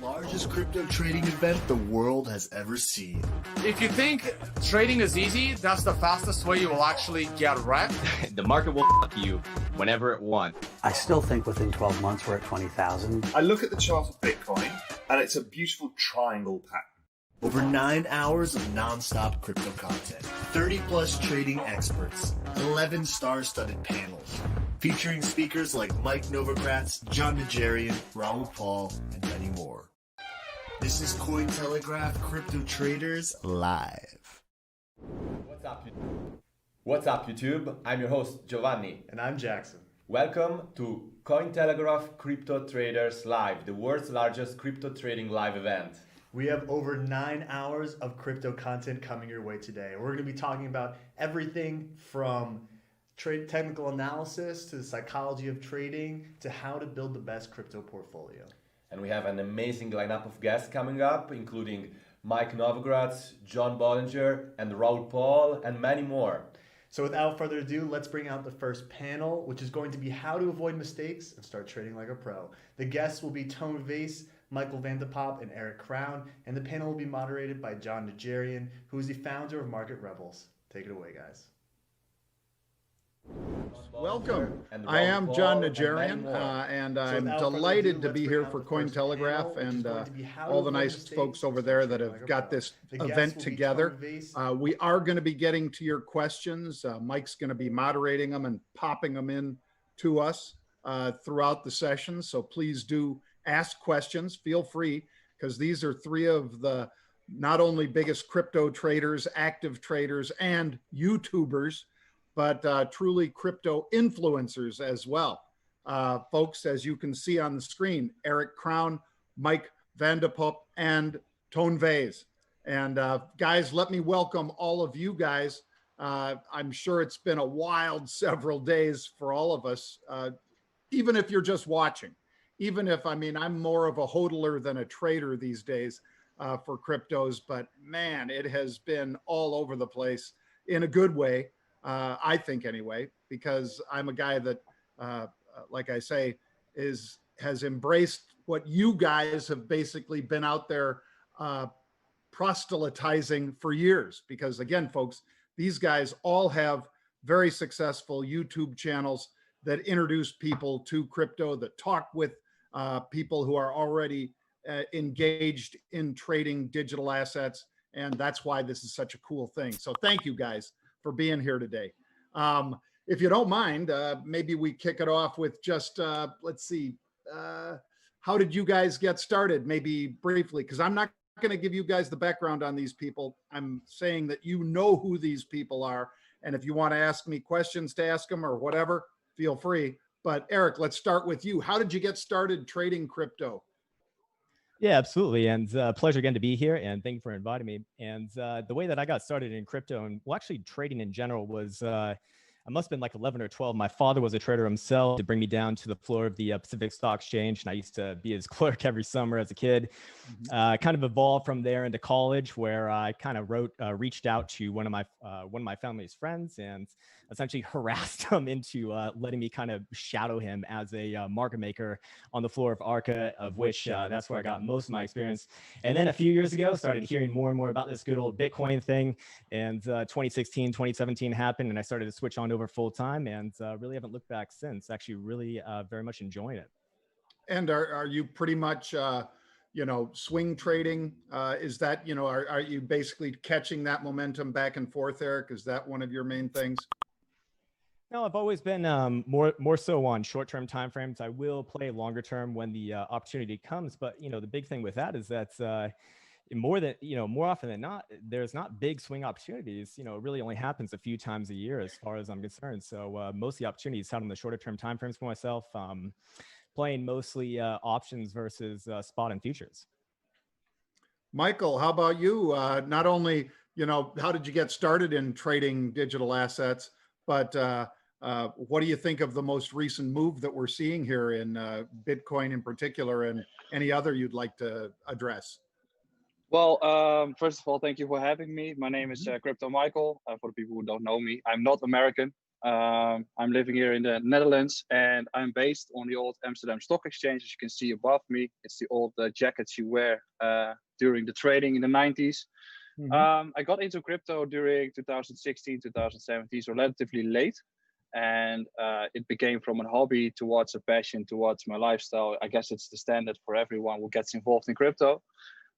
largest crypto trading event the world has ever seen. If you think trading is easy, that's the fastest way you will actually get wrecked. The market will fuck you whenever it wants. I still think within 12 months we're at 20,000. I look at the chart of Bitcoin and it's a beautiful triangle pattern. Over 9 hours of non-stop crypto content, 30 plus trading experts, 11 star-studded panels, featuring speakers like Mike Novogratz, John Najarian, Raul Paul, and many more. This is Cointelegraph Crypto Traders Live. What's up, YouTube? I'm your host, Giovanni. And I'm Jackson. Welcome to Cointelegraph Crypto Traders Live, the world's largest crypto trading live event. We have over 9 hours of crypto content coming your way today. We're going to be talking about everything from technical analysis to the psychology of trading to how to build the best crypto portfolio. And we have an amazing lineup of guests coming up, including Mike Novogratz, John Bollinger, and Raul Paul, and many more. So without further ado, let's bring out the first panel, which is going to be how to avoid mistakes and start trading like a pro. The guests will be Vays, Michael van de Poppe, and Eric Crown, and the panel will be moderated by John Najarian, who is the founder of MarketRebels. Take it away, guys. Welcome. I am John Najarian, and I'm delighted to be here for Cointelegraph and all the nice folks over there that have got this event together. We are going to be getting to your questions. Mike's going to be moderating them and popping them in to us throughout the session, so please do ask questions. Feel free, because these are three of the not only biggest crypto traders, active traders, and YouTubers, but truly crypto influencers as well. Folks, as you can see on the screen, Eric Crown, Mike van de Poppe, and Vays. And guys, let me welcome all of you guys. I'm sure it's been a wild several days for all of us, even if you're just watching. Even if, I'm more of a hodler than a trader these days for cryptos, but man, it has been all over the place in a good way, I think anyway, because I'm a guy that, like I say, has embraced what you guys have basically been out there proselytizing for years. Because again, folks, these guys all have very successful YouTube channels that introduce people to crypto, that talk with people who are already engaged in trading digital assets. And that's why this is such a cool thing. So thank you guys for being here today. If you don't mind, maybe we kick it off with just, let's see, how did you guys get started? Maybe briefly, because I'm not going to give you guys the background on these people. I'm saying that you know who these people are. And if you want to ask me questions to ask them or whatever, feel free. But Eric, let's start with you. How did you get started trading crypto? Yeah, absolutely. And pleasure again to be here. And thank you for inviting me. And the way that I got started in crypto and actually trading in general was, I must have been like 11 or 12. My father was a trader himself to bring me down to the floor of the Pacific Stock Exchange. And I used to be his clerk every summer as a kid. Kind of evolved from there into college, where I kind of reached out to one of my family's friends and essentially harassed him into letting me kind of shadow him as a market maker on the floor of Arca, of which that's where I got most of my experience. And then a few years ago, started hearing more and more about this good old Bitcoin thing. And 2016, 2017 happened, and I started to switch on over full time, and really haven't looked back since. Actually, really very much enjoying it. And are you pretty much, swing trading? Is that, are you basically catching that momentum back and forth, Eric? Is that one of your main things? No, I've always been more so on short-term timeframes. I will play longer term when the opportunity comes. But the big thing with that is that more often than not, there's not big swing opportunities. It really only happens a few times a year, as far as I'm concerned. So most of the opportunities out on the shorter-term timeframes for myself. Playing mostly options versus spot and futures. Michael, how about you? Not only how did you get started in trading digital assets, but what do you think of the most recent move that we're seeing here in Bitcoin in particular, and any other you'd like to address? Well, first of all, thank you for having me. My name is Crypto Michael. For the people who don't know me, I'm not American. I'm living here in the Netherlands, and I'm based on the old Amsterdam Stock Exchange. As you can see above me, it's the old jackets you wear during the trading in the 90s. I got into crypto during 2016, 2017, so relatively late. And it became from a hobby towards a passion, towards my lifestyle. I guess it's the standard for everyone who gets involved in crypto.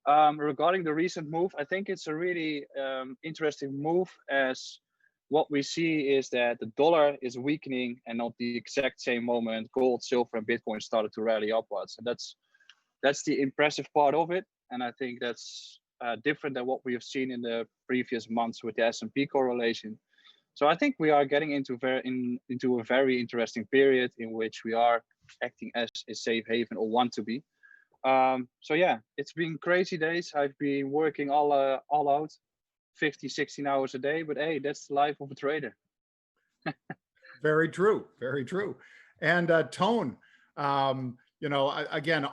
Regarding the recent move, I think it's a really interesting move, as what we see is that the dollar is weakening, and at the exact same moment, gold, silver, and Bitcoin started to rally upwards. And that's the impressive part of it. And I think that's different than what we have seen in the previous months with the S&P correlation. So I think we are getting into a very interesting period in which we are acting as a safe haven, or want to be. So yeah, it's been crazy days. I've been working all out, 50, 16 hours a day, but hey, that's the life of a trader. Very true, very true. And Tone, again,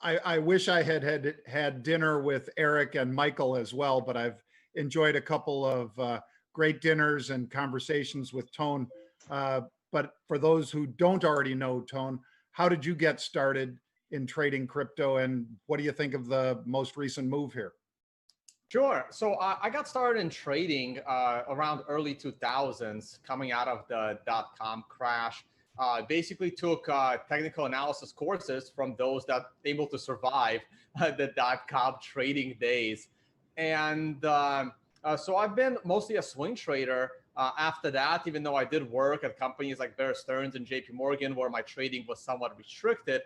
I wish I had dinner with Eric and Michael as well, but I've enjoyed a couple of great dinners and conversations with Tone. But for those who don't already know Tone, how did you get started in trading crypto, and what do you think of the most recent move here? Sure. So I got started in trading around early 2000s, coming out of the .com crash. Basically took technical analysis courses from those that able to survive the .com trading days. And so I've been mostly a swing trader after that, even though I did work at companies like Bear Stearns and JP Morgan, where my trading was somewhat restricted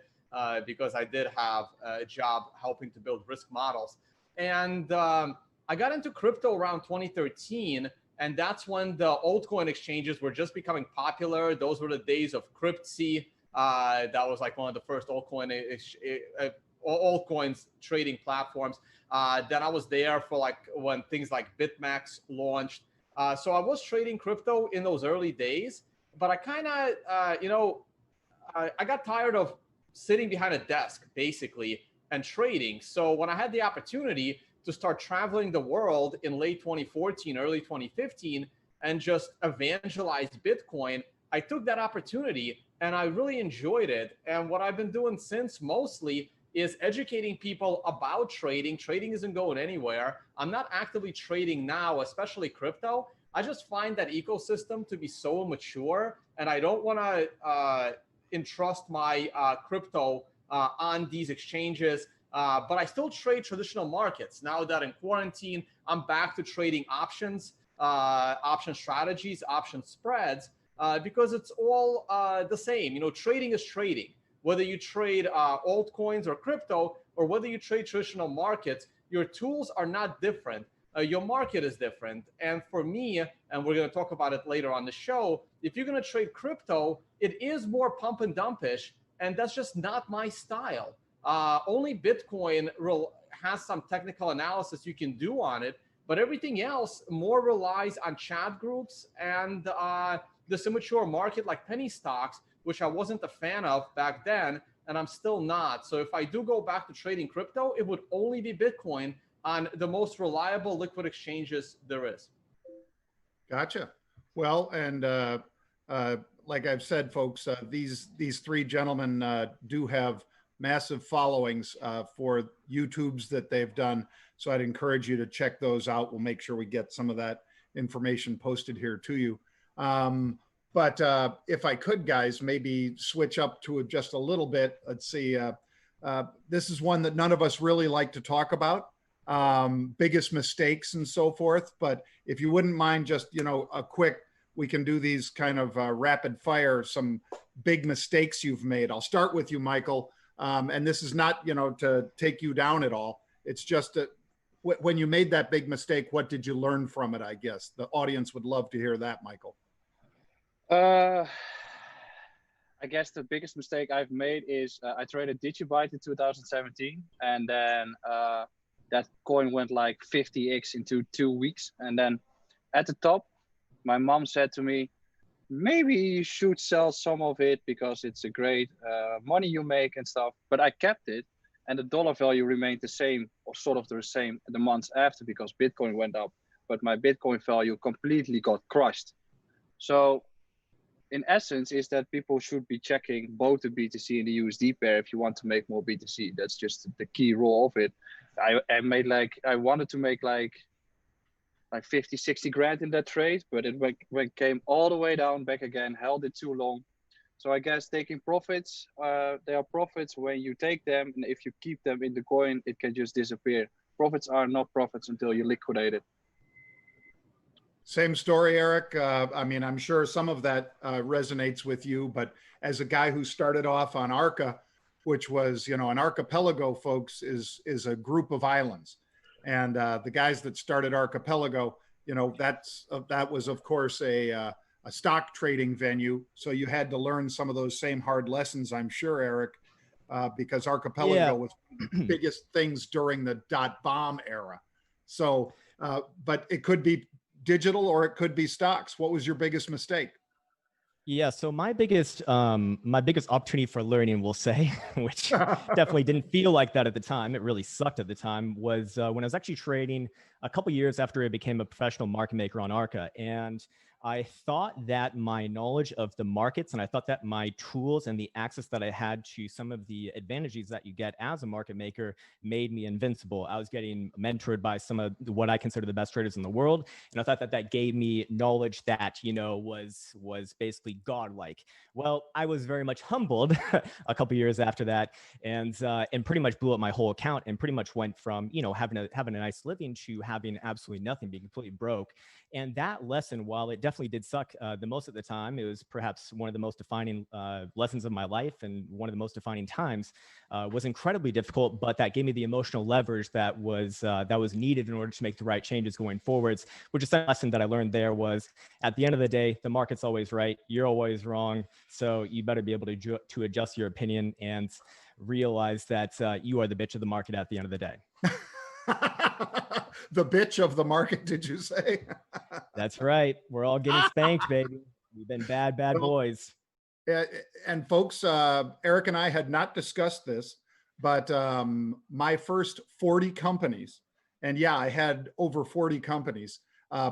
because I did have a job helping to build risk models. And I got into crypto around 2013, and that's when the altcoin exchanges were just becoming popular. Those were the days of Cryptsy. That was like one of the first altcoins trading platforms. Then I was there for like when things like BitMax launched. So I was trading crypto in those early days, but I kind of, I got tired of sitting behind a desk basically and trading. So when I had the opportunity to start traveling the world in late 2014, early 2015, and just evangelize Bitcoin, I took that opportunity and I really enjoyed it. And what I've been doing since mostly is educating people about trading. Trading isn't going anywhere. I'm not actively trading now, especially crypto. I just find that ecosystem to be so immature, and I don't want to entrust my crypto on these exchanges. But I still trade traditional markets. Now that in quarantine, I'm back to trading options, option strategies, option spreads, because it's all the same. Trading is trading. Whether you trade altcoins or crypto, or whether you trade traditional markets, your tools are not different. Your market is different. And for me, and we're going to talk about it later on the show, if you're going to trade crypto, it is more pump and dumpish, and that's just not my style. Only Bitcoin has some technical analysis you can do on it, but everything else more relies on chat groups and this immature market like penny stocks, which I wasn't a fan of back then, and I'm still not. So if I do go back to trading crypto, it would only be Bitcoin on the most reliable liquid exchanges there is. Gotcha. Well, and like I've said, folks, these three gentlemen do have massive followings for YouTubes that they've done. So I'd encourage you to check those out. We'll make sure we get some of that information posted here to you. But if I could, guys, maybe switch up to just a little bit. Let's see. This is one that none of us really like to talk about, biggest mistakes and so forth. But if you wouldn't mind just, a quick, we can do these kind of rapid fire, some big mistakes you've made. I'll start with you, Michael. And this is not, to take you down at all. It's just when you made that big mistake, what did you learn from it? I guess the audience would love to hear that, Michael. I guess the biggest mistake I've made is I traded Digibyte in 2017, and then that coin went like 50x into 2 weeks. And then at the top, my mom said to me, maybe you should sell some of it because it's a great money you make and stuff. But I kept it, and the dollar value remained the same, or sort of the same, the months after, because Bitcoin went up. But my Bitcoin value completely got crushed. So in essence is that people should be checking both the BTC and the USD pair if you want to make more BTC. That's just the key rule of it. I wanted to make like 50, 60 grand in that trade, but it came all the way down back again, held it too long. So I guess taking profits, they are profits when you take them, and if you keep them in the coin, it can just disappear. Profits are not profits until you liquidate it. Same story, Eric. I mean, I'm sure some of that resonates with you, but as a guy who started off on Arca, which was, an archipelago, folks, is a group of islands. And the guys that started Archipelago, that was, of course, a stock trading venue. So you had to learn some of those same hard lessons, I'm sure, Eric, because Archipelago was one of the biggest things during the .bomb era. So, but it could be digital or it could be stocks. What was your biggest mistake? Yeah, so my biggest opportunity for learning, we'll say, which definitely didn't feel like that at the time, it really sucked at the time, was when I was actually trading a couple years after I became a professional market maker on Arca. And I thought that my knowledge of the markets and I thought that my tools and the access that I had to some of the advantages that you get as a market maker made me invincible. I was getting mentored by some of what I consider the best traders in the world. And I thought that that gave me knowledge that, was basically godlike. Well, I was very much humbled a couple years after that and pretty much blew up my whole account and pretty much went from, having a nice living to having absolutely nothing, being completely broke. And that lesson, while it definitely did suck the most at the time, it was perhaps one of the most defining lessons of my life and one of the most defining times, was incredibly difficult, but that gave me the emotional leverage that was needed in order to make the right changes going forwards, which is the lesson that I learned there was at the end of the day, the market's always right. You're always wrong. So you better be able to adjust your opinion and realize that you are the bitch of the market at the end of the day. The bitch of the market, did you say? That's right. We're all getting spanked, baby. We've been bad boys. And folks, Eric and I had not discussed this, but my first 40 companies, and yeah, I had over 40 companies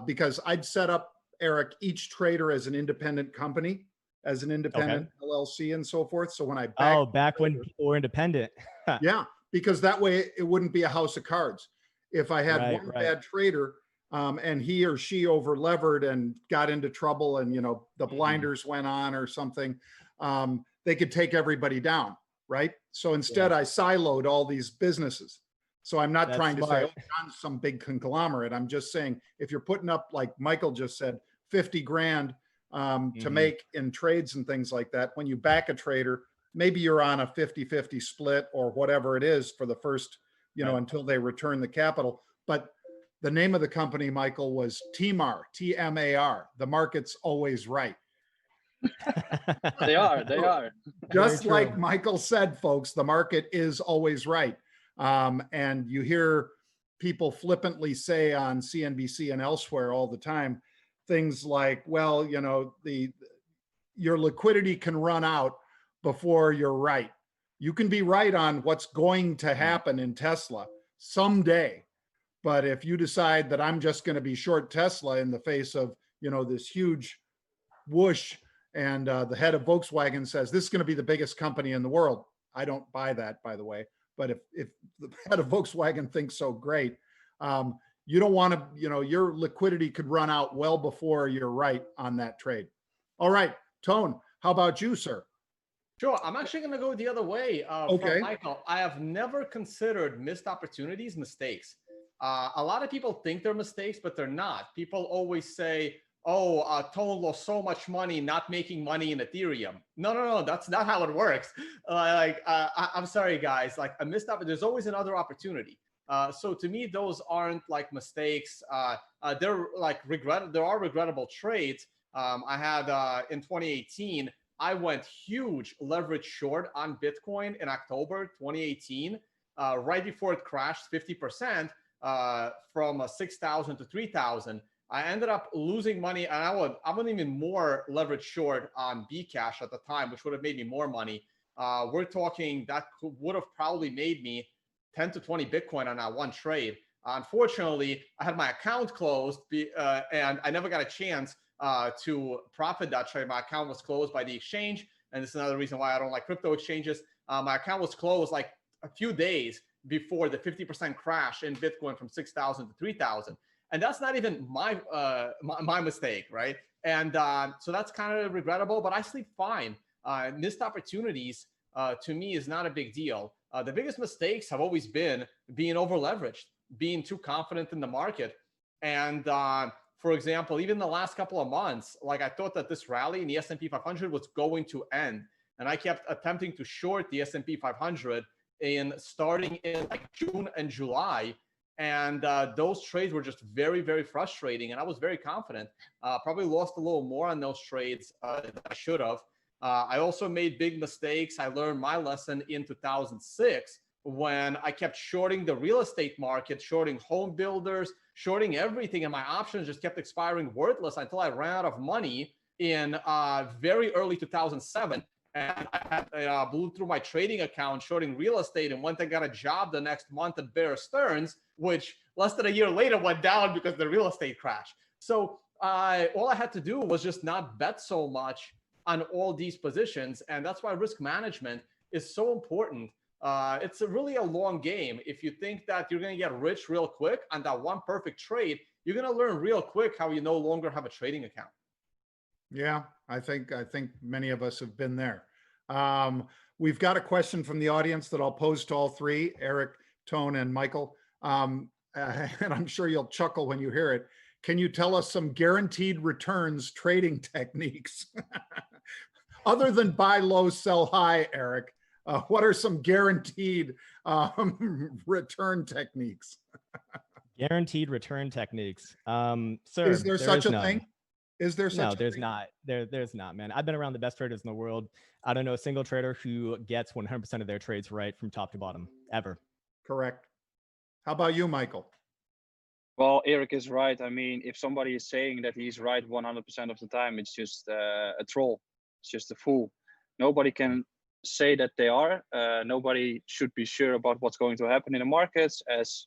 because I'd set up, Eric, each trader as an independent company, as an independent LLC and so forth. So when I back when people were independent. Yeah, because that way it wouldn't be a house of cards. If I had one bad trader and he or she over levered and got into trouble and, the blinders went on or something, they could take everybody down, right? So instead I siloed all these businesses. So I'm not trying to say, I'm some big conglomerate. I'm just saying, if you're putting up, like Michael just said, 50 grand to make in trades and things like that, when you back a trader, maybe you're on a 50-50 split or whatever it is for the first, until they return the capital. But the name of the company, Michael, was TMAR, T-M-A-R. The market's always right. They are. Just like Michael said, folks, the market is always right. And you hear people flippantly say on CNBC and elsewhere all the time, things like, well, your liquidity can run out before you're right. You can be right on what's going to happen in Tesla someday. But if you decide that I'm just going to be short Tesla in the face of, this huge whoosh, and the head of Volkswagen says, this is going to be the biggest company in the world. I don't buy that, by the way. But if the head of Volkswagen thinks so, great. You don't want to, your liquidity could run out well before you're right on that trade. All right, Tone, how about you, sir? Sure. I'm actually going to go the other way. From Michael, I have never considered missed opportunities mistakes. A lot of people think they're mistakes, but they're not. People always say, Tone lost so much money not making money in Ethereum. No, that's not how it works. I'm sorry, guys. Like a missed opportunity, there's always another opportunity. So to me, those aren't like mistakes. They're like there are regrettable trades. I had in 2018, I went huge leverage short on Bitcoin in October 2018, right before it crashed 50% from 6,000 to 3,000. I ended up losing money, and I went even more leverage short on Bcash at the time, which would have made me more money. We're talking that would have probably made me 10 to 20 Bitcoin on that one trade. Unfortunately, I had my account closed and I never got a chance to profit that trade. My account was closed by the exchange. And this is another reason why I don't like crypto exchanges. My account was closed like a few days before the 50% crash in Bitcoin from 6,000 to 3,000. And that's not even my mistake, right? And so that's kind of regrettable, but I sleep fine. Missed opportunities to me is not a big deal. The biggest mistakes have always been being over leveraged, being too confident in the market. And for example, even the last couple of months, like I thought that this rally in the S&P 500 was going to end. And I kept attempting to short the S&P 500 starting in like June and July. And those trades were just very, very frustrating. And I was very confident. Probably lost a little more on those trades than I should have. I also made big mistakes. I learned my lesson in 2006 when I kept shorting the real estate market, shorting home builders, shorting everything. And my options just kept expiring worthless until I ran out of money in very early 2007. And I blew through my trading account shorting real estate and went and got a job the next month at Bear Stearns, which less than a year later went down because the real estate crashed. So all I had to do was just not bet so much on all these positions. And that's why risk management is so important. It's really a long game. If you think that you're going to get rich real quick on that one perfect trade, you're going to learn real quick how you no longer have a trading account. Yeah, I think many of us have been there. We've got a question from the audience that I'll pose to all three, Eric, Tone, and Michael. And I'm sure you'll chuckle when you hear it. Can you tell us some guaranteed returns trading techniques? Other than buy low, sell high, Eric, what are some guaranteed return techniques? Guaranteed return techniques. Sir, is there such a thing? Is there such no, there's not. There's not, man. I've been around the best traders in the world. I don't know a single trader who gets 100% of their trades right from top to bottom, ever. Correct. How about you, Michael? Well, Eric is right. I mean, if somebody is saying that he's right 100% of the time, it's just a troll. It's just a fool. Nobody can say that they are. Nobody should be sure about what's going to happen in the markets, as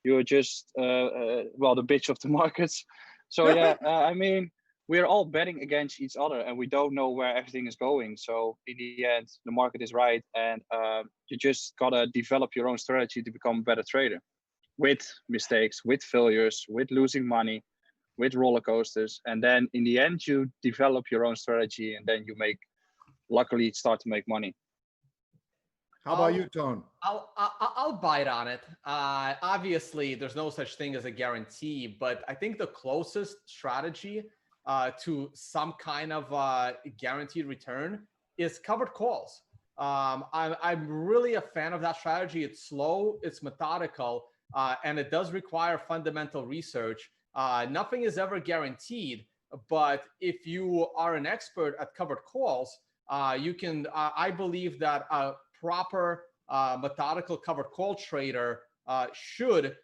you're just, well, the bitch of the markets. So yeah, I mean, we're all betting against each other and we don't know where everything is going. So in the end, the market is right. And you just gotta develop your own strategy to become a better trader, with mistakes, with failures, with losing money, with roller coasters. And then in the end, you develop your own strategy and then you luckily start to make money. How about you, Tone? I'll bite on it. Obviously, there's no such thing as a guarantee, but I think the closest strategy to some kind of guaranteed return is covered calls. I'm really a fan of that strategy. It's slow, it's methodical, and it does require fundamental research. Nothing is ever guaranteed, but if you are an expert at covered calls, you can, I believe that a proper methodical covered call trader should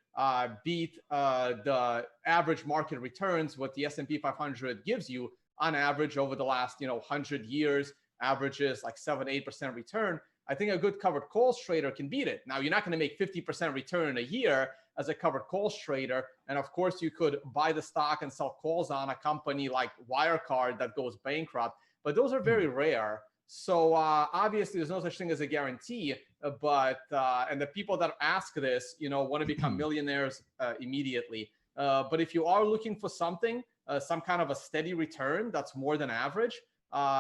beat the average market returns, what the S&P 500 gives you on average over the last 100 years. Averages like 7-8% return. I think a good covered calls trader can beat it. Now, you're not going to make 50% return in a year as a covered calls trader. And of course, you could buy the stock and sell calls on a company like Wirecard that goes bankrupt, but those are very rare. So obviously, there's no such thing as a guarantee, but and the people that ask this, want to become millionaires immediately. But if you are looking for something, some kind of a steady return that's more than average,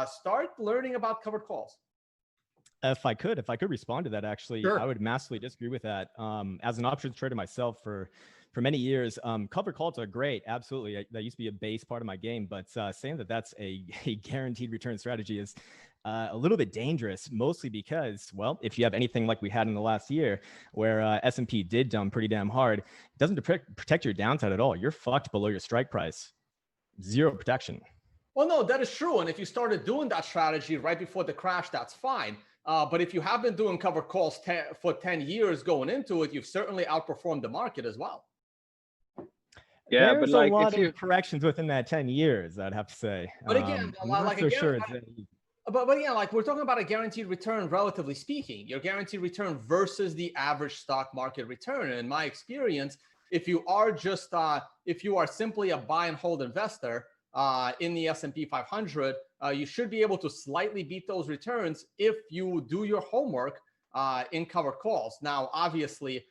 start learning about covered calls. If I could respond to that, actually, sure. I would massively disagree with that. As an options trader myself for many years, covered calls are great. Absolutely. That used to be a base part of my game, but saying that that's a guaranteed return strategy is a little bit dangerous, mostly because, well, if you have anything like we had in the last year where S&P did dump pretty damn hard, it doesn't protect your downside at all. You're fucked below your strike price. Zero protection. Well, no, that is true. And if you started doing that strategy right before the crash, that's fine. But if you have been doing covered calls for 10 years going into it, you've certainly outperformed the market as well. Yeah, there's a lot of corrections within that 10 years, I'd have to say. But again, But yeah, like we're talking about a guaranteed return, relatively speaking, your guaranteed return versus the average stock market return. And in my experience, if you are just, if you are simply a buy and hold investor, in the S&P 500, you should be able to slightly beat those returns if you do your homework in covered calls. Now, obviously,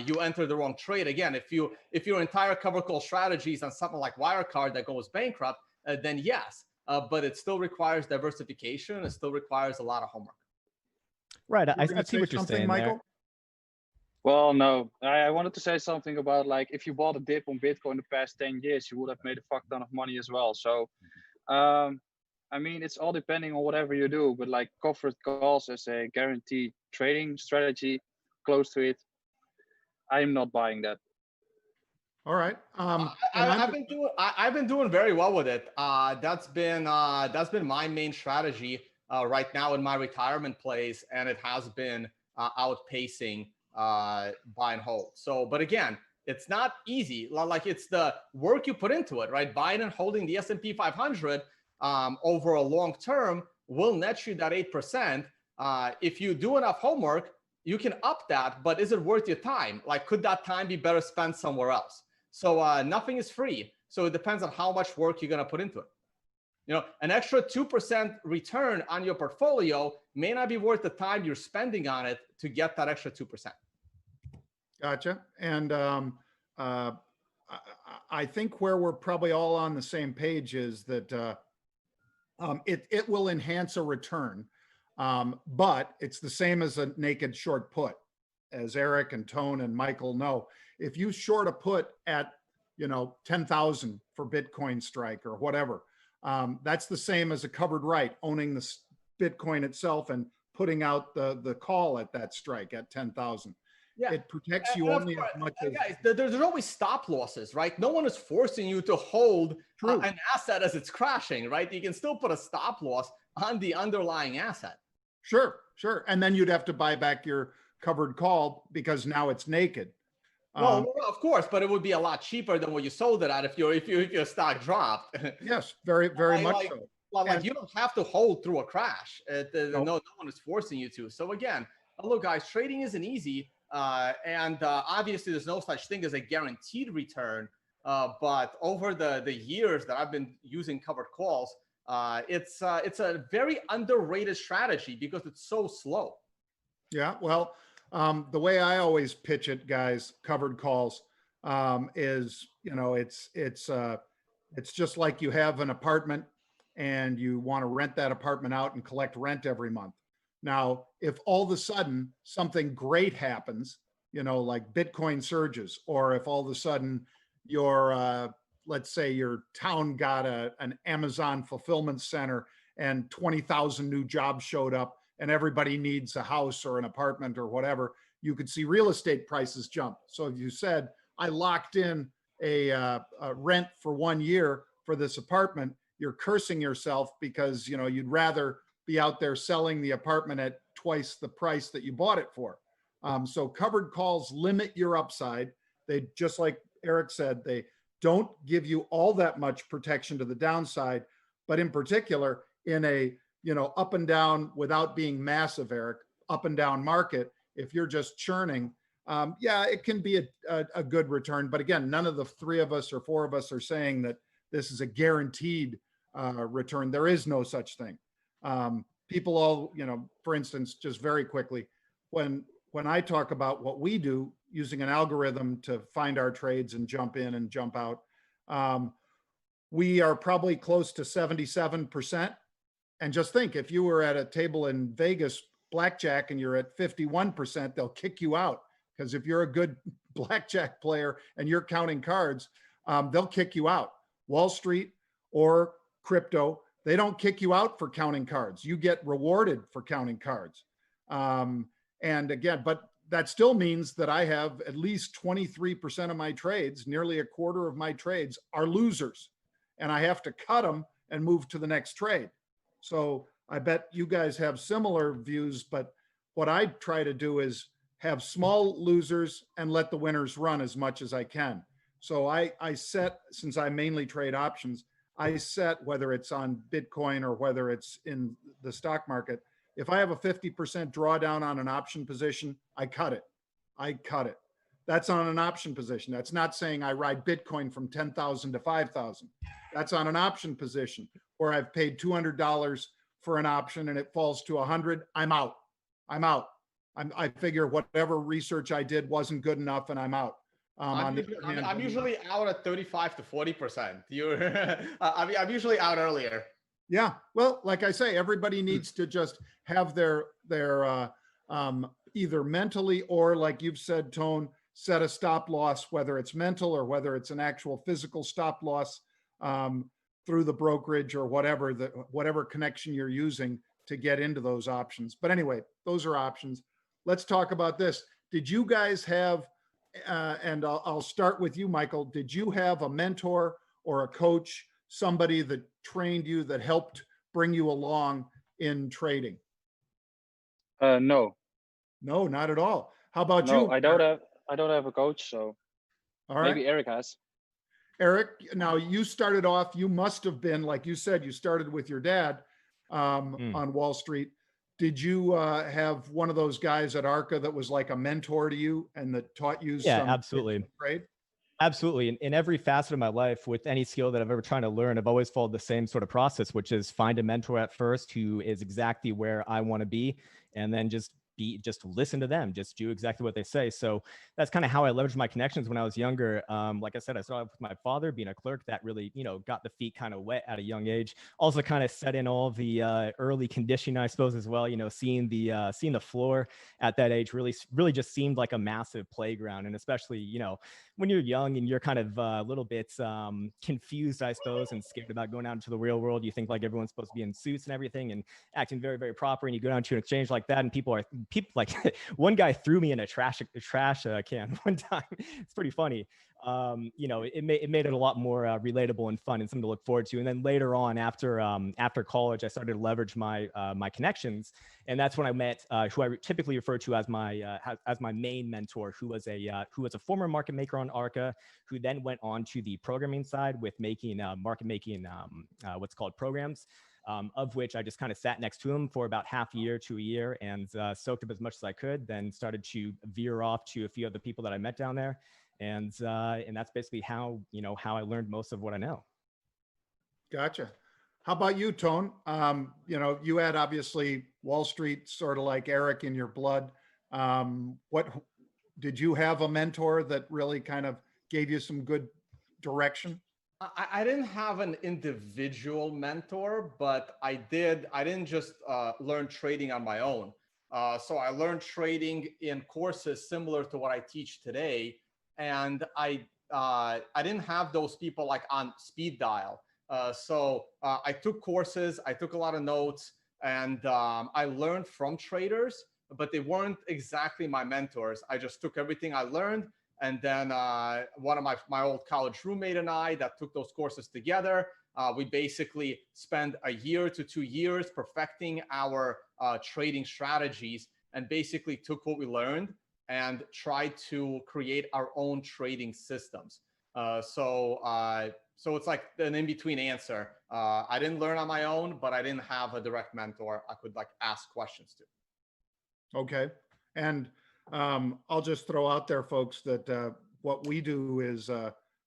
you enter the wrong trade. Again, if your entire covered call strategy is on something like Wirecard that goes bankrupt, then yes, but it still requires diversification. It still requires a lot of homework. Right. I see what you're saying, Michael. there. Well, no, I wanted to say something about, like, if you bought a dip on Bitcoin the past 10 years, you would have made a fuck ton of money as well. So, I mean, it's all depending on whatever you do, but like covered calls as a guaranteed trading strategy close to it, I'm not buying that. All right. I've been doing very well with it. That's been my main strategy right now in my retirement plays, and it has been outpacing buy and hold. So, but again, it's not easy. Like, it's the work you put into it, right? Buying and holding the S&P 500 over a long term will net you that 8%. If you do enough homework, you can up that, but is it worth your time? Like, could that time be better spent somewhere else? So nothing is free. So it depends on how much work you're going to put into it. You know, an extra 2% return on your portfolio may not be worth the time you're spending on it to get that extra 2%. Gotcha. And I think where we're probably all on the same page is that it will enhance a return, but it's the same as a naked short put, as Eric and Tone and Michael know. If you short a put at 10,000 for Bitcoin strike or whatever, that's the same as a covered right, owning the Bitcoin itself and putting out the call at that strike at 10,000. Yeah. It protects you only as much as... Guys, there's always stop losses, right? No one is forcing you to hold an asset as it's crashing, right? You can still put a stop loss on the underlying asset. Sure. And then you'd have to buy back your covered call because now it's naked. Well, of course, but it would be a lot cheaper than what you sold it at if your stock dropped. Yes, very much so. Like, you don't have to hold through a crash. No one is forcing you to. So again, look, guys, trading isn't easy. And obviously there's no such thing as a guaranteed return. But over the years that I've been using covered calls, it's a very underrated strategy because it's so slow. Yeah, well, the way I always pitch it, guys, covered calls, is, it's just like you have an apartment and you want to rent that apartment out and collect rent every month. Now, if all of a sudden something great happens, like Bitcoin surges, or if all of a sudden let's say your town got an Amazon fulfillment center and 20,000 new jobs showed up and everybody needs a house or an apartment or whatever, you could see real estate prices jump. So if you said, I locked in a rent for 1 year for this apartment, you're cursing yourself because, you'd rather be out there selling the apartment at twice the price that you bought it for. So covered calls limit your upside. They, just like Eric said, they don't give you all that much protection to the downside, but in particular in a, up and down without being massive, Eric, up and down market, if you're just churning, it can be a good return. But again, none of the three of us or four of us are saying that this is a guaranteed return. There is no such thing. People all, for instance, just very quickly, when I talk about what we do using an algorithm to find our trades and jump in and jump out, we are probably close to 77%. And just think, if you were at a table in Vegas, blackjack, and you're at 51%, they'll kick you out. Because if you're a good blackjack player and you're counting cards, they'll kick you out. Wall Street or crypto, they don't kick you out for counting cards. You get rewarded for counting cards. And again, but that still means that I have at least 23% of my trades, nearly a quarter of my trades are losers. And I have to cut them and move to the next trade. So I bet you guys have similar views, but what I try to do is have small losers and let the winners run as much as I can. So I set, since I mainly trade options, I set, whether it's on Bitcoin or whether it's in the stock market, if I have a 50% drawdown on an option position, I cut it. That's on an option position. That's not saying I ride Bitcoin from 10,000 to 5,000. That's on an option position, or I've paid $200 for an option and it falls to 100. I'm out. I'm out. I figure whatever research I did wasn't good enough and I'm out. I'm usually out at 35 to 40%. I'm usually out earlier. Yeah. Well, like I say, everybody needs to just have their either mentally or, like you've said, Tone, set a stop loss, whether it's mental or whether it's an actual physical stop loss through the brokerage or whatever connection you're using to get into those options. But anyway, those are options. Let's talk about this. Did you guys have, and I'll start with you, Michael, did you have a mentor or a coach, somebody that trained you, that helped bring you along in trading? No. No, not at all. How about you? I don't have a coach, so all right. Maybe Eric has. Eric, now you started off, you must have been, like you said, you started with your dad on Wall Street. Did you have one of those guys at ARCA that was like a mentor to you and that taught you some absolutely. trade? Absolutely. In every facet of my life, with any skill that I've ever tried to learn, I've always followed the same sort of process, which is find a mentor at first who is exactly where I want to be, and then just listen to them, just do exactly what they say. So that's kind of how I leveraged my connections when I was younger. Like I said, I started with my father being a clerk. That really, got the feet kind of wet at a young age. Also kind of set in all the early conditioning, I suppose, as well. Seeing the floor at that age really just seemed like a massive playground. And especially, when you're young and you're kind of a little bit confused, I suppose, and scared about going out into the real world, you think like everyone's supposed to be in suits and everything and acting very, very proper. And you go down to an exchange like that, and people like one guy threw me in a trash can one time. It's pretty funny. It made it a lot more relatable and fun and something to look forward to. And then later on, after college, I started to leverage my connections, and that's when I met who I typically refer to as my main mentor, who was a former market maker on ARCA, who then went on to the programming side with making market making what's called programs. Of which I just kind of sat next to him for about half a year to a year and soaked up as much as I could, then started to veer off to a few other people that I met down there. And that's basically how I learned most of what I know. Gotcha. How about you, Tone? You had obviously Wall Street sort of like Eric in your blood. What did you have a mentor that really kind of gave you some good direction? I didn't have an individual mentor, but I didn't just learn trading on my own. So I learned trading in courses similar to what I teach today. And I didn't have those people like on speed dial. So I took courses, I took a lot of notes, and I learned from traders, but they weren't exactly my mentors. I just took everything I learned. And then one of my old college roommate and I that took those courses together, we basically spent a year to 2 years perfecting our trading strategies, and basically took what we learned and tried to create our own trading systems. So it's like an in-between answer. I didn't learn on my own, but I didn't have a direct mentor I could like ask questions to. Okay. And I'll just throw out there, folks, that what we do is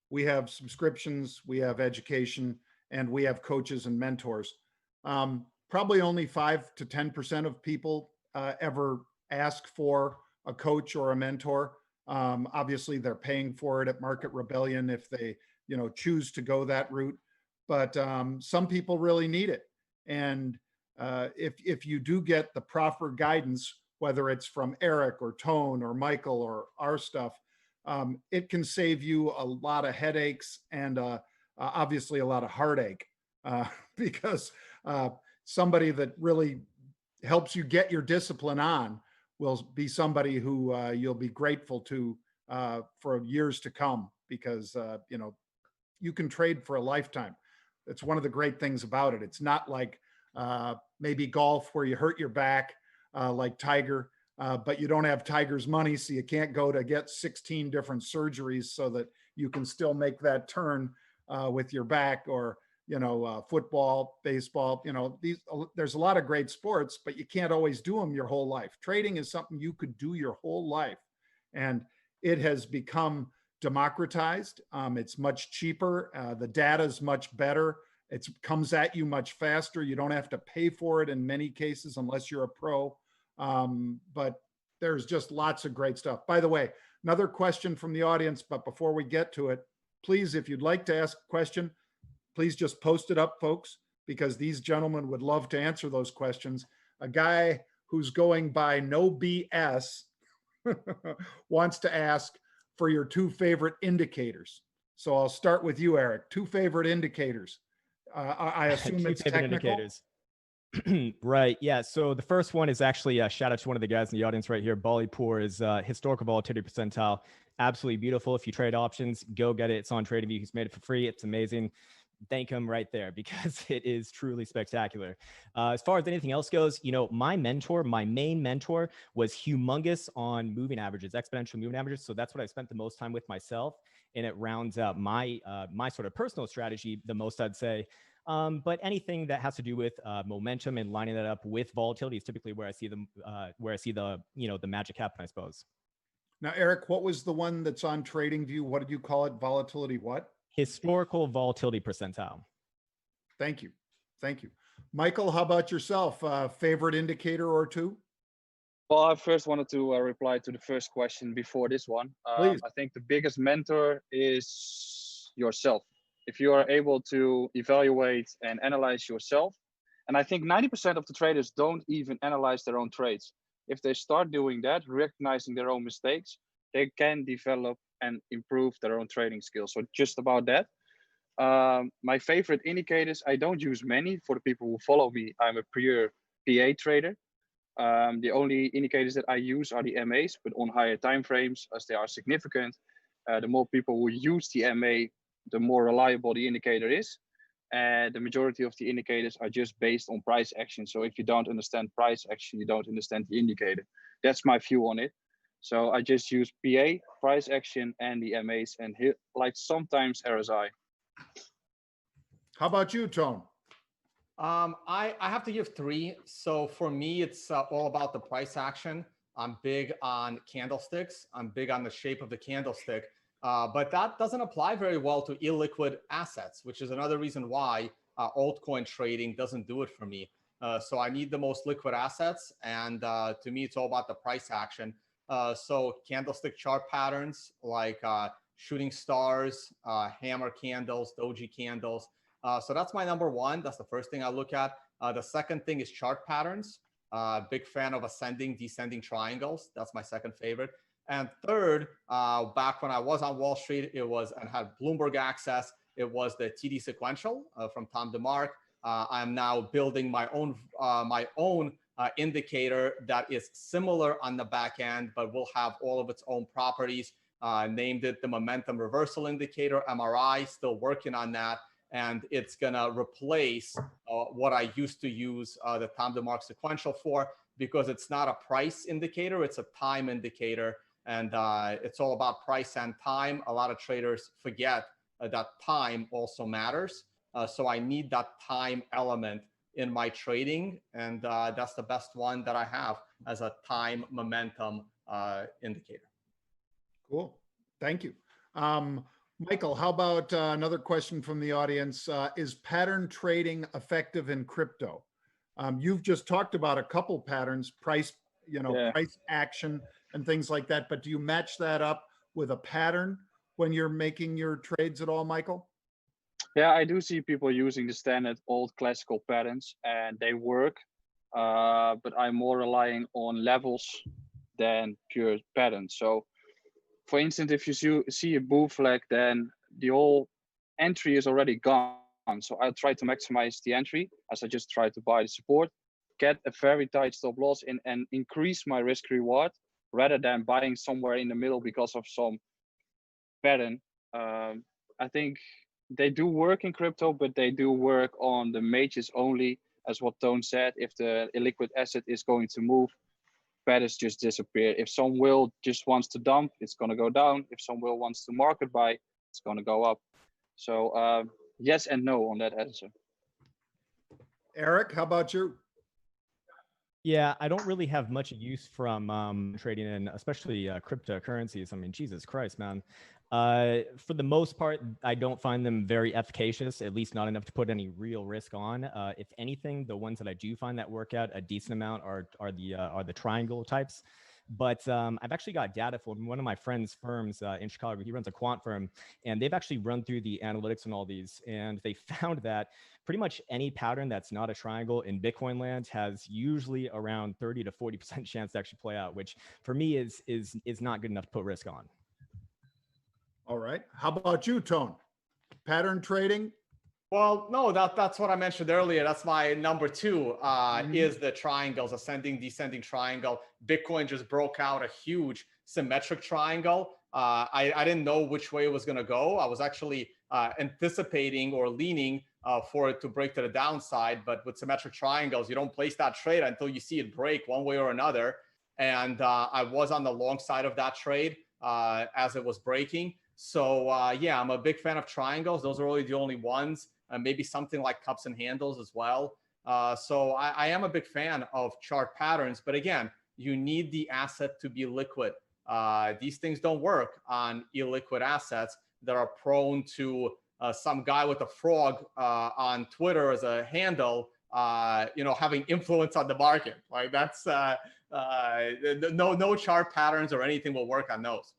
we have subscriptions, we have education, and we have coaches and mentors. Probably only 5 to 10% of people ever ask for a coach or a mentor. Obviously, they're paying for it at Market Rebellion if they choose to go that route. But some people really need it. And if you do get the proper guidance, whether it's from Eric or Tone or Michael or our stuff, it can save you a lot of headaches and obviously a lot of heartache because somebody that really helps you get your discipline on will be somebody who you'll be grateful to for years to come, because you can trade for a lifetime. It's one of the great things about it. It's not like maybe golf where you hurt your back like Tiger, but you don't have Tiger's money, so you can't go to get 16 different surgeries so that you can still make that turn with your back, or football, baseball. There's a lot of great sports, but you can't always do them your whole life. Trading is something you could do your whole life, and it has become democratized. It's much cheaper. The data is much better. It comes at you much faster. You don't have to pay for it in many cases unless you're a pro. But there's just lots of great stuff. By the way, another question from the audience, but before we get to it, please, if you'd like to ask a question, please just post it up, folks, because these gentlemen would love to answer those questions. A guy who's going by no BS wants to ask for your 2 favorite indicators. So I'll start with you, Eric. 2 favorite indicators. I assume it's technical. Indicators. Right. Yeah. So the first one is actually a shout out to one of the guys in the audience right here. Balipour is historical volatility percentile. Absolutely beautiful. If you trade options, go get it. It's on TradingView. He's made it for free. It's amazing. Thank him right there because it is truly spectacular. As far as anything else goes, you know, my main mentor was humongous on moving averages, exponential moving averages. So that's what I spent the most time with myself. And it rounds out my sort of personal strategy the most, I'd say. But anything that has to do with momentum and lining that up with volatility is typically where I see the you know, the magic happen, I suppose. Now, Eric, what was the one that's on TradingView? What did you call it? Volatility what? Historical volatility percentile. Thank you. Thank you. Michael, how about yourself? Favorite indicator or 2? Well, I first wanted to reply to the first question before this one. I think the biggest mentor is yourself. If you are able to evaluate and analyze yourself, and I think 90% of the traders don't even analyze their own trades. If they start doing that, recognizing their own mistakes, they can develop and improve their own trading skills. So just about that. My favorite indicators, I don't use many. For the people who follow me, I'm a pure PA trader. The only indicators that I use are the MAs, but on higher time frames, as they are significant. The more people who use the MA, the more reliable the indicator is. And the majority of the indicators are just based on price action. So if you don't understand price action, you don't understand the indicator. That's my view on it. So I just use PA, price action, and the MAs, and like sometimes RSI. How about you, Tone? I have to give 3. So for me, it's all about the price action. I'm big on candlesticks. I'm big on the shape of the candlestick. But that doesn't apply very well to illiquid assets, which is another reason why altcoin trading doesn't do it for me. So I need the most liquid assets. And to me, it's all about the price action. So candlestick chart patterns like shooting stars, hammer candles, doji candles. So that's my number 1. That's the first thing I look at. The second thing is chart patterns. Big fan of ascending, descending triangles. That's my second favorite. And third, back when I was on Wall Street, it was and had Bloomberg access. It was the TD sequential from Tom DeMark. I'm now building my own indicator that is similar on the back end, but will have all of its own properties. Named it the Momentum Reversal Indicator, MRI. Still working on that. And it's going to replace what I used to use the Tom DeMark sequential for, because it's not a price indicator, it's a time indicator. And it's all about price and time. A lot of traders forget that time also matters. So I need that time element in my trading. And that's the best one that I have as a time momentum indicator. Cool. Thank you. Michael, how about another question from the audience? Is pattern trading effective in crypto? You've just talked about a couple patterns, price action and things like that, but do you match that up with a pattern when you're making your trades at all, Michael? Yeah, I do see people using the standard old classical patterns and they work, but I'm more relying on levels than pure patterns. So for instance, if you see a bull flag, then the whole entry is already gone. So I try to maximize the entry as I just try to buy the support, get a very tight stop loss in, and increase my risk reward rather than buying somewhere in the middle because of some pattern. I think they do work in crypto, but they do work on the majors only, as what Tone said. If the illiquid asset is going to move, patterns just disappear. If some will just wants to dump, it's going to go down. If some will wants to market buy, it's going to go up. So yes and no on that answer. Eric, how about you? Yeah, I don't really have much use from trading in, especially cryptocurrencies. I mean, Jesus Christ, man. For the most part, I don't find them very efficacious, at least not enough to put any real risk on. If anything, the ones that I do find that work out a decent amount are the triangle types. But I've actually got data from one of my friend's firms in Chicago. He runs a quant firm, and they've actually run through the analytics on all these, and they found that pretty much any pattern that's not a triangle in Bitcoin land has usually around 30 to 40% chance to actually play out, which for me is not good enough to put risk on. All right. How about you, Tone? Pattern trading? Well, no, that's what I mentioned earlier. That's my number two, is the triangles, ascending, descending triangle. Bitcoin just broke out a huge symmetric triangle. I didn't know which way it was going to go. I was actually anticipating or leaning for it to break to the downside. But with symmetric triangles, you don't place that trade until you see it break one way or another. And I was on the long side of that trade as it was breaking. So yeah, I'm a big fan of triangles. Those are really the only ones. Maybe something like cups and handles as well. So I am a big fan of chart patterns. But again, you need the asset to be liquid. These things don't work on illiquid assets that are prone to some guy with a frog on Twitter as a handle, having influence on the market. Like that's no chart patterns or anything will work on those.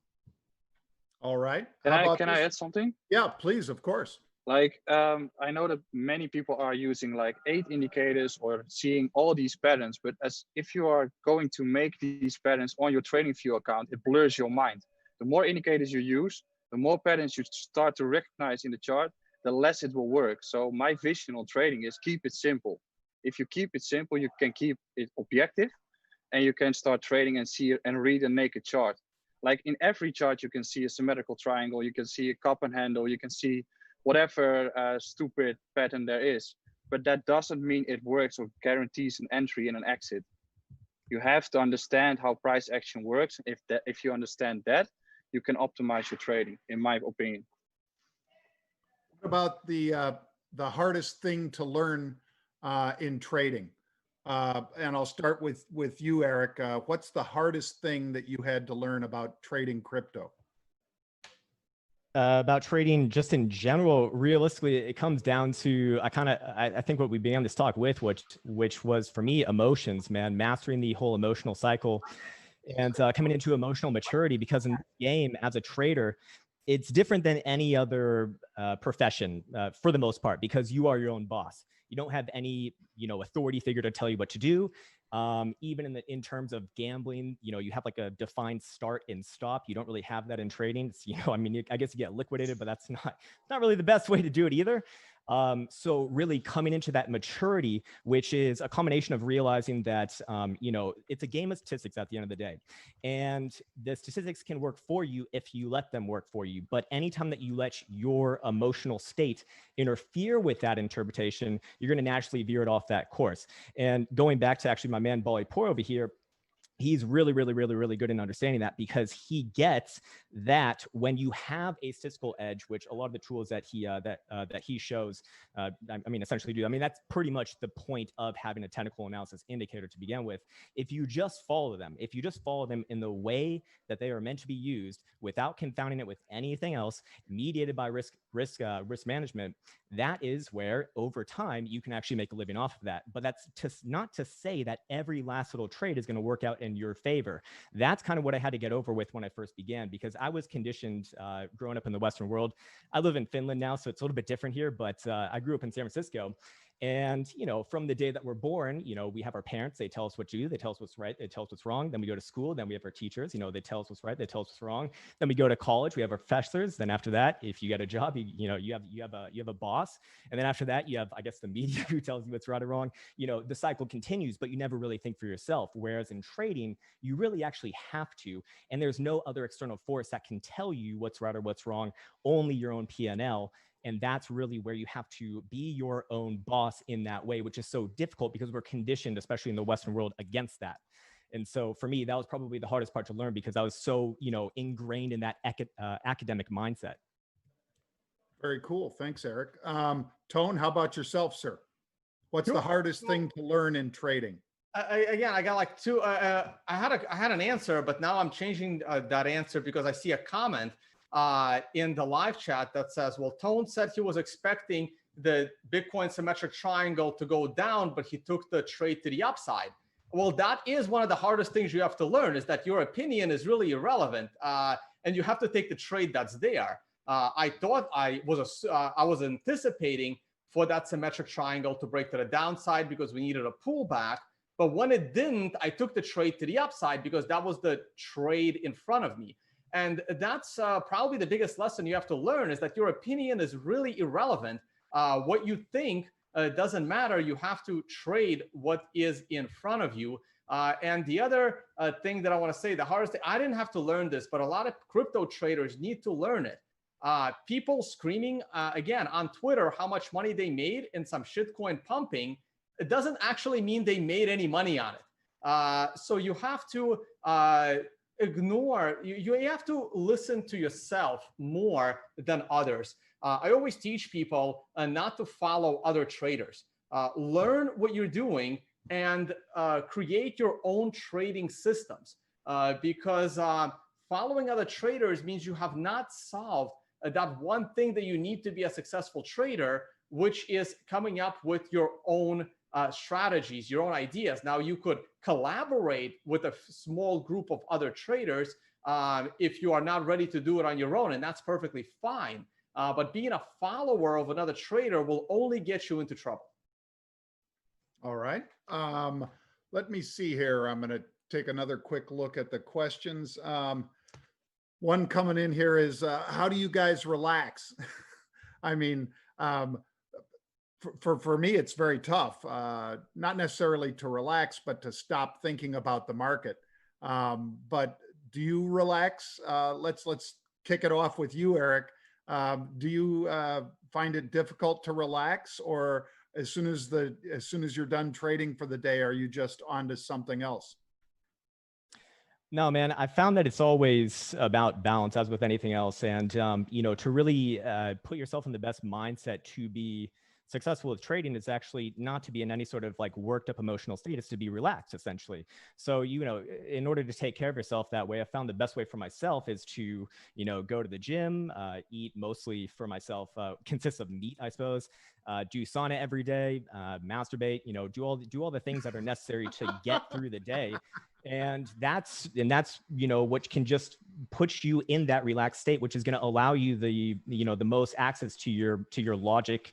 All right. Can I add something? Yeah, please, of course. Like, I know that many people are using like 8 indicators or seeing all these patterns, but as if you are going to make these patterns on your TradingView account, it blurs your mind. The more indicators you use, the more patterns you start to recognize in the chart, the less it will work. So my vision on trading is keep it simple. If you keep it simple, you can keep it objective and you can start trading and see and read a naked chart. Like in every chart, you can see a symmetrical triangle, you can see a cup and handle, you can see whatever stupid pattern there is. But that doesn't mean it works or guarantees an entry and an exit. You have to understand how price action works. If you understand that, you can optimize your trading, in my opinion. What about the hardest thing to learn in trading? And I'll start with you, Eric. What's the hardest thing that you had to learn about trading crypto? About trading just in general, realistically, it comes down to I think what we began this talk with, which was for me emotions, man, mastering the whole emotional cycle and coming into emotional maturity, because in the game as a trader, it's different than any other profession for the most part, because you are your own boss. You don't have any, authority figure to tell you what to do. Even in terms of gambling, you have like a defined start and stop. You don't really have that in trading. It's, I guess you get liquidated, but that's not really the best way to do it either. So really coming into that maturity, which is a combination of realizing that, it's a game of statistics at the end of the day. And the statistics can work for you if you let them work for you. But anytime that you let your emotional state interfere with that interpretation, you're going to naturally veer it off that course. And going back to actually my man, Bali Poor over here, he's really, really, really, really good in understanding that, because he gets that when you have a statistical edge, which a lot of the tools that he shows, essentially do. That's pretty much the point of having a technical analysis indicator to begin with. If you just follow them in the way that they are meant to be used, without confounding it with anything else, mediated by risk management, that is where over time you can actually make a living off of that. But that's not to say that every last little trade is going to work out in your favor. That's kind of what I had to get over with when I first began, because I was conditioned growing up in the Western world. I live in Finland now, so it's a little bit different here, but I grew up in San Francisco. And, from the day that we're born, we have our parents, they tell us what to do, they tell us what's right, they tell us what's wrong. Then we go to school, then we have our teachers, they tell us what's right, they tell us what's wrong. Then we go to college, we have our professors. Then after that, if you get a job, you have a boss. And then after that, you have, I guess, the media who tells you what's right or wrong. The cycle continues, but you never really think for yourself. Whereas in trading, you really actually have to, and there's no other external force that can tell you what's right or what's wrong, only your own P&L. And that's really where you have to be your own boss in that way, which is so difficult because we're conditioned, especially in the Western world, against that. And so for me, that was probably the hardest part to learn, because I was so, ingrained in that academic mindset. Very cool. Thanks, Eric. Tone, how about yourself, sir? What's the hardest thing to learn in trading? Again, I got like two. I had an answer, but now I'm changing that answer because I see a comment in the live chat that says, "Well, Tone said he was expecting the Bitcoin symmetric triangle to go down, but he took the trade to the upside." Well, that is one of the hardest things you have to learn, is that your opinion is really irrelevant, and you have to take the trade that's there. I thought I was anticipating for that symmetric triangle to break to the downside because we needed a pullback. But when it didn't, I took the trade to the upside because that was the trade in front of me. And that's probably the biggest lesson you have to learn, is that your opinion is really irrelevant. What you think doesn't matter. You have to trade what is in front of you. And the other thing that I want to say, the hardest thing, I didn't have to learn this, but a lot of crypto traders need to learn it. People screaming, again, on Twitter, how much money they made in some shitcoin pumping, it doesn't actually mean they made any money on it. So you have to ignore, you have to listen to yourself more than others. I always teach people not to follow other traders. Learn what you're doing and create your own trading systems, because following other traders means you have not solved that one thing that you need to be a successful trader, which is coming up with your own strategies, your own ideas. Now, you could collaborate with a small group of other traders if you are not ready to do it on your own, and that's perfectly fine. But being a follower of another trader will only get you into trouble. All right. Let me see here. I'm going to take another quick look at the questions. One coming in here is, how do you guys relax? I mean, for me, it's very tough, not necessarily to relax, but to stop thinking about the market. But do you relax? Let's kick it off with you, Eric. Do you find it difficult to relax, or as soon as you're done trading for the day, are you just on to something else? No, man, I found that it's always about balance, as with anything else. And, to really put yourself in the best mindset to be successful with trading is actually not to be in any sort of like worked up emotional state. It's to be relaxed, essentially. So, in order to take care of yourself that way, I found the best way for myself is to, go to the gym, eat mostly for myself, consists of meat, I suppose, do sauna every day, masturbate, do all the things that are necessary to get through the day. And that's what can just put you in that relaxed state, which is going to allow you the most access to your logic,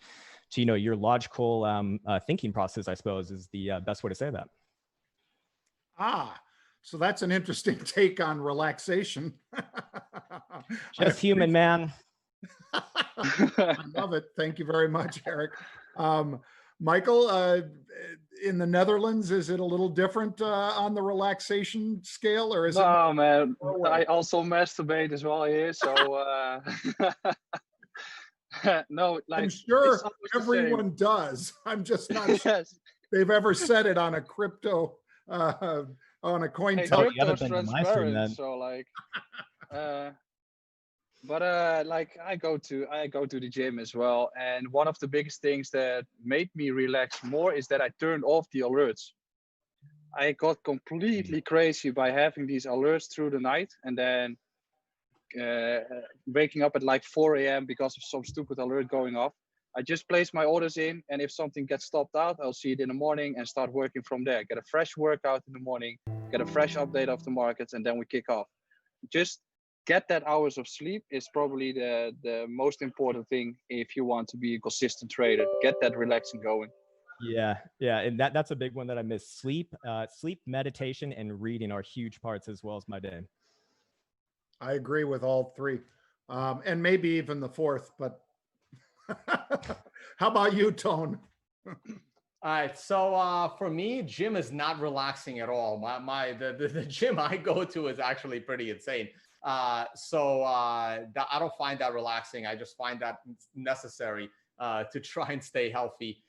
to your logical thinking process, I suppose, is the best way to say that. So that's an interesting take on relaxation. Just human, man. I love it. Thank you very much, Eric. Michael, in the Netherlands, is it a little different on the relaxation scale, or is it? No, man. I also masturbate as well here, so no. Like, I'm sure everyone does. I'm just not sure they've ever said it on a crypto, on a Cointelegraph. Crypto's transparent, so like. But like I go to the gym as well, and one of the biggest things that made me relax more is that I turned off the alerts. I got completely crazy by having these alerts through the night, and then waking up at like 4 a.m. because of some stupid alert going off. I just place my orders in, and if something gets stopped out, I'll see it in the morning and start working from there. Get a fresh workout in the morning, get a fresh update of the markets, and then we kick off. Just get that hours of sleep is probably the most important thing if you want to be a consistent trader. Get that relaxing going. Yeah, and that's a big one that I miss. Sleep, meditation, and reading are huge parts as well as my day. I agree with all three, and maybe even the fourth. But how about you, Tone? All right, so for me, gym is not relaxing at all. The gym I go to is actually pretty insane. So I don't find that relaxing. I just find that necessary to try and stay healthy.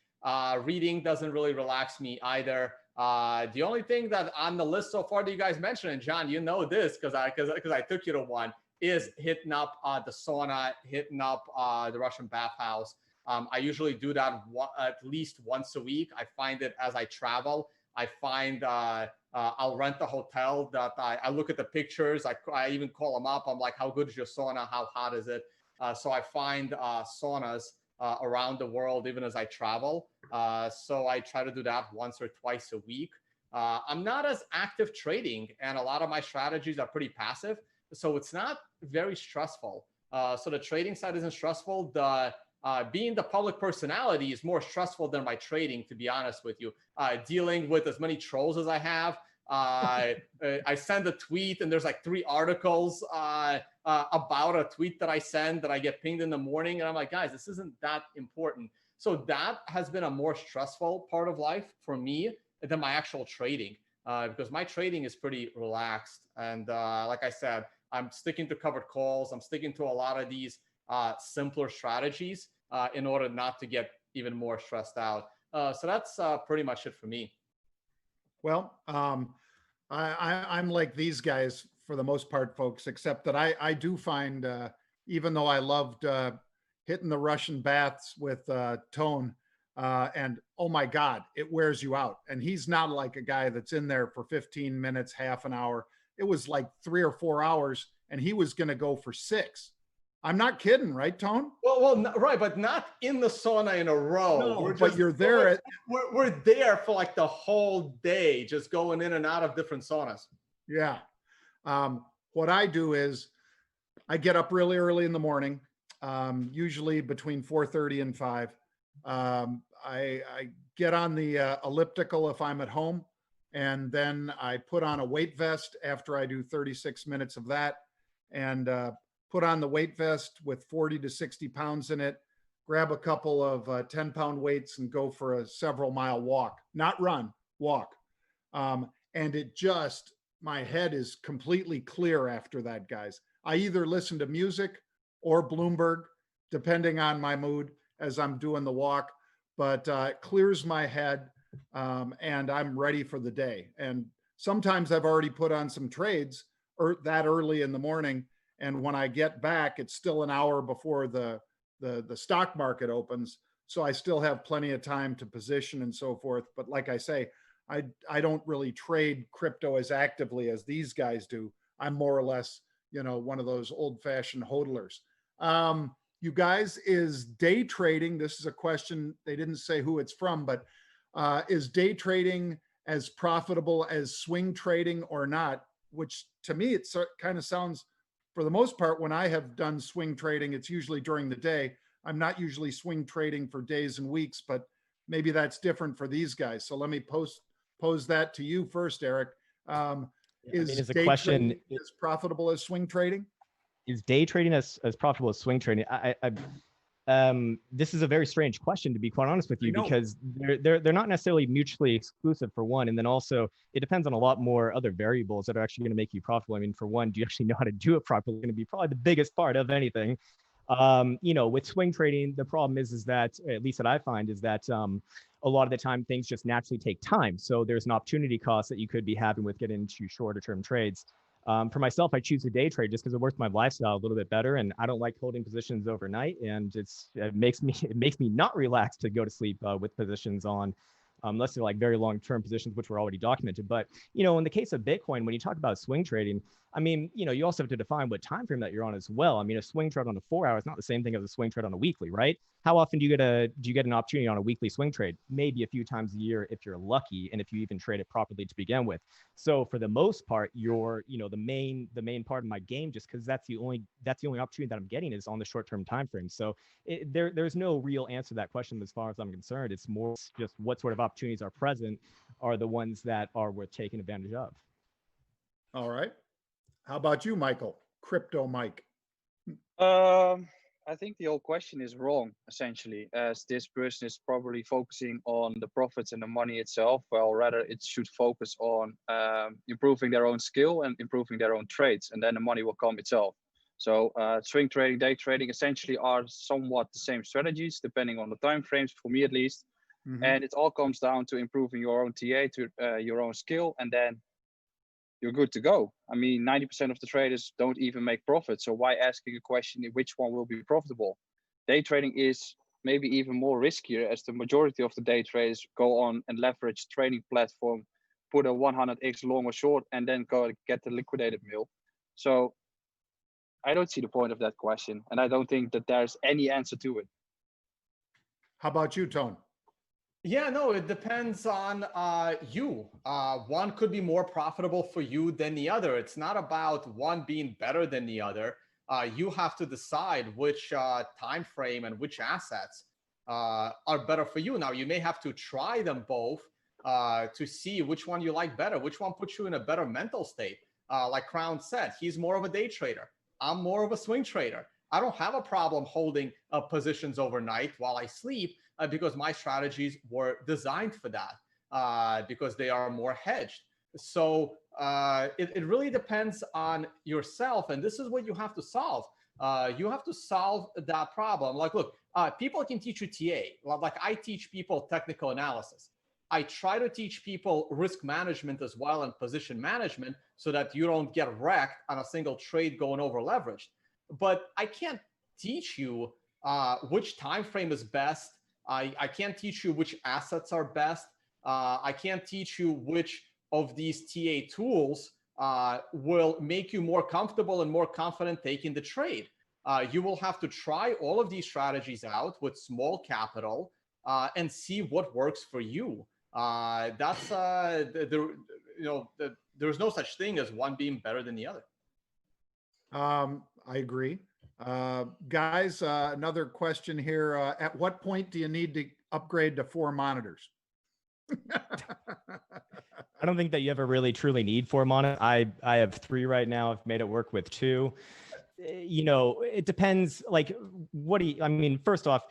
Reading doesn't really relax me either. The only thing that on the list so far that you guys mentioned, and John, you know this because I took you to one, is hitting up the sauna, hitting up the Russian bathhouse. I usually do that at least once a week. I find it as I travel. I find I'll rent a hotel that I look at the pictures. I even call them up. I'm like, how good is your sauna? How hot is it? So I find saunas around the world, even as I travel. So I try to do that once or twice a week. I'm not as active trading, and a lot of my strategies are pretty passive. So it's not very stressful. So the trading side isn't stressful. Being the public personality is more stressful than my trading, to be honest with you. Dealing with as many trolls as I have. I send a tweet and there's like 3 articles about a tweet that I send that I get pinged in the morning. And I'm like, guys, this isn't that important. So that has been a more stressful part of life for me than my actual trading, because my trading is pretty relaxed. And like I said, I'm sticking to covered calls. I'm sticking to a lot of these simpler strategies in order not to get even more stressed out. So that's pretty much it for me. Well, I'm like these guys for the most part, folks, except that I do find, even though I loved hitting the Russian baths with Tone, and oh my God, it wears you out. And he's not like a guy that's in there for 15 minutes, half an hour. It was like 3 or 4 hours, and he was going to go for 6. I'm not kidding, right, Tone? Well, right, but not in the sauna in a row. No, but you're there. We're there for like the whole day, just going in and out of different saunas. Yeah. What I do is I get up really early in the morning, usually between 4:30 and 5. I get on the elliptical if I'm at home, and then I put on a weight vest after I do 36 minutes of that, and put on the weight vest with 40 to 60 pounds in it, grab a couple of 10-pound weights and go for a several mile walk, not run, walk. And it just, my head is completely clear after that, guys. I either listen to music or Bloomberg, depending on my mood as I'm doing the walk, but it clears my head, and I'm ready for the day. And sometimes I've already put on some trades that early in the morning, and when I get back, it's still an hour before the stock market opens. So I still have plenty of time to position and so forth. But like I say, I don't really trade crypto as actively as these guys do. I'm more or less, one of those old-fashioned hodlers. You guys, is day trading, this is a question, they didn't say who it's from, but is day trading as profitable as swing trading or not? Which to me, it kind of sounds, for the most part, when I have done swing trading, it's usually during the day. I'm not usually swing trading for days and weeks, but maybe that's different for these guys. So let me pose that to you first, Eric. Is day trading as profitable as swing trading? Is day trading as profitable as swing trading? This is a very strange question, to be quite honest with you, because they're not necessarily mutually exclusive, for one, and then also it depends on a lot more other variables that are actually going to make you profitable. I mean, for one, do you actually know how to do it properly? Going to be probably the biggest part of anything. With swing trading, the problem is that, at least what I find, is that a lot of the time things just naturally take time. So there's an opportunity cost that you could be having with getting into shorter term trades. For myself, I choose a day trade just because it works my lifestyle a little bit better, and I don't like holding positions overnight, and it makes me not relaxed to go to sleep with positions on, unless they're like very long-term positions, which were already documented. But in the case of Bitcoin, when you talk about swing trading, I mean, you also have to define what time frame that you're on as well. I mean, a swing trade on a 4 hour is not the same thing as a swing trade on a weekly, right? How often do you get an opportunity on a weekly swing trade? Maybe a few times a year if you're lucky, and if you even trade it properly to begin with. So for the most part, the main part of my game, just because that's the only opportunity that I'm getting, is on the short-term time frame. So there's no real answer to that question as far as I'm concerned. It's more just what sort of opportunities are present are the ones that are worth taking advantage of. All right. How about you, Michael? Crypto Mike. I think the whole question is wrong, essentially, as this person is probably focusing on the profits and the money itself. Well, rather it should focus on improving their own skill and improving their own trades, and then the money will come itself. So swing trading, day trading essentially are somewhat the same strategies, depending on the time frames, for me at least. Mm-hmm. And it all comes down to improving your own TA, to your own skill, and then you're good to go. I mean, 90% of the traders don't even make profit. So why asking a question which one will be profitable? Day trading is maybe even more riskier, as the majority of the day traders go on and leverage trading platform, put a 100x long or short, and then go get the liquidated mill. So I don't see the point of that question, and I don't think that there's any answer to it. How about you, Tone? Yeah, no, it depends on you. One could be more profitable for you than the other. It's not about one being better than the other. You have to decide which time frame and which assets are better for you. Now, you may have to try them both to see which one you like better, which one puts you in a better mental state. Like Crown said, he's more of a day trader. I'm more of a swing trader. I don't have a problem holding positions overnight while I sleep because my strategies were designed for that because they are more hedged. So it really depends on yourself. And this is what you have to solve. You have to solve that problem. Like, look, people can teach you TA. Like I teach people technical analysis. I try to teach people risk management as well and position management so that you don't get wrecked on a single trade going over leveraged. But I can't teach you which time frame is best. I can't teach you which assets are best. I can't teach you which of these TA tools will make you more comfortable and more confident taking the trade. You will have to try all of these strategies out with small capital and see what works for you. That's there's no such thing as one being better than the other. I agree. Guys, another question here. At what point do you need to upgrade to 4 monitors? I don't think that you ever really truly need 4 monitors. I have 3 right now. I've made it work with 2. You know, it depends. Like, what do you? I mean, first off,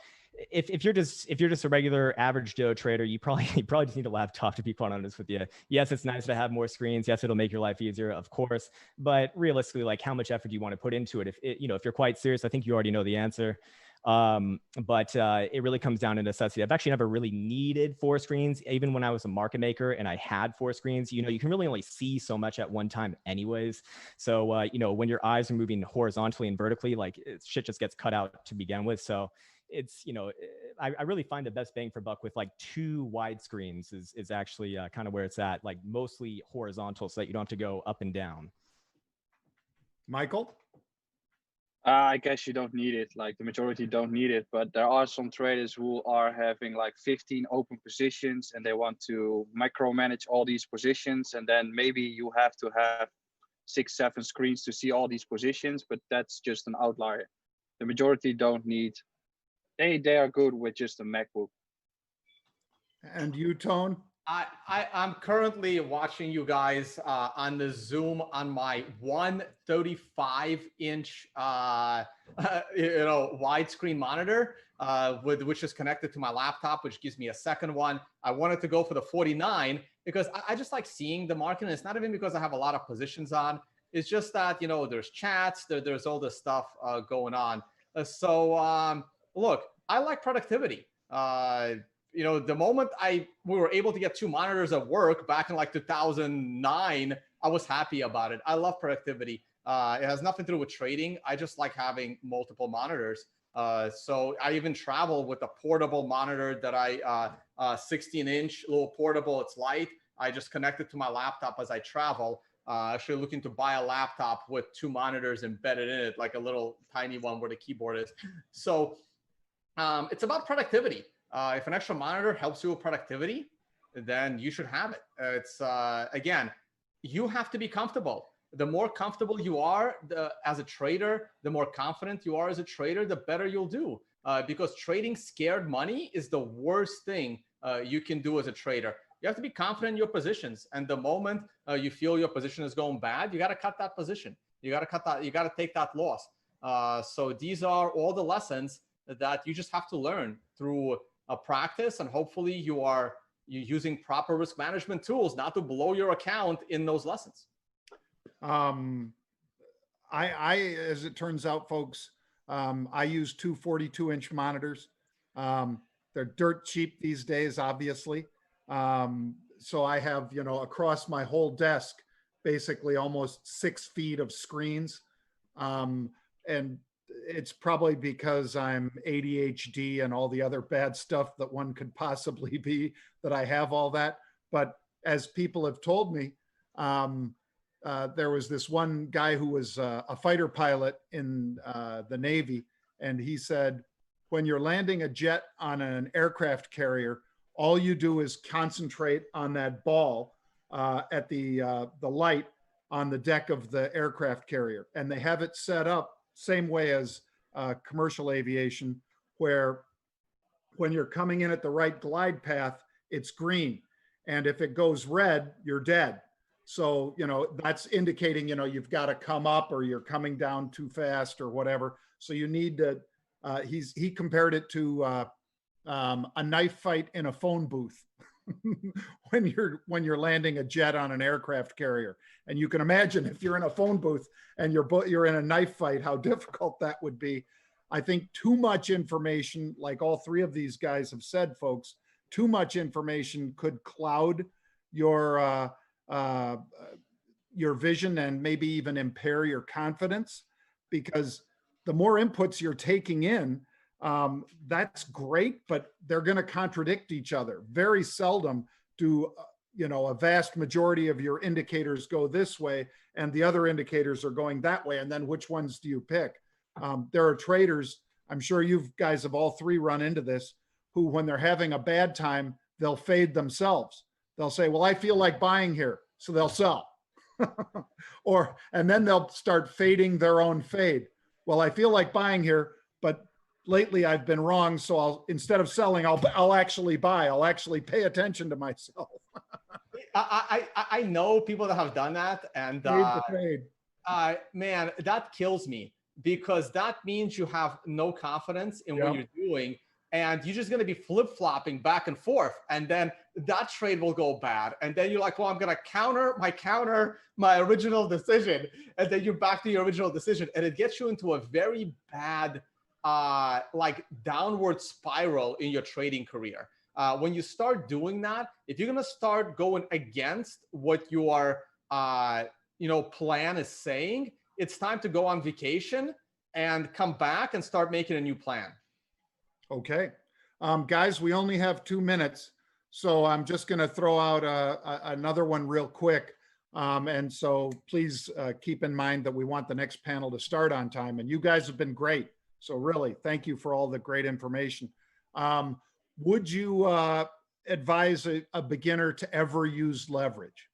if you're just a regular average Joe trader, you probably just need a laptop, to be quite honest with you. Yes, it's nice to have more screens. Yes, it'll make your life easier, of course. But realistically, like, how much effort do you want to put into it? If you're quite serious, I think you already know the answer. But it really comes down to necessity. I've actually never really needed 4 screens, even when I was a market maker and I had 4 screens. You know, you can really only see so much at one time anyways. So, when your eyes are moving horizontally and vertically, like, shit just gets cut out to begin with. So it's, I really find the best bang for buck with like 2 wide screens is actually kind of where it's at, like mostly horizontal so that you don't have to go up and down. Michael? I guess you don't need it. Like, the majority don't need it, but there are some traders who are having like 15 open positions and they want to micromanage all these positions. And then maybe you have to have 6, 7 screens to see all these positions, but that's just an outlier. The majority don't need. They are good with just a MacBook. And you, Tone? I'm currently watching you guys on the Zoom on my 135-inch widescreen monitor, which is connected to my laptop, which gives me a second one. I wanted to go for the 49 because I just like seeing the market, and it's not even because I have a lot of positions on. It's just that there's chats, there's all this stuff going on. Look, I like productivity. The moment we were able to get 2 monitors at work back in like 2009, I was happy about it. I love productivity. It has nothing to do with trading. I just like having multiple monitors. So I even travel with a portable monitor that 16-inch little portable. It's light. I just connect it to my laptop as I travel. Actually looking to buy a laptop with 2 monitors embedded in it, like a little tiny one where the keyboard is. So it's about productivity. If an extra monitor helps you with productivity, then you should have it. It's again, you have to be comfortable. The more comfortable you are as a trader, the more confident you are as a trader, the better you'll do. Because trading scared money is the worst thing you can do as a trader. You have to be confident in your positions, and the moment you feel your position is going bad, you got to cut that position. You got to take that loss. So these are all the lessons that you just have to learn through practice, and hopefully you're using proper risk management tools not to blow your account in those lessons. I as it turns out, folks, I use 2 42-inch monitors. They're dirt cheap these days, obviously. So I have, across my whole desk, basically almost 6 feet of screens. And it's probably because I'm ADHD and all the other bad stuff that one could possibly be that I have all that. But as people have told me, there was this one guy who was a fighter pilot in the Navy, and he said, when you're landing a jet on an aircraft carrier, all you do is concentrate on that ball at the light on the deck of the aircraft carrier. And they have it set up same way as commercial aviation, where when you're coming in at the right glide path, it's green. And if it goes red, you're dead. So, that's indicating, you've got to come up or you're coming down too fast or whatever. So you need to, he compared it to a knife fight in a phone booth when you're landing a jet on an aircraft carrier. And you can imagine if you're in a phone booth and you're in a knife fight, how difficult that would be. I think too much information, like all three of these guys have said, folks, too much information could cloud your vision and maybe even impair your confidence, because the more inputs you're taking in, that's great, but they're going to contradict each other. Very seldom do a vast majority of your indicators go this way and the other indicators are going that way, and then which ones do you pick? There are traders, I'm sure you guys have all three run into this, who when they're having a bad time, they'll fade themselves. They'll say, well, I feel like buying here, so they'll sell. And then they'll start fading their own fade. Well, I feel like buying here, but lately I've been wrong, so instead of selling, I'll actually buy. I'll actually pay attention to myself. I know people that have done that, and man, that kills me, because that means you have no confidence in what you're doing, and you're just going to be flip-flopping back and forth, and then that trade will go bad, and then you're like, well, I'm going to counter my original decision, and then you're back to your original decision, and it gets you into a very bad like downward spiral in your trading career. When you start doing that, if you're going to start going against what your plan is saying, it's time to go on vacation and come back and start making a new plan. Okay. Guys, we only have 2 minutes, so I'm just going to throw out another one real quick. And so please keep in mind that we want the next panel to start on time, and you guys have been great. So really, thank you for all the great information. Would you advise a beginner to ever use leverage?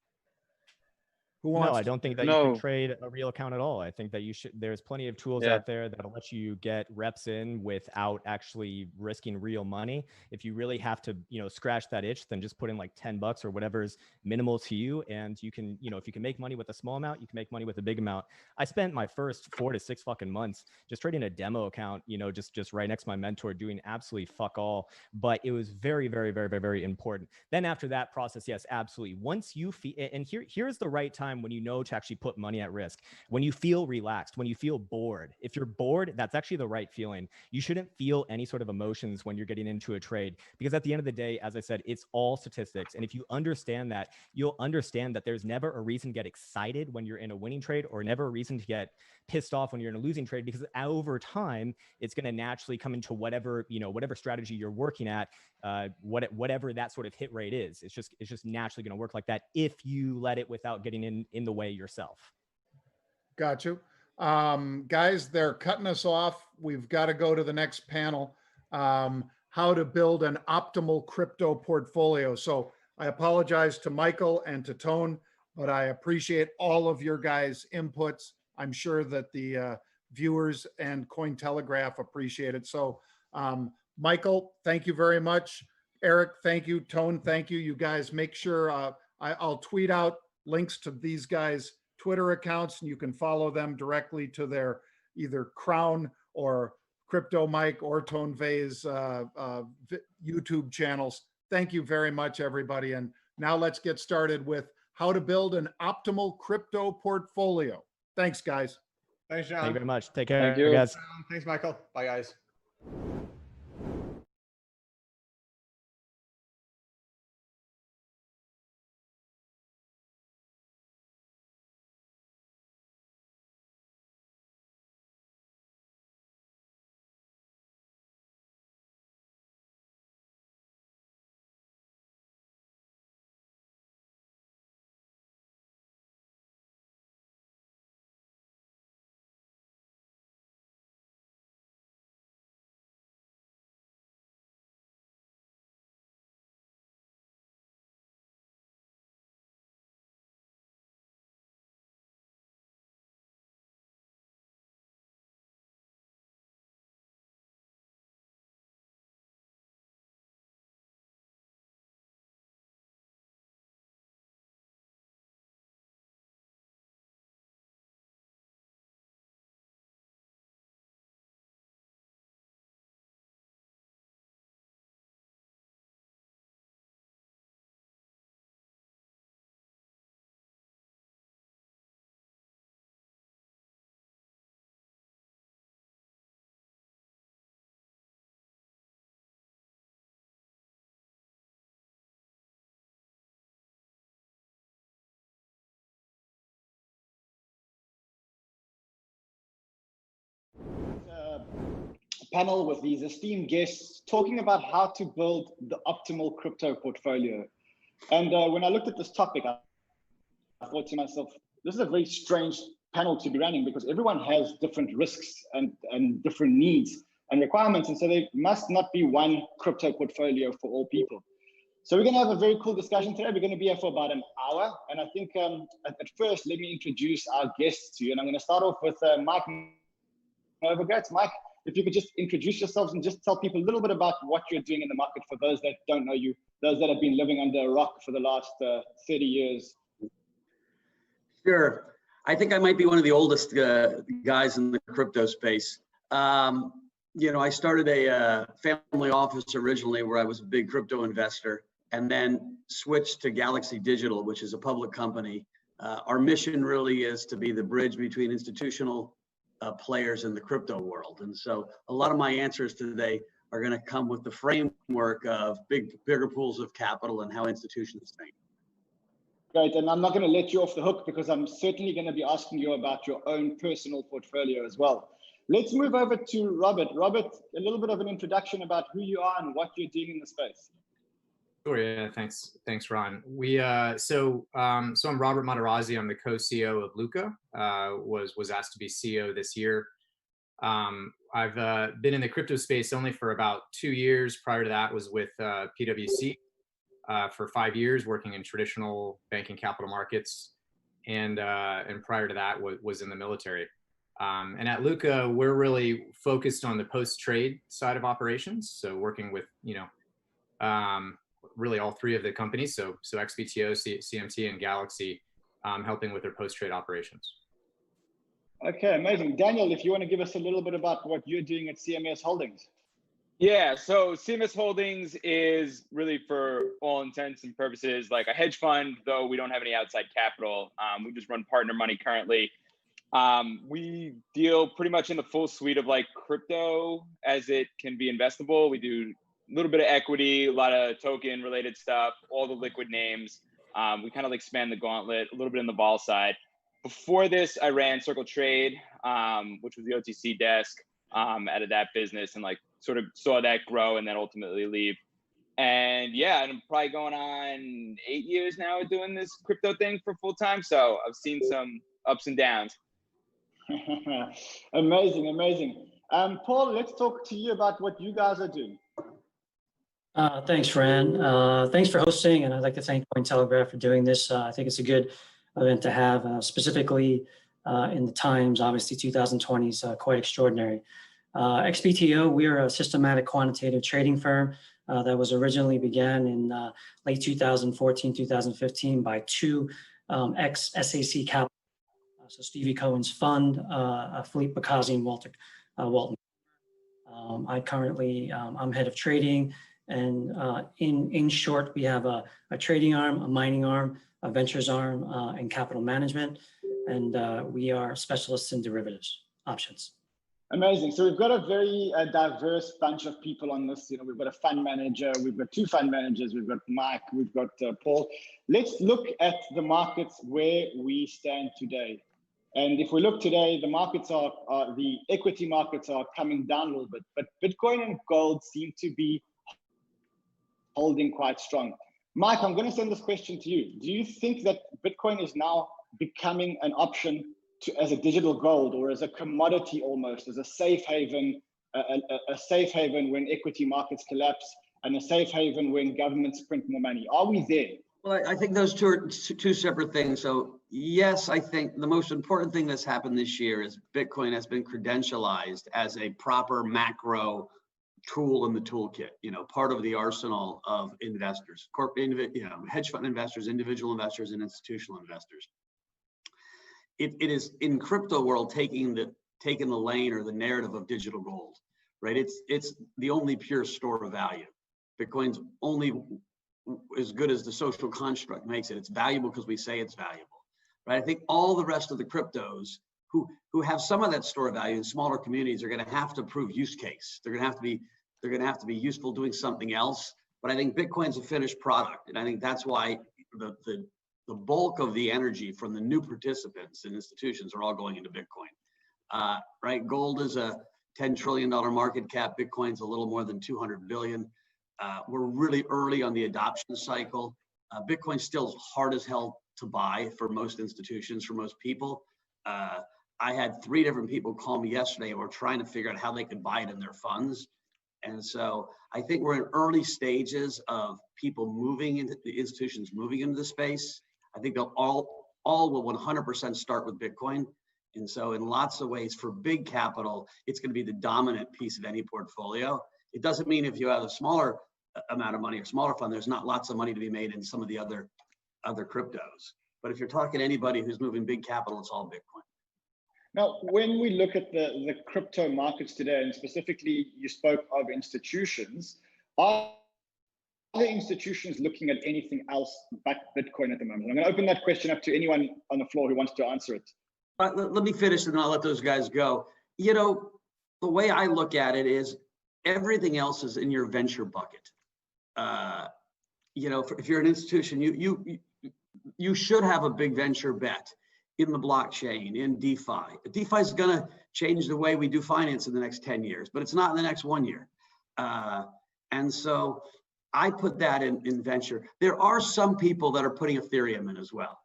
No, I don't think that you can trade a real account at all. I think that you should. There's plenty of tools out there that'll let you get reps in without actually risking real money. If you really have to, scratch that itch, then just put in like $10 or whatever's minimal to you, and you can, if you can make money with a small amount, you can make money with a big amount. I spent my first 4 to 6 fucking months just trading a demo account, just right next to my mentor, doing absolutely fuck all. But it was very, very, very, very, very important. Then after that process, yes, absolutely. Once you feel, and here's the right time when you know to actually put money at risk, when you feel relaxed, when you feel bored. If you're bored, that's actually the right feeling. You shouldn't feel any sort of emotions when you're getting into a trade, because at the end of the day, as I said, it's all statistics. And if you understand that, you'll understand that there's never a reason to get excited when you're in a winning trade, or never a reason to get pissed off when you're in a losing trade, because over time, it's going to naturally come into whatever strategy you're working at, whatever that sort of hit rate is. It's just naturally going to work like that if you let it without getting in the way yourself. Got you. Guys, they're cutting us off. We've got to go to the next panel. How to build an optimal crypto portfolio. So I apologize to Michael and to Tone, but I appreciate all of your guys' inputs. I'm sure that the viewers and Cointelegraph appreciate it. So Michael, thank you very much. Eric, thank you. Tone, thank you. You guys make sure I'll tweet out links to these guys' Twitter accounts, and you can follow them directly to their either Crown or Crypto Mike or Tone Vays YouTube channels. Thank you very much, everybody. And now let's get started with how to build an optimal crypto portfolio. Thanks, guys. Thanks, John. Thank you very much. Take care, Thank you, guys. Thanks, Michael. Bye, guys. panel with these esteemed guests talking about how to build the optimal crypto portfolio. And when I looked at this topic, I thought to myself, this is a very strange panel to be running because everyone has different risks and different needs and requirements. And so there must not be one crypto portfolio for all people. So we're going to have a very cool discussion today. We're going to be here for about an hour. And I think at first, let me introduce our guests to you. And I'm going to start off with Mike Novogratz. Mike, if you could just introduce yourselves and just tell people a little bit about what you're doing in the market for those that don't know you, those that have been living under a rock for the last 30 years. Sure. I think I might be one of the oldest guys in the crypto space. You know, I started a family office originally where I was a big crypto investor and then switched to Galaxy Digital, which is a public company. Our mission really is to be the bridge between institutional players in the crypto world. And so a lot of my answers today are going to come with the framework of bigger pools of capital and how institutions think. Great, and I'm not going to let you off the hook because I'm certainly going to be asking you about your own personal portfolio as well. Let's move over to Robert. Robert, a little bit of an introduction about who you are and what you're doing in the space. Sure, yeah, thanks, Ron. So I'm Robert Materazzi. I'm the co-CEO of Luca. Was asked to be CEO this year. I've been in the crypto space only for about 2 years. Prior to that, was with PwC for 5 years, working in traditional banking capital markets, and prior to that was in the military. And at Luca, we're really focused on the post-trade side of operations. So working with, really all three of the companies. So XBTO, CMT, and Galaxy, helping with their post-trade operations. Okay, amazing. Daniel, if you want to give us a little bit about what you're doing at CMS Holdings. Yeah, so CMS Holdings is really, for all intents and purposes, like a hedge fund, though we don't have any outside capital. We just run partner money currently. We deal pretty much in the full suite of like crypto as it can be investable. We do a little bit of equity, a lot of token related stuff, all the liquid names. We kind of like span the gauntlet, a little bit in the vol side. Before this, I ran Circle Trade, which was the OTC desk out of that business, and like sort of saw that grow and then ultimately leave. And yeah, I'm probably going on 8 years now doing this crypto thing for full time. So I've seen some ups and downs. Amazing, amazing. Paul, let's talk to you about what you guys are doing. Thanks, Ran. Thanks for hosting, and I'd like to thank Cointelegraph for doing this. I think it's a good event to have, specifically in the times. Obviously, 2020 is quite extraordinary. XBTO, we are a systematic quantitative trading firm that was originally began in late 2014, 2015 by two ex-SAC Capital. So Stevie Cohen's fund, Philippe Bacazzi and Walton. I currently, I'm head of trading, and in short, we have a trading arm, a mining arm, a ventures arm, and capital management, and we are specialists in derivatives options. Amazing. So we've got a very diverse bunch of people on this. We've got a fund manager, we've got two fund managers, we've got Mike, we've got Paul. Let's look at the markets where we stand today. And if we look today, the markets the equity markets are coming down a little bit, but Bitcoin and gold seem to be holding quite strong. Mike, I'm going to send this question to you. Do you think that Bitcoin is now becoming an option as a digital gold, or as a commodity almost, as a safe haven, a safe haven when equity markets collapse, and a safe haven when governments print more money? Are we there? Well, I think those two are two separate things. So yes, I think the most important thing that's happened this year is Bitcoin has been credentialized as a proper macro tool in the toolkit, part of the arsenal of investors, hedge fund investors, individual investors, and institutional investors. It is in crypto world taking the lane or the narrative of digital gold, right? It's the only pure store of value. Bitcoin's only as good as the social construct makes it. It's valuable because we say it's valuable, right? I think all the rest of the cryptos who have some of that store of value in smaller communities are going to have to prove use case. They're going to have to be useful doing something else. But I think Bitcoin's a finished product, and I think that's why the bulk of the energy from the new participants and institutions are all going into Bitcoin. Right? Gold is $10 trillion market cap. Bitcoin's a little more than 200 billion. We're really early on the adoption cycle. Bitcoin's still hard as hell to buy for most institutions, for most people. I had 3 different people call me yesterday and were trying to figure out how they could buy it in their funds. And so I think we're in early stages of people moving into the institutions, moving into the space. I think they'll all will 100% start with Bitcoin. And so in lots of ways for big capital, it's going to be the dominant piece of any portfolio. It doesn't mean if you have a smaller amount of money or smaller fund, there's not lots of money to be made in some of the other cryptos. But if you're talking to anybody who's moving big capital, it's all Bitcoin. Now, when we look at the crypto markets today, and specifically you spoke of institutions, are the institutions looking at anything else but Bitcoin at the moment? I'm going to open that question up to anyone on the floor who wants to answer it. Let me finish and then I'll let those guys go. You know, the way I look at it is everything else is in your venture bucket. You know, if you're an institution, you should have a big venture bet in the blockchain, in DeFi. DeFi is going to change the way we do finance in the next 10 years, but it's not in the next 1 year. And so I put that in venture. There are some people that are putting Ethereum in as well.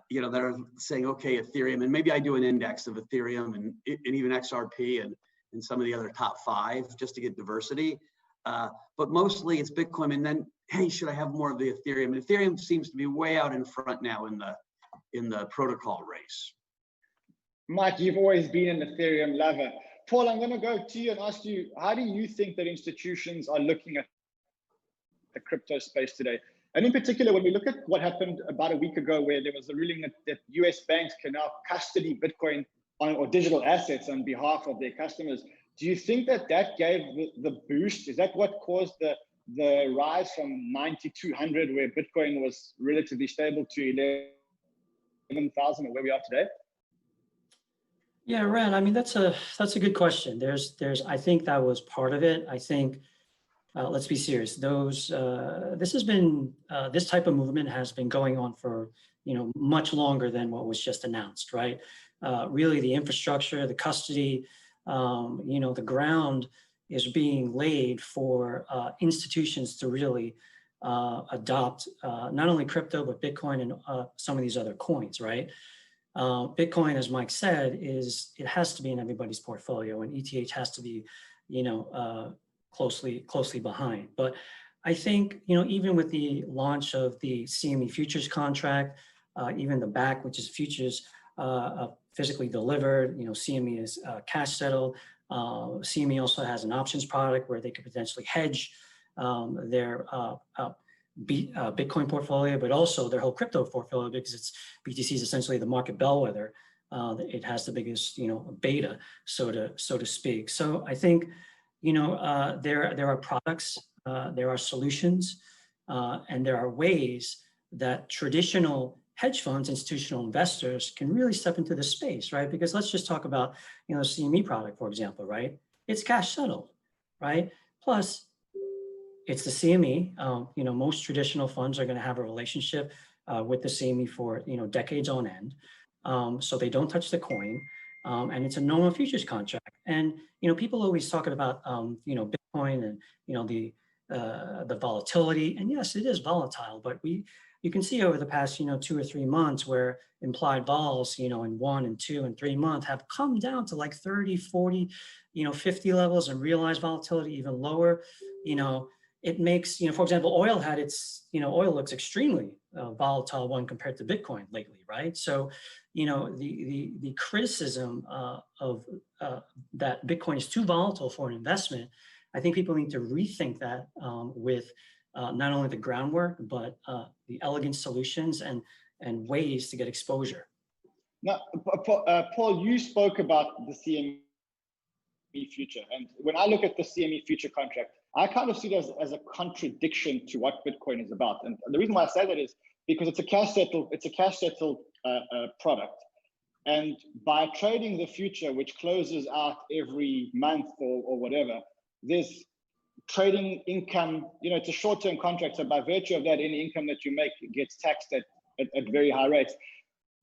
You know, that are saying, okay, Ethereum, and maybe I do an index of Ethereum and even XRP and some of the other top 5 just to get diversity. But mostly it's Bitcoin. And then, hey, should I have more of the Ethereum? And Ethereum seems to be way out in front now in the protocol race. Mike, you've always been an Ethereum lover. Paul, I'm going to go to you and ask you, how do you think that institutions are looking at the crypto space today? And in particular, when we look at what happened about a week ago, where there was a ruling that US banks can now custody Bitcoin or digital assets on behalf of their customers, do you think that gave the boost? Is that what caused the rise from 9,200, where Bitcoin was relatively stable, to 11,000, or where we are today? Yeah, Ren, I mean, that's a good question. I think that was part of it. I think, let's be serious. This type of movement has been going on for, much longer than what was just announced, right? Really, the infrastructure, the custody, the ground is being laid for institutions to really adopt not only crypto, but Bitcoin and some of these other coins, right? Bitcoin, as Mike said, it has to be in everybody's portfolio, and ETH has to be, closely behind. But I think, even with the launch of the CME futures contract, even the back, which is futures physically delivered, CME is cash settled. CME also has an options product where they could potentially hedge their Bitcoin portfolio, but also their whole crypto portfolio, because BTC is essentially the market bellwether. It has the biggest, beta, so to speak. So I think, there are products, there are solutions, and there are ways that traditional hedge funds, institutional investors can really step into the space, right? Because let's just talk about, CME product, for example, right? It's cash settled, right? Plus, it's the CME. Most traditional funds are going to have a relationship with the CME for, decades on end. So they don't touch the coin. And it's a normal futures contract. And, people always talk about, Bitcoin and, the volatility. And yes, it is volatile, but you can see over the past, 2 or 3 months where implied vols, in 1 and 2 and 3 months have come down to like 30, 40, 50 levels, and realized volatility even lower. It makes, for example, oil had its, oil looks extremely volatile when compared to Bitcoin lately, right? So, the criticism of that Bitcoin is too volatile for an investment, I think people need to rethink that with not only the groundwork, but the elegant solutions and ways to get exposure. Now, Paul, you spoke about the CME future. And when I look at the CME future contract, I kind of see it as a contradiction to what Bitcoin is about. And the reason why I say that is because it's a cash settled product. And by trading the future, which closes out every month or whatever, there's trading income, it's a short-term contract. So by virtue of that, any income that you make gets taxed at very high rates.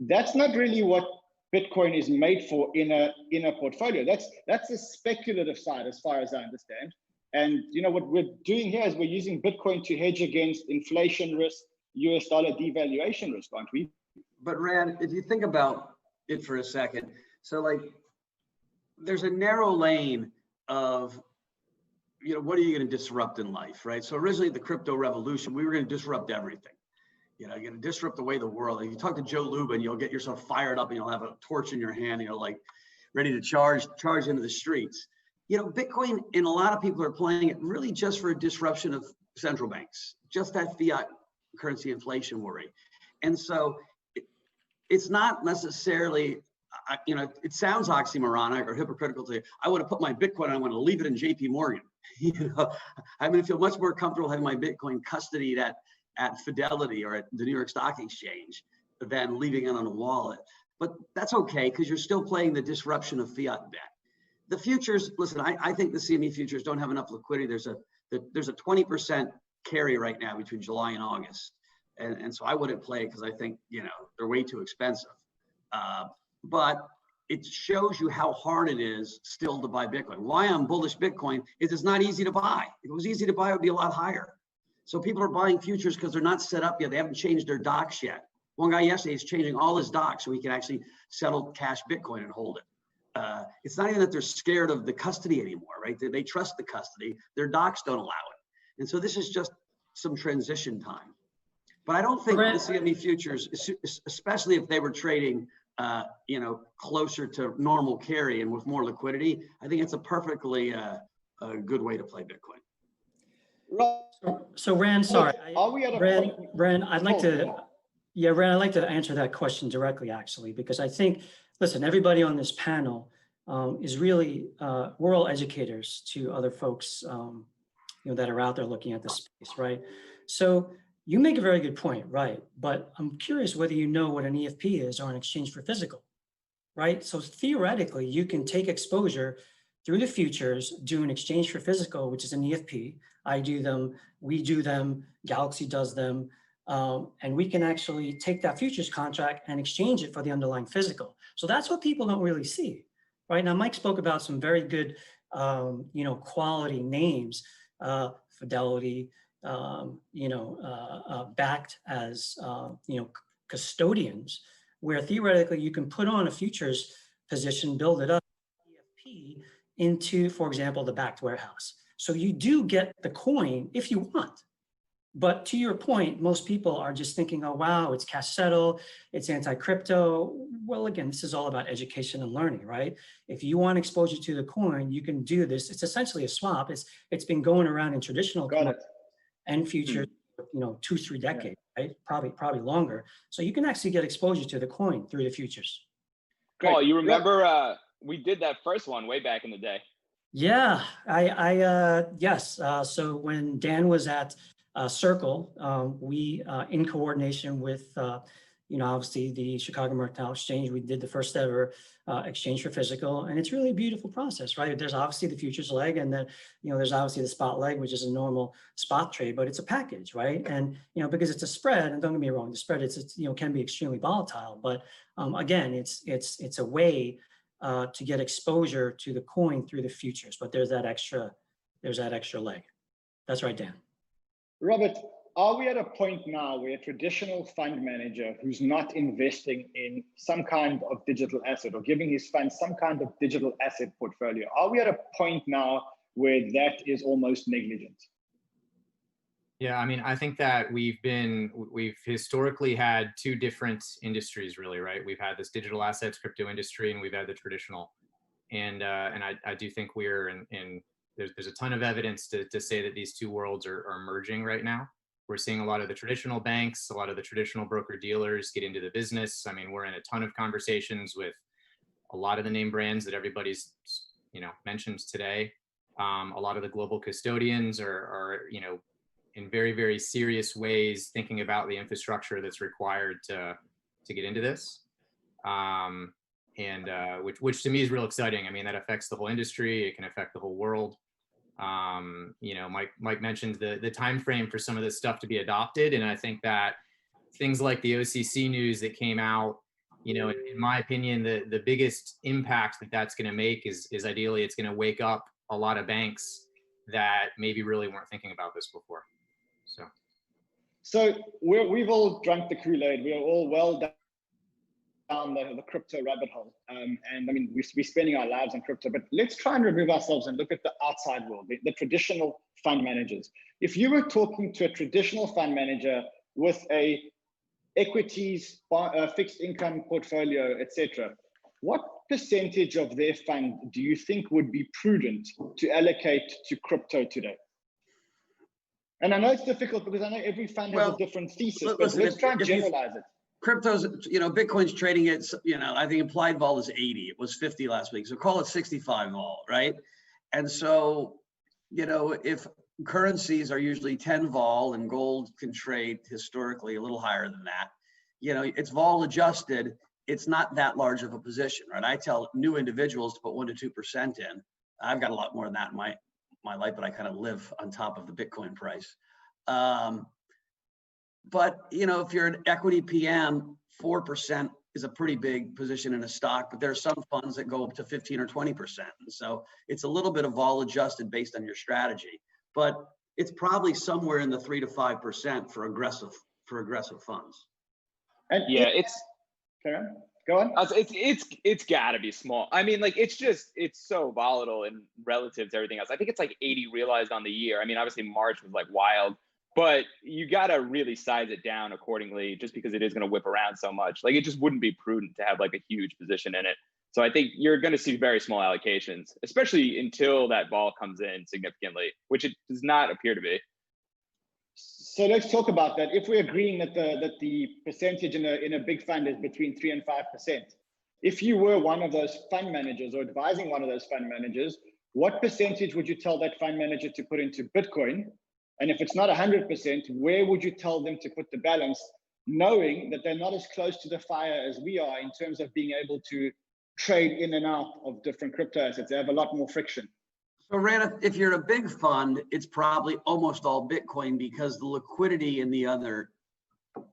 That's not really what Bitcoin is made for in a portfolio. That's the speculative side, as far as I understand. And what we're doing here is we're using Bitcoin to hedge against inflation risk, US dollar devaluation risk, aren't we? But Rand, if you think about it for a second, so like there's a narrow lane of, what are you going to disrupt in life, right? So originally the crypto revolution, we were going to disrupt everything. You're going to disrupt the way the world. If you talk to Joe Lubin, you'll get yourself fired up and you'll have a torch in your hand and you're like ready to charge into the streets. Bitcoin, and a lot of people are playing it really just for a disruption of central banks, just that fiat currency inflation worry. And so it's not necessarily, it sounds oxymoronic or hypocritical to, I want to put my Bitcoin, I want to leave it in JP Morgan. I'm going to feel much more comfortable having my Bitcoin custodied at Fidelity or at the New York Stock Exchange than leaving it on a wallet. But that's okay, because you're still playing the disruption of fiat debt. The futures, listen, I think the CME futures don't have enough liquidity. There's a 20% carry right now between July and August. And so I wouldn't play it because I think, they're way too expensive. But it shows you how hard it is still to buy Bitcoin. Why I'm bullish Bitcoin is it's not easy to buy. If it was easy to buy, it would be a lot higher. So people are buying futures because they're not set up yet. They haven't changed their docs yet. One guy yesterday is changing all his docs so he can actually settle cash Bitcoin and hold it. It's not even that they're scared of the custody anymore, right? They trust the custody. Their docs don't allow it. And so this is just some transition time. But I don't think the CME futures, especially if they were trading, closer to normal carry and with more liquidity, I think it's a perfectly a good way to play Bitcoin. So Rand, sorry, Rand, I'd like to answer that question directly, actually, because I think, listen, everybody on this panel is really, we're all educators to other folks, that are out there looking at this space, right? So you make a very good point, right? But I'm curious whether you know what an EFP is, or an exchange for physical, right? So theoretically, you can take exposure through the futures, do an exchange for physical, which is an EFP. I do them, we do them, Galaxy does them, and we can actually take that futures contract and exchange it for the underlying physical. So that's what people don't really see, right? Now, Mike spoke about some very good, quality names, Fidelity, backed as, custodians, where theoretically you can put on a futures position, build it up, EFP into, for example, the backed warehouse. So you do get the coin if you want. But to your point, most people are just thinking, oh, wow, it's cash settle, it's anti-crypto. Well, again, this is all about education and learning, right? If you want exposure to the coin, you can do this. It's essentially a swap. It's been going around in traditional and futures, 2-3 decades, right? Probably longer. So you can actually get exposure to the coin through the futures. Paul, you remember we did that first one way back in the day. Yeah, yes. So when Dan was at Circle, we, in coordination with, obviously the Chicago Mercantile Exchange, we did the first ever exchange for physical, and it's really a beautiful process, right? There's obviously the futures leg, and then, there's obviously the spot leg, which is a normal spot trade, but it's a package, right? And, because it's a spread, and don't get me wrong, the spread can be extremely volatile, but again, it's a way to get exposure to the coin through the futures, but there's that extra leg. That's right, Dan. Robert, are we at a point now where a traditional fund manager who's not investing in some kind of digital asset or giving his funds some kind of digital asset portfolio, are we at a point now where that is almost negligent? Yeah, I mean, I think that we've historically had two different industries, really, right? We've had this digital assets, crypto industry, and we've had the traditional. And I do think we're in there's a ton of evidence to say that these two worlds are merging right now. We're seeing a lot of the traditional banks, a lot of the traditional broker dealers get into the business. I mean, we're in a ton of conversations with a lot of the name brands that everybody's, mentioned today. A lot of the global custodians are in very, very serious ways thinking about the infrastructure that's required to get into this. Which to me is real exciting. I mean, that affects the whole industry. It can affect the whole world. Mike mentioned the time frame for some of this stuff to be adopted, and I think that things like the OCC news that came out in my opinion, the biggest impact that's going to make is ideally it's going to wake up a lot of banks that maybe really weren't thinking about this before. So we've all drunk the Kool-Aid. We are all well down the crypto rabbit hole. And I mean, we're spending our lives on crypto, but let's try and remove ourselves and look at the outside world, the traditional fund managers. If you were talking to a traditional fund manager with a equities, fixed income portfolio, etc., what percentage of their fund do you think would be prudent to allocate to crypto today? And I know it's difficult because I know every fund has a different thesis, but let's try and generalize it. Crypto's, Bitcoin's trading at, I think implied vol is 80. It was 50 last week. So call it 65 vol, right? And so, if currencies are usually 10 vol and gold can trade historically a little higher than that, it's vol adjusted. It's not that large of a position, right? I tell new individuals to put 1 to 2% in. I've got a lot more than that in my life, but I kind of live on top of the Bitcoin price. But, if you're an equity PM, 4% is a pretty big position in a stock, but there are some funds that go up to 15 or 20%. And so it's a little bit of vol adjusted based on your strategy, but it's probably somewhere in the 3 to 5% for aggressive funds. And yeah, go on. It's got to be small. I mean, it's so volatile and relative to everything else. I think it's like 80 realized on the year. I mean, obviously March was like wild, but you got to really size it down accordingly just because it is going to whip around so much. Like, it just wouldn't be prudent to have like a huge position in it. So I think you're going to see very small allocations, especially until that vol comes in significantly, which it does not appear to be. So let's talk about that. If we're agreeing that the percentage in a big fund is between 3 and 5%, if you were one of those fund managers or advising one of those fund managers, what percentage would you tell that fund manager to put into Bitcoin? And if it's not 100%, where would you tell them to put the balance, knowing that they're not as close to the fire as we are in terms of being able to trade in and out of different crypto assets? They have a lot more friction. So Rand, if you're a big fund, it's probably almost all Bitcoin because the liquidity in the other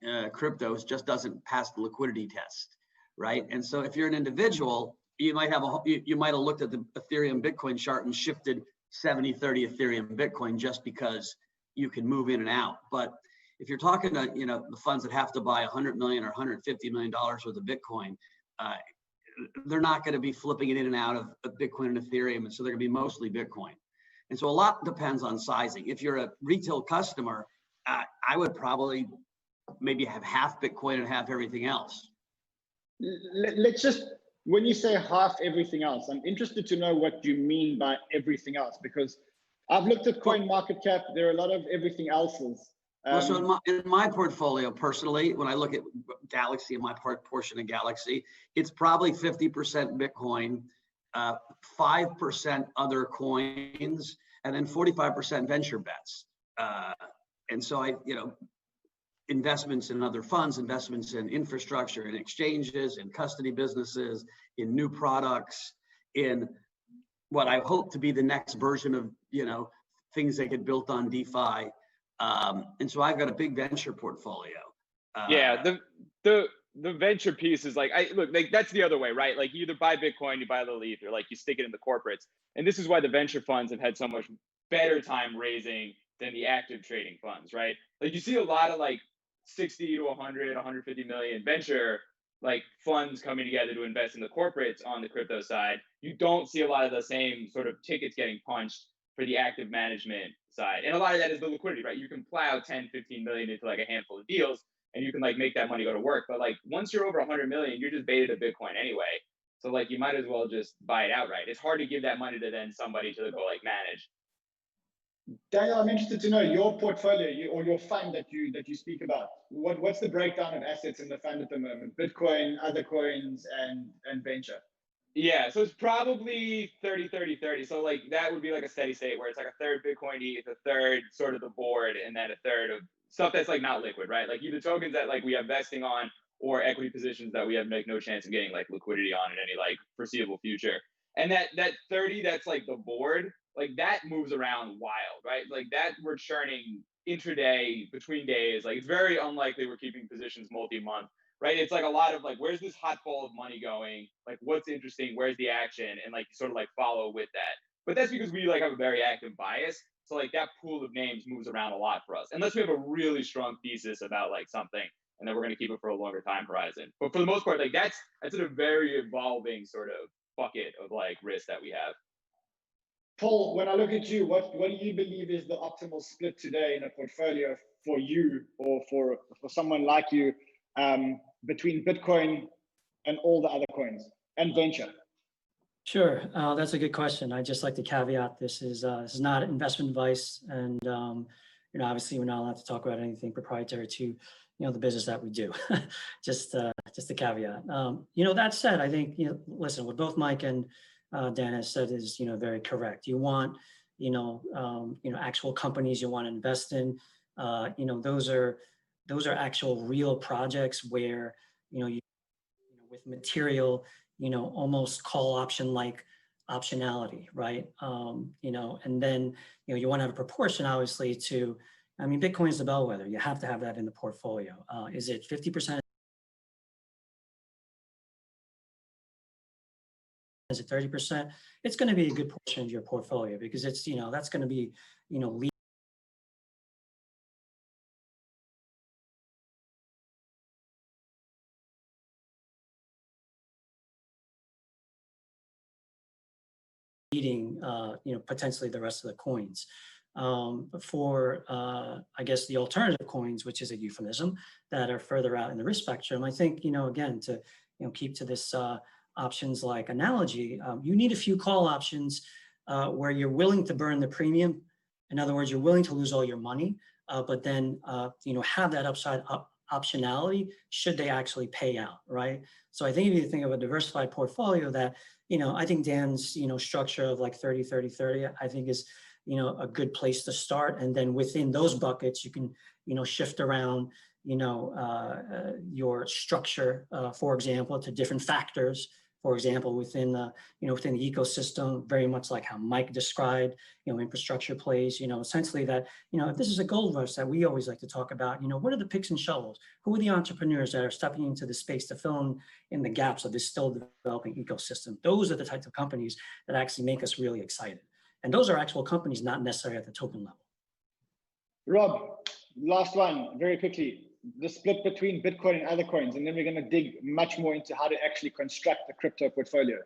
cryptos just doesn't pass the liquidity test, right? And so if you're an individual, you might have looked at the Ethereum Bitcoin chart and shifted 70-30 Ethereum Bitcoin just because you can move in and out. But if you're talking to the funds that have to buy $100 million or $150 million worth of Bitcoin, they're not going to be flipping it in and out of Bitcoin and Ethereum, and so they're going to be mostly Bitcoin. And so a lot depends on sizing. If you're a retail customer, I would probably maybe have half Bitcoin and half everything else. Let's just, when you say half everything else, I'm interested to know what you mean by everything else, because I've looked at CoinMarketCap. There are a lot of everything else's. So in my portfolio, personally, when I look at Galaxy and my portion of Galaxy, it's probably 50% Bitcoin, 5% other coins, and then 45% venture bets. And so investments in other funds, investments in infrastructure, in exchanges, in custody businesses, in new products, in what I hope to be the next version of things that get built on DeFi. And so I've got a big venture portfolio. Yeah, the venture piece is like, that's the other way, right? Like, you either buy Bitcoin, you buy the Leaf, or like you stick it in the corporates. And this is why the venture funds have had so much better time raising than the active trading funds, right? Like, you see a lot of like 60 to 100, 150 million venture like funds coming together to invest in the corporates on the crypto side. You don't see a lot of the same sort of tickets getting punched for the active management side. And a lot of that is the liquidity, right? You can plow 10, 15 million into like a handful of deals and you can like make that money go to work. But like once you're over 100 million, you're just baited to Bitcoin anyway. So like you might as well just buy it outright. It's hard to give that money to then somebody to go like manage. Daniel, I'm interested to know your portfolio or your fund that you speak about. What's the breakdown of assets in the fund at the moment? Bitcoin, other coins, and venture. Yeah, so it's probably 30-30-30. So like that would be like a steady state where it's like a third Bitcoin ETH, a third sort of the board, and then a third of stuff that's like not liquid, right? Like either tokens that like we have vesting on or equity positions that we have like no chance of getting like liquidity on in any like foreseeable future. And that 30 that's like the board, like that moves around wild, right? Like that we're churning intraday between days. Like it's very unlikely we're keeping positions multi-month. right? It's like a lot of like, where's this hot ball of money going? Like, what's interesting? Where's the action? And like, sort of like follow with that. But that's because we like have a very active bias. So like that pool of names moves around a lot for us, unless we have a really strong thesis about like something, and then we're going to keep it for a longer time horizon. But for the most part, like that's in a very evolving sort of bucket of like risk that we have. Paul, when I look at you, what do you believe is the optimal split today in a portfolio for you or for someone like you between Bitcoin and all the other coins and venture? Sure, that's a good question. I just like to caveat this is not investment advice, and obviously we're not allowed to talk about anything proprietary to the business that we do. just a caveat. That said, I think listen, what both Mike and Dan has said is very correct. You want actual companies you want to invest in. Those are actual real projects where you with material almost call option like optionality, right? And then you want to have a proportion obviously to, Bitcoin is the bellwether. You have to have that in the portfolio. Is it 50%? Is it 30%? It's going to be a good portion of your portfolio because it's, that's going to be, leading, potentially the rest of the coins. For, I guess, the alternative coins, which is a euphemism, that are further out in the risk spectrum, I think, again, to, keep to this options like analogy, you need a few call options where you're willing to burn the premium. In other words, you're willing to lose all your money, but then, have that upside optionality should they actually pay out, right? So I think if you think of a diversified portfolio that, I think Dan's, structure of like 30, 30, 30, I think is, a good place to start. And then within those buckets, you can, shift around, your structure, for example, to different factors. For example, within the, within the ecosystem, very much like how Mike described, infrastructure plays, essentially that, if this is a gold rush that we always like to talk about, what are the picks and shovels? Who are the entrepreneurs that are stepping into the space to fill in the gaps of this still developing ecosystem? Those are the types of companies that actually make us really excited. And those are actual companies, not necessarily at the token level. Rob, last one, very quickly. The split between Bitcoin and other coins, and then we're going to dig much more into how to actually construct the crypto portfolio.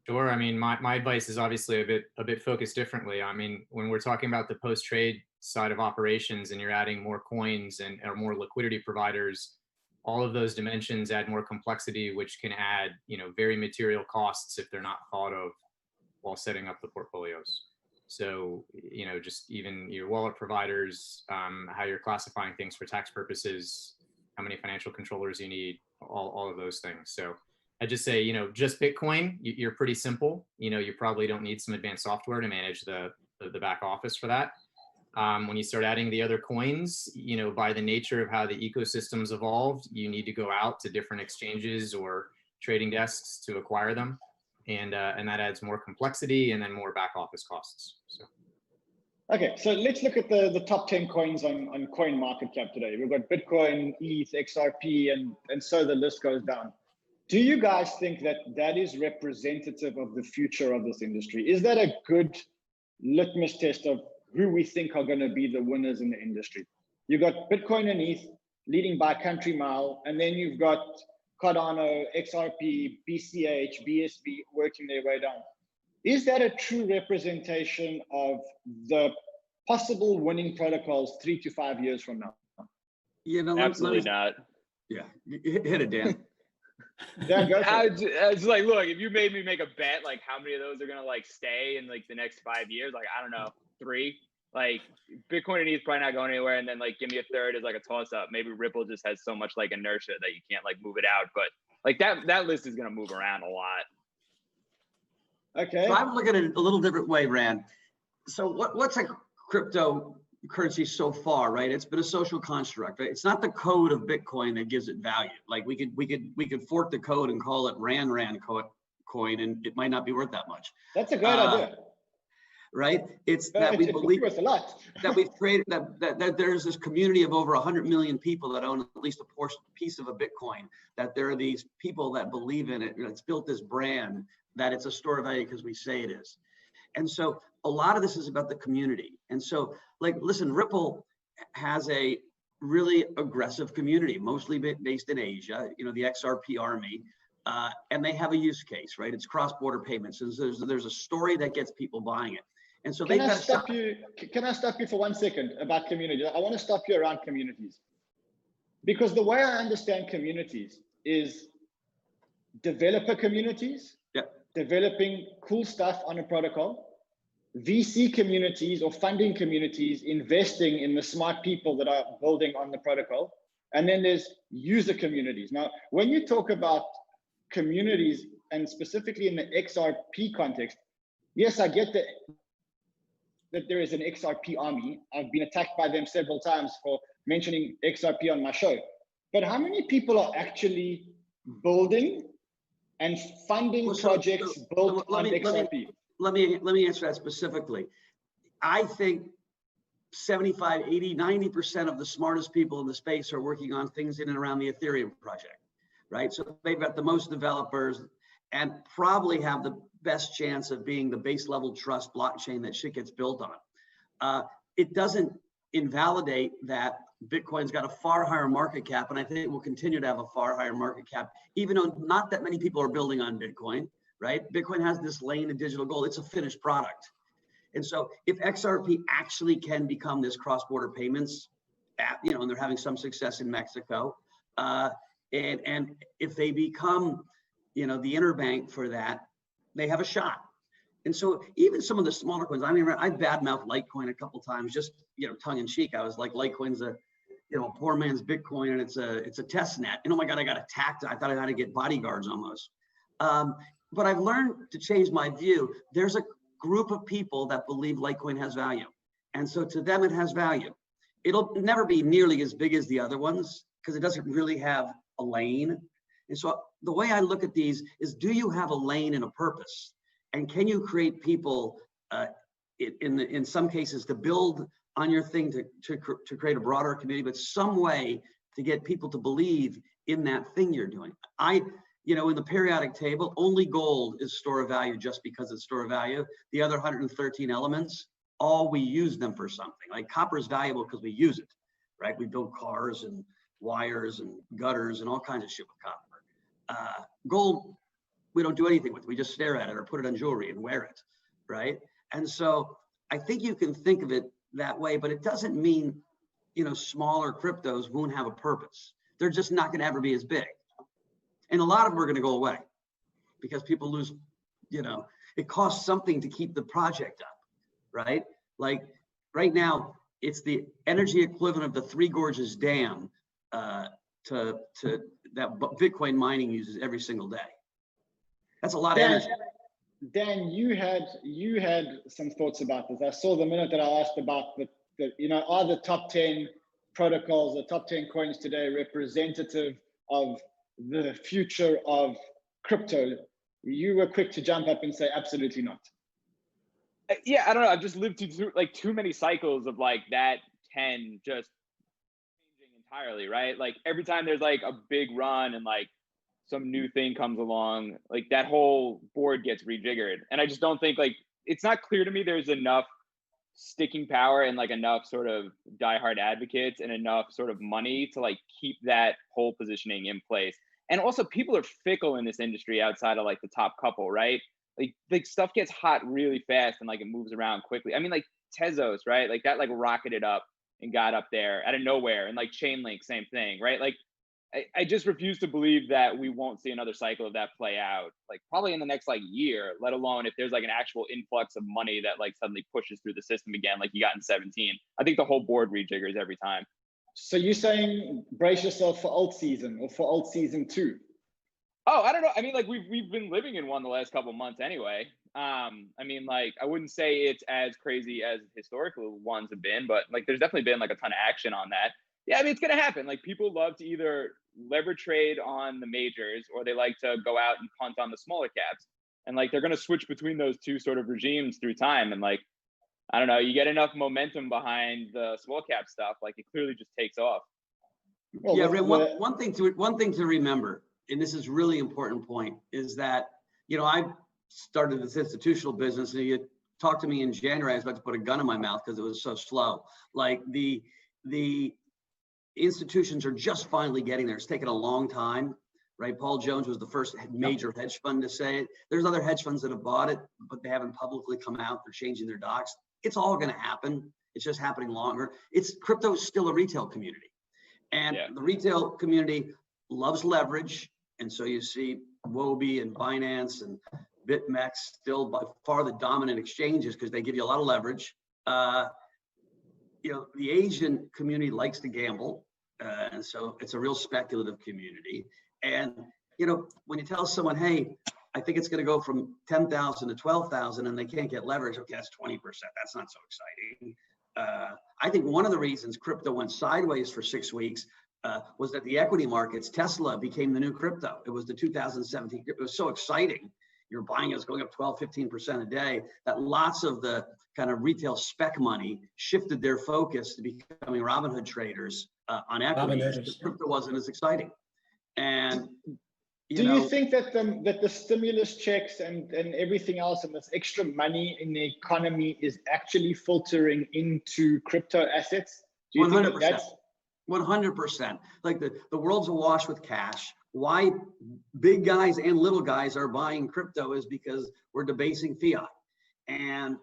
Sure. My advice is obviously a bit focused differently. When we're talking about the post-trade side of operations and you're adding more coins and or more liquidity providers, all of those dimensions add more complexity, which can add, very material costs if they're not thought of while setting up the portfolios. So, just even your wallet providers, how you're classifying things for tax purposes, how many financial controllers you need, all of those things. So I just say, just Bitcoin, you're pretty simple. You probably don't need some advanced software to manage the back office for that. When you start adding the other coins, by the nature of how the ecosystem's evolved, you need to go out to different exchanges or trading desks to acquire them. And that adds more complexity and then more back office costs. So. Okay, so let's look at the top 10 coins on CoinMarketCap today. We've got Bitcoin, ETH, XRP, and so the list goes down. Do you guys think that is representative of the future of this industry? Is that a good litmus test of who we think are going to be the winners in the industry? You've got Bitcoin and ETH leading by country mile, and then you've got Cardano, XRP, BCH, BSV working their way down. Is that a true representation of the possible winning protocols 3 to 5 years from now? Absolutely not. Yeah, hit it, Dan. Dan, go for it. It's like, look, if you made me make a bet, like how many of those are gonna like stay in like the next 5 years? Like, I don't know, 3. Like Bitcoin and ETH probably not going anywhere, and then like give me a third as like a toss up. Maybe Ripple just has so much like inertia that you can't like move it out. But like that list is gonna move around a lot. Okay. So I'm looking at it a little different way, Rand. So what's a cryptocurrency so far, right? It's been a social construct, right? It's not the code of Bitcoin that gives it value. Like we could fork the code and call it Rand coin, and it might not be worth that much. That's a great idea. right? It's that we believe a lot. that we've created that there's this community of over 100 million people that own at least a piece of a Bitcoin. That there are these people that believe in it. It's built this brand that it's a store of value because we say it is. And so a lot of this is about the community. And so, like, listen, Ripple has a really aggressive community, mostly based in Asia. You know, the XRP army. And they have a use case, right? It's cross-border payments. And there's a story that gets people buying it. And so Can I stop you for 1 second about community? I want to stop you around communities. Because the way I understand communities is developer communities, developing cool stuff on a protocol, VC communities or funding communities investing in the smart people that are building on the protocol. And then there's user communities. Now, when you talk about communities, and specifically in the XRP context, yes, I get that there is an XRP army. I've been attacked by them several times for mentioning XRP on my show. But how many people are actually building and funding projects built on XRP? Let me answer that specifically. I think 75, 80, 90% of the smartest people in the space are working on things in and around the Ethereum project. Right, so they've got the most developers and probably have the best chance of being the base level trust blockchain that shit gets built on. It doesn't invalidate that Bitcoin's got a far higher market cap, and I think it will continue to have a far higher market cap, even though not that many people are building on Bitcoin, right? Bitcoin has this lane of digital gold. It's a finished product. And so if XRP actually can become this cross-border payments app, you know, and they're having some success in Mexico, and if they become, you know, the interbank for that, they have a shot. And so even some of the smaller coins, I mean, I badmouthed Litecoin a couple times, just, you know, tongue in cheek. I was like, Litecoin's a, you know, a poor man's Bitcoin, and it's a test net. And oh my God, I got attacked. I thought I had to get bodyguards almost. But I've learned to change my view. There's a group of people that believe Litecoin has value. And so to them, it has value. It'll never be nearly as big as the other ones because it doesn't really have a lane. And so the way I look at these is, do you have a lane and a purpose? And can you create people in some cases to build on your thing to create a broader community, but some way to get people to believe in that thing you're doing? You know, in the periodic table, only gold is store of value just because it's store of value. The other 113 elements, all we use them for something. Like copper is valuable because we use it, right? We build cars and wires and gutters and all kinds of shit with copper. Gold, we don't do anything with it. We just stare at it or put it on jewelry and wear it, right? And so I think you can think of it that way, but it doesn't mean, you know, smaller cryptos won't have a purpose. They're just not going to ever be as big. And a lot of them are going to go away because people lose, you know, it costs something to keep the project up, right? Like right now, it's the energy equivalent of the Three Gorges Dam that Bitcoin mining uses every single day. That's a lot of energy. Dan, you had some thoughts about this. I saw the minute that I asked about the you know, are the top 10 protocols, the top 10 coins today representative of the future of crypto? You were quick to jump up and say absolutely not. Yeah, I don't know. I've just lived through like too many cycles of like that 10 just changing entirely, right? Like every time there's like a big run and like some new thing comes along, like that whole board gets rejiggered. And I just don't think, like, it's not clear to me there's enough sticking power and like enough sort of diehard advocates and enough sort of money to like keep that whole positioning in place. And also people are fickle in this industry outside of like the top couple, right? Like stuff gets hot really fast and like it moves around quickly. I mean, like Tezos, right? Like that like rocketed up and got up there out of nowhere. And like Chainlink, same thing, right? Like I just refuse to believe that we won't see another cycle of that play out, like probably in the next like year, let alone if there's like an actual influx of money that like suddenly pushes through the system again, like you got in 17. I think the whole board rejiggers every time. So you're saying brace yourself for alt season or for alt season 2? Oh, I don't know. I mean, like we've been living in one the last couple of months anyway. I mean, like I wouldn't say it's as crazy as historical ones have been, but like there's definitely been like a ton of action on that. Yeah, I mean, it's going to happen. Like people love to either leverage trade on the majors or they like to go out and punt on the smaller caps. And like, they're going to switch between those two sort of regimes through time. And like, I don't know, you get enough momentum behind the small cap stuff, like it clearly just takes off. Well, yeah, one thing to remember, and this is really important point, is that, you know, I started this institutional business, and you talked to me in January, I was about to put a gun in my mouth because it was so slow. Like the institutions are just finally getting there. It's taken a long time, right? Paul Jones was the first major hedge fund to say it. There's other hedge funds that have bought it, but they haven't publicly come out. They're changing their docs. It's all going to happen. It's just happening longer. Crypto is still a retail community, and the retail community loves leverage. And so you see Wobi and Binance and BitMEX still by far the dominant exchanges because they give you a lot of leverage. You know, the Asian community likes to gamble, and so it's a real speculative community. And you know, when you tell someone, hey, I think it's going to go from 10,000 to 12,000 and they can't get leverage, okay, that's 20%. That's not so exciting. I think one of the reasons crypto went sideways for 6 weeks was that the equity markets, Tesla became the new crypto. It was the 2017, it was so exciting. You're buying it, it's going up 12, 15% a day, that lots of the kind of retail spec money shifted their focus to becoming Robinhood traders on equities. Crypto wasn't as exciting. And do you think that the stimulus checks and everything else and this extra money in the economy is actually filtering into crypto assets? Do you 100%. think that's 100%. Like the world's awash with cash. Why big guys and little guys are buying crypto is because we're debasing fiat. And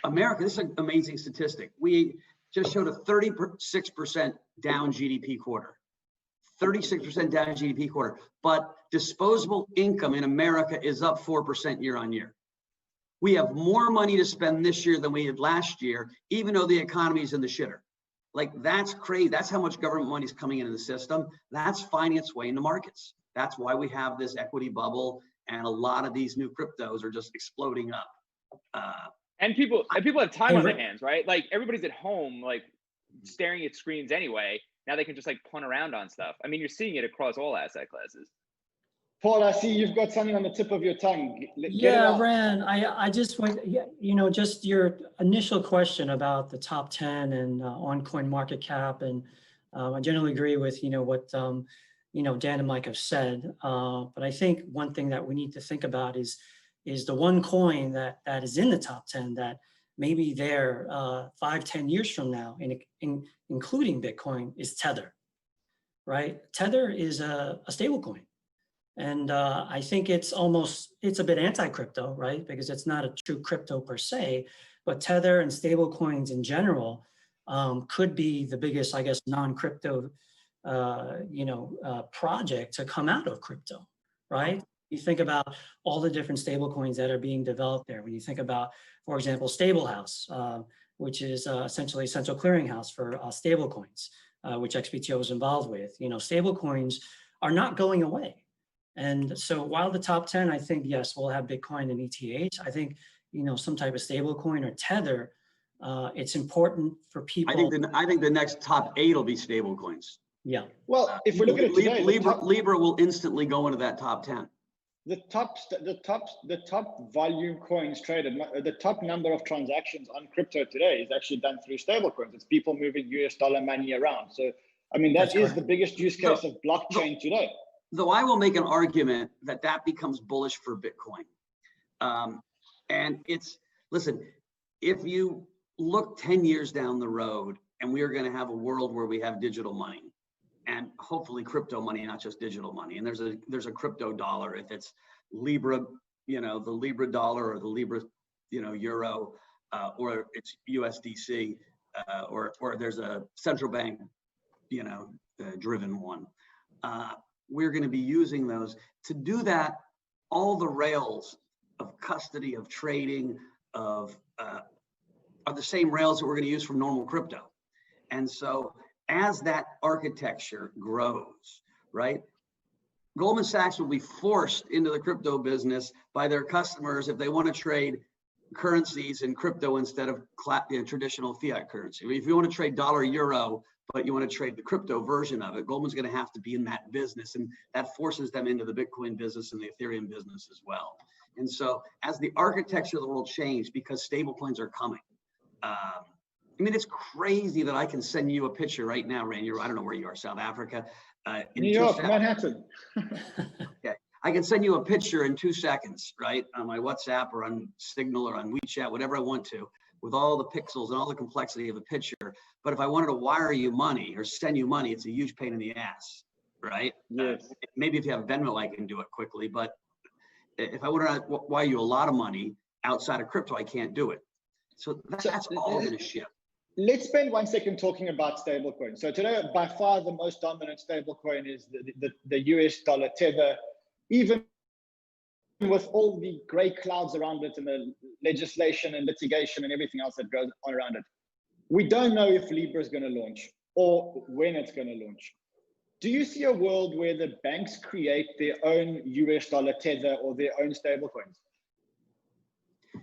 America, this is an amazing statistic. We just showed a 36% down GDP quarter. 36% down GDP quarter, but disposable income in America is up 4% year on year. We have more money to spend this year than we had last year, even though the economy is in the shitter. Like, that's crazy. That's how much government money is coming into the system. That's finding its way into markets. That's why we have this equity bubble, and a lot of these new cryptos are just exploding up. And people have time on their hands, right? Like, everybody's at home, like staring at screens anyway. Now they can just like punt around on stuff. I mean, you're seeing it across all asset classes. Paul, I see you've got something on the tip of your tongue. Yeah, Ran, I just went, you know, just your initial question about the top 10 and on CoinMarketCap. And I generally agree with, you know, what, you know, Dan and Mike have said. But I think one thing that we need to think about is the one coin that is in the top 10 that maybe there 5-10 years from now, including Bitcoin, is Tether, right? Tether is a stable coin. And I think it's a bit anti-crypto, right? Because it's not a true crypto per se, but Tether and stable coins in general could be the biggest, I guess, non-crypto, project to come out of crypto, right? You think about all the different stable coins that are being developed there. When you think about, for example, Stablehouse, which is essentially a central clearinghouse for stable coins, which XBTO is involved with. You know, stable coins are not going away. And so while the top 10, I think, yes, we'll have Bitcoin and ETH, I think, you know, some type of stable coin or Tether, it's important for people. I think the next top 8 will be stable coins. Yeah. Well, if we look at it today, Libra will instantly go into that top 10. The top volume coins traded, the top number of transactions on crypto today is actually done through stable coins. It's people moving US dollar money around. So, I mean, that is the biggest use case of blockchain today. Though I will make an argument that becomes bullish for Bitcoin. And listen, if you look 10 years down the road, and we are going to have a world where we have digital money, and hopefully crypto money, not just digital money. And there's a crypto dollar. If it's Libra, you know, the Libra dollar, or the Libra, you know, euro, or it's USDC, or there's a central bank, you know, driven one. We're going to be using those to do that. All the rails of custody, of trading, are the same rails that we're going to use for normal crypto. And so as that architecture grows, right, Goldman Sachs will be forced into the crypto business by their customers if they want to trade currencies in crypto instead of traditional fiat currency. If you want to trade dollar euro, but you want to trade the crypto version of it, Goldman's going to have to be in that business, and that forces them into the Bitcoin business and the Ethereum business as well. And so as the architecture of the world changed, because stablecoins are coming, I mean, it's crazy that I can send you a picture right now, Rand. I don't know where you are, South Africa. New York, Manhattan. Okay. I can send you a picture in 2 seconds, right? On my WhatsApp or on Signal or on WeChat, whatever I want to, with all the pixels and all the complexity of a picture. But if I wanted to wire you money or send you money, it's a huge pain in the ass, right? Yes. Maybe if you have Venmo, I can do it quickly. But if I wanted to wire you a lot of money outside of crypto, I can't do it. So that's all going to shift. Let's spend 1 second talking about stablecoins. So today, by far, the most dominant stablecoin is the US dollar Tether. Even with all the gray clouds around it and the legislation and litigation and everything else that goes on around it, we don't know if Libra is going to launch or when it's going to launch. Do you see a world where the banks create their own US dollar Tether or their own stablecoins?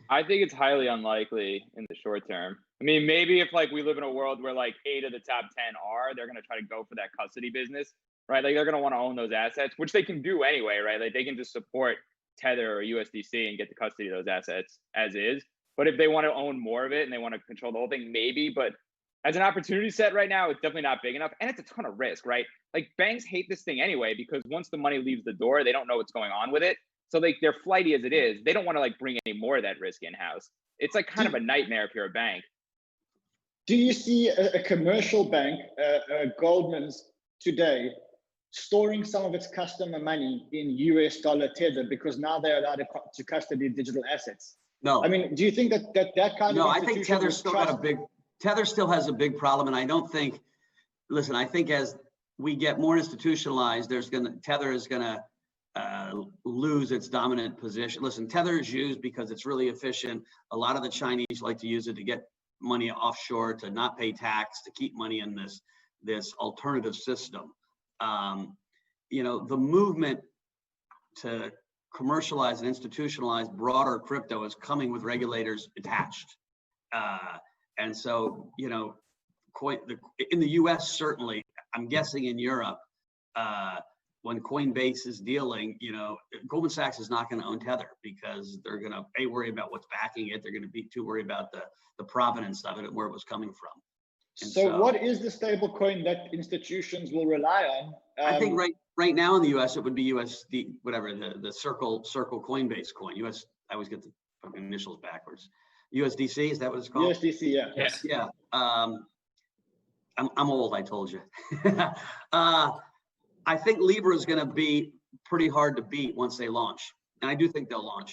I think it's highly unlikely in the short term. I mean, maybe if like we live in a world where like 8 of the top 10 they're going to try to go for that custody business, right? Like they're going to want to own those assets, which they can do anyway, right? Like they can just support Tether or USDC and get the custody of those assets as is. But if they want to own more of it and they want to control the whole thing, maybe. But as an opportunity set right now, it's definitely not big enough. And it's a ton of risk, right? Like banks hate this thing anyway, because once the money leaves the door, they don't know what's going on with it. So like they're flighty as it is, they don't want to like bring any more of that risk in-house. It's like kind of a nightmare if you're a bank. Do you see a commercial bank, Goldman's today, storing some of its customer money in US dollar Tether because now they're allowed to custody digital assets? No. I mean, do you think that kind of I think Tether still has a big problem, and I don't think. Listen, I think as we get more institutionalized, Tether is gonna lose its dominant position. Listen, Tether is used because it's really efficient. A lot of the Chinese like to use it to get money offshore, to not pay tax, to keep money in this alternative system. You know, the movement to commercialize and institutionalize broader crypto is coming with regulators attached. And so, you know, in the US, certainly, I'm guessing in Europe, when Coinbase is dealing, you know, Goldman Sachs is not going to own Tether because they're going to worry about what's backing it. They're going to be too worried about the provenance of it and where it was coming from. And so what is the stable coin that institutions will rely on? I think right now in the US, it would be USD, whatever, the Circle Coinbase coin. US, I always get the fucking initials backwards. USDC, is that what it's called? USDC, yeah. Yes. Yeah. I'm old, I told you. I think Libra is going to be pretty hard to beat once they launch. And I do think they'll launch.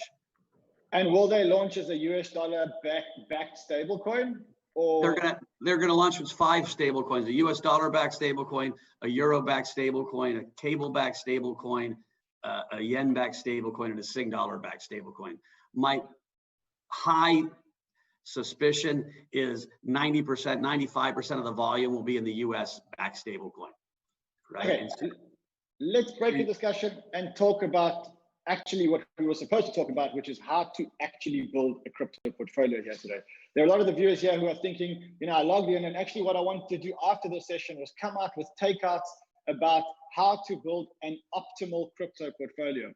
And will they launch as a US dollar backed stable coin? Or they're gonna launch with 5 stable coins: a US dollar backed stable coin, a euro backed stable coin, a cable backed stable coin, a yen backed stable coin, and a Sing dollar backed stable coin. My high suspicion is 90%, 95% of the volume will be in the US backed stable coin. Right. Okay. Let's break the discussion and talk about actually what we were supposed to talk about, which is how to actually build a crypto portfolio here today. There are a lot of the viewers here who are thinking, you know, I logged in, and actually what I wanted to do after this session was come out with takeouts about how to build an optimal crypto portfolio.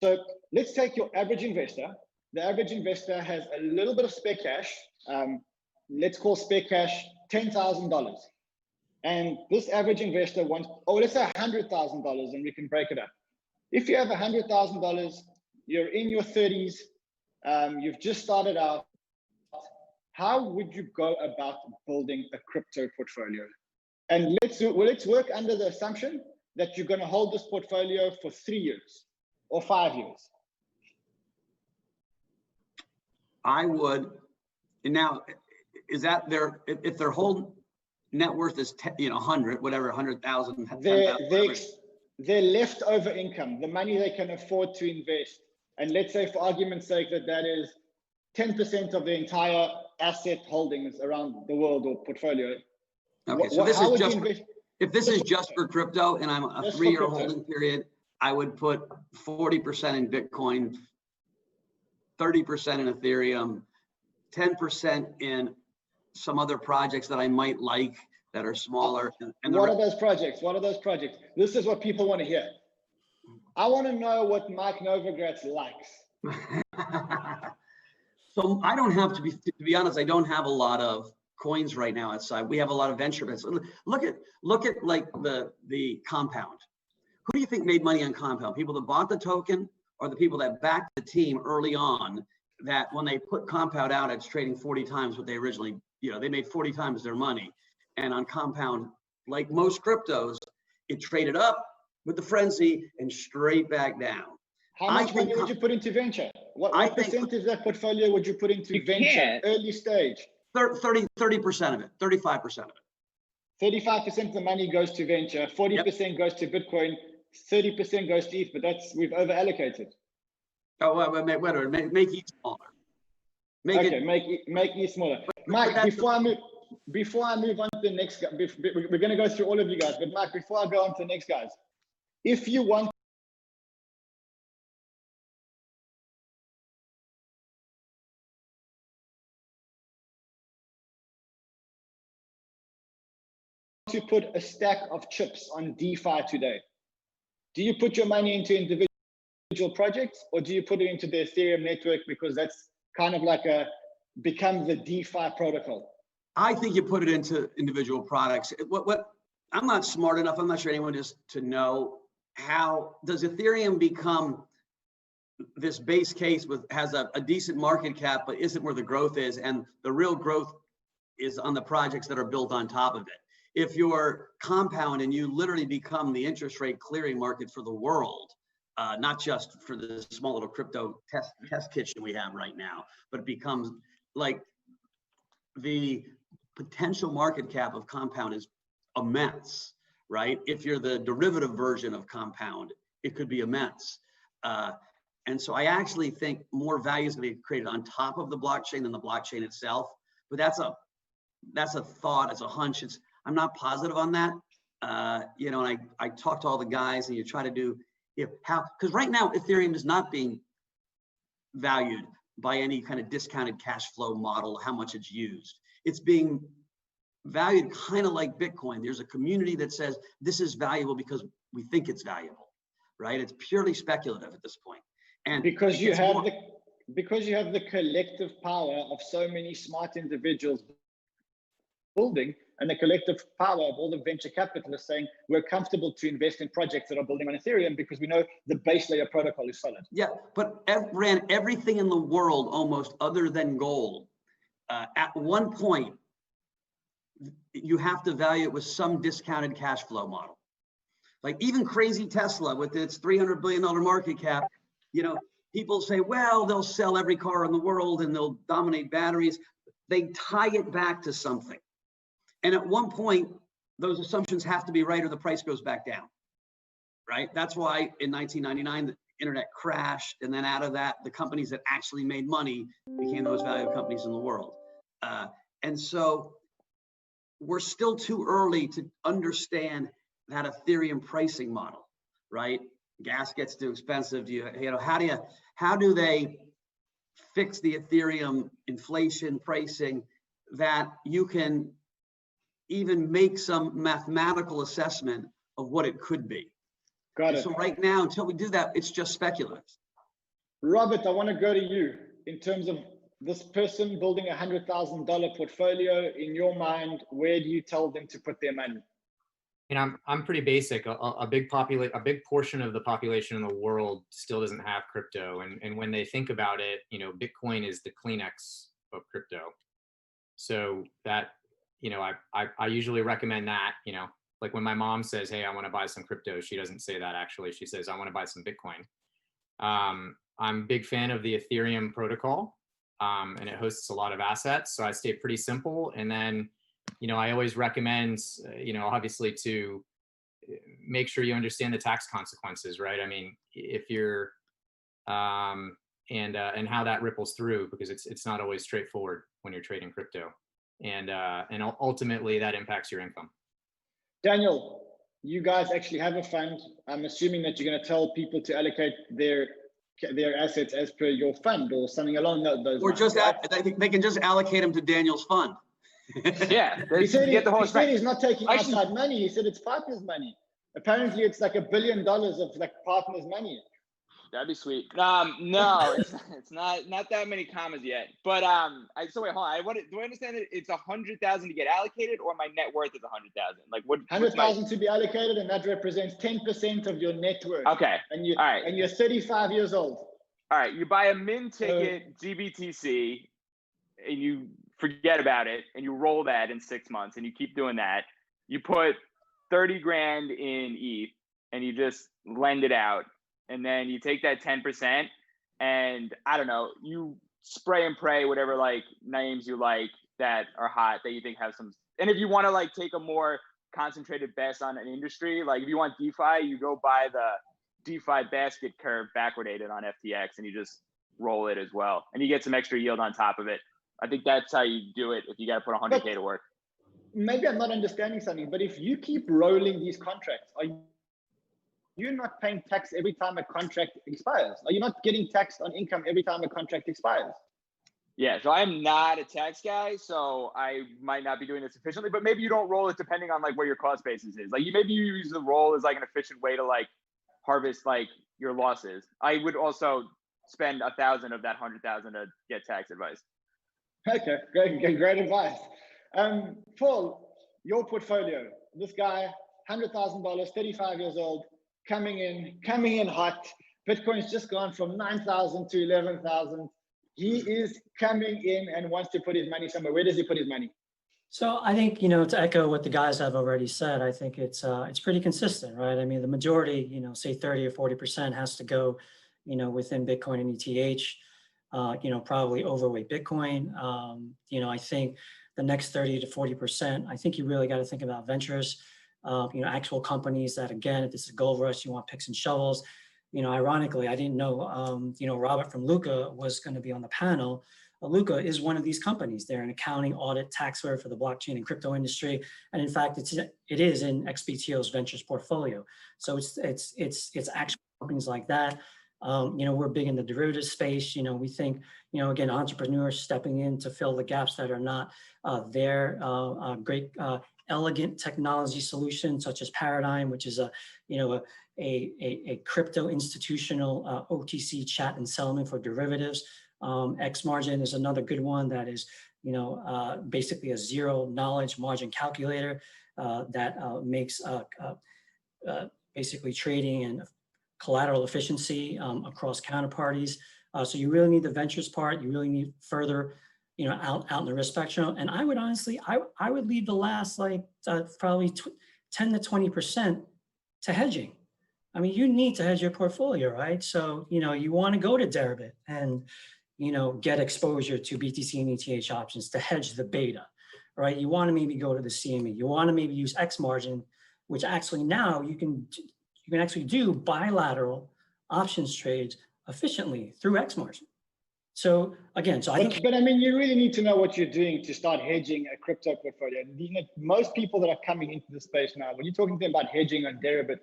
So let's take your average investor. The average investor has a little bit of spare cash. Let's call spare cash $10,000. And this average investor wants, let's say $100,000, and we can break it up. If you have $100,000, you're in your 30s, you've just started out, how would you go about building a crypto portfolio? And let's work under the assumption that you're going to hold this portfolio for 3 years or 5 years. I would. Now, is that if their whole net worth is 100, whatever, 100,000, 10,000, their leftover income, the money they can afford to invest, and let's say for argument's sake that is 10% of the entire asset holdings around the world or portfolio. Okay, so this is just if this is just for crypto and I'm a 3-year holding period, I would put 40% in Bitcoin, 30% in Ethereum, 10% in some other projects that I might like that are smaller. And what are those projects? What are those projects? This is what people want to hear. I want to know what Mike Novogratz likes. So I don't have to be honest, I don't have a lot of coins right now outside. We have a lot of venture bets. Look at like the compound. Who do you think made money on compound? People that bought the token or the people that backed the team early on, that when they put compound out, it's trading 40 times what they originally, they made 40 times their money. And on compound, like most cryptos, it traded up with the frenzy and straight back down. How much money would you put into venture? What percent of that portfolio would you put into venture, early stage? 30% of it, 35% of it. 35% of the money goes to venture, 40% goes to Bitcoin, 30% goes to ETH, but we've over allocated. Oh, well, make ETH smaller. Make ETH smaller. Mike, before I move on to the next guy, we're going to go through all of you guys, but Mike, before I go on to the next guys, if you want to put a stack of chips on DeFi today, do you put your money into individual projects, or do you put it into the Ethereum network because that's kind of like become the DeFi protocol? I think you put it into individual products. What I'm not smart enough, I'm not sure anyone is, to know how does Ethereum become this base case has a decent market cap, but isn't where the growth is, and the real growth is on the projects that are built on top of it. If you're compound and you literally become the interest rate clearing market for the world, not just for the small little crypto test kitchen we have right now, but it becomes like the potential market cap of compound is immense, right? If you're the derivative version of compound, it could be immense. And so I actually think more value is going to be created on top of the blockchain than the blockchain itself. But that's a thought, it's a hunch. I'm not positive on that. And I talk to all the guys, and you try to do because right now Ethereum is not being valued by any kind of discounted cash flow model, how much it's used. It's being valued kind of like Bitcoin. There's a community that says this is valuable because we think it's valuable, right? It's purely speculative at this point. And because you have the collective power of so many smart individuals building, and the collective power of all the venture capitalists saying we're comfortable to invest in projects that are building on Ethereum because we know the base layer protocol is solid. Yeah, but everything in the world almost other than gold, at one point, you have to value it with some discounted cash flow model. Like even crazy Tesla with its $300 billion market cap, people say, well, they'll sell every car in the world and they'll dominate batteries. They tie it back to something. And at one point, those assumptions have to be right or the price goes back down, right? That's why in 1999, the internet crashed. And then out of that, the companies that actually made money became the most valuable companies in the world. And so we're still too early to understand that Ethereum pricing model, right? Gas gets too expensive. How do they fix the Ethereum inflation pricing that you can even make some mathematical assessment of what it could be? Got it. So right now, until we do that, it's just speculative. Robert, I want to go to you in terms of this person building $100,000 portfolio. In your mind, where do you tell them to put their money? And I'm pretty basic. A big portion of the population in the world still doesn't have crypto, and when they think about it, Bitcoin is the Kleenex of crypto. So that I usually recommend that. Like when my mom says, "Hey, I want to buy some crypto," she doesn't say that actually. She says, "I want to buy some Bitcoin." I'm a big fan of the Ethereum protocol, and it hosts a lot of assets. So I stay pretty simple, and then I always recommend, obviously to make sure you understand the tax consequences, right? I mean, if you're, and how that ripples through, because it's not always straightforward when you're trading crypto, and ultimately that impacts your income. Daniel, you guys actually have a fund. I'm assuming that you're going to tell people to allocate their assets as per your fund or something along those lines. Or just I think they can just allocate them to Daniel's fund. Yeah, he said he's not taking outside money. He said it's partners' money. Apparently, it's like $1 billion of like partners' money. That'd be sweet. No, it's not that many commas yet. But so wait, hold on. Do I understand that it's 100,000 to get allocated, or my net worth is 100,000? Like what? 100,000 to be allocated, and that represents 10% of your net worth. Okay. And you, all right. And you're 35 years old. All right. You buy a min ticket GBTC, and you forget about it, and you roll that in 6 months, and you keep doing that. You put 30 grand in ETH, and you just lend it out. And then you take that 10% and I don't know, you spray and pray whatever like names you like that are hot that you think have some. And if you want to like take a more concentrated bet on an industry, like if you want DeFi, you go buy the DeFi basket curve backwardated on FTX and you just roll it as well. And you get some extra yield on top of it. I think that's how you do it if you got to put 100K to work. Maybe I'm not understanding something, but if you keep rolling these contracts, you're not paying tax every time a contract expires. Are you not getting taxed on income every time a contract expires? Yeah, so I'm not a tax guy, so I might not be doing this efficiently, but maybe you don't roll it depending on like where your cost basis is. Like maybe you use the roll as like an efficient way to like harvest like your losses. I would also spend 1,000 of that 100,000 to get tax advice. Okay, great advice. Paul, your portfolio, this guy, $100,000, 35 years old, coming in hot. Bitcoin's just gone from 9,000 to 11,000. He is coming in and wants to put his money somewhere. Where does he put his money? So I think, to echo what the guys have already said, I think it's pretty consistent, right? I mean, the majority, say 30 or 40% has to go, within Bitcoin and ETH, probably overweight Bitcoin. I think the next 30 to 40%, I think you really got to think about ventures. Actual companies that, again, if this is gold rush, you want picks and shovels. Ironically, I didn't know, Robert from Luca was going to be on the panel. Luca is one of these companies. They're an accounting, audit, tax firm for the blockchain and crypto industry. And in fact, it is in XBTO's ventures portfolio. So it's actual companies like that. We're big in the derivatives space. We think, again, entrepreneurs stepping in to fill the gaps that are not there. Great elegant technology solutions such as Paradigm, which is a crypto institutional OTC chat and settlement for derivatives. X margin is another good one that is, basically a zero knowledge margin calculator that makes basically trading and collateral efficiency across counterparties. So you really need the ventures part. You really need further out in the risk spectrum. And I would honestly, I would leave the last probably 10 to 20% to hedging. I mean, you need to hedge your portfolio, right? So, you want to go to Deribit and, get exposure to BTC and ETH options to hedge the beta, right? You want to maybe go to the CME. You want to maybe use X margin, which actually now you can actually do bilateral options trades efficiently through X margin. So again, but I mean, you really need to know what you're doing to start hedging a crypto portfolio. Most people that are coming into the space now, when you're talking to them about hedging on Deribit,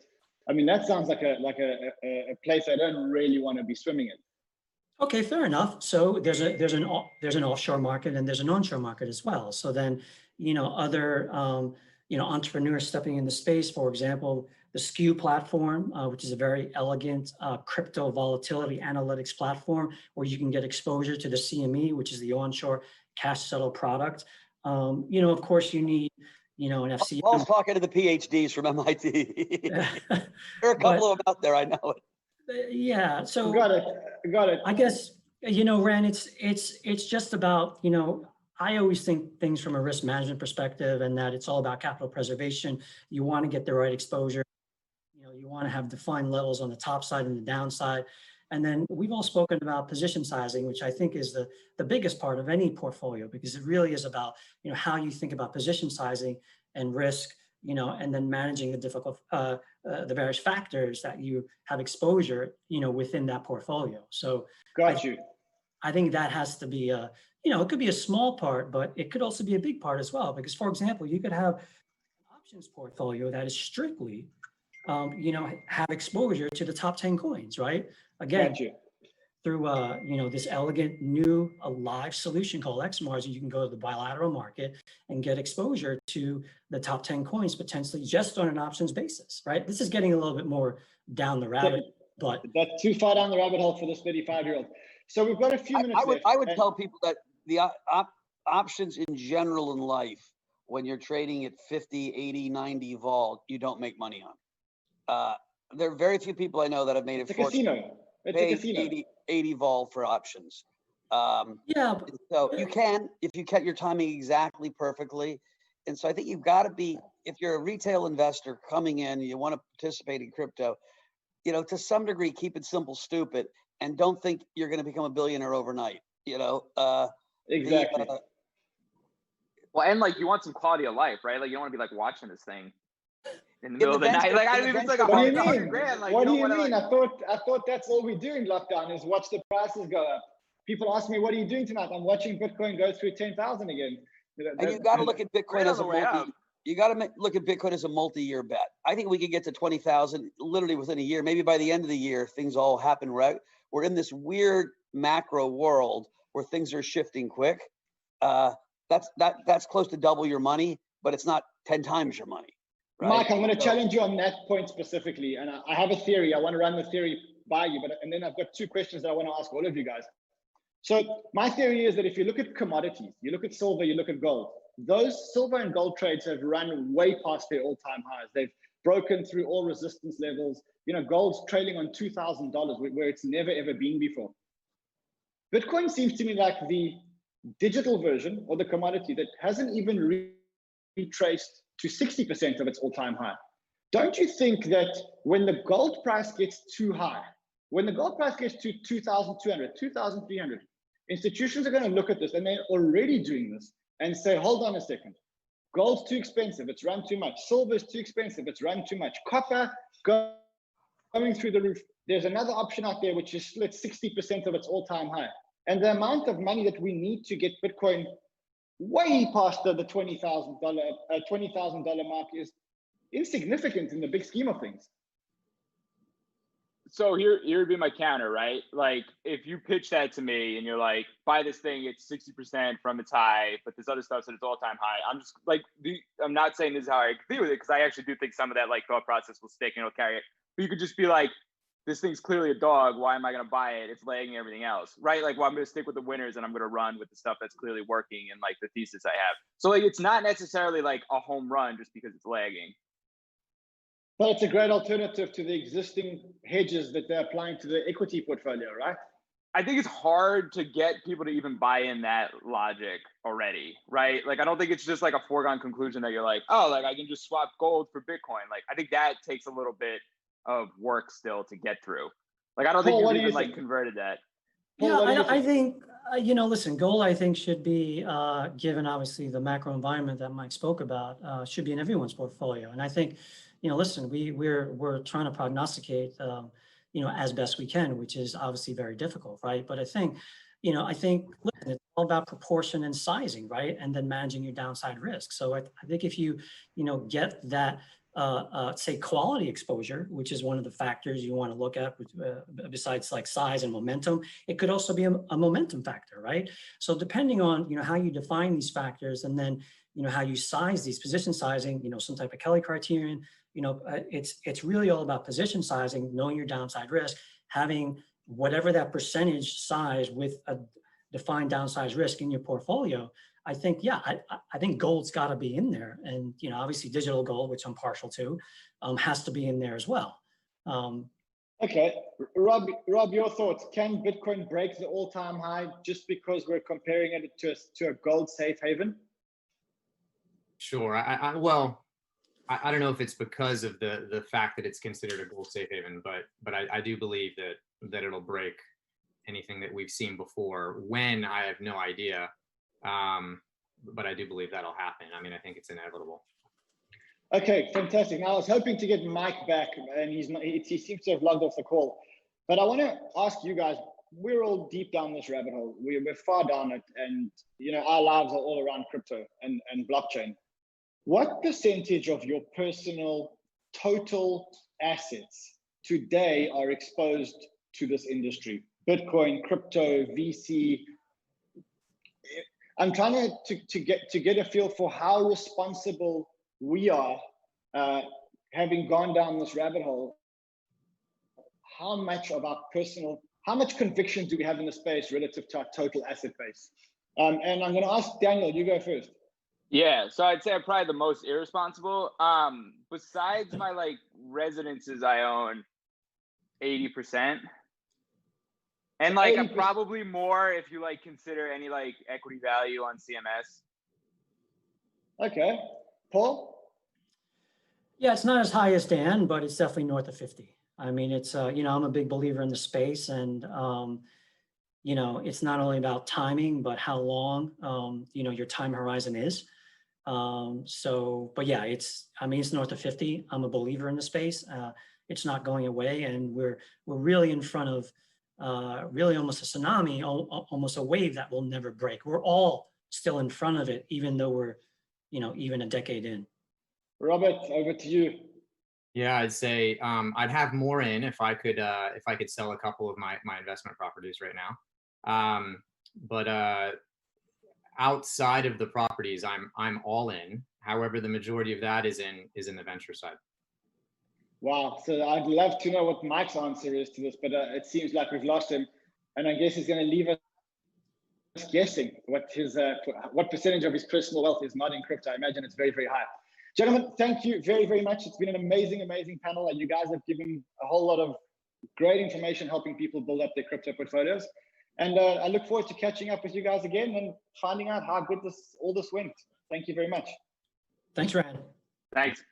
I mean, that sounds like a place I don't really want to be swimming in. Okay, fair enough. So there's an offshore market and there's an onshore market as well. So then, other entrepreneurs stepping in the space, for example, the SKU platform, which is a very elegant crypto volatility analytics platform where you can get exposure to the CME, which is the onshore cash settle product. Of course, you need, an FCM. Paul's talking to the PhDs from MIT. There are a couple of them out there, I know it. Yeah, so got it. I guess, Ren, it's just about, I always think things from a risk management perspective and that it's all about capital preservation. You want to get the right exposure. You want to have defined levels on the top side and the downside. And then we've all spoken about position sizing, which I think is the biggest part of any portfolio, because it really is about, how you think about position sizing and risk, and then managing the difficult, the various factors that you have exposure, within that portfolio. So I think that has to be it could be a small part, but it could also be a big part as well. Because, for example, you could have an options portfolio that is strictly, have exposure to the top 10 coins, right? Again, through this elegant new live solution called XMARS, and you can go to the bilateral market and get exposure to the top 10 coins potentially just on an options basis, right? This is getting a little bit more down the rabbit, but that's too far down the rabbit hole for this 35-year-old. So we've got a few minutes left. I would tell people that the options in general in life, when you're trading at 50, 80, 90 vol, you don't make money on. There are very few people I know that have made it. It's a casino. It's a casino. 80 vol for options. Yeah. So you can, if you cut your timing exactly perfectly. And so I think you've got to be, if you're a retail investor coming in, you want to participate in crypto, to some degree, keep it simple, stupid, and don't think you're going to become a billionaire overnight. Exactly. Well, and like you want some quality of life, right? Like you don't want to be like watching this thing in the middle of the night. Like I mean, it's like $100 grand. Like, what do you mean? I thought that's all we do in lockdown is watch the prices go up. People ask me, "What are you doing tonight?" I'm watching Bitcoin go through 10,000 again. And you got to look at Bitcoin as look at Bitcoin as a multi-year bet. I think we could get to 20,000 literally within a year. Maybe by the end of the year, things all happen right. We're in this weird macro world where things are shifting quick. That's close to double your money, but it's not 10 times your money. Right? Mike, I'm going to challenge you on that point specifically. And I have a theory. I want to run the theory by you, and then I've got two questions that I want to ask all of you guys. So my theory is that if you look at commodities, you look at silver, you look at gold, those silver and gold trades have run way past their all-time highs. They've broken through all resistance levels. Gold's trailing on $2,000 where it's never, ever been before. Bitcoin seems to me like the digital version or the commodity that hasn't even retraced to 60% of its all-time high. Don't you think that when the gold price gets too high, when the gold price gets to 2,200, 2,300, institutions are going to look at this, and they're already doing this, and say, hold on a second, gold's too expensive, it's run too much. Silver's too expensive, it's run too much. Copper going through the roof. There's another option out there which is split 60% of its all-time high. And the amount of money that we need to get Bitcoin way past the $20,000 mark is insignificant in the big scheme of things. So here would be my counter, right? Like if you pitch that to me and you're like, buy this thing, it's 60% from its high, but this other stuff's at its all-time high. I'm just like, I'm not saying this is how I agree with it, because I actually do think some of that like thought process will stick and it'll carry it. But you could just be like, this thing's clearly a dog. Why am I going to buy it? It's lagging everything else, right? Like, well, I'm going to stick with the winners and I'm going to run with the stuff that's clearly working and like the thesis I have. So like, it's not necessarily like a home run just because it's lagging. But it's a great alternative to the existing hedges that they're applying to the equity portfolio, right? I think it's hard to get people to even buy in that logic already, right? Like, I don't think it's just like a foregone conclusion that you're like, oh, like I can just swap gold for Bitcoin. Like, I think that takes a little bit of work still to get through. Like, I don't think you've even like converted that. Yeah, I think, listen, gold, I think should be, given obviously the macro environment that Mike spoke about, should be in everyone's portfolio. And I think, listen, we're trying to prognosticate, as best we can, which is obviously very difficult, right? But I think, listen, it's all about proportion and sizing, right? And then managing your downside risk. So I think if you, get that, say quality exposure, which is one of the factors you want to look at, besides like size and momentum, it could also be a momentum factor, right? So depending on, how you define these factors and then, how you size these, position sizing, some type of Kelly criterion, it's really all about position sizing, knowing your downside risk, having whatever that percentage size with a defined downside risk in your portfolio. I think, I think gold's got to be in there. And, obviously digital gold, which I'm partial to, has to be in there as well. Okay. Rob, your thoughts. Can Bitcoin break the all-time high just because we're comparing it to a gold safe haven? Sure. I don't know if it's because of the fact that it's considered a gold safe haven, but I do believe that it'll break anything that we've seen before. When, I have no idea. But I do believe that'll happen. I mean, I think it's inevitable. Okay, fantastic. Now I was hoping to get Mike back, and he seems to have logged off the call. But I want to ask you guys, we're all deep down this rabbit hole. We're far down it, and our lives are all around crypto and blockchain. What percentage of your personal total assets today are exposed to this industry? Bitcoin, crypto, VC. I'm trying to get a feel for how responsible we are, having gone down this rabbit hole. How much conviction do we have in the space relative to our total asset base? And I'm going to ask Daniel, you go first. Yeah, so I'd say I'm probably the most irresponsible. Besides my like residences, I own 80%. And like 80%. I'm probably more if you like consider any like equity value on CMS. Okay. Paul? Yeah, it's not as high as Dan, but it's definitely north of 50. I mean, it's, you know, I'm a big believer in the space, and, you know, it's not only about timing, but how long, you know, your time horizon is. But yeah, it's north of 50. I'm a believer in the space. It's not going away. And we're really in front of really almost a tsunami, almost a wave that will never break. We're all still in front of it, even though we're, you know, even a decade in. Robert, over to you. Yeah, I'd say I'd have more in if I could sell a couple of my investment properties right now. But outside of the properties, I'm all in. However, the majority of that is in the venture side. Wow. So I'd love to know what Mike's answer is to this, but it seems like we've lost him, and I guess he's going to leave us guessing what percentage of his personal wealth is not in crypto. I imagine it's very, very high. Gentlemen, thank you very, very much. It's been an amazing, amazing panel. You guys have given a whole lot of great information helping people build up their crypto portfolios. And I look forward to catching up with you guys again and finding out how good all this went. Thank you very much. Thanks, Ryan. Thanks.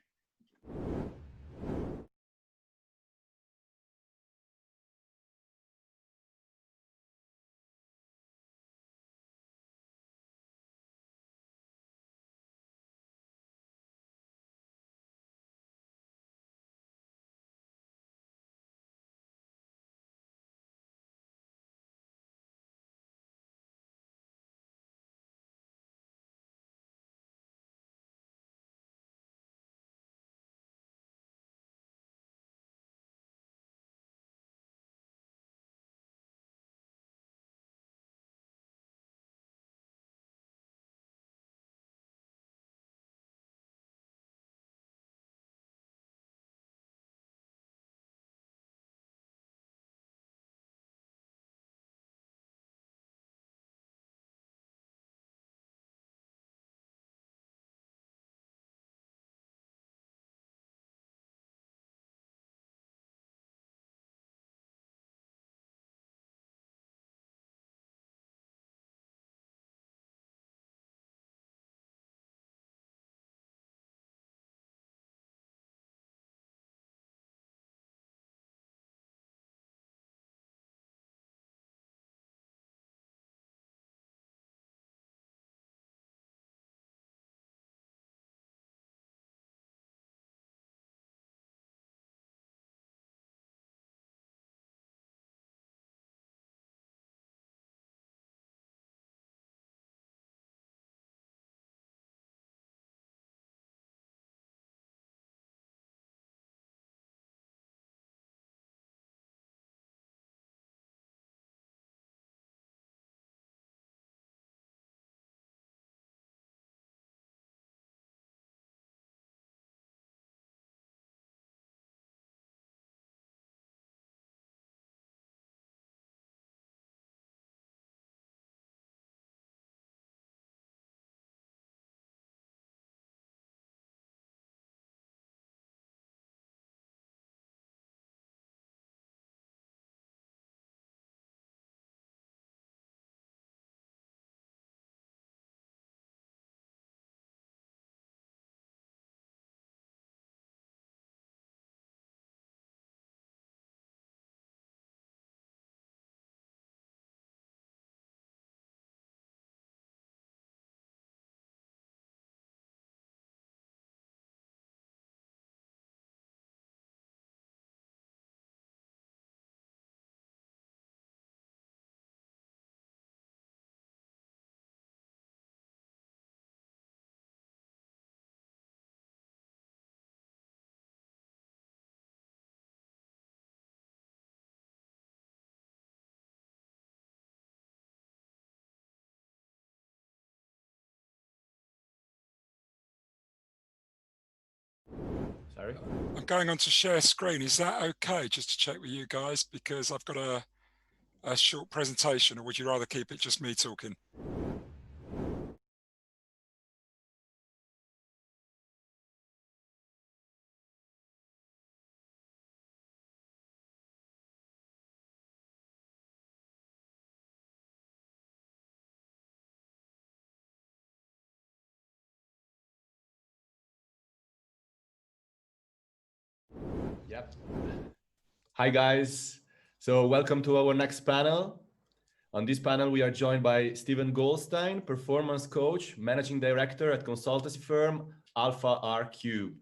Harry? I'm going on to share screen. Is that okay? Just to check with you guys, because I've got a short presentation, or would you rather keep it just me talking? Yep. Hi guys. So welcome to our next panel. On this panel, we are joined by Steven Goldstein, performance coach, managing director at consultancy firm Alpha R Cubed.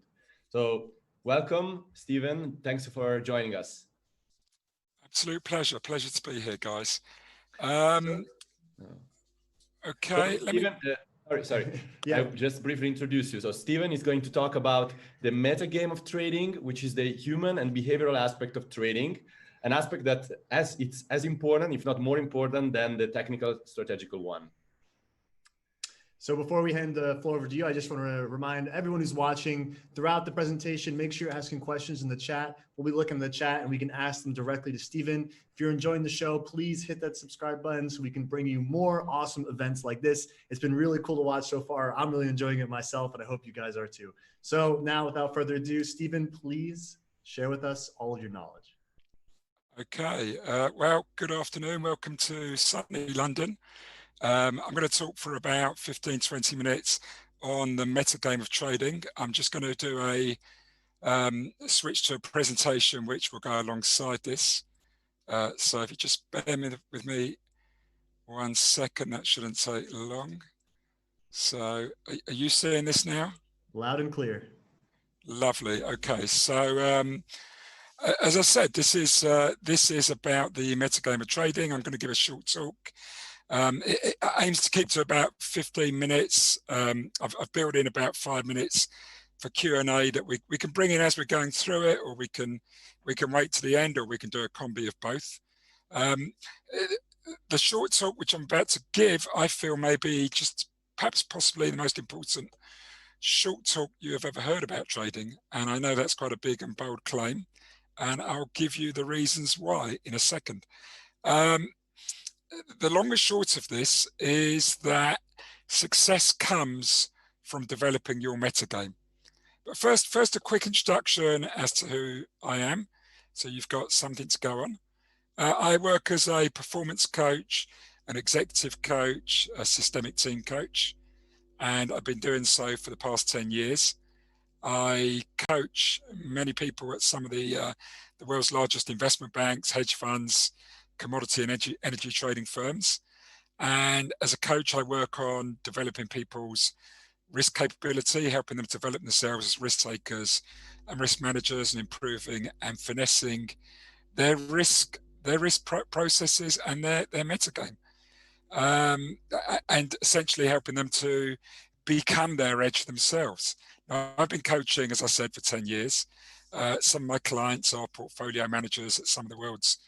So welcome, Steven. Thanks for joining us. Absolute pleasure. Pleasure to be here, guys. Okay. So, let Steven, sorry. Yeah. I'll just briefly introduce you. So Steven is going to talk about the metagame of trading, which is the human and behavioral aspect of trading, an aspect that it's as important, if not more important, than the technical strategical one. So before we hand the floor over to you, I just want to remind everyone who's watching throughout the presentation, make sure you're asking questions in the chat. We'll be looking in the chat and we can ask them directly to Steven. If you're enjoying the show, please hit that subscribe button so we can bring you more awesome events like this. It's been really cool to watch so far. I'm really enjoying it myself, and I hope you guys are too. So now, without further ado, Steven, please share with us all of your knowledge. Okay. Well, good afternoon. Welcome to sunny London. I'm going to talk for about 15, 20 minutes on the metagame of trading. I'm just going to do a switch to a presentation which will go alongside this. So if you just bear with me 1 second, that shouldn't take long. So are you seeing this now? Loud and clear. Lovely. Okay. So as I said, this is about the metagame of trading. I'm going to give a short talk. It aims to keep to about 15 minutes. I've built in about 5 minutes for Q&A that we can bring in as we're going through it, or we can wait to the end, or we can do a combi of both. The short talk which I'm about to give, I feel may be just perhaps possibly the most important short talk you have ever heard about trading. And I know that's quite a big and bold claim, and I'll give you the reasons why in a second. The long and short of this is that success comes from developing your metagame. But first a quick introduction as to who I am, so you've got something to go on. I work as a performance coach, an executive coach, a systemic team coach, and I've been doing so for the past 10 years. I coach many people at some of the world's largest investment banks, hedge funds, commodity and energy trading firms. And as a coach, I work on developing people's risk capability, helping them develop themselves as risk takers and risk managers, and improving and finessing their risk processes and their metagame, and essentially helping them to become their edge themselves. Now, I've been coaching, as I said, for 10 years. Some of my clients are portfolio managers at some of the world's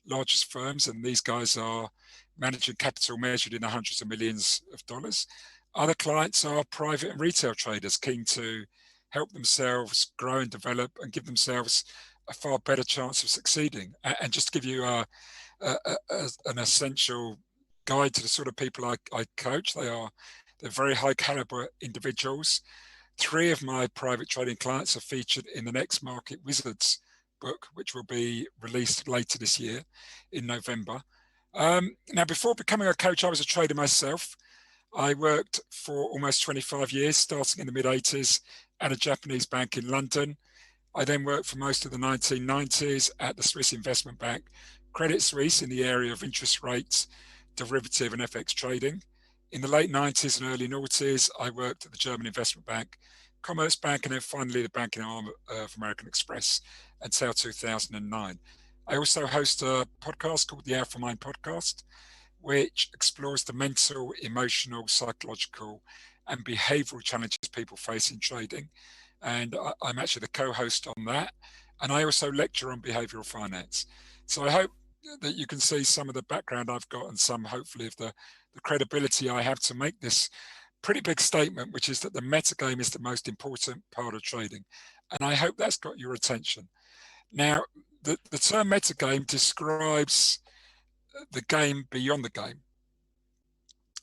largest firms, and these guys are managing capital measured in the hundreds of millions of dollars. Other clients are private and retail traders keen to help themselves grow and develop and give themselves a far better chance of succeeding. And just to give you an essential guide to the sort of people I coach, they're very high caliber individuals. 3 of my private trading clients are featured in the next Market Wizards book, which will be released later this year in November. Now, before becoming a coach, I was a trader myself. I worked for almost 25 years, starting in the mid-80s at a Japanese bank in London. I then worked for most of the 1990s at the Swiss investment bank Credit Suisse in the area of interest rates, derivative and FX trading. In the late 90s and early noughties, I worked at the German investment bank, Commerzbank, and then finally the banking arm of American Express until 2009. I also host a podcast called the Alpha Mind Podcast, which explores the mental, emotional, psychological, and behavioral challenges people face in trading. And I'm actually the co-host on that. And I also lecture on behavioral finance. So I hope that you can see some of the background I've got, and some hopefully of the credibility I have to make this pretty big statement, which is that the metagame is the most important part of trading. And I hope that's got your attention. Now, the term metagame describes the game beyond the game.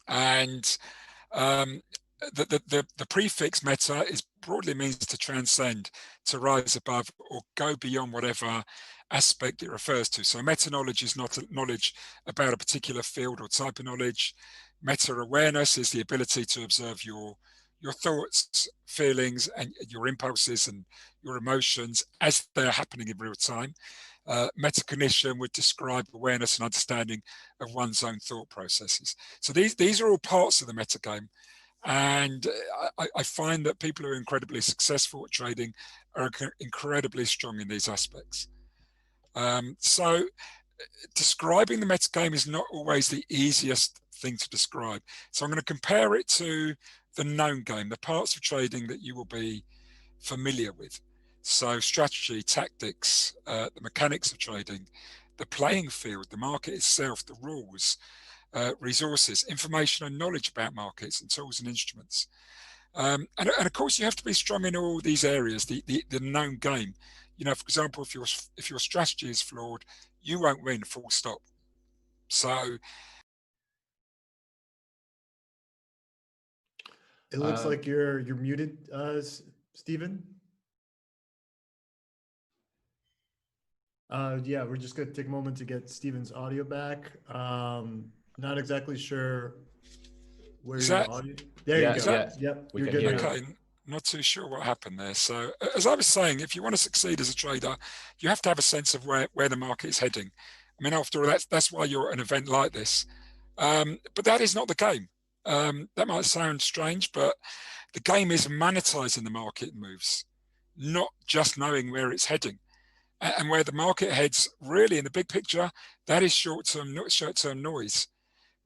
And the prefix meta is broadly means to transcend, to rise above, or go beyond whatever aspect it refers to. So meta knowledge is not knowledge about a particular field or type of knowledge. Meta awareness is the ability to observe your thoughts, feelings, and your impulses and your emotions as they're happening in real time. Metacognition would describe awareness and understanding of one's own thought processes. So these are all parts of the metagame. And I find that people who are incredibly successful at trading are incredibly strong in these aspects. So describing the metagame is not always the easiest thing to describe. So I'm going to compare it to the known game, the parts of trading that you will be familiar with. So strategy, tactics, the mechanics of trading, the playing field, the market itself, the rules, resources, information and knowledge about markets and tools and instruments. And of course, you have to be strong in all these areas, the known game. You know, for example, if your strategy is flawed, you won't win, full stop. So it looks like you're muted, Stephen. Yeah, we're just going to take a moment to get Stephen's audio back. Not exactly sure where your audio. There you go. Yep, you're good. Okay, not too sure what happened there. So as I was saying, if you want to succeed as a trader, you have to have a sense of where the market is heading. I mean, after all, that's why you're at an event like this. But that is not the game. That might sound strange, but the game is monetizing the market moves, not just knowing where it's heading. And where the market heads, really in the big picture, that is short-term noise.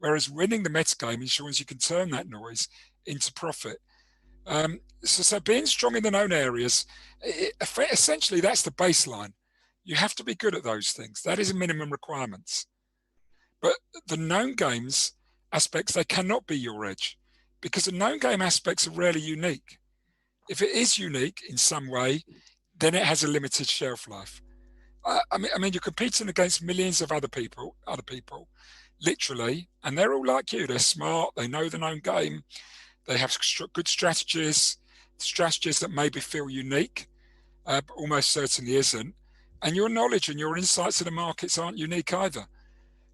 Whereas winning the metagame ensures you can turn that noise into profit. So being strong in the known areas, essentially that's the baseline. You have to be good at those things. That is a minimum requirements. But the known games aspects, they cannot be your edge because the known game aspects are rarely unique. If it is unique in some way, then it has a limited shelf life. I mean, you're competing against millions of other people, literally, and they're all like you. They're smart. They know the known game. They have good strategies that maybe feel unique, but almost certainly isn't. And your knowledge and your insights of the markets aren't unique either.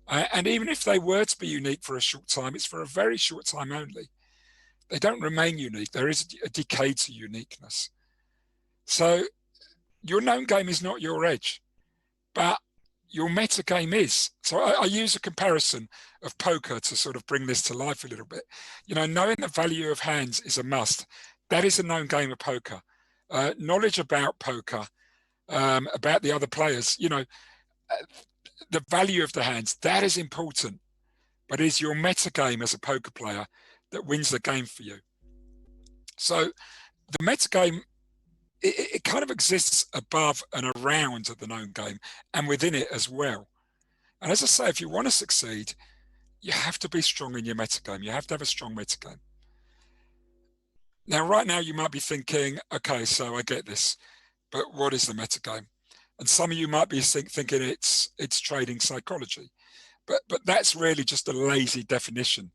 And even if they were to be unique for a short time, it's for a very short time only. They don't remain unique. There is a decay to uniqueness. So your known game is not your edge, but your meta game is. So I use a comparison of poker to sort of bring this to life a little bit. You know, knowing the value of hands is a must. That is a known game of poker. Knowledge about poker, about the other players, you know, the value of the hands, that is important. But it is your meta game as a poker player that wins the game for you. So the meta game, it kind of exists above and around the known game and within it as well. And as I say, if you want to succeed, you have to be strong in your metagame. You have to have a strong metagame. Now, right now, you might be thinking, okay, so I get this, but what is the metagame? And some of you might be thinking it's trading psychology, but that's really just a lazy definition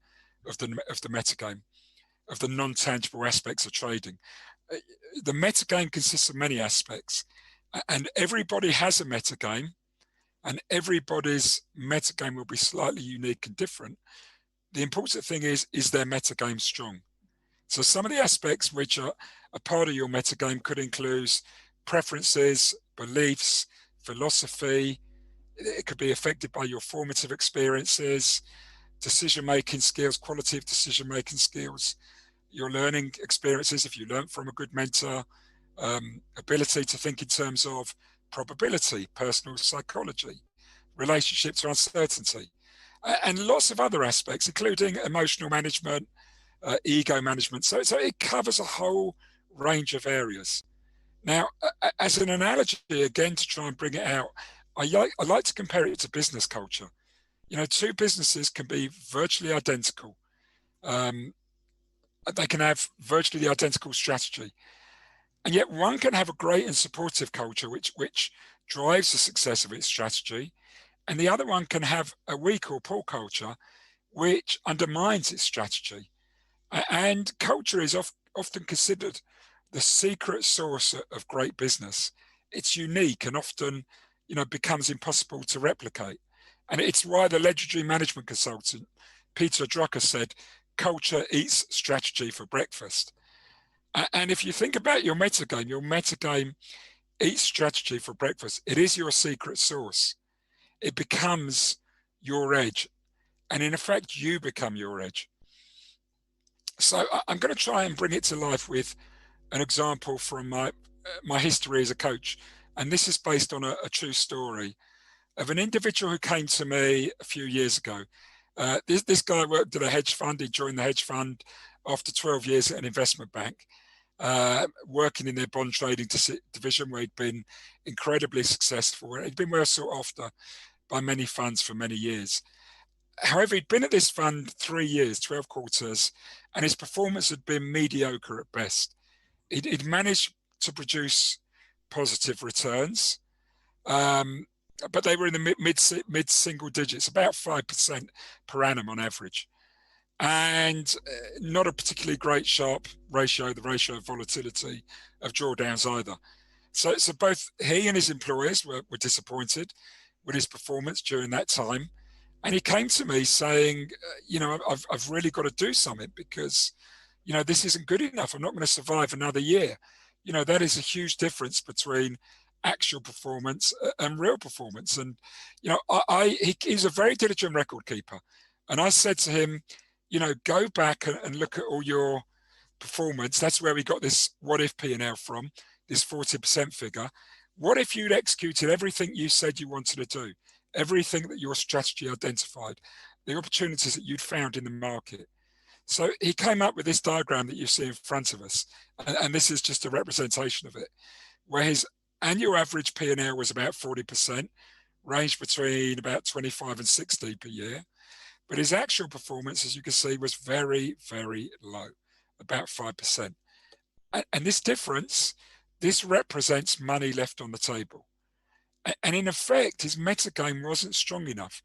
of the metagame, of the non-tangible aspects of trading. The metagame consists of many aspects, and everybody has a metagame, and everybody's metagame will be slightly unique and different. The important thing is their metagame strong? So some of the aspects which are a part of your metagame could include preferences, beliefs, philosophy. It could be affected by your formative experiences, decision-making skills, quality of decision-making skills, your learning experiences, if you learn from a good mentor, ability to think in terms of probability, personal psychology, relationship to uncertainty, and lots of other aspects, including emotional management, ego management. So it covers a whole range of areas. Now, as an analogy, again, to try and bring it out, I like to compare it to business culture. You know, two businesses can be virtually identical. they can have virtually the identical strategy. And yet one can have a great and supportive culture which drives the success of its strategy, and the other one can have a weak or poor culture which undermines its strategy. And culture is often considered the secret source of great business. It's unique and often, becomes impossible to replicate. And it's why the legendary management consultant Peter Drucker said, "Culture eats strategy for breakfast." And if you think about your metagame eats strategy for breakfast. It is your secret sauce. It becomes your edge. And in effect, you become your edge. So I'm going to try and bring it to life with an example from my history as a coach. And this is based on a true story of an individual who came to me a few years ago. This guy worked at a hedge fund. He joined the hedge fund after 12 years at an investment bank, working in their bond trading division, where he'd been incredibly successful. He'd been well sought after by many funds for many years. However, he'd been at this fund 3 years, 12 quarters, and his performance had been mediocre at best. He'd managed to produce positive returns, but they were in the mid single digits, about 5% per annum on average. And not a particularly great sharp ratio, the ratio of volatility of drawdowns either. So both he and his employers were disappointed with his performance during that time. And he came to me saying, I've really got to do something because, this isn't good enough. I'm not going to survive another year. That is a huge difference between actual performance and real performance. And, he's a very diligent record keeper. And I said to him, go back and look at all your performance. That's where we got this what if P&L from, this 40% figure. What if you'd executed everything you said you wanted to do? Everything that your strategy identified, the opportunities that you'd found in the market. So he came up with this diagram that you see in front of us. And this is just a representation of it, where his annual average P&L was about 40%, ranged between about 25 and 60 per year. But his actual performance, as you can see, was very, very low, about 5%. And this difference, this represents money left on the table. And in effect, his metagame wasn't strong enough.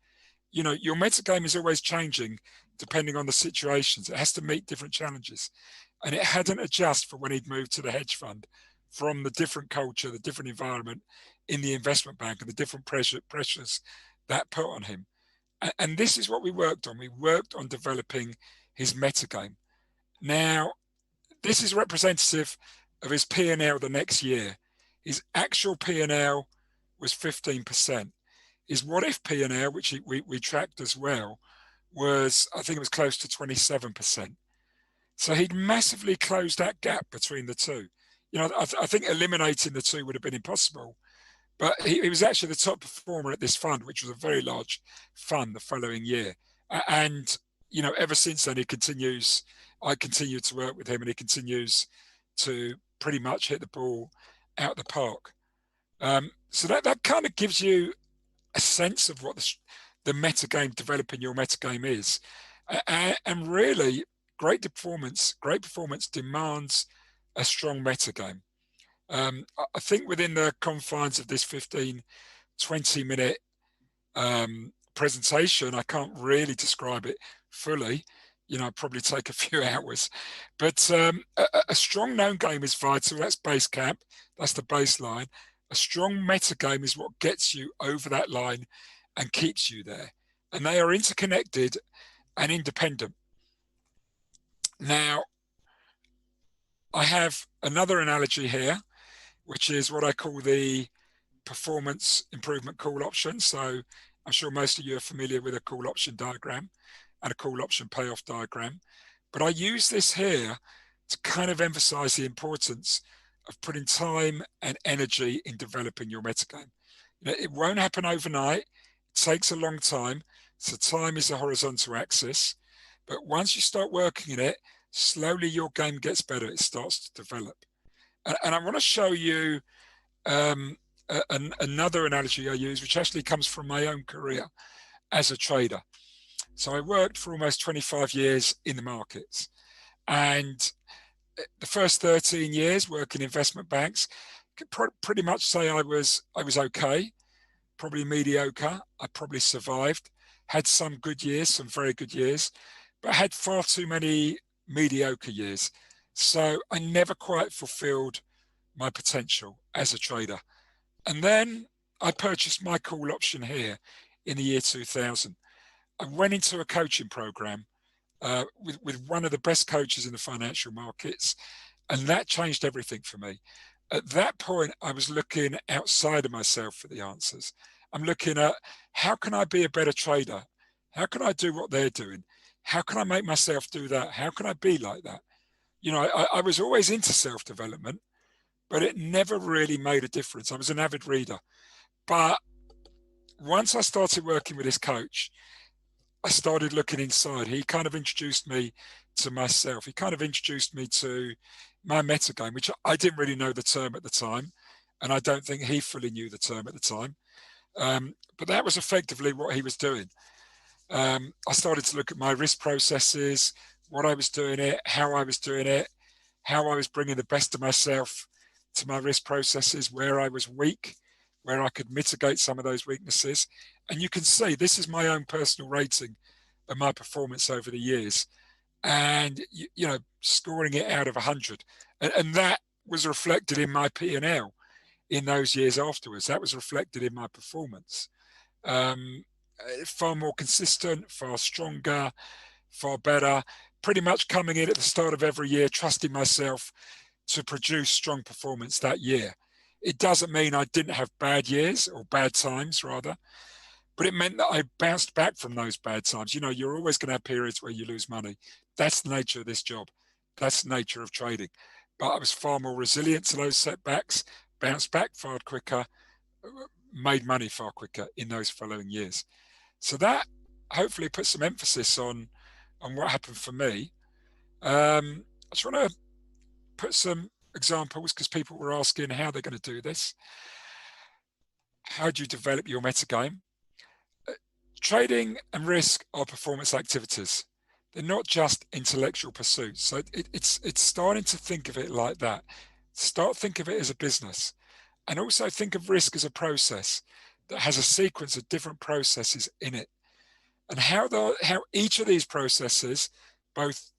Your metagame is always changing depending on the situations. It has to meet different challenges. And it hadn't adjusted for when he'd moved to the hedge fund from the different culture, the different environment in the investment bank and the different pressures that put on him. And this is what we worked on. We worked on developing his metagame. Now, this is representative of his P&L the next year. His actual P&L was 15%. His what if P&L, which we tracked as well, was, I think it was close to 27%. So he'd massively closed that gap between the two. I think eliminating the two would have been impossible, but he was actually the top performer at this fund, which was a very large fund the following year. And, ever since then, I continue to work with him, and he continues to pretty much hit the ball out the park. So that kind of gives you a sense of what the metagame, developing your metagame is. And really, great performance demands a strong metagame. I think within the confines of this 15, 20-minute presentation, I can't really describe it fully. Probably take a few hours. But a strong known game is vital. That's base camp. That's the baseline. A strong metagame is what gets you over that line and keeps you there. And they are interconnected and independent. Now, I have another analogy here, which is what I call the performance improvement call option. So I'm sure most of you are familiar with a call option diagram and a call option payoff diagram. But I use this here to kind of emphasize the importance of putting time and energy in developing your metagame. It won't happen overnight. It takes a long time. So time is the horizontal axis. But once you start working in it, slowly your game gets better. It starts to develop. And I want to show you another analogy I use, which actually comes from my own career as a trader. So I worked for almost 25 years in the markets. And the first 13 years working investment banks, could pretty much say I was okay, probably mediocre. I probably survived, had some good years, some very good years, but had far too many mediocre years. So I never quite fulfilled my potential as a trader. And then I purchased my call option here in the year 2000. I went into a coaching program with one of the best coaches in the financial markets, and that changed everything for me. At that point, I was looking outside of myself for the answers. I'm looking at, how can I be a better trader? How can I do what they're doing? How can I make myself do that? How can I be like that? You know, I was always into self-development, but it never really made a difference. I was an avid reader. But once I started working with this coach, I started looking inside. He kind of introduced me to myself. He kind of introduced me to my metagame, which I didn't really know the term at the time. And I don't think he fully knew the term at the time. But that was effectively what he was doing. I started to look at my risk processes, what I was doing it, how I was doing it, how I was bringing the best of myself to my risk processes, where I was weak, where I could mitigate some of those weaknesses. And you can see this is my own personal rating of my performance over the years. And, you know, scoring it out of 100. And that was reflected in my P&L in those years afterwards. That was reflected in my performance. Far more consistent, far stronger, far better. Pretty much coming in at the start of every year, trusting myself to produce strong performance that year. It doesn't mean I didn't have bad years, or bad times rather, but it meant that I bounced back from those bad times. You know, you're always going to have periods where you lose money. That's the nature of this job. That's the nature of trading. But I was far more resilient to those setbacks, bounced back far quicker, made money far quicker in those following years. So that hopefully puts some emphasis on what happened for me. I just want to put some examples, because people were asking how they're going to do this. How do you develop your metagame? Trading and risk are performance activities. They're not just intellectual pursuits. So it's starting to think of it like that. Start think of it as a business, and also think of risk as a process that has a sequence of different processes in it, and how each of these processes, both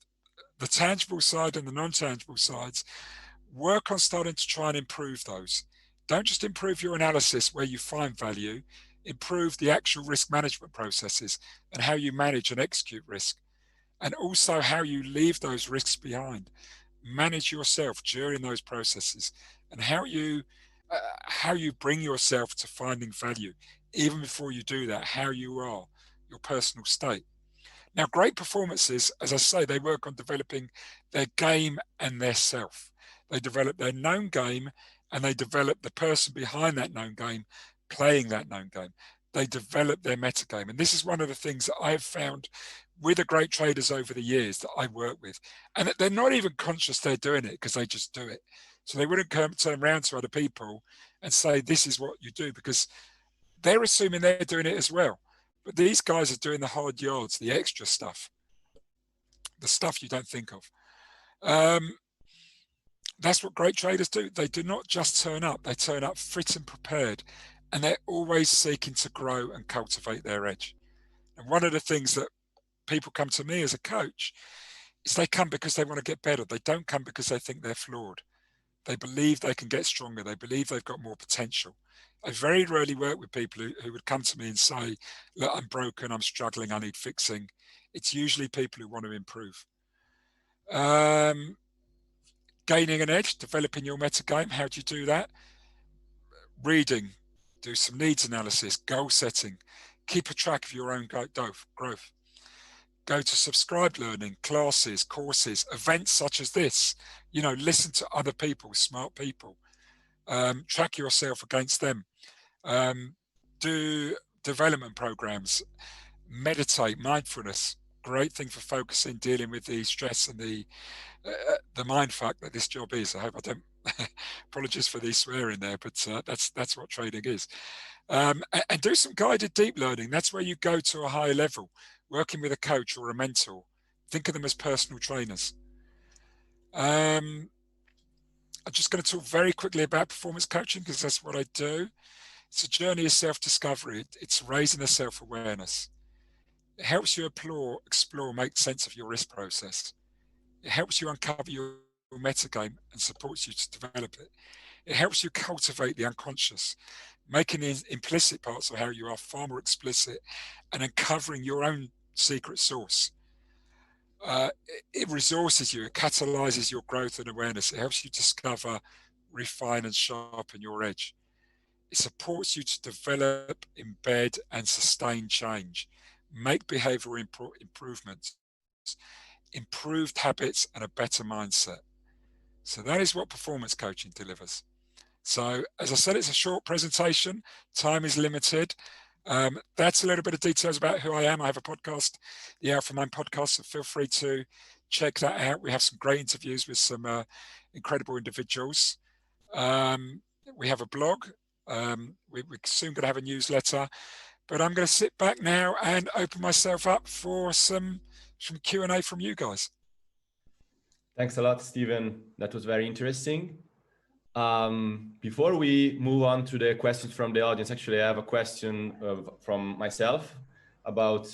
the tangible side and the non-tangible sides, work on starting to try and improve those. Don't just improve your analysis where you find value, improve the actual risk management processes and how you manage and execute risk, and also how you leave those risks behind, manage yourself during those processes, and how you bring yourself to finding value. Even before you do that, how you are, your personal state. Now, great performances, as I say, they work on developing their game and their self. They develop their known game, and they develop the person behind that known game playing that known game. They develop their metagame. And this is one of the things that I've found with the great traders over the years that I work with. And they're not even conscious they're doing it, because they just do it. So they wouldn't turn around to other people and say, this is what you do, because they're assuming they're doing it as well. But these guys are doing the hard yards, the extra stuff, the stuff you don't think of. That's what great traders do. They do not just turn up. They turn up fit and prepared, and they're always seeking to grow and cultivate their edge. And one of the things that people come to me as a coach is they come because they want to get better. They don't come because they think they're flawed. They believe they can get stronger. They believe they've got more potential. I very rarely work with people who would come to me and say, look, I'm broken, I'm struggling, I need fixing. It's usually people who want to improve. Gaining an edge, developing your metagame. How do you do that? Reading, do some needs analysis, goal setting, keep a track of your own growth. Go to subscribed learning, classes, courses, events such as this. You know, listen to other people, smart people. Track yourself against them. Do development programs. Meditate, mindfulness. Great thing for focusing, dealing with the stress and the mind fuck that this job is. I hope I don't. Apologies for the swearing there, but that's what trading is. And do some guided deep learning. That's where you go to a higher level, working with a coach or a mentor. Think of them as personal trainers. I'm just going to talk very quickly about performance coaching because that's what I do. It's a journey of self-discovery. It's raising a self-awareness. It helps you explore, make sense of your risk process. It helps you uncover your metagame and supports you to develop it. It helps you cultivate the unconscious, making the implicit parts of how you are far more explicit and uncovering your own secret source. It resources you, it catalyzes your growth and awareness. It helps you discover, refine and sharpen your edge. It supports you to develop, embed and sustain change, make behavioral improvements, improved habits and a better mindset. So that is what performance coaching delivers. So as I said, it's a short presentation. Time is limited. That's a little bit of details about who I am. I have a podcast, the Alpha Mind podcast, so feel free to check that out. We have some great interviews with some incredible individuals. We have a blog. We're soon going to have a newsletter. But I'm going to sit back now and open myself up for some Q&A from you guys. Thanks a lot, Stephen. That was very interesting. Before we move on to the questions from the audience, actually, I have a question from myself about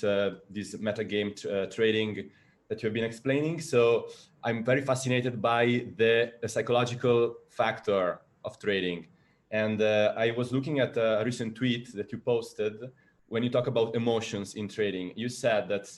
this metagame trading that you have been explaining. So I'm very fascinated by the psychological factor of trading. And I was looking at a recent tweet that you posted when you talk about emotions in trading. You said that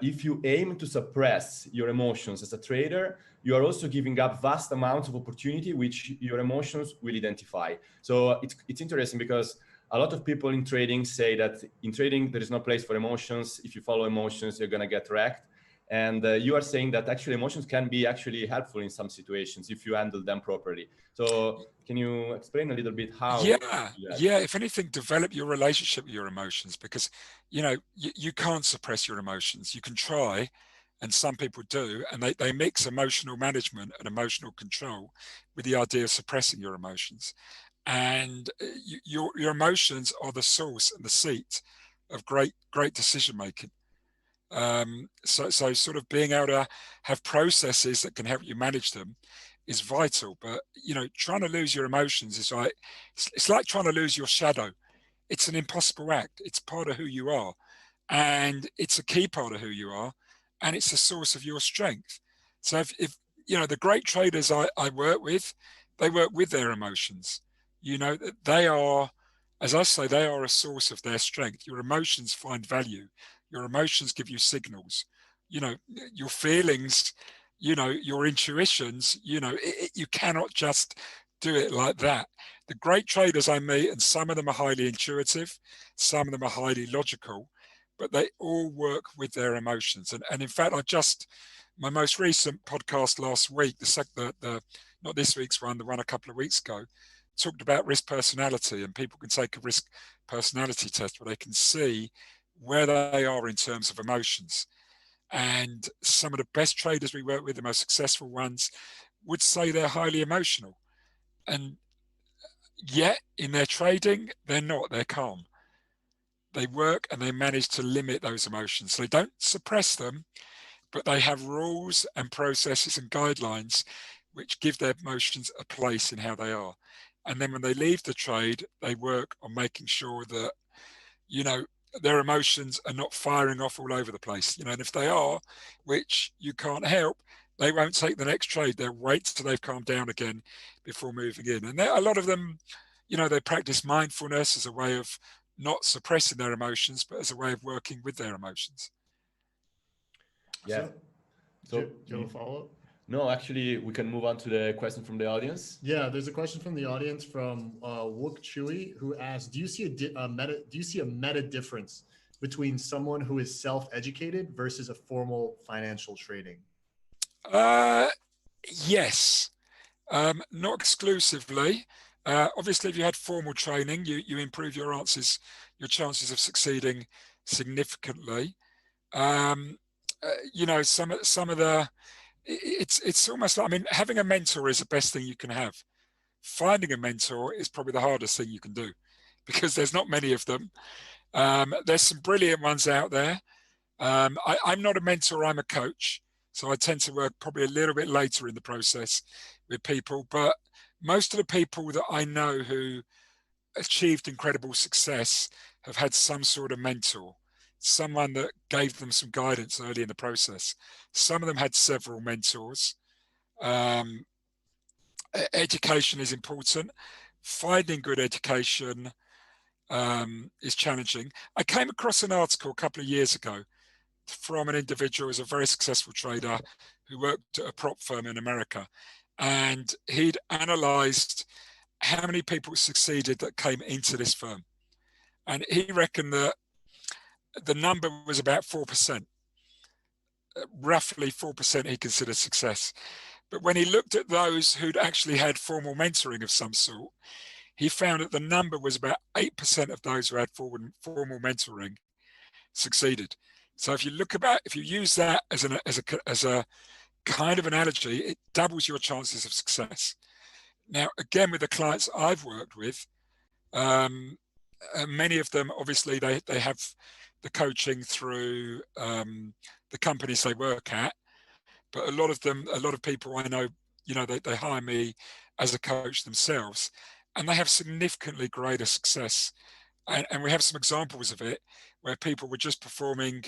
if you aim to suppress your emotions as a trader, you are also giving up vast amounts of opportunity which your emotions will identify. So it's interesting because a lot of people in trading say that in trading, there is no place for emotions. If you follow emotions, you're going to get wrecked. And you are saying that actually emotions can be actually helpful in some situations if you handle them properly. So can you explain a little bit how? Yeah. If anything, develop your relationship with your emotions because, you can't suppress your emotions. You can try, and some people do, and they mix emotional management and emotional control with the idea of suppressing your emotions. And your emotions are the source and the seat of great decision making. So sort of being able to have processes that can help you manage them is vital. But trying to lose your emotions is like it's like trying to lose your shadow. It's an impossible act. It's part of who you are, and it's a key part of who you are, and it's a source of your strength. So if the great traders I work with, they work with their emotions. They are, as I say, they are a source of their strength. Your emotions find value. Your emotions give you signals, your feelings, your intuitions, you cannot just do it like that. The great traders I meet, and some of them are highly intuitive, some of them are highly logical, but they all work with their emotions. And in fact, my most recent podcast last week, the not this week's one, the one a couple of weeks ago, talked about risk personality, and people can take a risk personality test where they can see where they are in terms of emotions. And some of the best traders we work with, the most successful ones, would say they're highly emotional. And yet in their trading, they're not, they're calm. They work and they manage to limit those emotions. They don't suppress them, but they have rules and processes and guidelines which give their emotions a place in how they are. And then when they leave the trade, they work on making sure that, their emotions are not firing off all over the place. And if they are, which you can't help, they won't take the next trade. They'll wait till they've calmed down again before moving in. And a lot of them, they practice mindfulness as a way of not suppressing their emotions, but as a way of working with their emotions. Yeah. So do you have a follow-up? No, actually, we can move on to the question from the audience. Yeah, there's a question from the audience from Wook Chewy, who asks, do you see a meta difference between someone who is self-educated versus a formal financial trading? Yes, not exclusively. Obviously, if you had formal training, you improve your chances of succeeding significantly. Some of the it's almost like, having a mentor is the best thing you can have. Finding a mentor is probably the hardest thing you can do because there's not many of them. There's some brilliant ones out there. I'm not a mentor, I'm a coach. So I tend to work probably a little bit later in the process with people. But most of the people that I know who achieved incredible success have had some sort of mentor, someone that gave them some guidance early in the process. Some of them had several mentors. Education is important. Finding good education is challenging. I came across an article a couple of years ago from an individual who's a very successful trader who worked at a prop firm in America. And he'd analyzed how many people succeeded that came into this firm. And he reckoned that the number was about 4%. Roughly 4% he considered success. But when he looked at those who'd actually had formal mentoring of some sort, he found that the number was about 8% of those who had formal mentoring succeeded. So if you use that as a kind of analogy, it doubles your chances of success. Now, again, with the clients I've worked with, many of them, obviously, they have the coaching through the companies they work at. But a lot of people I know, they hire me as a coach themselves, and they have significantly greater success. And we have some examples of it where people were just performing,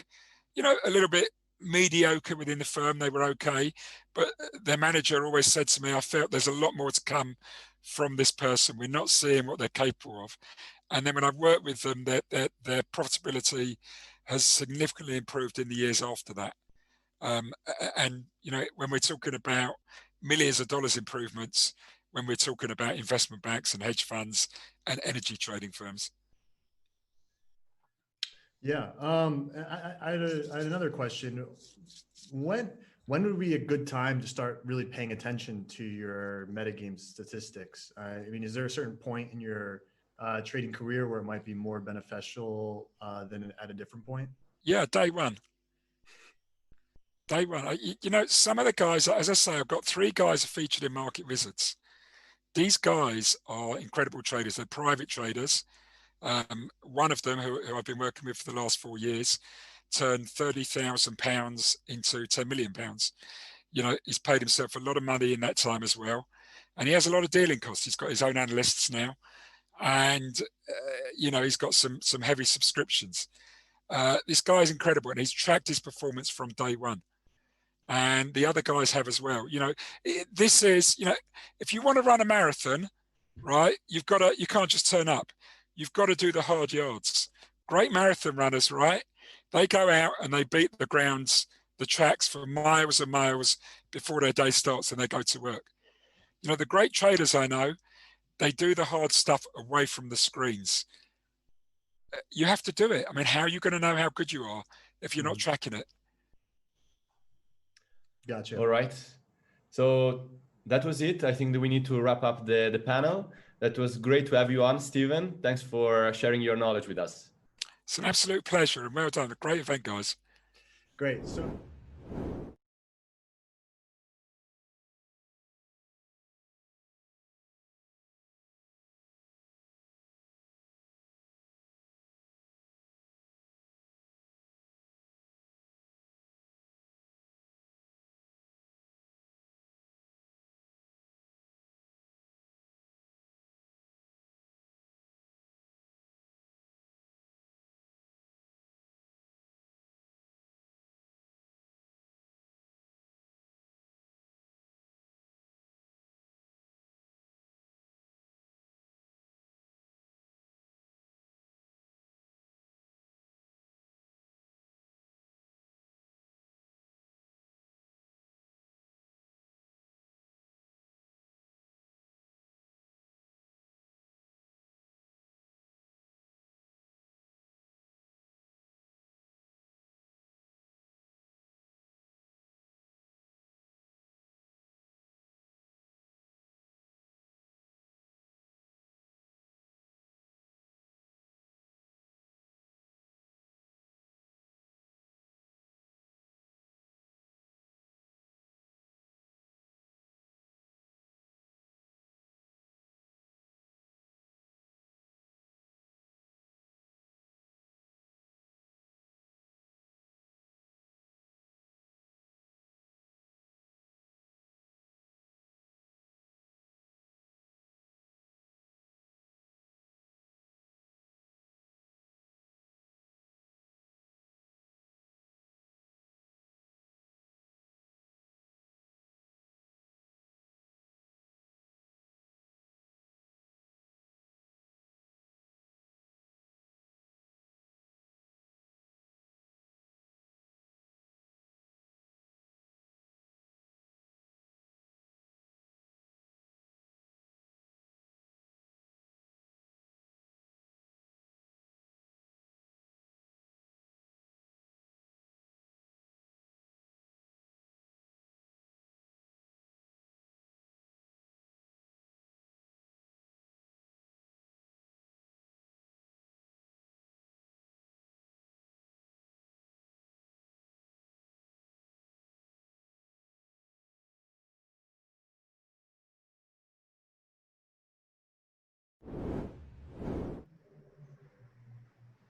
a little bit mediocre within the firm. They were okay, but their manager always said to me, I felt there's a lot more to come from this person. We're not seeing what they're capable of. And then when I've worked with them, their profitability has significantly improved in the years after that. And when we're talking about millions of dollars improvements, when we're talking about investment banks and hedge funds and energy trading firms. Yeah, I had another question. When would be a good time to start really paying attention to your metagame statistics? I mean, is there a certain point in your trading career where it might be more beneficial than at a different point? Yeah, day one. Day one. Some of the guys, as I say, I've got 3 guys featured in Market Wizards. These guys are incredible traders. They're private traders. One of them, who I've been working with for the last 4 years, turned £30,000 into £10 million. He's paid himself a lot of money in that time as well. And he has a lot of dealing costs. He's got his own analysts now. And, he's got some heavy subscriptions. This guy is incredible, and he's tracked his performance from day one. And the other guys have as well. This is, if you want to run a marathon, right, you can't just turn up. You've got to do the hard yards. Great marathon runners, right? They go out and they beat the tracks for miles and miles before their day starts, and they go to work. The great traders I know, they do the hard stuff away from the screens. You have to do it. I mean, how are you going to know how good you are if you're not tracking it? Gotcha. All right. So that was it. I think that we need to wrap up the panel. That was great to have you on, Stephen. Thanks for sharing your knowledge with us. It's an absolute pleasure, and well done. A great event, guys. Great. So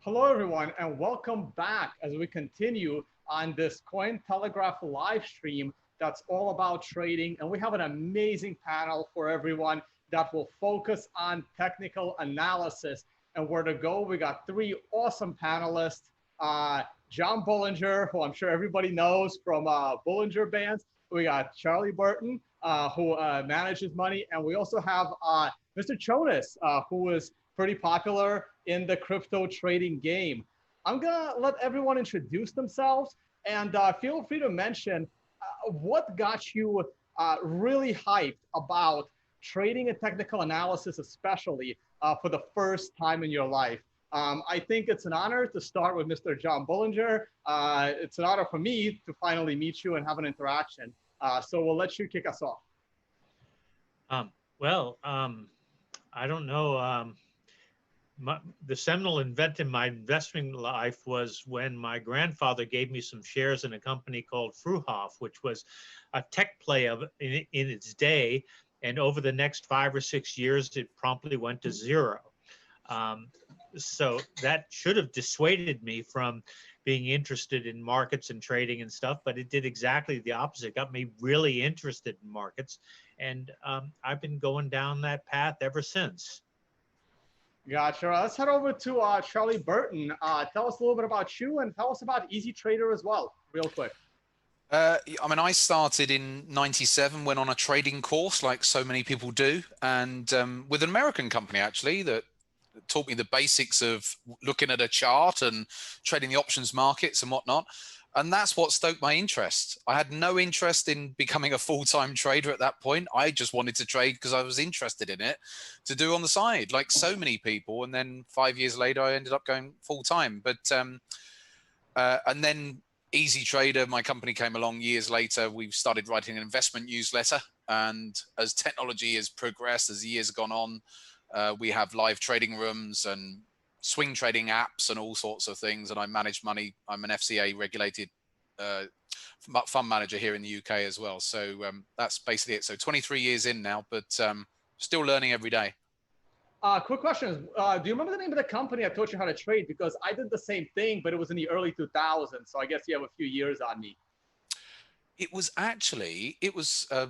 Hello, everyone, and welcome back as we continue on this Cointelegraph live stream that's all about trading. And we have an amazing panel for everyone that will focus on technical analysis and where to go. We got three awesome panelists. John Bullinger, who I'm sure everybody knows from Bullinger Bands. We got Charlie Burton, who manages money. And we also have Mr. Jonas, who is pretty popular in the crypto trading game. I'm gonna let everyone introduce themselves and feel free to mention what got you really hyped about trading and technical analysis, especially for the first time in your life. I think it's an honor to start with Mr. John Bullinger. It's an honor for me to finally meet you and have an interaction. So we'll let you kick us off. I don't know. The seminal event in my investing life was when my grandfather gave me some shares in a company called Fruhoff, which was a tech play in its day. And over the next 5 or 6 years, it promptly went to zero. So that should have dissuaded me from being interested in markets and trading and stuff, but it did exactly the opposite. It got me really interested in markets. And I've been going down that path ever since. Gotcha. Let's head over to Charlie Burton. Tell us a little bit about you and tell us about Easy Trader as well, real quick. I mean, I started in '97, went on a trading course like so many people do, and with an American company actually that taught me the basics of looking at a chart and trading the options markets and whatnot. And that's what stoked my interest. I had no interest in becoming a full-time trader at that point. I just wanted to trade because I was interested in it to do on the side, like so many people. And then 5 years later, I ended up going full-time. But and then Easy Trader, my company, came along years later. We started writing an investment newsletter. And as technology has progressed, as the years have gone on, we have live trading rooms and swing trading apps and all sorts of things. And I manage money. I'm an FCA regulated fund manager here in the UK as well. So that's basically it. So 23 years in now, but still learning every day. Quick question. Do you remember the name of the company that taught you how to trade? Because I did the same thing, but it was in the early 2000s. So I guess you have a few years on me. It was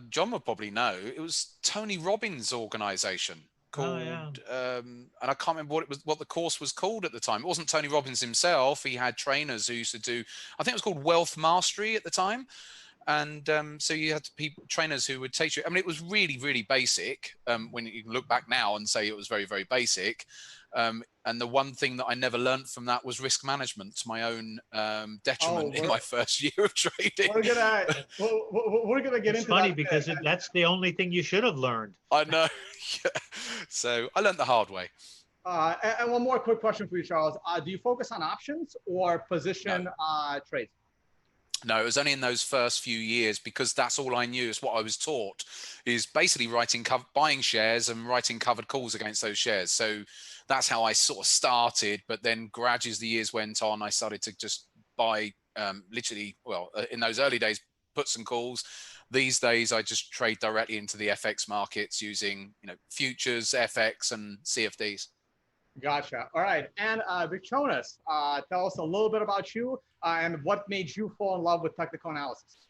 John would probably know. It was Tony Robbins' organization. Called and I can't remember what the course was called at the time. It wasn't Tony Robbins himself. He had trainers who used to do, I think it was called Wealth Mastery at the time. And so you had trainers who would teach you. I mean, it was really, really basic when you can look back now and say it was very, very basic. And the one thing that I never learned from that was risk management, to my own detriment in my first year of trading. We're gonna get into that. It's funny because that's the only thing you should have learned. I know. Yeah. So I learned the hard way. And one more quick question for you, Charles. Do you focus on options or position trades? No, it was only in those first few years because that's all I knew. Is what I was taught is basically buying shares and writing covered calls against those shares. So that's how I sort of started. But then gradually as the years went on, I started to just buy in those early days, puts and calls. These days, I just trade directly into the FX markets using, futures, FX, and CFDs. Gotcha. All right. And Jonas, tell us a little bit about you and what made you fall in love with technical analysis.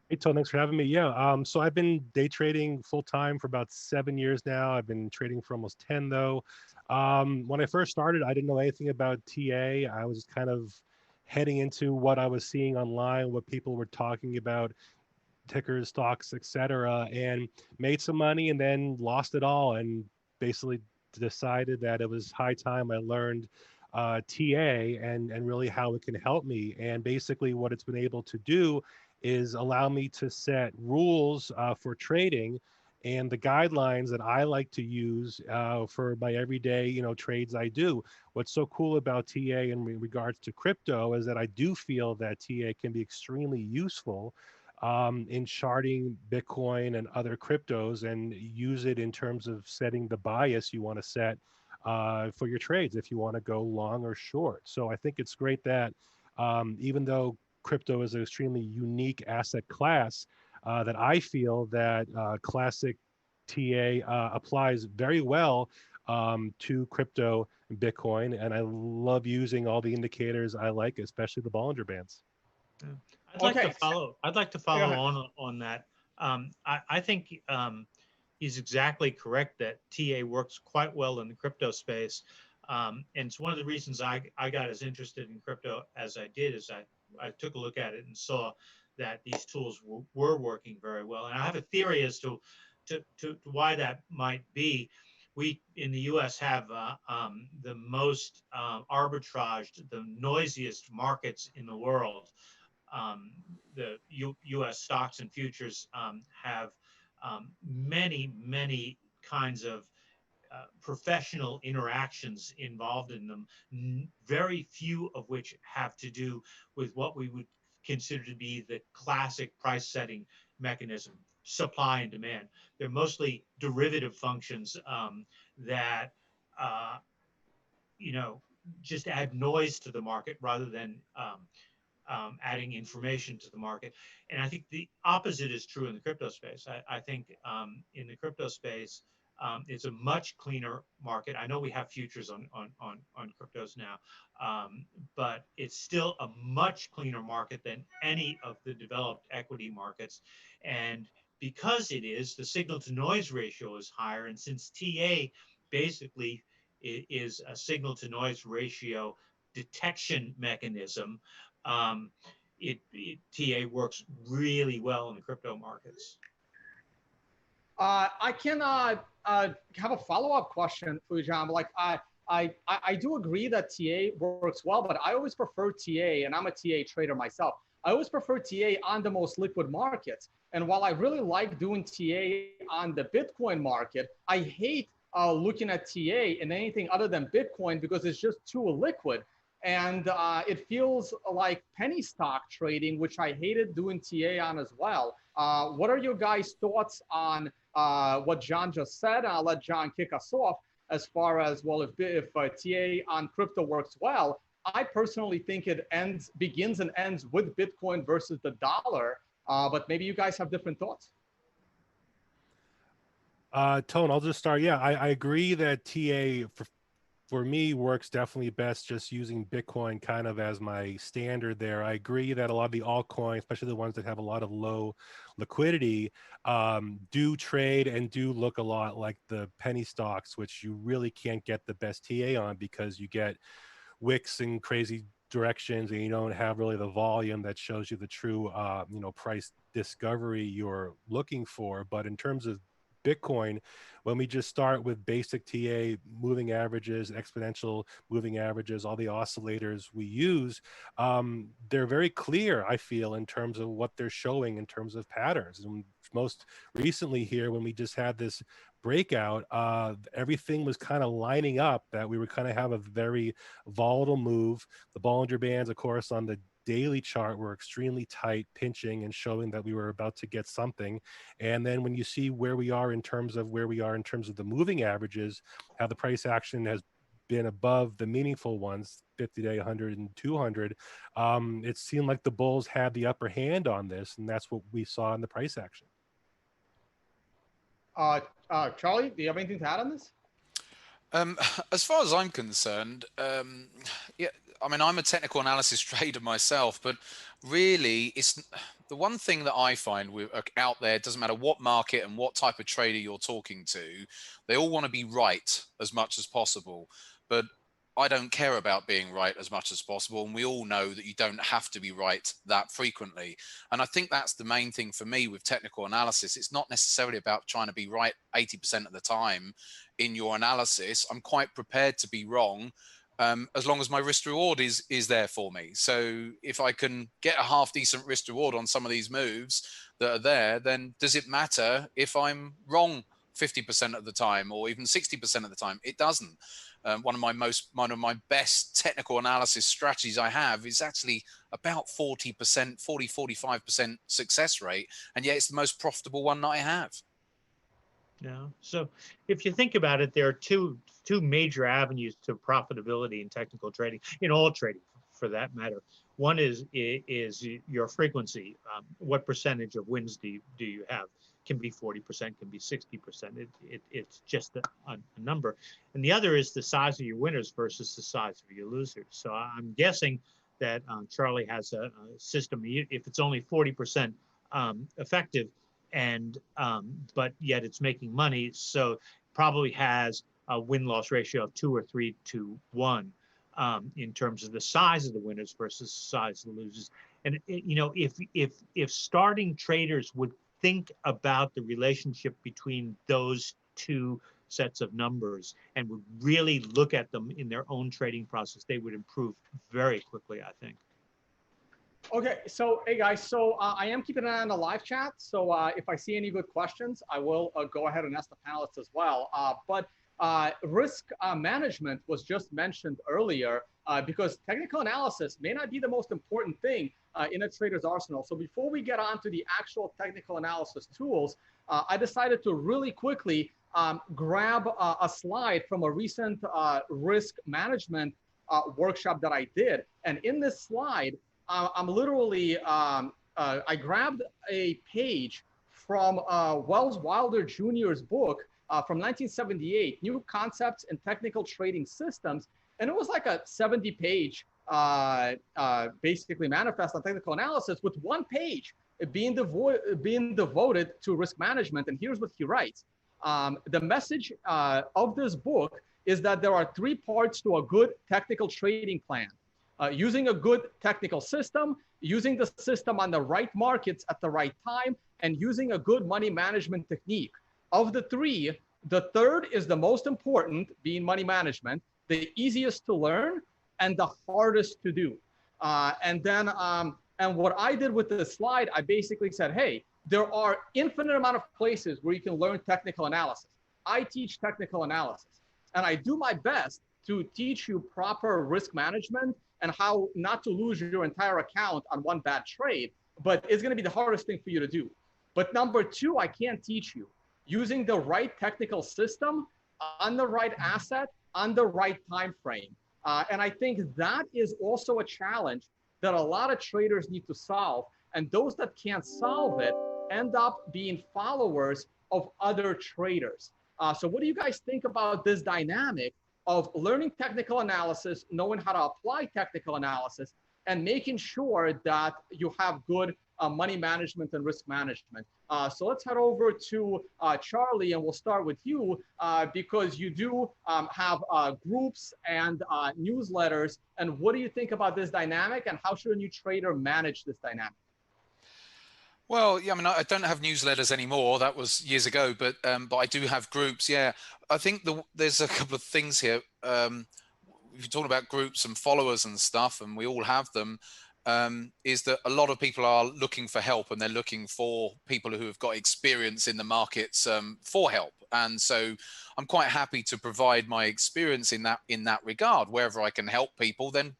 Hey, Tom, thanks for having me. Yeah, so I've been day trading full-time for about 7 years now. I've been trading for almost 10, though. When I first started, I didn't know anything about TA. I was kind of heading into what I was seeing online, what people were talking about, tickers, stocks, etc., and made some money and then lost it all and basically decided that it was high time I learned TA and really how it can help me. And basically what it's been able to do is allow me to set rules for trading and the guidelines that I like to use for my everyday, trades I do. What's so cool about TA in regards to crypto is that I do feel that TA can be extremely useful in charting Bitcoin and other cryptos and use it in terms of setting the bias you want to set for your trades if you want to go long or short. So I think it's great that even though crypto is an extremely unique asset class, that I feel that classic TA applies very well to crypto and Bitcoin, and I love using all the indicators I like, especially the Bollinger Bands. I'd like to follow. I'd like to follow on that. I think he's exactly correct that TA works quite well in the crypto space, and it's one of the reasons I got as interested in crypto as I did. Is I took a look at it and saw that these tools were working very well, and I have a theory as to why that might be. We in the U.S. have the most arbitraged, the noisiest markets in the world. The U.S. stocks and futures have many kinds of professional interactions involved in them, very few of which have to do with what we would consider to be the classic price setting mechanism, supply and demand. They're mostly derivative functions that just add noise to the market rather than adding information to the market. And I think the opposite is true in the crypto space. I think in the crypto space, it's a much cleaner market. I know we have futures on cryptos now, but it's still a much cleaner market than any of the developed equity markets. And because it is, the signal to noise ratio is higher. And since TA basically is a signal to noise ratio detection mechanism, TA works really well in the crypto markets. I can have a follow-up question for you, John. Like I do agree that TA works well, but I always prefer TA, and I'm a TA trader myself. I always prefer TA on the most liquid markets. And while I really like doing TA on the Bitcoin market, I hate looking at TA in anything other than Bitcoin because it's just too illiquid. And it feels like penny stock trading, which I hated doing TA on as well. What are your guys' thoughts on what John just said? I'll let John kick us off as far as, well, if TA on crypto works well, I personally think it begins and ends with Bitcoin versus the dollar, but maybe you guys have different thoughts. Tone, I'll just start. Yeah, I agree that TA for me works definitely best just using Bitcoin kind of as my standard there. I agree that a lot of the altcoins, especially the ones that have a lot of low liquidity, do trade and do look a lot like the penny stocks, which you really can't get the best TA on because you get wicks in crazy directions and you don't have really the volume that shows you the true price discovery you're looking for. But in terms of Bitcoin, when we just start with basic TA, moving averages, exponential moving averages, all the oscillators we use, they're very clear, I feel, in terms of what they're showing in terms of patterns. And most recently here, when we just had this breakout, everything was kind of lining up that we would kind of have a very volatile move. The Bollinger Bands, of course, on the daily chart were extremely tight, pinching and showing that we were about to get something. And then when you see where we are in terms of the moving averages, how the price action has been above the meaningful ones, 50-day, 100 and 200, it seemed like the bulls had the upper hand on this, and that's what we saw in the price action. Charlie, do you have anything to add on this? As far as I'm concerned, yeah, I mean, I'm a technical analysis trader myself, but really it's the one thing that I find out there, it doesn't matter what market and what type of trader you're talking to, they all want to be right as much as possible. But I don't care about being right as much as possible. And we all know that you don't have to be right that frequently. And I think that's the main thing for me with technical analysis. It's not necessarily about trying to be right 80% of the time in your analysis. I'm quite prepared to be wrong as long as my risk reward is there for me. So if I can get a half decent risk reward on some of these moves that are there, then does it matter if I'm wrong 50% of the time or even 60% of the time? It doesn't. One of my best technical analysis strategies I have is actually about 45% success rate, and yet it's the most profitable one that I have. Yeah. So if you think about it, there are two major avenues to profitability in technical trading, in all trading for that matter. One is your frequency. What percentage of wins do you have? can be 40%, can be 60%. It's just a number. And the other is the size of your winners versus the size of your losers. So I'm guessing that Charlie has a system, if it's only 40% effective, and but yet it's making money, so probably has a win-loss ratio of 2 or 3 to 1 in terms of the size of the winners versus the size of the losers. And you know, if starting traders would think about the relationship between those two sets of numbers and would really look at them in their own trading process, they would improve very quickly, I think. Okay, so hey guys, so I am keeping an eye on the live chat. So if I see any good questions, I will go ahead and ask the panelists as well. But risk management was just mentioned earlier because technical analysis may not be the most important thing in a trader's arsenal. So before we get on to the actual technical analysis tools, I decided to really quickly grab a slide from a recent risk management workshop that I did. And in this slide, I'm literally, I grabbed a page from Wells Wilder Jr.'s book from 1978, New Concepts in Technical Trading Systems. And it was like a 70-page, basically manifest on technical analysis with one page being devoted to risk management. And here's what he writes. The message of this book is that there are 3 parts to a good technical trading plan. Using a good technical system, using the system on the right markets at the right time, and using a good money management technique. Of the 3, the third is the most important, being money management, the easiest to learn, and the hardest to do. And what I did with this slide, I basically said, hey, there are infinite amount of places where you can learn technical analysis. I teach technical analysis, and I do my best to teach you proper risk management and how not to lose your entire account on one bad trade, but it's gonna be the hardest thing for you to do. But number 2, I can't teach you. Using the right technical system on the right asset on the right time frame. And I think that is also a challenge that a lot of traders need to solve. And those that can't solve it end up being followers of other traders. So what do you guys think about this dynamic of learning technical analysis, knowing how to apply technical analysis, and making sure that you have good money management and risk management? So let's head over to Charlie, and we'll start with you because you do have groups and newsletters. And what do you think about this dynamic, and how should a new trader manage this dynamic? Well, yeah, I mean, I don't have newsletters anymore. That was years ago, but I do have groups. Yeah, I think there's a couple of things here. If you're talking about groups and followers and stuff, and we all have them, is that a lot of people are looking for help, and they're looking for people who have got experience in the markets for help. And so I'm quite happy to provide my experience in that regard. Wherever I can help people, then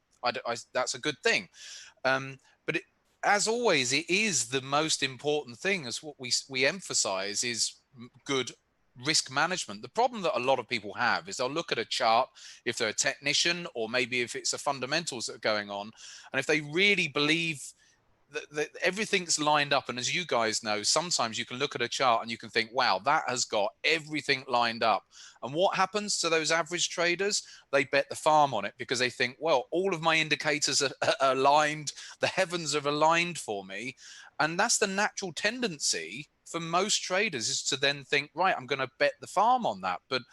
that's a good thing. But as always, it is the most important thing, as what we emphasize is good risk management. The problem that a lot of people have is they'll look at a chart, if they're a technician, or maybe if it's the fundamentals that are going on, and if they really believe that everything's lined up. And as you guys know, sometimes you can look at a chart and you can think, wow, that has got everything lined up. And what happens to those average traders? They bet the farm on it because they think, well, all of my indicators are aligned. The heavens are aligned for me. And that's the natural tendency for most traders, is to then think, right, I'm going to bet the farm on that. But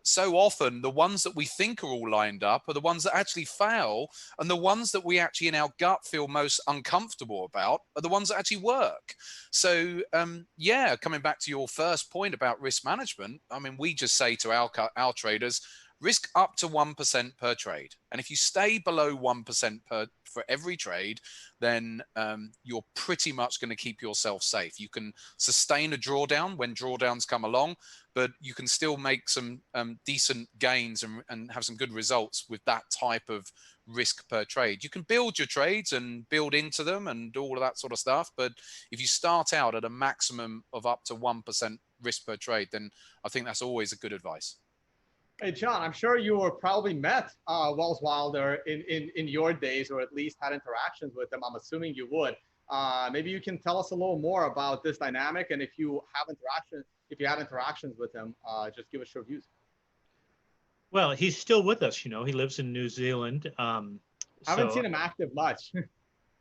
so often the ones that we think are all lined up are the ones that actually fail, and the ones that we actually in our gut feel most uncomfortable about are the ones that actually work. So yeah, coming back to your first point about risk management, I mean, we just say to our traders, risk up to 1% per trade. And if you stay below 1% for every trade, then you're pretty much going to keep yourself safe. You can sustain a drawdown when drawdowns come along, but you can still make some decent gains and have some good results with that type of risk per trade. You can build your trades and build into them and do all of that sort of stuff. But if you start out at a maximum of up to 1% risk per trade, then I think that's always a good advice. Hey, John, I'm sure you were probably met Wells Wilder in your days, or at least had interactions with him. I'm assuming you would. Maybe you can tell us a little more about this dynamic, and if you have interactions with him, just give us your views. Well, he's still with us. He lives in New Zealand. I haven't seen him active much.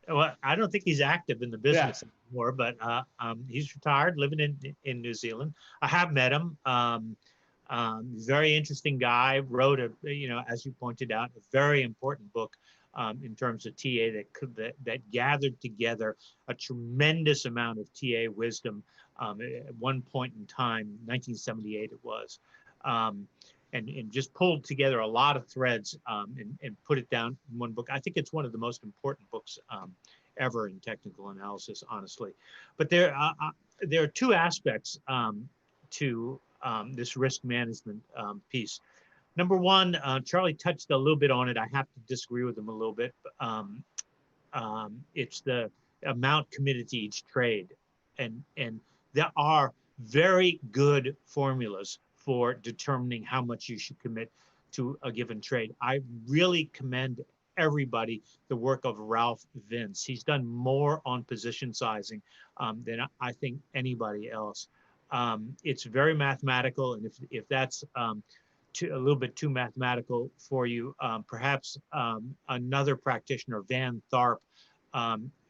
Well, I don't think he's active in the business anymore, but he's retired, living in New Zealand. I have met him. Very interesting guy. Wrote as you pointed out, a very important book in terms of TA that gathered together a tremendous amount of TA wisdom at one point in time, 1978 it was. And just pulled together a lot of threads and put it down in one book. I think it's one of the most important books ever in technical analysis, honestly. But there are two aspects to this risk management piece. Number one, Charlie touched a little bit on it. I have to disagree with him a little bit. It's the amount committed to each trade. And there are very good formulas for determining how much you should commit to a given trade. I really commend everybody the work of Ralph Vince. He's done more on position sizing than I think anybody else. It's very mathematical, and if that's a little bit too mathematical for you, perhaps another practitioner, Van Tharp,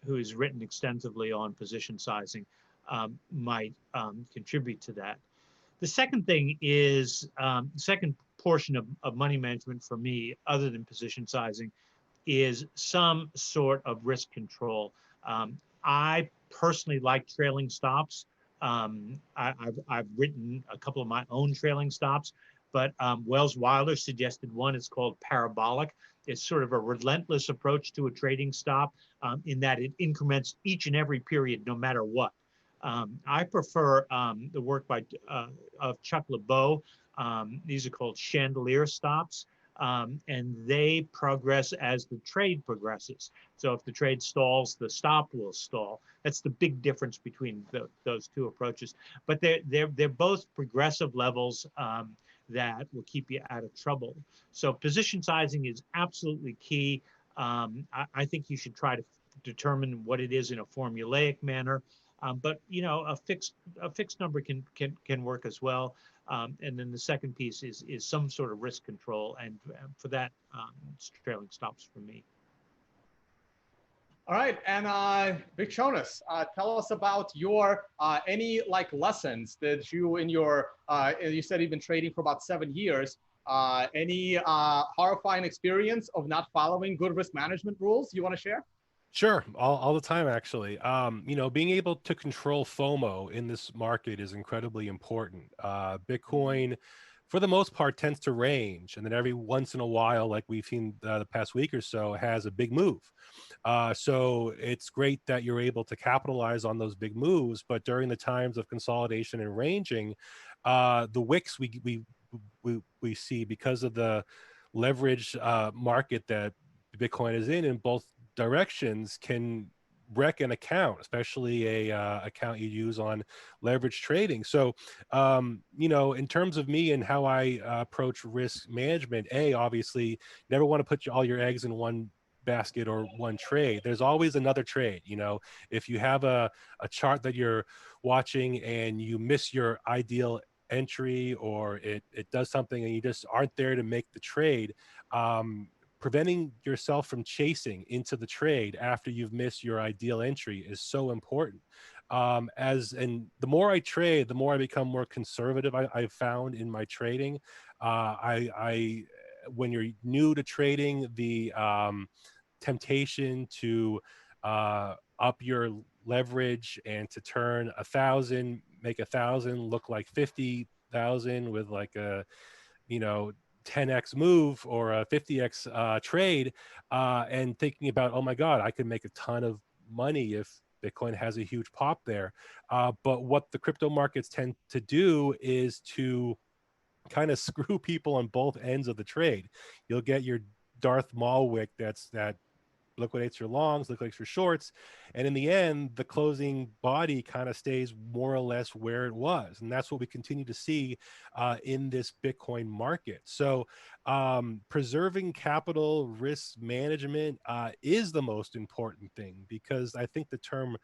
who has written extensively on position sizing, might contribute to that. The second thing is, second portion of money management for me, other than position sizing, is some sort of risk control. I personally like trailing stops. I've written a couple of my own trailing stops, but Wells Wilder suggested one. It's called parabolic. It's sort of a relentless approach to a trading stop in that it increments each and every period, no matter what. I prefer the work of Chuck LeBeau. These are called chandelier stops, and they progress as the trade progresses. So if the trade stalls, the stop will stall. That's the big difference between those two approaches. But they're both progressive levels that will keep you out of trouble. So position sizing is absolutely key. I think you should try to determine what it is in a formulaic manner. But a fixed number can work as well. And then the second piece is some sort of risk control, and for that, it's trailing stops for me. All right, and Big Jonas, tell us about your any lessons that you in your you said you've been trading for about 7 years. Any horrifying experience of not following good risk management rules you want to share? Sure, all the time, actually. Being able to control FOMO in this market is incredibly important. Bitcoin, for the most part, tends to range, and then every once in a while, like we've seen the past week or so, has a big move. So it's great that you're able to capitalize on those big moves, but during the times of consolidation and ranging, the wicks we see because of the leverage market that Bitcoin is in both directions can wreck an account, especially a account you use on leverage trading. So, in terms of me and how I approach risk management, obviously never want to put all your eggs in one basket or one trade. There's always another trade. If you have a chart that you're watching and you miss your ideal entry, or it does something and you just aren't there to make the trade, preventing yourself from chasing into the trade after you've missed your ideal entry is so important. And the more I trade, the more I become more conservative. I've found in my trading, when you're new to trading, the temptation to up your leverage and to turn 1,000, make 1,000 look like 50,000 with like a 10x move or a 50x trade, and thinking about, oh my God, I could make a ton of money if Bitcoin has a huge pop there. But what the crypto markets tend to do is to kind of screw people on both ends of the trade. You'll get your Darth Maul wick that liquidates your longs, liquidates your shorts. And in the end, the closing body kind of stays more or less where it was. And that's what we continue to see in this Bitcoin market. So preserving capital risk management is the most important thing, because I think the term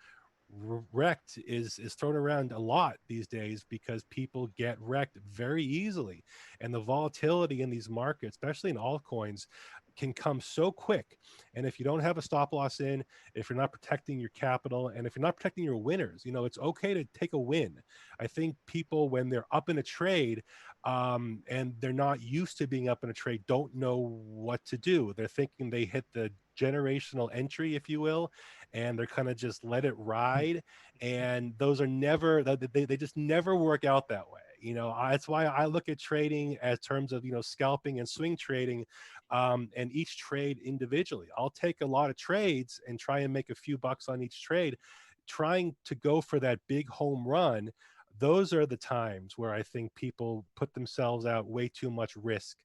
wrecked is thrown around a lot these days because people get wrecked very easily, and the volatility in these markets, especially in altcoins, can come so quick. And if you don't have a stop loss in, if you're not protecting your capital, and if you're not protecting your winners, it's okay to take a win. I think people, when they're up in a trade and they're not used to being up in a trade, don't know what to do. They're thinking they hit the generational entry, if you will, and they're kind of just let it ride. And those are never, they just never work out that way. That's why I look at trading as terms of, scalping and swing trading, and each trade individually. I'll take a lot of trades and try and make a few bucks on each trade. Trying to go for that big home run, those are the times where I think people put themselves out way too much risk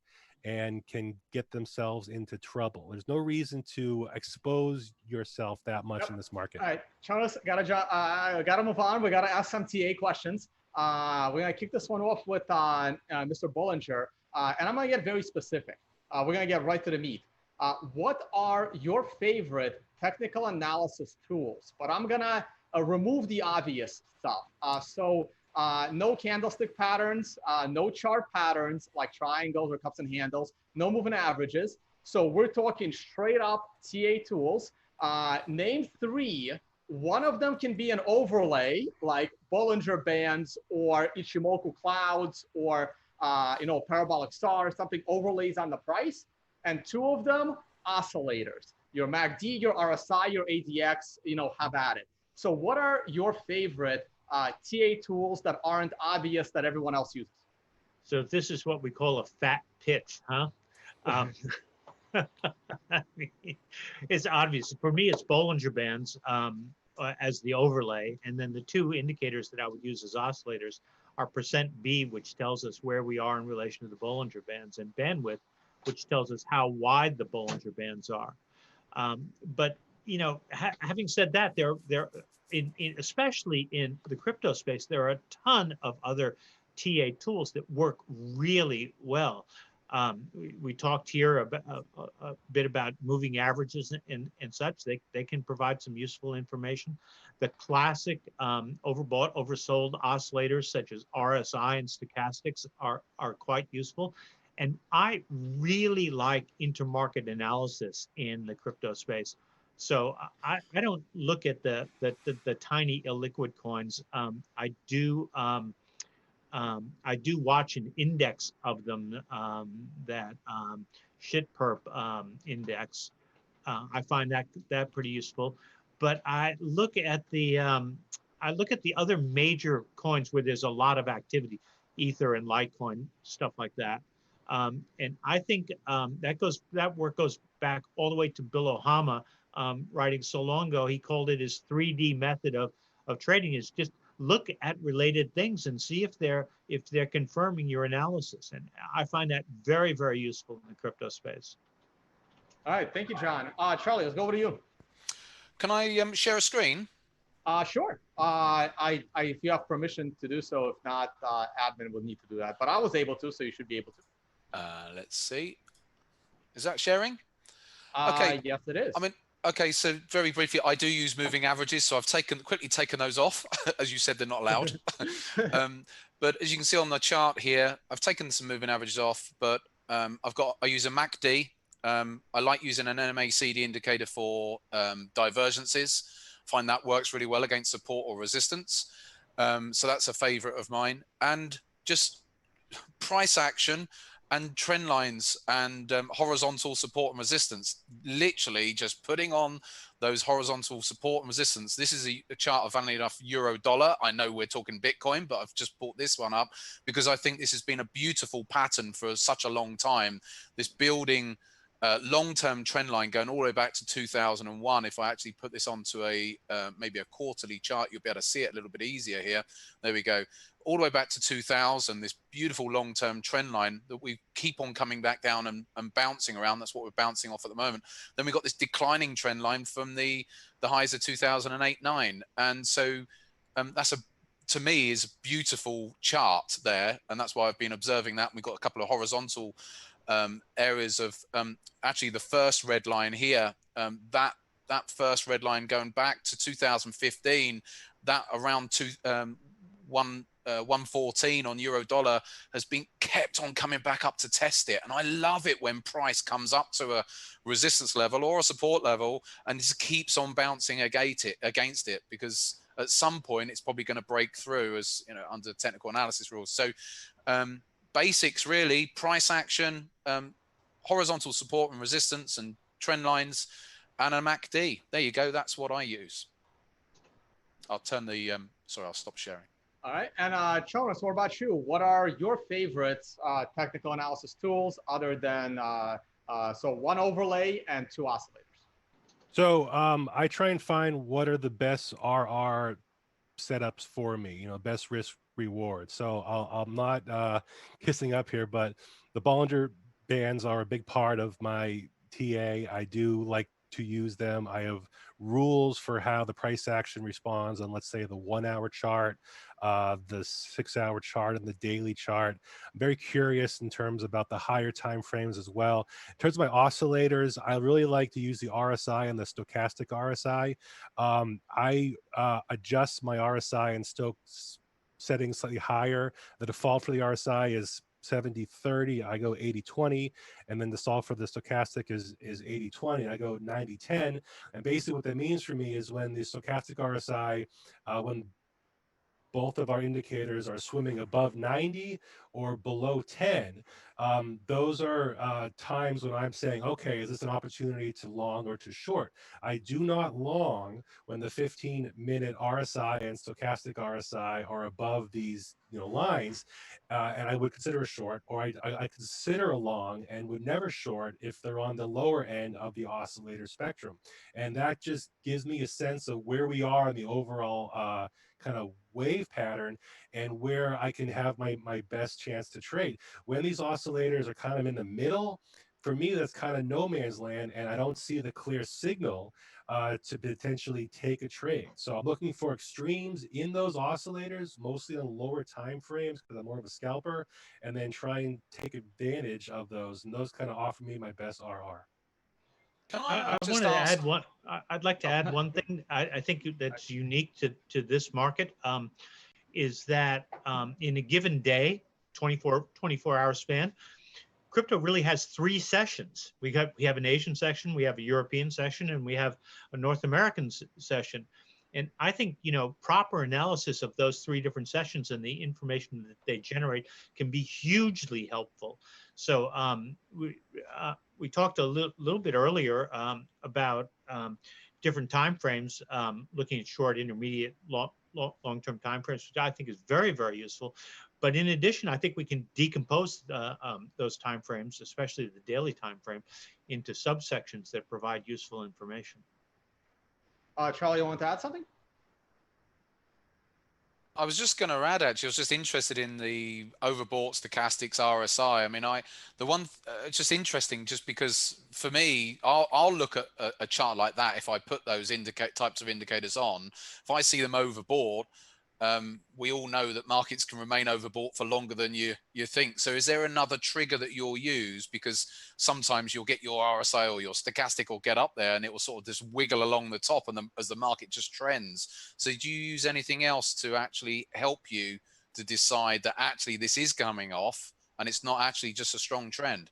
and can get themselves into trouble. There's no reason to expose yourself that much in this market. All right, Charles, gotta move on. We gotta ask some TA questions. We're gonna kick this one off with Mr. Bollinger, and I'm gonna get very specific. We're gonna get right to the meat. What are your favorite technical analysis tools? But I'm gonna remove the obvious stuff. No candlestick patterns, no chart patterns like triangles or cups and handles, no moving averages. So we're talking straight up TA tools. Name 3. One of them can be an overlay like Bollinger Bands or Ichimoku clouds or parabolic stars, something overlays on the price. And 2 of them, oscillators. Your MACD, your RSI, your ADX, have at it. So what are your favorite TA tools that aren't obvious that everyone else uses? So this is what we call a fat pitch, huh? It's obvious. For me, it's Bollinger Bands as the overlay. And then the 2 indicators that I would use as oscillators are %B, which tells us where we are in relation to the Bollinger Bands, and bandwidth, which tells us how wide the Bollinger Bands are. But, having said that, especially in the crypto space, there are a ton of other TA tools that work really well. We talked here a bit about moving averages and such. They can provide some useful information. The classic overbought, oversold oscillators such as RSI and stochastics are quite useful. And I really like intermarket analysis in the crypto space. So I don't look at the tiny illiquid coins. I do watch an index of them, that shitperp index. I find that pretty useful. But I look at the other major coins where there's a lot of activity, Ether and Litecoin, stuff like that. And I think that work goes back all the way to Bill Ohama, writing so long ago. He called it his 3D method of trading, is just look at related things and see if they're confirming your analysis. And I find that very, very useful in the crypto space. All right, thank you, John. Charlie, let's go over to you. Can I share a screen? Sure. If you have permission to do so. If not, admin will need to do that. But I was able to, so you should be able to. Let's see. Is that sharing? Okay. Yes, it is. Okay, so very briefly, I do use moving averages, so I've quickly taken those off. As you said, they're not allowed. But as you can see on the chart here, I've taken some moving averages off, but I use a MACD. I like using an NMACD indicator for divergences. Find that works really well against support or resistance. So that's a favorite of mine. And just price action and trend lines and horizontal support and resistance, literally just putting on those horizontal support and resistance. This is a chart of, funnily enough, euro dollar. I know we're talking Bitcoin, but I've just brought this one up because I think this has been a beautiful pattern for such a long time. This building long-term trend line going all the way back to 2001. If I actually put this onto a maybe a quarterly chart, you'll be able to see it a little bit easier here. There we go. All the way back to 2000, this beautiful long-term trend line that we keep on coming back down and bouncing around. That's what we're bouncing off at the moment. Then we've got this declining trend line from the highs of 2008-9. And so that's to me is a beautiful chart there. And that's why I've been observing that. We've got a couple of horizontal areas of actually the first red line here, that first red line going back to 2015, that around 114 on euro dollar has been kept on coming back up to test it. And I love it when price comes up to a resistance level or a support level and just keeps on bouncing against it, because at some point it's probably going to break through, as you know, under technical analysis rules. So basics really: price action, horizontal support and resistance and trend lines, and a MACD. There you go. That's what I use. I'll turn the sorry, I'll stop sharing. All right, and Jonas, what about you? What are your favorite technical analysis tools other than so one overlay and two oscillators? So I try and find what are the best RR setups for me, you know, best risk reward. So I'm not kissing up here, but the Bollinger Bands are a big part of my TA. I do like to use them. I have rules for how the price action responds on, let's say, the 1 hour chart, the 6 hour chart, and the daily chart. I'm very curious in terms about the higher time frames as well. In terms of my oscillators, I really like to use the RSI and the stochastic RSI. I adjust my RSI and Stokes settings slightly higher. The default for the RSI is 70-30, I go 80-20, and then the solve for the stochastic is 80-20, I go 90-10. And basically what that means for me is when the stochastic RSI, when both of our indicators are swimming above 90 or below 10, those are times when I'm saying, okay, is this an opportunity to long or to short? I do not long when the 15-minute RSI and stochastic RSI are above these lines, and I would consider a short, or I consider a long and would never short if they're on the lower end of the oscillator spectrum. And that just gives me a sense of where we are in the overall kind of wave pattern and where I can have my best chance to trade. When these oscillators are kind of in the middle, for me, that's kind of no man's land, and I don't see the clear signal to potentially take a trade. So I'm looking for extremes in those oscillators, mostly on lower time frames because I'm more of a scalper, and then try and take advantage of those, and those kind of offer me my best RR. I want to add one. I'd like to add one thing. I think that's unique to this market, is that in a given day, 24-hour span, crypto really has 3 sessions. We have an Asian session, we have a European session, and we have a North American session. And I think, proper analysis of those 3 different sessions and the information that they generate can be hugely helpful. So we talked a little bit earlier about different time frames, looking at short, intermediate, long-term time frames, which I think is very, very useful. But in addition, I think we can decompose those time frames, especially the daily time frame, into subsections that provide useful information. Charlie, you want to add something? I was just going to add, actually, I was just interested in the overbought stochastics RSI. I mean, it's just interesting, just because for me, I'll look at a chart like that. If I put those types of indicators on, if I see them overbought, we all know that markets can remain overbought for longer than you think. So is there another trigger that you'll use? Because sometimes you'll get your RSI or your stochastic will get up there and it will sort of just wiggle along the top and as the market just trends. So do you use anything else to actually help you to decide that actually this is coming off and it's not actually just a strong trend?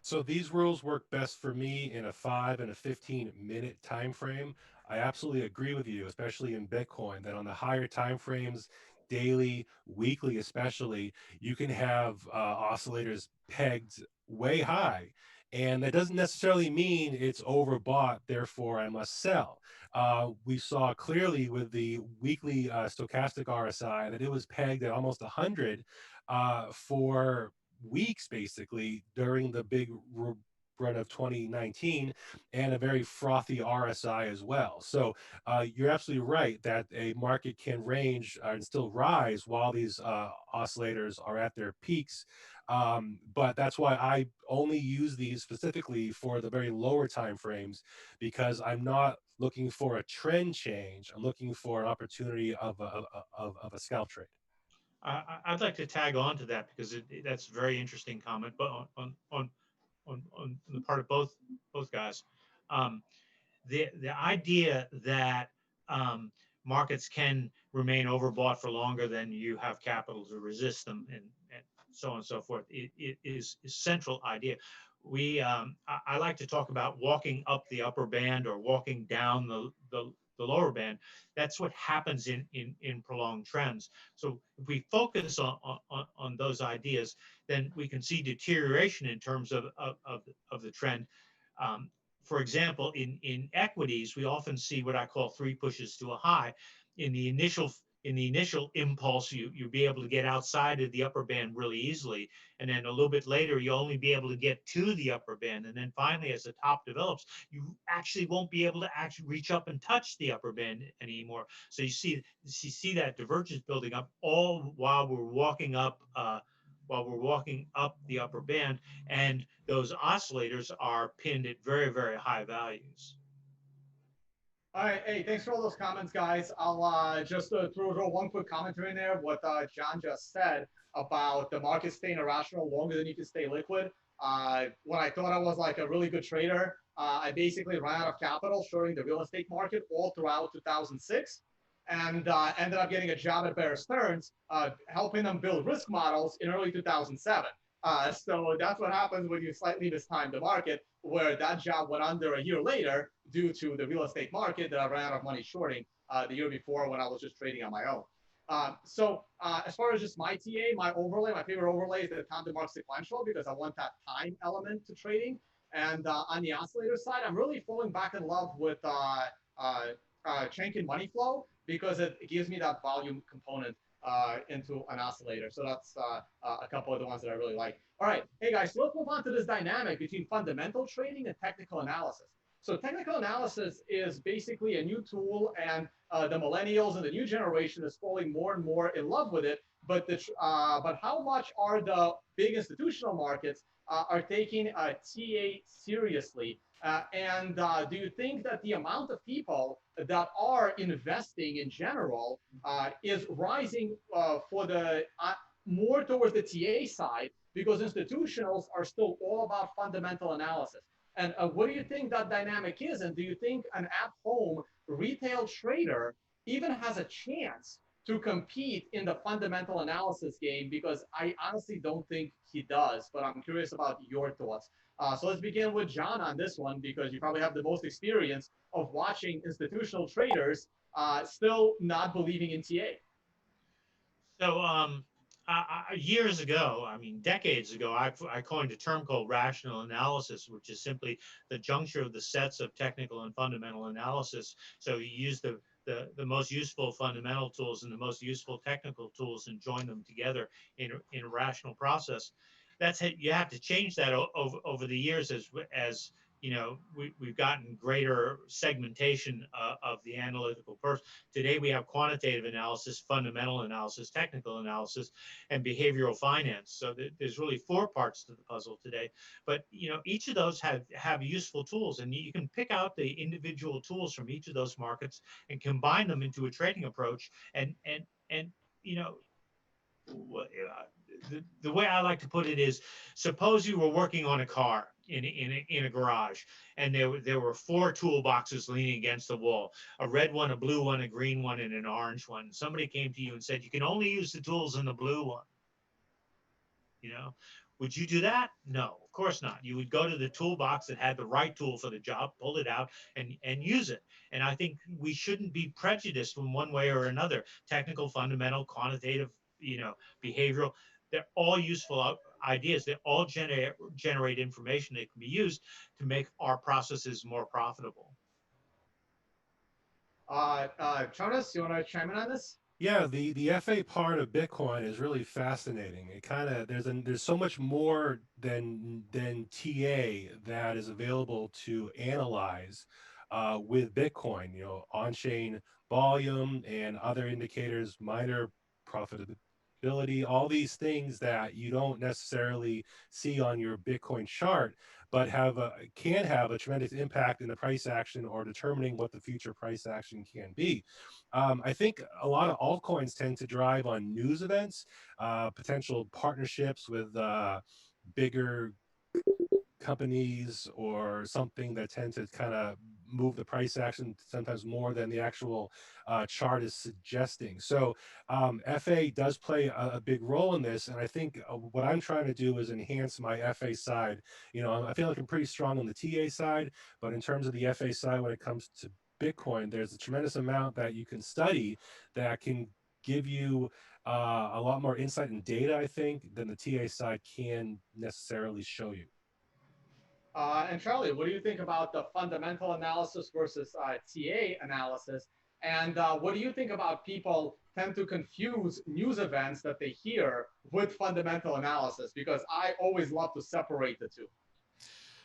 So these rules work best for me in a 5 and a 15-minute time frame. I absolutely agree with you, especially in Bitcoin, that on the higher time frames, daily, weekly especially, you can have oscillators pegged way high. And that doesn't necessarily mean it's overbought, therefore I must sell. We saw clearly with the weekly stochastic RSI that it was pegged at almost 100 for weeks, basically, during the big run of 2019 and a very frothy RSI as well. So you're absolutely right that a market can range and still rise while these oscillators are at their peaks. But that's why I only use these specifically for the very lower time frames, because I'm not looking for a trend change. I'm looking for an opportunity of a scalp trade. I'd like to tag on to that because that's a very interesting comment, but on the part of both guys. The idea that markets can remain overbought for longer than you have capital to resist them, and so on and so forth, it is a central idea. I like to talk about walking up the upper band or walking down the lower band. That's what happens in prolonged trends. So if we focus on those ideas, then we can see deterioration in terms of the trend. For example, in equities, we often see what I call three pushes to a high. In the initial impulse, you'll be able to get outside of the upper band really easily. And then a little bit later, you'll only be able to get to the upper band. And then finally, as the top develops, you actually won't be able to actually reach up and touch the upper band anymore. So you see that divergence building up all while we're walking up the upper band, and those oscillators are pinned at very, very high values. All right, hey, thanks for all those comments, guys. I'll just throw one quick commentary in there. What John just said about the market staying irrational longer than you can stay liquid. When I thought I was like a really good trader, I basically ran out of capital shorting the real estate market all throughout 2006. And ended up getting a job at Bear Stearns, helping them build risk models in early 2007. So that's what happens when you slightly mistime the market, where that job went under a year later due to the real estate market that I ran out of money shorting the year before when I was just trading on my own. So as far as just my TA, my overlay, my favorite overlay is the time to mark sequential, because I want that time element to trading. And on the oscillator side, I'm really falling back in love with Chaikin money flow, because it gives me that volume component into an oscillator. So that's a couple of the ones that I really like. All right, hey guys, so let's move on to this dynamic between fundamental trading and technical analysis. So technical analysis is basically a new tool, and the millennials and the new generation is falling more and more in love with it. But how much are the big institutional markets are taking TA seriously? And do you think that the amount of people that are investing in general is rising for the more towards the TA side, because institutionals are still all about fundamental analysis? And what do you think that dynamic is? And do you think an at-home retail trader even has a chance to compete in the fundamental analysis game? Because I honestly don't think he does, but I'm curious about your thoughts. So let's begin with John on this one, because you probably have the most experience of watching institutional traders still not believing in TA. So years ago, I mean decades ago, I coined a term called rational analysis, which is simply the juncture of the sets of technical and fundamental analysis. So you use the most useful fundamental tools and the most useful technical tools and join them together in a rational process. That's it. You have to change that over the years as you know, we've gotten greater segmentation of the analytical person. Today we have quantitative analysis, fundamental analysis, technical analysis, and behavioral finance. So there's really 4 parts to the puzzle today. But you know, each of those have useful tools, and you can pick out the individual tools from each of those markets and combine them into a trading approach. And you know, the way I like to put it is, suppose you were working on a car in a garage, and there were 4 toolboxes leaning against the wall: a red one, a blue one, a green one, and an orange one. Somebody came to you and said, you can only use the tools in the blue one. You know, would you do that? No, of course not. You would go to the toolbox that had the right tool for the job, pull it out, and use it. And I think we shouldn't be prejudiced from one way or another. Technical, fundamental, quantitative, you know, behavioral. They're all useful ideas. They all generate information that can be used to make our processes more profitable. Jonas, you want to chime in on this? Yeah, the FA part of Bitcoin is really fascinating. It kind of there's so much more than TA that is available to analyze with Bitcoin. You know, on-chain volume and other indicators, miner profitability, all these things that you don't necessarily see on your Bitcoin chart, but can have a tremendous impact in the price action or determining what the future price action can be. I think a lot of altcoins tend to drive on news events, potential partnerships with bigger companies or something that tend to kind of move the price action sometimes more than the actual chart is suggesting. So FA does play a big role in this, and I think what I'm trying to do is enhance my FA side. You know, I feel like I'm pretty strong on the TA side, but in terms of the FA side, when it comes to Bitcoin, there's a tremendous amount that you can study that can give you a lot more insight and data, I think, than the TA side can necessarily show you. And Charlie, what do you think about the fundamental analysis versus TA analysis? And what do you think about people tend to confuse news events that they hear with fundamental analysis? Because I always love to separate the two.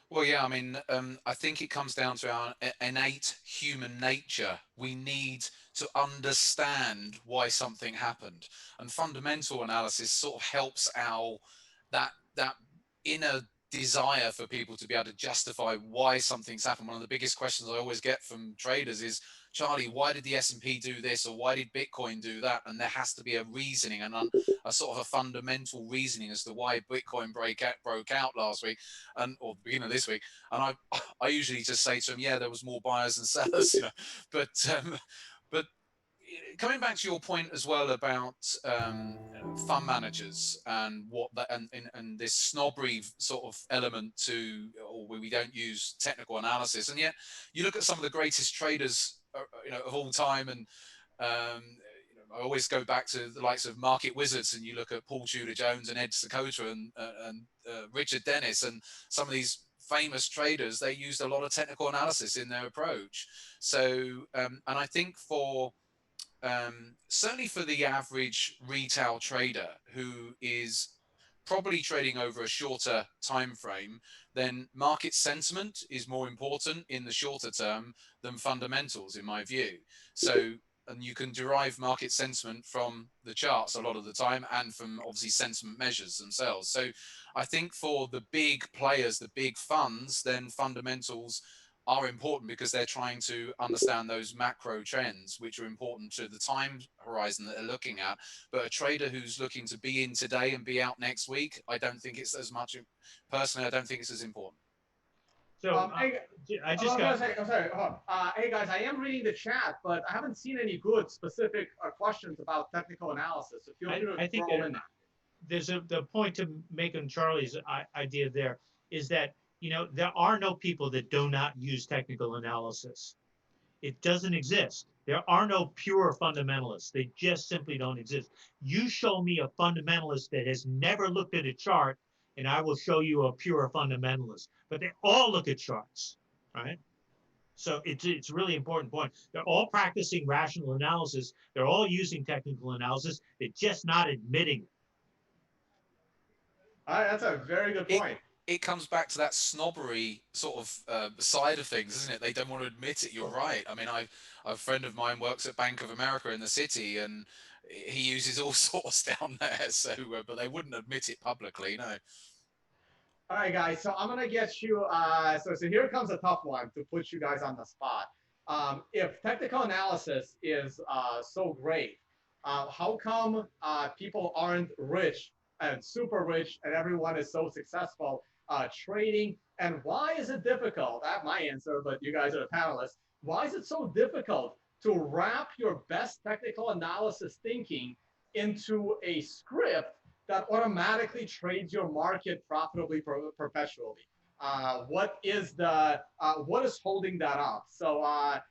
Well, yeah, I mean, I think it comes down to our innate human nature. We need to understand why something happened, and fundamental analysis sort of helps that inner desire for people to be able to justify why something's happened. One of the biggest questions I always get from traders is, Charlie, why did the S&P do this, or why did Bitcoin do that? And there has to be a reasoning and a sort of a fundamental reasoning as to why Bitcoin broke out last week, or the beginning of this week. And I usually just say to them, yeah, there was more buyers than sellers, you know. But coming back to your point as well about fund managers and and this snobbery sort of element to, or where we don't use technical analysis, and yet you look at some of the greatest traders of all time, and I always go back to the likes of Market Wizards, and you look at Paul Tudor Jones and Ed Secoto and Richard Dennis, and some of these famous traders, they used a lot of technical analysis in their approach. So, and I think certainly for the average retail trader who is probably trading over a shorter time frame, then market sentiment is more important in the shorter term than fundamentals, in my view. So, and you can derive market sentiment from the charts a lot of the time, and from obviously sentiment measures themselves. So I think for the big players, the big funds, then fundamentals are important because they're trying to understand those macro trends, which are important to the time horizon that they're looking at. But a trader who's looking to be in today and be out next week, I don't think it's as much, personally, I don't think it's as important. So I just got. I'm sorry. Hey guys, I am reading the chat, but I haven't seen any good specific questions about technical analysis. So feel free to throw them in there. There's the point to make on Charlie's idea there is that, you know, there are no people that do not use technical analysis. It doesn't exist. There are no pure fundamentalists. They just simply don't exist. You show me a fundamentalist that has never looked at a chart, and I will show you a pure fundamentalist. But they all look at charts, right? So it's really important point. They're all practicing rational analysis. They're all using technical analysis. They're just not admitting it. All right, that's a very good point. It comes back to that snobbery sort of side of things, isn't it? They don't want to admit it. You're right. I mean, a friend of mine works at Bank of America in the city, and he uses all sorts down there. So, but they wouldn't admit it publicly, no. All right, guys. So I'm gonna get you. So here comes a tough one to put you guys on the spot. If technical analysis is so great, how come people aren't rich and super rich, and everyone is so successful trading? And why is it difficult? I have my answer, but you guys are the panelists. Why is it so difficult to wrap your best technical analysis thinking into a script that automatically trades your market profitably perpetually? What is holding that up? So I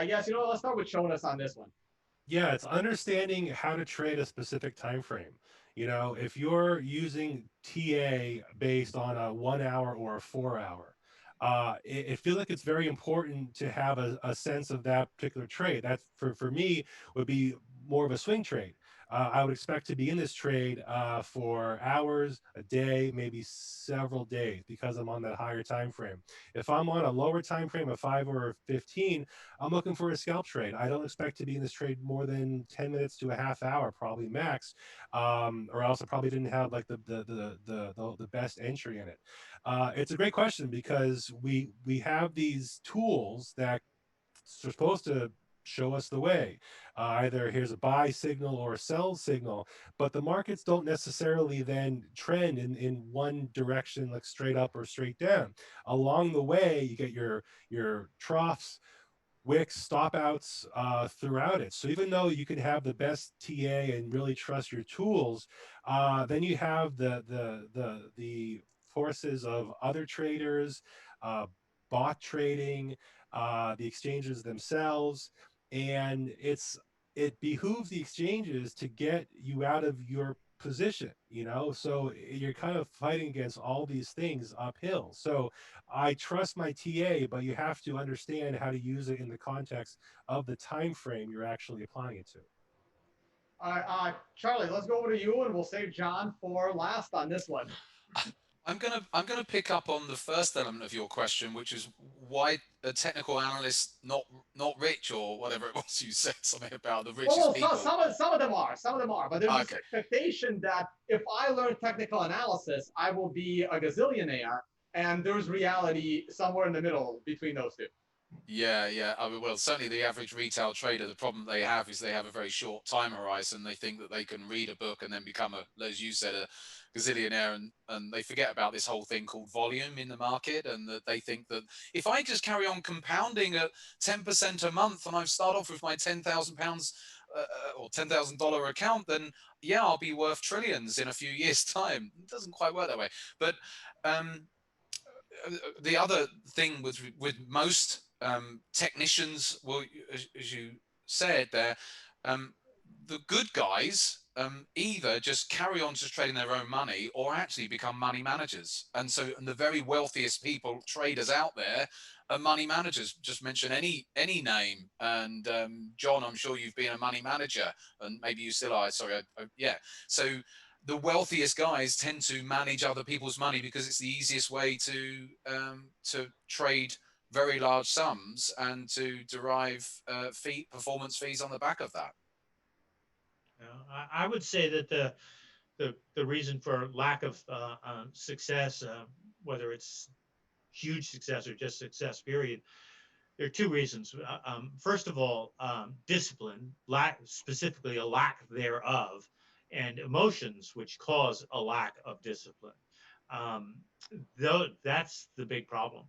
guess, you know, let's start with Jonas on this one. Yeah, it's understanding how to trade a specific time frame. You know, if you're using TA based on a 1 hour or a 4 hour, it feels like it's very important to have a sense of that particular trade. That for me would be more of a swing trade. I would expect to be in this trade for hours, a day, maybe several days, because I'm on that higher time frame. If I'm on a lower time frame of 5 or 15, I'm looking for a scalp trade. I don't expect to be in this trade more than 10 minutes to a half hour, probably max, or else I probably didn't have like the best entry in it. It's a great question, because we have these tools that are supposed to show us the way. Either here's a buy signal or a sell signal, but the markets don't necessarily then trend in one direction, like straight up or straight down. Along the way, you get your troughs, wicks, stop outs throughout it. So even though you can have the best TA and really trust your tools, then you have the forces of other traders, bot trading, the exchanges themselves, and it behooves the exchanges to get you out of your position, you know, so you're kind of fighting against all these things uphill. So I trust my TA, but you have to understand how to use it in the context of the time frame you're actually applying it to. All right, Charlie, let's go over to you, and we'll save John for last on this one. I'm gonna pick up on the first element of your question, which is why a technical analyst not rich, or whatever it was you said, something about the richest people. Some of them are, but there's this expectation that if I learn technical analysis, I will be a gazillionaire, and there's reality somewhere in the middle between those two. Yeah. I mean, well, certainly the average retail trader, the problem they have is they have a very short time horizon. They think that they can read a book and then become as you said, a gazillionaire, and they forget about this whole thing called volume in the market, and that they think that if I just carry on compounding at 10% a month and I start off with my £10,000 or $10,000 account, then yeah, I'll be worth trillions in a few years' time. It doesn't quite work that way. But the other thing with most technicians, well, as you said there, the good guys either just carry on just trading their own money or actually become money managers. And the very wealthiest people, traders out there, are money managers. Just mention any name. And John, I'm sure you've been a money manager, and maybe you still are. Sorry, yeah. So the wealthiest guys tend to manage other people's money because it's the easiest way to trade very large sums and to derive performance fees on the back of that. I would say that the reason for lack of success, whether it's huge success or just success, period, there are two reasons. First of all, discipline, specifically a lack thereof, and emotions, which cause a lack of discipline. Though that's the big problem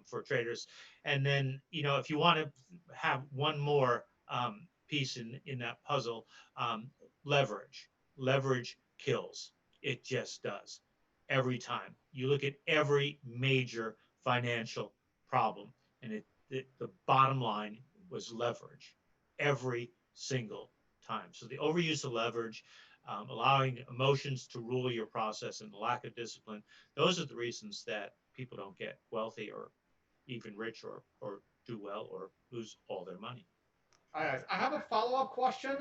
for traders. And then, you know, if you want to have one more piece in that puzzle, leverage kills. It just does. Every time you look at every major financial problem, and the bottom line was leverage every single time. So the overuse of leverage, allowing emotions to rule your process, and the lack of discipline, those are the reasons that people don't get wealthy or even rich or do well or lose all their money. All right, I have a follow-up question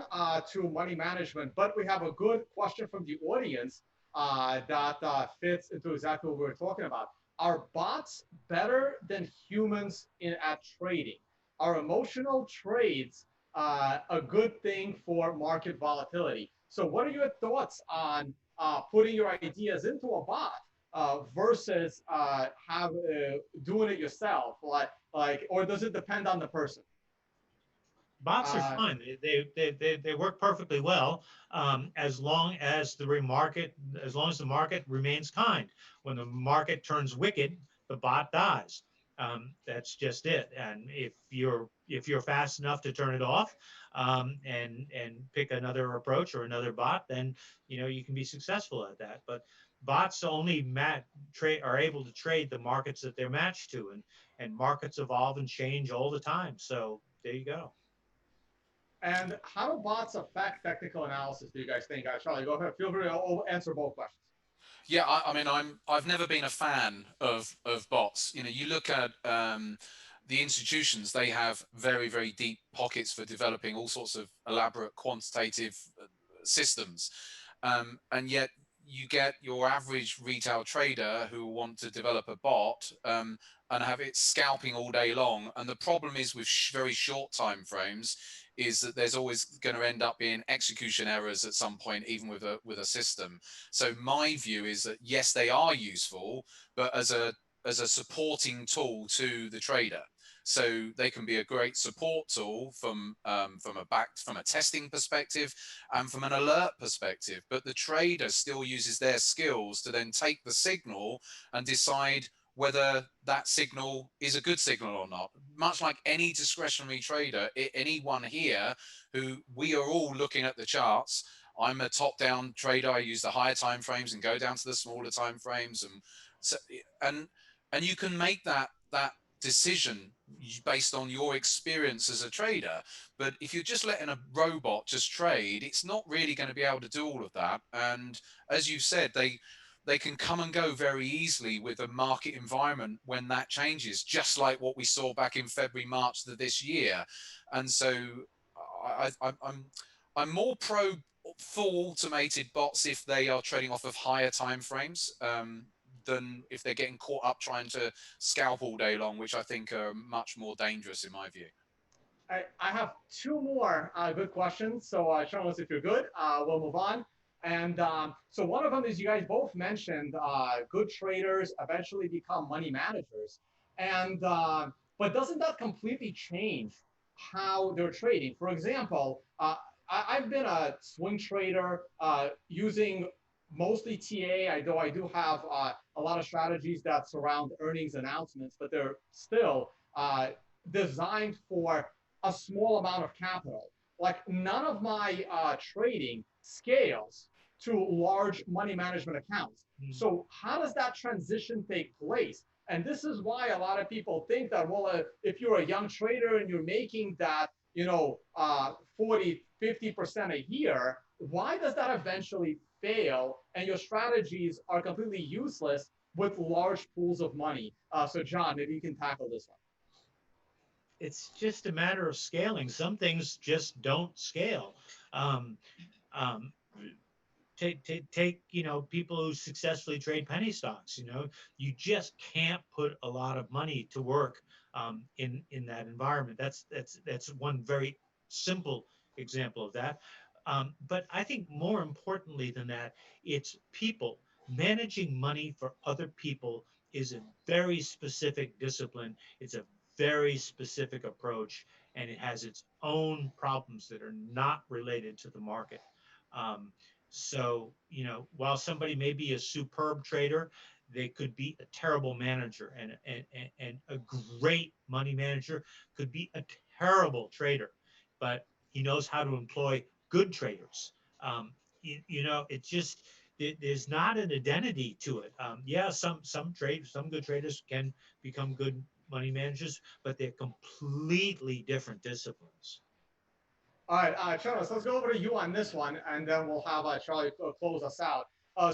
to money management, but we have a good question from the audience that fits into exactly what we're talking about. Are bots better than humans at trading? Are emotional trades a good thing for market volatility? So what are your thoughts on putting your ideas into a bot versus doing it yourself? Or does it depend on the person? Bots are fine. They work perfectly well as long as the market remains kind. When the market turns wicked, the bot dies. That's just it. And if you're fast enough to turn it off and pick another approach or another bot, then you can be successful at that. But bots only are able to trade the markets that they're matched to, and markets evolve and change all the time. So there you go. And how do bots affect technical analysis, do you guys think? Charlie, go ahead. Feel free to answer both questions. Yeah, I mean, I've never been a fan of bots. You look at the institutions, they have very, very deep pockets for developing all sorts of elaborate quantitative systems. And yet you get your average retail trader who want to develop a bot and have it scalping all day long. And the problem is with very short time frames is that there's always going to end up being execution errors at some point, even with a system. So my view is that yes, they are useful, but as a supporting tool to the trader. So they can be a great support tool from a testing perspective and from an alert perspective. But the trader still uses their skills to then take the signal and decide whether that signal is a good signal or not. Much like any discretionary trader, anyone here who we are all looking at the charts. I'm a top-down trader. I use the higher time frames and go down to the smaller time frames, and you can make that decision based on your experience as a trader. But if you're just letting a robot just trade, it's not really going to be able to do all of that. And as you said, they can come and go very easily with a market environment when that changes, just like what we saw back in February, March of this year. And so I'm more pro full automated bots if they are trading off of higher time frames than if they're getting caught up trying to scalp all day long, which I think are much more dangerous in my view. I have two more good questions. So Sean, if you're good, we'll move on. And so one of them is you guys both mentioned good traders eventually become money managers. And but doesn't that completely change how they're trading? For example, I've been a swing trader using mostly TA, though I do have a lot of strategies that surround earnings announcements, but they're still designed for a small amount of capital. Like none of my trading scales to large money management accounts. So how does that transition take place? And this is why a lot of people think that, well, if you're a young trader and you're making that, 40, 50% a year, why does that eventually fail and your strategies are completely useless with large pools of money? So John, maybe you can tackle this one. It's just a matter of scaling. Some things just don't scale. Take people who successfully trade penny stocks. You just can't put a lot of money to work in that environment. That's one very simple example of that. But I think more importantly than that, it's people. Managing money for other people is a very specific discipline. It's a very specific approach, and it has its own problems that are not related to the market. So, while somebody may be a superb trader, they could be a terrible manager, and a great money manager could be a terrible trader, but he knows how to employ good traders. It's just, there's not an identity to it. Yeah, some good traders can become good money managers, but they're completely different disciplines. All right, Charles, let's go over to you on this one, and then we'll have Charlie close us out.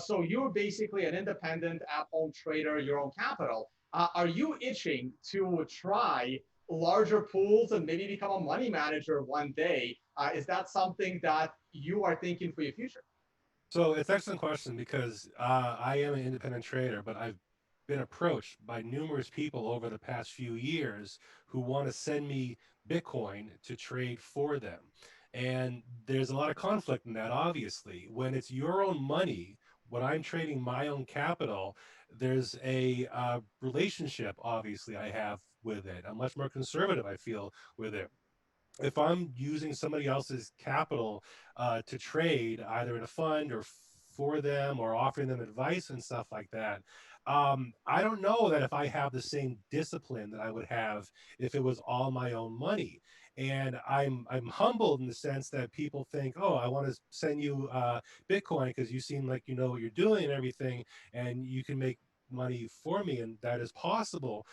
So you're basically an independent at-home trader, your own capital. Are you itching to try larger pools and maybe become a money manager one day? Is that something that you are thinking for your future? So it's an excellent question because I am an independent trader, but I've been approached by numerous people over the past few years who want to send me Bitcoin to trade for them. And there's a lot of conflict in that, obviously. When it's your own money, when I'm trading my own capital, there's a relationship, obviously, I have with it. I'm much more conservative, I feel, with it. If I'm using somebody else's capital to trade either in a fund or for them or offering them advice and stuff like that, I don't know that if I have the same discipline that I would have if it was all my own money. And I'm humbled in the sense that people think, oh, I want to send you Bitcoin because you seem like you know what you're doing and everything, and you can make money for me, and that is possible.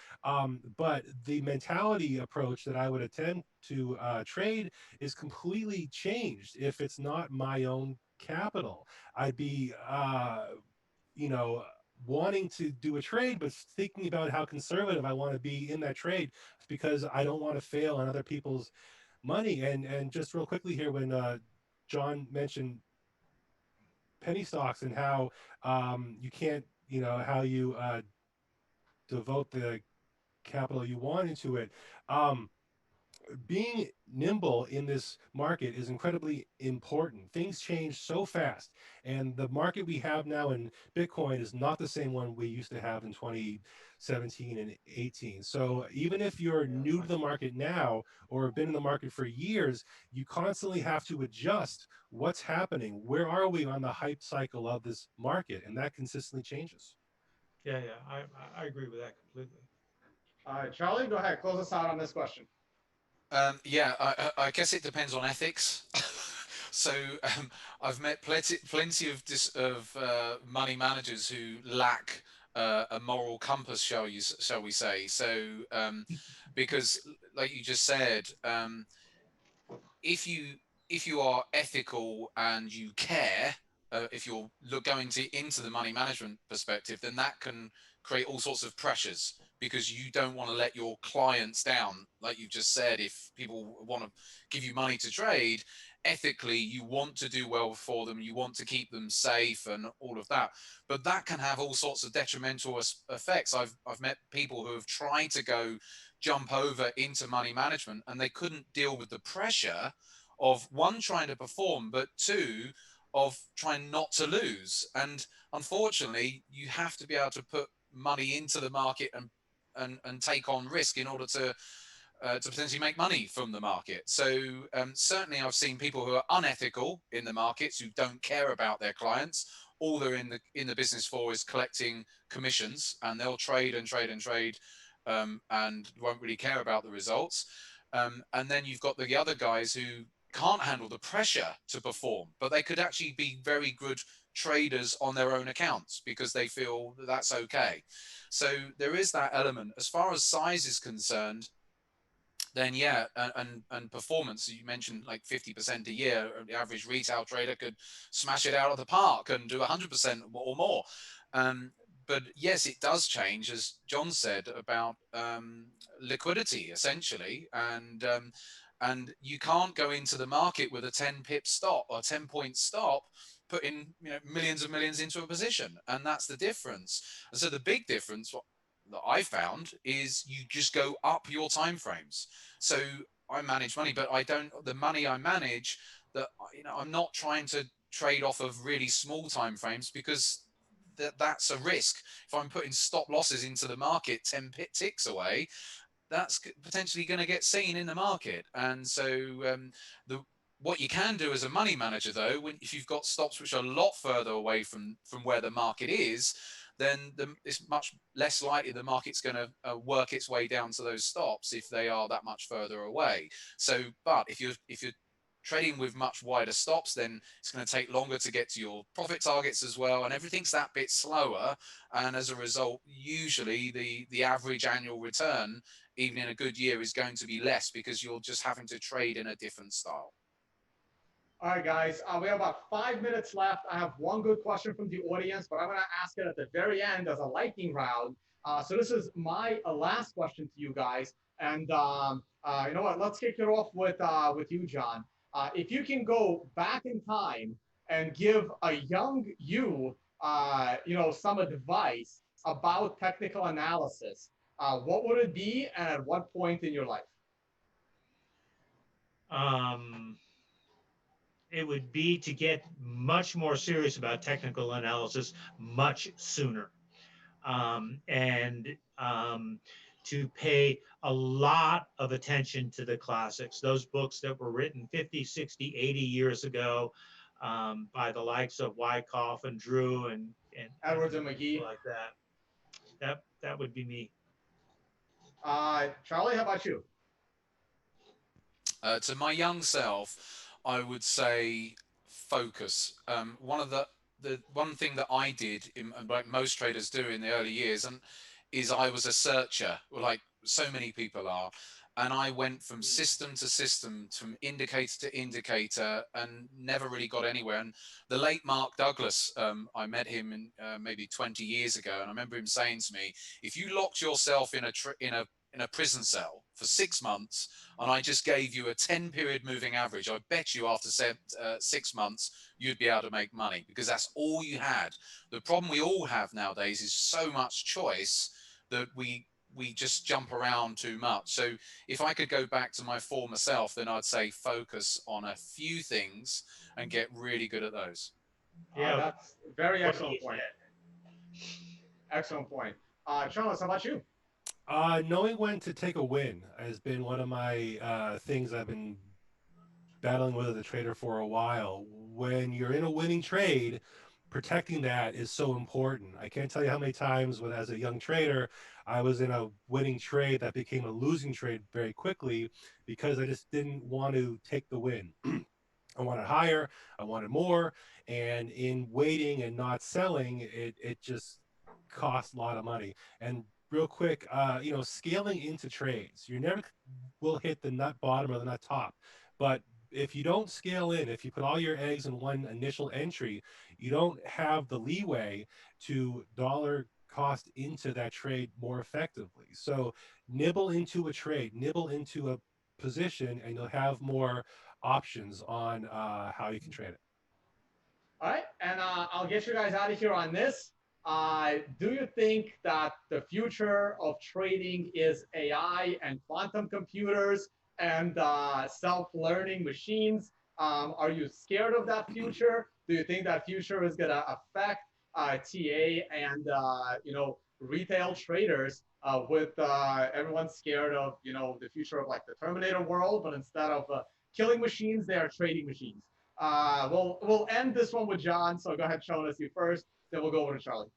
But the mentality approach that I would attempt to trade is completely changed if it's not my own capital. I'd be, wanting to do a trade, but thinking about how conservative I want to be in that trade because I don't want to fail on other people's money. And just real quickly here, when John mentioned penny stocks and how you can't, how you devote the capital you want into it. Being nimble in this market is incredibly important. Things change so fast, and the market we have now in Bitcoin is not the same one we used to have in 2017 and 18. So even if you're new to the market now or have been in the market for years, you constantly have to adjust what's happening. Where are we on the hype cycle of this market? And that consistently changes. Yeah, I agree with that completely. All right, Charlie, go ahead. Close us out on this question. Yeah, I guess it depends on ethics. So I've met plenty of money managers who lack a moral compass, shall we say? So because, like you just said, if you are ethical and you care, if you're going into the money management perspective, then that can create all sorts of pressures because you don't want to let your clients down. Like you just said, if people want to give you money to trade, ethically, you want to do well for them, you want to keep them safe and all of that. But that can have all sorts of detrimental effects. I've met people who have tried to jump over into money management and they couldn't deal with the pressure of one, trying to perform, but two, of trying not to lose. And unfortunately, you have to be able to put money into the market and take on risk in order to potentially make money from the market. So certainly I've seen people who are unethical in the markets, who don't care about their clients. All they're in the business for is collecting commissions, and they'll trade and trade and trade and won't really care about the results. And then you've got the other guys who can't handle the pressure to perform, but they could actually be very good traders on their own accounts because they feel that that's okay. So there is that element. As far as size is concerned, then yeah, and performance, you mentioned like 50% a year. The average retail trader could smash it out of the park and do 100% or more. But yes, it does change, as John said, about liquidity essentially, and you can't go into the market with a 10 pip stop or 10-point stop, putting millions and millions into a position, and that's the difference. And so the big difference that I found is you just go up your time frames. So I manage money, but the money I manage, that I'm not trying to trade off of really small time frames because that's a risk. If I'm putting stop losses into the market 10 ticks away, that's potentially going to get seen in the market. And so what you can do as a money manager, though, if you've got stops which are a lot further away from where the market is, then it's much less likely the market's going to work its way down to those stops if they are that much further away. So, but if you're trading with much wider stops, then it's going to take longer to get to your profit targets as well, and everything's that bit slower. And as a result, usually the average annual return, even in a good year, is going to be less because you're just having to trade in a different style. All right, guys, we have about 5 minutes left. I have one good question from the audience, but I'm going to ask it at the very end as a lightning round. So this is my last question to you guys. And you know what? Let's kick it off with you, John. If you can go back in time and give a young you, some advice about technical analysis, what would it be, and at what point in your life? It would be to get much more serious about technical analysis much sooner, and to pay a lot of attention to the classics, those books that were written 50, 60, 80 years ago by the likes of Wyckoff and Drew and Edwards and McGee, like that. That would be me. Charlie, how about you? To my young self, I would say focus. One thing that I did, like most traders do in the early years, is I was a searcher, like so many people are. and I went from system to system, from indicator to indicator, and never really got anywhere. And the late Mark Douglas, I met him in, maybe 20 years ago, and I remember him saying to me, if you locked yourself in a prison cell for 6 months, and I just gave you a 10-period moving average, I bet you after 6 months, you'd be able to make money, because that's all you had. The problem we all have nowadays is so much choice that we just jump around too much. So if I could go back to my former self, then I'd say focus on a few things and get really good at those. Yeah, that's a very excellent point. Excellent point. Charles, how about you? Knowing when to take a win has been one of my things I've been battling with as a trader for a while. When you're in a winning trade, protecting that is so important. I can't tell you how many times when as a young trader, I was in a winning trade that became a losing trade very quickly because I just didn't want to take the win. I wanted higher, I wanted more, and in waiting and not selling, it just cost a lot of money. And real quick, scaling into trades, you never will hit the nut bottom or the nut top, but if you don't scale in, if you put all your eggs in one initial entry, you don't have the leeway to dollar cost into that trade more effectively. So nibble into a trade, nibble into a position, and you'll have more options on how you can trade it. All right, and I'll get you guys out of here on this. Do you think that the future of trading is AI and quantum computers and self-learning machines? Are you scared of that future? Do you think that future is going to affect TA and retail traders with everyone scared of the future of like the Terminator world, but instead of killing machines, they are trading machines? We'll end this one with John. So go ahead, Sean, let's you first. Then we'll go over to Charlie.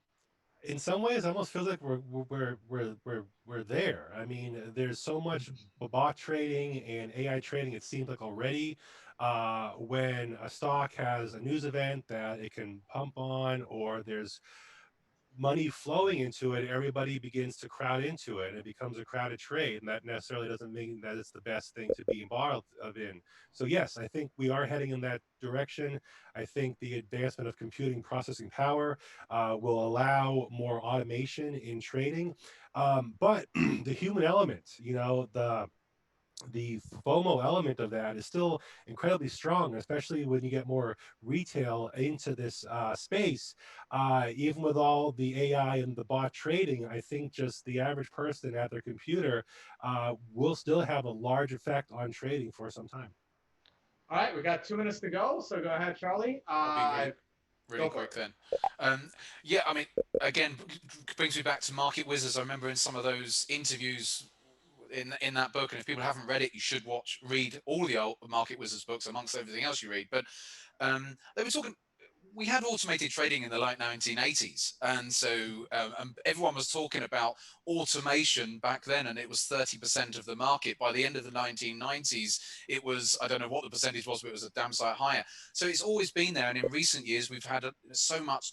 In some ways, it almost feels like we're there. I mean, there's so much bot trading and AI trading. It seems like already when a stock has a news event that it can pump on, or there's money flowing into it, everybody begins to crowd into it, and it becomes a crowded trade, and that necessarily doesn't mean that it's the best thing to be involved in. So yes, I think we are heading in that direction. I think the advancement of computing processing power will allow more automation in trading, but the human element, the FOMO element of that is still incredibly strong, especially when you get more retail into this space. Even with all the AI and the bot trading, I think just the average person at their computer will still have a large effect on trading for some time. All right, we got 2 minutes to go, so go ahead, Charlie. Really quick then. Yeah, I mean, again, brings me back to Market Wizards. I remember in some of those interviews in that book, and if people haven't read it, you should read all the old Market Wizards books amongst everything else you read. But they were talking, we had automated trading in the late 1980s, and so everyone was talking about automation back then, and it was 30% of the market. By the end of the 1990s, it was, I don't know what the percentage was, but it was a damn sight higher. So it's always been there, and in recent years we've had so much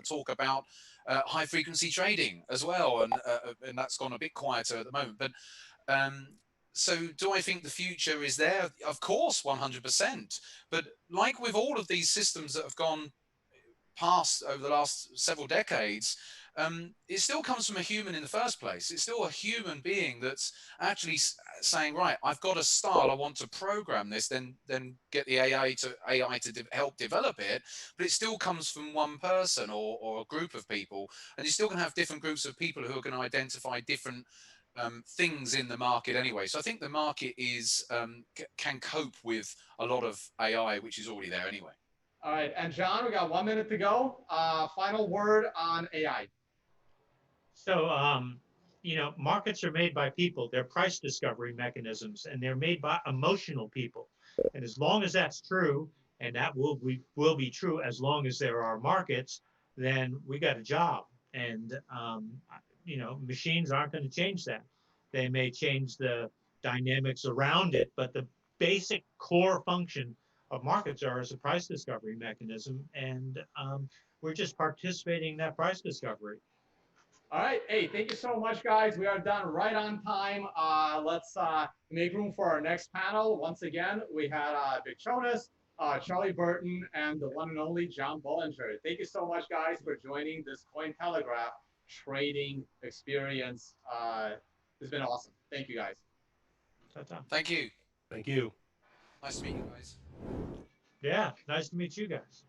talk about high frequency trading as well, and that's gone a bit quieter at the moment. But so do I think the future is there? Of course, 100%. But like with all of these systems that have gone past over the last several decades, it still comes from a human in the first place. It's still a human being that's actually saying, right, I've got a style, I want to program this, then get the AI to help develop it. But it still comes from one person or a group of people, and you're still going to have different groups of people who are going to identify different things in the market anyway. So I think the market can cope with a lot of AI, which is already there anyway. All right, and John, we got 1 minute to go. Final word on AI. So, markets are made by people. They're price discovery mechanisms, and they're made by emotional people. And as long as that's true, and that will be true as long as there are markets, then we got a job. And, machines aren't going to change that. They may change the dynamics around it, but the basic core function of markets are as a price discovery mechanism, and we're just participating in that price discovery. All right. Hey, thank you so much, guys. We are done right on time. Let's make room for our next panel. Once again, we had Vic Jonas, Charlie Burton, and the one and only John Bollinger. Thank you so much, guys, for joining this Cointelegraph trading experience. It's been awesome. Thank you, guys. Thank you. Thank you. Nice to meet you guys. Yeah, nice to meet you guys.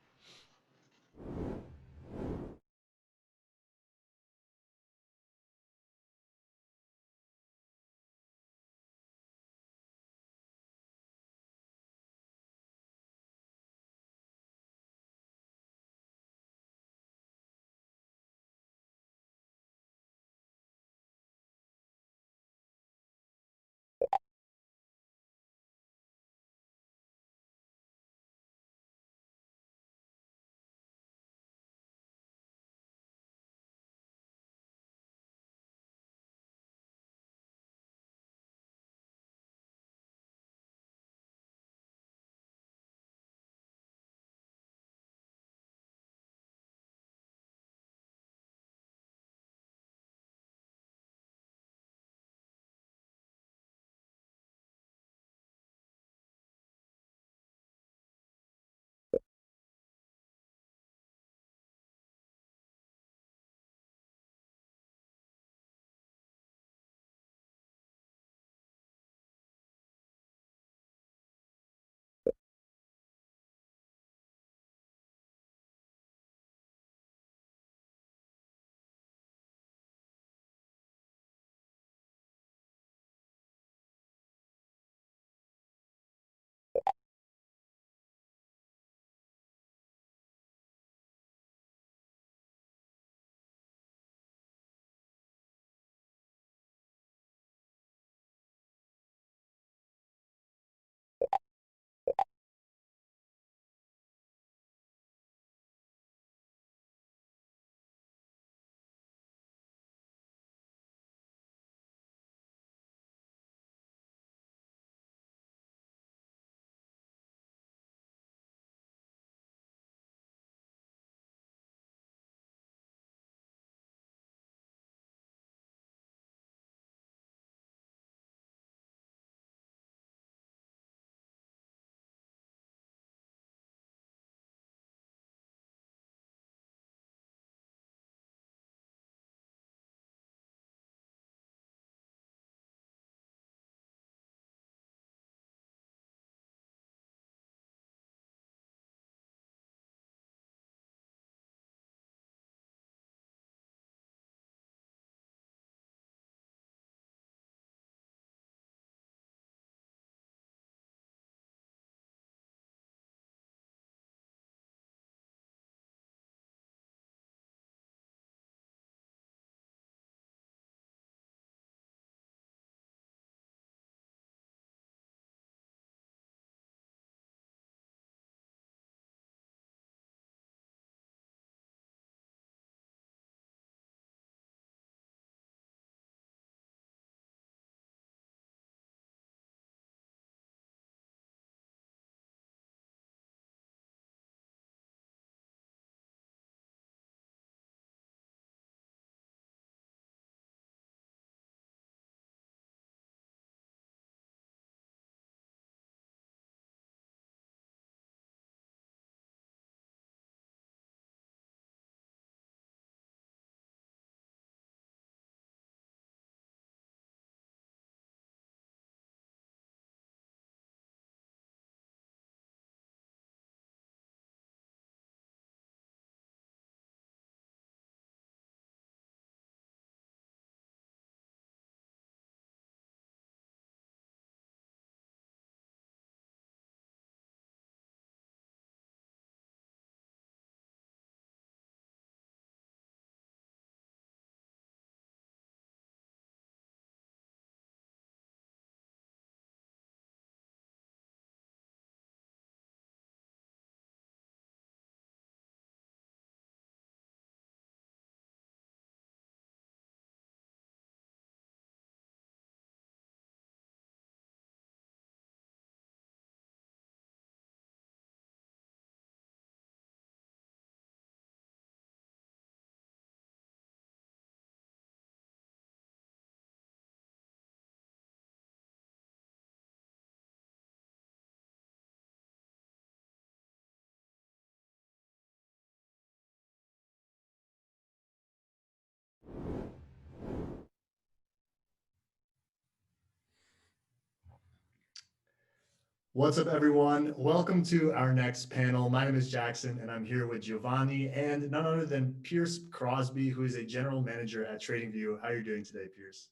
What's up, everyone? Welcome to our next panel. My name is Jackson, and I'm here with Giovanni and none other than Pierce Crosby, who is a general manager at TradingView. How are you doing today, Pierce?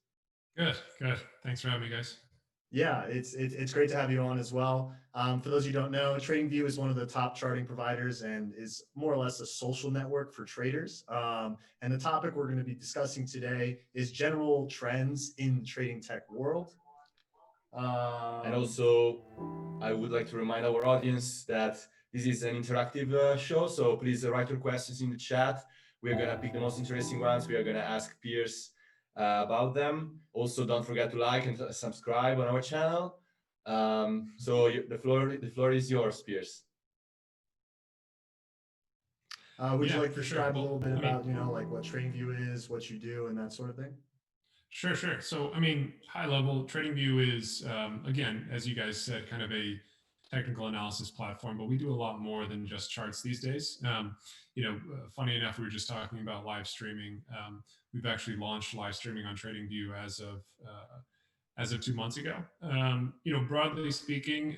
Good, good. Thanks for having me, guys. Yeah, it's great to have you on as well. For those of you who don't know, TradingView is one of the top charting providers and is more or less a social network for traders. And the topic we're going to be discussing today is general trends in the trading tech world. And also, I would like to remind our audience that this is an interactive show, so please write your questions in the chat. We are going to pick the most interesting ones. We are going to ask Pierce about them. Also, don't forget to like and subscribe on our channel. So the floor is yours, Pierce. Would you like to describe a little bit about, like what TradingView is, what you do, and that sort of thing? Sure, sure. So, I mean, high level, TradingView is, again, as you guys said, kind of a technical analysis platform, but we do a lot more than just charts these days. Funny enough, we were just talking about live streaming. We've actually launched live streaming on TradingView as of 2 months ago. Broadly speaking,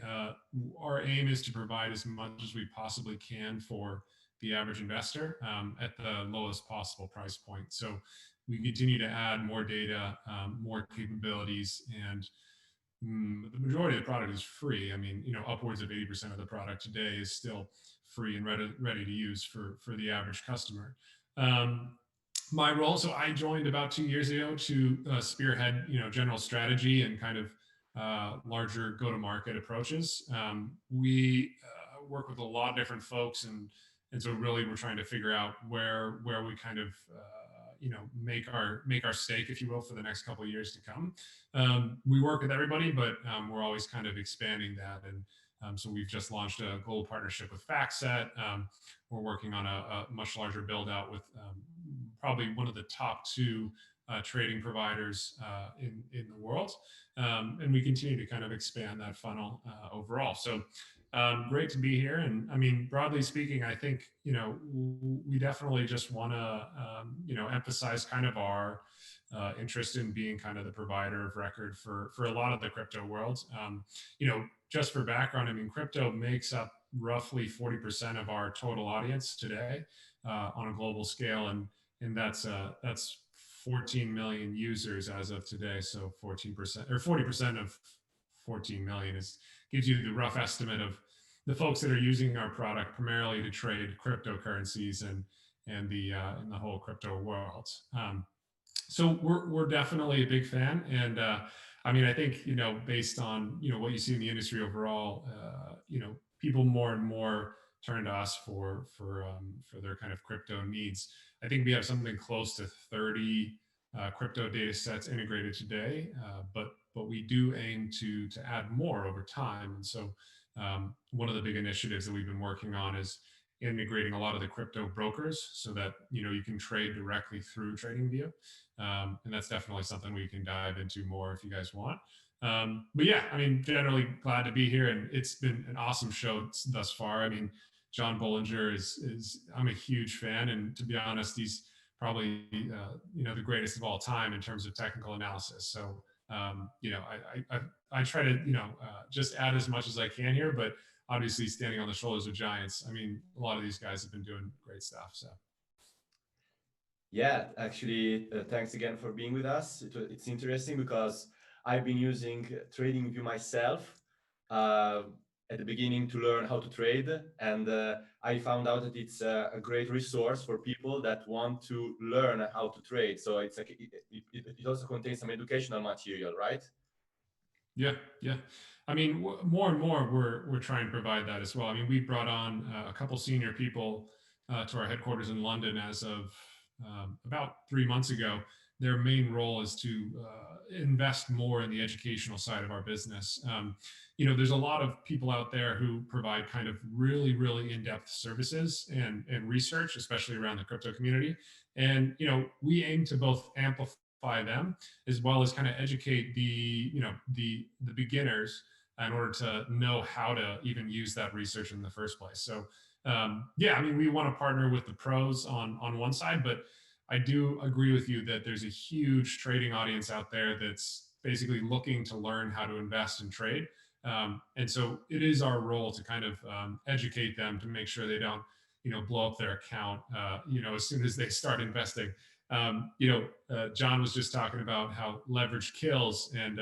our aim is to provide as much as we possibly can for the average investor at the lowest possible price point. So we continue to add more data, more capabilities, and the majority of the product is free. I mean, upwards of 80% of the product today is still free and ready to use for the average customer. My role, so I joined about 2 years ago to spearhead, general strategy and kind of larger go-to-market approaches. We work with a lot of different folks, and so really we're trying to figure out where we kind of make our stake, if you will, for the next couple of years to come. We work with everybody, but we're always kind of expanding that. And so we've just launched a global partnership with FactSet. We're working on a much larger build out with probably one of the top two trading providers in the world. And we continue to kind of expand that funnel overall. So great to be here. And I mean, broadly speaking, I think, we definitely just want to, emphasize kind of our interest in being kind of the provider of record for a lot of the crypto world. Just for background, I mean, crypto makes up roughly 40% of our total audience today on a global scale. And that's 14 million users as of today. So 14% or 40% of 14 million gives you the rough estimate of the folks that are using our product primarily to trade cryptocurrencies and the in the whole crypto world. So we're definitely a big fan, and I mean, I think based on what you see in the industry overall, people more and more turn to us for their kind of crypto needs. I think we have something close to 30 crypto data sets integrated today, but we do aim to add more over time. And so one of the big initiatives that we've been working on is integrating a lot of the crypto brokers so that you can trade directly through TradingView, and that's definitely something we can dive into more if you guys want. But yeah, I mean, generally glad to be here, and it's been an awesome show thus far. I mean, John Bollinger is I'm a huge fan, and to be honest, he's probably the greatest of all time in terms of technical analysis. So I try to just add as much as I can here, but obviously standing on the shoulders of giants. I mean, a lot of these guys have been doing great stuff. So yeah, actually, thanks again for being with us. It's interesting because I've been using TradingView myself at the beginning to learn how to trade, and I found out that it's a great resource for people that want to learn how to trade. So it's like it also contains some educational material, right? Yeah, yeah. I mean, more and more we're trying to provide that as well. I mean, we brought on a couple senior people to our headquarters in London as of about 3 months ago. Their main role is to invest more in the educational side of our business. There's a lot of people out there who provide kind of really, really in-depth services and research, especially around the crypto community. And, we aim to both amplify them as well as kind of educate the beginners in order to know how to even use that research in the first place. So yeah, I mean, we want to partner with the pros on one side, but I do agree with you that there's a huge trading audience out there that's basically looking to learn how to invest and trade. And so it is our role to kind of educate them to make sure they don't, blow up their account, as soon as they start investing. John was just talking about how leverage kills, and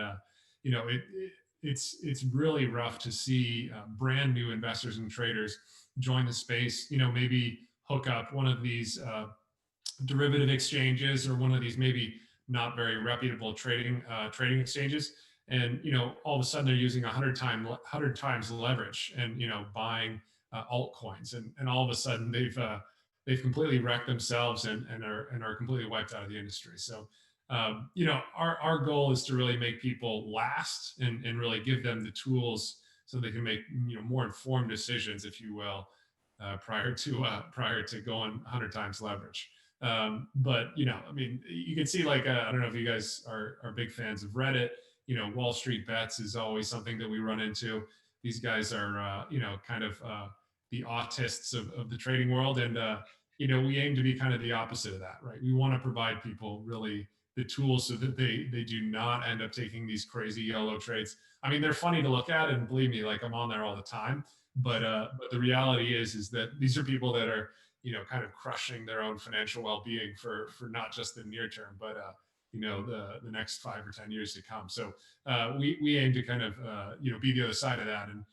it's really rough to see brand new investors and traders join the space. Maybe hook up one of these derivative exchanges or one of these maybe not very reputable trading exchanges, and all of a sudden they're using 100 times leverage and buying altcoins, and all of a sudden they've completely wrecked themselves and are completely wiped out of the industry. So our goal is to really make people last and really give them the tools so they can make more informed decisions, if you will, prior to going 100 times leverage. But you can see, like, I don't know if you guys are big fans of Reddit. Wall Street Bets is always something that we run into. These guys are kind of the autists of the trading world, and we aim to be kind of the opposite of that, right? We want to provide people really the tools so that they do not end up taking these crazy YOLO trades. I mean, they're funny to look at, and believe me, like, I'm on there all the time. But the reality is that these are people that are kind of crushing their own financial well-being for not just the near term, but the next 5 or 10 years to come. So we aim to kind of be the other side of that. And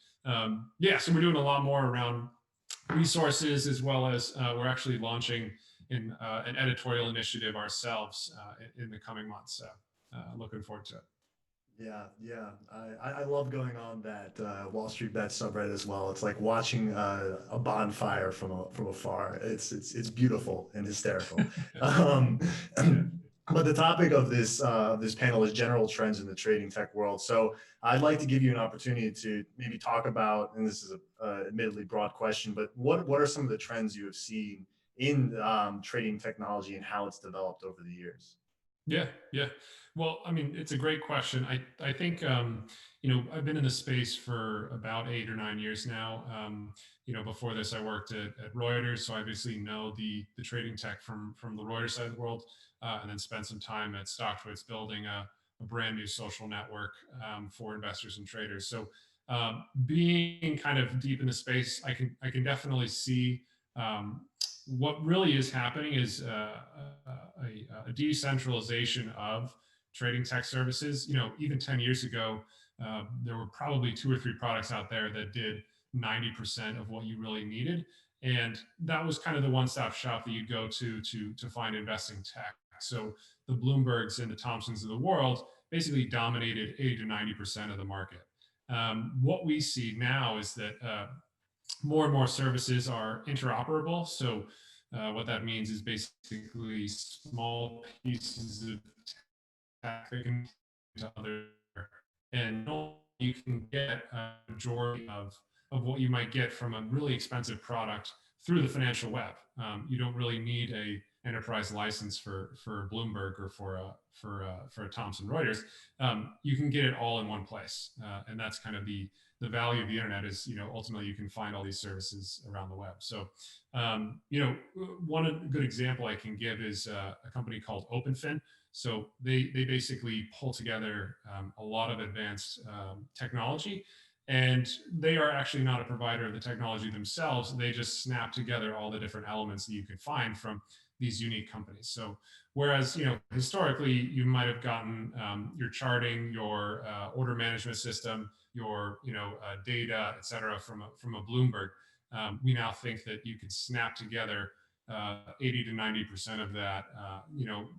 so we're doing a lot more around resources, as well as we're actually launching an editorial initiative ourselves in the coming months. So looking forward to it. Yeah. I love going on that Wall Street Bets subreddit as well. It's like watching a bonfire from afar. It's beautiful and hysterical. But the topic of this panel is general trends in the trading tech world. So I'd like to give you an opportunity to maybe talk about, and this is a admittedly broad question, but what are some of the trends you have seen in trading technology and how it's developed over the years? Yeah. Well, I mean, it's a great question. I think, I've been in the space for about 8 or 9 years now. Before this, I worked at Reuters, so I obviously know the trading tech from the Reuters side of the world, and then spent some time at StockTwits building a brand new social network for investors and traders. So being kind of deep in the space, I can definitely see what really is happening is a decentralization of trading tech services. Even 10 years ago, there were probably 2 or 3 products out there that did 90% of what you really needed. And that was kind of the one-stop shop that you'd go to find investing tech. So the Bloombergs and the Thomsons of the world basically dominated 80 to 90% of the market. What we see now is that more and more services are interoperable. So what that means is basically small pieces of tech that can to other, and you can get a majority of what you might get from a really expensive product through the financial web. You don't really need a enterprise license for Bloomberg or for a Thomson Reuters. You can get it all in one place, and that's kind of the value of the internet is, ultimately you can find all these services around the web. So, one good example I can give is a company called OpenFin. So they basically pull together a lot of advanced technology, and they are actually not a provider of the technology themselves. They just snap together all the different elements that you can find from these unique companies. So whereas, historically you might have gotten your charting, your order management system, your data, et cetera, from a Bloomberg, we now think that you could snap together 80 to 90% of that,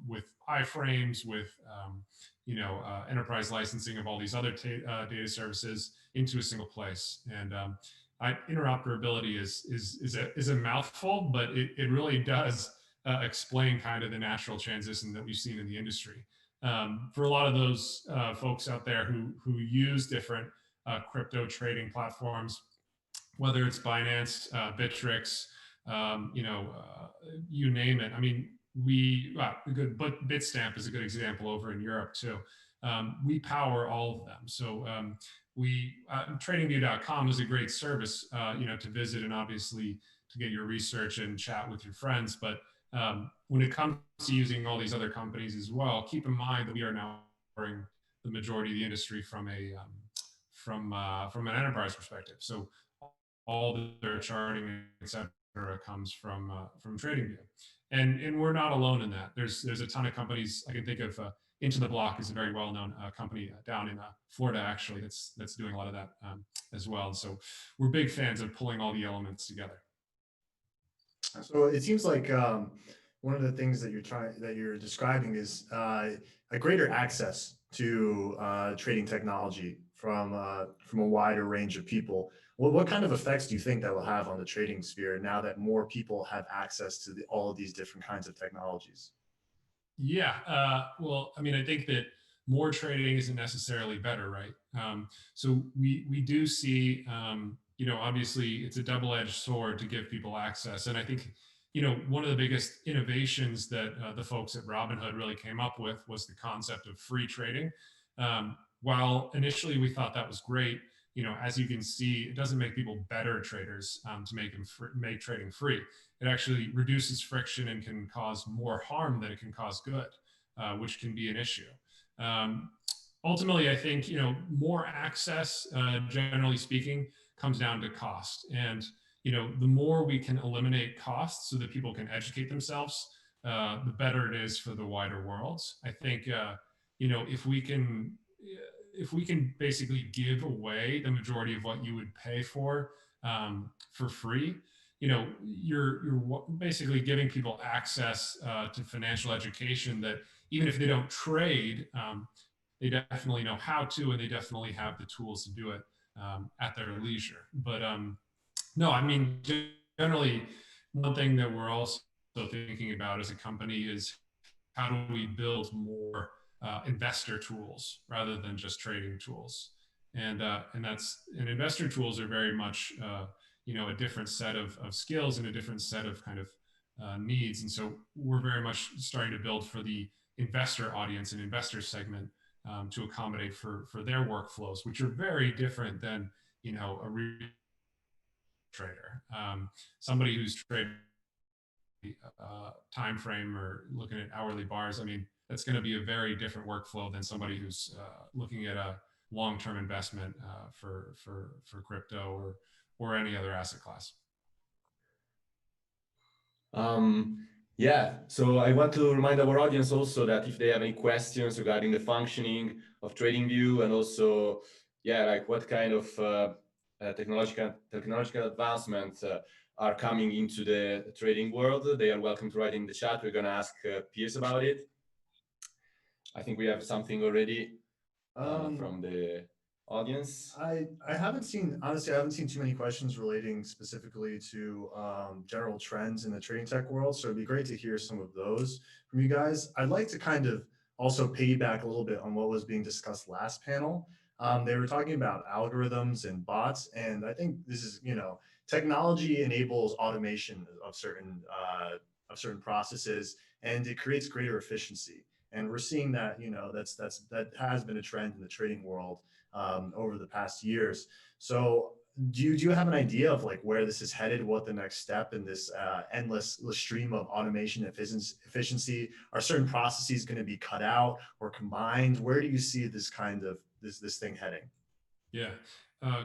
with iframes, with enterprise licensing of all these other data services into a single place. And interoperability is a mouthful, but it really does explain kind of the natural transition that we've seen in the industry. For a lot of those folks out there who use different crypto trading platforms, whether it's Binance, Bittrex, you name it. I mean, but Bitstamp is a good example over in Europe too. We power all of them. So tradingview.com is a great service, to visit and obviously to get your research and chat with your friends. But when it comes to using all these other companies as well, keep in mind that we are now powering the majority of the industry from from an enterprise perspective. So all their charting, et cetera, comes from TradingView, and we're not alone in that. There's a ton of companies I can think of. Into the Block is a very well-known company down in Florida, actually, that's doing a lot of that as well. And so we're big fans of pulling all the elements together. So it seems like one of the things that you're describing is a greater access to trading technology from a wider range of people. What kind of effects do you think that will have on the trading sphere now that more people have access to all of these different kinds of technologies? Yeah, well, I mean, I think that more trading isn't necessarily better, right? So we do see, obviously it's a double-edged sword to give people access, and I think, one of the biggest innovations that the folks at Robinhood really came up with was the concept of free trading. While initially we thought that was great, as you can see, it doesn't make people better traders to make trading free. It actually reduces friction and can cause more harm than it can cause good, which can be an issue. Ultimately, I think more access, generally speaking, comes down to cost. And the more we can eliminate costs so that people can educate themselves, the better it is for the wider world. I think if we can basically give away the majority of what you would pay for free, you're basically giving people access to financial education that even if they don't trade, they definitely know how to, and they definitely have the tools to do it at their leisure. But no, I mean, generally, one thing that we're also thinking about as a company is how do we build more investor tools rather than just trading tools, and investor tools are very much a different set of skills and a different set of kind of needs, and so we're very much starting to build for the investor audience and investor segment to accommodate for their workflows, which are very different than a real trader, somebody who's trading time frame or looking at hourly bars. I mean, that's going to be a very different workflow than somebody who's looking at a long-term investment for crypto or any other asset class. Yeah, so I want to remind our audience also that if they have any questions regarding the functioning of TradingView, and also, like what kind of technological advancements are coming into the trading world, they are welcome to write in the chat. We're going to ask Piers about it. I think we have something already from the audience. I haven't seen too many questions relating specifically to general trends in the trading tech world, so it'd be great to hear some of those from you guys. I'd like to kind of also piggyback a little bit on what was being discussed last panel. They were talking about algorithms and bots, and I think this is, technology enables automation of certain processes, and it creates greater efficiency. And we're seeing that, that has been a trend in the trading world over the past years. So do you have an idea of like where this is headed, what the next step in this endless stream of automation efficiency? Are certain processes going to be cut out or combined? Where do you see this kind of this thing heading? Yeah,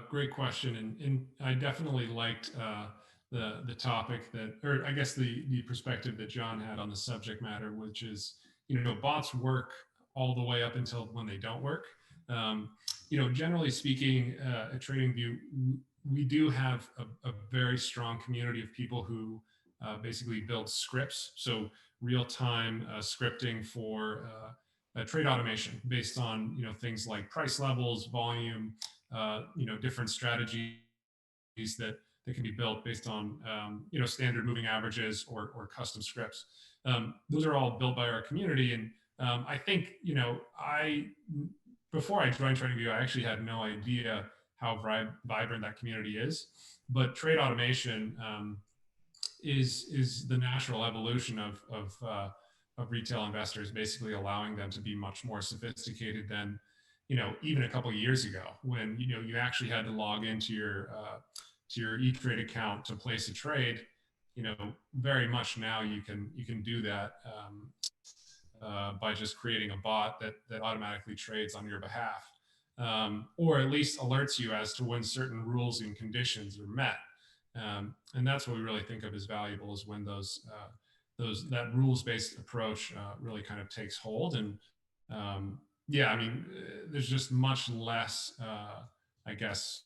great question. And I definitely liked the topic that, or I guess the perspective that John had on the subject matter, which is, bots work all the way up until when they don't work. Generally speaking, at TradingView, we do have a very strong community of people who basically build scripts. So real-time scripting for trade automation based on, things like price levels, volume, different strategies that can be built based on, standard moving averages or custom scripts. Those are all built by our community. And I think, before I joined TradingView, I actually had no idea how vibrant that community is. But trade automation is the natural evolution of retail investors, basically allowing them to be much more sophisticated than, even a couple of years ago, when you actually had to log into your E-Trade account to place a trade. Very much now you can do that by just creating a bot that automatically trades on your behalf. or at least alerts you as to when certain rules and conditions are met. And that's what we really think of as valuable, is when that rules-based approach really kind of takes hold. And yeah, I mean, there's just much less, I guess,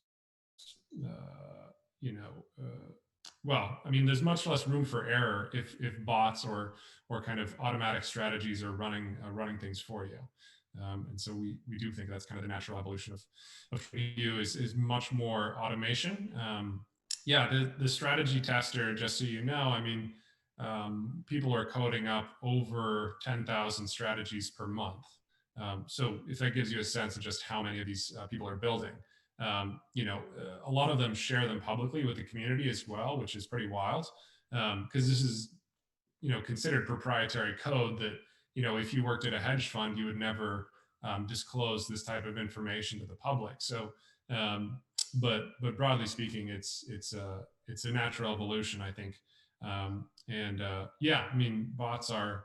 well, I mean, there's much less room for error if bots or kind of automatic strategies are running things for you. And so we do think that's kind of the natural evolution of TradingView is much more automation. Yeah, the strategy tester, just so you know, I mean, people are coding up over 10,000 strategies per month. So if that gives you a sense of just how many of these people are building, a lot of them share them publicly with the community as well, which is pretty wild, because this is, considered proprietary code that, if you worked at a hedge fund, you would never disclose this type of information to the public. So, but broadly speaking, it's a natural evolution, I think. Yeah, I mean, bots are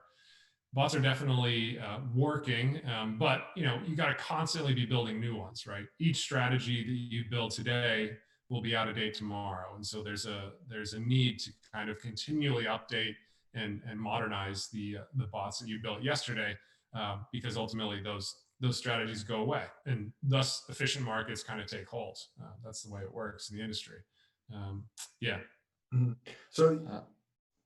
definitely working, but you got to constantly be building new ones, right? Each strategy that you build today will be out of date tomorrow, and so there's a need to kind of continually update and modernize the bots that you built yesterday, because ultimately those strategies go away, and thus efficient markets kind of take hold. That's the way it works in the industry. Yeah. Mm-hmm. So.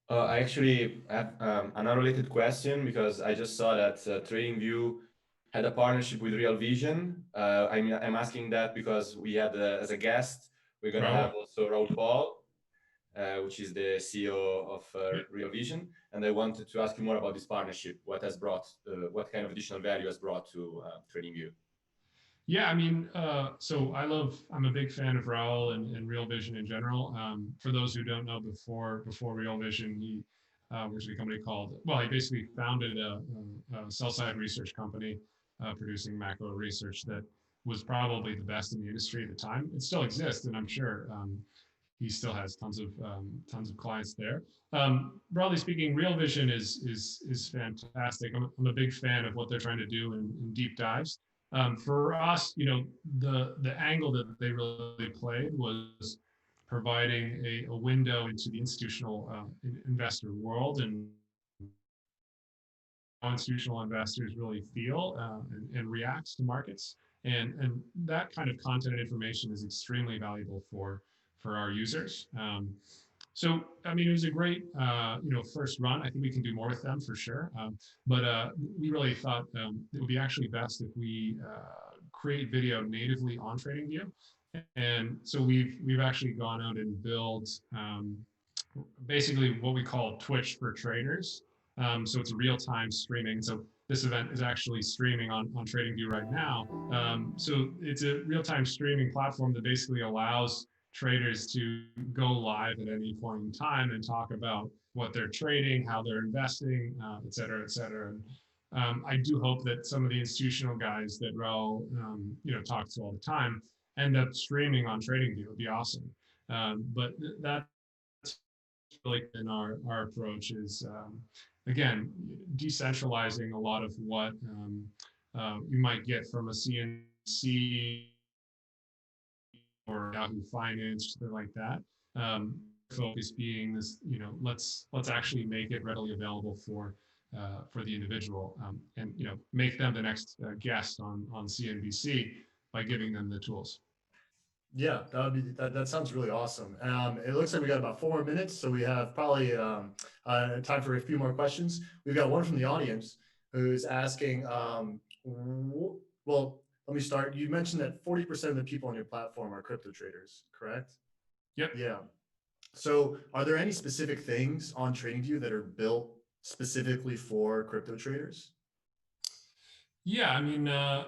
I actually have an unrelated question, because I just saw that TradingView had a partnership with Real Vision. I'm asking that because we had as a guest, we're going to have also Raul Paul, which is the CEO of Real Vision. And I wanted to ask you more about this partnership. What kind of additional value has brought to TradingView? Yeah, I mean, so I'm a big fan of Raul and Real Vision in general. For those who don't know, before Real Vision, he works at a company called, he basically founded a sell-side research company producing macro research that was probably the best in the industry at the time. It still exists, and I'm sure he still has tons of clients there. Broadly speaking, Real Vision is fantastic. I'm a big fan of what they're trying to do in deep dives. For us, the angle that they really played was providing a window into the institutional investor world, and how institutional investors really feel and react to markets. And that kind of content and information is extremely valuable for our users. So, I mean, it was a great, first run. I think we can do more with them for sure. But we really thought it would be actually best if we create video natively on TradingView. And so we've actually gone out and built basically what we call Twitch for traders. So it's real-time streaming. So this event is actually streaming on TradingView right now. So it's a real-time streaming platform that basically allows traders to go live at any point in time and talk about what they're trading, how they're investing, et cetera, et cetera. I do hope that some of the institutional guys that Raul, talks to all the time end up streaming on TradingView. It would be awesome. But that's really been our approach, is, again, decentralizing a lot of what you might get from a CNC or Yahoo Finance, something like that. Focus being this, let's actually make it readily available for the individual, and make them the next guest on CNBC by giving them the tools. Yeah, that sounds really awesome. It looks like we got about 4 minutes, so we have probably time for a few more questions. We've got one from the audience who's asking, well, let me start. You mentioned that 40% of the people on your platform are crypto traders, correct? Yep. Yeah. So are there any specific things on TradingView that are built specifically for crypto traders? Yeah, I mean, a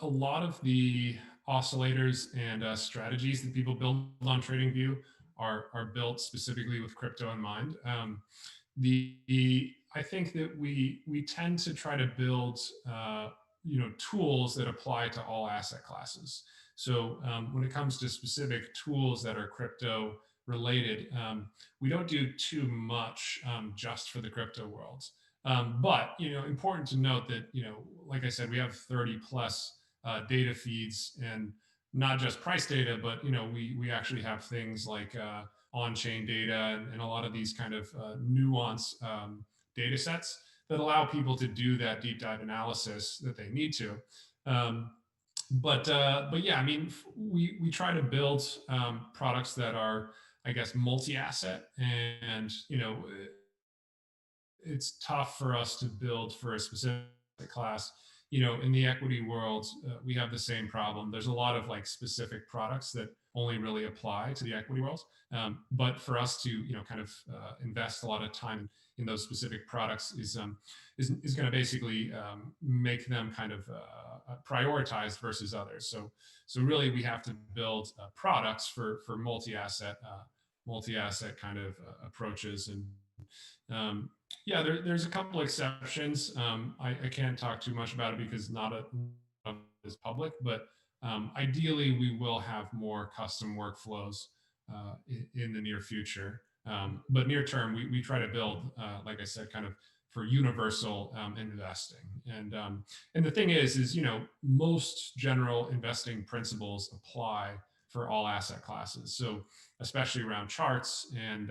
lot of the oscillators and strategies that people build on TradingView are built specifically with crypto in mind. I think that we tend to try to build tools that apply to all asset classes. So when it comes to specific tools that are crypto related, we don't do too much just for the crypto world. But important to note that like I said, we have 30 plus data feeds, and not just price data, but we actually have things like on-chain data and a lot of these kind of nuanced data sets that allow people to do that deep dive analysis that they need to. But yeah, I mean, we try to build products that are, I guess, multi-asset, and it's tough for us to build for a specific class. In the equity world, we have the same problem. There's a lot of like specific products that only really apply to the equity world. But for us to, kind of invest a lot of time in those specific products is going to basically make them kind of prioritized versus others. So really, we have to build products for multi-asset kind of approaches. And yeah, there's a couple exceptions. I can't talk too much about it because not a is public, but ideally we will have more custom workflows in the near future. But near term, we try to build, like I said, kind of for universal investing. And the thing is most general investing principles apply for all asset classes. So especially around charts and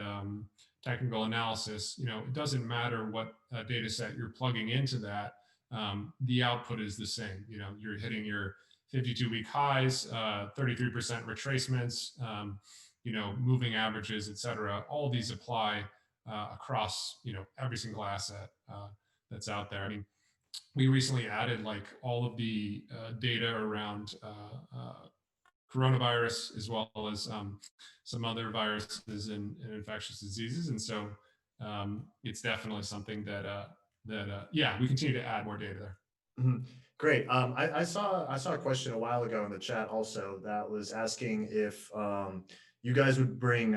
technical analysis, it doesn't matter what data set you're plugging into that, the output is the same. You're hitting your 52-week highs, 33% retracements, moving averages, et cetera. All these apply across, every single asset that's out there. I mean, we recently added like all of the data around coronavirus, as well as some other viruses and infectious diseases. And so it's definitely something that yeah, we continue to add more data there. Mm-hmm. Great. I saw a question a while ago in the chat also that was asking if you guys would bring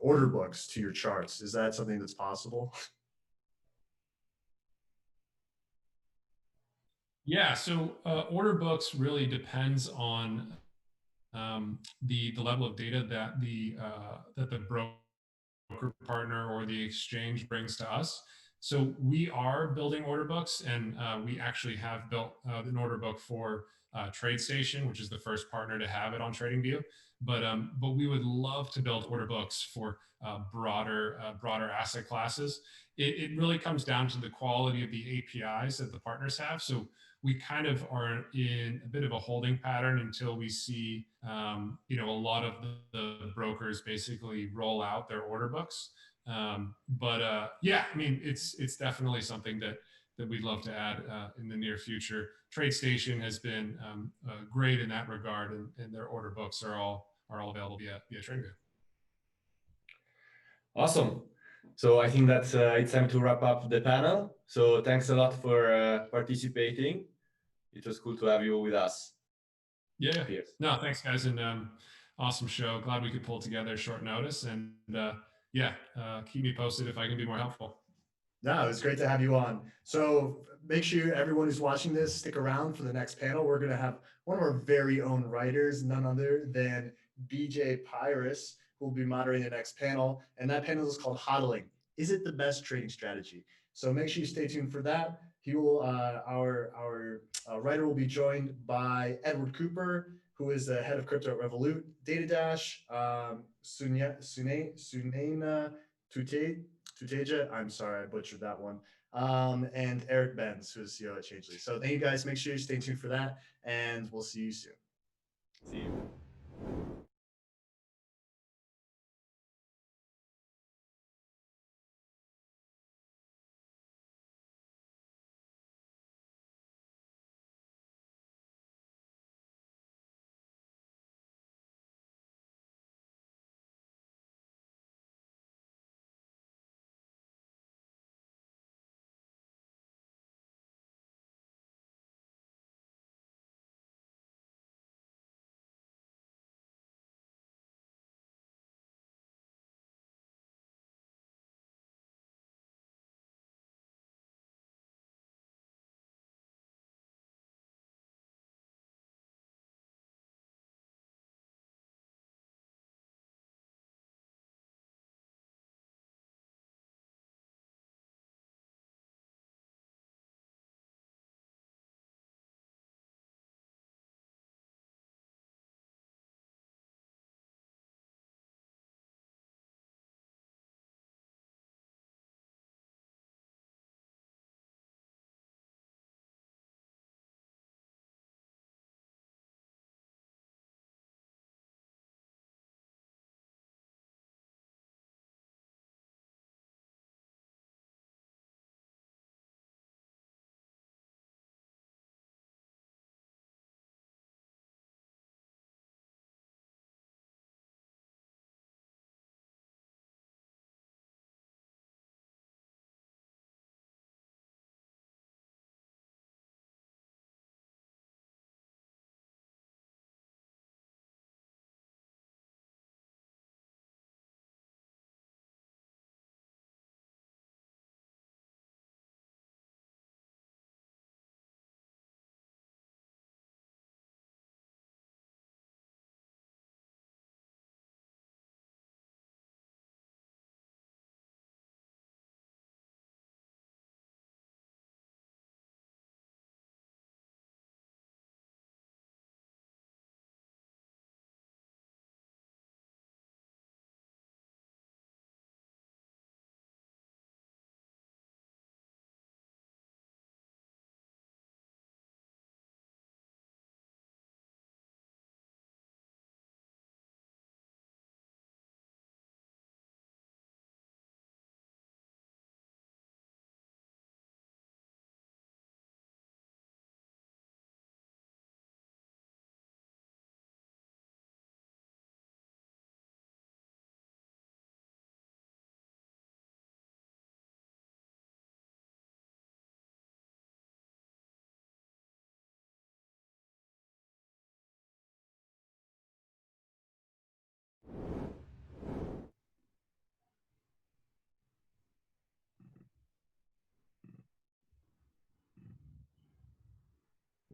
order books to your charts. Is that something that's possible? Yeah, so order books really depends on the level of data that the broker partner or the exchange brings to us. So we are building order books, and we actually have built an order book for TradeStation, which is the first partner to have it on TradingView. But we would love to build order books for broader asset classes. It really comes down to the quality of the APIs that the partners have. So we kind of are in a bit of a holding pattern until we see, a lot of the brokers basically roll out their order books. But yeah, I mean, it's definitely something that we'd love to add in the near future. TradeStation has been great in that regard, and their order books are all available via TradingView. Awesome. So I think that's it's time to wrap up the panel. So thanks a lot for participating. It was cool to have you with us. Yeah. No, thanks, guys, and awesome show. Glad we could pull together short notice, and yeah, keep me posted if I can be more helpful. No, it was great to have you on. So make sure everyone who's watching this stick around for the next panel. We're going to have one of our very own writers, none other than BJ Pyrus, who will be moderating the next panel. And that panel is called Hodling. Is it the best trading strategy? So make sure you stay tuned for that. He will, our writer will be joined by Edward Cooper, who is the head of crypto at Revolut, DataDash, Sunaina Tuteja, I'm sorry, I butchered that one, and Eric Benz, who is CEO at Changely. So thank you guys. Make sure you stay tuned for that, and we'll see you soon. See you.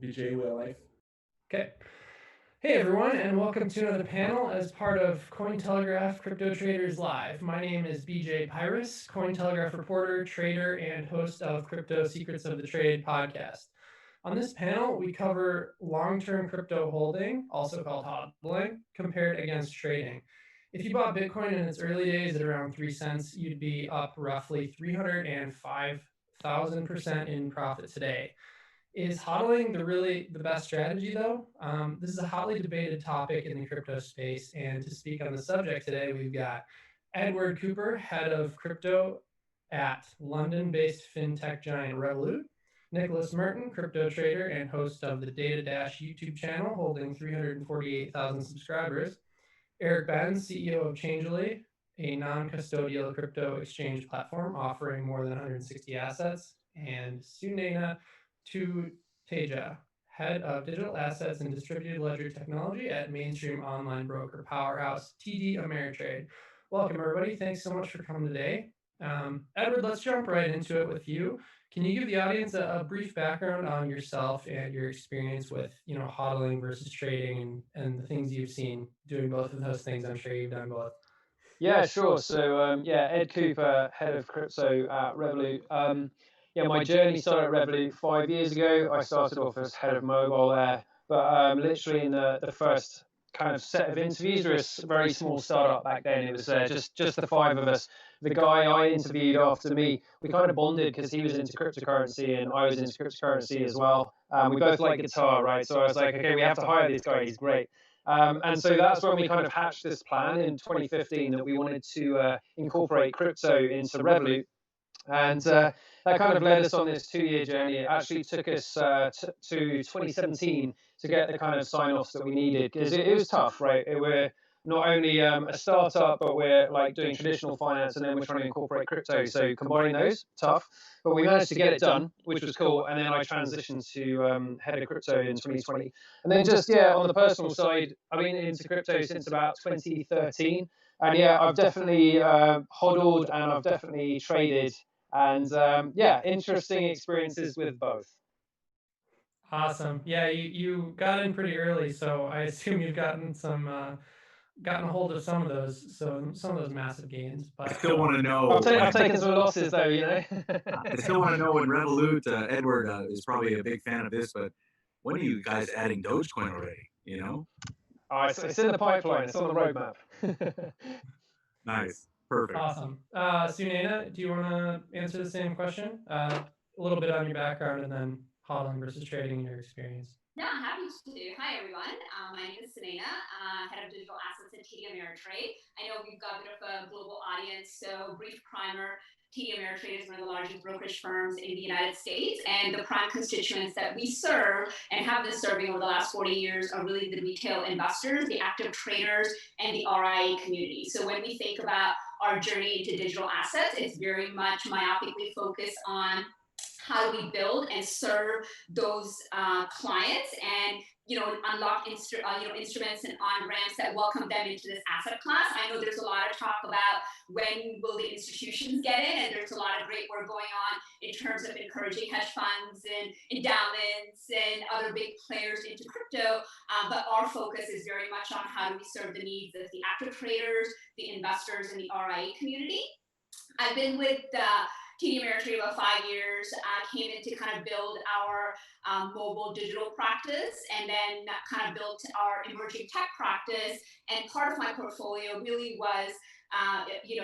BJ Whale Life. Okay. Hey everyone, and welcome to another panel as part of Cointelegraph Crypto Traders Live. My name is BJ Pyrus, Cointelegraph reporter, trader, and host of Crypto Secrets of the Trade podcast. On this panel, we cover long-term crypto holding, also called hodling, compared against trading. If you bought Bitcoin in its early days at around 3 cents, you'd be up roughly 305,000% in profit today. Is hodling the best strategy though? This is a hotly debated topic in the crypto space, and to speak on the subject today, we've got Edward Cooper, head of crypto at London-based fintech giant Revolut, Nicholas Merton, crypto trader and host of the Data Dash YouTube channel, holding 348,000 subscribers, Eric Benz, CEO of Changelly, a non-custodial crypto exchange platform offering more than 160 assets, and Sunena Teja, head of digital assets and distributed ledger technology at mainstream online broker powerhouse TD Ameritrade. Welcome, everybody. Thanks so much for coming today. Edward, let's jump right into it with you. Can you give the audience a brief background on yourself and your experience with, hodling versus trading and the things you've seen doing both of those things? I'm sure you've done both. Yeah, sure. So, Ed Cooper, head of crypto at Revolut. My journey started at Revolut 5 years ago. I started off as head of mobile there, but literally in the first kind of set of interviews, we were a very small startup back then. It was just the 5 of us. The guy I interviewed after me, we kind of bonded because he was into cryptocurrency and I was into cryptocurrency as well. We both like guitar, right? So I was like, okay, we have to hire this guy. He's great. And so that's when we kind of hatched this plan in 2015 that we wanted to incorporate crypto into Revolut. And that kind of led us on this 2-year journey. It actually took us to 2017 to get the kind of sign-offs that we needed, because it was tough, right? We're not only a startup, but we're like doing traditional finance, and then we're trying to incorporate crypto. So combining those, tough. But we managed to get it done, which was cool. And then I transitioned to head of crypto in 2020. And then just, on the personal side, I've been into crypto since about 2013. And I've definitely hodled and I've definitely traded. And interesting experiences with both. Awesome. Yeah, you got in pretty early, so I assume you've gotten a hold of some of those massive gains. But I still want to know. I've taken some losses though, I still want to know when Revolut, Edward is probably a big fan of this, but when are you guys adding Dogecoin already? It's in the pipeline. It's on the roadmap. Nice. Perfect. Awesome. Sunena, do you want to answer the same question? A little bit on your background and then hodling versus trading in your experience. Yeah, happy to. Hi, everyone. My name is Sunena, head of digital assets at TD Ameritrade. I know we've got a bit of a global audience, so brief primer. TD Ameritrade is one of the largest brokerage firms in the United States, and the prime constituents that we serve and have been serving over the last 40 years are really the retail investors, the active traders, and the RIA community. So when we think about our journey into digital assets, it's very much myopically focused on how do we build and serve those clients and unlock instruments and on-ramps that welcome them into this asset class. I know there's a lot of talk about when will the institutions get in, and there's a lot of great work going on in terms of encouraging hedge funds and endowments and other big players into crypto. But our focus is very much on how do we serve the needs of the active traders, the investors, and the RIA community. I've been with TD Ameritrade about 5 years. Came in to kind of build our mobile digital practice, and then kind of built our emerging tech practice. And part of my portfolio really was, we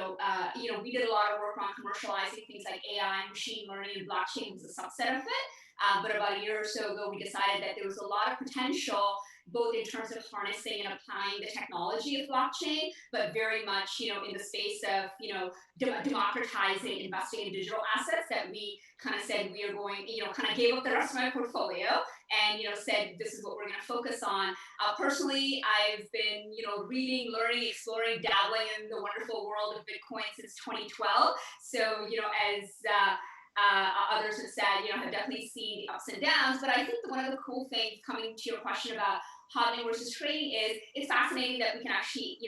did a lot of work on commercializing things like AI, machine learning, and blockchain was a subset of it. But about a year or so ago, we decided that there was a lot of potential, both in terms of harnessing and applying the technology of blockchain, but very much, in the space of, democratizing investing in digital assets, that we kind of said we are going, kind of gave up the rest of my portfolio and, said this is what we're going to focus on. Personally, I've been, reading, learning, exploring, dabbling in the wonderful world of Bitcoin since 2012. So, as others have said, have definitely seen the ups and downs. But I think that one of the cool things, coming to your question about hodling versus trading, is it's fascinating that we can actually,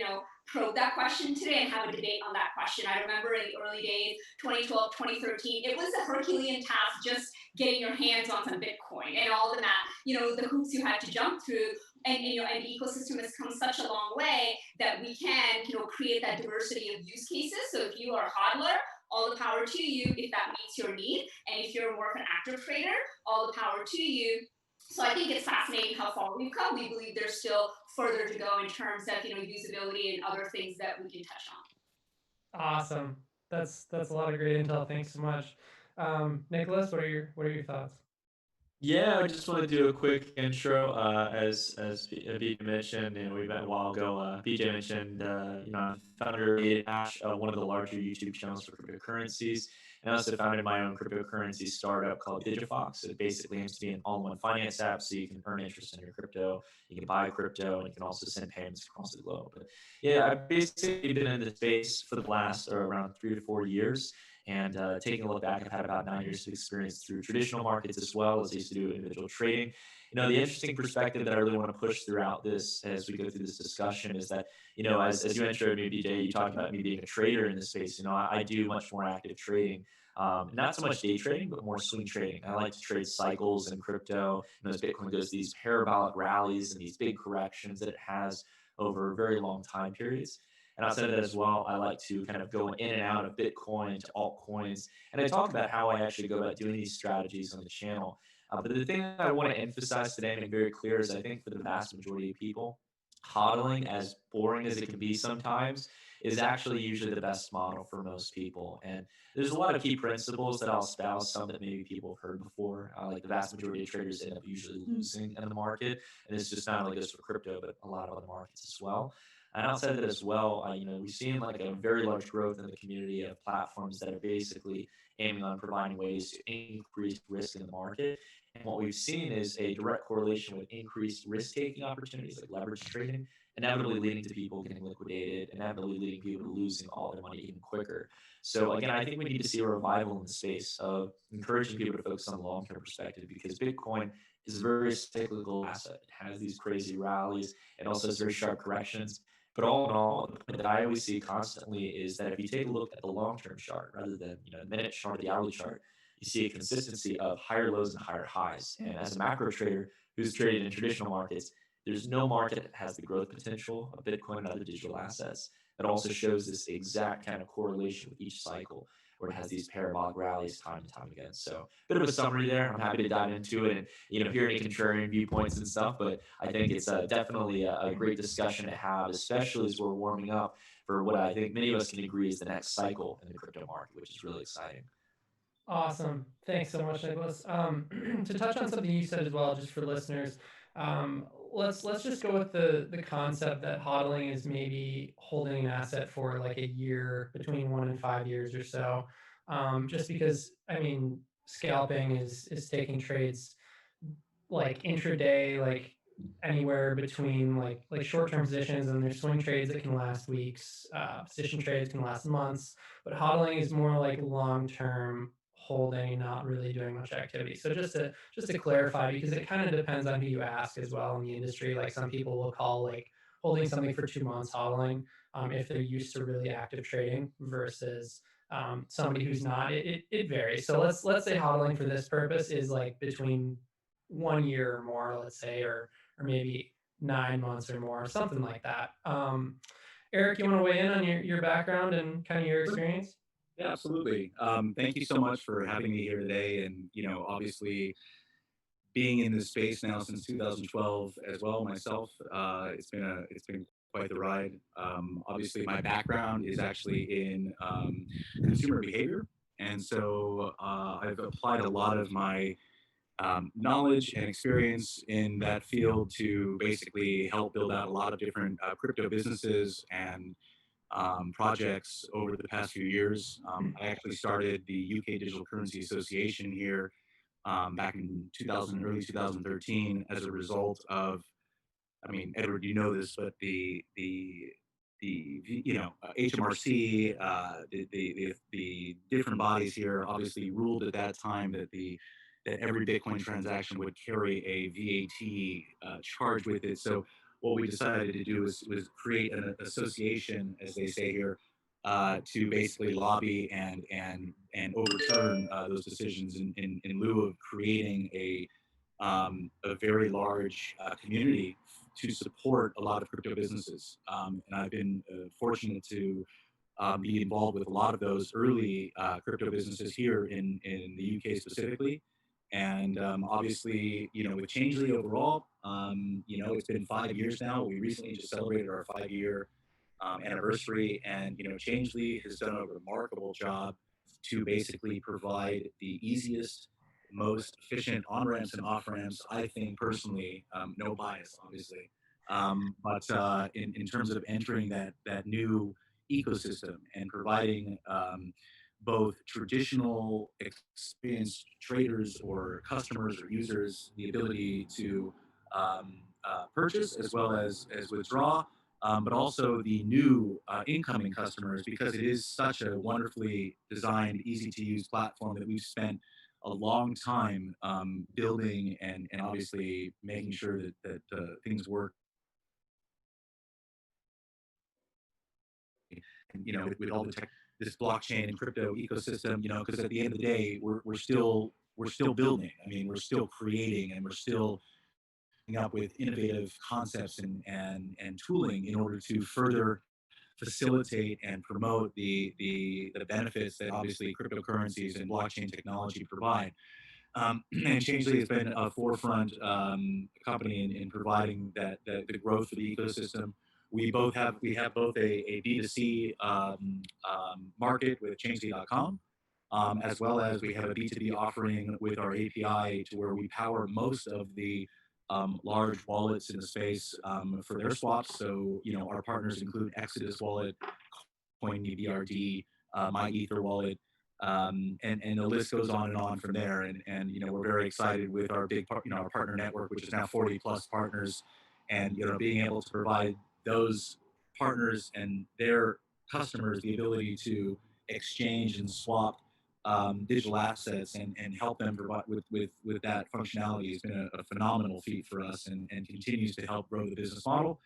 probe that question today and have a debate on that question. I remember in the early days, 2012, 2013, it was a Herculean task just getting your hands on some Bitcoin and all of that, the hoops you had to jump through. And and the ecosystem has come such a long way that we can, create that diversity of use cases. So if you are a hodler, all the power to you if that meets your need. And if you're more of an active trader, all the power to you. So I think it's fascinating how far we've come. We believe there's still further to go in terms of usability and other things that we can touch on. Awesome. That's a lot of great intel. Thanks so much. Nicholas, what are your thoughts? Yeah, I just want to do a quick intro. As BJ mentioned, we met a while ago. BJ mentioned, I'm founder of one of the larger YouTube channels for cryptocurrencies, and I also founded my own cryptocurrency startup called DigiFox. It basically aims to be an all-in-one finance app, so you can earn interest in your crypto, you can buy crypto, and you can also send payments across the globe. But yeah, I've basically been in the space for the last around 3 to 4 years. And taking a look back, I've had about 9 years of experience through traditional markets as well as I used to do individual trading. The interesting perspective that I really want to push throughout this as we go through this discussion is that, as you introed me, BJ, you talked about me being a trader in this space. I do much more active trading. Not so much day trading, but more swing trading. I like to trade cycles in crypto. As Bitcoin goes these parabolic rallies and these big corrections that it has over very long time periods. And outside of that as well, I like to kind of go in and out of Bitcoin to altcoins. And I talk about how I actually go about doing these strategies on the channel. But the thing I want to emphasize today and make very clear is I think for the vast majority of people, hodling, as boring as it can be sometimes, is actually usually the best model for most people. And there's a lot of key principles that I'll espouse, some that maybe people have heard before. Like the vast majority of traders end up usually losing in the market. And this just not only goes for crypto, but a lot of other markets as well. And outside of that as well, we've seen like a very large growth in the community of platforms that are basically aiming on providing ways to increase risk in the market. And what we've seen is a direct correlation with increased risk-taking opportunities like leverage trading, inevitably leading to people getting liquidated, inevitably leading people to losing all their money even quicker. So again, I think we need to see a revival in the space of encouraging people to focus on the long-term perspective because Bitcoin is a very cyclical asset. It has these crazy rallies. It also has very sharp corrections. But all in all, the point that I always see constantly is that if you take a look at the long-term chart rather than the minute chart or the hourly chart, you see a consistency of higher lows and higher highs. And as a macro trader who's traded in traditional markets, there's no market that has the growth potential of Bitcoin and other digital assets that also shows this exact kind of correlation with each cycle where it has these parabolic rallies time and time again. So a bit of a summary there. I'm happy to dive into it and, hear any contrarian viewpoints and stuff, but I think it's definitely a great discussion to have, especially as we're warming up for what I think many of us can agree is the next cycle in the crypto market, which is really exciting. Awesome. Thanks so much, Nicholas. To touch on something you said as well, just for listeners, let's just go with the concept that hodling is maybe holding an asset for like a year, between 1 and 5 years or so. Just because, scalping is taking trades like intraday, like anywhere between like short-term positions, and there's swing trades that can last weeks, position trades can last months, but hodling is more like long-term holding, not really doing much activity. So just to clarify, because it kind of depends on who you ask as well in the industry. Like some people will call like holding something for 2 months hodling, if they're used to really active trading versus somebody who's not. It varies. So let's say hodling for this purpose is like between 1 year or more, let's say, or maybe 9 months or more, something like that. Eric, you want to weigh in on your background and kind of your experience? Yeah, absolutely. Thank you so much for having me here today. And, obviously being in this space now since 2012 as well myself, it's been quite the ride. Obviously my background is actually in consumer behavior. And so I've applied a lot of my knowledge and experience in that field to basically help build out a lot of different crypto businesses and projects over the past few years. I actually started the UK Digital Currency Association here back in early 2013 as a result of, Edward, you know this, but the HMRC, the different bodies here obviously ruled at that time that every Bitcoin transaction would carry a VAT charge with it. So what we decided to do was create an association, as they say here, to basically lobby and overturn those decisions in lieu of creating a very large community to support a lot of crypto businesses. And I've been fortunate to be involved with a lot of those early crypto businesses here in the UK specifically. And obviously, with Changely overall, it's been 5 years now. We recently just celebrated our 5-year anniversary, and Changely has done a remarkable job to basically provide the easiest, most efficient on ramps and off ramps. I think personally, no bias, obviously, but in terms of entering that new ecosystem and providing both traditional experienced traders or customers or users the ability to purchase as well as withdraw, but also the new incoming customers, because it is such a wonderfully designed, easy to use platform that we've spent a long time building and obviously making sure that things work. And, with all the tech, this blockchain and crypto ecosystem, because at the end of the day, we're still building. I mean, we're still creating, and we're still coming up with innovative concepts and tooling in order to further facilitate and promote the benefits that obviously cryptocurrencies and blockchain technology provide. And Changely has been a forefront company in providing the growth of the ecosystem. We have both a B2C market with Changely.com, as well as we have a B2B offering with our API, to where we power most of the large wallets in the space for their swaps. So our partners include Exodus Wallet, Coinme, BRD, My Ether Wallet, and the list goes on and on from there. And we're very excited with our our partner network, which is now 40 plus partners, and being able to provide those partners and their customers the ability to exchange and swap digital assets and help them provide with that functionality has been a phenomenal feat for us, and continues to help grow the business model.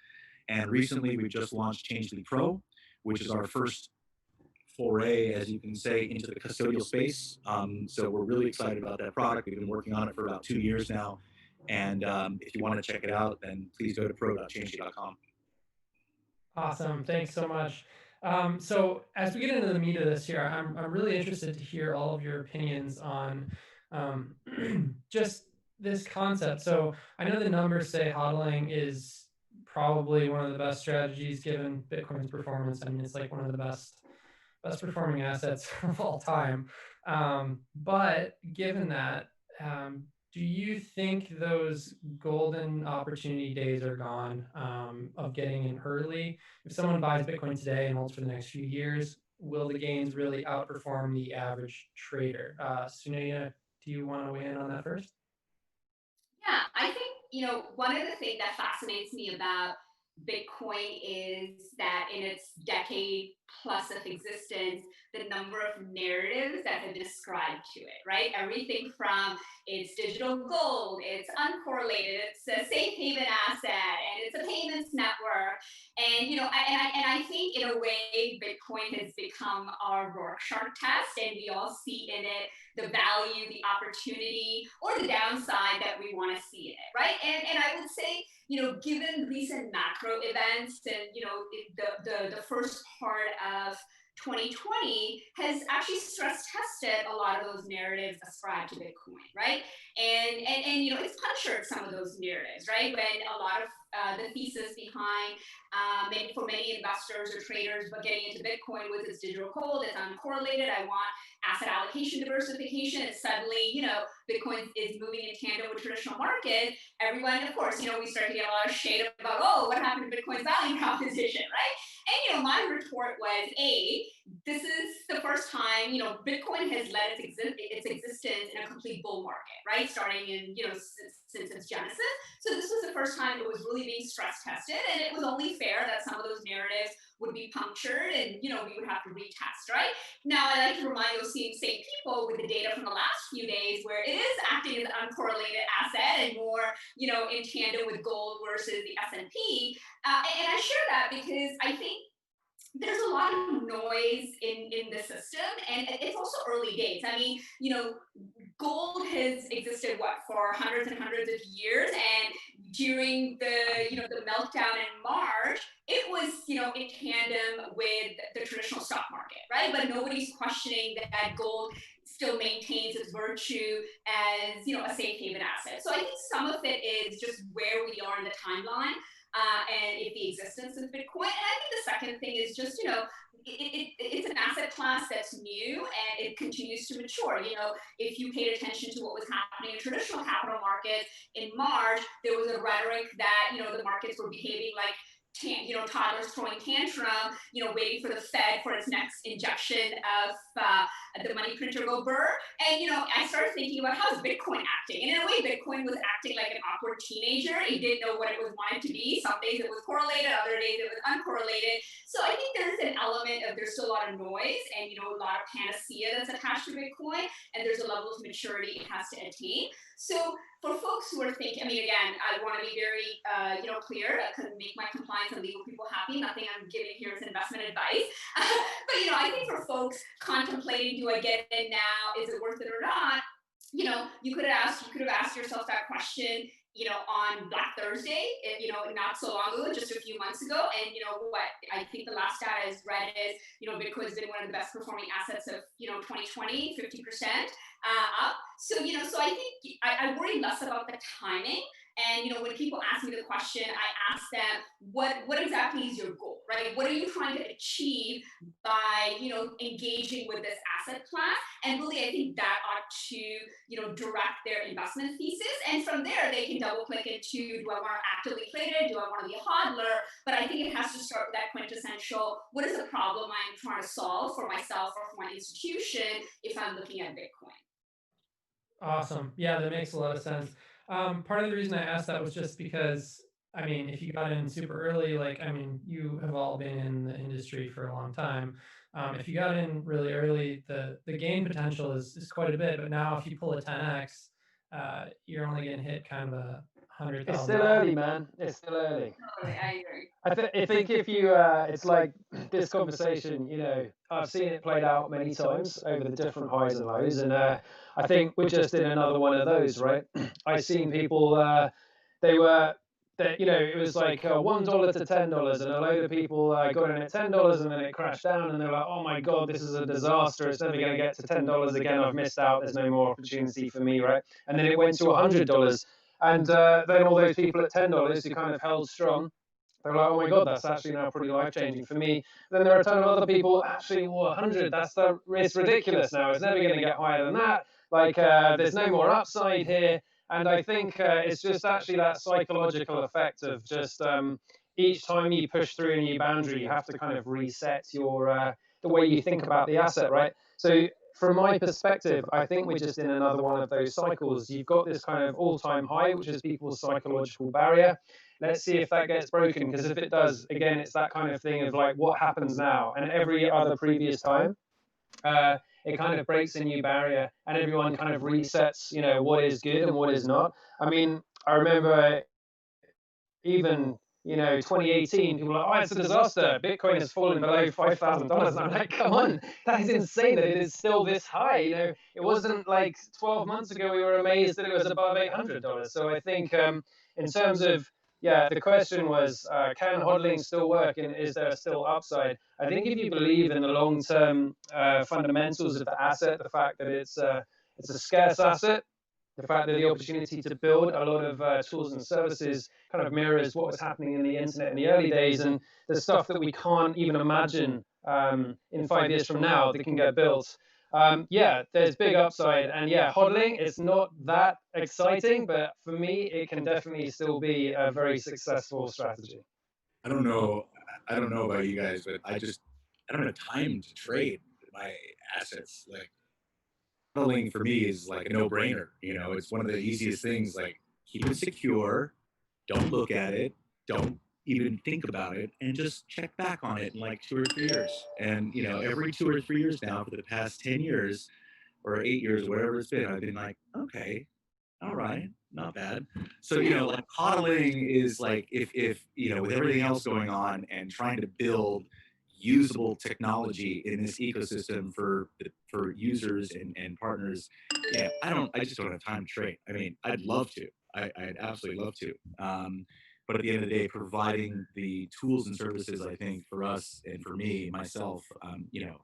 And recently we've just launched Changely Pro, which is our first foray, as you can say, into the custodial space. So we're really excited about that product. We've been working on it for about 2 years now. And if you want to check it out, then please go to pro.changely.com. Awesome. Thanks so much. So as we get into the meat of this here, I'm really interested to hear all of your opinions on just this concept. So I know the numbers say hodling is probably one of the best strategies given Bitcoin's performance. I mean, it's like one of the best performing assets of all time. But given that, do you think those golden opportunity days are gone of getting in early? If someone buys Bitcoin today and holds for the next few years, will the gains really outperform the average trader? Sunita, do you want to weigh in on that first? Yeah, I think, one of the things that fascinates me about Bitcoin is that in its decade plus of existence, the number of narratives that have been ascribed to it, right? Everything from it's digital gold, it's uncorrelated, it's a safe haven asset, and it's a payments network. And, I think in a way, Bitcoin has become our Rorschach test, and we all see in it the value, the opportunity, or the downside that we want to see in it, right? And I would say, given recent macro events and, the first part of 2020 has actually stress tested a lot of those narratives ascribed to Bitcoin, right? And it's punctured some of those narratives, right? When a lot of the thesis behind for many investors or traders, but getting into Bitcoin was it's digital gold, it's uncorrelated, I want asset allocation diversification, and suddenly, Bitcoin is moving in tandem with traditional market. Everyone, of course, we start to get a lot of shade about, what happened to Bitcoin's value proposition, right? And, my retort was, this is the first time, Bitcoin has led its existence in a complete bull market, right? Starting in, since its genesis. So this was the first time it was really being stress tested, and it was only fair that some of those narratives would would be punctured and, we would have to retest, right? Now, I like to remind those same people with the data from the last few days where it is acting as an uncorrelated asset and more, in tandem with gold versus the S&P. And I share that because I think there's a lot of noise in the system, and it's also early days. I mean, gold has existed for hundreds and hundreds of years, and during the the meltdown in March, it was in tandem with the traditional stock market, right? But nobody's questioning that gold still maintains its virtue as a safe haven asset. So I think some of it is just where we are in the timeline. And if the existence of Bitcoin. And I think the second thing is just, it's an asset class that's new and it continues to mature. If you paid attention to what was happening in traditional capital markets in March, there was a rhetoric that, the markets were behaving like toddlers throwing tantrum, waiting for the Fed for its next injection of the money printer go burr. And, I started thinking about how's Bitcoin acting. And in a way, Bitcoin was acting like an awkward teenager. It didn't know what it was wanted to be. Some days it was correlated, other days it was uncorrelated. So I think there's an element of, there's still a lot of noise and, a lot of panacea that's attached to Bitcoin. And there's a level of maturity it has to attain. So for folks who are thinking, I mean, again, I want to be very, clear. I couldn't make my compliance and legal people happy. Nothing I'm giving here is investment advice. But, I think for folks contemplating, do I get in now? Is it worth it or not? You could have asked yourself that question, on Black Thursday, not so long ago, just a few months ago. And what I think the last data is read is, Bitcoin's been one of the best performing assets of, 2020, 50% up. So, so I think I worry less about the timing. And, when people ask me the question, I ask them, what exactly is your goal, right? What are you trying to achieve by, engaging with this asset class? And really, I think that ought to, direct their investment thesis. And from there, they can double click into, do I want to actively trade it? Do I want to be a hodler? But I think it has to start with that quintessential, what is the problem I'm trying to solve for myself or for my institution if I'm looking at Bitcoin? Awesome. Yeah, that makes a lot of sense. Part of the reason I asked that was just because, I mean, if you got in super early, you have all been in the industry for a long time. If you got in really early, the gain potential is quite a bit. But now if you pull a 10x, you're only going to hit kind of a 100,000. It's still early, man. It's still early. Totally, I agree. I think if you, it's like this conversation, I've seen it played out many times over the different highs and lows. And I think we're just in another one of those, right? I've seen people, it was like $1 to $10, and a load of people got in at $10 and then it crashed down and they're like, oh my God, this is a disaster. It's never going to get to $10 again. I've missed out. There's no more opportunity for me, right? And then it went to $100. And then all those people at $10 who kind of held strong, they're like, oh my God, that's actually now pretty life-changing for me. Then there are a ton of other people, actually, 100, it's ridiculous now. It's never going to get higher than that. Like, there's no more upside here. And I think it's just actually that psychological effect of just each time you push through a new boundary, you have to kind of reset your the way you think about the asset, right? So from my perspective, I think we're just in another one of those cycles. You've got this kind of all-time high, which is people's psychological barrier. Let's see if that gets broken, because if it does, again, it's that kind of thing of like, what happens now? And every other previous time, it kind of breaks a new barrier and everyone kind of resets, what is good and what is not. I mean, I remember even 2018, people were like, oh, it's a disaster. Bitcoin has fallen below $5,000. And I'm like, come on, that is insane that it is still this high. It wasn't like 12 months ago, we were amazed that it was above $800. So I think in terms of, the question was, can hodling still work and is there still upside? I think if you believe in the long-term fundamentals of the asset, the fact that it's a scarce asset, the fact that the opportunity to build a lot of tools and services kind of mirrors what was happening in the internet in the early days, and the stuff that we can't even imagine in 5 years from now that can get built. There's big upside, and hodling, it's not that exciting, but for me, it can definitely still be a very successful strategy. I don't know about you guys, but I don't have time to trade my assets. Like, hodling for me is like a no-brainer. It's one of the easiest things. Like, keep it secure, don't look at it, don't even think about it and just check back on it in like 2 or 3 years. And, every 2 or 3 years now for the past 10 years or 8 years, whatever it's been, I've been like, okay, all right, not bad. So, like hodling is like if with everything else going on and trying to build usable technology in this ecosystem for users and partners, I just don't have time to trade. I mean, I'd love to. I'd absolutely love to. But at the end of the day, providing the tools and services, I think for us and for me, myself,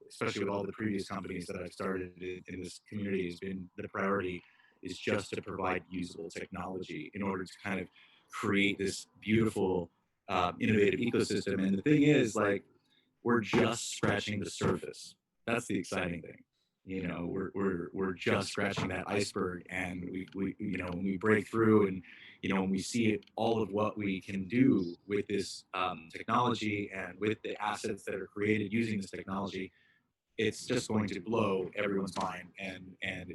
especially with all the previous companies that I've started in this community, has been the priority is just to provide usable technology in order to kind of create this beautiful, innovative ecosystem. And the thing is, like, we're just scratching the surface. That's the exciting thing. We're just scratching that iceberg, and we when we break through and when we see all of what we can do with this technology and with the assets that are created using this technology, it's just going to blow everyone's mind and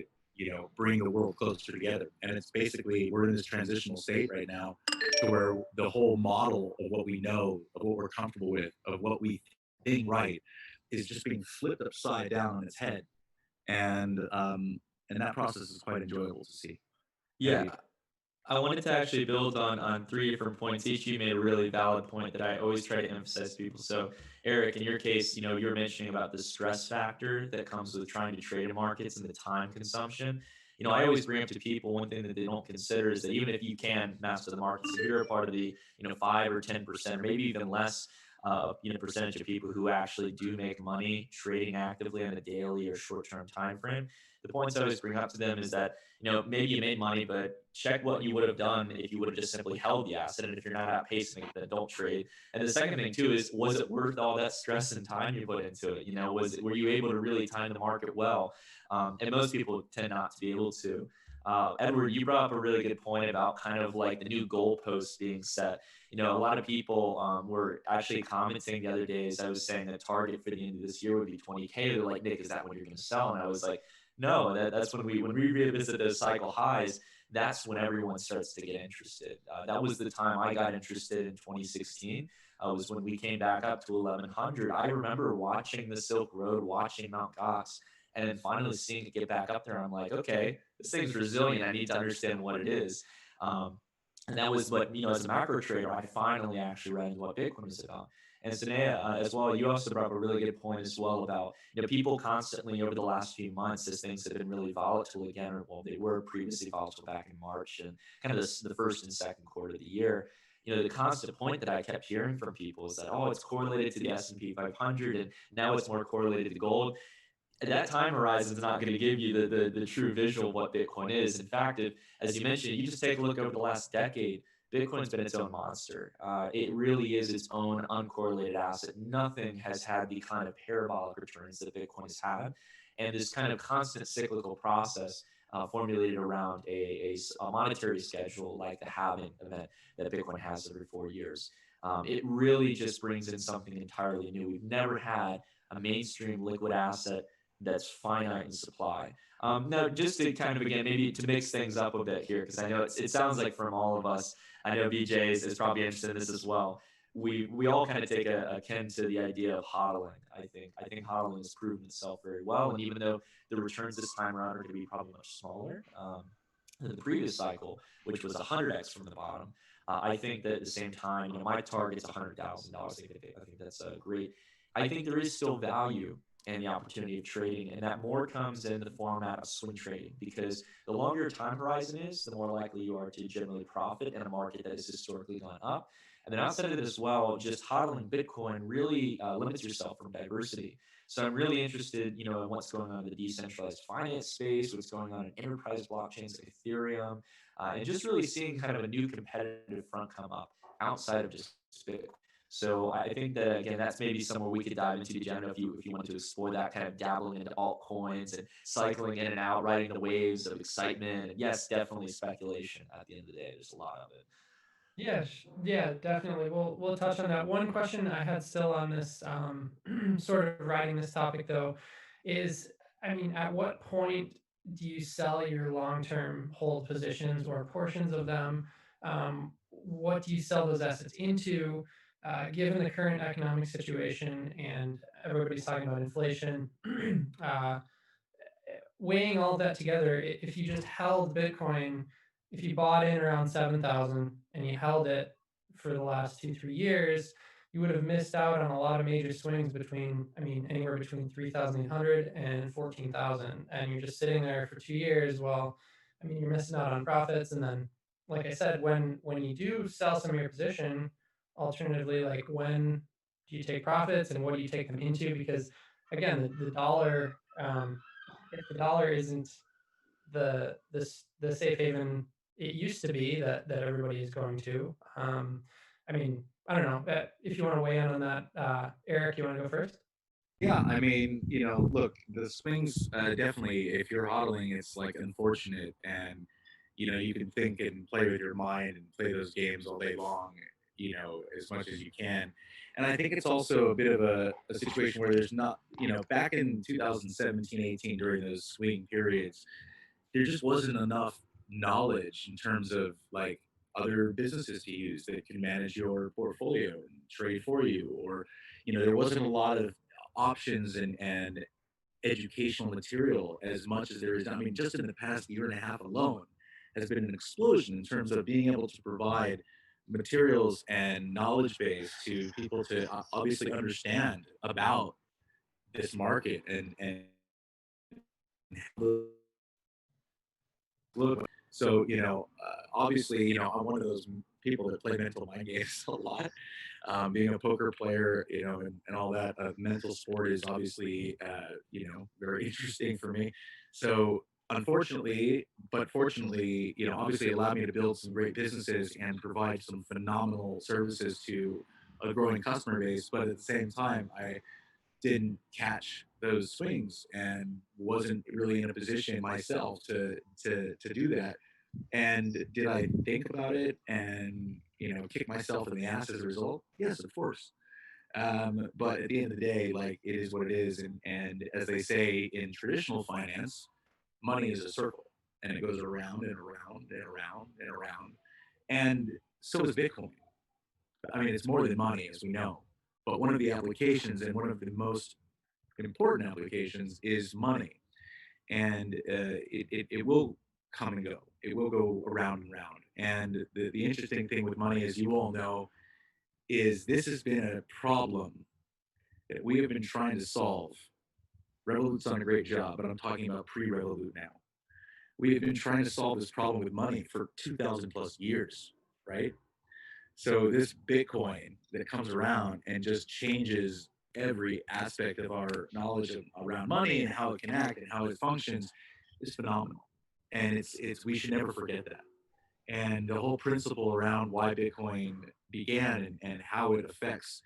bring the world closer together. And it's basically, we're in this transitional state right now to where the whole model of what we know, of what we're comfortable with, of what we think right, is just being flipped upside down on its head. And that process is quite enjoyable to see. Yeah. I wanted to actually build on three different points. Each you made a really valid point that I always try to emphasize to people. So, Eric, in your case, you're mentioning about the stress factor that comes with trying to trade in markets and the time consumption. I always bring up to people one thing that they don't consider is that even if you can master the markets, if you're a part of the 5 or 10%, or maybe even less, percentage of people who actually do make money trading actively on a daily or short-term time frame. The points I always bring up to them is that maybe you made money, but check what you would have done if you would have just simply held the asset. And if you're not outpacing it, then don't trade. And the second thing too is, was it worth all that stress and time you put into it? Were you able to really time the market well? And most people tend not to be able to. Edward, you brought up a really good point about kind of like the new goalposts being set. A lot of people were actually commenting the other day as I was saying the target for the end of this year would be 20K. They're like, Nick, is that when you're going to sell? And I was like, no, that's when we revisit those cycle highs. That's when everyone starts to get interested. That was the time I got interested in 2016. Was when we came back up to 1100. I remember watching the Silk Road, watching Mount Gox, and then finally seeing it get back up there. I'm like, okay, this thing's resilient. I need to understand what it is. And that was what, as a macro trader, I finally actually read what Bitcoin was about. And Sanea, as well, you also brought up a really good point as well about, people constantly over the last few months, as things have been really volatile again, or well, they were previously volatile back in March and kind of the first and second quarter of the year. The constant point that I kept hearing from people is that, oh, it's correlated to the S&P 500, and now it's more correlated to gold. That time horizon is not going to give you the true visual of what Bitcoin is. In fact, as you mentioned, you just take a look over the last decade, Bitcoin's been its own monster. It really is its own uncorrelated asset. Nothing has had the kind of parabolic returns that Bitcoin has had. And this kind of constant cyclical process formulated around a monetary schedule like the halving event that Bitcoin has every 4 years. It really just brings in something entirely new. We've never had a mainstream liquid asset that's finite in supply. Now, just to kind of, again, maybe to mix things up a bit here, because I know it sounds like from all of us, I know BJ is probably interested in this as well. We all kind of take a kin to the idea of hodling. I think hodling has proven itself very well, and even though the returns this time around are going to be probably much smaller than the previous cycle, which was 100x from the bottom, I think that at the same time, my target's $100,000. I think that's great. I think there is still value and the opportunity of trading, and that more comes in the format of swing trading, because the longer time horizon is, the more likely you are to generally profit in a market that has historically gone up. And then outside of it as well, just hodling Bitcoin really limits yourself from diversity. So I'm really interested, in what's going on in the decentralized finance space, what's going on in enterprise blockchains like Ethereum, and just really seeing kind of a new competitive front come up outside of just Bitcoin. So I think that, again, that's maybe somewhere we could dive into, Jen, if you want to explore that, kind of dabbling into altcoins and cycling in and out, riding the waves of excitement. And yes, definitely speculation at the end of the day. There's a lot of it. Yeah, definitely. We'll touch on that. One question I had still on this sort of writing this topic though is, at what point do you sell your long-term hold positions or portions of them? What do you sell those assets into? given the current economic situation and everybody's talking about inflation, weighing all that together, if you just held Bitcoin, if you bought in around 7,000 and you held it for the last 2-3 years, you would have missed out on a lot of major swings between, I mean, anywhere between 3,800 and 14,000. And you're just sitting there for 2 years. Well, I mean, you're missing out on profits. And then, like I said, when you do sell some of your position, alternatively, like when do you take profits and what do you take them into? Because again, the dollar, if the dollar isn't the safe haven it used to be that everybody is going to, I mean, I don't know if you want to weigh in on that, Eric, you want to go first? Yeah, I mean, look, the swings definitely, if you're hodling, it's like unfortunate, and you can think and play with your mind and play those games all day long, as much as you can. And I think it's also a bit of a situation where there's not, back in 2017, 18, during those swing periods, there just wasn't enough knowledge in terms of like other businesses to use that can manage your portfolio and trade for you, or there wasn't a lot of options and educational material as much as there is. I mean, just in the past year and a half alone has been an explosion in terms of being able to provide materials and knowledge base to people to obviously understand about this market and so obviously I'm one of those people that play mental mind games a lot. Being a poker player, and all that, mental sport is obviously, very interesting for me. So unfortunately, but fortunately, obviously it allowed me to build some great businesses and provide some phenomenal services to a growing customer base. But at the same time, I didn't catch those swings and wasn't really in a position myself to do that. And did I think about it and kick myself in the ass as a result? Yes, of course. But at the end of the day, like, it is what it is. And as they say in traditional finance, money is a circle and it goes around and around and around and around. And so is Bitcoin. I mean, it's more than money, as we know. But one of the applications and one of the most important applications is money. And it will come and go. It will go around and round. And the interesting thing with money, as you all know, is this has been a problem that we have been trying to solve. Revolut's done a great job, but I'm talking about pre-Revolut now. We have been trying to solve this problem with money for 2,000 plus years, right? So this Bitcoin that comes around and just changes every aspect of our knowledge around money and how it can act and how it functions is phenomenal. And it's we should never forget that. And the whole principle around why Bitcoin began and how it affects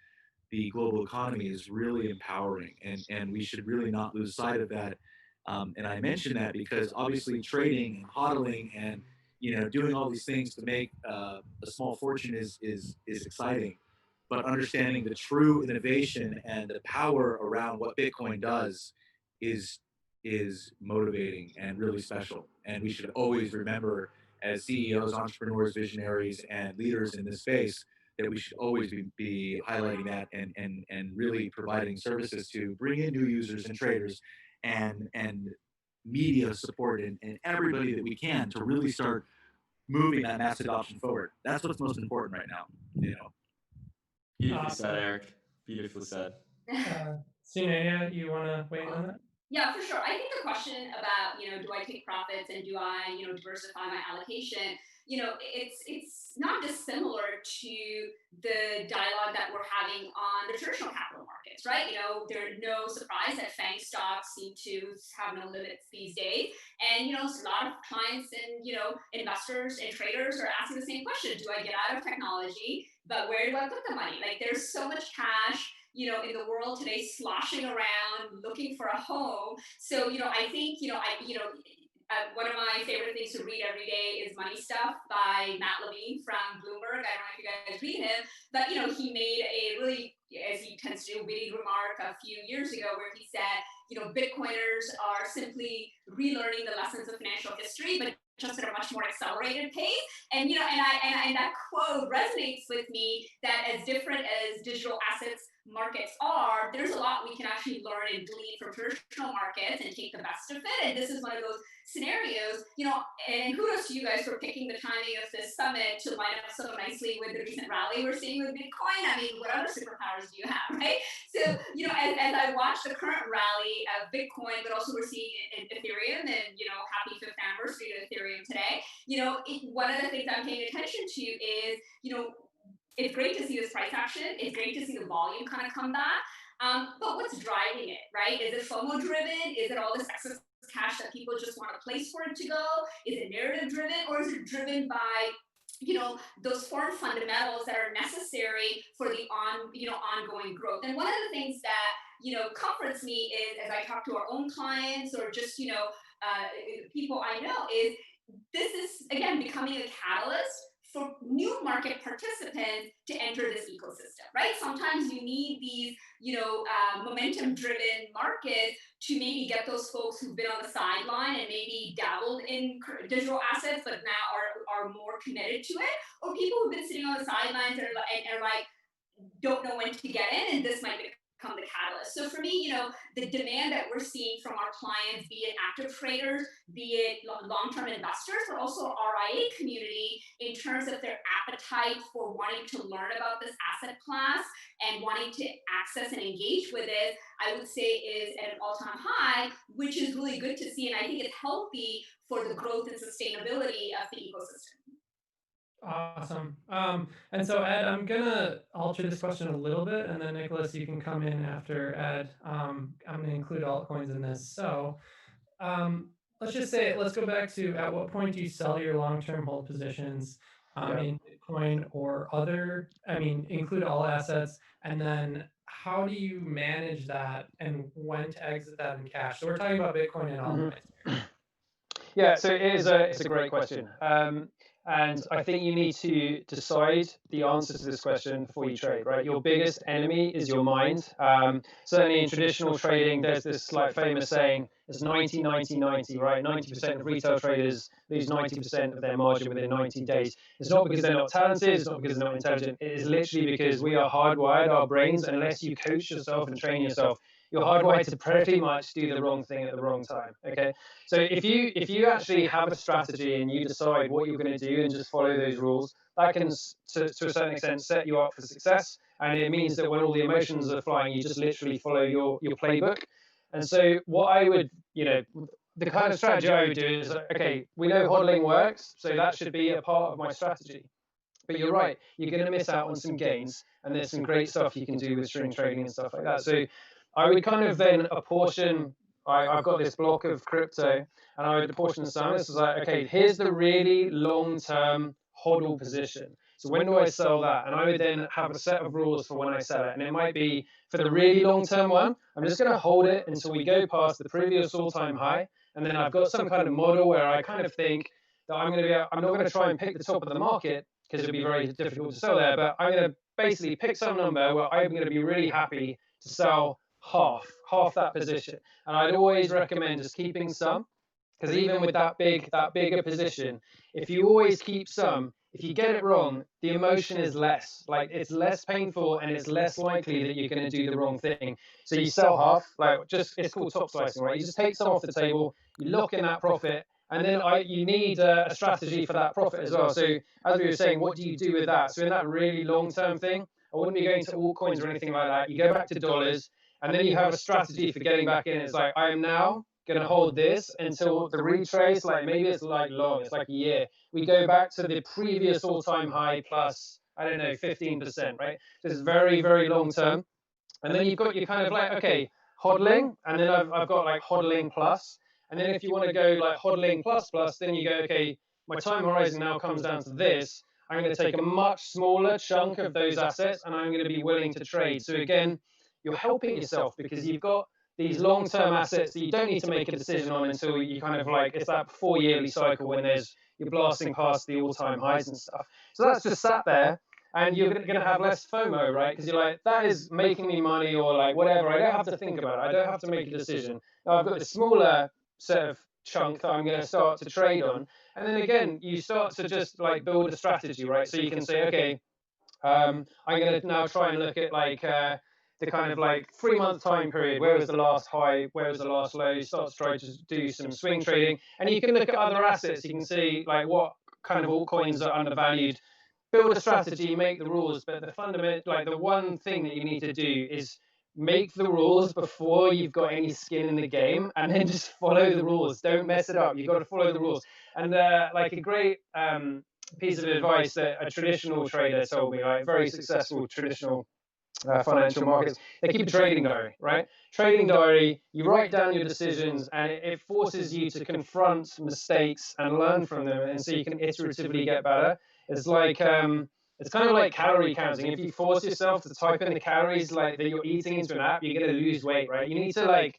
the global economy is really empowering. And we should really not lose sight of that. And I mention that because obviously trading and hodling and doing all these things to make a small fortune is exciting, but understanding the true innovation and the power around what Bitcoin does is motivating and really special. And we should always remember, as CEOs, entrepreneurs, visionaries, and leaders in this space, that we should always be highlighting that and really providing services to bring in new users and traders and media support and everybody that we can to really start moving that mass adoption forward. That's what's most important right now. Beautifully said, Eric. Beautifully said. Sunaya, you want to weigh in on that? Yeah, for sure. I think the question about, do I take profits and do I, diversify my allocation, it's not dissimilar to the dialogue that we're having on the traditional capital markets, right? There's no surprise that FANG stocks seem to have no limits these days. And, a lot of clients and, investors and traders are asking the same question. Do I get out of technology? But where do I put the money? Like, there's so much cash in the world today, sloshing around, looking for a home. So, I think, one of my favorite things to read every day is Money Stuff by Matt Levine from Bloomberg. I don't know if you guys read him, but, he made a really, as he tends to do, witty remark a few years ago where he said, Bitcoiners are simply relearning the lessons of financial history, but just at a much more accelerated pace. And and that quote resonates with me, that as different as digital assets markets are, there's a lot we can actually learn and glean from traditional markets and take the best of it. And this is one of those scenarios, and kudos to you guys for picking the timing of this summit to line up so nicely with the recent rally we're seeing with Bitcoin. I mean, what other superpowers do you have, right? So, as I watch the current rally of Bitcoin, but also we're seeing it in Ethereum, and, happy 5th anniversary to Ethereum today. One of the things I'm paying attention to is, it's great to see this price action. It's great to see the volume kind of come back. But what's driving it, right? Is it FOMO driven? Is it all this excess cash that people just want a place for it to go? Is it narrative driven, or is it driven by those foreign fundamentals that are necessary for the ongoing growth? And one of the things that comforts me is, as I talk to our own clients or just people I know, is this is again becoming a catalyst for new market participants to enter this ecosystem, right? Sometimes you need these, momentum-driven markets to maybe get those folks who've been on the sideline and maybe dabbled in digital assets, but now are more committed to it, or people who've been sitting on the sidelines and are like, don't know when to get in, and this might become the catalyst. So for me, the demand that we're seeing from our clients, be it active traders, be it long-term investors, but also our RIA community, in terms of their appetite for wanting to learn about this asset class and wanting to access and engage with it, I would say is at an all-time high, which is really good to see. And I think it's healthy for the growth and sustainability of the ecosystem. Awesome. And so Ed, I'm gonna alter this question a little bit, and then Nicholas, you can come in after Ed. I'm gonna include altcoins in this. So let's go back to, at what point do you sell your long-term hold positions in Bitcoin or other, include all assets, and then how do you manage that and when to exit that in cash? So we're talking about Bitcoin and altcoins. Yeah, so it's a great question. And I think you need to decide the answer to this question before you trade, right? Your biggest enemy is your mind. Certainly in traditional trading, there's this famous saying, it's 90, 90, 90, right? 90% of retail traders lose 90% of their margin within 90 days. It's not because they're not talented, it's not because they're not intelligent. It is literally because we are hardwired, our brains, unless you coach yourself and train yourself, you're hardwired to pretty much do the wrong thing at the wrong time, okay? So if you actually have a strategy and you decide what you're going to do and just follow those rules, that can, to a certain extent, set you up for success. And it means that when all the emotions are flying, you just literally follow your playbook. And so what I would, the kind of strategy I would do is, okay, we know hodling works, so that should be a part of my strategy. But you're right, you're going to miss out on some gains, and there's some great stuff you can do with string trading and stuff like that. So I would kind of then apportion, I've got this block of crypto, and I would apportion some. This is like, okay, here's the really long-term hodl position. So when do I sell that? And I would then have a set of rules for when I sell it. And it might be, for the really long-term one, I'm just going to hold it until we go past the previous all-time high. And then I've got some kind of model where I kind of think that I'm not going to try and pick the top of the market, because it'd be very difficult to sell there. But I'm going to basically pick some number where I'm going to be really happy to sell half that position. And I'd always recommend just keeping some, because even with that bigger position, if you always keep some, if you get it wrong, the emotion is less. Like, it's less painful and it's less likely that you're going to do the wrong thing. So you sell half, it's called top slicing, right? You just take some off the table, you lock in that profit, and then you need a strategy for that profit as well. So as we were saying, what do you do with that? So in that really long-term thing, I wouldn't be going to altcoins or anything like that. You go back to dollars, and then you have a strategy for getting back in. It's like, I am now going to hold this until the retrace, maybe it's long, it's like a year. We go back to the previous all-time high plus, 15%, right? This is very, very long term. And then you've got your kind of okay, hodling, and then I've got hodling plus. And then if you want to go hodling plus, then you go, okay, my time horizon now comes down to this. I'm going to take a much smaller chunk of those assets, and I'm going to be willing to trade. So again, you're helping yourself because you've got these long-term assets that you don't need to make a decision on until you kind of it's that 4-yearly cycle when you're blasting past the all-time highs and stuff. So that's just sat there, and you're going to have less FOMO, right? Because you're like, that is making me money, or whatever. I don't have to think about it. I don't have to make a decision. Now I've got this smaller set of chunk that I'm going to start to trade on. And then again, you start to just like build a strategy, right? So you can say, okay, I'm going to now try and look at like the kind of like 3-month time period. Where was the last high? Where was the last low? Start to try to do some swing trading. And you can look at other assets. You can see like what kind of altcoins are undervalued. Build a strategy, make the rules. But the fundamental, like the one thing that you need to do is make the rules before you've got any skin in the game, and then just follow the rules. Don't mess it up. You've got to follow the rules. And like a great piece of advice that a traditional trader told me, like very successful traditional financial markets, they keep a trading diary, right? Trading diary, you write down your decisions, and it forces you to confront mistakes and learn from them, and so you can iteratively get better. It's like it's kind of like calorie counting. If you force yourself to type in the calories like that you're eating into an app, you're going to lose weight, right? You need to like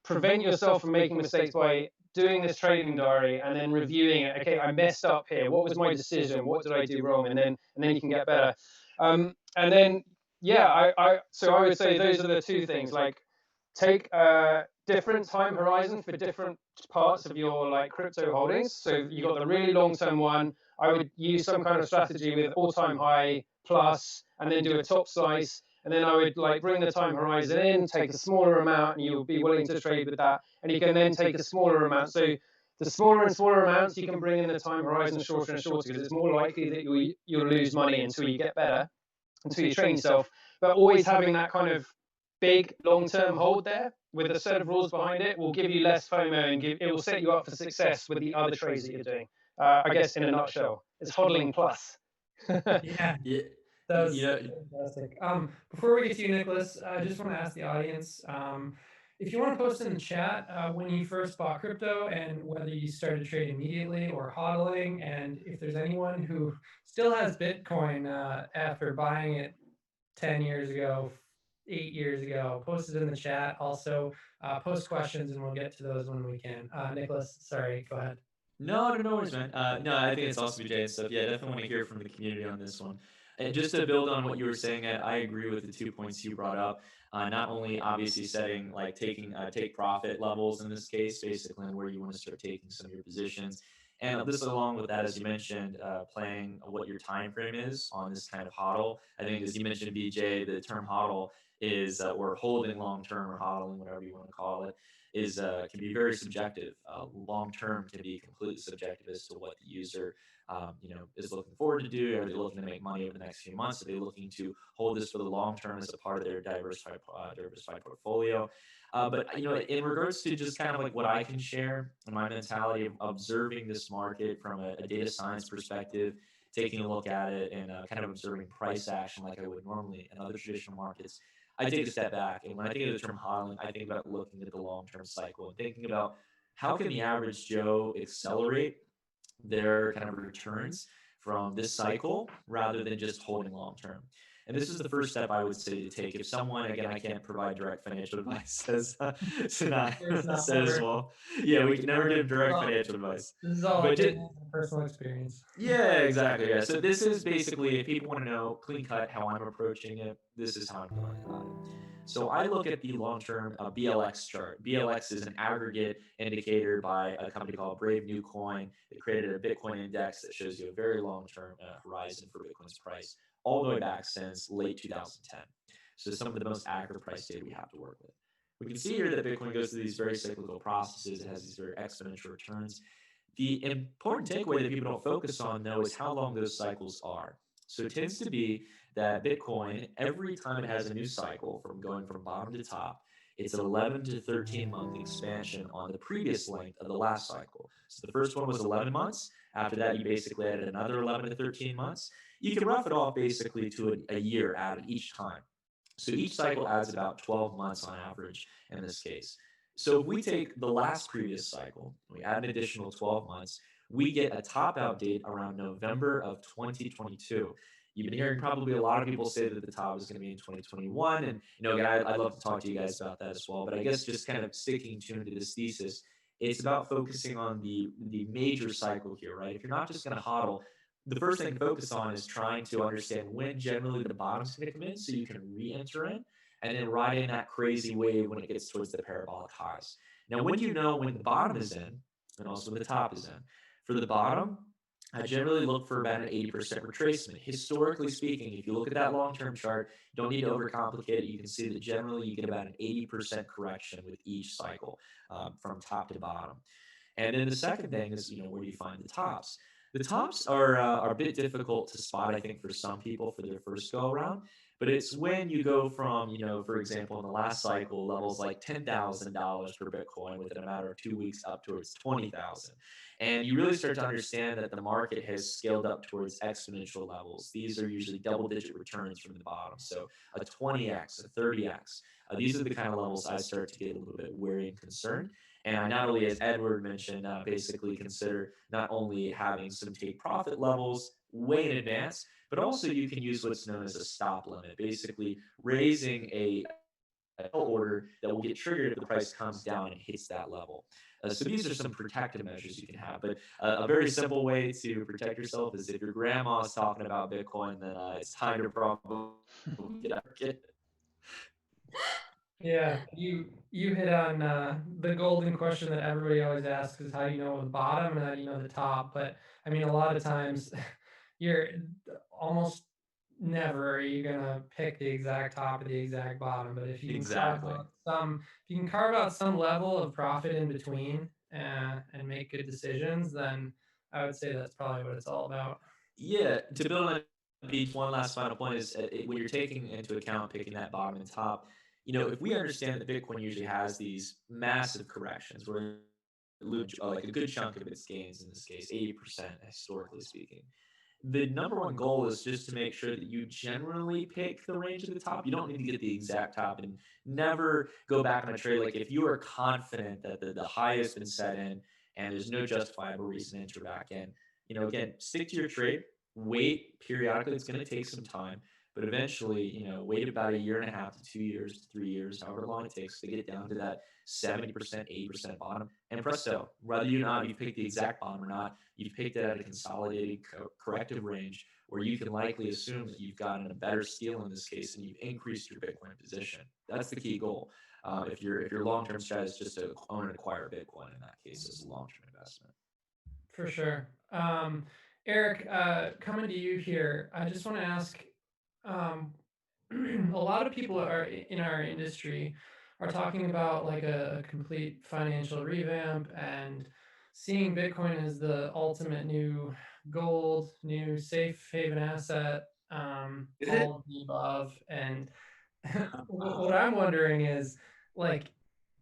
prevent yourself from making mistakes by doing this trading diary and then reviewing it. Okay, I messed up here. What was my decision? What did I do wrong? And then you can get better. And then yeah, so I would say those are the two things. Like take a different time horizon for different parts of your like crypto holdings. So you got the really long-term one. I would use some kind of strategy with all-time high plus, and then do a top slice. And then I would like bring the time horizon in, take a smaller amount, and you'll be willing to trade with that. And you can then take a smaller amount. So the smaller and smaller amounts, you can bring in the time horizon shorter and shorter, because it's more likely that you'll lose money until you get better, until you train yourself. But always having that kind of big long-term hold there with a set of rules behind it will give you less FOMO, and it will set you up for success with the other trades that you're doing. I guess in a nutshell, it's hodling plus. Yeah. That was fantastic. Before we get to you, Nicholas, I just want to ask the audience, if you want to post in the chat when you first bought crypto and whether you started trading immediately or hodling, and if there's anyone who still has Bitcoin after buying it 10 years ago, 8 years ago, post it in the chat. Also, post questions and we'll get to those when we can. Nicholas, sorry, go ahead. No worries, man. No, I think it's awesome, BJ, and stuff. Yeah, definitely want to hear from the community on this one. And just to build on what you were saying, Ed, I agree with the 2 points you brought up. Not only obviously setting like taking take profit levels in this case, basically, and where you want to start taking some of your positions. And this along with that, as you mentioned, playing what your time frame is on this kind of hodl. I think as you mentioned, BJ, the term hodl is or holding long term or hodling, whatever you want to call it, is can be very subjective. Long term can be completely subjective as to what the user is looking forward to do. Are they looking to make money over the next few months? Are they looking to hold this for the long term as a part of their diversified portfolio? But in regards to just kind of like what I can share in my mentality of observing this market from a data science perspective, taking a look at it and kind of observing price action like I would normally in other traditional markets, I take a step back. And when I think of the term hodling, I think about looking at the long-term cycle and thinking about how can the average Joe accelerate their kind of returns from this cycle rather than just holding long-term. And this is the first step I would say to take. If someone, again, I can't provide direct financial advice, as Sanat says, well, yeah, we can never give direct financial advice. This is all personal experience. Yeah, exactly. Yeah. So this is basically, if people want to know clean cut how I'm approaching it, this is how I'm going about it. So I look at the long-term BLX chart. BLX is an aggregate indicator by a company called Brave New Coin. They created a Bitcoin index that shows you a very long-term horizon for Bitcoin's price, all the way back since late 2010. So some of the most accurate price data we have to work with. We can see here that Bitcoin goes through these very cyclical processes. It has these very exponential returns. The important takeaway that people don't focus on, though, is how long those cycles are. So it tends to be that Bitcoin, every time it has a new cycle from going from bottom to top, it's an 11 to 13 month expansion on the previous length of the last cycle. So the first one was 11 months. After that, you basically added another 11 to 13 months. You can rough it off basically to a year added each time. So each cycle adds about 12 months on average in this case. So if we take the last previous cycle, we add an additional 12 months, we get a top out date around November of 2022. You've been hearing probably a lot of people say that the top is going to be in 2021. And, again, I'd love to talk to you guys about that as well. But I guess just kind of sticking tuned to this thesis, it's about focusing on the major cycle here, right? If you're not just going to hodl, the first thing to focus on is trying to understand when generally the bottom's going to come in so you can re-enter in and then ride in that crazy wave when it gets towards the parabolic highs. Now, when you know when the bottom is in, and also when the top is in. For the bottom, I generally look for about an 80% retracement. Historically speaking, if you look at that long-term chart, you don't need to overcomplicate it. You can see that generally you get about an 80% correction with each cycle from top to bottom. And then the second thing is, where do you find the tops? The tops are a bit difficult to spot, I think, for some people for their first go around. But it's when you go from, for example, in the last cycle, levels like $10,000 per Bitcoin within a matter of 2 weeks up towards 20,000. And you really start to understand that the market has scaled up towards exponential levels. These are usually double-digit returns from the bottom. So a 20x, a 30x. These are the kind of levels I start to get a little bit wary and concerned. And I not only, as Edward mentioned, basically consider not only having some take profit levels way in advance, but also you can use what's known as a stop limit, basically raising a order that will get triggered if the price comes down and hits that level. So these are some protective measures you can have. But a very simple way to protect yourself is if your grandma is talking about Bitcoin, then it's time to probably get out of it. Yeah, you hit on the golden question that everybody always asks is how do you know the bottom and how do you know the top? But I mean, a lot of times you're almost never are you gonna pick the exact top or the exact bottom. But if you can carve out some level of profit in between and make good decisions, then I would say that's probably what it's all about. Yeah, to build on Beach, one last final point is when you're taking into account picking that bottom and top, if we understand that Bitcoin usually has these massive corrections where like a good chunk of its gains, in this case, 80% historically speaking. The number one goal is just to make sure that you generally pick the range at the top. You don't need to get the exact top and never go back on a trade. Like if you are confident that the high has been set in and there's no justifiable reason to enter back in, again, stick to your trade, wait periodically. It's going to take some time, but eventually, wait about a year and a half to 2 years to 3 years, however long it takes to get down to that 70%, 80% bottom. And presto, whether you've picked the exact bottom or not, you've picked it at a consolidated corrective range where you can likely assume that you've gotten a better steal in this case and you've increased your Bitcoin position. That's the key goal. If your long-term strategy is just to own and acquire Bitcoin, in that case, as a long-term investment. For sure. Eric, coming to you here, I just want to ask, a lot of people are in our industry are talking about like a complete financial revamp and seeing Bitcoin as the ultimate new gold, new safe haven asset, all of the above. And what I'm wondering is like,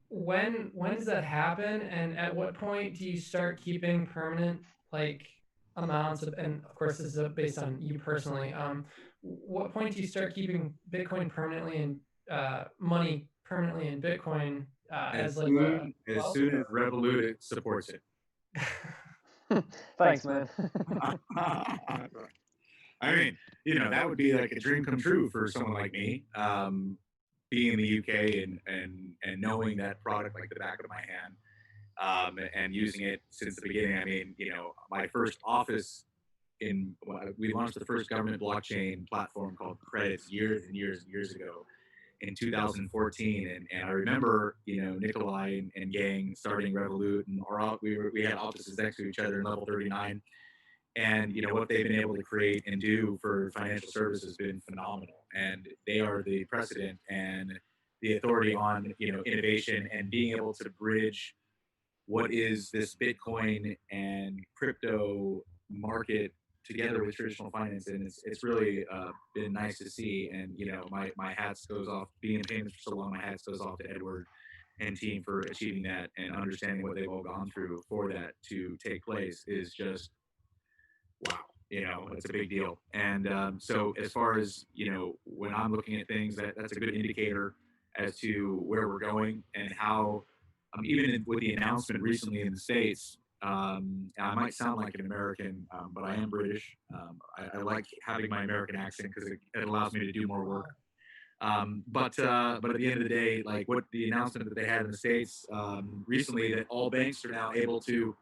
when does that happen? And at what point do you start keeping permanent like amounts of, and of course this is based on you personally, what point do you start keeping Bitcoin permanently and money permanently in Bitcoin as like as soon as Revolut supports it. Thanks, man. I mean, that would be like a dream come true for someone like me. Being in the UK and knowing that product like the back of my hand, and using it since the beginning. I mean, my first office we launched the first government blockchain platform called Credits years and years and years ago in 2014. And I remember, Nikolai and gang starting Revolut, and we had offices next to each other in level 39. And what they've been able to create and do for financial services has been phenomenal. And they are the precedent and the authority on innovation and being able to bridge what is this Bitcoin and crypto market together with traditional finance. And it's really been nice to see. And my hats goes off, being in payments for so long, my hats goes off to Edward and team for achieving that and understanding what they've all gone through for that to take place is just wow. It's a big deal. And so as far as, when I'm looking at things, that's a good indicator as to where we're going and how, even with the announcement recently in the States, I might sound like an American, but I am British. I like having my American accent because it allows me to do more work. But at the end of the day, like what the announcement that they had in the States recently, that all banks are now able to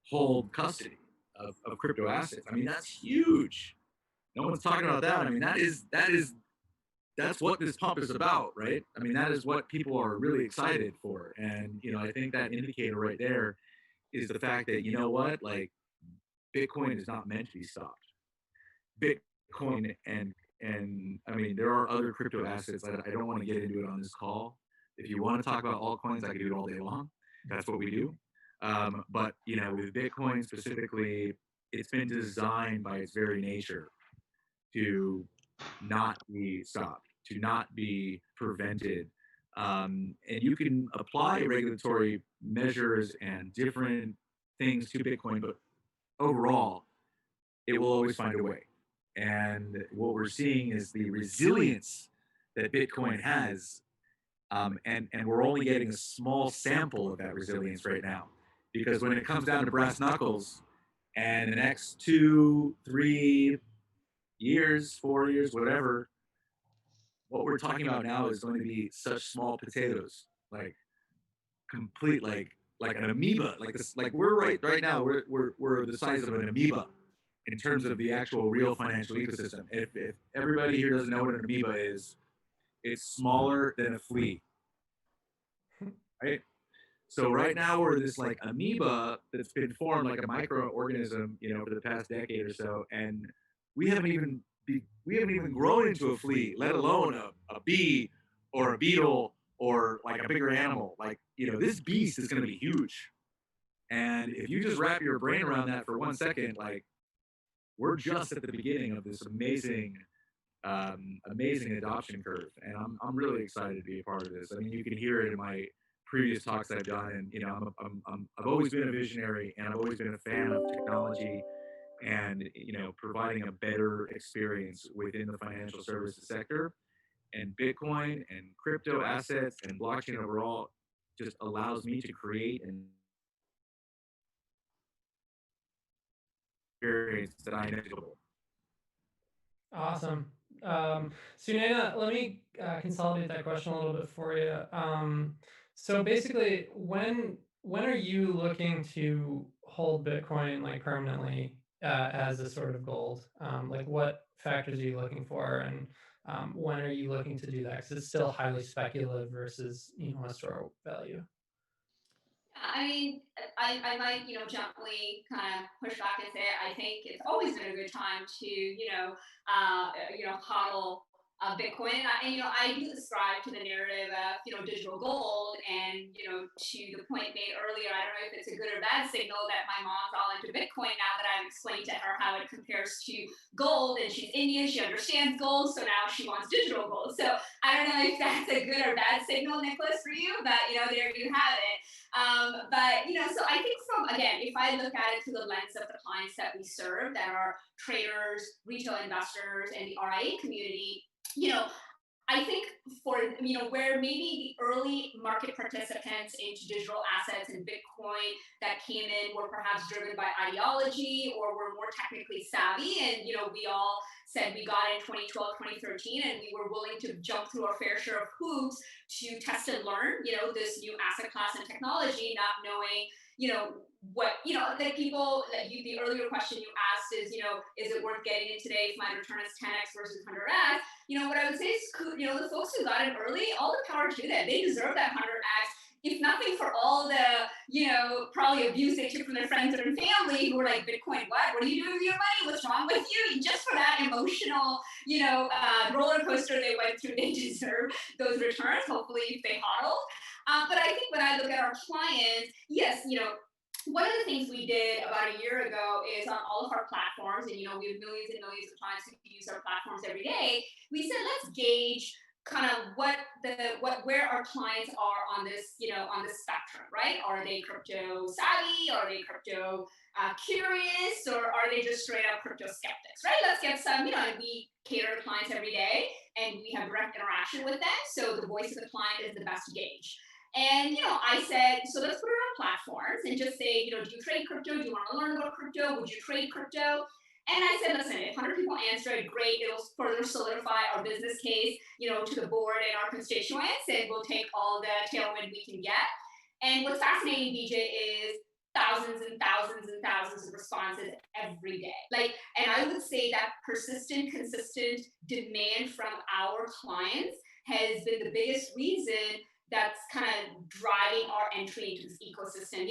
hold custody of crypto assets. I mean, that's huge. No one's talking about that. I mean, that's what this pump is about, right? I mean, that is what people are really excited for. And, I think that indicator right there is the fact that, you know what, like Bitcoin is not meant to be stopped. Bitcoin and I mean, there are other crypto assets that I don't want to get into it on this call. If you want to talk about altcoins, I can do it all day long. That's what we do. But you know, with Bitcoin specifically, it's been designed by its very nature to not be stopped, to not be prevented. And you can apply regulatory measures and different things to Bitcoin, but overall, it will always find a way. And what we're seeing is the resilience that Bitcoin has, and we're only getting a small sample of that resilience right now. Because when it comes down to brass knuckles, and the next 2, 3 years, 4 years, whatever, what we're talking about now is going to be such small potatoes, like complete, like an amoeba, like this, like we're right now, we're the size of an amoeba in terms of the actual real financial ecosystem. If everybody here doesn't know what an amoeba is, it's smaller than a flea, right? So right now we're this like amoeba that's been formed like a microorganism, you know, for the past decade or so, and we haven't even grown into a flea, let alone a bee or a beetle or like a bigger animal. Like, you know, this beast is going to be huge. And if you just wrap your brain around that for 1 second, like we're just at the beginning of this amazing adoption curve. And I'm really excited to be a part of this. I mean, you can hear it in my previous talks I've done. And, you know, I've always been a visionary, and I've always been a fan of technology and, you know, providing a better experience within the financial services sector. And Bitcoin and crypto assets and blockchain overall just allows me to create an experience that I know. Awesome. Sunena, let me consolidate that question a little bit for you. So basically, when are you looking to hold Bitcoin like permanently as a sort of gold? Like what factors are you looking for, and when are you looking to do that? Because it's still highly speculative versus, you know, historical value. I mean, I might, gently kind of push back and say I think it's always been a good time to, hodl Bitcoin. And I do subscribe to the narrative of, digital gold. And, to the point made earlier, I don't know if it's a good or bad signal that my mom's all into Bitcoin now that I've explained to her how it compares to gold. And she's Indian, she understands gold, so now she wants digital gold. So I don't know if that's a good or bad signal, Nicholas, for you, but, there you have it. So I think again, if I look at it through the lens of the clients that we serve, that are traders, retail investors, and the RIA community, I think for, where maybe the early market participants into digital assets and Bitcoin that came in were perhaps driven by ideology or were more technically savvy. And, we all said we got in 2012, 2013, and we were willing to jump through our fair share of hoops to test and learn, this new asset class and technology, not knowing, what, that people, the earlier question you asked is, is it worth getting in today if my return is 10x versus 100x? What I would say is, the folks who got in early, all the power to them. They deserve that 100x. If nothing for all the, probably abuse they took from their friends and family who were like, Bitcoin, what are you doing with your money? What's wrong with you? Just for that emotional, roller coaster they went through, they deserve those returns, hopefully if they hodl. But I think when I look at our clients, yes, one of the things we did about a year ago is on all of our platforms, and we have millions and millions of clients who use our platforms every day. We said, let's gauge kind of where our clients are on this, on this spectrum, right? Are they crypto savvy? Are they crypto curious? Or are they just straight up crypto skeptics, right? Let's get some, and we cater to clients every day and we have direct interaction with them. So the voice of the client is the best gauge. And, I said, so let's put it on platforms and just say, do you trade crypto? Do you want to learn about crypto? Would you trade crypto? And I said, listen, if 100 people answer it, great. It'll further solidify our business case, to the board and our constituents, and we'll take all the tailwind we can get. And what's fascinating, BJ, is thousands and thousands and thousands of responses every day. And I would say that persistent, consistent demand from our clients has been the biggest reason that's kind of driving our entry into this ecosystem.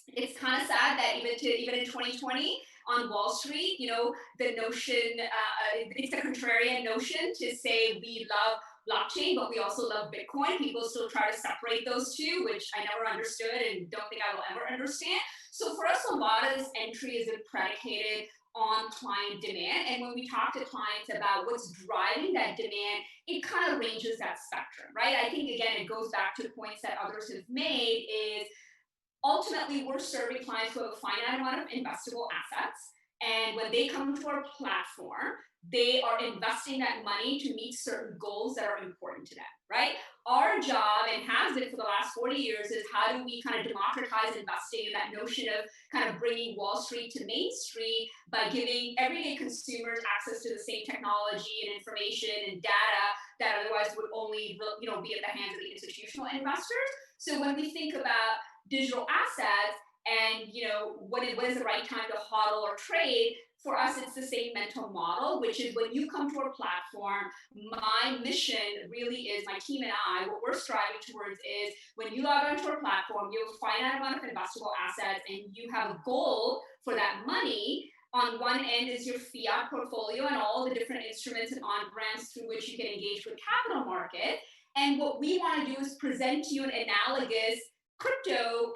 it's kind of sad that even in 2020 on Wall Street, the notion, it's a contrarian notion to say we love blockchain, but we also love Bitcoin. People still try to separate those two, which I never understood and don't think I will ever understand. So for us, a lot of this entry is predicated on client demand. And when we talk to clients about what's driving that demand, it kind of ranges that spectrum, right? I think, again, it goes back to points that others have made is ultimately we're serving clients who have a finite amount of investable assets. And when they come to our platform, they are investing that money to meet certain goals that are important to them, right? Our job, and has been for the last 40 years, is how do we kind of democratize investing in that notion of kind of bringing Wall Street to Main Street by giving everyday consumers access to the same technology and information and data that otherwise would only be in the hands of the institutional investors. So when we think about digital assets and what is the right time to hodl or trade, for us it's the same mental model, which is when you come to our platform, my mission really is, my team and I, what we're striving towards is when you log onto our platform, you have a finite amount of investable assets and you have a goal for that money. On one end is your fiat portfolio and all the different instruments and on-ramps through which you can engage with capital market. And what we want to do is present to you an analogous crypto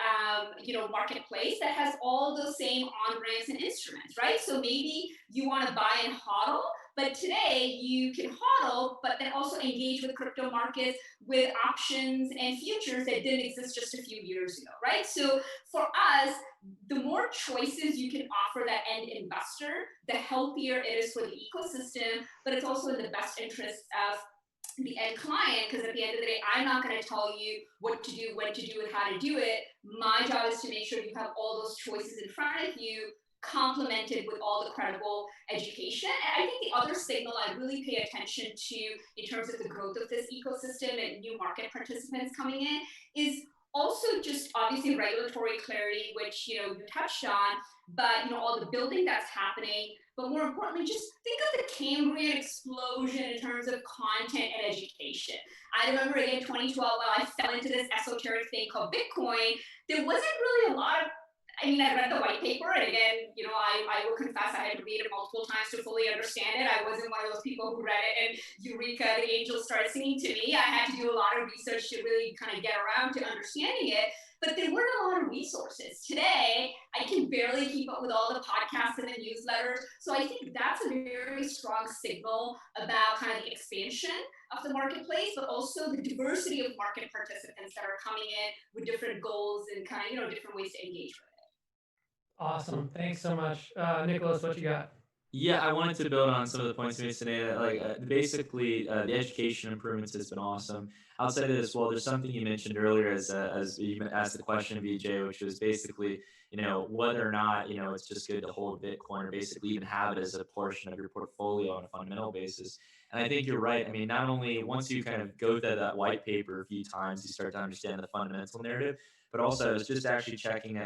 marketplace that has all those same on-ramps and instruments, right? So maybe you want to buy and hodl, but today you can hodl, but then also engage with crypto markets with options and futures that didn't exist just a few years ago, right? So for us, the more choices you can offer that end investor, the healthier it is for the ecosystem, but it's also in the best interest of the end client, because at the end of the day, I'm not going to tell you what to do, when to do it, how to do it. My job is to make sure you have all those choices in front of you, complemented with all the credible education. And I think the other signal I really pay attention to in terms of the growth of this ecosystem and new market participants coming in is also just obviously regulatory clarity, which you touched on, but all the building that's happening. But more importantly, just think of the Cambrian explosion in terms of content and education. I remember again 2012 when I fell into this esoteric thing called Bitcoin. There wasn't really a lot of, I read the white paper, and again, I will confess I had to read it multiple times to fully understand it. I wasn't one of those people who read it and Eureka, the angels started singing to me. I had to do a lot of research to really kind of get around to understanding it. But there weren't a lot of resources. Today, I can barely keep up with all the podcasts and the newsletters. So I think that's a very strong signal about kind of the expansion of the marketplace, but also the diversity of market participants that are coming in with different goals and kind of, different ways to engage with it. Awesome. Thanks so much. Nicholas, what you got? Yeah, I wanted to build on some of the points you made today. Basically, the education improvements has been awesome. Outside of this, well, there's something you mentioned earlier as you asked the question, VJ, which was basically, whether or not, it's just good to hold Bitcoin or basically even have it as a portion of your portfolio on a fundamental basis. And I think you're right. Not only once you kind of go through that white paper a few times, you start to understand the fundamental narrative, but also I was just actually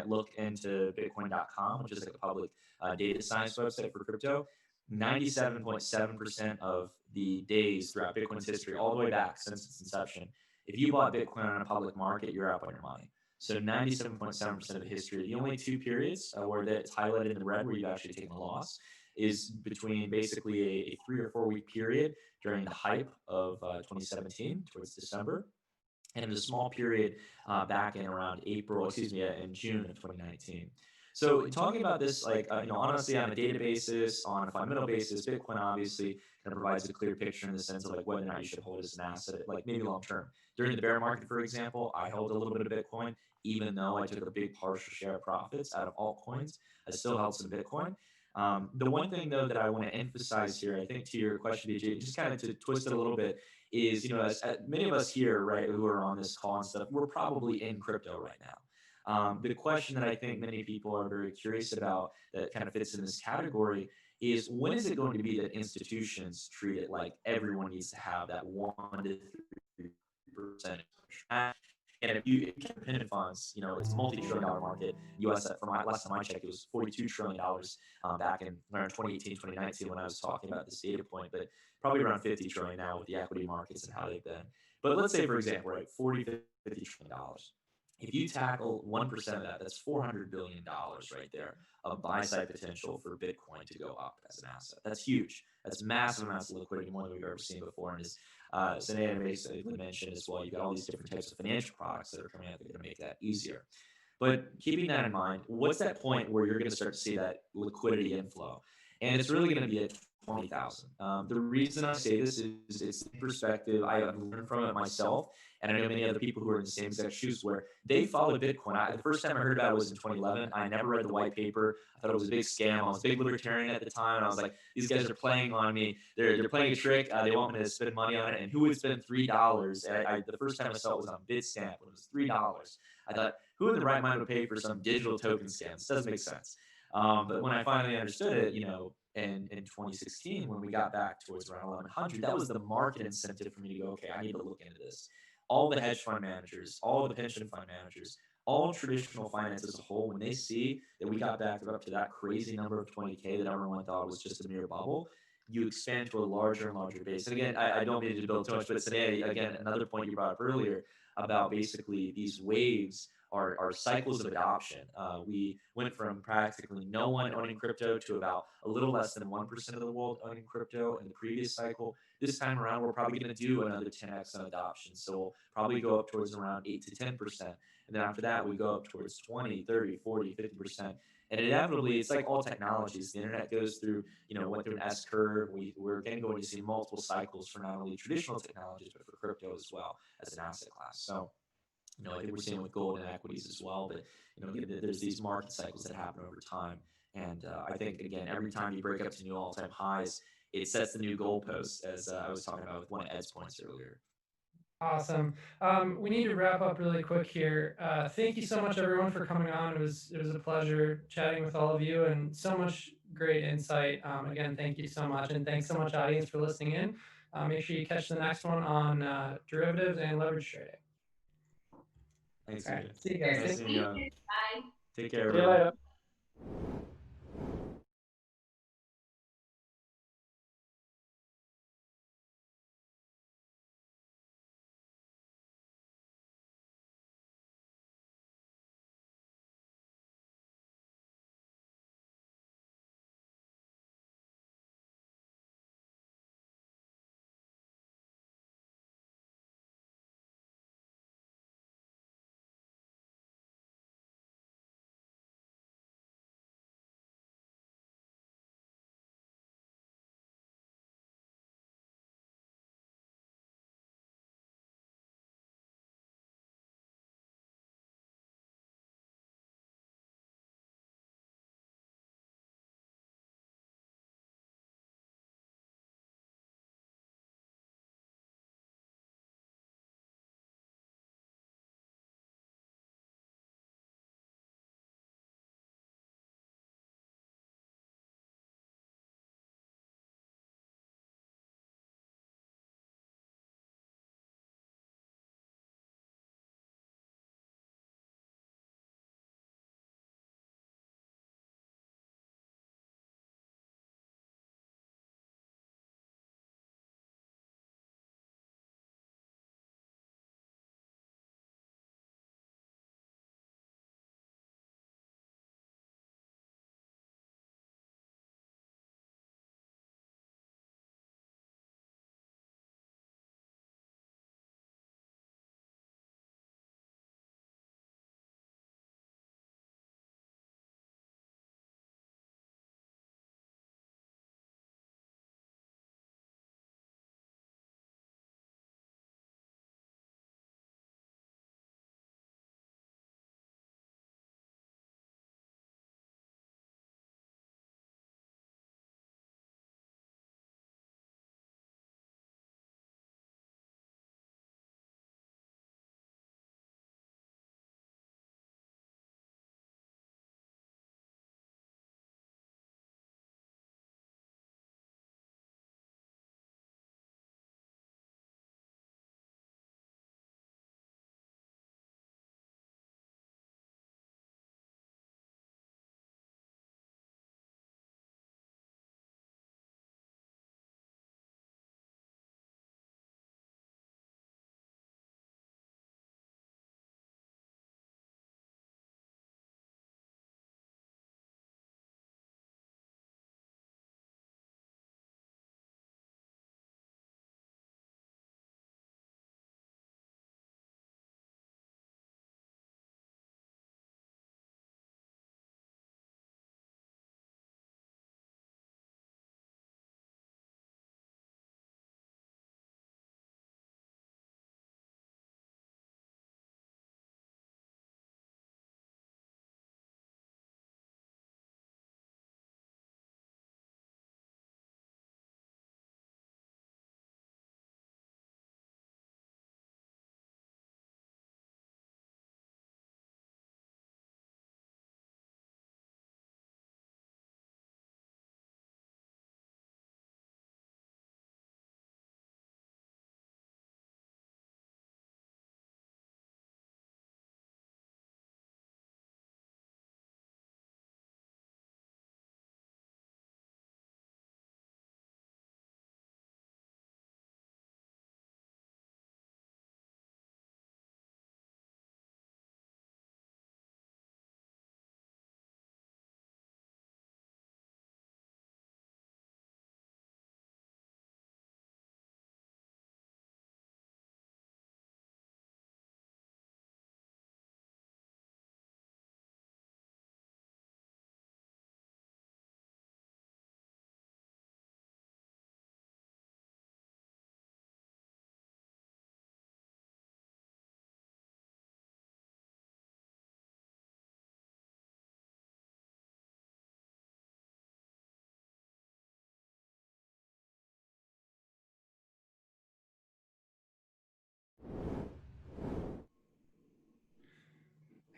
look into Bitcoin.com, which is like a public data science website for crypto. 97.7% of the days throughout Bitcoin's history, all the way back since its inception, if you bought Bitcoin on a public market, you're out on your money. So 97.7% of the history. The only two periods where that's highlighted in the red where you've actually taken a loss is between basically a 3 or 4 week period during the hype of 2017 towards December, and a small period back in around in June of 2019. So talking about this, honestly, on a data basis, on a fundamental basis, Bitcoin obviously kind of provides a clear picture in the sense of whether or not you should hold it as an asset, maybe long term. During the bear market, for example, I held a little bit of Bitcoin, even though I took a big partial share of profits out of altcoins. I still held some Bitcoin. The one thing though that I want to emphasize here, I think to your question, BJ, just kind of to twist it a little bit, is as many of us here, right, who are on this call and stuff, we're probably in crypto right now. The question that I think many people are very curious about that kind of fits in this category is, when is it going to be that institutions treat it like everyone needs to have that 1 to 3%? And if you pension funds, it's a multi-trillion-dollar market. U.S. last time I checked, it was $42 trillion back in around 2018, 2019 when I was talking about this data point, but probably around 50 trillion now with the equity markets and how they've been. But let's say, for example, right, 40, $50 trillion. If you tackle 1% of that, that's $400 billion right there of buy side potential for Bitcoin to go up as an asset. That's huge. That's massive amounts of liquidity, more than we've ever seen before. And as Sanaya basically mentioned as well, you've got all these different types of financial products that are coming out that are going to make that easier. But keeping that in mind, what's that point where you're going to start to see that liquidity inflow? And it's really going to be at 20,000. The reason I say this is it's perspective. I have learned from it myself, and I know many other people who are in the same exact shoes where they followed Bitcoin. The first time I heard about it was in 2011. I never read the white paper. I thought it was a big scam. I was a big libertarian at the time, and I was like, these guys are playing on me. They're playing a trick. They want me to spend money on it. And who would spend $3? And the first time I saw it was on Bitstamp when it was $3. I thought, who in the right mind would pay for some digital token scam? This doesn't make sense. But when I finally understood it, in 2016, when we got back towards around 1100, that was the market incentive for me to go, okay, I need to look into this. All the hedge fund managers, all the pension fund managers, all traditional finance as a whole, when they see that we got back up to that crazy number of 20K that everyone thought was just a mere bubble, you expand to a larger and larger base. And again, I don't mean to build too much, but today, again, another point you brought up earlier about basically these waves are cycles of adoption. We went from practically no one owning crypto to about a little less than 1% of the world owning crypto in the previous cycle. This time around, we're probably going to do another 10x on adoption. So we'll probably go up towards around 8 to 10%. And then after that, we go up towards 20, 30, 40, 50%. And inevitably, it's like all technologies. The internet goes through, went through an S curve. We're going to see multiple cycles for not only traditional technologies, but for crypto as well as an asset class. So, I think we're seeing with gold and equities as well. But, there's these market cycles that happen over time. And I think, again, every time you break up to new all-time highs, it sets the new goalposts, as I was talking about with one of Ed's points earlier. Awesome. We need to wrap up really quick here. Thank you so much, everyone, for coming on. It was a pleasure chatting with all of you, and so much great insight. Again, thank you so much, and thanks so much, audience, for listening in. Make sure you catch the next one on derivatives and leverage trading. Thanks. All right. See you guys. Nice seeing you. Bye. Take care, See you everyone. later.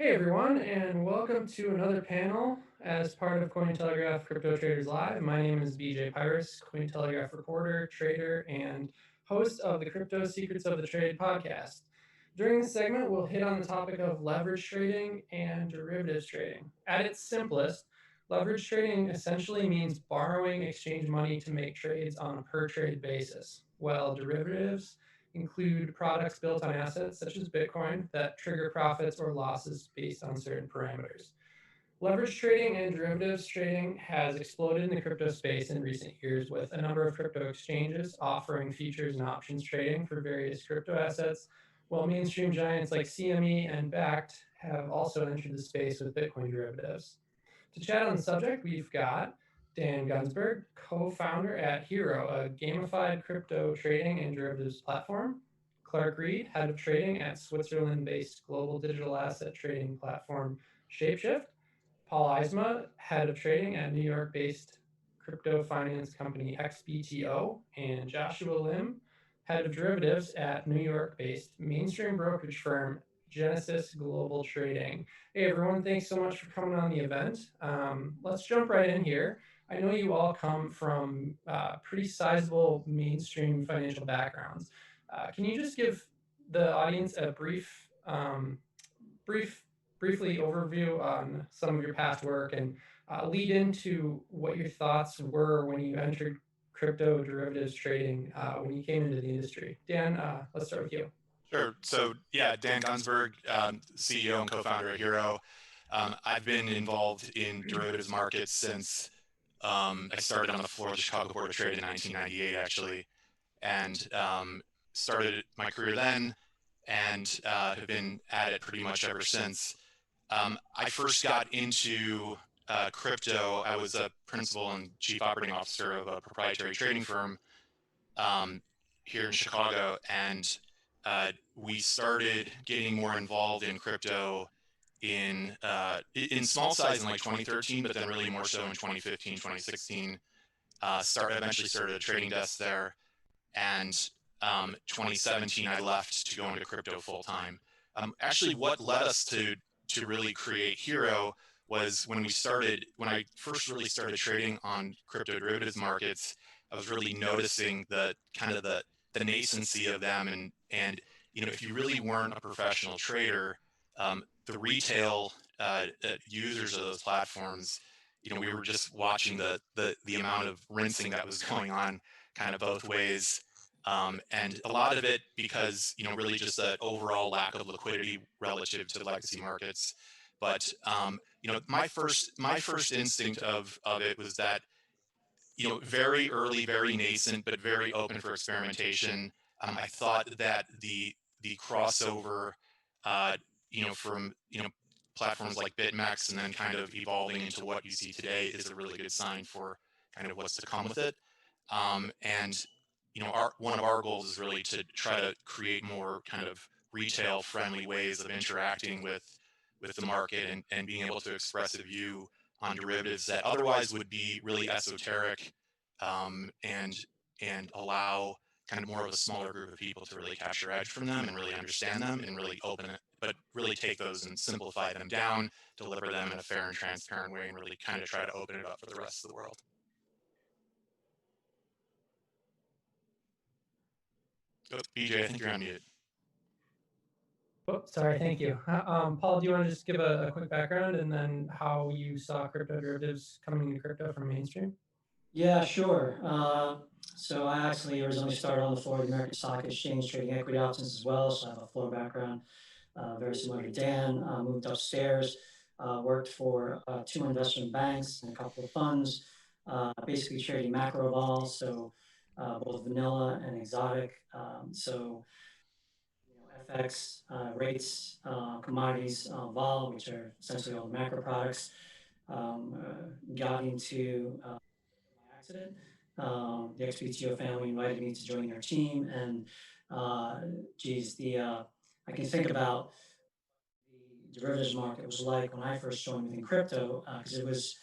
Hey everyone, and welcome to another panel as part of Cointelegraph Crypto Traders Live. My name is BJ Pyrus, Cointelegraph reporter, trader, and host of the Crypto Secrets of the Trade podcast. During this segment, we'll hit on the topic of leverage trading and derivatives trading. At its simplest, leverage trading essentially means borrowing exchange money to make trades on a per trade basis, while derivatives include products built on assets such as Bitcoin that trigger profits or losses based on certain parameters. Leverage trading and derivatives trading has exploded in the crypto space in recent years, with a number of crypto exchanges offering futures and options trading for various crypto assets, while mainstream giants like CME and Bakkt have also entered the space with Bitcoin derivatives. To chat on the subject, we've got Dan Gunsberg, co-founder at Hero, a gamified crypto trading and derivatives platform. Clark Reed, head of trading at Switzerland-based global digital asset trading platform Shapeshift. Paul Eisma, head of trading at New York-based crypto finance company XBTO. And Joshua Lim, head of derivatives at New York-based mainstream brokerage firm Genesis Global Trading. Hey everyone, thanks so much for coming on the event. Let's jump right in here. I know you all come from pretty sizable mainstream financial backgrounds. Can you just give the audience a briefly overview on some of your past work and lead into what your thoughts were when you entered crypto derivatives trading when you came into the industry? Dan, let's start with you. Sure. So yeah, Dan Gunsberg, CEO and co-founder at Hero. I've been involved in derivatives markets since I started on the floor of the Chicago Board of Trade in 1998, actually, and started my career then and have been at it pretty much ever since. I first got into crypto. I was a principal and chief operating officer of a proprietary trading firm here in Chicago, and we started getting more involved in crypto in small size in like 2013, but then really more so in 2015, 2016. Eventually started a trading desk there, and 2017 I left to go into crypto full time. Actually, what led us to really create Hero was when I first really started trading on crypto derivatives markets. I was really noticing the kind of the nascency of them, and if you really weren't a professional trader, the retail users of those platforms, we were just watching the amount of rinsing that was going on kind of both ways, and a lot of it because really just an overall lack of liquidity relative to legacy markets. But my first instinct of it was that very early, very nascent, but very open for experimentation. I thought that the crossover, from platforms like BitMEX and then kind of evolving into what you see today is a really good sign for kind of what's to come with it. And one of our goals is really to try to create more kind of retail-friendly ways of interacting with the market and being able to express a view on derivatives that otherwise would be really esoteric, and allow kind of more of a smaller group of people to really capture edge from them and really understand them and really open it, but really take those and simplify them down, deliver them in a fair and transparent way, and really kind of try to open it up for the rest of the world. Oh, BJ, I think you're on mute. Oh, sorry, thank you. Paul, do you want to just give a quick background and then how you saw crypto derivatives coming into crypto from mainstream? Yeah, sure. So I actually originally started on the floor of the American Stock Exchange trading equity options as well, so I have a floor background, very similar to Dan. Moved upstairs, worked for 2 investment banks and a couple of funds, basically trading macro vols, so both vanilla and exotic. So FX, rates, commodities, vol, which are essentially all the macro products. Got into accident. The XBTO family invited me to join their team, and I can think about the derivatives market was like when I first joined within crypto, because it was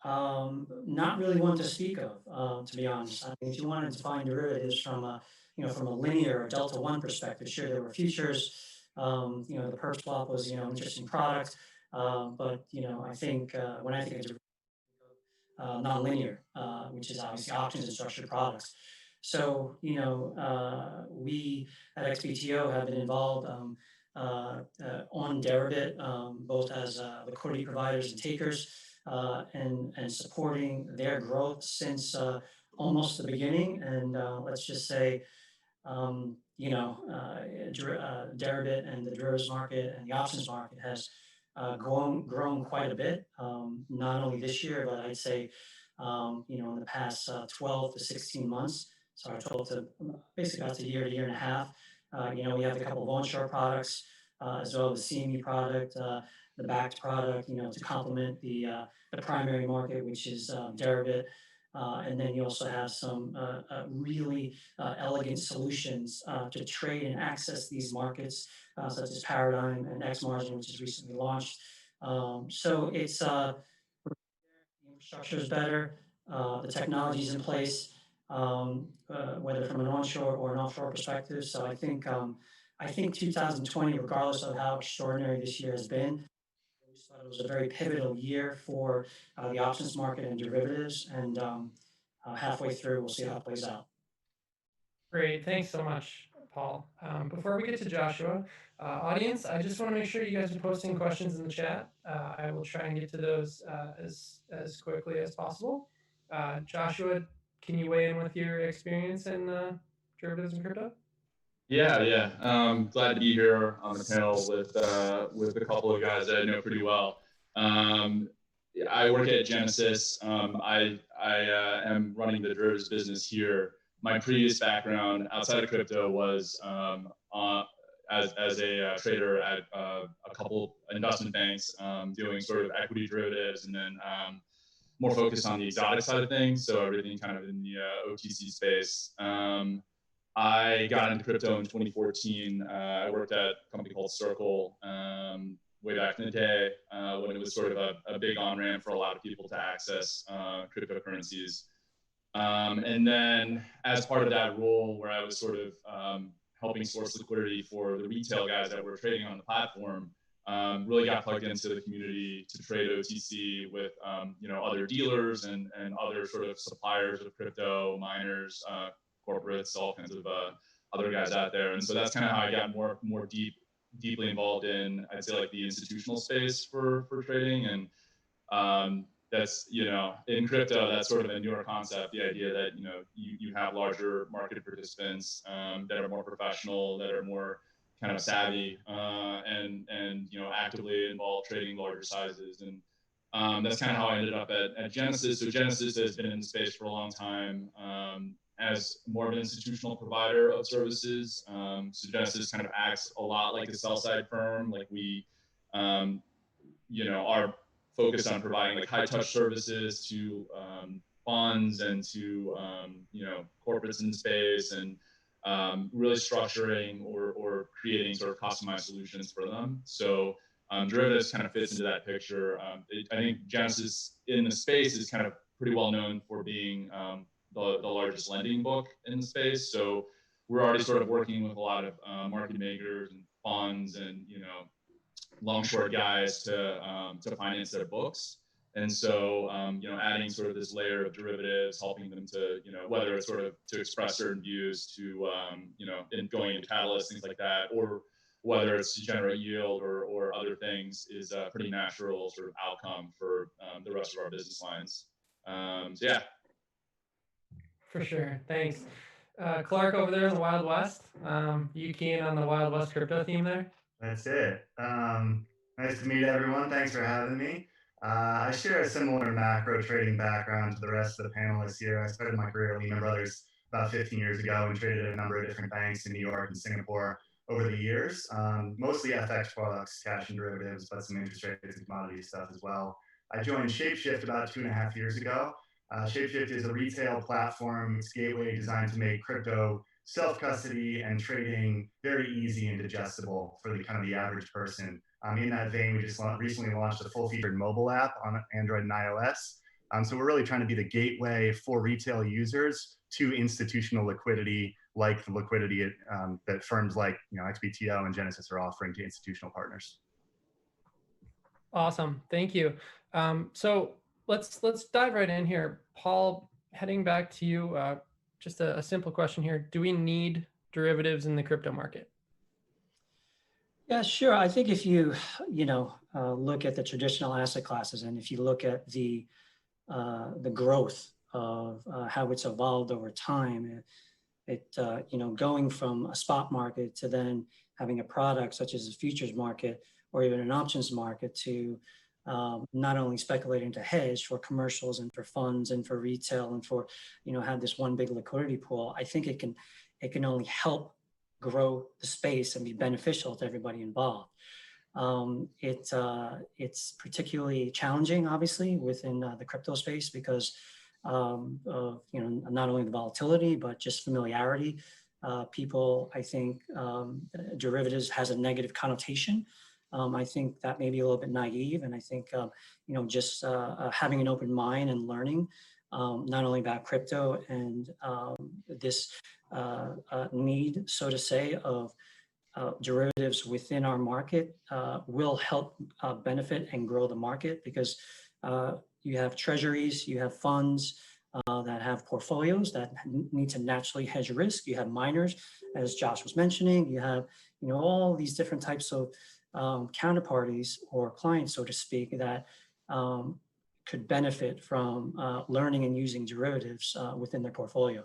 not really one to speak of, to be honest. I mean, if you wanted to find derivatives from a linear or delta one perspective, sure, there were futures, The perp swap was, an interesting product. But, I think when I think of nonlinear, which is obviously options and structured products. So, we at XBTO have been involved on Deribit, both as liquidity providers and takers, and supporting their growth since almost the beginning. And let's just say, Deribit and the derivatives market and the options market has grown quite a bit, not only this year, but I'd say, in the past 12 to 16 months. Sorry, 12 to basically about a year and a half. We have a couple of onshore products, as well as the CME product, the backed product, to complement the primary market, which is Deribit. And then you also have some really elegant solutions to trade and access these markets, such as Paradigm and X Margin, which is recently launched. So it's the infrastructure is better, the technology is in place, whether from an onshore or an offshore perspective. So I think 2020, regardless of how extraordinary this year has been, thought it was a very pivotal year for the options market and derivatives. And halfway through, we'll see how it plays out. Great. Thanks so much, Paul. Before we get to Joshua, audience, I just want to make sure you guys are posting questions in the chat. I will try and get to those as quickly as possible. Joshua, can you weigh in with your experience in derivatives and crypto? Yeah. Glad to be here on the panel with a couple of guys that I know pretty well. I work at Genesis. I am running the derivatives business here. My previous background outside of crypto was as a trader at a couple investment banks, doing sort of equity derivatives, and then more focused on the exotic side of things. So everything kind of in the OTC space. I got into crypto in 2014. I worked at a company called Circle way back in the day when it was sort of a big on-ramp for a lot of people to access cryptocurrencies. And then as part of that role where I was sort of helping source liquidity for the retail guys that were trading on the platform, really got plugged into the community to trade OTC with other dealers and other sort of suppliers of crypto, miners, corporates, all kinds of other guys out there. And so that's kind of how I got more deeply involved in, I'd say, like the institutional space for trading. And that's, in crypto, that's sort of a newer concept, the idea that, you have larger market participants that are more professional, that are more kind of savvy and actively involved trading larger sizes. And that's kind of how I ended up at Genesis. So Genesis has been in the space for a long time as more of an institutional provider of services. So Genesis kind of acts a lot like a sell-side firm. Like we, are focused on providing like high-touch services to funds and to corporates in the space, and really structuring or creating sort of customized solutions for them. So derivatives kind of fits into that picture. I think Genesis in the space is kind of pretty well known for being the largest lending book in the space. So we're already sort of working with a lot of market makers and funds and long short guys to finance their books. And so adding sort of this layer of derivatives, helping them to whether it's sort of to express certain views, to in going into catalysts, things like that, or whether it's to generate yield or other things, is a pretty natural sort of outcome for the rest of our business lines. So yeah. For sure. Thanks. Clark over there in the Wild West. You keen on the Wild West crypto theme there? That's it. Nice to meet everyone. Thanks for having me. I share a similar macro trading background to the rest of the panelists here. I started my career at Lehman Brothers about 15 years ago and traded at a number of different banks in New York and Singapore over the years. Mostly FX products, cash and derivatives, but some interest rates and commodity stuff as well. I joined Shapeshift about 2.5 years ago. Shapeshift is a retail platform. It's a gateway designed to make crypto self-custody and trading very easy and digestible for the kind of the average person. In that vein, we just recently launched a full-featured mobile app on Android and iOS. So we're really trying to be the gateway for retail users to institutional liquidity like the liquidity that firms like XBTO and Genesis are offering to institutional partners. Awesome, thank you. So let's dive right in here. Paul, heading back to you, just a simple question here. Do we need derivatives in the crypto market? Yeah, sure. I think if you, look at the traditional asset classes, and if you look at the growth of how it's evolved over time, going from a spot market to then having a product such as a futures market or even an options market to not only speculating to hedge for commercials and for funds and for retail and for, have this one big liquidity pool, I think it can only help grow the space and be beneficial to everybody involved. It's particularly challenging, obviously, within the crypto space because of not only the volatility but just familiarity. People, I think, derivatives has a negative connotation. I think that may be a little bit naive, and I think just having an open mind and learning not only about crypto and this need, so to say, of derivatives within our market will help benefit and grow the market because you have treasuries, you have funds that have portfolios that need to naturally hedge risk. You have miners, as Josh was mentioning. You have all these different types of counterparties or clients, so to speak, that could benefit from learning and using derivatives within their portfolio.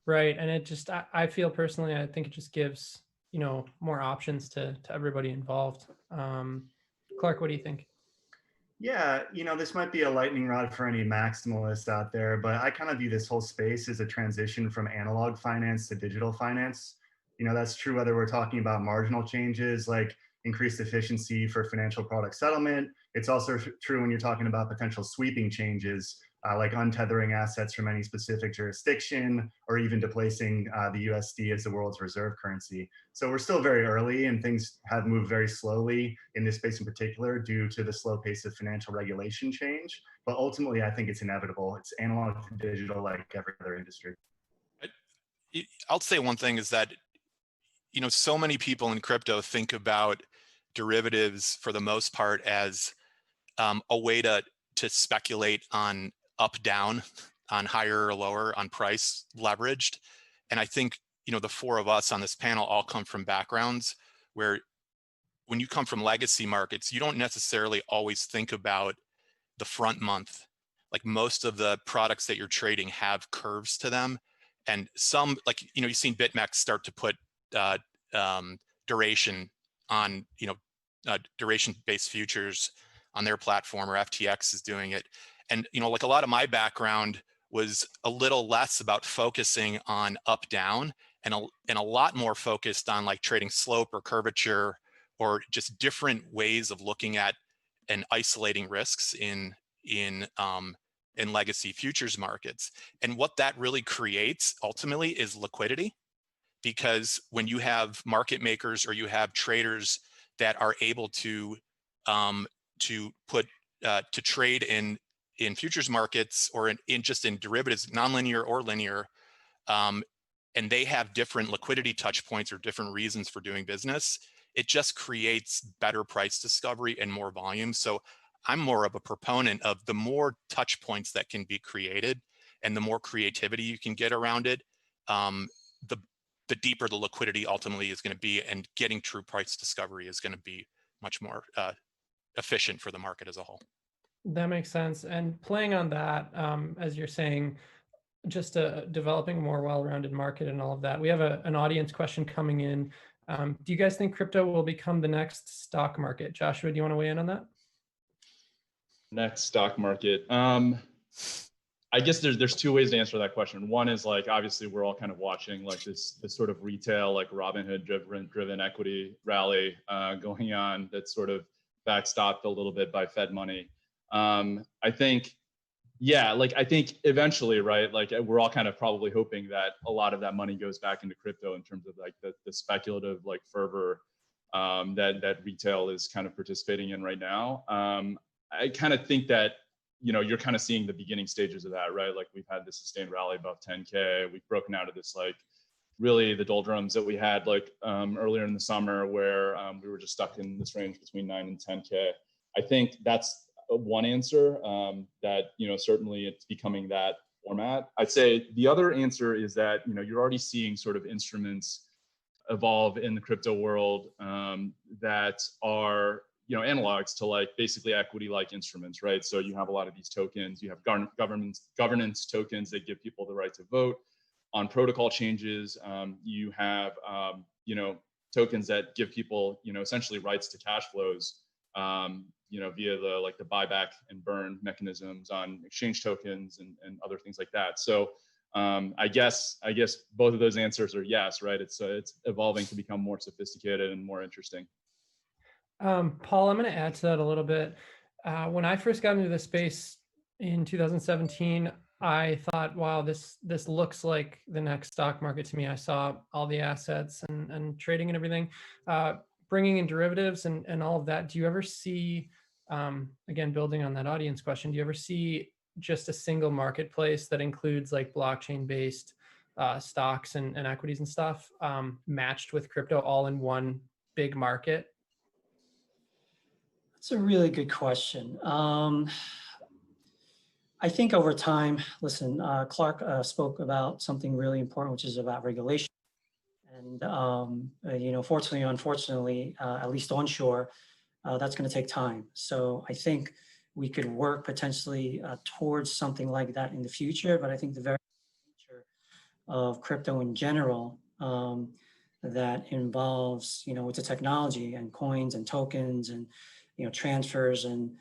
Right, and it just, I feel personally, I think it just gives, more options to everybody involved. Clark, what do you think? Yeah, this might be a lightning rod for any maximalists out there, but I kind of view this whole space as a transition from analog finance to digital finance. That's true whether we're talking about marginal changes like increased efficiency for financial product settlement. It's also true when you're talking about potential sweeping changes like untethering assets from any specific jurisdiction or even displacing the USD as the world's reserve currency. So we're still very early and things have moved very slowly in this space in particular due to the slow pace of financial regulation change. But ultimately, I think it's inevitable. It's analog to digital like every other industry. I'll say one thing is that, so many people in crypto think about derivatives for the most part as a way to speculate on up, down, on higher or lower, on price leveraged. And I think, the four of us on this panel all come from backgrounds where when you come from legacy markets, you don't necessarily always think about the front month. Like most of the products that you're trading have curves to them. And some, like, you've seen BitMEX start to put duration on, duration-based futures on their platform, or FTX is doing it. And, like a lot of my background was a little less about focusing on up, down, and a lot more focused on like trading slope or curvature or just different ways of looking at and isolating risks in legacy futures markets. And what that really creates ultimately is liquidity, because when you have market makers or you have traders that are able to trade in futures markets or in derivatives, nonlinear or linear, and they have different liquidity touch points or different reasons for doing business, it just creates better price discovery and more volume. So I'm more of a proponent of the more touch points that can be created and the more creativity you can get around it, the deeper the liquidity ultimately is going to be, and getting true price discovery is going to be much more efficient for the market as a whole. That makes sense. And playing on that, as you're saying, just developing a more well-rounded market and all of that, we have an audience question coming in. Do you guys think crypto will become the next stock market? Joshua, do you want to weigh in on that? Next stock market. I guess there's two ways to answer that question. One is like, obviously we're all kind of watching like this sort of retail, like Robinhood driven equity rally going on that's sort of backstopped a little bit by Fed money. I think, yeah, like I think eventually, right, like we're all kind of probably hoping that a lot of that money goes back into crypto in terms of like the speculative like fervor that retail is kind of participating in right now. I kind of think that, you know, you're kind of seeing the beginning stages of that, right? Like we've had this sustained rally above 10K. We've broken out of this, like really the doldrums that we had like earlier in the summer where we were just stuck in this range between 9 and 10K. I think that's one answer that, you know, certainly it's becoming that format. I'd say the other answer is that, you know, you're already seeing sort of instruments evolve in the crypto world that are, you know, analogs to like basically equity-like instruments, right? So you have a lot of these tokens. You have governance tokens that give people the right to vote on protocol changes. You have, you know, tokens that give people, you know, essentially rights to cash flows, you know, via the buyback and burn mechanisms on exchange tokens and other things like that. So I guess both of those answers are yes, right? It's evolving to become more sophisticated and more interesting. Paul, I'm going to add to that a little bit. When I first got into the space in 2017, I thought, wow, this looks like the next stock market to me. I saw all the assets and trading and everything, bringing in derivatives and all of that. Do you ever see, again, building on that audience question, do you ever see just a single marketplace that includes like blockchain-based stocks and equities and stuff matched with crypto all in one big market? That's a really good question. I think over time, listen, Clark spoke about something really important, which is about regulation. And, you know, fortunately or unfortunately, at least onshore, that's going to take time. So I think we could work potentially towards something like that in the future. But I think the very nature of crypto in general that involves, you know, with the technology and coins and tokens and, you know, transfers and,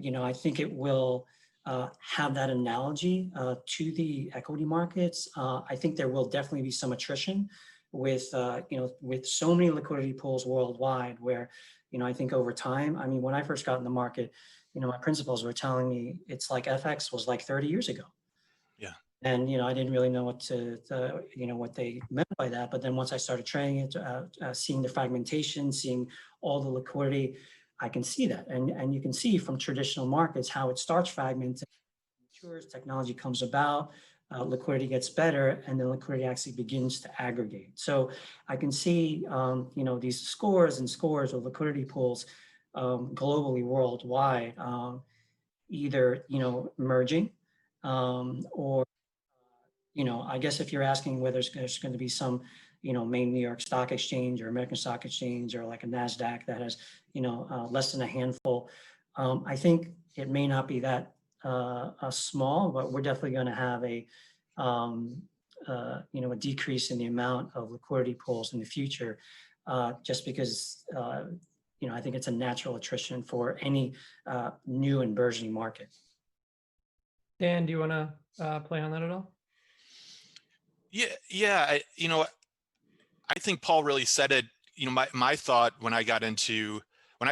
you know, I think it will have that analogy to the equity markets. I think there will definitely be some attrition with, you know, with so many liquidity pools worldwide where, you know, I think over time, I mean, when I first got in the market, you know, my principals were telling me it's like FX was like 30 years ago. Yeah. And, you know, I didn't really know what you know, what they meant by that. But then once I started trading it, seeing the fragmentation, seeing all the liquidity, I can see that. And you can see from traditional markets how it starts fragmented, matures, technology comes about, liquidity gets better, and then liquidity actually begins to aggregate. So I can see, you know, these scores and scores of liquidity pools globally, worldwide, either, you know, merging or, you know, I guess if you're asking whether there's going to be some, you know, main New York Stock Exchange or American Stock Exchange or like a NASDAQ that has, you know, less than a handful, I think it may not be that small, but we're definitely going to have a, you know, a decrease in the amount of liquidity pools in the future, just because, you know, I think it's a natural attrition for any new and burgeoning market. Dan, do you want to play on that at all? Yeah. You know, I think Paul really said it. You know, my thought when I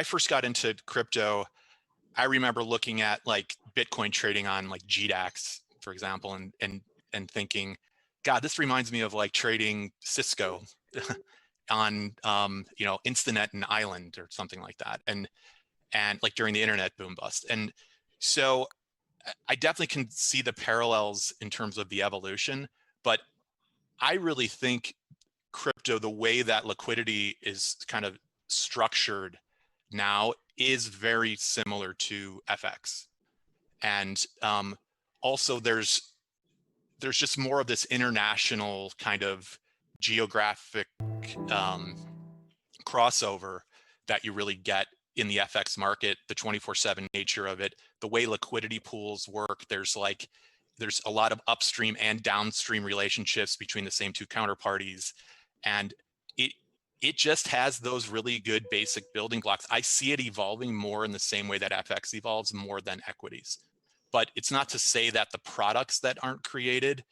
first got into crypto, I remember looking at like Bitcoin trading on like GDAX, for example, and thinking, God, this reminds me of like trading Cisco on you know, Instinet and Island or something like that, and like during the internet boom bust. And so I definitely can see the parallels in terms of the evolution, but I really think crypto, the way that liquidity is kind of structured now, is very similar to FX. And also there's just more of this international kind of geographic crossover that you really get in the FX market, the 24/7 nature of it, the way liquidity pools work. There's a lot of upstream and downstream relationships between the same two counterparties. And it just has those really good basic building blocks. I see it evolving more in the same way that FX evolves more than equities. But it's not to say that the products that aren't created,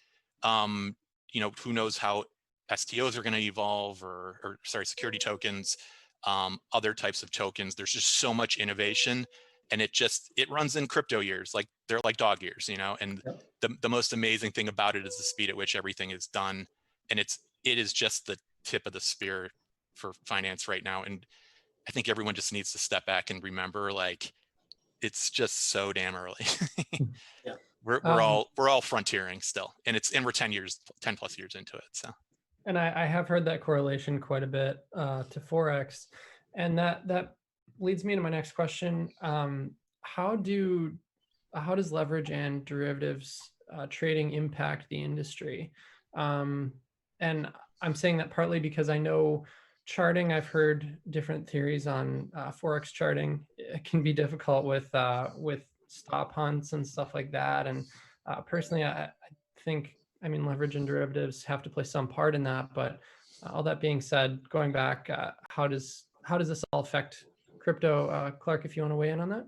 you know, who knows how STOs are going to evolve, or sorry, security tokens, other types of tokens. There's just so much innovation, and it runs in crypto years, like they're like dog years, you know. And the most amazing thing about it is the speed at which everything is done, and it is just the tip of the spear for finance right now. And I think everyone just needs to step back and remember, like, it's just so damn early. Yeah. We're all frontiering still, and we're 10 plus years into it. So. And I have heard that correlation quite a bit to Forex. And that leads me to my next question. How does leverage and derivatives trading impact the industry? And I'm saying that partly because I know charting, I've heard different theories on Forex charting. It can be difficult with stop hunts and stuff like that. And personally, I think, I mean, leverage and derivatives have to play some part in that. But all that being said, going back, how does this all affect crypto? Clark, if you want to weigh in on that.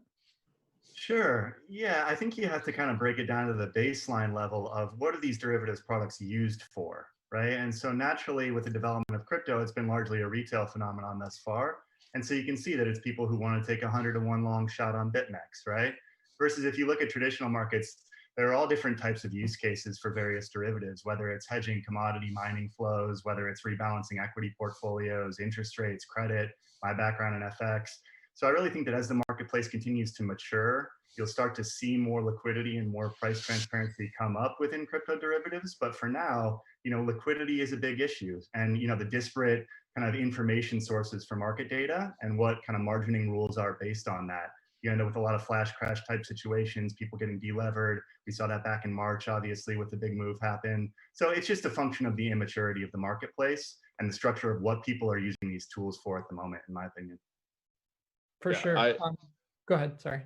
Sure. Yeah, I think you have to kind of break it down to the baseline level of what are these derivatives products used for, right? And so naturally, with the development of crypto, it's been largely a retail phenomenon thus far. And so you can see that it's people who want to take 100-to-1 long shot on BitMEX, right? Versus if you look at traditional markets, there are all different types of use cases for various derivatives, whether it's hedging commodity mining flows, whether it's rebalancing equity portfolios, interest rates, credit, my background in FX. So I really think that as the marketplace continues to mature, you'll start to see more liquidity and more price transparency come up within crypto derivatives. But for now, liquidity is a big issue. And, the disparate kind of information sources for market data and what kind of margining rules are based on that. You end up with a lot of flash crash type situations, people getting delevered. We saw that back in March, obviously, with the big move happen. So it's just a function of the immaturity of the marketplace and the structure of what people are using these tools for at the moment, in my opinion. For sure. Go ahead. Sorry.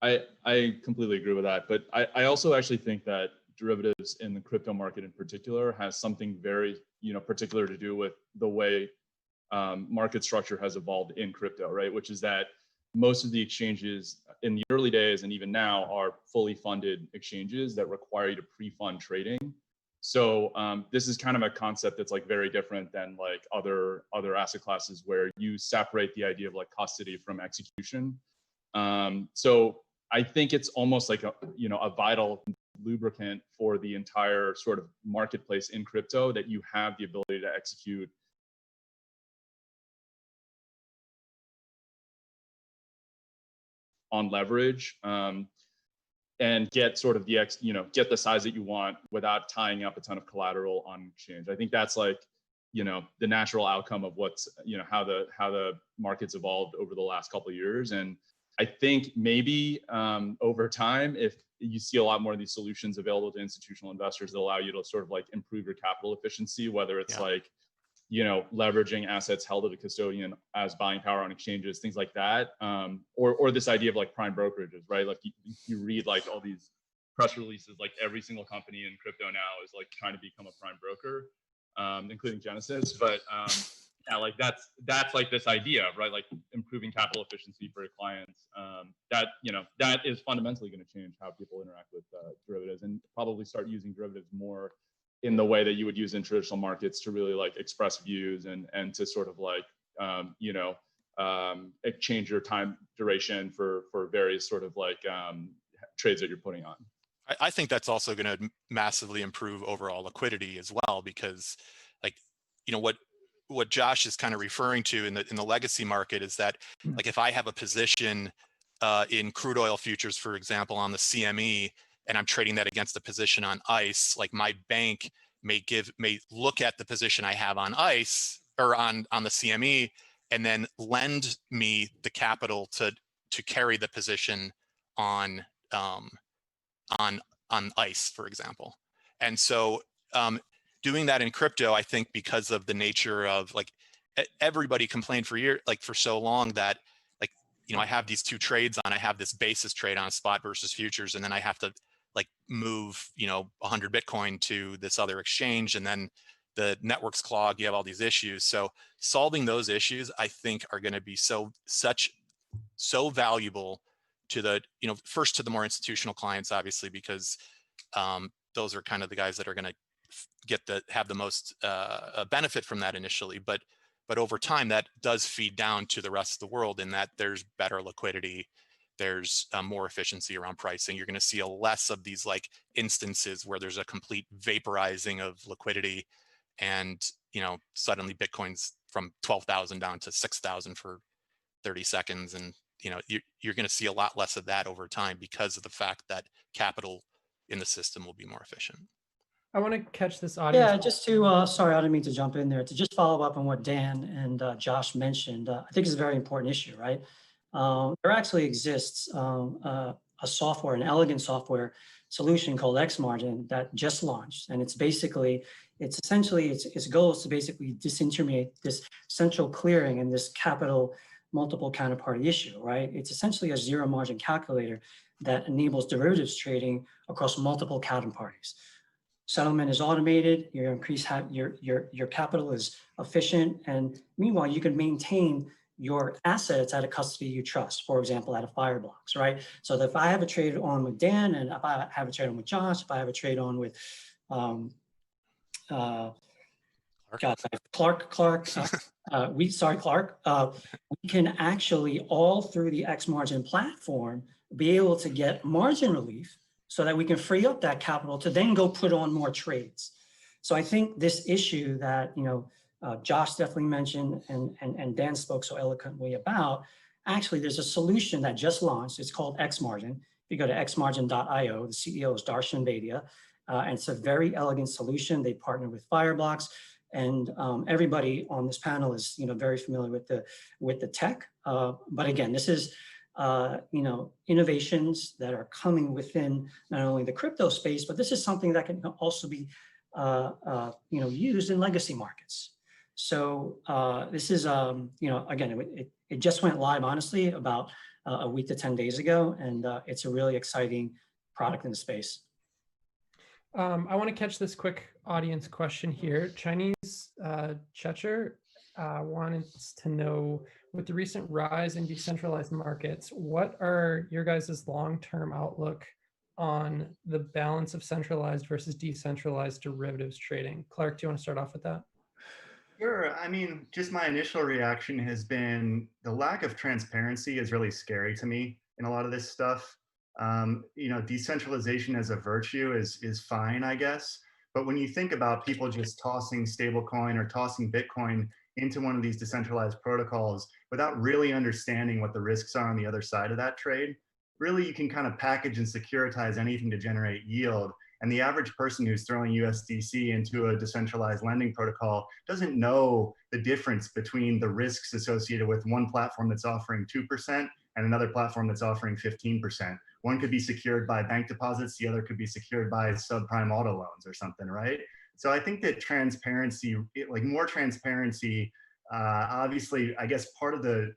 I completely agree with that. But I also actually think that derivatives in the crypto market in particular has something very, particular to do with the way market structure has evolved in crypto, right? Which is that most of the exchanges in the early days and even now are fully funded exchanges that require you to pre-fund trading. So this is kind of a concept that's like very different than like other asset classes where you separate the idea of like custody from execution. So I think it's almost like a vital lubricant for the entire sort of marketplace in crypto that you have the ability to execute on leverage and get sort of get the size that you want without tying up a ton of collateral on exchange. I think that's like, the natural outcome of what's, how the market's evolved over the last couple of years. And I think maybe over time, if you see a lot more of these solutions available to institutional investors that allow you to sort of like improve your capital efficiency, whether it's like, leveraging assets held at a custodian as buying power on exchanges, things like that. Or this idea of like prime brokerages, right? Like you read like all these press releases, like every single company in crypto now is like trying to become a prime broker, including Genesis. But yeah, like that's like this idea, right? Like improving capital efficiency for your clients. That is fundamentally going to change how people interact with derivatives and probably start using derivatives more in the way that you would use in traditional markets to really like express views and to sort of like, exchange your time duration for various sort of like trades that you're putting on. I think that's also going to massively improve overall liquidity as well, because like, what Josh is kind of referring to in the legacy market is that like if I have a position in crude oil futures, for example, on the CME, and I'm trading that against a position on ICE, like my bank may look at the position I have on ICE or on the CME and then lend me the capital to carry the position on ICE, for example. And so doing that in crypto, I think because of the nature of like everybody complained for so long that like, I have these two trades on, I have this basis trade on spot versus futures, and then I have to like move 100 Bitcoin to this other exchange, and then the network's clogged, you have all these issues. So solving those issues, I think, are going to be so valuable to the first to the more institutional clients, obviously, because those are kind of the guys that are going to have the most benefit from that initially, but over time that does feed down to the rest of the world in that there's better liquidity, there's more efficiency around pricing. You're going to see a less of these like instances where there's a complete vaporizing of liquidity, and suddenly Bitcoin's from 12,000 down to 6,000 for 30 seconds, and you're going to see a lot less of that over time because of the fact that capital in the system will be more efficient. I want to catch this audience. Yeah, just to, sorry, I didn't mean to jump in there. To just follow up on what Dan and Josh mentioned, I think it's a very important issue, right? There actually exists a software, an elegant software solution called X Margin that just launched. And it's basically, its goal is to basically disintermediate this central clearing and this capital multiple counterparty issue, right? It's essentially a zero margin calculator that enables derivatives trading across multiple counterparties. Settlement is automated, your capital is efficient, and meanwhile, you can maintain your assets at a custody you trust, for example, at a Fireblocks, right? So if I have a trade on with Dan, and if I have a trade on with Josh, if I have a trade on with Clark, we can actually, all through the X Margin platform, be able to get margin relief so that we can free up that capital to then go put on more trades. So I think this issue that, Josh definitely mentioned and Dan spoke so eloquently about, actually there's a solution that just launched. It's called X Margin. If you go to xmargin.io, the CEO is Darshan Vaidya, and it's a very elegant solution. They partner with Fireblocks, and everybody on this panel is very familiar with the tech. But again, this is innovations that are coming within not only the crypto space, but this is something that can also be used in legacy markets. So this is again, it just went live honestly about a week to 10 days ago, and it's a really exciting product in the space. I want to catch this quick audience question here. Chinese Checher wanted to know, with the recent rise in decentralized markets, what are your guys' long-term outlook on the balance of centralized versus decentralized derivatives trading? Clark, do you want to start off with that? Sure. I mean, just my initial reaction has been the lack of transparency is really scary to me in a lot of this stuff. Decentralization as a virtue is fine, I guess. But when you think about people just tossing stablecoin or tossing Bitcoin into one of these decentralized protocols without really understanding what the risks are on the other side of that trade, really you can kind of package and securitize anything to generate yield. And the average person who's throwing USDC into a decentralized lending protocol doesn't know the difference between the risks associated with one platform that's offering 2% and another platform that's offering 15%. One could be secured by bank deposits, the other could be secured by subprime auto loans or something, right? So I think that transparency, more transparency, obviously, I guess part of the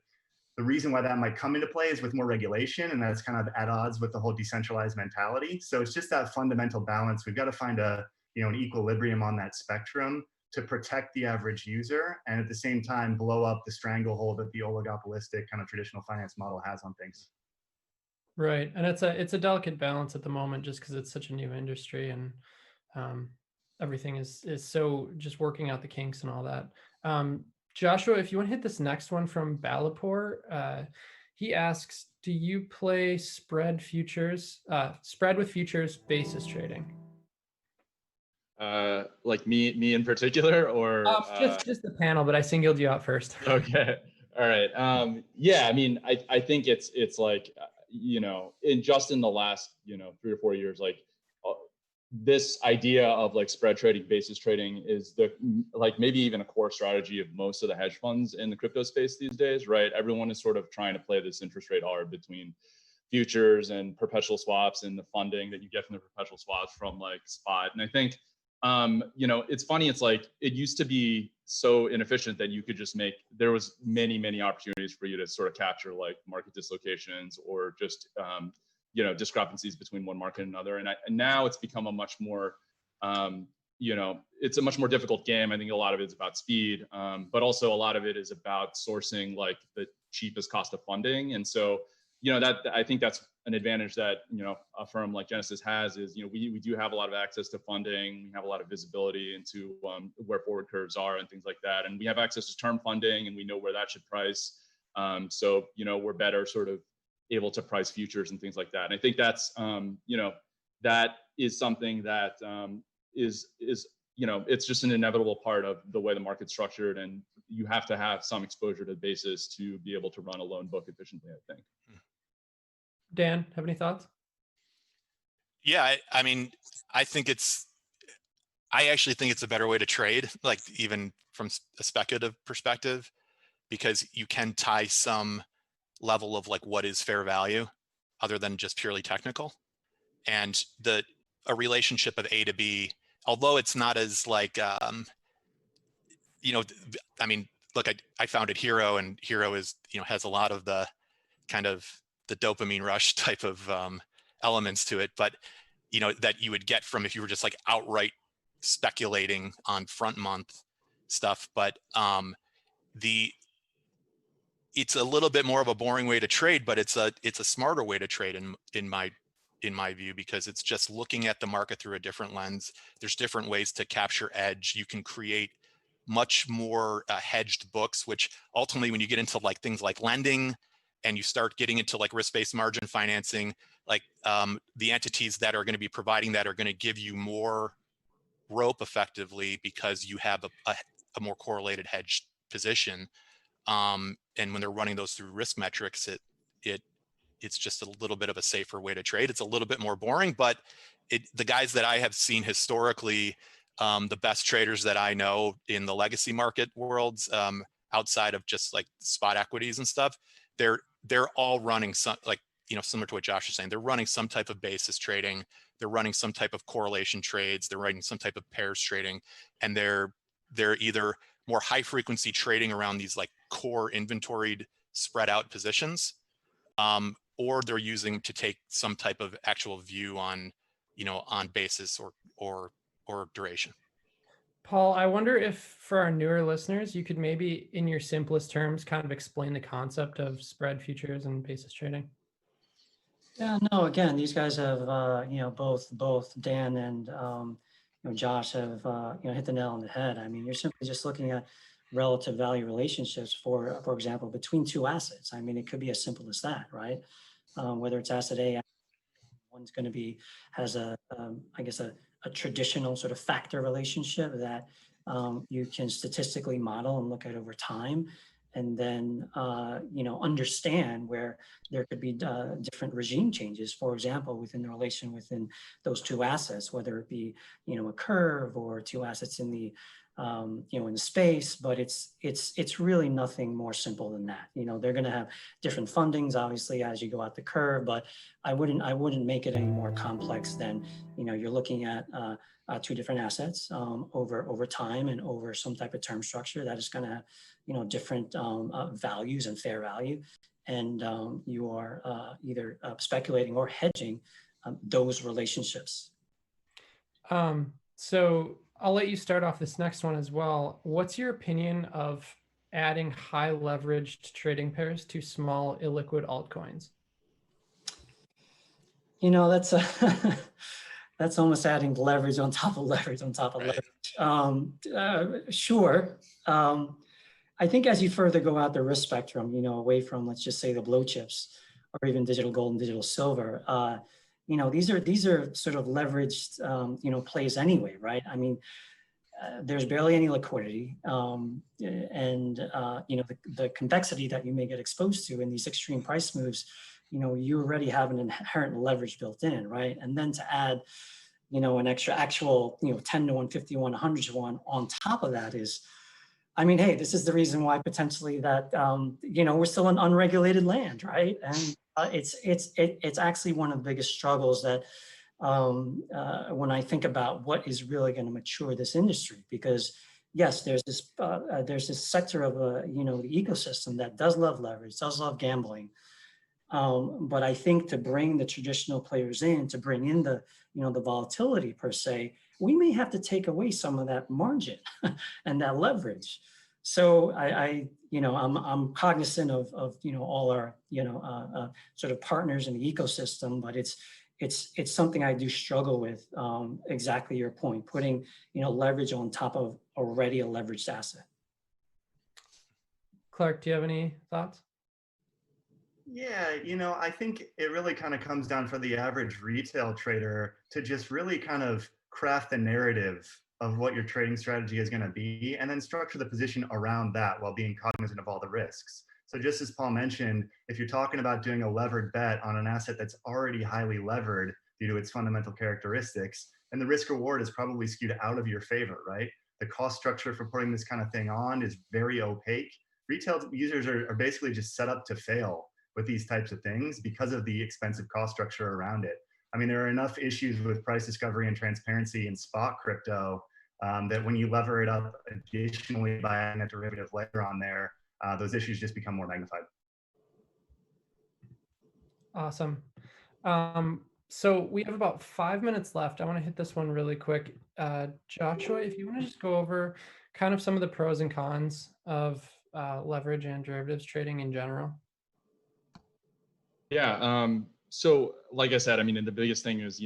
reason why that might come into play is with more regulation, and that's kind of at odds with the whole decentralized mentality. So it's just that fundamental balance. We've got to find an equilibrium on that spectrum to protect the average user and at the same time blow up the stranglehold that the oligopolistic kind of traditional finance model has on things. Right, and it's a delicate balance at the moment, just because it's such a new industry and everything is so just working out the kinks and all that. Joshua, if you want to hit this next one from Balapur, he asks, do you play spread with futures basis trading? Like me in particular, or just the panel, but I singled you out first. Okay, all right. Yeah, I mean, I think it's like in the last 3 or 4 years, like this idea of like spread trading, basis trading is maybe even a core strategy of most of the hedge funds in the crypto space these days, right? Everyone is sort of trying to play this interest rate arb between futures and perpetual swaps and the funding that you get from the perpetual swaps from like spot. And I think, it's funny. It's like, it used to be so inefficient that you could just there was many opportunities for you to sort of capture like market dislocations or just, discrepancies between one market and another. And now it's become a much more, it's a much more difficult game. I think a lot of it's about speed, but also a lot of it is about sourcing like the cheapest cost of funding. And so, that I think that's an advantage that, a firm like Genesis has is, we do have a lot of access to funding. We have a lot of visibility into where forward curves are and things like that. And we have access to term funding and we know where that should price. So, we're better sort of able to price futures and things like that. And I think that's, that is something that is you know, it's just an inevitable part of the way the market's structured, and you have to have some exposure to basis to be able to run a loan book efficiently, I think. Dan, have any thoughts? Yeah, I mean, I actually think it's a better way to trade, like even from a speculative perspective, because you can tie some level of like what is fair value other than just purely technical. And a relationship of A to B, although it's not as like, you know, I mean, look, I founded Hero, and Hero is, you know, has a lot of the kind of the dopamine rush type of elements to it, but you know, that you would get from if you were just like outright speculating on front month stuff. But it's a little bit more of a boring way to trade, but it's a smarter way to trade in my view, because it's just looking at the market through a different lens. There's different ways to capture edge. You can create much more hedged books, which ultimately, when you get into like things like lending and you start getting into like risk-based margin financing, like the entities that are going to be providing that are going to give you more rope effectively, because you have a more correlated hedged position. And when they're running those through risk metrics, it's just a little bit of a safer way to trade. It's a little bit more boring, but the guys that I have seen historically, the best traders that I know in the legacy market worlds, outside of just like spot equities and stuff, they're all running some, like, you know, similar to what Josh is saying, they're running some type of basis trading, they're running some type of correlation trades, they're running some type of pairs trading, and they're either more high frequency trading around these like core inventoried spread out positions, or they're using to take some type of actual view on, you know, on basis or duration. Paul, I wonder if for our newer listeners, you could maybe in your simplest terms kind of explain the concept of spread futures and basis trading. Yeah, no, again, these guys have, you know, both Dan and, you know, Josh have, you know, hit the nail on the head. I mean, you're simply just looking at relative value relationships, for example, between two assets. I mean, it could be as simple as that, right? Whether it's asset A, one's going to be, has I guess a traditional sort of factor relationship that you can statistically model and look at over time, and then you know, understand where there could be different regime changes, for example, within the relation within those two assets, whether it be, you know, a curve or two assets in the you know, in the space. But it's really nothing more simple than that. You know, they're going to have different fundings, obviously, as you go out the curve, but I wouldn't make it any more complex than, you know, you're looking at two different assets over time and over some type of term structure that is going to have, you know, different values and fair value, and you are either speculating or hedging those relationships. So I'll let you start off this next one as well. What's your opinion of adding high leveraged trading pairs to small illiquid altcoins? You know, that's that's almost adding leverage on top of leverage on top of leverage. Sure. I think as you further go out the risk spectrum, you know, away from, let's just say, the blue chips or even digital gold and digital silver, you know, these are sort of leveraged, you know, plays anyway, right? I mean, there's barely any liquidity, and you know, the convexity that you may get exposed to in these extreme price moves, you know, you already have an inherent leverage built in, right? And then to add, you know, an extra actual, you know, 10 to 1, 50 to 1, 100 to 1 on top of that is, I mean, hey, this is the reason why potentially that, you know, we're still in unregulated land, right? And it's actually one of the biggest struggles that when I think about what is really going to mature this industry, because yes, there's this sector of you know, the ecosystem that does love leverage, does love gambling, but I think to bring the traditional players in, to bring in the, you know, the volatility per se, we may have to take away some of that margin and that leverage. So I you know, I'm cognizant of you know, all our, you know, sort of partners in the ecosystem, but it's something I do struggle with. Exactly your point, putting, you know, leverage on top of already a leveraged asset. Clark, do you have any thoughts? Yeah, you know, I think it really kind of comes down for the average retail trader to just really kind of craft the narrative of what your trading strategy is going to be, and then structure the position around that while being cognizant of all the risks. So just as Paul mentioned, if you're talking about doing a levered bet on an asset that's already highly levered due to its fundamental characteristics, then the risk reward is probably skewed out of your favor, right? The cost structure for putting this kind of thing on is very opaque. Retail users are basically just set up to fail with these types of things because of the expensive cost structure around it. I mean, there are enough issues with price discovery and transparency in spot crypto that when you lever it up additionally by adding a derivative layer on there, those issues just become more magnified. Awesome. So we have about 5 minutes left. I want to hit this one really quick. Joshua, if you want to just go over kind of some of the pros and cons of leverage and derivatives trading in general. Yeah. So like I said, I mean, and the biggest thing is,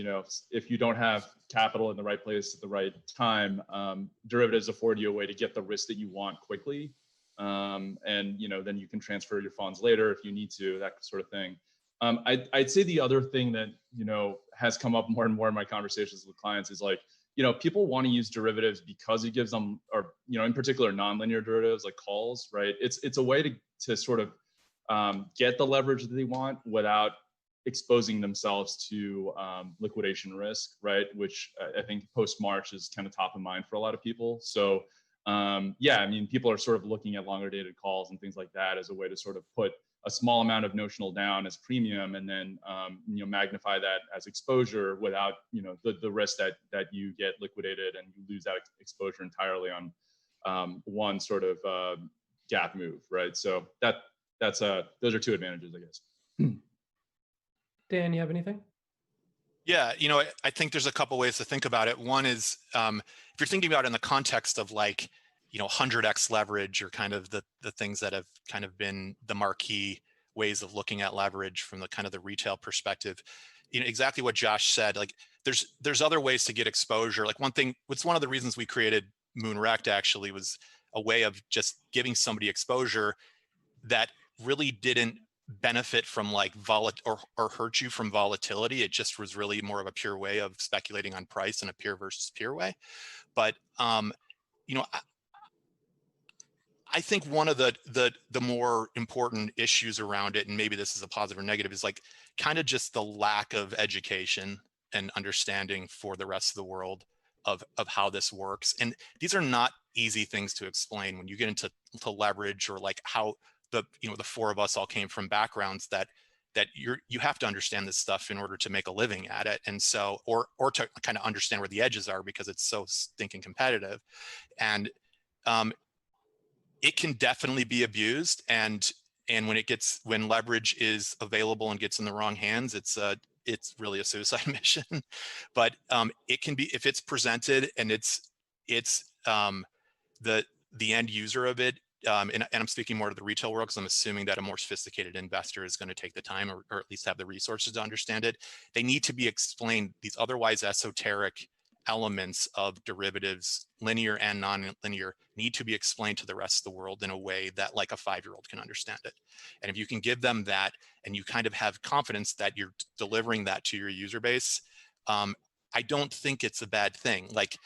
if you don't have capital in the right place at the right time, derivatives afford you a way to get the risk that you want quickly. And, then you can transfer your funds later if you need to, that sort of thing. I'd say the other thing that, has come up more and more in my conversations with clients is like, people want to use derivatives because it gives them, or, in particular, nonlinear derivatives like calls, right? It's a way to sort of get the leverage that they want without exposing themselves to liquidation risk, right? Which I think post-March is kind of top of mind for a lot of people. So yeah, I mean, people are sort of looking at longer dated calls and things like that as a way to sort of put a small amount of notional down as premium and then magnify that as exposure without the risk that you get liquidated and you lose that exposure entirely on one sort of gap move, right? So those are two advantages, I guess. Dan, you have anything? Yeah, I think there's a couple ways to think about it. One is if you're thinking about it in the context of like 100x leverage or kind of the things that have kind of been the marquee ways of looking at leverage from the kind of the retail perspective, exactly what Josh said. Like there's other ways to get exposure. Like one of the reasons we created Moonrect actually was a way of just giving somebody exposure that really didn't benefit from like or hurt you from volatility. It just was really more of a pure way of speculating on price in a peer versus peer way. But I think one of the more important issues around it, and maybe this is a positive or negative, is like kind of just the lack of education and understanding for the rest of the world of how this works. And these are not easy things to explain when you get into leverage, or like how the four of us all came from backgrounds that you have to understand this stuff in order to make a living at it. And so, or to kind of understand where the edges are because it's so stinking competitive. And it can definitely be abused. And when leverage is available and gets in the wrong hands, it's really a suicide mission. But it can be, if it's presented and it's the end user of it, and I'm speaking more to the retail world because I'm assuming that a more sophisticated investor is going to take the time or at least have the resources to understand it. They need to be explained. These otherwise esoteric elements of derivatives, linear and non-linear, need to be explained to the rest of the world in a way that like a 5-year-old can understand it. And if you can give them that and you kind of have confidence that you're delivering that to your user base, I don't think it's a bad thing. Like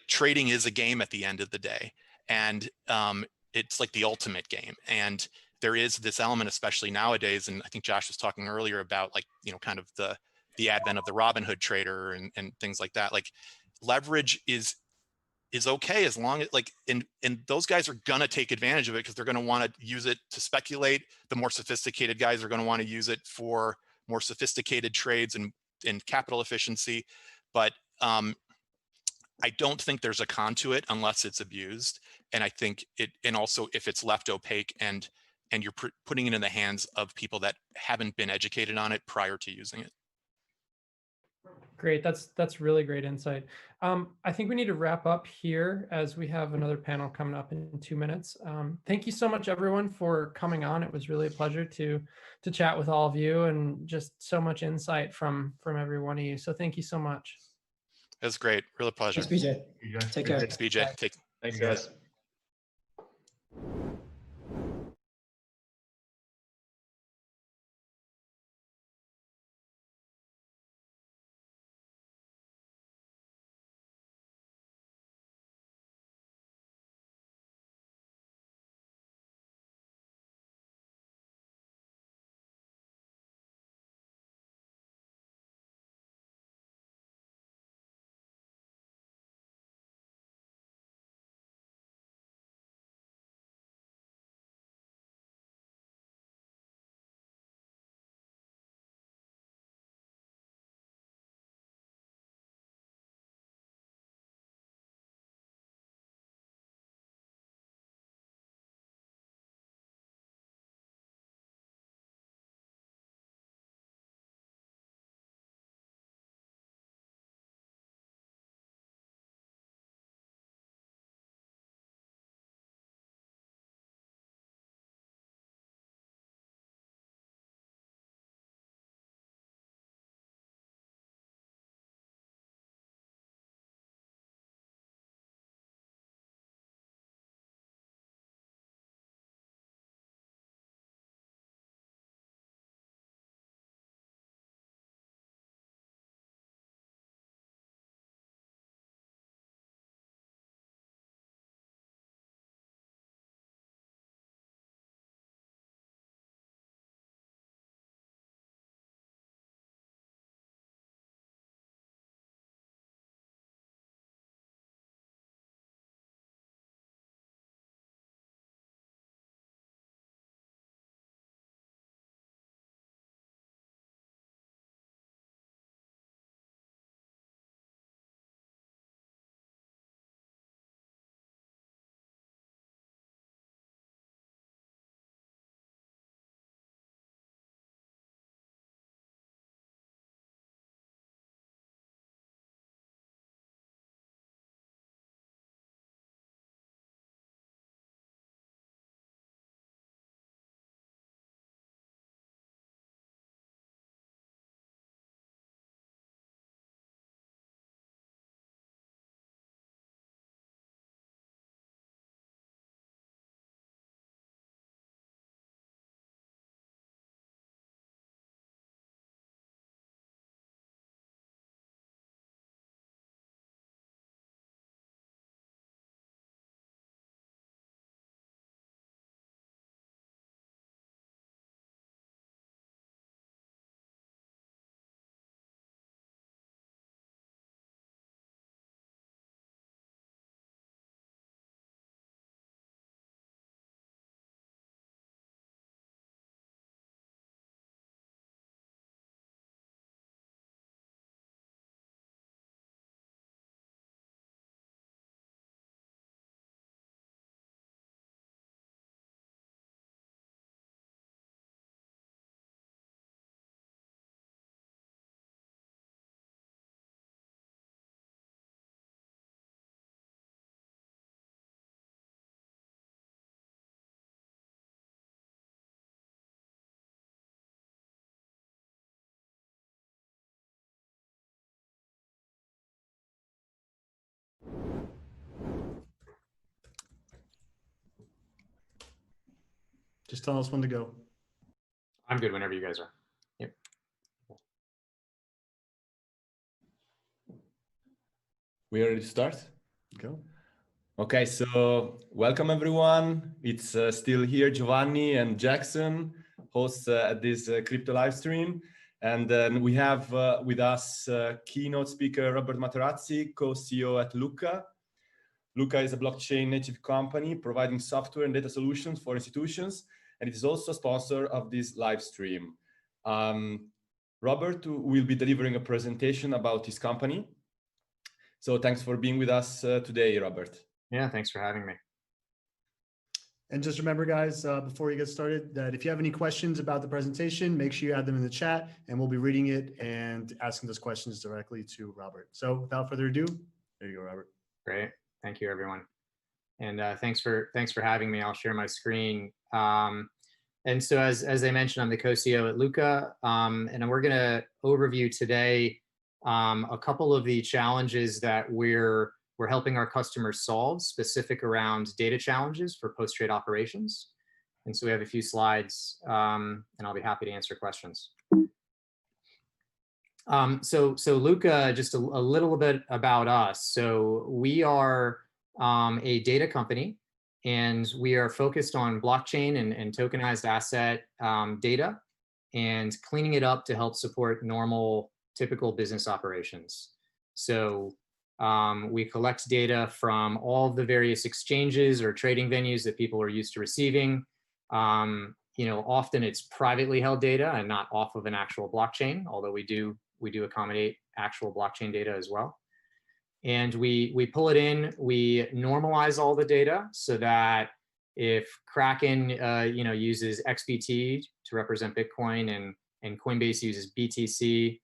trading is a game at the end of the day. And it's like the ultimate game. And there is this element, especially nowadays, and I think Josh was talking earlier about like, kind of the advent of the Robinhood trader and things like that. Like leverage is okay as long as like, and those guys are gonna take advantage of it because they're gonna want to use it to speculate. The more sophisticated guys are gonna want to use it for more sophisticated trades and capital efficiency. But I don't think there's a con to it unless it's abused. And I think and also if it's left opaque and you're putting it in the hands of people that haven't been educated on it prior to using it. Great, that's really great insight. I think we need to wrap up here as we have another panel coming up in 2 minutes. Thank you so much, everyone, for coming on. It was really a pleasure to chat with all of you and just so much insight from every one of you. So thank you so much. It was great. Real pleasure. Thanks, BJ. Take care. Thanks, BJ. Thanks, guys. Just tell us when to go. I'm good whenever you guys are. Yep. We are ready to start? Go. Okay, so welcome everyone. It's still here, Giovanni and Jackson, hosts at this crypto live stream. And then we have with us keynote speaker Robert Materazzi, co-CEO at Luca. Luca is a blockchain native company providing software and data solutions for institutions, and it is also a sponsor of this live stream. Robert will be delivering a presentation about his company. So thanks for being with us today, Robert. Yeah, thanks for having me. And just remember, guys, before you get started, that if you have any questions about the presentation, make sure you add them in the chat, and we'll be reading it and asking those questions directly to Robert. So without further ado, there you go, Robert. Great. Thank you, everyone. And thanks for having me. I'll share my screen. And so as I mentioned, I'm the co-CEO at Luca, and we're going to overview today a couple of the challenges that we're helping our customers solve, specific around data challenges for post-trade operations. And so we have a few slides, and I'll be happy to answer questions. So Luca, just a little bit about us. So we are a data company, and we are focused on blockchain and tokenized asset data and cleaning it up to help support normal, typical business operations. So we collect data from all of the various exchanges or trading venues that people are used to receiving. Often it's privately held data and not off of an actual blockchain, although we do accommodate actual blockchain data as well. And we pull it in, we normalize all the data so that if Kraken uses XBT to represent Bitcoin and Coinbase uses BTC,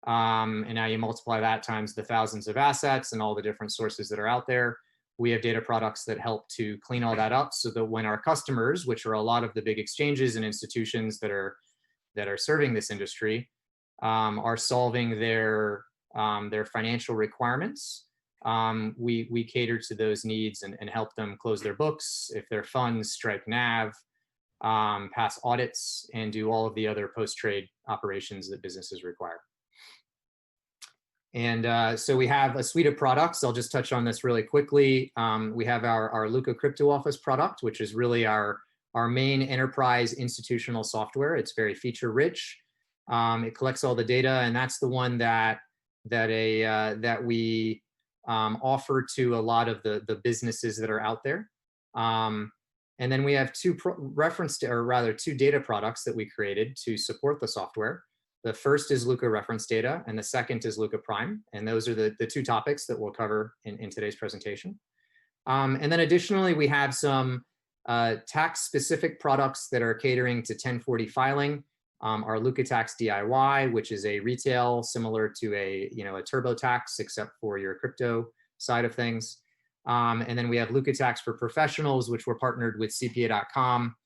and now you multiply that times the thousands of assets and all the different sources that are out there, we have data products that help to clean all that up so that when our customers, which are a lot of the big exchanges and institutions that are serving this industry, are solving their financial requirements, we cater to those needs and help them close their books, if their funds strike NAV, pass audits, and do all of the other post-trade operations that businesses require. And so we have a suite of products. I'll just touch on this really quickly. We have our Luca Crypto Office product, which is really our main enterprise institutional software. It's very feature rich. It collects all the data, and that's the one that we offer to a lot of the businesses that are out there. And then we have two data products that we created to support the software. The first is Luca Reference Data, and the second is Luca Prime. And those are the two topics that we'll cover in today's presentation. And then additionally, we have some tax-specific products that are catering to 1040 filing. Our Luca Tax DIY, which is a retail similar to a TurboTax, except for your crypto side of things. And then we have Luca Tax for Professionals, which we're partnered with CPA.com,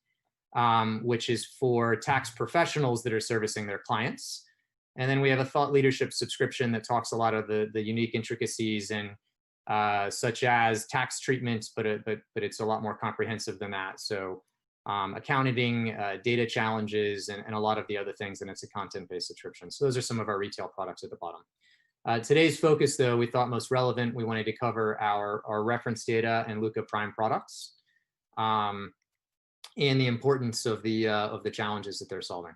which is for tax professionals that are servicing their clients. And then we have a thought leadership subscription that talks a lot of the unique intricacies and such as tax treatments, but it's a lot more comprehensive than that. So accounting, data challenges, and a lot of the other things, and it's a content-based subscription. So those are some of our retail products at the bottom. Today's focus, though, we thought most relevant, we wanted to cover our reference data and Luca Prime products, and the importance of the challenges that they're solving.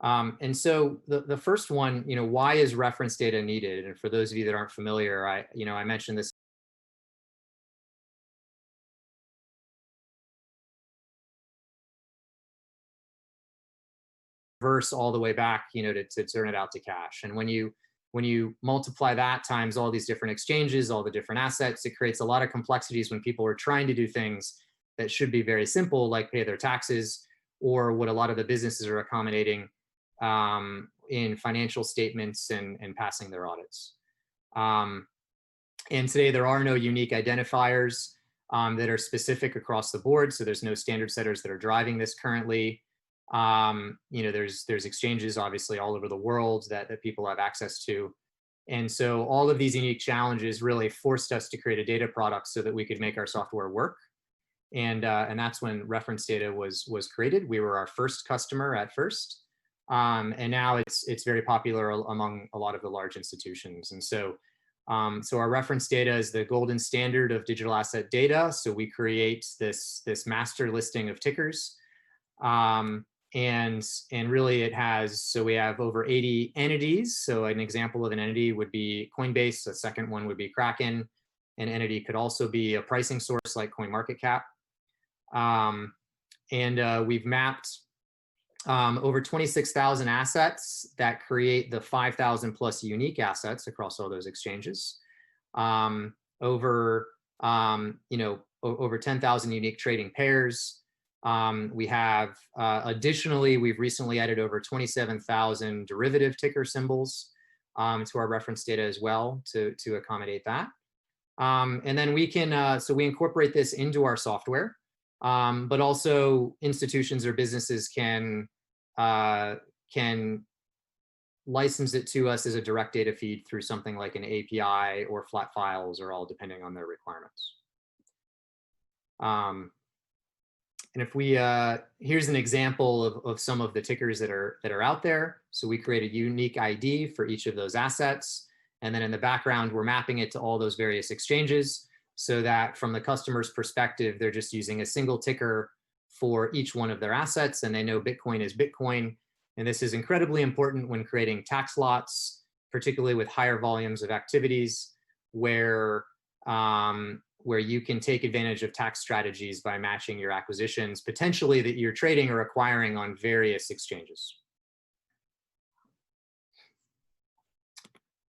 And so the first one, why is reference data needed? And for those of you that aren't familiar, I mentioned this verse all the way back, to turn it out to cash. And when you multiply that times all these different exchanges, all the different assets, it creates a lot of complexities when people are trying to do things that should be very simple, like pay their taxes, or what a lot of the businesses are accommodating in financial statements and passing their audits. And today there are no unique identifiers that are specific across the board. So there's no standard setters that are driving this currently. There's exchanges obviously all over the world that people have access to. And so all of these unique challenges really forced us to create a data product so that we could make our software work. And that's when reference data was created. We were our first customer at first. And now it's very popular among a lot of the large institutions. And so our reference data is the golden standard of digital asset data. So we create this master listing of tickers. And really it has, so we have over 80 entities. So an example of an entity would be Coinbase. A second one would be Kraken. An entity could also be a pricing source like CoinMarketCap. We've mapped over 26,000 assets that create the 5,000 plus unique assets across all those exchanges. Over 10,000 unique trading pairs. We have, additionally, we've recently added over 27,000 derivative ticker symbols to our reference data as well to accommodate that. And then we can, so we incorporate this into our software, but also institutions or businesses can license it to us as a direct data feed through something like an API or flat files, or all depending on their requirements. And if we, here's an example of some of the tickers that are out there. So we create a unique ID for each of those assets. And then in the background, we're mapping it to all those various exchanges so that from the customer's perspective, they're just using a single ticker for each one of their assets, and they know Bitcoin is Bitcoin. And this is incredibly important when creating tax lots, particularly with higher volumes of activities where you can take advantage of tax strategies by matching your acquisitions, potentially that you're trading or acquiring on various exchanges.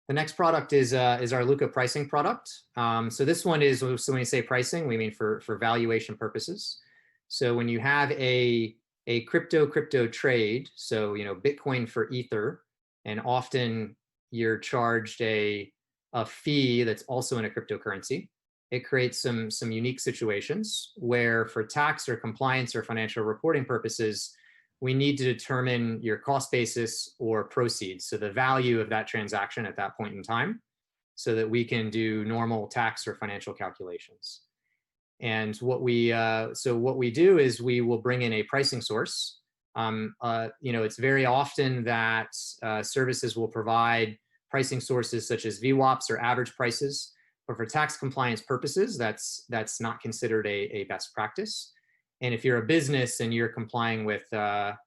The next product is our Luca pricing product. So this one is, so when we say pricing, we mean for valuation purposes. So when you have a crypto trade, so Bitcoin for Ether, and often you're charged a fee that's also in a cryptocurrency, it creates some unique situations where for tax or compliance or financial reporting purposes, we need to determine your cost basis or proceeds, so the value of that transaction at that point in time, so that we can do normal tax or financial calculations. And what we do is we will bring in a pricing source. It's very often that services will provide pricing sources such as VWAPs or average prices, but for tax compliance purposes, that's not considered a best practice. And if you're a business and you're complying with GAAP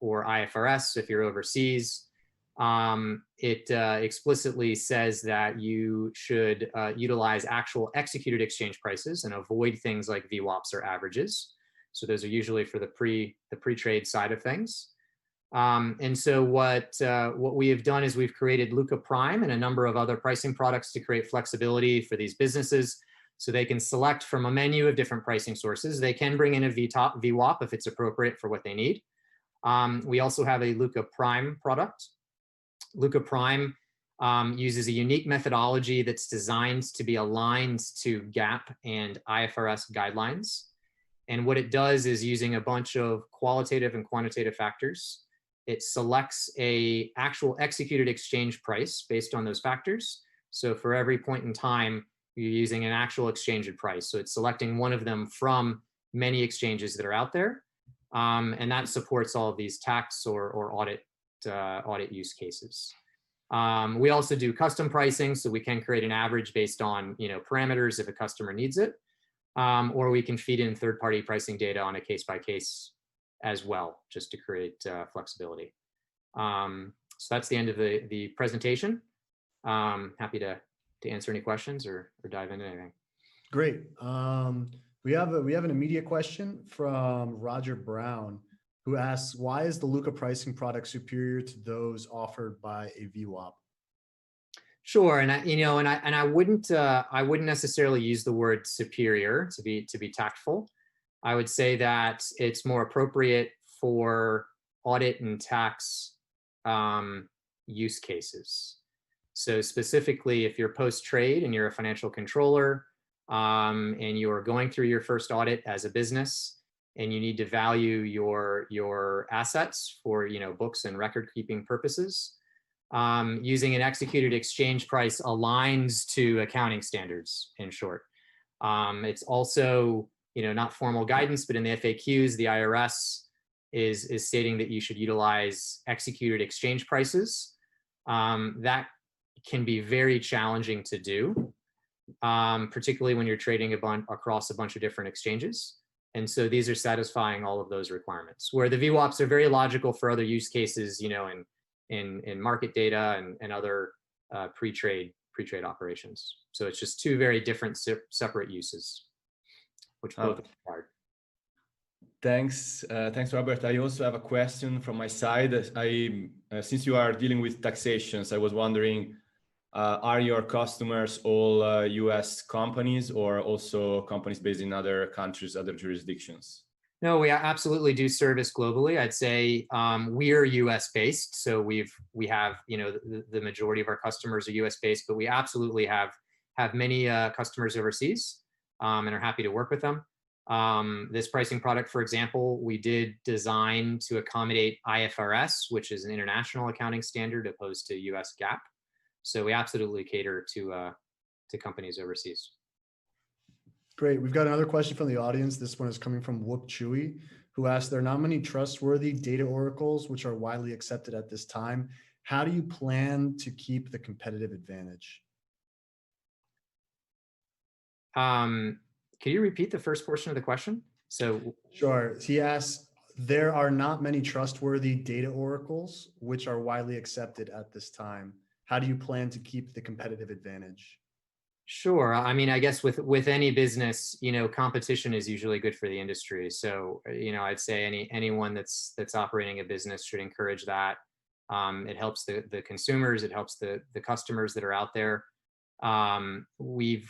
or IFRS, if you're overseas, it explicitly says that you should utilize actual executed exchange prices and avoid things like VWAPs or averages. So those are usually for the pre-trade side of things. And so what we have done is we've created Luca Prime and a number of other pricing products to create flexibility for these businesses, so they can select from a menu of different pricing sources. They can bring in a VWAP if it's appropriate for what they need. We also have a Luca Prime product. Luca Prime uses a unique methodology that's designed to be aligned to GAAP and IFRS guidelines. And what it does is, using a bunch of qualitative and quantitative factors, it selects a actual executed exchange price based on those factors. So for every point in time, you're using an actual exchanged price. So it's selecting one of them from many exchanges that are out there. And that supports all of these tax or audit use cases. We also do custom pricing, so we can create an average based on parameters if a customer needs it, or we can feed in third-party pricing data on a case-by-case as well, just to create flexibility. So that's the end of the presentation. Happy to answer any questions or dive into anything. Great. We have an immediate question from Roger Brown, who asks, why is the Luca pricing product superior to those offered by a VWAP? Sure, and I wouldn't necessarily use the word superior to be tactful. I would say that it's more appropriate for audit and tax use cases. So specifically, if you're post-trade and you're a financial controller and you're going through your first audit as a business, and you need to value your assets for books and record-keeping purposes, using an executed exchange price aligns to accounting standards, in short. It's also not formal guidance, but in the FAQs, the IRS is stating that you should utilize executed exchange prices. That can be very challenging to do, particularly when you're trading across a bunch of different exchanges. And so these are satisfying all of those requirements, where the VWAPs are very logical for other use cases, in market data and other pre-trade operations. So it's just two very different separate uses, which both are required. Thanks, Robert. I also have a question from my side. Since you are dealing with taxations, I was wondering, are your customers all U.S. companies or also companies based in other countries, other jurisdictions? No, we absolutely do service globally. I'd say we're U.S. based, so we have the majority of our customers are U.S. based, but we absolutely have many customers overseas and are happy to work with them. This pricing product, for example, we did design to accommodate IFRS, which is an international accounting standard opposed to U.S. GAAP. So we absolutely cater to companies overseas. Great. We've got another question from the audience. This one is coming from Whoop Chewy, who asked, there are not many trustworthy data oracles which are widely accepted at this time. How do you plan to keep the competitive advantage? Can you repeat the first portion of the question? Sure. He asks, there are not many trustworthy data oracles which are widely accepted at this time. How do you plan to keep the competitive advantage? Sure. I mean, I guess with any business, competition is usually good for the industry. So, I'd say anyone that's operating a business should encourage that. It helps the consumers. It helps the customers that are out there. We've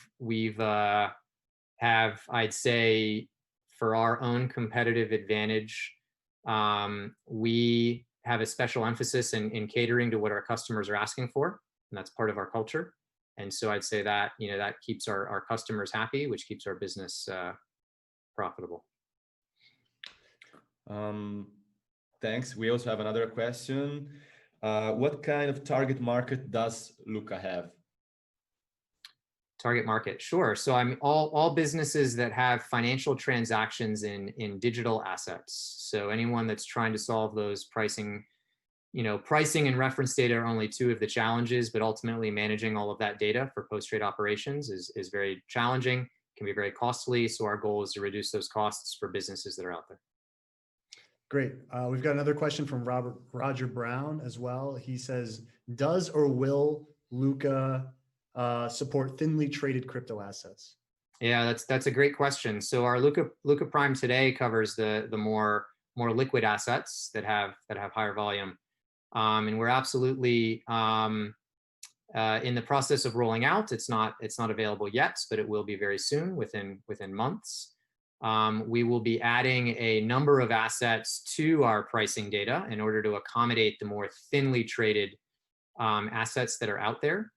I'd say, for our own competitive advantage, we have a special emphasis in catering to what our customers are asking for, and that's part of our culture. And so I'd say that, that keeps our customers happy, which keeps our business profitable. Thanks. We also have another question. What kind of target market does Luca have? Target market, sure. So all businesses that have financial transactions in digital assets. So anyone that's trying to solve those pricing and reference data are only two of the challenges, but ultimately managing all of that data for post-trade operations is very challenging, can be very costly. So our goal is to reduce those costs for businesses that are out there. Great. We've got another question from Roger Brown as well. He says, does or will Luca support thinly traded crypto assets? Yeah, that's a great question. So our Luca Prime today covers the more liquid assets that have higher volume. And we're absolutely in the process of rolling out. It's not available yet, but it will be very soon, within months. We will be adding a number of assets to our pricing data in order to accommodate the more thinly traded assets that are out there.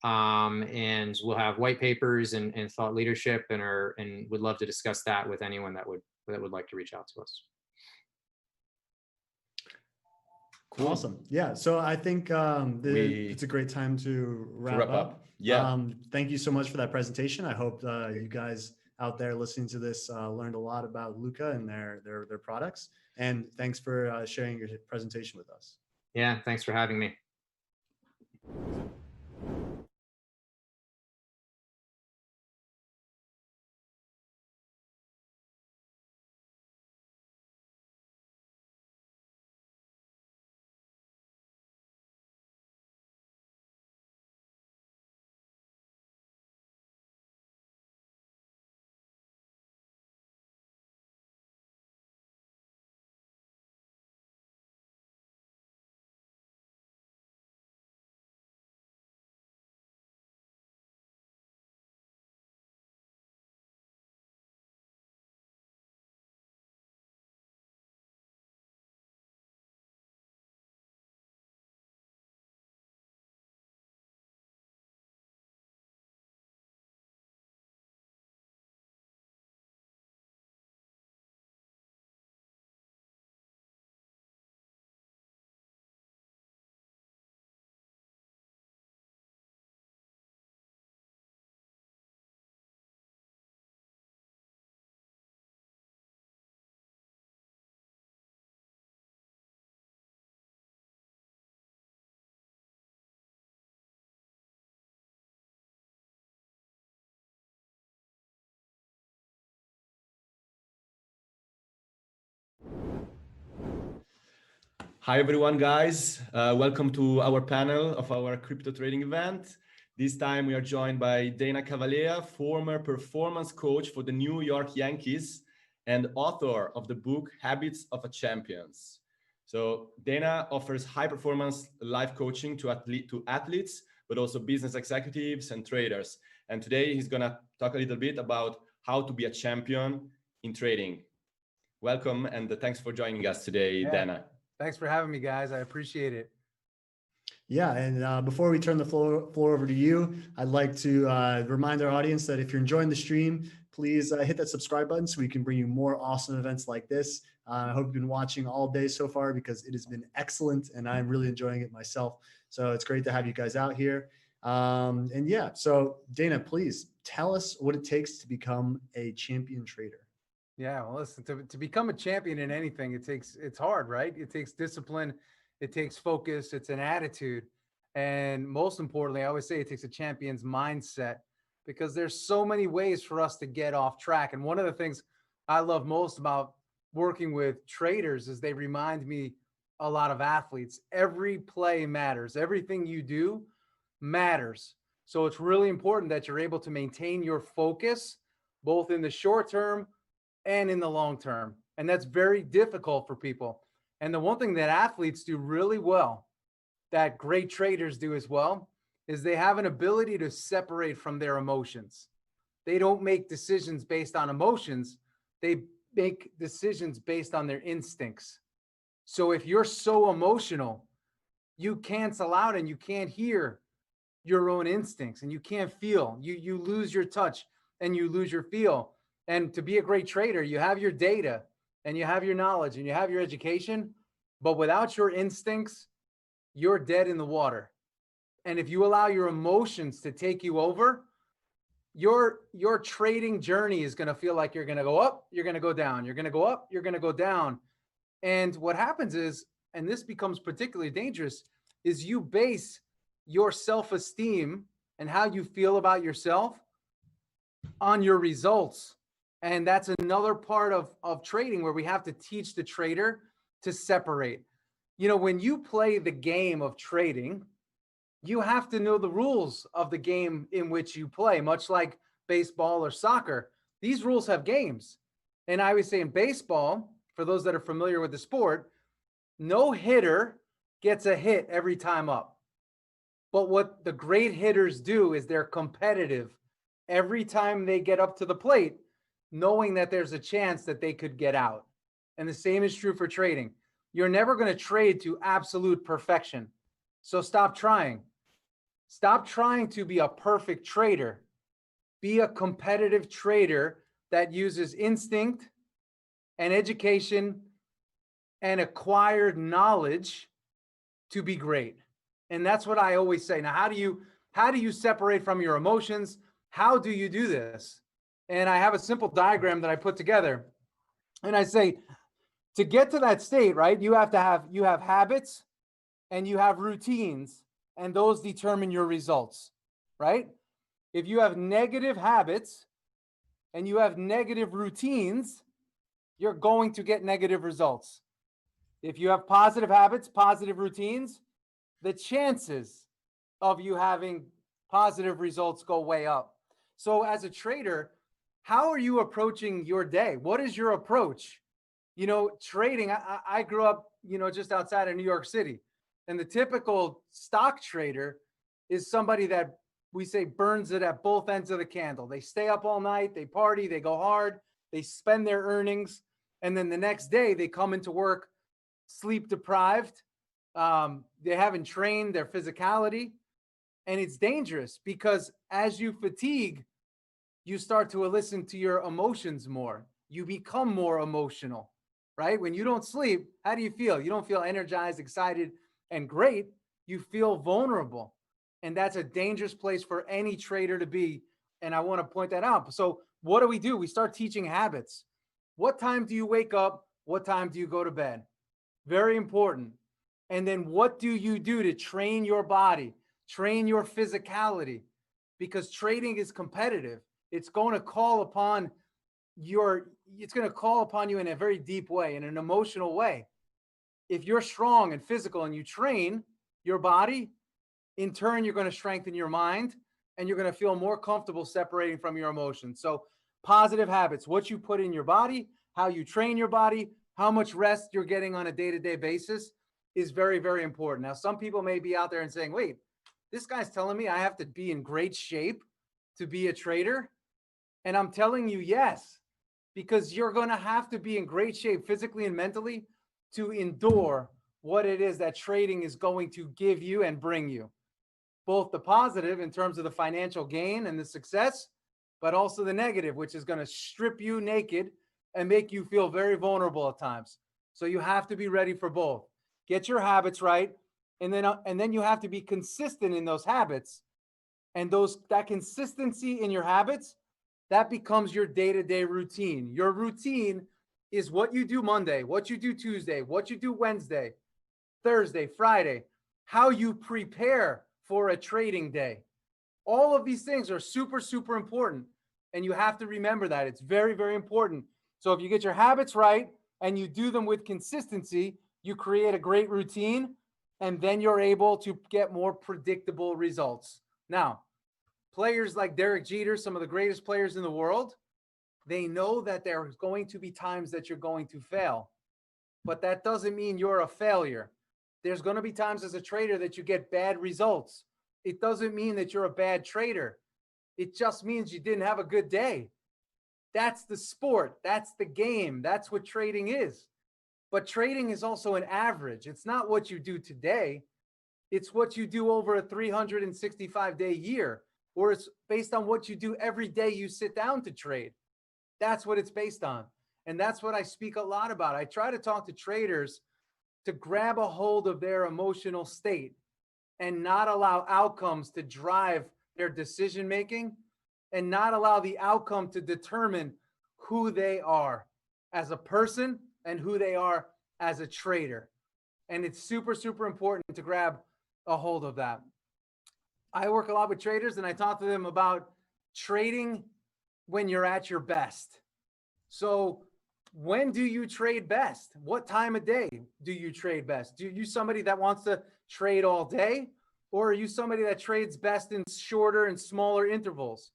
And we'll have white papers and thought leadership, and would love to discuss that with anyone that would like to reach out to us. Cool. Awesome. Yeah. So I think it's a great time to wrap up. Yeah. Thank you so much for that presentation. I hope you guys out there listening to this learned a lot about Luca and their products. And thanks for sharing your presentation with us. Yeah. Thanks for having me. Hi, everyone, guys. Welcome to our panel of our crypto trading event. This time we are joined by Dana Cavalier, former performance coach for the New York Yankees and author of the book Habits of a Champions. So Dana offers high performance life coaching to athletes, but also business executives and traders. And today he's gonna talk a little bit about how to be a champion in trading. Welcome, and thanks for joining us today, Dana. Thanks for having me, guys. I appreciate it. Yeah, and before we turn the floor over to you, I'd like to remind our audience that if you're enjoying the stream, please hit that subscribe button so we can bring you more awesome events like this. I hope you've been watching all day so far because it has been excellent and I'm really enjoying it myself. So it's great to have you guys out here. And yeah, so Dana, please tell us what it takes to become a champion trader. Yeah, well, listen, to become a champion in anything, it's hard, right? It takes discipline, it takes focus, it's an attitude. And most importantly, I always say it takes a champion's mindset because there's so many ways for us to get off track. And one of the things I love most about working with traders is they remind me a lot of athletes. Every play matters. Everything you do matters. So it's really important that you're able to maintain your focus both in the short term and in the long term. And that's very difficult for people. And the one thing that athletes do really well, that great traders do as well, is they have an ability to separate from their emotions. They don't make decisions based on emotions. They make decisions based on their instincts. So if you're so emotional, you cancel out and you can't hear your own instincts and you can't feel. You lose your touch and you lose your feel. And to be a great trader, you have your data and you have your knowledge and you have your education, but without your instincts, you're dead in the water. And if you allow your emotions to take you over, your trading journey is going to feel like you're going to go up, you're going to go down, you're going to go up, you're going to go down. And what happens is, and this becomes particularly dangerous, is you base your self-esteem and how you feel about yourself on your results. And that's another part of trading where we have to teach the trader to separate. You know, when you play the game of trading, you have to know the rules of the game in which you play, much like baseball or soccer. These rules have games. And I always say in baseball, for those that are familiar with the sport, no hitter gets a hit every time up. But what the great hitters do is they're competitive every time they get up to the plate, knowing that there's a chance that they could get out. And the same is true for trading. You're never going to trade to absolute perfection. So stop trying. Stop trying to be a perfect trader. Be a competitive trader that uses instinct and education and acquired knowledge to be great. And that's what I always say. Now, how do you separate from your emotions? How do you do this? And I have a simple diagram that I put together. And I say, to get to that state, right, you have habits and you have routines, and those determine your results, right? If you have negative habits and you have negative routines, you're going to get negative results. If you have positive habits, positive routines, the chances of you having positive results go way up. So as a trader, how are you approaching your day? What is your approach? You know, trading, I grew up, you know, just outside of New York City. And the typical stock trader is somebody that we say burns it at both ends of the candle. They stay up all night, they party, they go hard, they spend their earnings. And then the next day they come into work sleep deprived. They haven't trained their physicality. And it's dangerous because as you fatigue, you start to listen to your emotions more. You become more emotional, right? When you don't sleep, how do you feel? You don't feel energized, excited, and great. You feel vulnerable. And that's a dangerous place for any trader to be. And I want to point that out. So what do? We start teaching habits. What time do you wake up? What time do you go to bed? Very important. And then what do you do to train your body, train your physicality? Because trading is competitive. It's going to call upon you in a very deep way, in an emotional way. if you're strong and physical and you train your body, in turn, you're going to strengthen your mind and you're going to feel more comfortable separating from your emotions. So positive habits, what you put in your body, how you train your body, how much rest you're getting on a day-to-day basis is very, very important. Now, some people may be out there and saying, wait, this guy's telling me I have to be in great shape to be a trader. And I'm telling you, yes, because you're going to have to be in great shape physically and mentally to endure what it is that trading is going to give you and bring you. Both the positive in terms of the financial gain and the success, but also the negative, which is going to strip you naked and make you feel very vulnerable at times. So you have to be ready for both. Get your habits right, and then you have to be consistent in those habits. And that consistency in your habits, that becomes your day-to-day routine. Your routine is what you do Monday, what you do Tuesday, what you do Wednesday, Thursday, Friday, how you prepare for a trading day. All of these things are super, super important. And you have to remember that. It's very, very important. So if you get your habits right and you do them with consistency, you create a great routine, and then you're able to get more predictable results. Now, players like Derek Jeter, some of the greatest players in the world, they know that there's going to be times that you're going to fail, but that doesn't mean you're a failure. There's going to be times as a trader that you get bad results. It doesn't mean that you're a bad trader. It just means you didn't have a good day. That's the sport. That's the game. That's what trading is. But trading is also an average. It's not what you do today. It's what you do over a 365-day year, or it's based on what you do every day you sit down to trade. That's what it's based on. And that's what I speak a lot about. I try to talk to traders to grab a hold of their emotional state and not allow outcomes to drive their decision making, and not allow the outcome to determine who they are as a person and who they are as a trader. And it's super, super important to grab a hold of that. I work a lot with traders and I talk to them about trading when you're at your best. So when do you trade best? What time of day do you trade best? Do you somebody that wants to trade all day, or are you somebody that trades best in shorter and smaller intervals?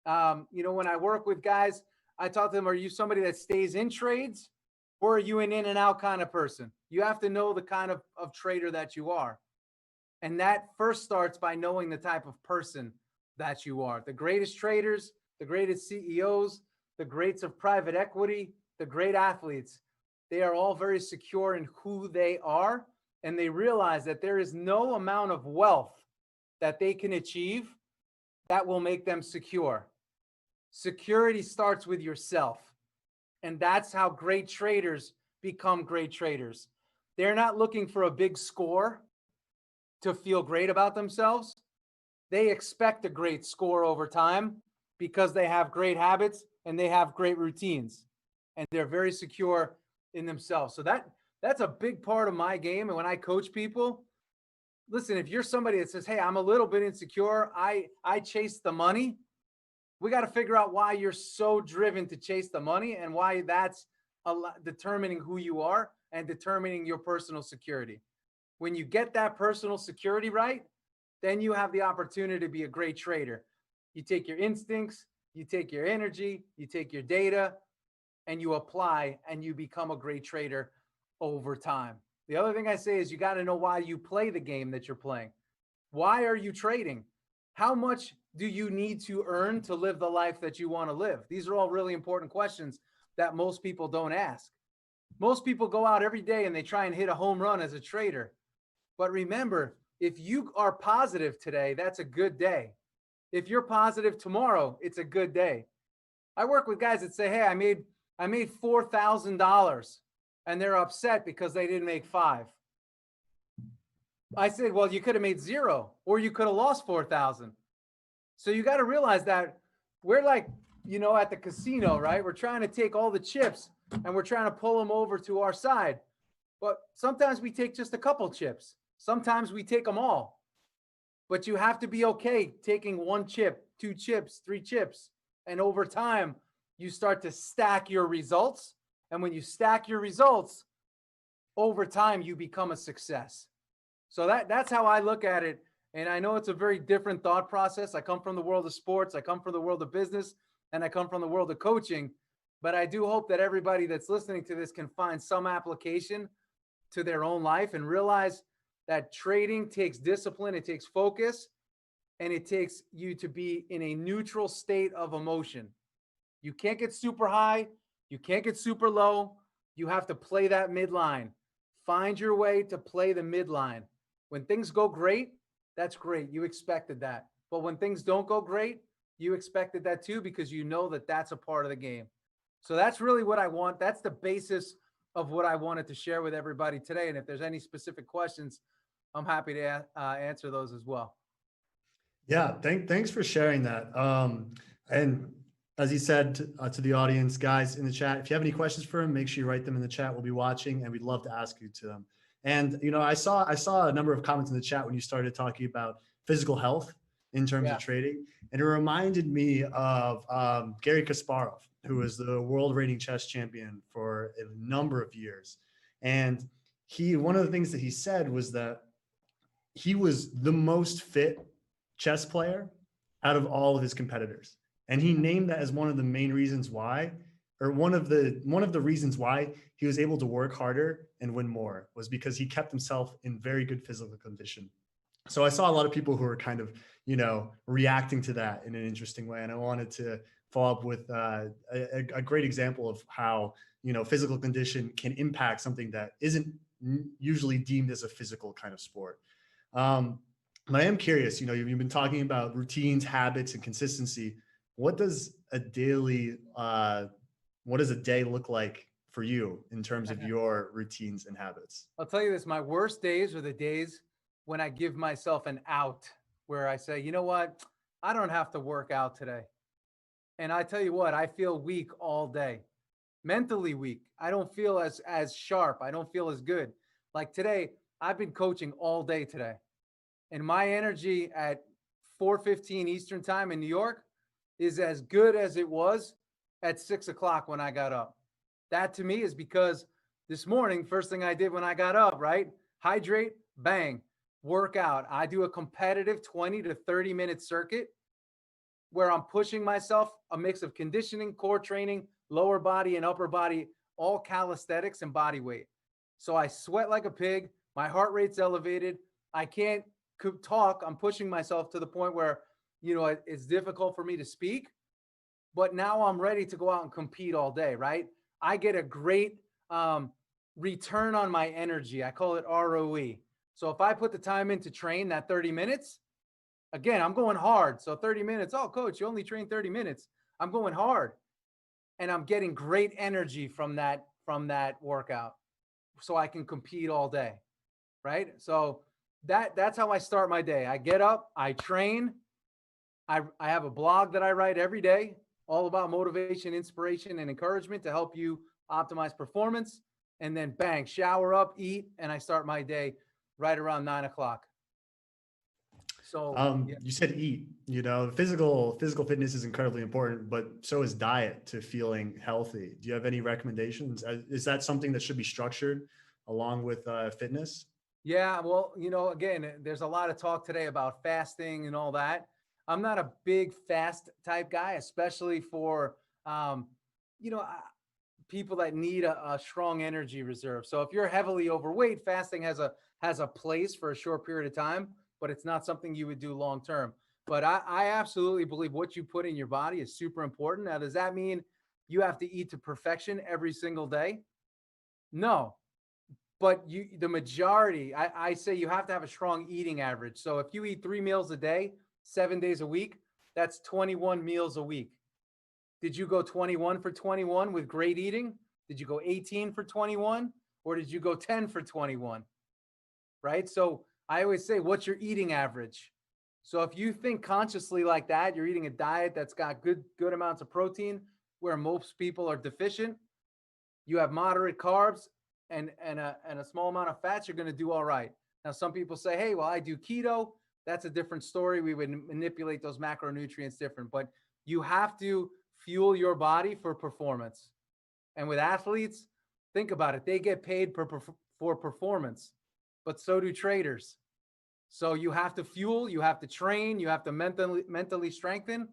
When I work with guys, I talk to them, are you somebody that stays in trades, or are you an in and out kind of person? You have to know the kind of trader that you are. And that first starts by knowing the type of person that you are. The greatest traders, the greatest CEOs, the greats of private equity, the great athletes, they are all very secure in who they are. And they realize that there is no amount of wealth that they can achieve that will make them secure. Security starts with yourself. And that's how great traders become great traders. They're not looking for a big score to feel great about themselves. They expect a great score over time because they have great habits and they have great routines, and they're very secure in themselves. So that's a big part of my game. And when I coach people, listen, if you're somebody that says, hey, I'm a little bit insecure, I chase the money, we got to figure out why you're so driven to chase the money and why that's determining who you are and determining your personal security. When you get that personal security right, then you have the opportunity to be a great trader. You take your instincts, you take your energy, you take your data, and you apply, and you become a great trader over time. The other thing I say is you got to know why you play the game that you're playing. Why are you trading? How much do you need to earn to live the life that you want to live? These are all really important questions that most people don't ask. Most people go out every day and they try and hit a home run as a trader. But remember, if you are positive today, that's a good day. If you're positive tomorrow, it's a good day. I work with guys that say, hey, I made $4,000, and they're upset because they didn't make $5,000. I said, well, you could have made $0, or you could have lost $4,000. So you got to realize that we're like, at the casino, right? We're trying to take all the chips and we're trying to pull them over to our side. But sometimes we take just a couple chips. Sometimes we take them all. But you have to be okay taking 1 chip, 2 chips, 3 chips. And over time, you start to stack your results. And when you stack your results, over time you become a success. So that's how I look at it. And I know it's a very different thought process. I come from the world of sports, I come from the world of business, and I come from the world of coaching. But I do hope that everybody that's listening to this can find some application to their own life and realize that trading takes discipline, it takes focus, and it takes you to be in a neutral state of emotion. You can't get super high, you can't get super low. You have to play that midline. Find your way to play the midline. When things go great, that's great. You expected that. But when things don't go great, you expected that too, because you know that that's a part of the game. So that's really what I want. That's the basis of what I wanted to share with everybody today. And if there's any specific questions, I'm happy to answer those as well. Yeah, thanks for sharing that. And as he said to the audience, guys in the chat, if you have any questions for him, make sure you write them in the chat. We'll be watching, and we'd love to ask you to them. And I saw a number of comments in the chat when you started talking about physical health in terms of trading, and it reminded me of Garry Kasparov, who was the world reigning chess champion for a number of years. And one of the things that he said was that he was the most fit chess player out of all of his competitors. And he named that as one of the main reasons why, or one of the reasons why he was able to work harder and win more, was because he kept himself in very good physical condition. So I saw a lot of people who were kind of, reacting to that in an interesting way. And I wanted to follow up with a great example of how, physical condition can impact something that isn't usually deemed as a physical kind of sport. And I am curious, you've been talking about routines, habits, and consistency. What does a day look like for you in terms of your routines and habits? I'll tell you this, my worst days are the days when I give myself an out, where I say, you know what, I don't have to work out today. And I tell you what, I feel weak all day, mentally weak. I don't feel as sharp. I don't feel as good. Like today, I've been coaching all day today. And my energy at 4:15 Eastern time in New York is as good as it was at 6 o'clock when I got up. That to me is because this morning, first thing I did when I got up, right? Hydrate, bang, work out. I do a competitive 20 to 30 minute circuit where I'm pushing myself, a mix of conditioning, core training, lower body and upper body, all calisthenics and body weight. So I sweat like a pig. My heart rate's elevated. I can't talk. I'm pushing myself to the point where, it's difficult for me to speak, but now I'm ready to go out and compete all day, right? I get a great return on my energy. I call it ROE. So if I put the time in to train that 30 minutes, again, I'm going hard. So 30 minutes, oh, coach, you only train 30 minutes. I'm going hard. And I'm getting great energy from that workout so I can compete all day, right? So that's how I start my day. I get up, I train. I have a blog that I write every day, all about motivation, inspiration, and encouragement to help you optimize performance. And then bang, shower up, eat, and I start my day right around 9 o'clock. So you said eat, physical fitness is incredibly important, but so is diet to feeling healthy. Do you have any recommendations? Is that something that should be structured along with fitness? Yeah, well, again, there's a lot of talk today about fasting and all that. I'm not a big fast type guy, especially for, people that need a strong energy reserve. So if you're heavily overweight, fasting has a place for a short period of time, but it's not something you would do long term. But I absolutely believe what you put in your body is super important. Now, does that mean you have to eat to perfection every single day? No. But the majority, I say you have to have a strong eating average. So if you eat 3 meals a day, 7 days a week, that's 21 meals a week. Did you go 21 for 21 with great eating? Did you go 18 for 21? Or did you go 10 for 21? Right? So I always say, what's your eating average? So if you think consciously like that, you're eating a diet that's got good amounts of protein, where most people are deficient, you have moderate carbs, and a small amount of fats, you're going to do all right. Now, some people say, hey, well, I do keto. That's a different story. We would manipulate those macronutrients different, but you have to fuel your body for performance. And with athletes, think about it. They get paid for performance, but so do traders. So you have to fuel, you have to train, you have to mentally strengthen,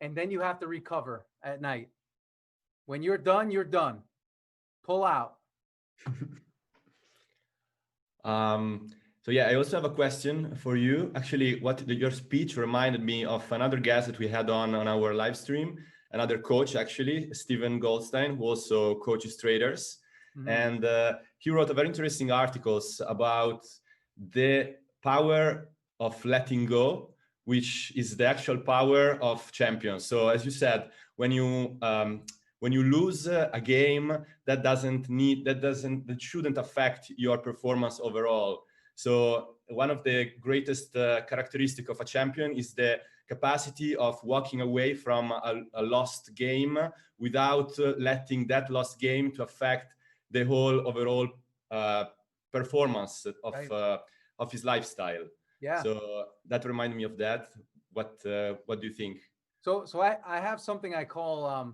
and then you have to recover at night. When you're done, you're done. Pull out. So yeah, I also have a question for you. Actually, your speech reminded me of another guest that we had on our live stream, another coach, actually, Stephen Goldstein, who also coaches traders. Mm-hmm. And he wrote a very interesting articles about the power of letting go, which is the actual power of champions. So as you said, when you lose a game, that shouldn't affect your performance overall. So one of the greatest characteristic of a champion is the capacity of walking away from a lost game without letting that lost game to affect the whole overall performance of his lifestyle. Yeah. So that reminded me of that. What do you think? So I have something I call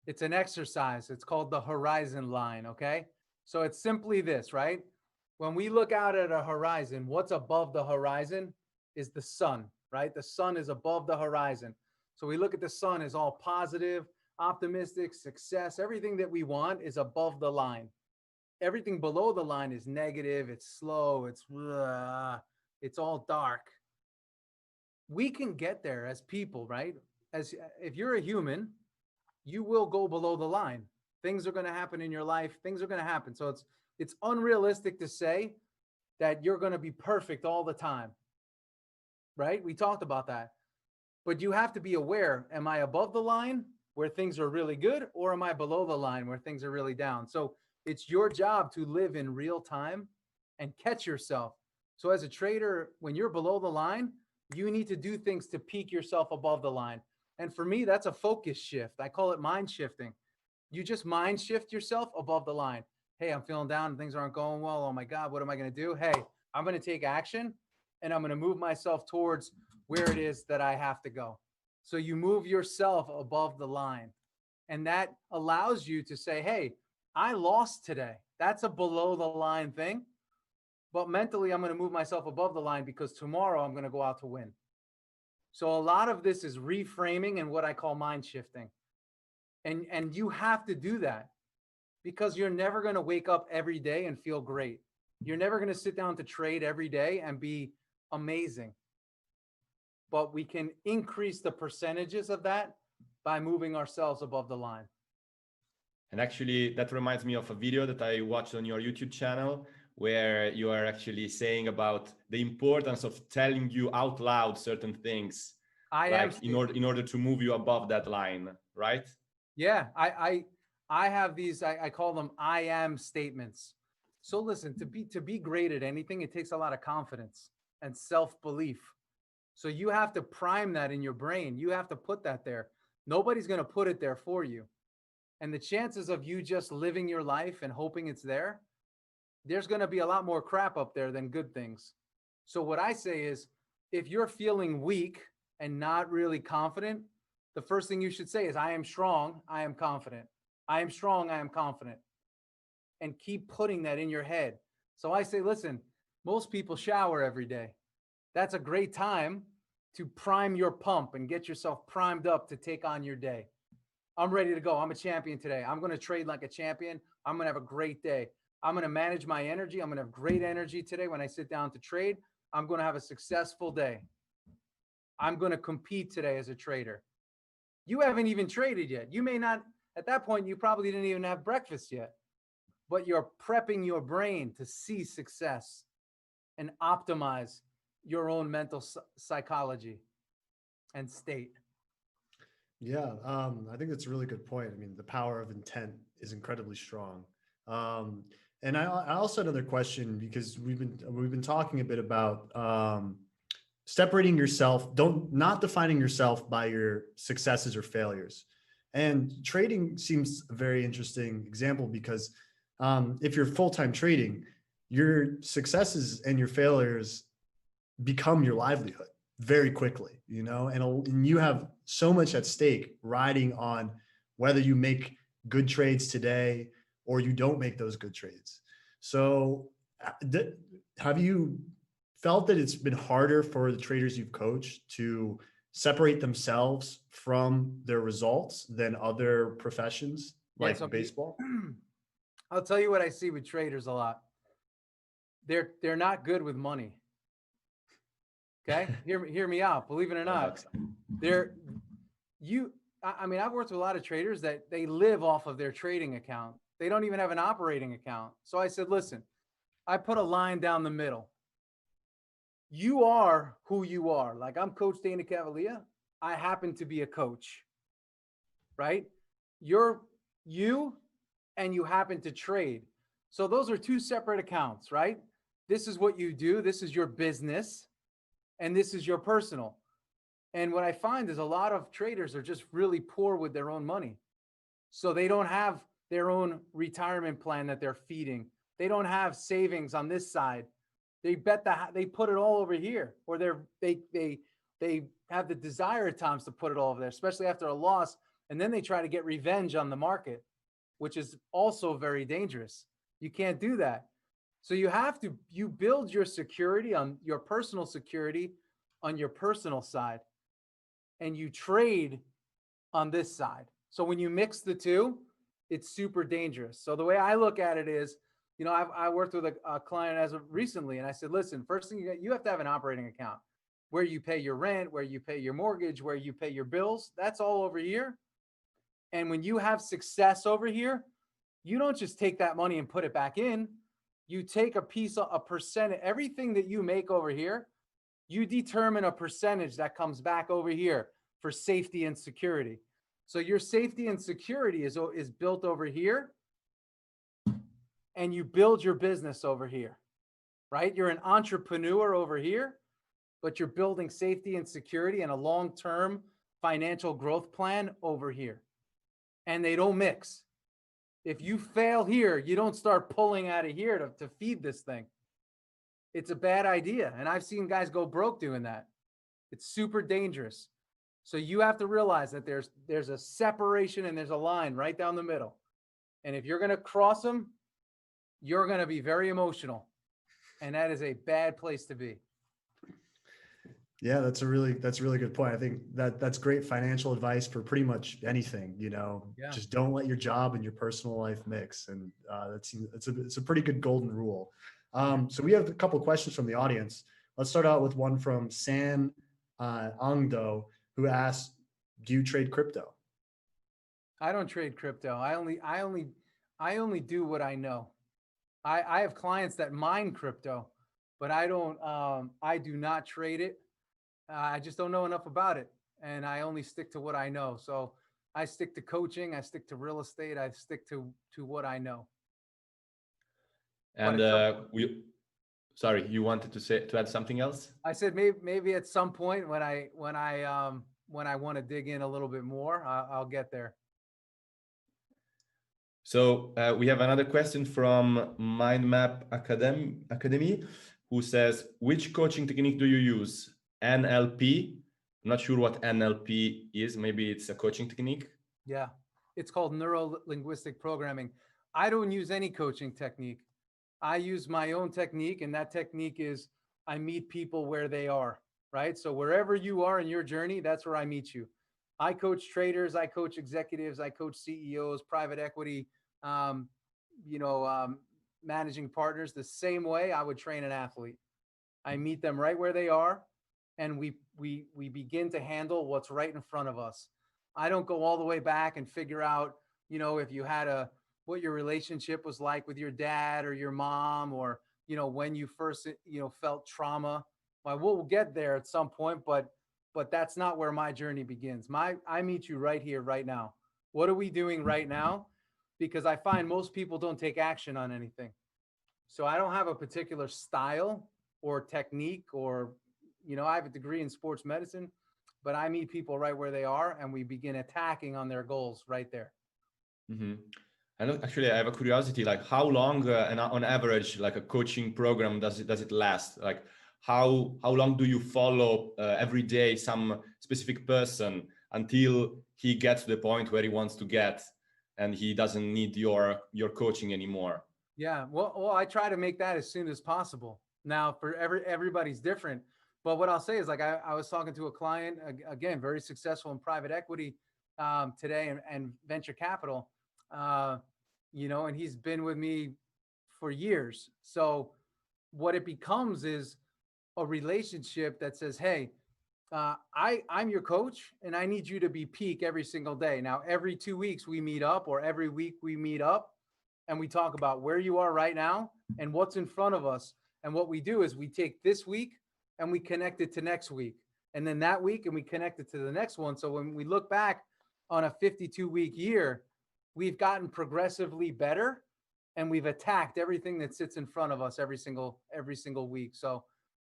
it's an exercise. It's called the horizon line. Okay. So it's simply this, right? When we look out at a horizon, what's above the horizon is the sun, right? The sun is above the horizon. So we look at the sun as all positive, optimistic, success. Everything that we want is above the line. Everything below the line is negative. It's slow. It's all dark. We can get there as people, right? If you're a human, you will go below the line. Things are going to happen in your life. Things are going to happen. So it's unrealistic to say that you're going to be perfect all the time, right? We talked about that. But you have to be aware, am I above the line where things are really good, or am I below the line where things are really down? So it's your job to live in real time and catch yourself. So as a trader, when you're below the line, you need to do things to peak yourself above the line. And for me, that's a focus shift. I call it mind shifting. You just mind shift yourself above the line. Hey, I'm feeling down. Things aren't going well. Oh my God, what am I going to do? Hey, I'm going to take action and I'm going to move myself towards where it is that I have to go. So you move yourself above the line. And that allows you to say, hey, I lost today. That's a below the line thing. But mentally, I'm going to move myself above the line because tomorrow I'm going to go out to win. So a lot of this is reframing and what I call mind shifting. And you have to do that because you're never going to wake up every day and feel great. You're never going to sit down to trade every day and be amazing. But we can increase the percentages of that by moving ourselves above the line. And actually, that reminds me of a video that I watched on your YouTube channel where you are actually saying about the importance of telling you out loud certain things in order to move you above that line, right? Yeah, I have these, I call them I am statements. So listen, to be great at anything, it takes a lot of confidence and self-belief. So you have to prime that in your brain. You have to put that there. Nobody's going to put it there for you. And the chances of you just living your life and hoping it's there, there's going to be a lot more crap up there than good things. So what I say is, if you're feeling weak and not really confident, the first thing you should say is, I am strong, I am confident. I am strong, I am confident. And keep putting that in your head. So I say, listen, most people shower every day. That's a great time to prime your pump and get yourself primed up to take on your day. I'm ready to go. I'm a champion today. I'm going to trade like a champion. I'm going to have a great day. I'm going to manage my energy. I'm going to have great energy today when I sit down to trade. I'm going to have a successful day. I'm going to compete today as a trader. You haven't even traded yet. You may not, at that point, you probably didn't even have breakfast yet, but you're prepping your brain to see success and optimize your own mental psychology and state. Yeah, I think that's a really good point. I mean, the power of intent is incredibly strong. And I also had another question, because we've been talking a bit about separating yourself, not defining yourself by your successes or failures. And trading seems a very interesting example, because if you're full-time trading, your successes and your failures become your livelihood very quickly, and you have so much at stake riding on whether you make good trades today or you don't make those good trades. So have you felt that it's been harder for the traders you've coached to separate themselves from their results than other professions like baseball? I'll tell you what I see with traders a lot. They're not good with money. Okay, hear me out. Believe it or not, I mean, I've worked with a lot of traders that they live off of their trading account. They don't even have an operating account. So I said, listen, I put a line down the middle. You are who you are. Like, I'm Coach Dana Cavalier. I happen to be a coach, right? You're you, and you happen to trade. So those are two separate accounts, right? This is what you do. This is your business, and this is your personal. And what I find is a lot of traders are just really poor with their own money. So they don't have their own retirement plan that they're feeding. They don't have savings on this side. They put it all over here, or they have the desire at times to put it all over there, especially after a loss. And then they try to get revenge on the market, which is also very dangerous. You can't do that. So you build your security on your personal security on your personal side, and you trade on this side. So when you mix the two, it's super dangerous. So the way I look at it is, I worked with a client as of recently, and I said, listen, first thing you have to have an operating account where you pay your rent, where you pay your mortgage, where you pay your bills. That's all over here. And when you have success over here, you don't just take that money and put it back in. You take a percentage, everything that you make over here, you determine a percentage that comes back over here for safety and security. So your safety and security is built over here, and you build your business over here, right? You're an entrepreneur over here, but you're building safety and security and a long-term financial growth plan over here. And they don't mix. If you fail here, you don't start pulling out of here to feed this thing. It's a bad idea. And I've seen guys go broke doing that. It's super dangerous. So you have to realize that there's a separation and there's a line right down the middle. And if you're going to cross them, you're going to be very emotional. And that is a bad place to be. Yeah, that's a really good point. I think that's great financial advice for pretty much anything, Just don't let your job and your personal life mix. And it's a pretty good golden rule. So we have a couple of questions from the audience. Let's start out with one from San Angdo, who asks, do you trade crypto? I don't trade crypto. I only do what I know. I have clients that mine crypto, but I do not trade it. I just don't know enough about it. And I only stick to what I know. So I stick to coaching. I stick to real estate. I stick to what I know. And sorry, you wanted to add something else? I said maybe at some point when I want to dig in a little bit more, I'll get there. So we have another question from Mindmap Academy, who says, which coaching technique do you use? NLP? I'm not sure what NLP is. Maybe it's a coaching technique. Yeah, it's called neuro-linguistic programming. I don't use any coaching technique. I use my own technique, and that technique is I meet people where they are, right? So wherever you are in your journey, that's where I meet you. I coach traders, I coach executives, I coach CEOs, private equity, managing partners. The same way I would train an athlete. I meet them right where they are, and we begin to handle what's right in front of us. I don't go all the way back and figure out, if you had what your relationship was like with your dad or your mom, or, when you first, felt trauma. Well, we'll get there at some point, but that's not where my journey begins. I meet you right here, right now. What are we doing right now? Because I find most people don't take action on anything. So I don't have a particular style or technique or, I have a degree in sports medicine, but I meet people right where they are, and we begin attacking on their goals right there. Mm-hmm. And actually, I have a curiosity, like how long, on average, like a coaching program does it last? Like how long do you follow every day some specific person until he gets to the point where he wants to get, and he doesn't need your coaching anymore? Yeah, well, I try to make that as soon as possible. Now, for everybody's different, but what I'll say is, like, I was talking to a client, again, very successful in private equity today, and venture capital, and he's been with me for years. So what it becomes is a relationship that says, hey, I'm your coach and I need you to be peak every single day. Now, every 2 weeks we meet up, or every week we meet up, and we talk about where you are right now and what's in front of us. And what we do is we take this week and we connect it to next week, and then that week, and we connect it to the next one. So when we look back on a 52-week year, we've gotten progressively better, and we've attacked everything that sits in front of us every single week. So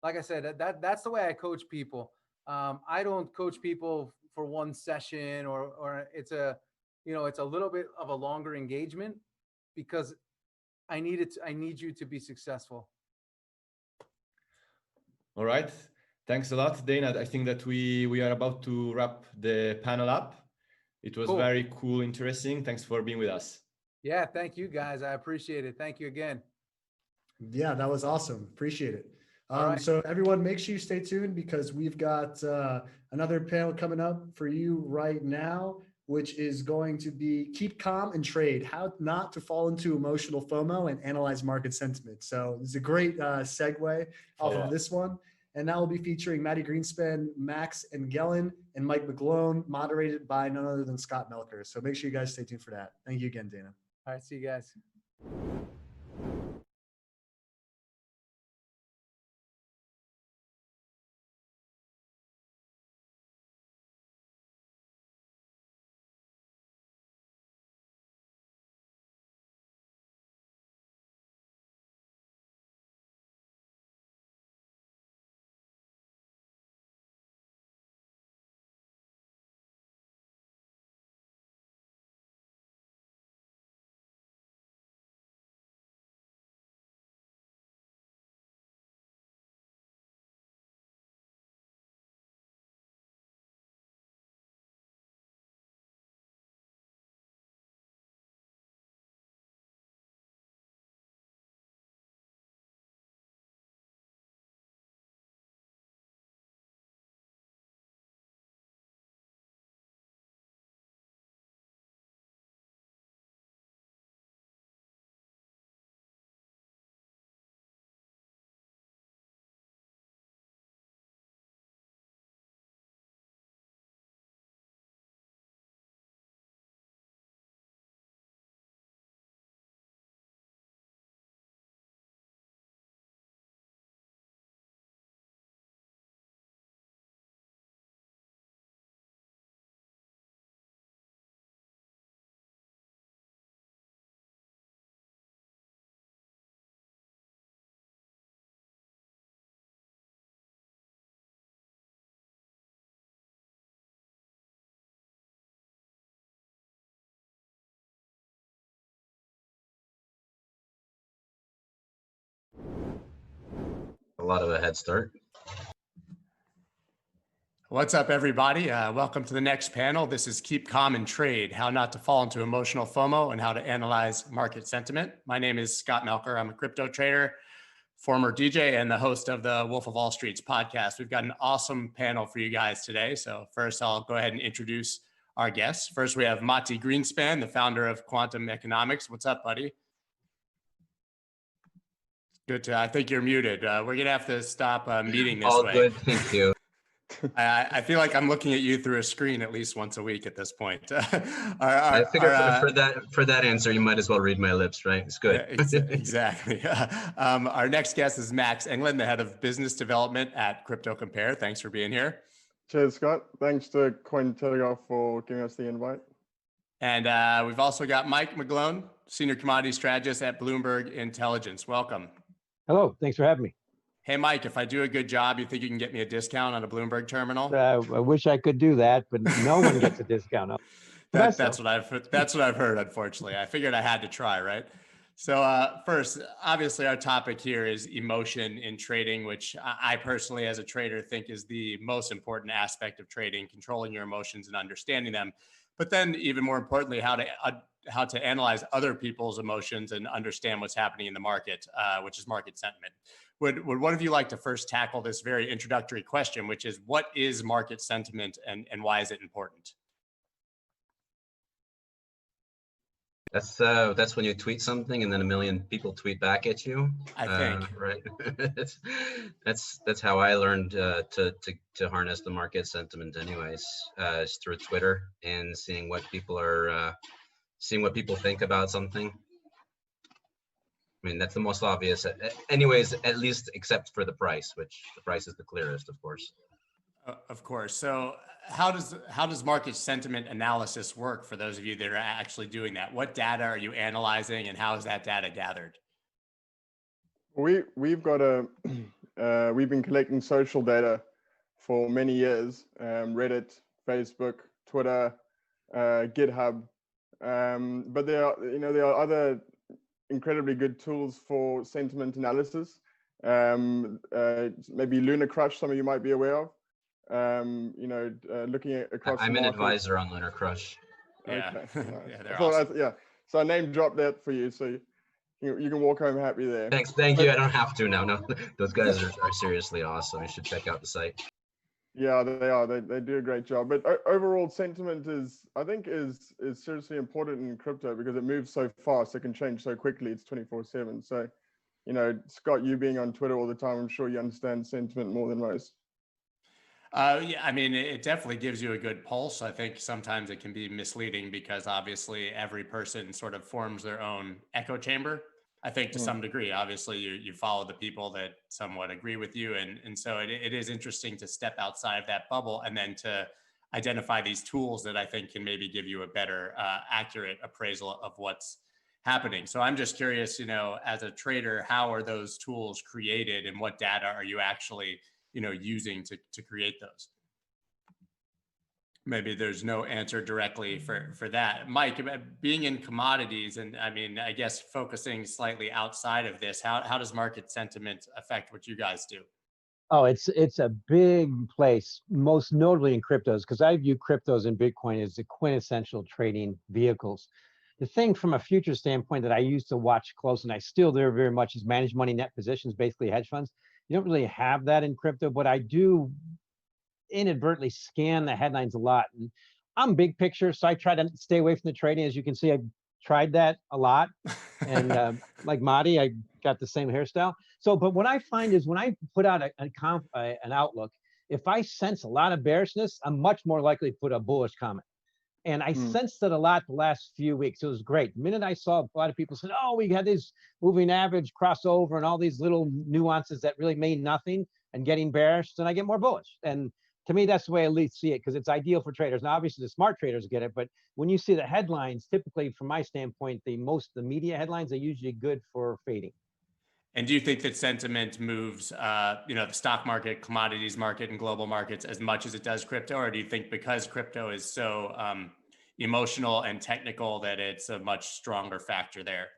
like I said, that's the way I coach people. I don't coach people for one session, or it's a little bit of a longer engagement, because I need you to be successful. All right. Thanks a lot, Dana. I think that we are about to wrap the panel up. It was very cool, interesting. Thanks for being with us. Yeah, thank you guys. I appreciate it. Thank you again. Yeah, that was awesome. Appreciate it. So everyone, make sure you stay tuned, because we've got another panel coming up for you right now, which is going to be keep calm and trade, how not to fall into emotional FOMO and analyze market sentiment. So it's a great segue off of this one. And that will be featuring Maddie Greenspan, Max Engelen, and Mike McGlone, moderated by none other than Scott Melker. So make sure you guys stay tuned for that. Thank you again, Dana. All right, see you guys. A lot of a head start. What's up, everybody? Welcome to the next panel. This is Keep Calm and Trade, how not to fall into emotional FOMO and how to analyze market sentiment. My name is Scott Melker. I'm a crypto trader, former DJ, and the host of the Wolf of Wall Street's podcast. We've got an awesome panel for you guys today. So first, I'll go ahead and introduce our guests. First, we have Matti Greenspan, the founder of Quantum Economics. What's up, buddy? Good to, I think you're muted. We're gonna have to stop meeting this All way. good, thank you. I feel like I'm looking at you through a screen at least once a week at this point. I figured for that answer, you might as well read my lips, right? It's good. Exactly. Our next guest is Max Engelen, the head of business development at Crypto Compare. Thanks for being here. Cheers, Scott. Thanks to Cointelegraph for giving us the invite. And we've also got Mike McGlone, senior commodity strategist at Bloomberg Intelligence. Welcome. Hello, thanks for having me. Hey, Mike, if I do a good job, you think you can get me a discount on a Bloomberg terminal? I wish I could do that, but no one gets a discount. That's what I've heard, unfortunately. I figured I had to try, right? So first, obviously, our topic here is emotion in trading, which I personally, as a trader, think is the most important aspect of trading, controlling your emotions and understanding them. But then even more importantly, how to to analyze other people's emotions and understand what's happening in the market, which is market sentiment. Would one of you like to first tackle this very introductory question, which is what is market sentiment and why is it important? That's when you tweet something and then a million people tweet back at you. I think right. that's how I learned to harness the market sentiment. Anyways, is through Twitter and seeing what people are seeing what people think about something. I mean, that's the most obvious. Anyways, at least except for the price, which the price is the clearest, of course. Of course. So how does market sentiment analysis work for those of you that are actually doing that? What data are you analyzing and how is that data gathered? We've got we've been collecting social data for many years, Reddit, Facebook, Twitter, GitHub, but there are other incredibly good tools for sentiment analysis. Maybe Lunar Crush, some of you might be aware of. Looking at across. I'm an advisor on Lunar Crush. Yeah, okay. Yeah, they're awesome. Yeah, so I name dropped that for you, so you can walk home happy there. Thank you. I don't have to now. No, those guys are seriously awesome. You should check out the site. Yeah, they are. They do a great job. But overall, sentiment I think is seriously important in crypto because it moves so fast. It can change so quickly. It's 24/7. So, Scott, you being on Twitter all the time, I'm sure you understand sentiment more than most. Yeah, I mean, it definitely gives you a good pulse. I think sometimes it can be misleading because obviously every person sort of forms their own echo chamber. I think to some degree, obviously you follow the people that somewhat agree with you. And so it is interesting to step outside of that bubble and then to identify these tools that I think can maybe give you a better accurate appraisal of what's happening. So I'm just curious, as a trader, how are those tools created and what data are you actually using to create those? Maybe there's no answer directly for that. Mike, being in commodities, and I mean, I guess focusing slightly outside of this, how does market sentiment affect what you guys do? Oh, it's a big place, most notably in cryptos, because I view cryptos and Bitcoin as the quintessential trading vehicles. The thing from a future standpoint that I used to watch close, and I still do very much, is managed money net positions, basically hedge funds. You don't really have that in crypto, but I do inadvertently scan the headlines a lot. And I'm big picture, so I try to stay away from the trading. As you can see, I've tried that a lot. And like Madi, I got the same hairstyle. So, but what I find is when I put out an outlook, if I sense a lot of bearishness, I'm much more likely to put a bullish comment. And I sensed it a lot the last few weeks. It was great. The minute I saw a lot of people said, oh, we had this moving average crossover and all these little nuances that really mean nothing and getting bearish, then I get more bullish. And to me, that's the way I at least see it, because it's ideal for traders. Now, obviously, the smart traders get it, but when you see the headlines, typically, from my standpoint, the media headlines are usually good for fading. And do you think that sentiment moves, the stock market, commodities market, and global markets as much as it does crypto? Or do you think because crypto is so emotional and technical that it's a much stronger factor there?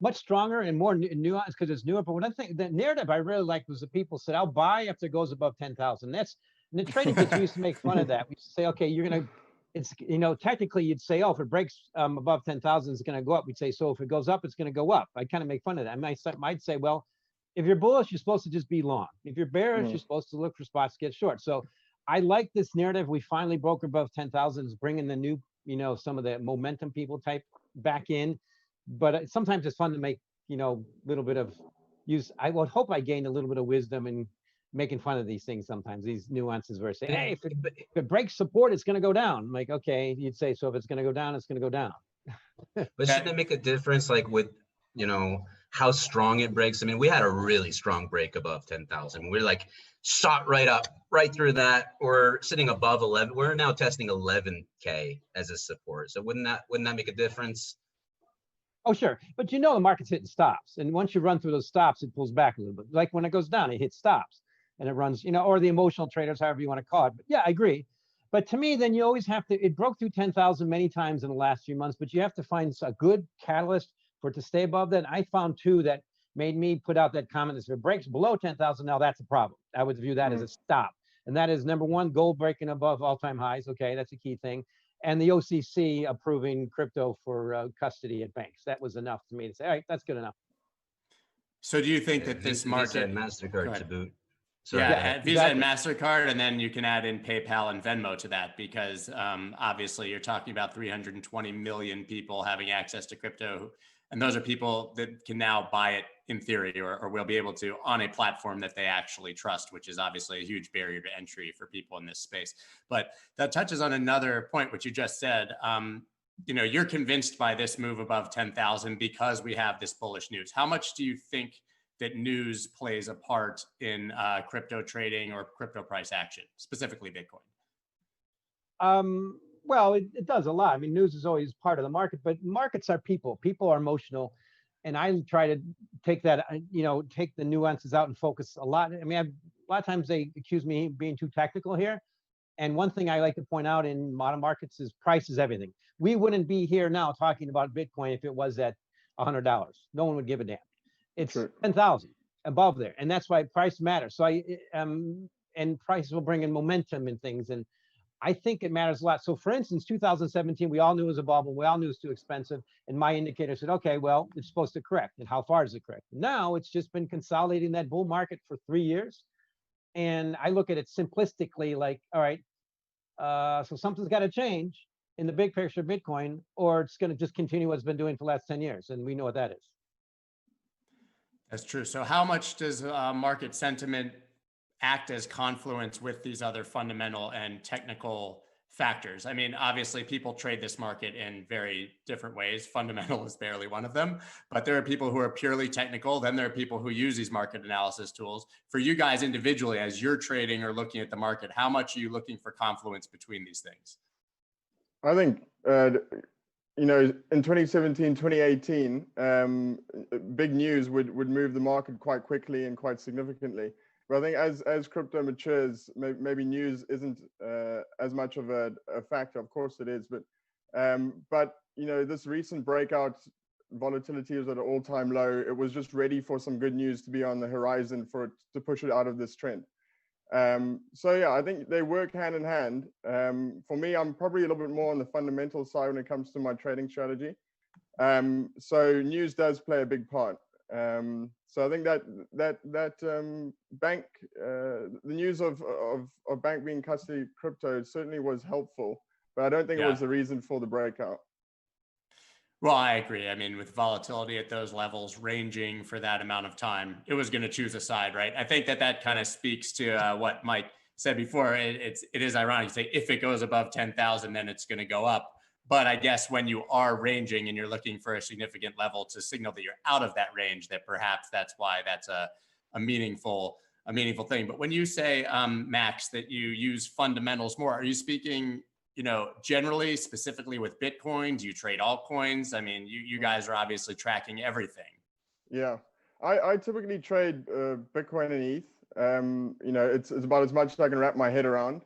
Much stronger and more nuanced because it's newer. But one thing, the narrative I really liked was the people said, I'll buy after it goes above 10,000. And the trading kits used to make fun of that. We used to say, okay, you're going to, it's, technically you'd say, oh, if it breaks above 10,000, it's going to go up. We'd say, so if it goes up, it's going to go up. I kind of make fun of that. I might say, well, if you're bullish, you're supposed to just be long. If you're bearish, you're supposed to look for spots to get short. So I like this narrative. We finally broke above 10,000. It's bringing the new, some of the momentum people type back in. But sometimes it's fun to make, little bit of use. I would hope I gained a little bit of wisdom in making fun of these things sometimes, these nuances where I say, hey, if it breaks support, it's going to go down. I'm like, okay, you'd say, so if it's going to go down, it's going to go down. But shouldn't it make a difference, like with, how strong it breaks? I mean, we had a really strong break above 10,000. We're like shot right up, right through that. We're sitting above 11. We're now testing 11K as a support. So wouldn't that make a difference? Oh, sure. But the market's hitting stops. And once you run through those stops, it pulls back a little bit. Like when it goes down, it hits stops and it runs, or the emotional traders, however you want to call it. But yeah, I agree. But to me, then you always have to, it broke through 10,000 many times in the last few months, but you have to find a good catalyst for it to stay above that. And I found two that made me put out that comment that if it breaks below 10,000, now that's a problem. I would view that as a stop. And that is, number one, gold breaking above all-time highs. Okay, that's a key thing. and the OCC approving crypto for custody at banks. That was enough to me to say, all right, that's good enough. So do you think that this Visa market, and MasterCard to boot. Sorry, Sorry, yeah, Visa and MasterCard, and then you can add in PayPal and Venmo to that, because obviously you're talking about 320 million people having access to crypto. And those are people that can now buy it in theory, or will be able to on a platform that they actually trust, which is obviously a huge barrier to entry for people in this space. But that touches on another point, which you just said. You know, you're convinced by this move above 10,000 because we have this bullish news. How much do you think that news plays a part in crypto trading or crypto price action, specifically Bitcoin? Well, it does a lot. I mean, news is always part of the market, but markets are people. People are emotional. And I try to take that, you know, take the nuances out and focus a lot. I mean, a lot of times they accuse me of being too technical here. And one thing I like to point out in modern markets is price is everything. We wouldn't be here now talking about Bitcoin if it was at $100. No one would give a damn. It's 10,000 above there. And that's why price matters. So and prices will bring in momentum and things. And I think it matters a lot. So for instance, 2017, we all knew it was a bubble. We all knew it was too expensive. And my indicator said, okay, well, it's supposed to correct. And how far does it correct? Now it's just been consolidating that bull market for 3 years. And I look at it simplistically like, all right, so something's got to change in the big picture of Bitcoin, or it's going to just continue what it's been doing for the last 10 years. And we know what that is. That's true. So how much does market sentiment act as confluence with these other fundamental and technical factors? I mean, obviously people trade this market in very different ways. Fundamental is barely one of them, but there are people who are purely technical. Then there are people who use these market analysis tools. For you guys individually, as you're trading or looking at the market, how much are you looking for confluence between these things? I think, you know, in 2017, 2018, big news would move the market quite quickly and quite significantly. But I think as crypto matures, maybe news isn't as much of a factor. Of course it is, but you know, this recent breakout volatility is at an all-time low. It was just ready for some good news to be on the horizon for it to push it out of this trend. So yeah, I think they work hand in hand. For me, I'm probably a little bit more on the fundamental side when it comes to my trading strategy. So news does play a big part. So I think that bank, the news of bank being custody crypto certainly was helpful, but I don't think it was the reason for the breakout. Well, I agree. I mean, with volatility at those levels ranging for that amount of time, it was going to choose a side, right? I think that kind of speaks to what Mike said before. It is ironic to say if it goes above 10,000, then it's going to go up. But I guess when you are ranging and you're looking for a significant level to signal that you're out of that range, that perhaps that's why that's a meaningful thing. But when you say, Max, that you use fundamentals more, are you speaking, you know, generally, specifically with Bitcoin? Do you trade altcoins? I mean, you guys are obviously tracking everything. Yeah, I typically trade Bitcoin and ETH. You know, it's about as much as I can wrap my head around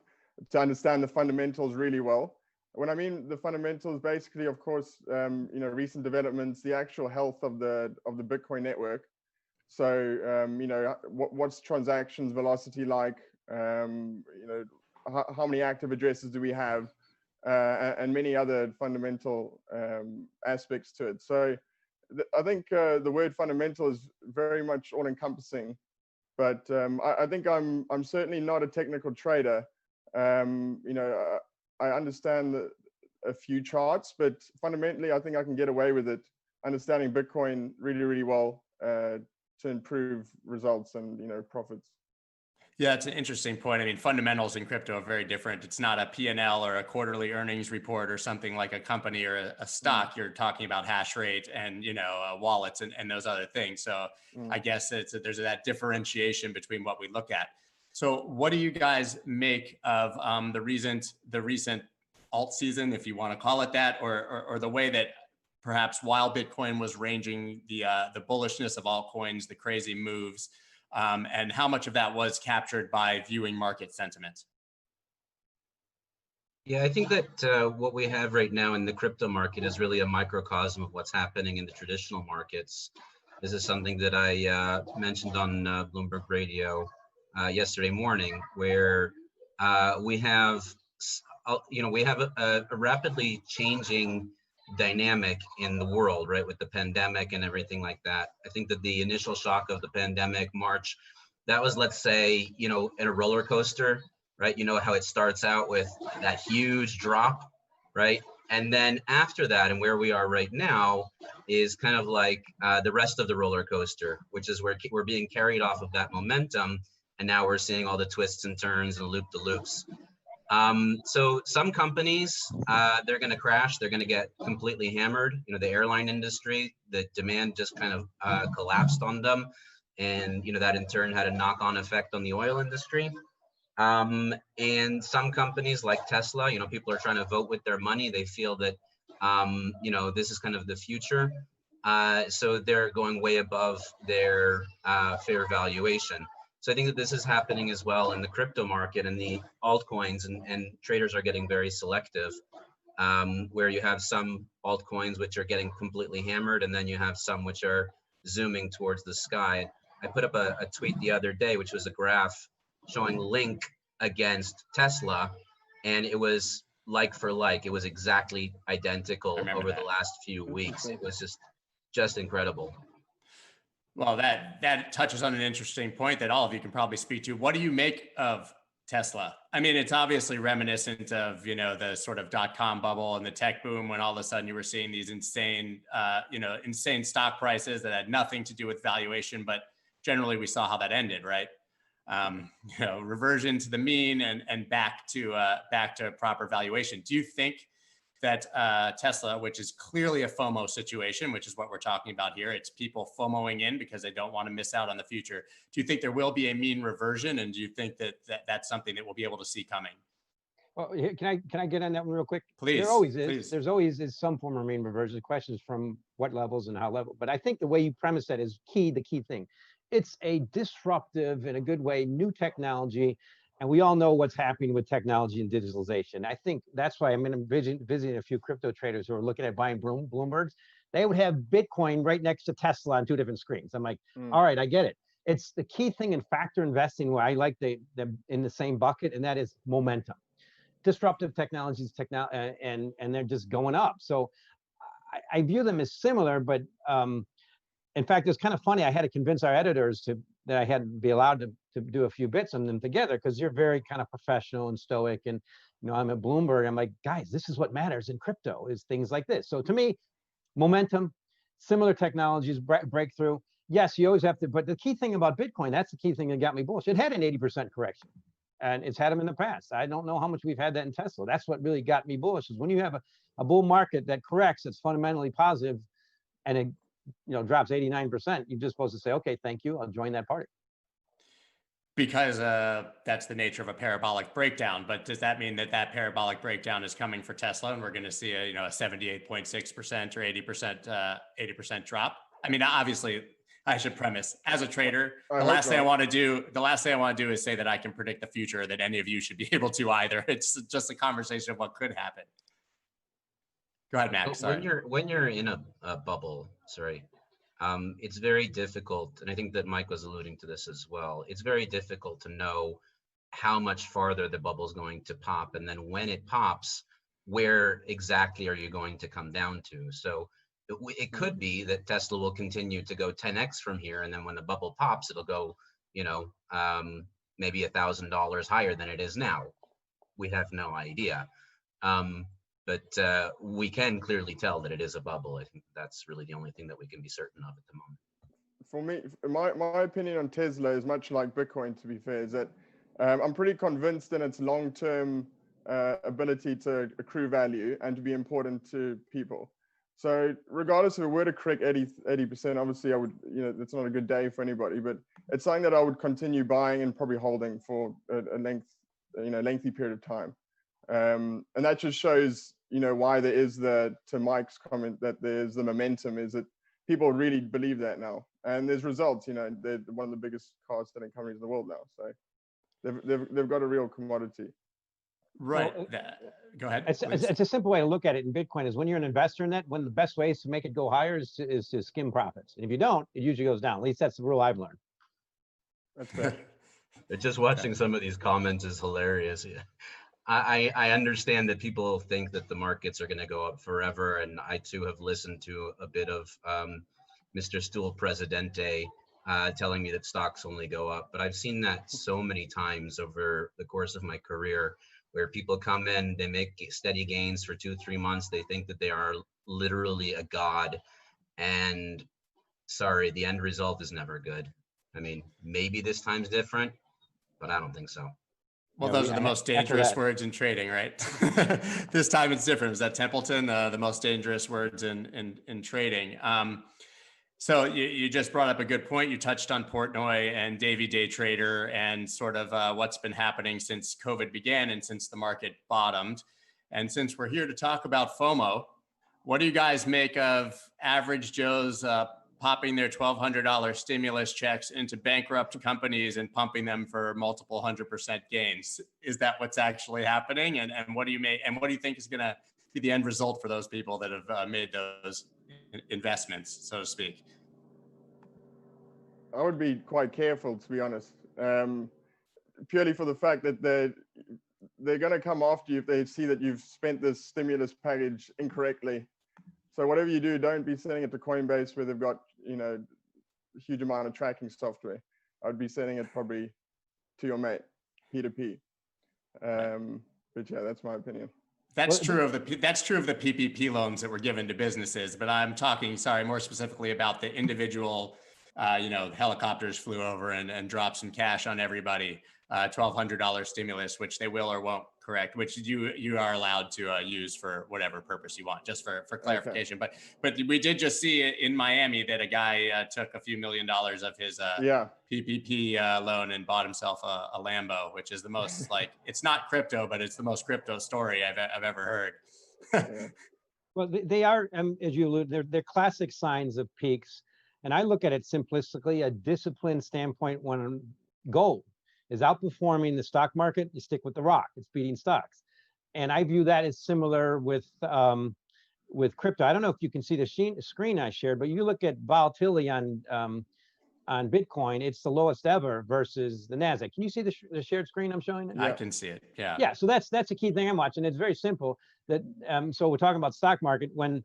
to understand the fundamentals really well. When I mean the fundamentals, basically, of course, you know, recent developments, the actual health of the Bitcoin network. So, you know, what's transactions velocity like? You know, how many active addresses do we have? And many other fundamental aspects to it. So I think the word fundamental is very much all-encompassing, but I think I'm certainly not a technical trader. You know, I understand a few charts, but fundamentally, I think I can get away with it, understanding Bitcoin really, really well to improve results and, you know, profits. Yeah, it's an interesting point. I mean, fundamentals in crypto are very different. It's not a P&L or a quarterly earnings report or something like a company or a stock. You're talking about hash rate and, you know, wallets and those other things. So I guess there's that differentiation between what we look at. So what do you guys make of the recent alt season, if you want to call it that, or the way that perhaps while Bitcoin was ranging, the bullishness of altcoins, the crazy moves, and how much of that was captured by viewing market sentiment? Yeah, I think that what we have right now in the crypto market is really a microcosm of what's happening in the traditional markets. This is something that I mentioned on Bloomberg Radio yesterday morning, where we have we have a rapidly changing dynamic in the world, right? With the pandemic and everything like that. I think that the initial shock of the pandemic, March, that was, let's say, in a roller coaster, right? You know how it starts out with that huge drop, right? And then after that, and where we are right now, is kind of like the rest of the roller coaster, which is where we're being carried off of that momentum. And now we're seeing all the twists and turns and loop-de-loops. So some companies, they're going to crash. They're going to get completely hammered. The airline industry, the demand just kind of collapsed on them. And, that in turn had a knock-on effect on the oil industry. And some companies like Tesla, people are trying to vote with their money. They feel that, this is kind of the future. So they're going way above their fair valuation. So I think that this is happening as well in the crypto market and the altcoins, and traders are getting very selective, where you have some altcoins which are getting completely hammered, and then you have some which are zooming towards the sky. I put up a tweet the other day, which was a graph showing Link against Tesla, and it was like for like. It was exactly identical over the last few weeks. It was just incredible. Well, that touches on an interesting point that all of you can probably speak to. What do you make of Tesla? I mean, it's obviously reminiscent of, the sort of .com bubble and the tech boom, when all of a sudden you were seeing these insane stock prices that had nothing to do with valuation, but generally we saw how that ended, right? Reversion to the mean and back to proper valuation. Do you think that Tesla, which is clearly a FOMO situation, which is what we're talking about here, it's people FOMOing in because they don't want to miss out on the future. Do you think there will be a mean reversion, and do you think that that's something that we'll be able to see coming? Well, can I get on that one real quick? Please. There always is. Please. There's always is some form of mean reversion. The question is from what levels and how level. But I think the way you premise that is the key thing. It's a disruptive, in a good way, new technology. And we all know what's happening with technology and digitalization. I think that's why I'm visiting a few crypto traders who are looking at buying Bloombergs. They would have Bitcoin right next to Tesla on two different screens. I'm like, all right, I get it. It's the key thing in factor investing where I like them in the same bucket, and that is momentum. Disruptive technologies, and they're just going up. So I view them as similar, but in fact, it's kind of funny. I had to convince our editors that I had to be allowed to do a few bits on them together, because you're very kind of professional and stoic. And, I'm at Bloomberg. I'm like, guys, this is what matters in crypto, is things like this. So to me, momentum, similar technologies, breakthrough. Yes, you always have to. But the key thing about Bitcoin, that's the key thing that got me bullish. It had an 80% correction, and it's had them in the past. I don't know how much we've had that in Tesla. That's what really got me bullish, is when you have a bull market that corrects, it's fundamentally positive, and it drops 89%, you're just supposed to say, okay, thank you, I'll join that party. Because that's the nature of a parabolic breakdown. But does that mean that parabolic breakdown is coming for Tesla, and we're going to see a 78.6% or 80% drop? I mean, obviously, I should premise, as a trader, the last thing I want to do is say that I can predict the future, or that any of you should be able to either. It's just a conversation of what could happen. Go ahead, Max. Sorry. When you're in a bubble, it's very difficult, and I think that Mike was alluding to this as well. It's very difficult to know how much farther the bubble is going to pop, and then when it pops, where exactly are you going to come down to? So it could be that Tesla will continue to go 10x from here, and then when the bubble pops, it'll go, maybe $1,000 higher than it is now. We have no idea. But we can clearly tell that it is a bubble. I think that's really the only thing that we can be certain of at the moment. For me, my opinion on Tesla is much like Bitcoin, to be fair, is that I'm pretty convinced in its long-term ability to accrue value and to be important to people. So regardless if it were to correct 80%, obviously I would, it's not a good day for anybody, but it's something that I would continue buying and probably holding for a lengthy period of time. And that just shows, why there is to Mike's comment, that there's the momentum, is that people really believe that now. And there's results, they're one of the biggest car selling companies in the world now. So they've got a real commodity. Right. Well, go ahead. It's a simple way to look at it in Bitcoin, is when you're an investor in that, one of the best ways to make it go higher is to skim profits. And if you don't, it usually goes down. At least that's the rule I've learned. That's fair. Just watching some of these comments is hilarious. I understand that people think that the markets are going to go up forever, and I too have listened to a bit of Mr. Stool Presidente telling me that stocks only go up. But I've seen that so many times over the course of my career, where people come in, they make steady gains for 2-3 months, they think that they are literally a god, and sorry, the end result is never good. I mean, maybe this time's different, but I don't think so. Well, those are the most dangerous words in trading, right? This time it's different. Is that Templeton, the most dangerous words in trading? So you just brought up a good point. You touched on Portnoy and Davy Day Trader and sort of what's been happening since COVID began and since the market bottomed. And since we're here to talk about FOMO, what do you guys make of average Joes popping their $1,200 stimulus checks into bankrupt companies and pumping them for multiple 100% gains? Is that what's actually happening? And what do you make? And what do you think is going to be the end result for those people that have made those investments, so to speak? I would be quite careful, to be honest, purely for the fact that they're going to come after you if they see that you've spent this stimulus package incorrectly. So whatever you do, don't be sending it to Coinbase where they've got, a huge amount of tracking software. I'd be sending it probably to your mate, P2P. But yeah, that's my opinion. That's true of the PPP loans that were given to businesses, but I'm talking, more specifically about the individual, helicopters flew over and dropped some cash on everybody, $1,200 stimulus, which they will or won't correct, which you are allowed to use for whatever purpose you want, just for clarification. Okay. But we did just see in Miami that a guy took a few $1 million of his PPP loan and bought himself a Lambo, which is the most it's not crypto, but it's the most crypto story I've ever heard. Yeah. Well, they are, as you alluded, they're classic signs of peaks. And I look at it simplistically, a disciplined standpoint. When gold is outperforming the stock market, you stick with the rock. It's beating stocks. And I view that as similar with crypto. I don't know if you can see the screen I shared, but you look at volatility on Bitcoin, it's the lowest ever versus the NASDAQ. Can you see the shared screen I'm showing? I can see it, yeah. Yeah, so that's a key thing I'm watching. It's very simple. That so we're talking about stock market when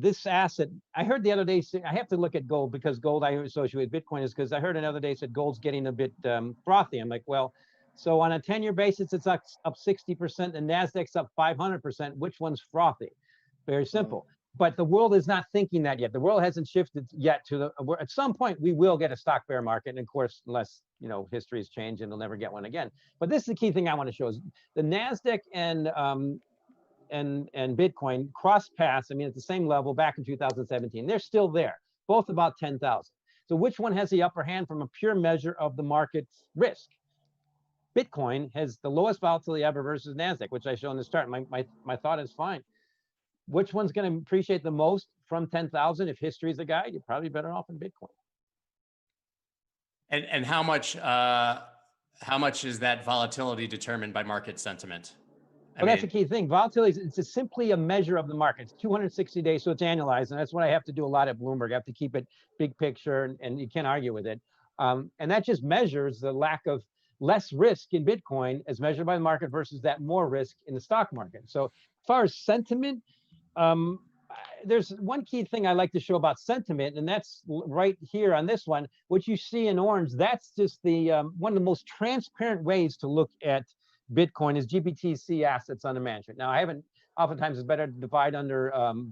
this asset, I heard the other day, I have to look at gold because gold I associate with Bitcoin is because I heard another day said gold's getting a bit frothy. I'm like, well, so on a 10-year basis, it's up 60% and NASDAQ's up 500%. Which one's frothy? Very simple. But the world is not thinking that yet. The world hasn't shifted yet to at some point we will get a stock bear market. And of course, unless, history has changed and they'll never get one again. But this is the key thing I want to show is the NASDAQ and Bitcoin cross paths, at the same level back in 2017. They're still there, both about 10,000. So which one has the upper hand from a pure measure of the market's risk? Bitcoin has the lowest volatility ever versus NASDAQ, which I show in the chart. My thought is fine. Which one's going to appreciate the most from 10,000? If history is a guide, you're probably better off in Bitcoin. And how much is that volatility determined by market sentiment? Well, that's the key thing. Volatility is simply a measure of the market. It's 260 days, so it's annualized, and that's what I have to do a lot at Bloomberg. I have to keep it big picture, and you can't argue with it. And that just measures the lack of less risk in Bitcoin as measured by the market versus that more risk in the stock market. So as far as sentiment, there's one key thing I like to show about sentiment, and that's right here on this one. What you see in orange, that's just the one of the most transparent ways to look at Bitcoin is GBTC assets under management. Now, oftentimes it's better to divide under and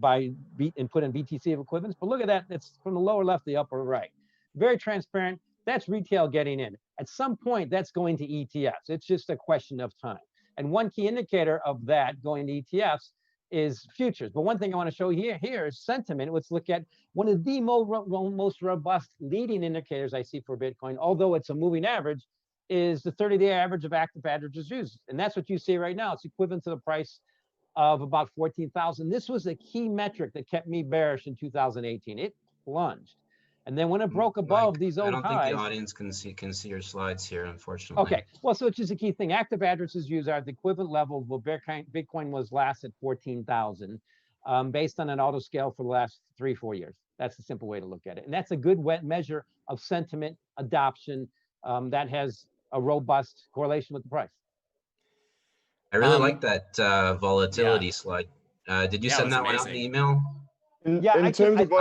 put in BTC equivalents, but look at that. It's from the lower left to the upper right. Very transparent. That's retail getting in. At some point, that's going to ETFs. It's just a question of time. And one key indicator of that going to ETFs is futures. But one thing I want to show you here is sentiment. Let's look at one of the most robust leading indicators I see for Bitcoin, although it's a moving average, is the 30-day average of active addresses used. And that's what you see right now. It's equivalent to the price of about 14,000. This was a key metric that kept me bearish in 2018. It plunged. And then when it broke above these old highs. I don't think the audience can see your slides here, unfortunately. Okay, well, so it's just a key thing. Active addresses used are at the equivalent level of what Bitcoin was last at 14,000, based on an auto scale for the last 3-4 years. That's the simple way to look at it. And that's a good measure of sentiment adoption that has a robust correlation with the price. I really like that volatility slide. Did you Yeah, it send was that one out in the amazing. email? In terms of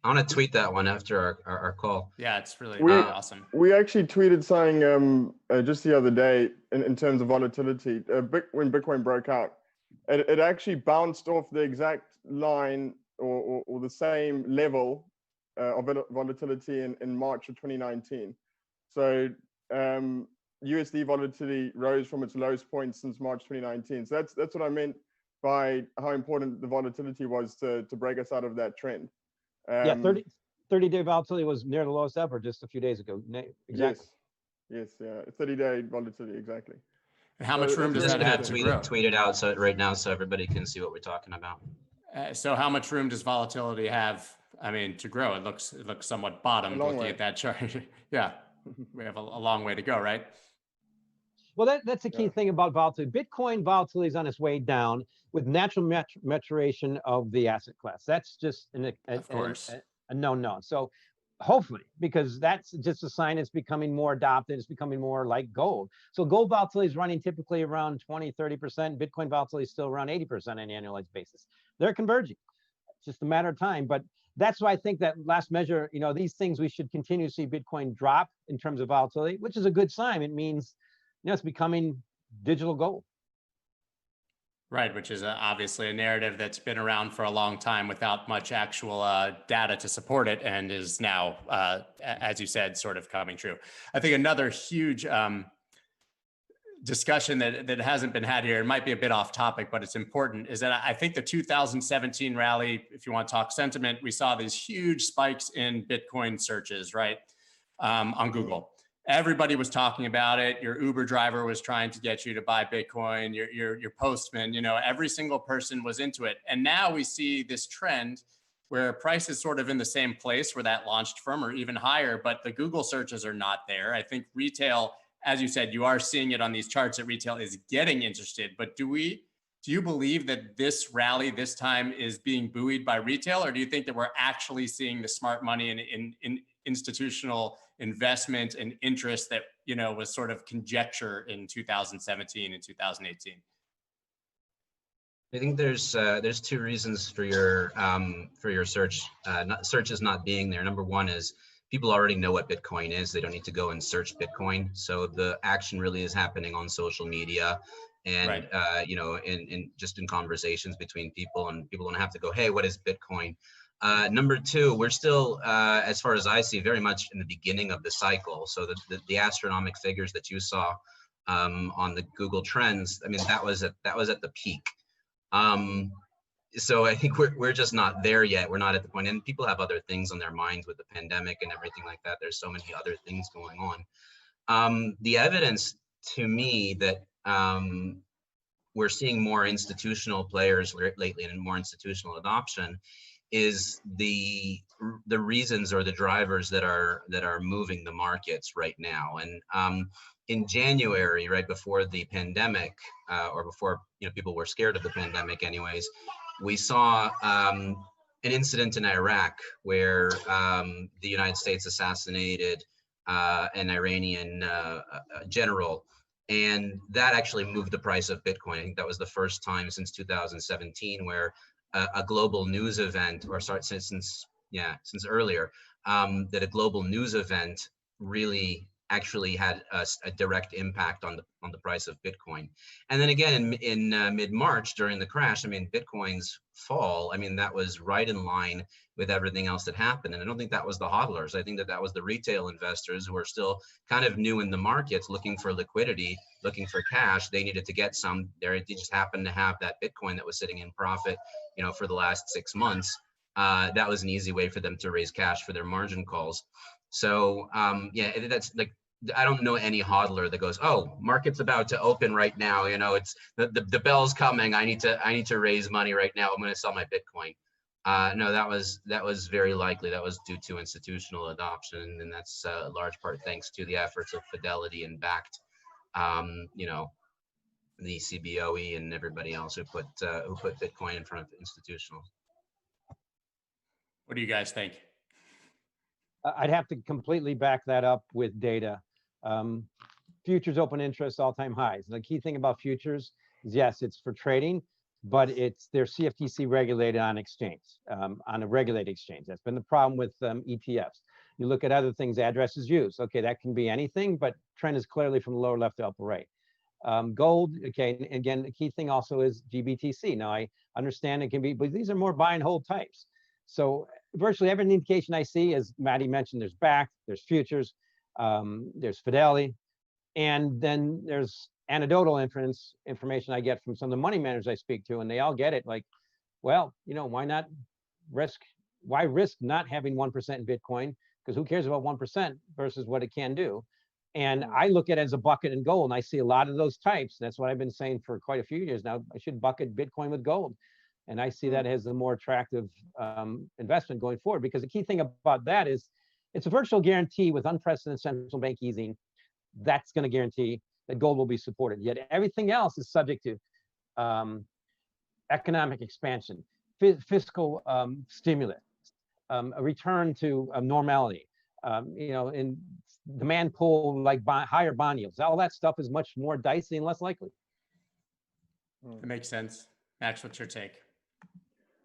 I want to tweet that one after our call. Yeah, it's really, we really awesome. we actually tweeted something just the other day in terms of volatility. When Bitcoin broke out, it actually bounced off the exact line or the same level of volatility in March of 2019. So USD volatility rose from its lowest point since March 2019. So that's what I meant by how important the volatility was to break us out of that trend. Yeah, 30-day volatility was near the lowest ever just a few days ago. Exactly. Yes, yeah, 30-day volatility, exactly. And how much room does that have to grow? Tweet it out right now so everybody can see what we're talking about. So how much room does volatility have? I mean, to grow? It looks somewhat bottomed looking at that chart. Yeah, we have a long way to go, right? Well, that's the key thing about volatility. Bitcoin volatility is on its way down with natural maturation of the asset class. That's just a no. So hopefully, because that's just a sign it's becoming more adopted, it's becoming more like gold. So gold volatility is running typically around 20-30%. Bitcoin volatility is still around 80% on an annualized basis. They're converging. It's just a matter of time. But that's why I think that last measure, these things, we should continue to see Bitcoin drop in terms of volatility, which is a good sign. It means it's becoming digital gold. Right, which is obviously a narrative that's been around for a long time without much actual data to support it, and is now, as you said, sort of coming true. I think another huge discussion that hasn't been had here, it might be a bit off topic, but it's important, is that I think the 2017 rally, if you want to talk sentiment, we saw these huge spikes in Bitcoin searches, right, on Google. Everybody was talking about it. Your Uber driver was trying to get you to buy Bitcoin. Your postman, every single person was into it. And now we see this trend where price is sort of in the same place where that launched from, or even higher, but the Google searches are not there. I think retail, as you said, you are seeing it on these charts that retail is getting interested. But do you believe that this rally this time is being buoyed by retail, or do you think that we're actually seeing the smart money in institutional investment and interest that was sort of conjecture in 2017 and 2018? I think there's two reasons for your searches not being there. Number one is people already know what Bitcoin is. They don't need to go and search Bitcoin. So the action really is happening on social media, and in just in conversations between people, and people don't have to go, hey, what is Bitcoin? Number two, we're still, as far as I see, very much in the beginning of the cycle. So the astronomical figures that you saw on the Google Trends, I mean, that was at the peak. So I think we're just not there yet. We're not at the point, and people have other things on their minds with the pandemic and everything like that. There's so many other things going on. The evidence to me that we're seeing more institutional players lately and more institutional adoption is the reasons or the drivers that are moving the markets right now. And in January, right before the pandemic, or before people were scared of the pandemic anyways, we saw an incident in Iraq where the United States assassinated an Iranian general, and that actually moved the price of Bitcoin. I think that was the first time since 2017 where a global news event, or since earlier, that a global news event really actually had a direct impact on the price of Bitcoin. And then again in mid-March during the crash, I mean, Bitcoin's fall, I mean, that was right in line with everything else that happened. And I don't think that was the hodlers. I think that was the retail investors who are still kind of new in the markets, looking for liquidity, looking for cash. They needed to get some there. They just happened to have that Bitcoin that was sitting in profit, for the last 6 months. That was an easy way for them to raise cash for their margin calls. So that's like, I don't know any hodler that goes, oh, market's about to open right now. It's the bell's coming. I need to raise money right now. I'm going to sell my Bitcoin. No, that was very likely. That was due to institutional adoption, and that's a large part thanks to the efforts of Fidelity and Backed, the CBOE and everybody else who put Bitcoin in front of institutional. What do you guys think? I'd have to completely back that up with data. futures open interest all-time highs. The key thing about futures is, yes, it's for trading, but they're CFTC regulated on exchange, on a regulated exchange. That's been the problem with ETFs. You look at other things, addresses used. Okay, that can be anything, but trend is clearly from the lower left to upper right. Gold, okay, and again, the key thing also is GBTC. Now, I understand it can be, but these are more buy and hold types. So virtually every indication I see, as Maddie mentioned, there's BAC, there's futures, there's Fidelity, and then there's anecdotal information I get from some of the money managers I speak to, and they all get it like, well, why not risk? Why risk not having 1% in Bitcoin? Because who cares about 1% versus what it can do? And I look at it as a bucket in gold, and I see a lot of those types. That's what I've been saying for quite a few years now. I should bucket Bitcoin with gold. And I see that as a more attractive investment going forward, because the key thing about that is it's a virtual guarantee with unprecedented central bank easing. That's going to guarantee that gold will be supported. Yet everything else is subject to economic expansion, fiscal stimulus, a return to normality, in demand pull, like higher bond yields. All that stuff is much more dicey and less likely. That makes sense. Max, what's your take?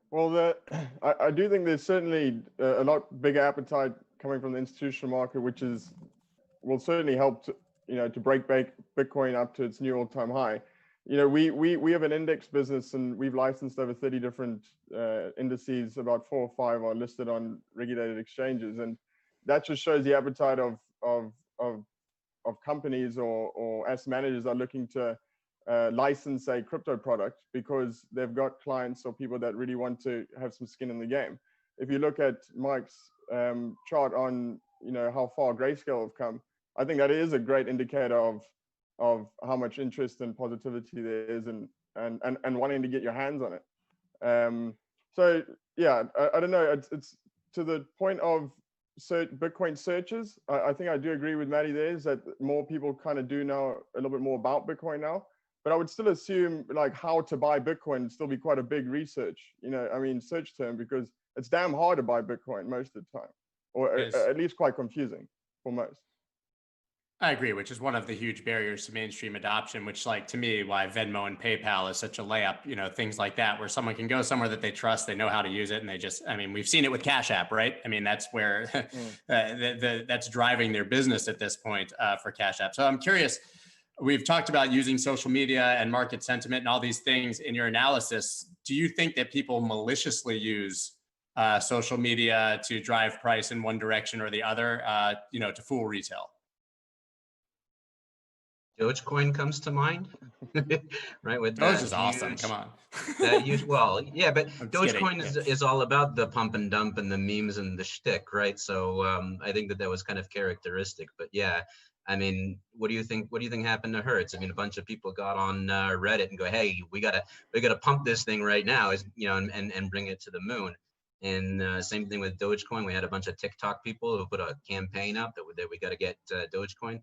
Well, I do think there's certainly a lot bigger appetite coming from the institutional market, which will certainly help to break Bitcoin up to its new all-time high. We have an index business, and we've licensed over 30 different indices. About 4 or 5 are listed on regulated exchanges, and that just shows the appetite of companies or asset managers are looking to license a crypto product because they've got clients or people that really want to have some skin in the game. If you look at Mike's chart on how far Grayscale have come, I think that is a great indicator of how much interest and positivity there is, and wanting to get your hands on it. So yeah, I don't know. It's to the point of Bitcoin searches. I think I do agree with Maddie there, is that more people kind of do know a little bit more about Bitcoin now. But I would still assume like how to buy Bitcoin would still be quite a big research, search term, because it's damn hard to buy Bitcoin most of the time, or at least quite confusing for most. I agree, which is one of the huge barriers to mainstream adoption, which, like, to me, why Venmo and PayPal is such a layup, things like that, where someone can go somewhere that they trust, they know how to use it, and they just, we've seen it with Cash App, right? That's where that's driving their business at this point for Cash App. So I'm curious, we've talked about using social media and market sentiment and all these things in your analysis. Do you think that people maliciously use social media to drive price in one direction or the other, to fool retail? Dogecoin comes to mind, right? With Doge is awesome. Come on. Well, yeah, but Dogecoin kidding. is all about the pump and dump and the memes and the shtick, right? So I think that was kind of characteristic. But yeah, what do you think? What do you think happened to Hertz? A bunch of people got on Reddit and go, "Hey, we gotta pump this thing right now," and bring it to the moon. And same thing with Dogecoin. We had a bunch of TikTok people who put a campaign up that we got to get Dogecoin.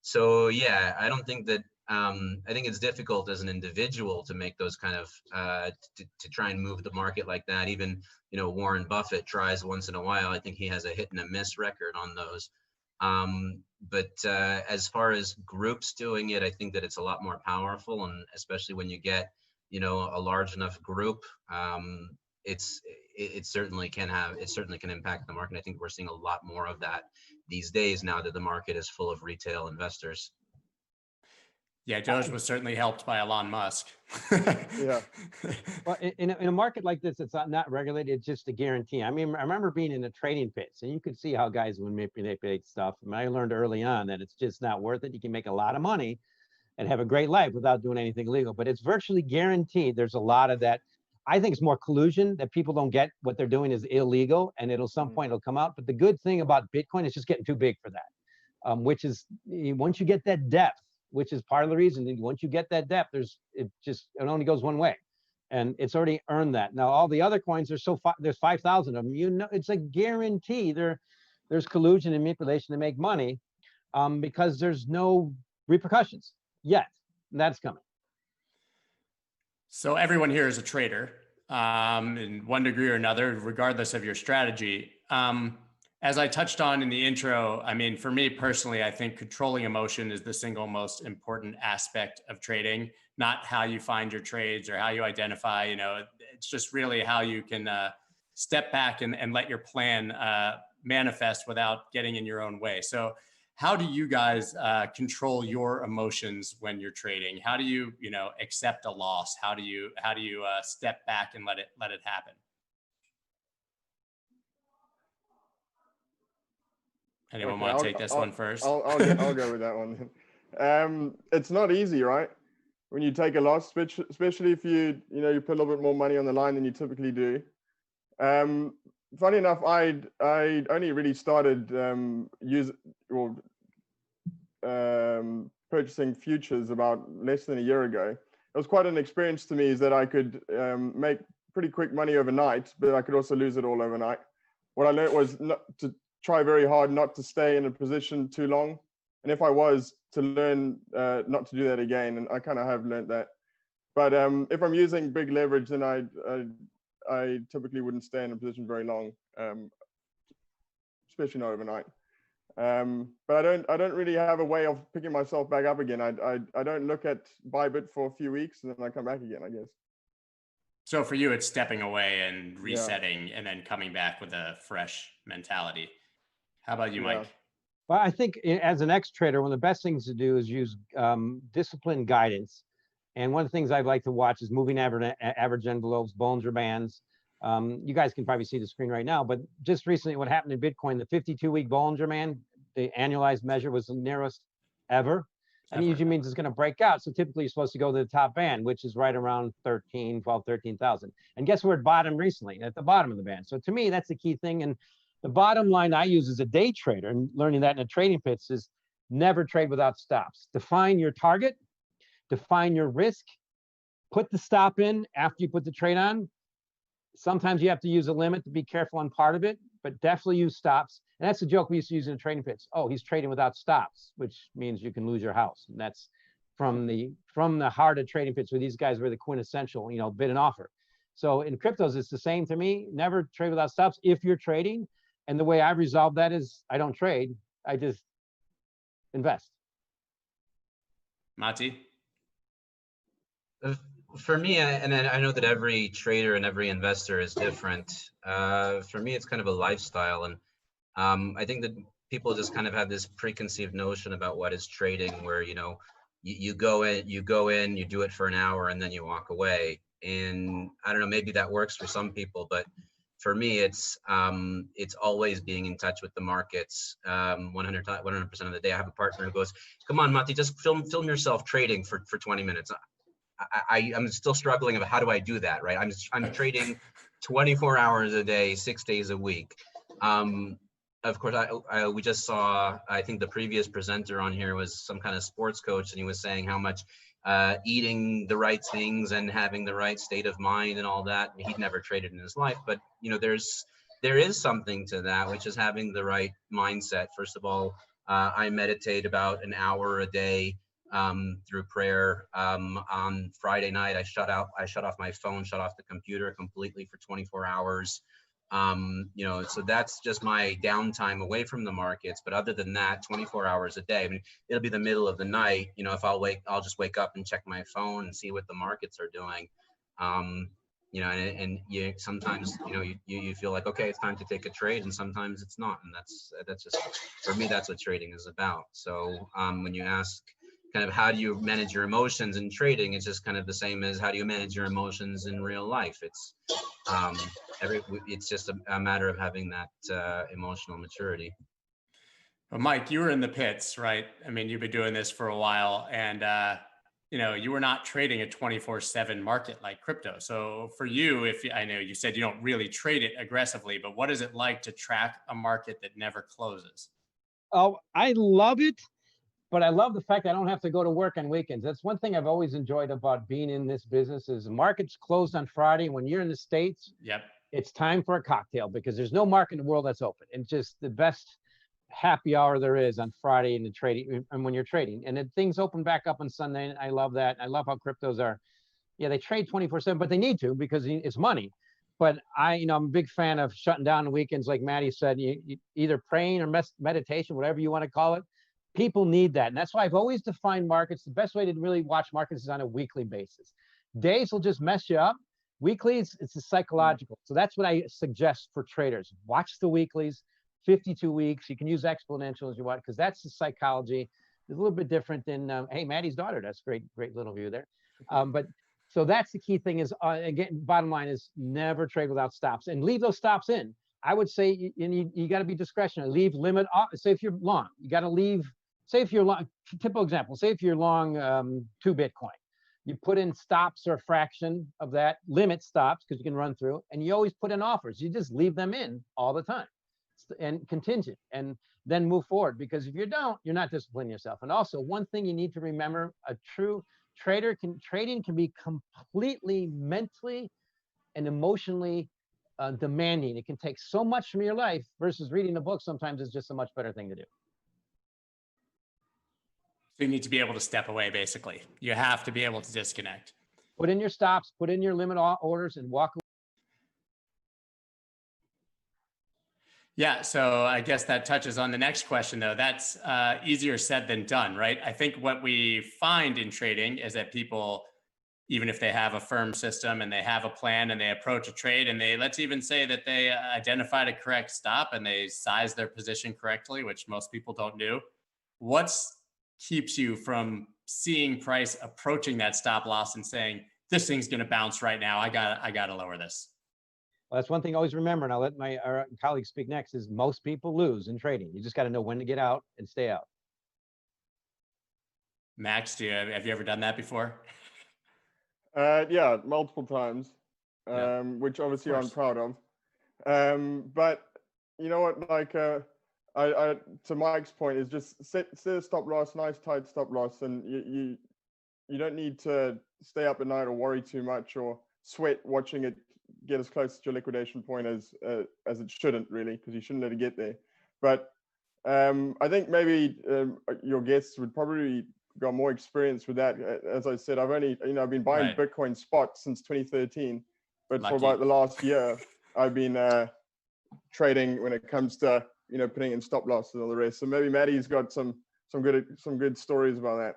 So yeah, I don't think that, I think it's difficult as an individual to make those kind of, to try and move the market like that. Even, Warren Buffett tries once in a while. I think he has a hit and a miss record on those. But as far as groups doing it, I think that it's a lot more powerful, and especially when you get, a large enough group, it certainly can impact the market. I think we're seeing a lot more of that these days now that the market is full of retail investors. Yeah, Doge was certainly helped by Elon Musk. Yeah. Well, in a market like this, it's not regulated. It's just a guarantee. I remember being in the trading pits, and you could see how guys would manipulate stuff. I learned early on that it's just not worth it. You can make a lot of money and have a great life without doing anything illegal, but it's virtually guaranteed. There's a lot of that. I think it's more collusion, that people don't get what they're doing is illegal, and some point it'll come out. But the good thing about Bitcoin is just getting too big for that, which is, once you get that depth, which is part of the reason, once you get that depth, it only goes one way, and it's already earned that. Now all the other coins are there's 5,000 of them. It's a guarantee there's collusion and manipulation to make money, because there's no repercussions yet. And that's coming. So everyone here is a trader in one degree or another, regardless of your strategy. And as I touched on in the intro, I mean, for me personally, I think controlling emotion is the single most important aspect of trading, not how you find your trades or how you identify, it's just really how you can step back and let your plan manifest without getting in your own way. So how do you guys control your emotions when you're trading? How do you, accept a loss? How do you step back and let it happen? Anyone want to take this one first? I'll go with that one. It's not easy, right? When you take a loss, especially if you put a little bit more money on the line than you typically do. Funny enough, I only really started purchasing futures about less than a year ago. It was quite an experience to me, is that I could make pretty quick money overnight, but I could also lose it all overnight. What I learned was not to try very hard not to stay in a position too long, and if I was, to learn not to do that again. And I kind of have learned that. But if I'm using big leverage, then I typically wouldn't stay in a position very long, especially not overnight. But I don't really have a way of picking myself back up again. I don't look at Bybit for a few weeks and then I come back again, I guess. So for you, it's stepping away and resetting, and then coming back with a fresh mentality. How about you, Mike? Well, I think as an ex-trader, one of the best things to do is use disciplined guidance. And one of the things I'd like to watch is moving average envelopes, Bollinger Bands. You guys can probably see the screen right now, but just recently what happened in Bitcoin, the 52-week Bollinger Band, the annualized measure was the nearest ever. And it usually means it's going to break out. So typically you're supposed to go to the top band, which is right around 13,000. And guess where it bottomed recently? At the bottom of the band. So to me, that's the key thing. And the bottom line I use as a day trader, and learning that in a trading pits, is never trade without stops. Define your target, define your risk, put the stop in after you put the trade on. Sometimes you have to use a limit to be careful on part of it, but definitely use stops. And that's the joke we used to use in the trading pits. Oh, he's trading without stops, which means you can lose your house. And that's from the heart of trading pits, where these guys were the quintessential, bid and offer. So in cryptos, it's the same to me. Never trade without stops if you're trading. And the way I've resolved that is I don't trade. I just invest. Mati? For me, and I know that every trader and every investor is different. For me, it's kind of a lifestyle. And I think that people just kind of have this preconceived notion about what is trading, where, you go in, you do it for an hour and then you walk away. And I don't know, maybe that works for some people, but for me, it's always being in touch with the markets 100% of the day. I have a partner who goes, "Come on, Mati, just film yourself trading for 20 minutes." I'm still struggling of how do I do that, right? I'm trading 24 hours a day, 6 days a week. Of course, we just saw, I think the previous presenter on here was some kind of sports coach, and he was saying how much eating the right things and having the right state of mind and all that. He'd never traded in his life, but there is something to that, which is having the right mindset. First of all, I meditate about an hour a day through prayer. On Friday night, I shut off my phone, shut off the computer completely for 24 hours. So that's just my downtime away from the markets. But other than that, 24 hours a day, I mean, it'll be the middle of the night, if I'll just wake up and check my phone and see what the markets are doing. And you sometimes, you feel like, okay, it's time to take a trade, and sometimes it's not. And that's just, for me, that's what trading is about. So when you ask kind of how do you manage your emotions in trading, it's just kind of the same as how do you manage your emotions in real life. It's it's just a matter of having that emotional maturity. But Mike, you were in the pits, right? I mean, you've been doing this for a while, and you were not trading a 24/7 market like crypto. So for you, I know you said you don't really trade it aggressively, but what is it like to track a market that never closes? Oh, I love it. But I love the fact that I don't have to go to work on weekends. That's one thing I've always enjoyed about being in this business, is the market's closed on Friday. When you're in the States, it's time for a cocktail, because there's no market in the world that's open. It's just the best happy hour there is on Friday in the trading, and when you're trading. And then things open back up on Sunday. And I love that. I love how cryptos are. Yeah, they trade 24/7, but they need to, because it's money. But I'm a big fan of shutting down the weekends, like Maddie said. You either praying or meditation, whatever you want to call it. People need that, and that's why I've always defined markets. The best way to really watch markets is on a weekly basis. Days will just mess you up. Weeklies, it's a psychological. So that's what I suggest for traders. Watch the weeklies, 52 weeks. You can use exponential as you want, because that's the psychology. It's a little bit different than, hey, Maddie's daughter. That's great little view there. But so that's the key thing is, again, bottom line is never trade without stops and leave those stops in. I would say you got to be discretionary. Leave limit off. Say if you're long, you got to leave. Say if you're long, typical example, say if you're long 2 Bitcoin, you put in stops or a fraction of that, limit stops because you can run through, and you always put in offers. You just leave them in all the time and contingent, and then move forward, because if you don't, you're not disciplining yourself. And also one thing you need to remember, a true trading can be completely mentally and emotionally demanding. It can take so much from your life versus reading a book. Sometimes it's just a much better thing to do. So you need to be able to step away, basically. You have to be able to disconnect. Put in your stops, put in your limit orders, and walk away. Yeah, so I guess that touches on the next question, though. That's easier said than done, right? I think what we find in trading is that people, even if they have a firm system and they have a plan and they approach a trade and let's even say that they identified a correct stop and they size their position correctly, which most people don't do. What keeps you from seeing price approaching that stop loss and saying, this thing's going to bounce right now, I gotta lower this? Well, that's one thing always remember, and I'll let my colleagues speak next, is most people lose in trading. You just got to know when to get out and stay out. Max, have you ever done that before? Yeah, multiple times, which obviously I'm proud of. But you know what, like, I to Mike's point is just set a stop loss, nice tight stop loss, and you don't need to stay up at night or worry too much or sweat watching it get as close to your liquidation point as it shouldn't, really, because you shouldn't let it get there. But I think maybe your guests would probably got more experience with that. As I said, I've only I've been buying Bitcoin spot since 2013, but for about the last year I've been trading when it comes to putting in stop losses and all the rest. So maybe Maddie's got some good stories about that.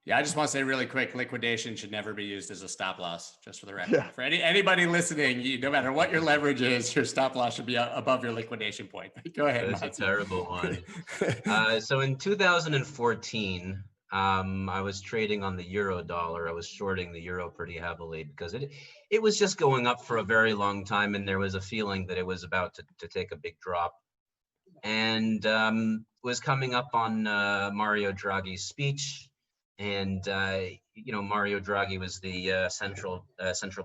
Yeah, I just want to say really quick, liquidation should never be used as a stop loss, just for the record. Yeah. For anybody listening, no matter what your leverage is, your stop loss should be above your liquidation point. Go ahead. That's a terrible one. So in 2014, I was trading on the euro dollar. I was shorting the euro pretty heavily because it was just going up for a very long time, and there was a feeling that it was about to take a big drop. And was coming up on Mario Draghi's speech. And Mario Draghi was the central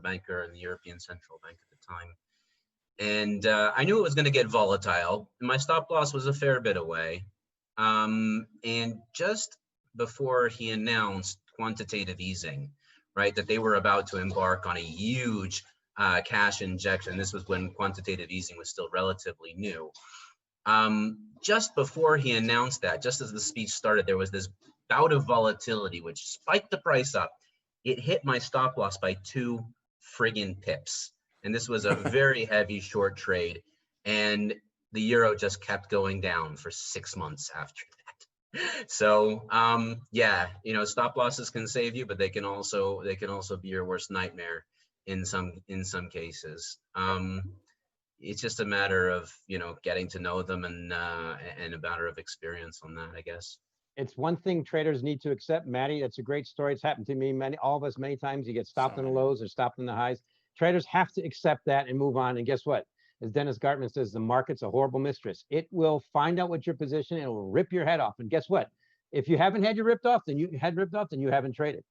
banker in the European Central Bank at the time, and I knew it was going to get volatile. My stop loss was a fair bit away, and just before he announced quantitative easing, right, that they were about to embark on a huge cash injection. This was when quantitative easing was still relatively new. Just before he announced that, just as the speech started, there was this bout of volatility which spiked the price up. It hit my stop loss by 2 friggin' pips, and this was a very heavy short trade, and the euro just kept going down for 6 months after that. So stop losses can save you, but they can also be your worst nightmare in some cases. It's just a matter of getting to know them and a matter of experience on that, I guess. It's one thing traders need to accept. Maddie, that's a great story. It's happened to me, all of us many times. You get stopped in the lows or stopped in the highs. Traders have to accept that and move on. And guess what? As Dennis Gartman says, the market's a horrible mistress. It will find out what your position, and it will rip your head off. And guess what? If you haven't had your ripped off, then you haven't traded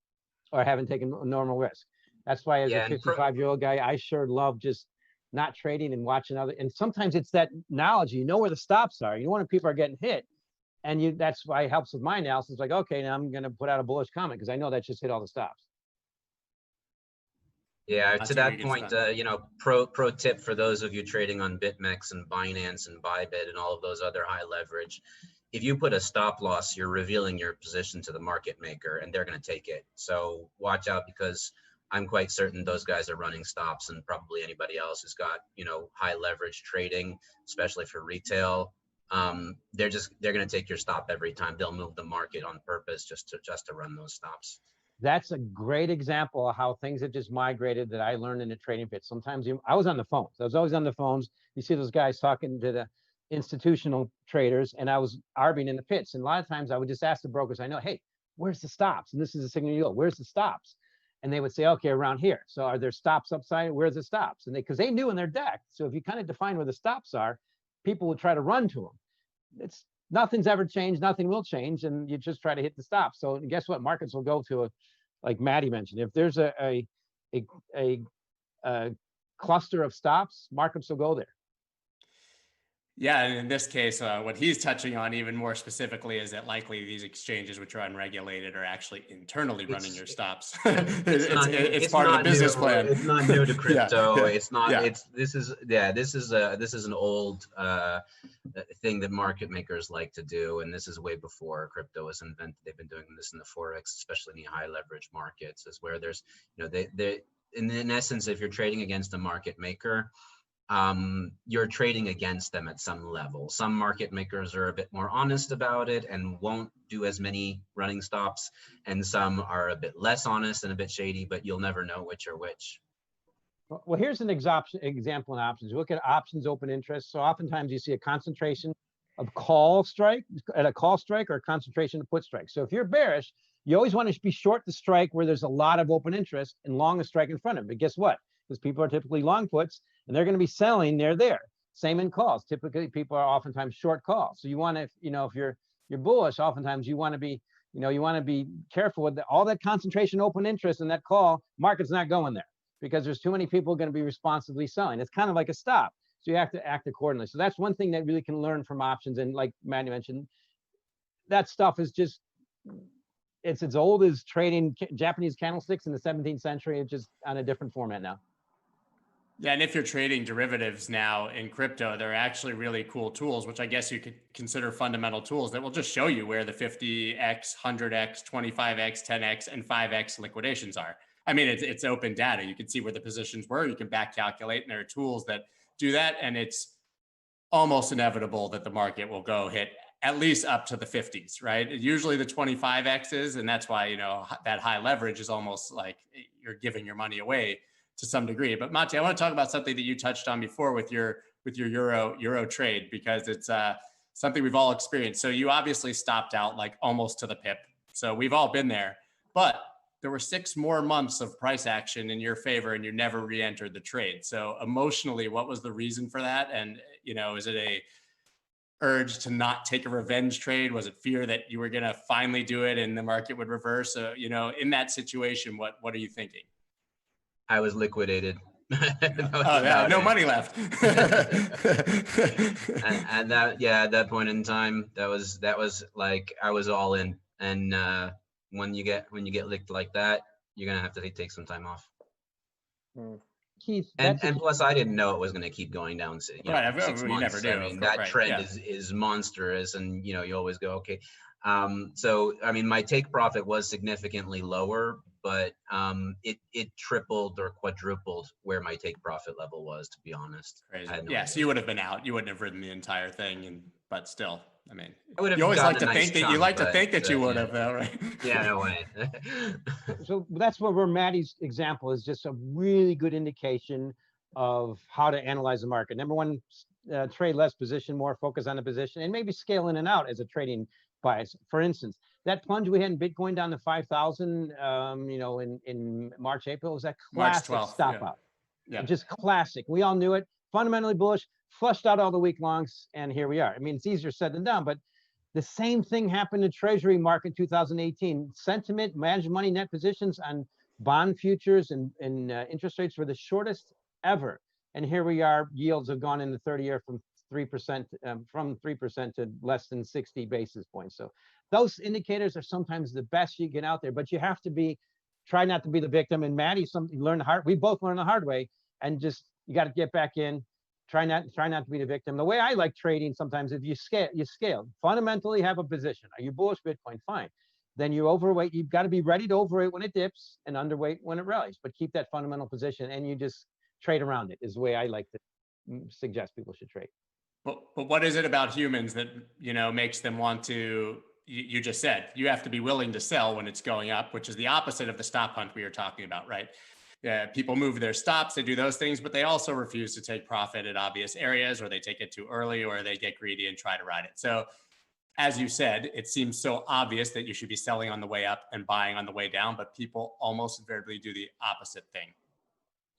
or haven't taken normal risk. That's why as a 55-year-old guy, I sure love just not trading and watching other. And sometimes it's that knowledge. You know where the stops are. You know when people are getting hit. And that's why it helps with my analysis. Like, okay, now I'm going to put out a bullish comment because I know that just hit all the stops. Yeah, to that point, pro tip for those of you trading on BitMEX and Binance and Bybit and all of those other high leverage, if you put a stop loss, you're revealing your position to the market maker and they're going to take it. So watch out, because I'm quite certain those guys are running stops, and probably anybody else who's got, high leverage trading, especially for retail. They're going to take your stop every time. They'll move the market on purpose just to run those stops. That's a great example of how things have just migrated that I learned in the trading pit. Sometimes I was on the phones. I was always on the phones. You see those guys talking to the institutional traders, and I was arbing in the pits. And a lot of times I would just ask the brokers I know, hey, where's the stops? And this is the signal you go, where's the stops? And they would say, okay, around here. So are there stops upside? Where's the stops? And because they knew in their deck. So if you kind of define where the stops are, people would try to run to them. Nothing's ever changed. Nothing will change. And you just try to hit the stops. So guess what? Markets will go to like Maddie mentioned, if there's a cluster of stops, markets will go there. Yeah, and in this case, what he's touching on even more specifically is that likely these exchanges, which are unregulated, are actually internally running your stops. It's part of the business plan. It's not new to crypto. Yeah. It's not. Yeah. This is an old thing that market makers like to do, and this is way before crypto was invented. They've been doing this in the forex, especially in the high leverage markets, is where there's, they in essence, if you're trading against a market maker, you're trading against them at some level. Some market makers are a bit more honest about it and won't do as many running stops, and some are a bit less honest and a bit shady, but you'll never know which are which. Well, here's an example in options. Look at options open interest. So oftentimes you see a concentration of call strike at a call strike, or a concentration of put strike. So if you're bearish, you always want to be short the strike where there's a lot of open interest and long a strike in front of it. But guess what? Because people are typically long puts, and they're going to be selling near there. Same in calls. Typically, people are oftentimes short calls. So you want to, if you're bullish, oftentimes you want to be, you want to be careful with all that concentration open interest in that call. Market's not going there because there's too many people going to be responsibly selling. It's kind of like a stop. So you have to act accordingly. So that's one thing that really can learn from options. And like Manny mentioned, that stuff is just, it's as old as trading Japanese candlesticks in the 17th century. It's just on a different format now. Yeah, and if you're trading derivatives now in crypto, there are actually really cool tools, which I guess you could consider fundamental tools that will just show you where the 50x, 100x, 25x, 10x, and 5x liquidations are. I mean, it's open data. You can see where the positions were. You can back calculate, and there are tools that do that. And it's almost inevitable that the market will go hit at least up to the 50s, right? Usually the 25x's, and that's why, that high leverage is almost like you're giving your money away to some degree. But Mate, I want to talk about something that you touched on before with your euro trade, because it's something we've all experienced. So you obviously stopped out like almost to the pip. So we've all been there, but there were 6 more months of price action in your favor and you never re-entered the trade. So emotionally, what was the reason for that? And, is it a urge to not take a revenge trade? Was it fear that you were going to finally do it and the market would reverse? So, in that situation, what are you thinking? I was liquidated. No money left. and that, at that point in time, that was like I was all in. And when you get licked like that, you're gonna have to take some time off. Keith, and plus, I didn't know it was gonna keep going down. 6 months. Never do. I mean, that trend is monstrous, and you always go okay. So I mean, my take profit was significantly lower, but it tripled or quadrupled where my take profit level was, to be honest. Crazy. So you would have been out. You wouldn't have ridden the entire thing, but still, I mean, you always like to think that you like to think that you would have, though, right? Yeah, no way. So that's where Maddie's example is just a really good indication of how to analyze the market. Number one, trade less position, more focus on the position, and maybe scale in and out as a trading bias. For instance, that plunge we had in Bitcoin down to 5,000, in March, April, was that classic March 12th, stop out. Yeah, just classic. We all knew it. Fundamentally bullish, flushed out all the week longs, and here we are. I mean, it's easier said than done, but the same thing happened in Treasury market in 2018. Sentiment, managed money net positions on bond futures and interest rates were the shortest ever. And here we are, yields have gone in the 30-year from 3% to less than 60 basis points. So those indicators are sometimes the best you get out there, but you have to try not to be the victim. And Maddie, we both learned the hard way, and just, you got to get back in, try not to be the victim. The way I like trading sometimes, if you scale, fundamentally have a position. Are you bullish Bitcoin? Fine. then you overweight. You've got to be ready to overweight when it dips and underweight when it rallies, but keep that fundamental position and you just trade around it is the way I like to suggest people should trade. But what is it about humans that, makes them want to, you just said, you have to be willing to sell when it's going up, which is the opposite of the stop hunt we were talking about, right? People move their stops, they do those things, but they also refuse to take profit at obvious areas, or they take it too early, or they get greedy and try to ride it. So as you said, it seems so obvious that you should be selling on the way up and buying on the way down, but people almost invariably do the opposite thing.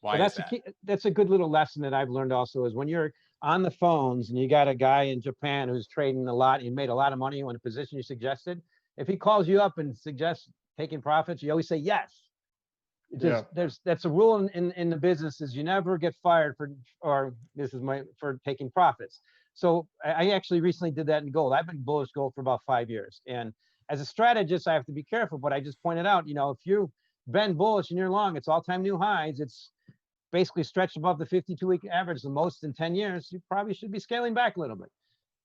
Why is that? That's a good little lesson that I've learned also is when you're on the phones and you got a guy in Japan who's trading a lot, he made a lot of money in a position you suggested. If he calls you up and suggests taking profits, you always say yes. That's a rule in the business is you never get fired for taking profits. So I actually recently did that in gold. I've been bullish gold for about 5 years. And as a strategist, I have to be careful, but I just pointed out, if you've been bullish and you're long, it's all-time new highs. It's basically stretched above the 52-week average the most in 10 years. You probably should be scaling back a little bit.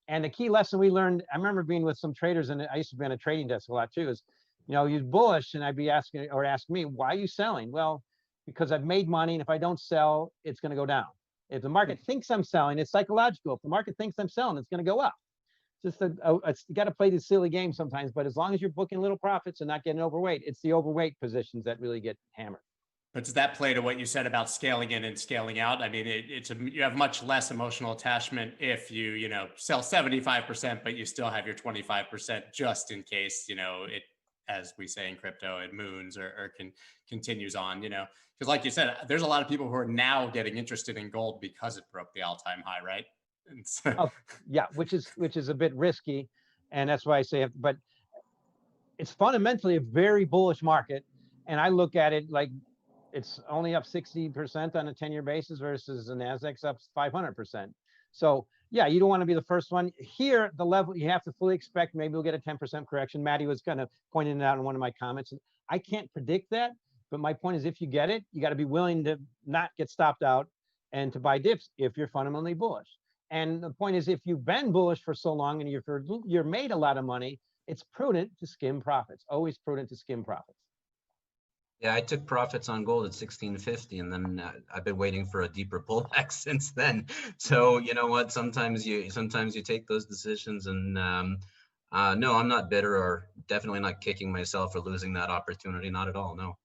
And the key lesson we learned, I remember being with some traders, and I used to be on a trading desk a lot too, is, you're bullish, and I'd be ask me, why are you selling? Well, because I've made money, and if I don't sell, it's going to go down. If the market thinks I'm selling, it's psychological. If the market thinks I'm selling, it's going to go up. You got to play this silly game sometimes, but as long as you're booking little profits and not getting overweight, it's the overweight positions that really get hammered. But does that play to what you said about scaling in and scaling out? I mean, you have much less emotional attachment if you sell 75%, but you still have your 25% just in case it, as we say in crypto, it moons or continues on. Because like you said, there's a lot of people who are now getting interested in gold because it broke the all-time high, right? Yeah, which is a bit risky, and that's why I say, but it's fundamentally a very bullish market, and I look at it like it's only up 60% on a 10-year basis versus the Nasdaq's up 500%. So yeah, you don't want to be the first one. Here, the level you have to fully expect, maybe we'll get a 10% correction. Maddie was kind of pointing it out in one of my comments. I can't predict that, but my point is if you get it, you got to be willing to not get stopped out and to buy dips if you're fundamentally bullish. And the point is, if you've been bullish for so long and you're made a lot of money, it's prudent to skim profits. Always prudent to skim profits. Yeah, I took profits on gold at 1650, and then I've been waiting for a deeper pullback since then. So you know what? Sometimes you take those decisions, and no, I'm not bitter or definitely not kicking myself for losing that opportunity. Not at all. No.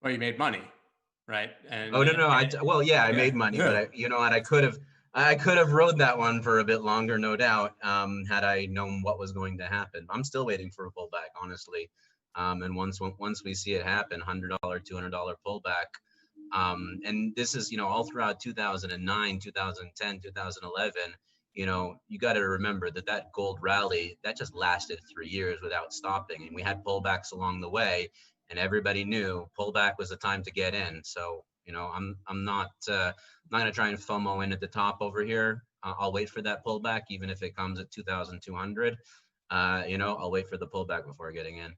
Well, you made money, right? And, oh no, I made money, but I could have rode that one for a bit longer, no doubt, had I known what was going to happen. I'm still waiting for a pullback, honestly. And once we see it happen, $100, $200 pullback, and this is all throughout 2009, 2010, 2011. You got to remember that gold rally that just lasted 3 years without stopping, and we had pullbacks along the way, and everybody knew pullback was the time to get in. So I'm not going to try and FOMO in at the top over here. I'll wait for that pullback, even if it comes at 2,200. I'll wait for the pullback before getting in.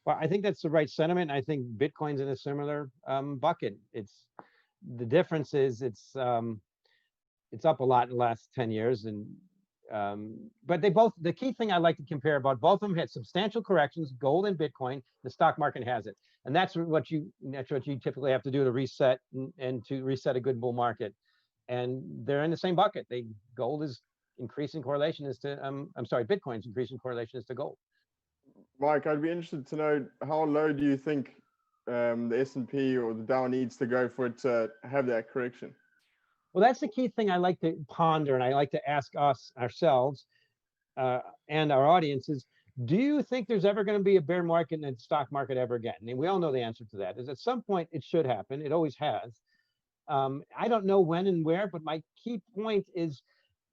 Well, I think that's the right sentiment. I think Bitcoin's in a similar bucket. The difference is it's up a lot in the last 10 years, and but the key thing I like to compare about both of them had substantial corrections, gold and Bitcoin. The stock market has it, and that's what you typically have to do to reset and to reset a good bull market. And they're in the same bucket. Gold is increasing correlation as to Bitcoin's increasing correlation as to gold. Mike, I'd be interested to know how low do you think the S&P or the Dow needs to go for it to have that correction? Well, that's the key thing I like to ponder, and I like to ask ourselves and our audiences, do you think there's ever going to be a bear market in the stock market ever again? And we all know the answer to that is at some point it should happen. It always has. I don't know when and where, but my key point is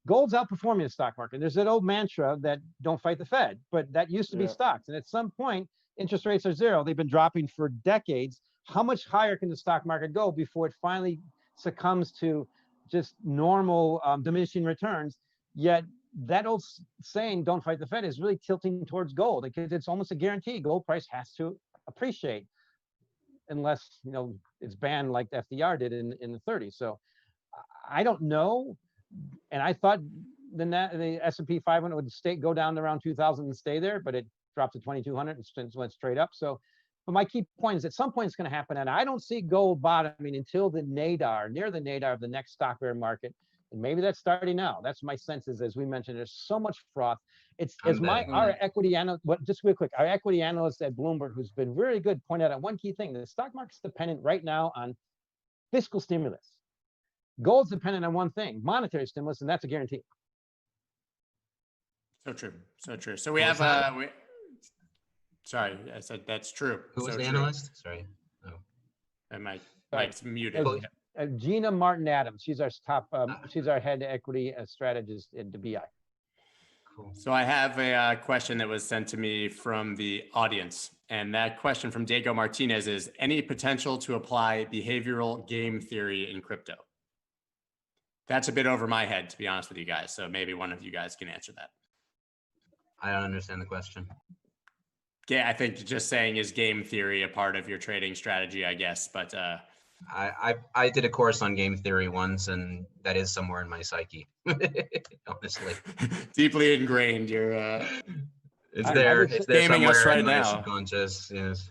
gold's outperforming the stock market. There's that old mantra that don't fight the Fed, but that used to be stocks. And at some point, interest rates are zero. They've been dropping for decades. How much higher can the stock market go before it finally succumbs to just normal diminishing returns? Yet that old saying, don't fight the Fed, is really tilting towards gold because it's almost a guarantee. Gold price has to appreciate unless, it's banned like FDR did in the 30s. So I don't know. And I thought the S&P 500 would go down to around 2,000 and stay there, but it dropped to 2,200 and went straight up. So, but my key point is at some point it's going to happen, and I don't see gold bottoming until the nadir, near the nadir of the next stock bear market. And maybe that's starting now. That's my sense is, as we mentioned, there's so much froth. It's as our equity analyst, just real quick, our equity analyst at Bloomberg, who's been very good, pointed out one key thing: the stock market's dependent right now on fiscal stimulus. Gold's dependent on one thing: monetary stimulus, and that's a guarantee. So true. So true. So we have sorry, I said that's true. Who was the analyst? Sorry. Oh. And Mike's muted. Gina Martin Adams. She's our top. She's our head equity strategist at the BI. Cool. So I have a question that was sent to me from the audience, and that question from Diego Martinez is: any potential to apply behavioral game theory in crypto? That's a bit over my head, to be honest with you guys. So maybe one of you guys can answer that. I don't understand the question. Yeah, I think just saying, is game theory a part of your trading strategy, I guess, but I did a course on game theory once, and that is somewhere in my psyche. Honestly, deeply ingrained. You're it's there. It's there gaming somewhere us right in my now. subconscious. Yes.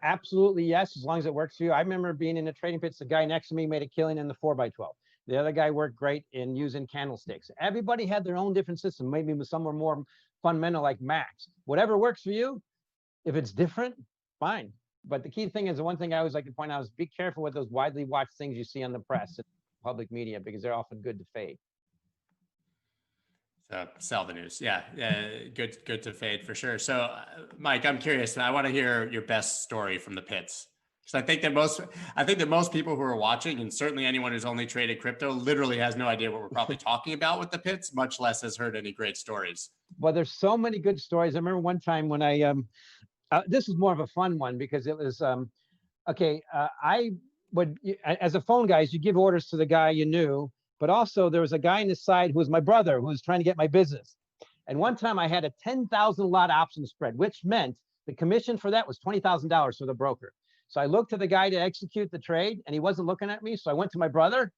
Absolutely, yes, as long as it works for you. I remember being in the trading pits. The guy next to me made a killing in the 4x12. The other guy worked great in using candlesticks. Everybody had their own different system. Maybe some were more fundamental, like Max. Whatever works for you, if it's different, fine. But the key thing is, the one thing I always like to point out is be careful with those widely watched things you see on the press and public media, because they're often good to fade. So sell the news. Yeah, good to fade for sure. So Mike, I'm curious, and I want to hear your best story from the pits. Because I think that most people who are watching, and certainly anyone who's only traded crypto, literally has no idea what we're probably talking about with the pits, much less has heard any great stories. Well, there's so many good stories. I remember one time when I, this is more of a fun one because it was, I would, as a phone guy, you give orders to the guy you knew, but also there was a guy on the side who was my brother who was trying to get my business. And one time I had a 10,000 lot option spread, which meant the commission for that was $20,000 for the broker. So I looked to the guy to execute the trade, and he wasn't looking at me. So I went to my brother.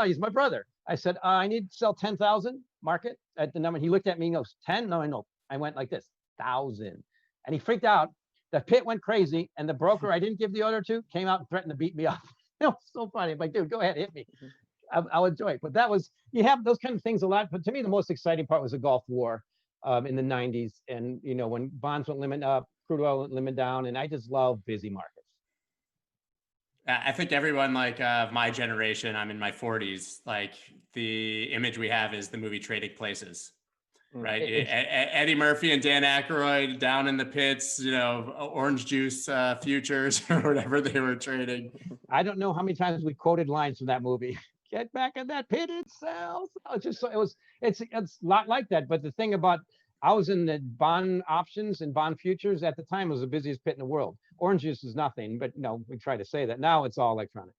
He's my brother. I said, I need to sell 10,000 market at the number. He looked at me and goes, 10? No, I know. I went like this, 1,000. And he freaked out. The pit went crazy. And the broker I didn't give the order to came out and threatened to beat me up. It was so funny. I'm like, dude, go ahead, hit me. I'll enjoy it. But that was, you have those kind of things a lot. But to me, the most exciting part was the Gulf War in the 90s. And, you know, when bonds went limit up, crude oil went limit down. And I just love busy markets. I think everyone like my generation, I'm in my 40s, like the image we have is the movie Trading Places, right? Eddie Murphy and Dan Aykroyd down in the pits, you know, orange juice futures or whatever they were trading. I don't know how many times we quoted lines from that movie. Get back in that pit, it sells. It's a lot like that. But the thing about, I was in the bond options and bond futures at the time. It was the busiest pit in the world. Orange juice is nothing, but no, we try to say that. Now it's all electronic.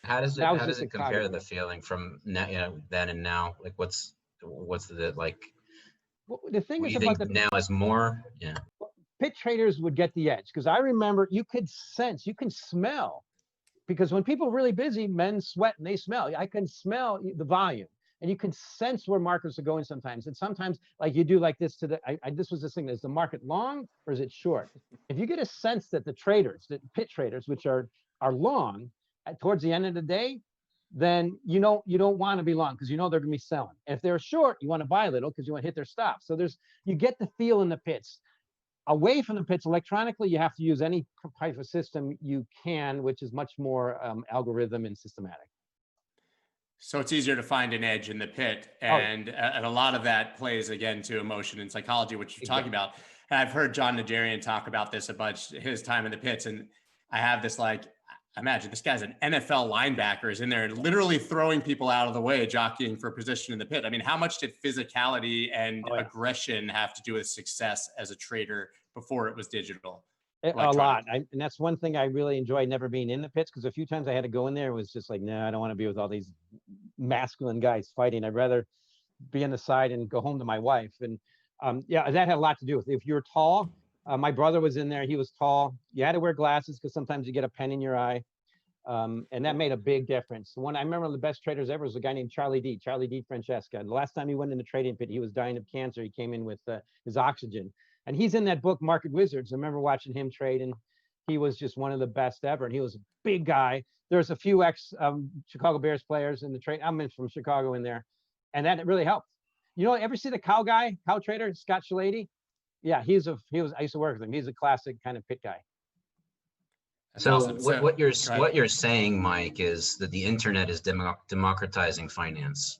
How does it compare to the feeling from then and now? Like what's the like? Well, the thing is about the now is more. Yeah. Pit traders would get the edge because I remember you could sense, you can smell, because when people are really busy, men sweat and they smell. I can smell the volume. And you can sense where markets are going sometimes. And sometimes, like you do like this to the, this was the thing, is the market long or is it short? If you get a sense that the traders, the pit traders, which are long, towards the end of the day, then you don't want to be long because you know they're going to be selling. And if they're short, you want to buy a little because you want to hit their stop. So you get the feel in the pits. Away from the pits, electronically, you have to use any type of system you can, which is much more algorithm and systematic. So it's easier to find an edge in the pit. And a lot of that plays, again, to emotion and psychology, which you're talking about. And I've heard John Najarian talk about this a bunch, his time in the pits. And I have this, like, imagine this guy's an NFL linebacker, is in there and literally throwing people out of the way, jockeying for position in the pit. I mean, how much did physicality and aggression have to do with success as a trader before it was digital? A lot. And that's one thing I really enjoyed, never being in the pits, because a few times I had to go in there, it was just like, no, I don't want to be with all these masculine guys fighting. I'd rather be on the side and go home to my wife. And that had a lot to do with it. If you're tall, my brother was in there, he was tall. You had to wear glasses because sometimes you get a pen in your eye. And that made a big difference. I remember the best traders ever was a guy named Charlie D. Francesca. And the last time he went in the trading pit, he was dying of cancer. He came in with his oxygen. And he's in that book, Market Wizards. I remember watching him trade, and he was just one of the best ever. And he was a big guy. There's a few ex Chicago Bears players in the trade. I'm from Chicago in there, and that really helped. You know, ever see the cow trader, Scott Shalady? Yeah, he was. I used to work with him. He's a classic kind of pit guy. That's so awesome. What you're saying, Mike, is that the internet is democratizing finance.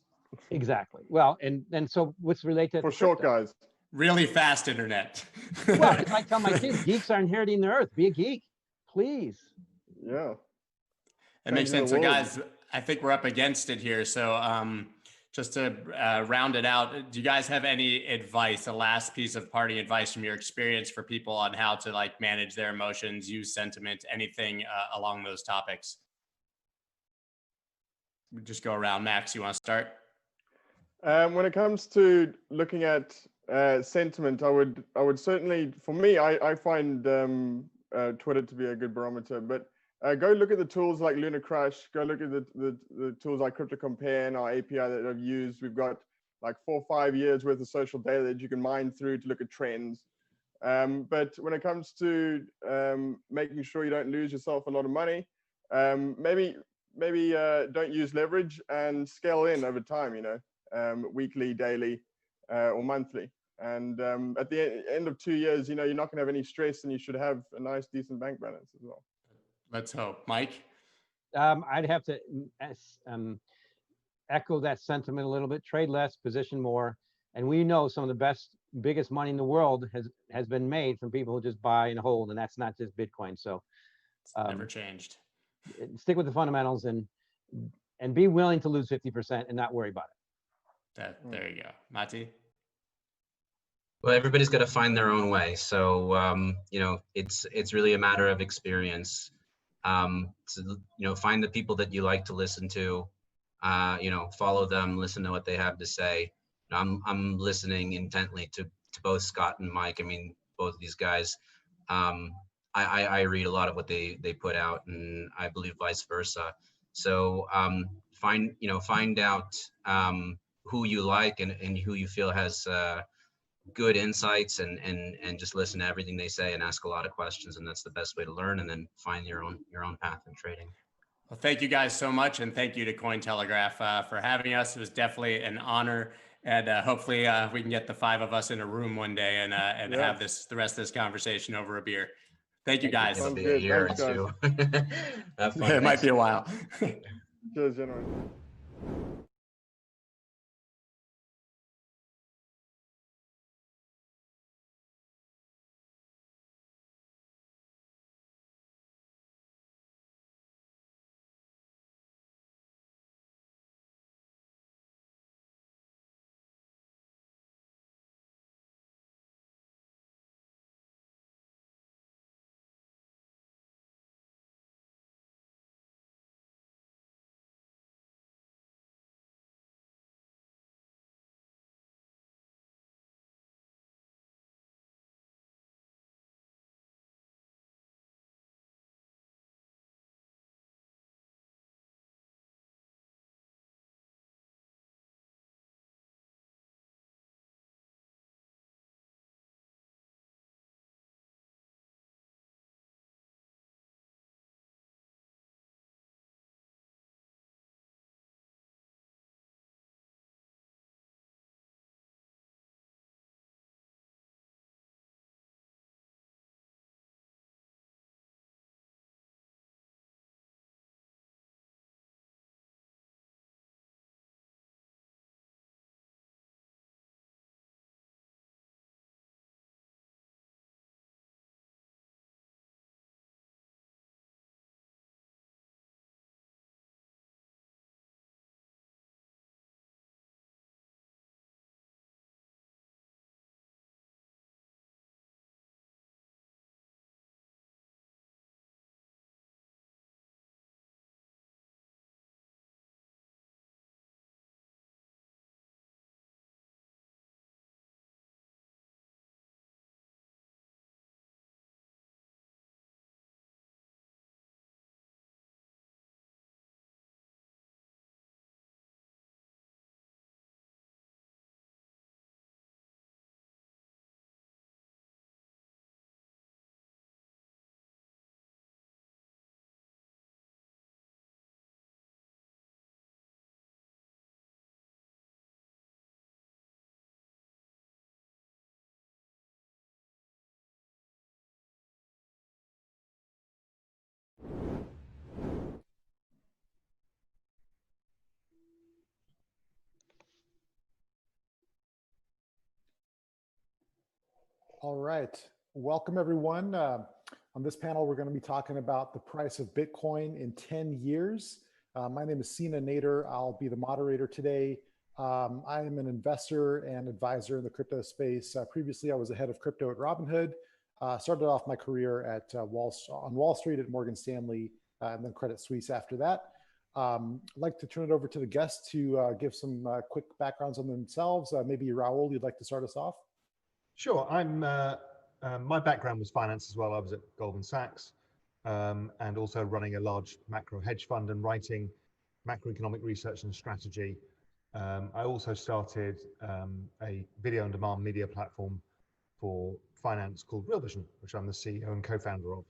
Exactly. Well, and so what's related for short guys? Really fast internet. Well, it's like I tell my kids, geeks are inheriting the earth. Be a geek, please. Yeah. It makes sense. So guys, I think we're up against it here. So just to round it out, do you guys have any advice, a last piece of parting advice from your experience for people on how to like manage their emotions, use sentiment, anything along those topics? We just go around. Max, you want to start? When it comes to looking at sentiment, I would certainly, for me, I find Twitter to be a good barometer, but go look at the tools like Lunar Crush, go look at the tools like Crypto Compare and our API that I've used. We've got like 4 or 5 years worth of social data that you can mine through to look at trends. But when it comes to making sure you don't lose yourself a lot of money, maybe don't use leverage and scale in over time, you know, weekly, daily, or monthly. And at the end of 2 years, you know, you're not going to have any stress, and you should have a nice, decent bank balance as well. Let's hope. Mike? I'd have to echo that sentiment a little bit. Trade less, position more. And we know some of the biggest money in the world has been made from people who just buy and hold, and that's not just Bitcoin. So it's never changed. Stick with the fundamentals and be willing to lose 50% and not worry about it. There you go. Mati? Well, everybody's got to find their own way. So, you know, it's really a matter of experience. You know, find the people that you like to listen to, you know, follow them, listen to what they have to say. I'm listening intently to both Scott and Mike. I mean, both of these guys. I read a lot of what they put out, and I believe vice versa. So find out who you like and who you feel has good insights, and just listen to everything they say and ask a lot of questions, and that's the best way to learn, and then find your own path in trading. Well, thank you guys so much, and thank you to Cointelegraph for having us. It was definitely an honor, and hopefully we can get the 5 of us in a room one day and have the rest of this conversation over a beer. Thank you guys. It'll be a year or two. Have fun. It might be a while. Cheers, gentlemen. All right. Welcome, everyone. On this panel, we're going to be talking about the price of Bitcoin in 10 years. My name is Sina Nader. I'll be the moderator today. I am an investor and advisor in the crypto space. Previously, I was the head of crypto at Robinhood. Started off my career at on Wall Street at Morgan Stanley, and then Credit Suisse after that. I'd like to turn it over to the guests to give some quick backgrounds on themselves. Maybe Raul, you'd like to start us off? Sure. My background was finance as well. I was at Goldman Sachs and also running a large macro hedge fund and writing macroeconomic research and strategy. I also started a video on demand media platform for finance called Real Vision, which I'm the CEO and co-founder of.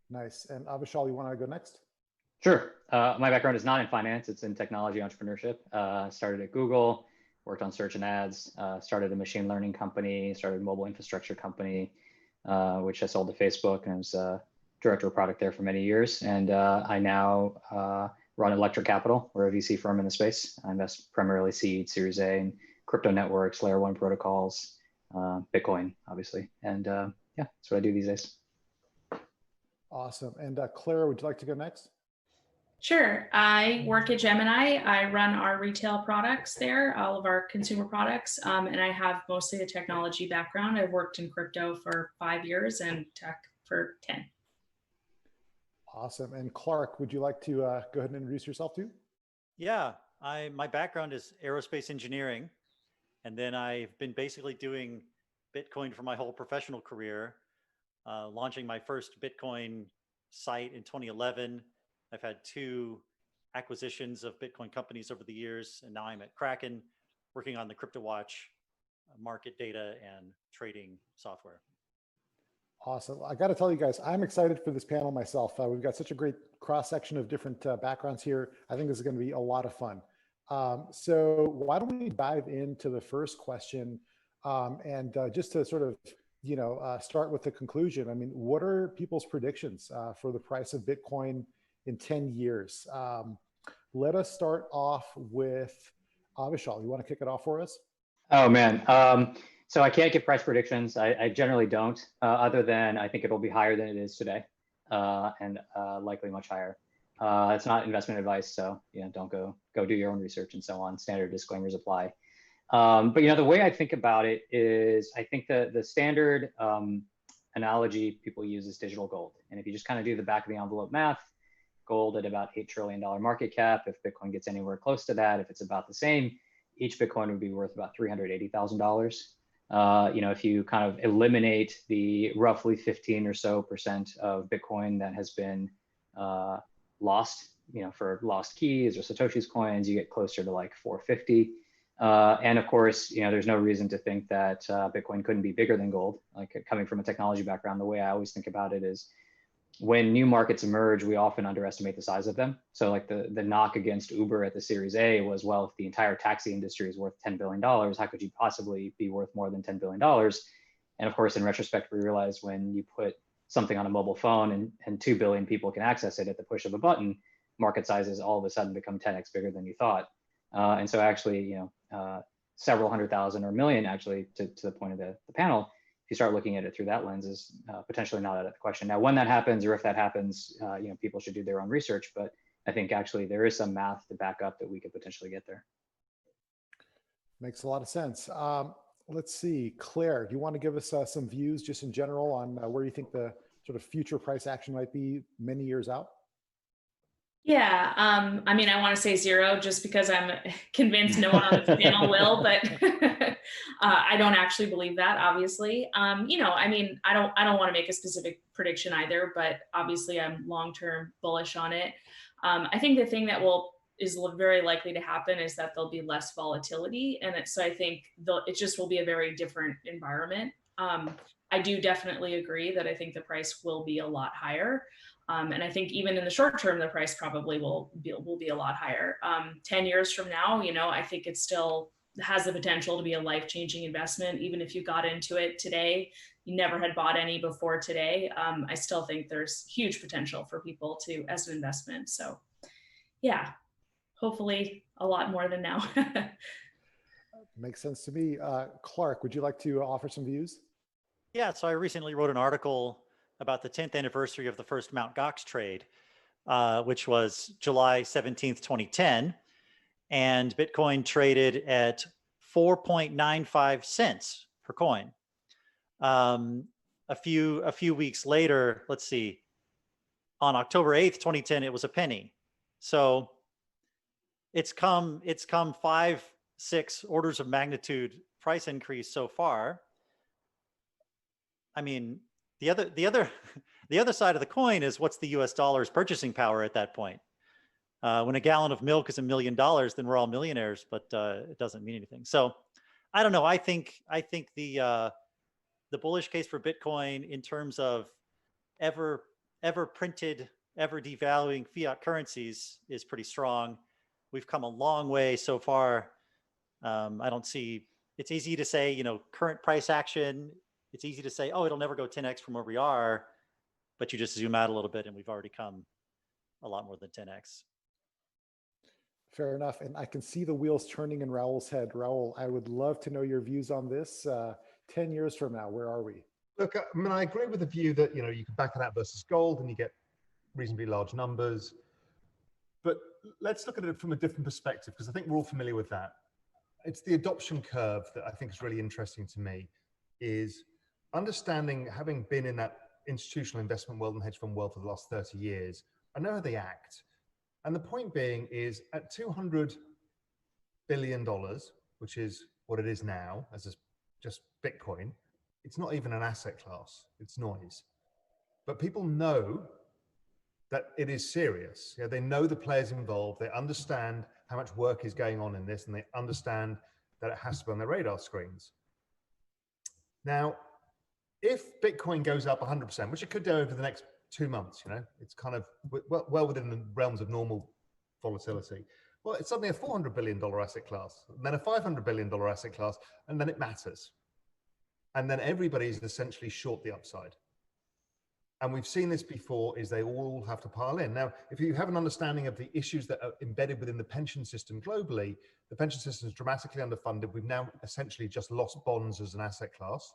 Nice. And Avishal, you want to go next? Sure. My background is not in finance. It's in technology entrepreneurship. Started at Google, worked on search and ads, started a machine learning company, started a mobile infrastructure company, which I sold to Facebook, and I was director of product there for many years. And I now run Electric Capital. We're a VC firm in the space. I invest primarily seed, Series A, and crypto networks, layer 1 protocols, Bitcoin, obviously. And yeah, that's what I do these days. Awesome. And Clara, would you like to go next? Sure. I work at Gemini. I run our retail products there, all of our consumer products, and I have mostly a technology background. I've worked in crypto for 5 years and tech for 10. Awesome. And Clark, would you like to go ahead and introduce yourself too? Yeah, my background is aerospace engineering, and then I've been basically doing Bitcoin for my whole professional career, launching my first Bitcoin site in 2011. I've had 2 acquisitions of Bitcoin companies over the years, and now I'm at Kraken working on the CryptoWatch market data and trading software. Awesome. I got to tell you guys, I'm excited for this panel myself. We've got such a great cross-section of different backgrounds here. I think this is going to be a lot of fun. So why don't we dive into the first question, and just to sort of, start with the conclusion. I mean, what are people's predictions for the price of Bitcoin in 10 years? Let us start off with Avishal. You want to kick it off for us? Oh, man. So I can't give price predictions. I generally don't, other than I think it'll be higher than it is today, and likely much higher. It's not investment advice, so don't go do your own research and so on. Standard disclaimers apply. But the way I think about it is, I think the standard analogy people use is digital gold. And if you just kind of do the back of the envelope math, gold at about $8 trillion market cap. If Bitcoin gets anywhere close to that, if it's about the same, each Bitcoin would be worth about $380,000. If you kind of eliminate the roughly 15% or so of Bitcoin that has been lost, for lost keys or Satoshi's coins, you get closer to like 450. And of course, there's no reason to think that Bitcoin couldn't be bigger than gold. Like, coming from a technology background, the way I always think about it is, when new markets emerge, we often underestimate the size of them. So like the knock against Uber at the Series A was, well, if the entire taxi industry is worth $10 billion, how could you possibly be worth more than $10 billion? And of course, in retrospect, we realized when you put something on a mobile phone and 2 billion people can access it at the push of a button, market sizes all of a sudden become 10x bigger than you thought. And so actually, several 100,000 or million, actually, to the point of the panel, if you start looking at it through that lens, is potentially not out of the question. Now, when that happens, or if that happens, people should do their own research. But I think actually there is some math to back up that we could potentially get there. Makes a lot of sense. Let's see, Claire, do you want to give us some views just in general on where you think the sort of future price action might be many years out? Yeah, I mean, I want to say 0 just because I'm convinced no one on this panel will, but I don't actually believe that, obviously. I mean, I don't want to make a specific prediction either, but obviously I'm long-term bullish on it. I think the thing that is very likely to happen is that there'll be less volatility, and so I think it just will be a very different environment. I do definitely agree that I think the price will be a lot higher. And I think even in the short term, the price probably will be a lot higher. 10 years from now, I think it still has the potential to be a life-changing investment. Even if you got into it today, you never had bought any before today. I still think there's huge potential for people as an investment. So yeah, hopefully a lot more than now. Makes sense to me. Clark, would you like to offer some views? Yeah, so I recently wrote an article about the 10th anniversary of the first Mt. Gox trade, which was July 17th, 2010. And Bitcoin traded at 4.95 cents per coin. A few weeks later, let's see, on October 8th, 2010, it was a penny. So it's come 5-6 orders of magnitude price increase so far. I mean, the other side of the coin is what's the US dollar's purchasing power at that point? When a gallon of milk is $1 million, then we're all millionaires, but it doesn't mean anything. So I don't know. I think the bullish case for Bitcoin in terms of ever printed, ever devaluing fiat currencies is pretty strong. We've come a long way so far. I don't see, it's easy to say, current price action. It's easy to say, oh, it'll never go 10x from where we are, but you just zoom out a little bit and we've already come a lot more than 10x. Fair enough. And I can see the wheels turning in Raul's head. Raul, I would love to know your views on this. 10 years from now, where are we? Look, I mean, I agree with the view that, you can back it out versus gold and you get reasonably large numbers. But let's look at it from a different perspective, because I think we're all familiar with that. It's the adoption curve that I think is really interesting to me, is understanding, having been in that institutional investment world and hedge fund world for the last 30 years, I know how they act. And the point being is at $200 billion, which is what it is now, as just Bitcoin, it's not even an asset class, it's noise. But people know that it is serious. They know the players involved, they understand how much work is going on in this, and they understand that it has to be on their radar screens. Now, if Bitcoin goes up 100%, which it could do over the next 2 months, it's kind of well within the realms of normal volatility. Well, it's suddenly a $400 billion asset class, and then a $500 billion asset class, and then it matters. And then everybody is essentially short the upside. And we've seen this before, is they all have to pile in. Now, if you have an understanding of the issues that are embedded within the pension system globally, the pension system is dramatically underfunded. We've now essentially just lost bonds as an asset class,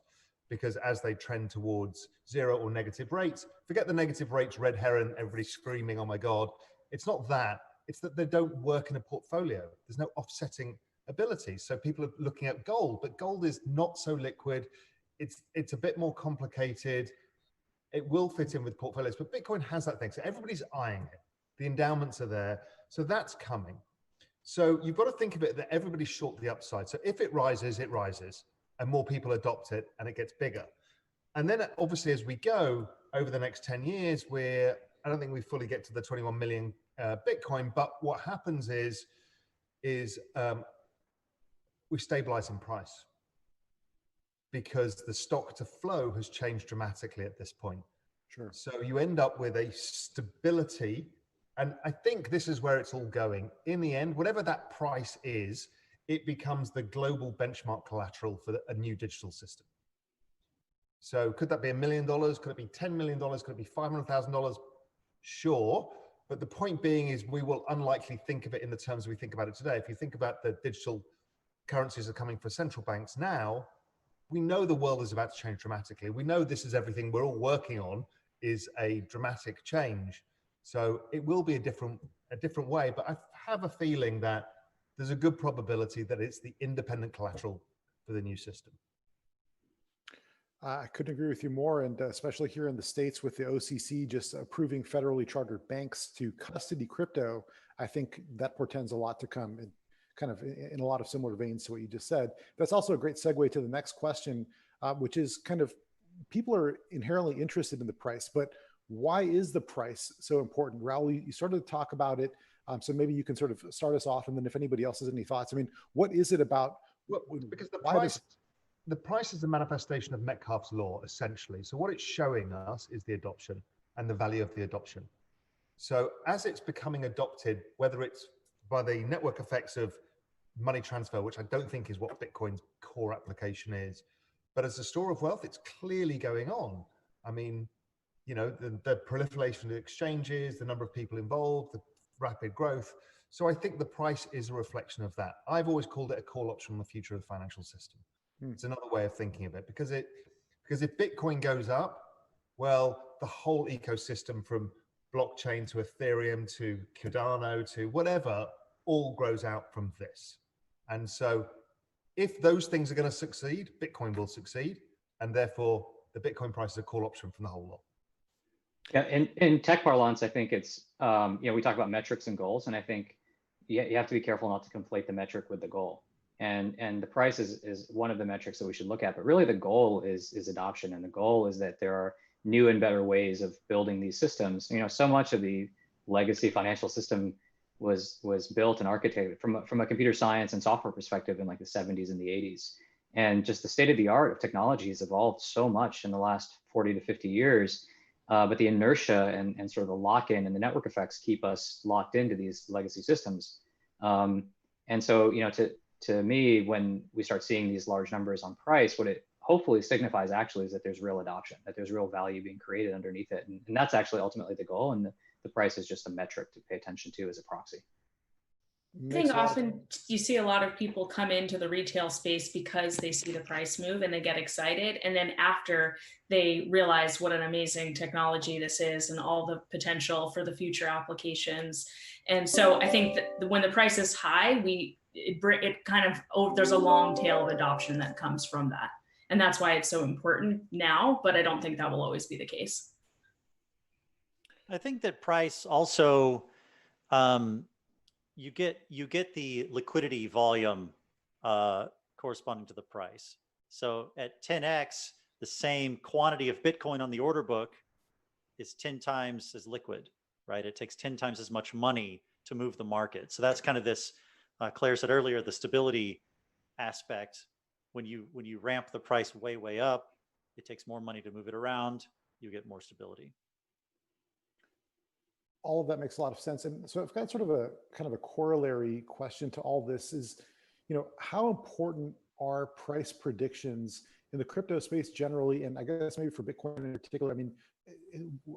because as they trend towards zero or negative rates, forget the negative rates, red herring, everybody's screaming, oh my God. It's not that, it's that they don't work in a portfolio. There's no offsetting ability. So people are looking at gold, but gold is not so liquid. It's a bit more complicated. It will fit in with portfolios, but Bitcoin has that thing. So everybody's eyeing it. The endowments are there. So that's coming. So you've got to think of it that everybody's short the upside. So if it rises, and more people adopt it and it gets bigger. And then obviously as we go over the next 10 years, I don't think we fully get to the 21 million Bitcoin, but what happens is we stabilize in price, because the stock to flow has changed dramatically at this point. Sure. So you end up with a stability, and I think this is where it's all going. In the end, whatever that price is, it becomes the global benchmark collateral for a new digital system. So could that be $1 million? Could it be $10 million? Could it be $500,000? Sure. But the point being is we will unlikely think of it in the terms we think about it today. If you think about the digital currencies that are coming for central banks now, we know the world is about to change dramatically. We know this is everything we're all working on is a dramatic change. So it will be a different way, but I have a feeling that there's a good probability that it's the independent collateral for the new system. I couldn't agree with you more, and especially here in the States with the OCC just approving federally chartered banks to custody crypto, I think that portends a lot to come, and kind of in a lot of similar veins to what you just said. That's also a great segue to the next question, which is kind of, people are inherently interested in the price, but why is the price so important? Raul, you started to talk about it, so maybe you can sort of start us off, and then if anybody else has any thoughts, I mean, what is it about? Well, because the price is the manifestation of Metcalfe's law, essentially. So what it's showing us is the adoption and the value of the adoption. So as it's becoming adopted, whether it's by the network effects of money transfer, which I don't think is what Bitcoin's core application is, but as a store of wealth, it's clearly going on. I mean, the proliferation of exchanges, the number of people involved, the rapid growth. So I think the price is a reflection of that. I've always called it a call option on the future of the financial system. It's another way of thinking of it, because if Bitcoin goes up, well, the whole ecosystem from blockchain to Ethereum to Cardano to whatever all grows out from this. And so if those things are going to succeed, Bitcoin will succeed. And therefore the Bitcoin price is a call option from the whole lot. Yeah, in tech parlance, I think it's, we talk about metrics and goals, and I think you have to be careful not to conflate the metric with the goal. And the price is one of the metrics that we should look at, but really the goal is adoption. And the goal is that there are new and better ways of building these systems. So much of the legacy financial system was built and architected from a computer science and software perspective in like the 70s and the 80s. And just the state of the art of technology has evolved so much in the last 40 to 50 years. But the inertia and sort of the lock-in and the network effects keep us locked into these legacy systems. And so, to me, when we start seeing these large numbers on price, what it hopefully signifies actually is that there's real adoption, that there's real value being created underneath it. And that's actually ultimately the goal. And the price is just a metric to pay attention to as a proxy. I think often you see a lot of people come into the retail space because they see the price move and they get excited. And then after they realize what an amazing technology this is and all the potential for the future applications. And so I think that when the price is high, there's a long tail of adoption that comes from that. And that's why it's so important now, but I don't think that will always be the case. I think that price also, you get the liquidity volume corresponding to the price. So at 10x, the same quantity of Bitcoin on the order book is 10 times as liquid, right? It takes 10 times as much money to move the market. So that's kind of this, Claire said earlier, the stability aspect. When you ramp the price way up, it takes more money to move it around, you get more stability. All of that makes a lot of sense. And so I've got sort of a kind of a corollary question to all this is, how important are price predictions in the crypto space generally? And I guess maybe for Bitcoin in particular,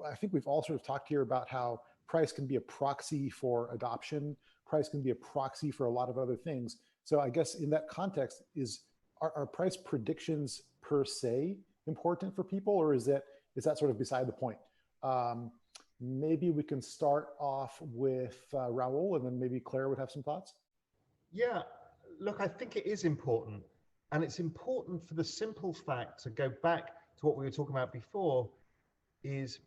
I think we've all sort of talked here about how price can be a proxy for adoption. Price can be a proxy for a lot of other things. So I guess in that context, are price predictions per se important for people, or is that sort of beside the point? Maybe we can start off with Raul, and then maybe Claire would have some thoughts. Yeah, look, I think it is important. And it's important for the simple fact, to go back to what we were talking about before, is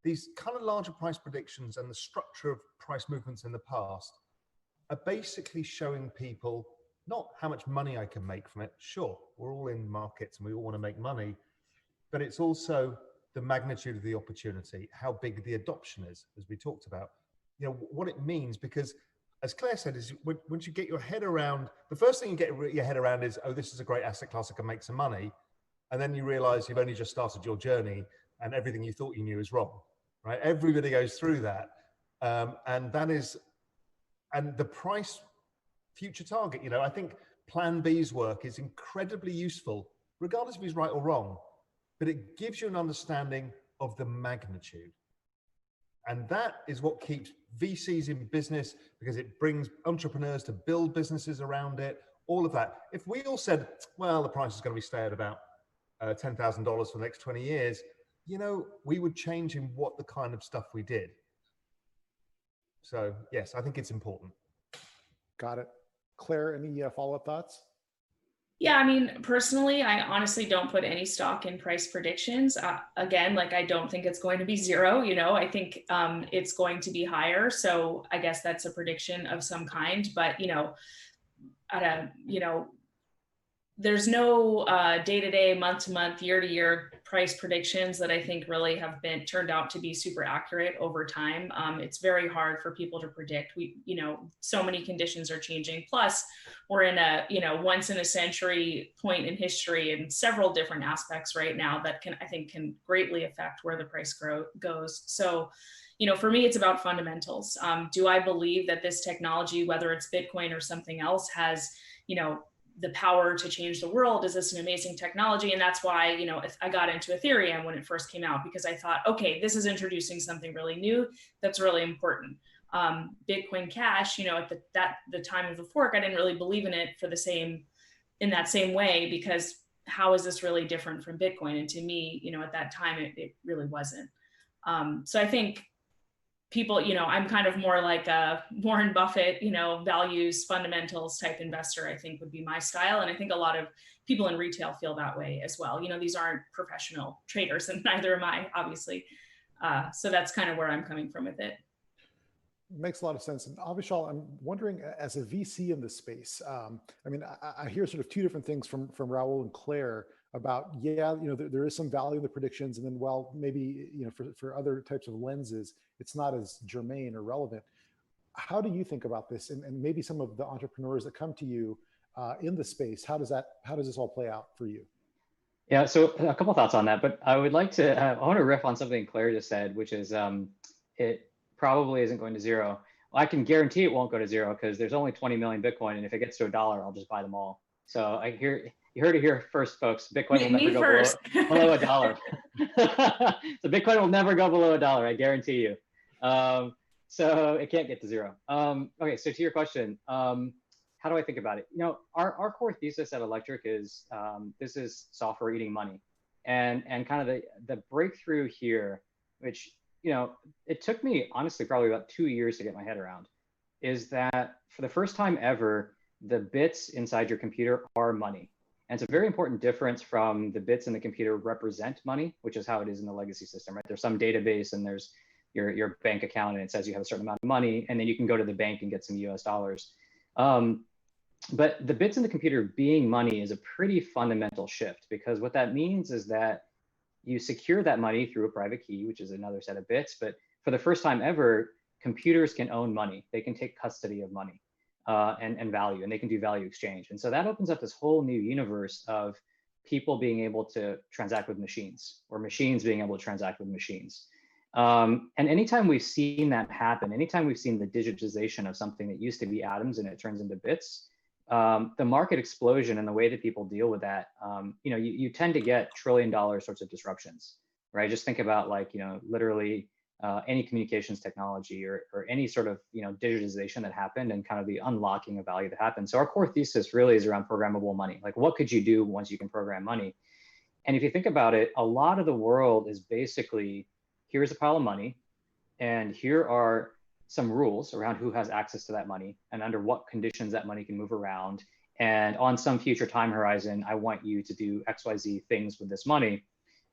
these kind of larger price predictions and the structure of price movements in the past are basically showing people not how much money I can make from it. Sure, we're all in markets and we all want to make money, but it's also the magnitude of the opportunity, how big the adoption is, as we talked about, what it means. Because as Claire said, is once you get your head around, the first thing you get your head around is, oh, this is a great asset class, I can make some money. And then you realize you've only just started your journey and everything you thought you knew is wrong, right? Everybody goes through that. And the price future target, I think Plan B's work is incredibly useful, regardless if he's right or wrong. But it gives you an understanding of the magnitude. And that is what keeps VCs in business, because it brings entrepreneurs to build businesses around it, all of that. If we all said, well, the price is going to stay at about $10,000 for the next 20 years, we would change in what the kind of stuff we did. So yes, I think it's important. Got it. Claire, any follow-up thoughts? Yeah, personally, I honestly don't put any stock in price predictions. Again, I don't think it's going to be zero, I think it's going to be higher. So I guess that's a prediction of some kind, but, there's no day-to-day, month-to-month, year-to-year price predictions that I think really have been turned out to be super accurate over time. It's very hard for people to predict. So many conditions are changing. Plus, we're in a once in a century point in history in several different aspects right now that can greatly affect where the price goes. So, for me, it's about fundamentals. Do I believe that this technology, whether it's Bitcoin or something else, has the power to change the world? Is this an amazing technology? And that's why, I got into Ethereum when it first came out, because I thought, okay, this is introducing something really new that's really important. Bitcoin Cash, at the time of the fork, I didn't really believe in it in that same way, because how is this really different from Bitcoin? And to me, at that time, it really wasn't. So I think people, I'm kind of more like a Warren Buffett, values, fundamentals type investor, I think would be my style. And I think a lot of people in retail feel that way as well. These aren't professional traders, and neither am I, obviously. So that's kind of where I'm coming from with it. Makes a lot of sense. And Avishal, I'm wondering, as a VC in this space, I hear sort of two different things from Raul and Claire about, there is some value in the predictions, and then, well, maybe, for other types of lenses, it's not as germane or relevant. How do you think about this? And maybe some of the entrepreneurs that come to you in the space, how does this all play out for you? Yeah, so a couple thoughts on that, but I would like to, I want to riff on something Claire just said, which is it probably isn't going to zero. Well, I can guarantee it won't go to zero because there's only 20 million Bitcoin, and if it gets to $1, I'll just buy them all. So you heard it here first, folks. Bitcoin will never go below $1. So Bitcoin will never go below $1, I guarantee you. So it can't get to zero. Okay, so to your question, how do I think about it? Our core thesis at Electric is this is software eating money, and kind of the breakthrough here, which it took me honestly probably about 2 years to get my head around, is that for the first time ever, the bits inside your computer are money. And it's a very important difference from the bits in the computer represent money, which is how it is in the legacy system, right? There's some database and there's your bank account, and it says you have a certain amount of money, and then you can go to the bank and get some US dollars. But the bits in the computer being money is a pretty fundamental shift, because what that means is that you secure that money through a private key, which is another set of bits. But for the first time ever, computers can own money. They can take custody of money and value, and they can do value exchange. And so that opens up this whole new universe of people being able to transact with machines, or machines being able to transact with machines. And anytime we've seen that happen, anytime we've seen the digitization of something that used to be atoms and it turns into bits, the market explosion and the way that people deal with that, you tend to get trillion-dollar sorts of disruptions, right? Just think about literally any communications technology or any sort of digitization that happened, and kind of the unlocking of value that happened. So our core thesis really is around programmable money. Like, what could you do once you can program money? And if you think about it, a lot of the world is basically, here's a pile of money, and here are some rules around who has access to that money and under what conditions that money can move around. And on some future time horizon, I want you to do XYZ things with this money.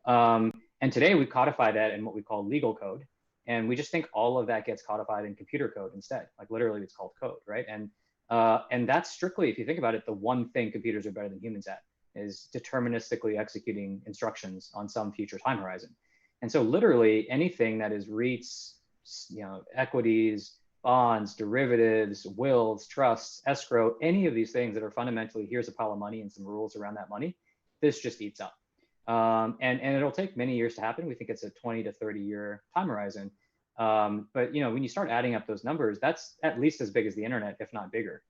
And today we codify that in what we call legal code. And we just think all of that gets codified in computer code instead. Like, literally it's called code, right? And that's strictly, if you think about it, the one thing computers are better than humans at is deterministically executing instructions on some future time horizon. And so literally anything that is REITs, equities, bonds, derivatives, wills, trusts, escrow, any of these things that are fundamentally, here's a pile of money and some rules around that money, this just eats up. And it'll take many years to happen. We think it's a 20 to 30 year time horizon. But when you start adding up those numbers, that's at least as big as the internet, if not bigger,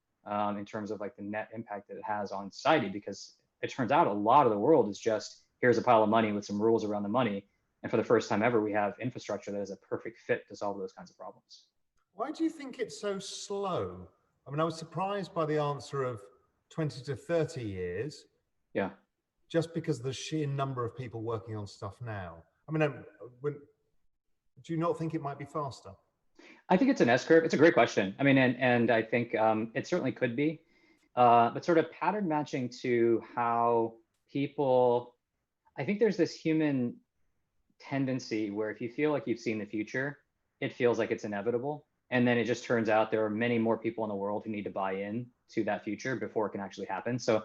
in terms of like the net impact that it has on society, because it turns out a lot of the world is just, here's a pile of money with some rules around the money. And for the first time ever, we have infrastructure that is a perfect fit to solve those kinds of problems. Why do you think it's so slow? I mean, I was surprised by the answer of 20 to 30 years. Yeah. Just because of the sheer number of people working on stuff now. I mean, do you not think it might be faster? I think it's an S-curve. It's a great question. I mean, and I think it certainly could be, but sort of pattern matching to how people, I think there's this human tendency where if you feel like you've seen the future, it feels like it's inevitable. And then it just turns out there are many more people in the world who need to buy in to that future before it can actually happen. So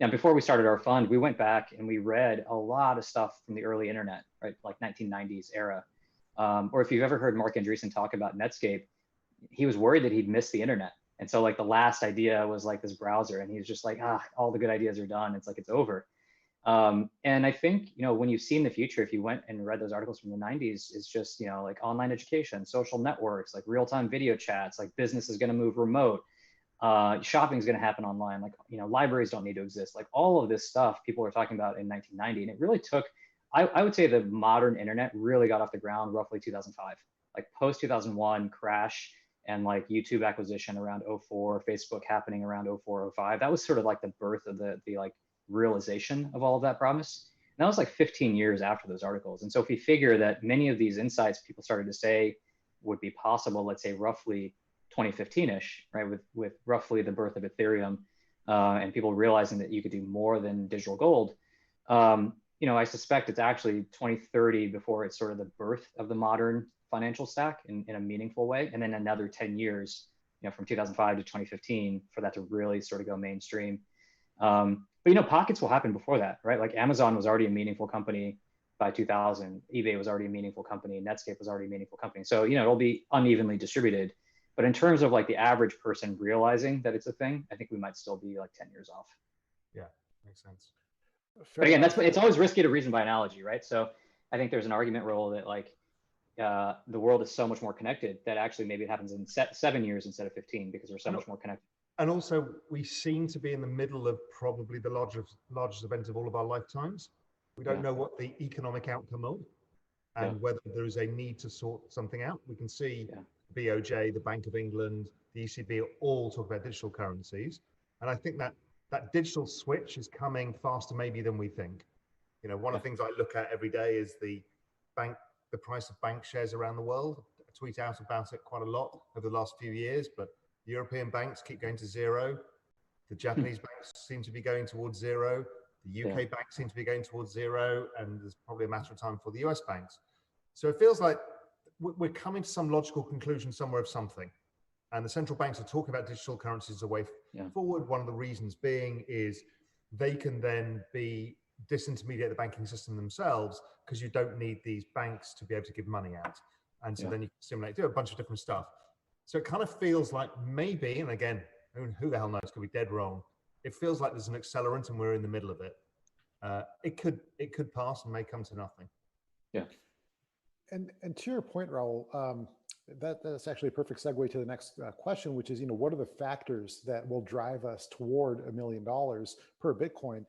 before we started our fund, we went back and we read a lot of stuff from the early internet, right? Like 1990s era. Or if you've ever heard Mark Andreessen talk about Netscape, he was worried that he'd miss the internet. And so like the last idea was like this browser, and he's just like, all the good ideas are done. It's like, it's over. And I think, when you've seen the future, if you went and read those articles from the 90s, it's just, like online education, social networks, like real-time video chats, like business is going to move remote, shopping is going to happen online, like, libraries don't need to exist, like all of this stuff people were talking about in 1990. And it really took, I would say the modern internet really got off the ground roughly 2005, like post 2001 crash. and like YouTube acquisition around '04, Facebook happening around '04, '05. That was sort of like the birth of the like realization of all of that promise. And that was like 15 years after those articles. And so if we figure that many of these insights people started to say would be possible, let's say roughly 2015-ish, right, with roughly the birth of Ethereum, and people realizing that you could do more than digital gold, you know, I suspect it's actually 2030 before it's sort of the birth of the modern financial stack in a meaningful way, and then another 10 years, you know, from 2005 to 2015 for that to really sort of go mainstream. But you know, pockets will happen before that, right? Like Amazon was already a meaningful company by 2000, eBay was already a meaningful company, Netscape was already a meaningful company. So, you know, it'll be unevenly distributed. But in terms of like the average person realizing that it's a thing, I think we might still be like 10 years off. Yeah, makes sense. But again, it's always risky to reason by analogy, right? So I think there's an argument role that like the world is so much more connected that actually maybe it happens in 7 years instead of 15 because we're so much more connected. And also, we seem to be in the middle of probably the largest event of all of our lifetimes. We don't know what the economic outcome of, and whether there is a need to sort something out. We can see BOJ, the Bank of England, the ECB all talk about digital currencies. And I think that that digital switch is coming faster maybe than we think. You know, one of the things I look at every day is the price of bank shares around the world. I tweet out about it quite a lot over the last few years, but European banks keep going to zero. The Japanese banks seem to be going towards zero. The UK banks seem to be going towards zero, and there's probably a matter of time for the US banks. So it feels like we're coming to some logical conclusion somewhere of something. And the central banks are talking about digital currencies as a way forward. One of the reasons being is they can then disintermediate the banking system themselves because you don't need these banks to be able to give money out. And so then you can simulate, do a bunch of different stuff. So it kind of feels like maybe, and again, who the hell knows, could be dead wrong. It feels like there's an accelerant and we're in the middle of it. It could pass and may come to nothing. Yeah. And to your point, Raul, that's actually a perfect segue to the next question, which is, what are the factors that will drive us toward $1 million per Bitcoin?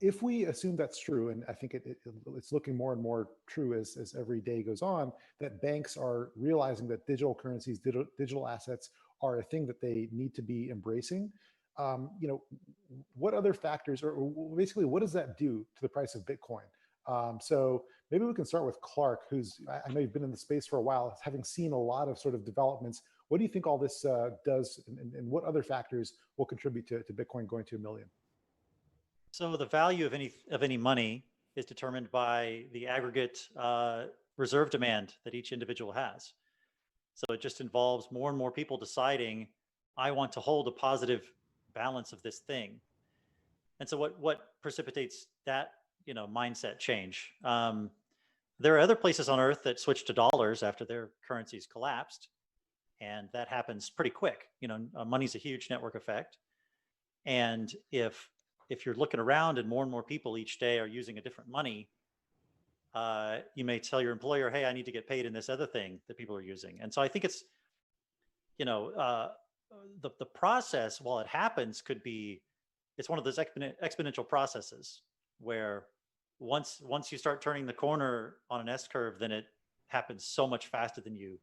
If we assume that's true, and I think it's looking more and more true as every day goes on, that banks are realizing that digital currencies, digital assets are a thing that they need to be embracing, what other factors, or basically what does that do to the price of Bitcoin? So maybe we can start with Clark, I know you've been in the space for a while, having seen a lot of sort of developments. What do you think all this does, and what other factors will contribute to Bitcoin going to $1 million? So the value of any money is determined by the aggregate reserve demand that each individual has. So it just involves more and more people deciding, I want to hold a positive balance of this thing. And so what precipitates that mindset change? There are other places on Earth that switch to dollars after their currencies collapsed, and that happens pretty quick. Money's a huge network effect, and if you're looking around and more people each day are using a different money, you may tell your employer, hey, I need to get paid in this other thing that people are using. And so I think it's, the process, while it happens, it's one of those exponential processes where once you start turning the corner on an S curve, then it happens so much faster than you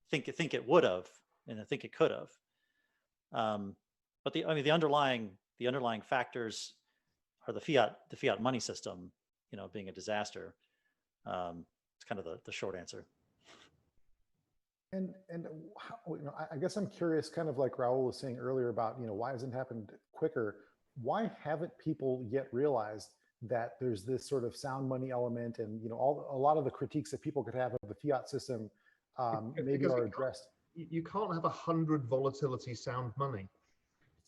think it would have, and I think it could have. But the underlying factors are the fiat money system, being a disaster. It's kind of the short answer. And how, I guess I'm curious, kind of like Raul was saying earlier about, why hasn't it happened quicker? Why haven't people yet realized that there's this sort of sound money element, and a lot of the critiques that people could have of the fiat system maybe are addressed? You can't have 100 volatility sound money.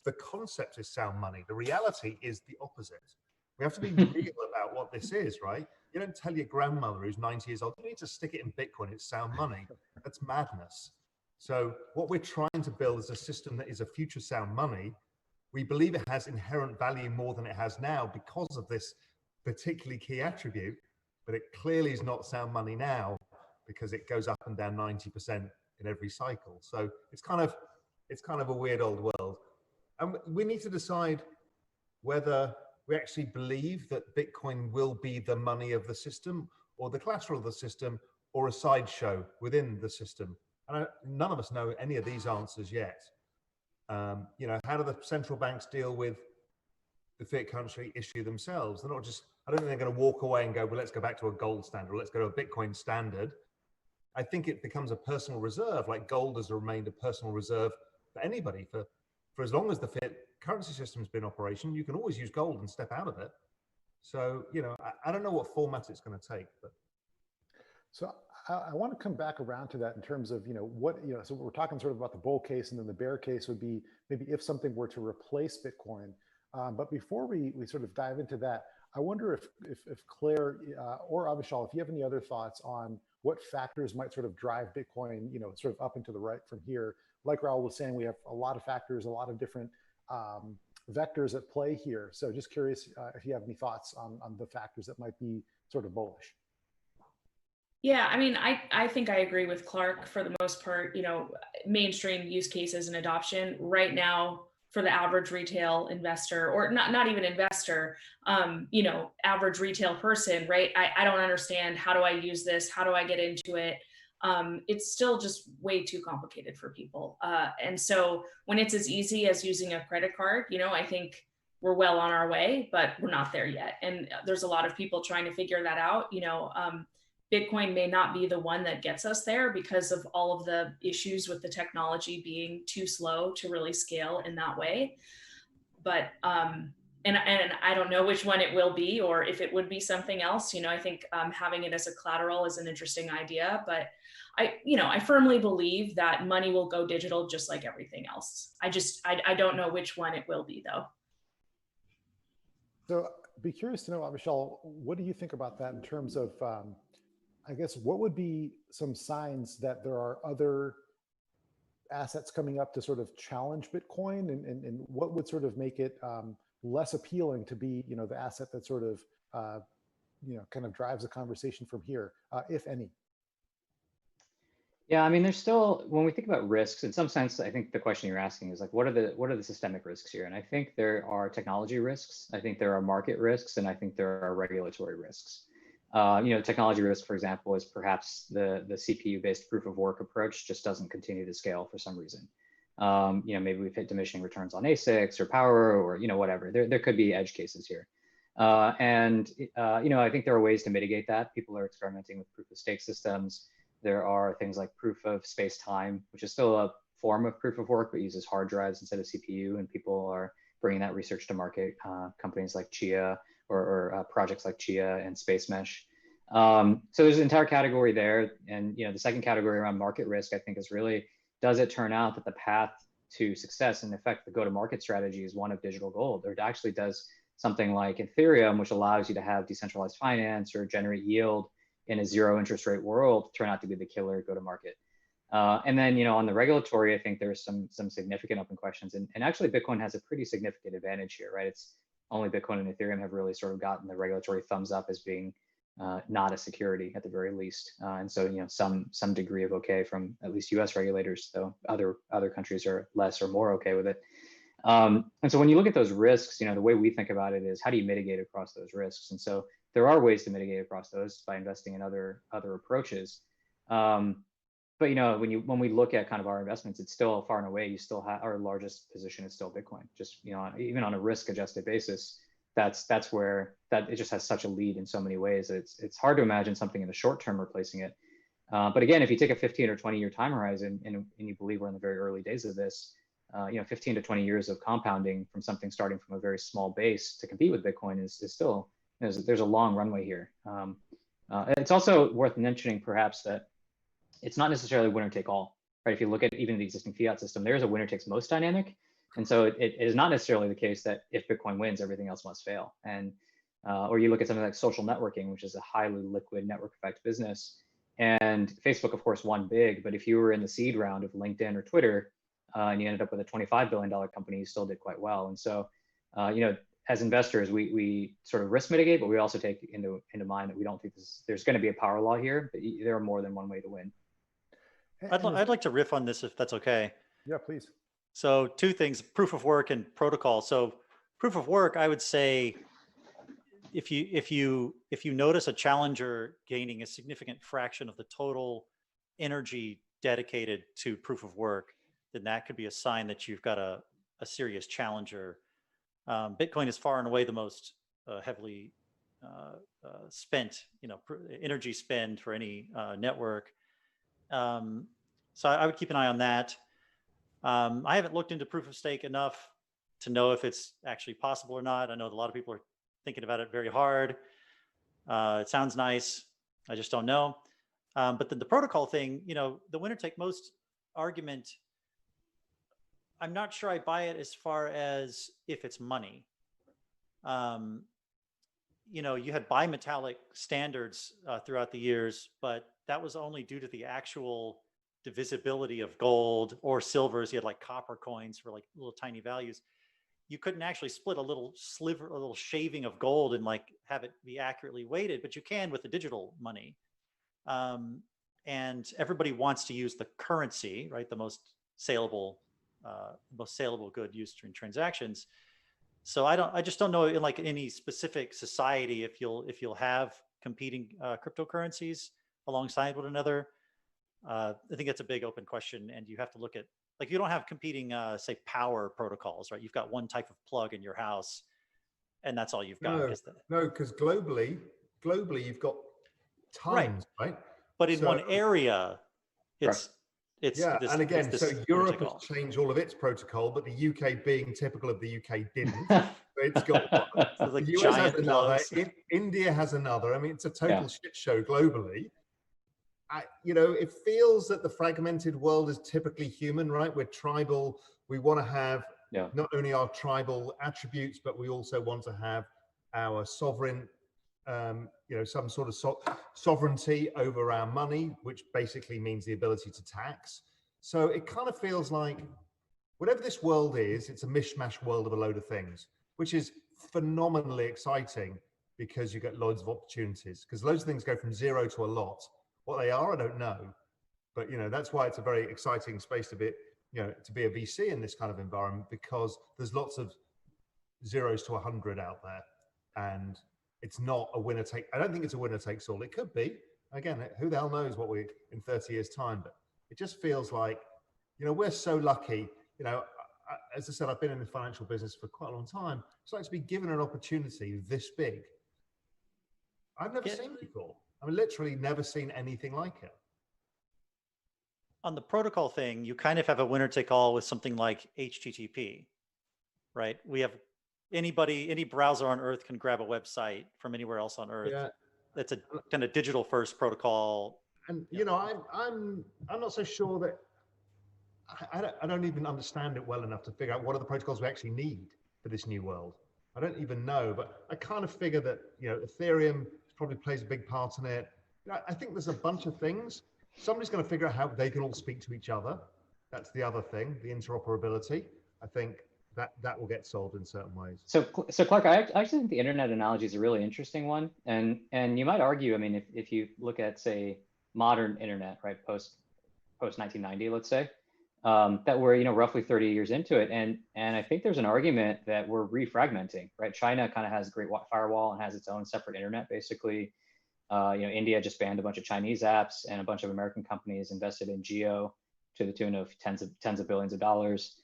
The concept is sound money. The reality is the opposite. We have to be real about what this is, right? You don't tell your grandmother who's 90 years old, you need to stick it in Bitcoin, it's sound money. That's madness. So what we're trying to build is a system that is a future sound money. We believe it has inherent value more than it has now because of this particularly key attribute, but it clearly is not sound money now because it goes up and down 90% in every cycle. So it's kind of a weird old world. And we need to decide whether we actually believe that Bitcoin will be the money of the system, or the collateral of the system, or a sideshow within the system. None of us know any of these answers yet. You know, how do the central banks deal with the fiat currency issue themselves? They're not just, I don't think they're going to walk away and go, well, let's go back to a gold standard, or let's go to a Bitcoin standard. I think it becomes a personal reserve, like gold has remained a personal reserve for anybody for as long as the fiat currency system's been in operation. You can always use gold and step out of it. So, you know, I don't know what format it's going to take, but. So I want to come back around to that in terms of, so we're talking sort of about the bull case, and then the bear case would be maybe if something were to replace Bitcoin. But before we sort of dive into that, I wonder if Claire or Avishal, if you have any other thoughts on what factors might sort of drive Bitcoin, sort of up and to the right from here. Like Raul was saying, we have a lot of factors, a lot of different vectors at play here. So just curious if you have any thoughts on the factors that might be sort of bullish. Yeah, I mean, I think I agree with Clark for the most part. Mainstream use cases and adoption right now for the average retail investor, or not even investor, average retail person, right? I don't understand, how do I use this? How do I get into it? It's still just way too complicated for people. And so when it's as easy as using a credit card, I think we're well on our way, but we're not there yet. And there's a lot of people trying to figure that out. Bitcoin may not be the one that gets us there because of all of the issues with the technology being too slow to really scale in that way. But, and I don't know which one it will be, or if it would be something else. I think having it as a collateral is an interesting idea, but I firmly believe that money will go digital just like everything else. I don't know which one it will be though. So be curious to know, Avishal, what do you think about that in terms of, I guess, what would be some signs that there are other assets coming up to sort of challenge Bitcoin, and what would sort of make it less appealing to be, the asset that sort of, kind of drives the conversation from here, if any? Yeah, I mean, there's still, when we think about risks, in some sense, I think the question you're asking is like, what are the systemic risks here? And I think there are technology risks, I think there are market risks, and I think there are regulatory risks. Technology risk, for example, is perhaps the CPU-based proof of work approach just doesn't continue to scale for some reason. Maybe we've hit diminishing returns on ASICs or power, or whatever. There could be edge cases here, I think there are ways to mitigate that. People are experimenting with proof of stake systems. There are things like proof of space-time, which is still a form of proof of work, but uses hard drives instead of CPU, and people are bringing that research to market. Companies like Chia or projects like Chia and Space Mesh. So there's an entire category there. And the second category around market risk, I think, is really, does it turn out that the path to success, and in effect, the go-to-market strategy is one of digital gold, or it actually does something like Ethereum, which allows you to have decentralized finance or generate yield in a zero interest rate world, turn out to be the killer go-to-market. And then, on the regulatory, I think there's some significant open questions. And actually, Bitcoin has a pretty significant advantage here, right? It's only Bitcoin and Ethereum have really sort of gotten the regulatory thumbs up as being not a security at the very least. And so, some degree of okay from at least US regulators, though other countries are less or more okay with it. And so when you look at those risks, the way we think about it is, how do you mitigate across those risks? And so there are ways to mitigate across those by investing in other approaches. But when we look at kind of our investments, it's still far and away, you still have our largest position is still Bitcoin. Just even on a risk-adjusted basis, that's where it just has such a lead in so many ways. It's hard to imagine something in the short term replacing it. But again, if you take a 15 or 20 year time horizon, and you believe we're in the very early days of this, 15 to 20 years of compounding from something starting from a very small base to compete with Bitcoin is still, there's a long runway here. It's also worth mentioning perhaps that it's not necessarily winner take all, right? If you look at even the existing fiat system, there's a winner takes most dynamic. And so it is not necessarily the case that if Bitcoin wins, everything else must fail. And or you look at something like social networking, which is a highly liquid network effect business. And Facebook, of course, won big, but if you were in the seed round of LinkedIn or Twitter, and you ended up with a $25 billion company, you still did quite well. And so, as investors, we sort of risk mitigate, but we also take into mind that we don't think there's going to be a power law here, but there are more than one way to win. I'd like to riff on this if that's okay. Yeah, please. So two things, proof of work and protocol. So proof of work, I would say, if you notice a challenger gaining a significant fraction of the total energy dedicated to proof of work, then that could be a sign that you've got a serious challenger. Bitcoin is far and away the most heavily spent, energy spend for any network. So I would keep an eye on that. I haven't looked into proof of stake enough to know if it's actually possible or not. I know that a lot of people are thinking about it very hard. It sounds nice. I just don't know. But the protocol thing, the winner take most argument, I'm not sure I buy it as far as if it's money. You had bimetallic standards throughout the years, but that was only due to the actual divisibility of gold or silvers. You had like copper coins for like little tiny values. You couldn't actually split a little sliver, a little shaving of gold and like have it be accurately weighted, but you can with the digital money. And everybody wants to use the currency, right? The most saleable good used in transactions. So I just don't know in like any specific society if you'll have competing cryptocurrencies alongside one another. I think that's a big open question, and you have to look at, like, you don't have competing say power protocols, right? You've got one type of plug in your house, and that's all you've got. No, because globally you've got tons, right? But in one area, it's yeah, this, and again, this so Europe has changed all of its protocol, but the UK, being typical of the UK, didn't. It's got one. So like the US has another. plugs. India has another. I mean, it's a total shit show globally. It feels that the fragmented world is typically human, right? We're tribal. We want to have not only our tribal attributes, but we also want to have our sovereign, some sort of sovereignty over our money, which basically means the ability to tax. So it kind of feels like whatever this world is, it's a mishmash world of a load of things, which is phenomenally exciting because you get loads of opportunities, because loads of things go from zero to a lot. What they are, I don't know, but that's why it's a very exciting space to be, to be a VC in this kind of environment, because there's lots of zeros to 100 out there, and it's not a winner take. I don't think it's a winner takes all. It could be. Again, who the hell knows what we in 30 years time? But it just feels like, we're so lucky. As I said, I've been in the financial business for quite a long time. It's like to be given an opportunity this big. I've never seen before. I mean, literally never seen anything like it. On the protocol thing, you kind of have a winner take all with something like HTTP, right? We have any browser on earth can grab a website from anywhere else on earth. Yeah. That's a kind of digital first protocol. And I'm not so sure that I don't even understand it well enough to figure out what are the protocols we actually need for this new world. I don't even know, but I kind of figure that Ethereum probably plays a big part in it. I think there's a bunch of things. Somebody's going to figure out how they can all speak to each other. That's the other thing, the interoperability. I think that will get solved in certain ways. So Clark, I actually think the internet analogy is a really interesting one, and you might argue, I mean, if you look at, say, modern internet, right, post 1990, let's say, that we're roughly 30 years into it, and I think there's an argument that we're refragmenting, right? China kind of has a great firewall and has its own separate internet, basically. India just banned a bunch of Chinese apps, and a bunch of American companies invested in geo to the tune of tens of billions of dollars.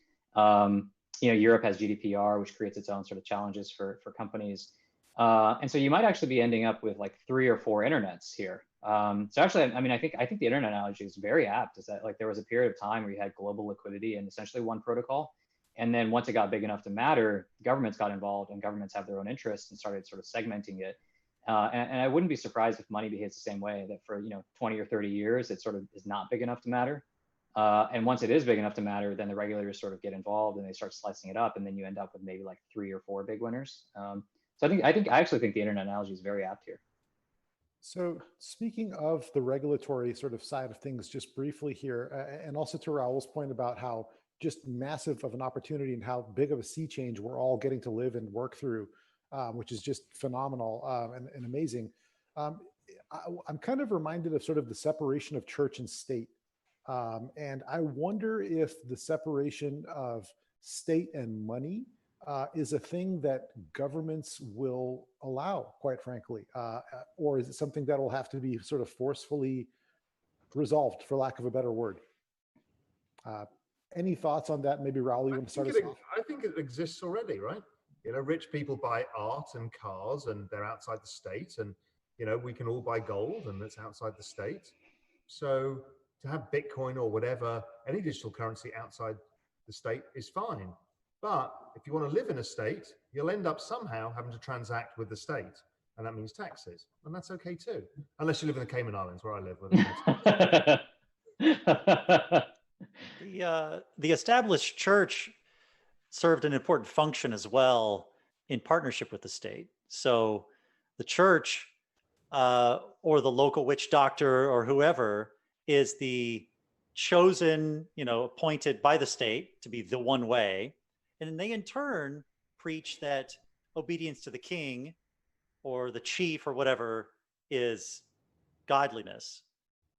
Europe has GDPR, which creates its own sort of challenges for companies. And so you might actually be ending up with like 3 or 4 internets here. So actually, I mean, I think the internet analogy is very apt. Is that like there was a period of time where you had global liquidity in essentially one protocol, and then once it got big enough to matter, governments got involved, and governments have their own interests and started sort of segmenting it. And I wouldn't be surprised if money behaves the same way, that for 20 or 30 years it sort of is not big enough to matter. And once it is big enough to matter, then the regulators sort of get involved and they start slicing it up, and then you end up with maybe like 3 or 4 big winners. So I actually think the internet analogy is very apt here. So speaking of the regulatory sort of side of things, just briefly here, and also to Raul's point about how just massive of an opportunity and how big of a sea change we're all getting to live and work through, which is just phenomenal and amazing. I'm kind of reminded of sort of the separation of church and state. And I wonder if the separation of state and money is a thing that governments will allow, quite frankly, or is it something that will have to be sort of forcefully resolved, for lack of a better word? Any thoughts on that? Maybe Raul, you want to start us off? I think it exists already, right? You know, rich people buy art and cars and they're outside the state, and, you know, we can all buy gold and that's outside the state. So to have Bitcoin or whatever, any digital currency outside the state is fine. But if you want to live in a state, you'll end up somehow having to transact with the state. And that means taxes. And that's okay too. Unless you live in the Cayman Islands, where I live. The established church served an important function as well in partnership with the state. So the church or the local witch doctor or whoever is the chosen, you know, appointed by the state to be the one way. And then they in turn preach that obedience to the king or the chief or whatever is godliness.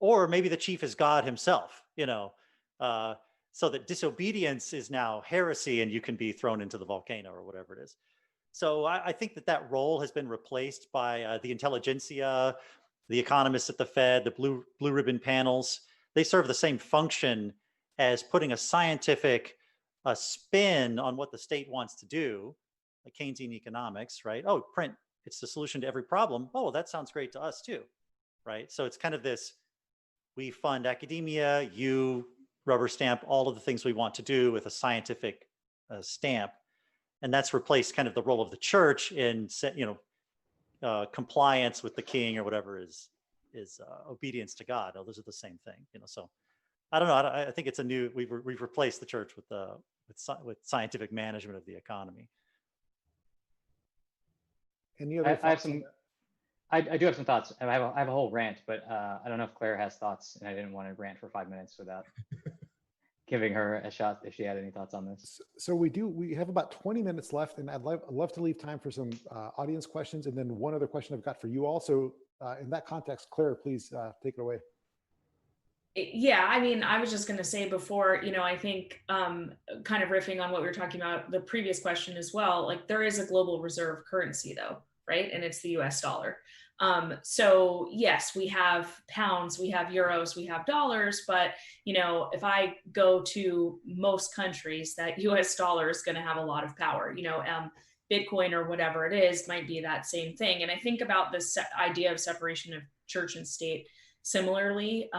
Or maybe the chief is God himself, you know, so that disobedience is now heresy and you can be thrown into the volcano or whatever it is. So I think that that role has been replaced by the intelligentsia, the economists at the Fed, the blue ribbon panels. They serve the same function as putting a scientific spin on what the state wants to do, like Keynesian economics, right? Oh, print, it's the solution to every problem. Oh, well, that sounds great to us too, right? So it's kind of this, we fund academia, you rubber stamp all of the things we want to do with a scientific stamp. And that's replaced kind of the role of the church in, you know, compliance with the king or whatever is obedience to God. Oh, those are the same thing, you know. So I don't know. I think it's a new. We've replaced the church with scientific management of the economy. Any other I have some. I do have some thoughts. I have a whole rant, but I don't know if Claire has thoughts, and I didn't want to rant for 5 minutes without giving her a shot if she had any thoughts on this. So we have about 20 minutes left, and I'd love to leave time for some audience questions, and then one other question I've got for you all. So in that context, Claire, please take it away. Yeah, I mean, I was just going to say before, you know, I think kind of riffing on what we were talking about, the previous question as well, like there is a global reserve currency though, right? And it's the US dollar. So yes, we have pounds, we have euros, we have dollars, but you know, if I go to most countries, that US dollar is going to have a lot of power, you know, Bitcoin or whatever it is might be that same thing. And I think about this idea of separation of church and state similarly.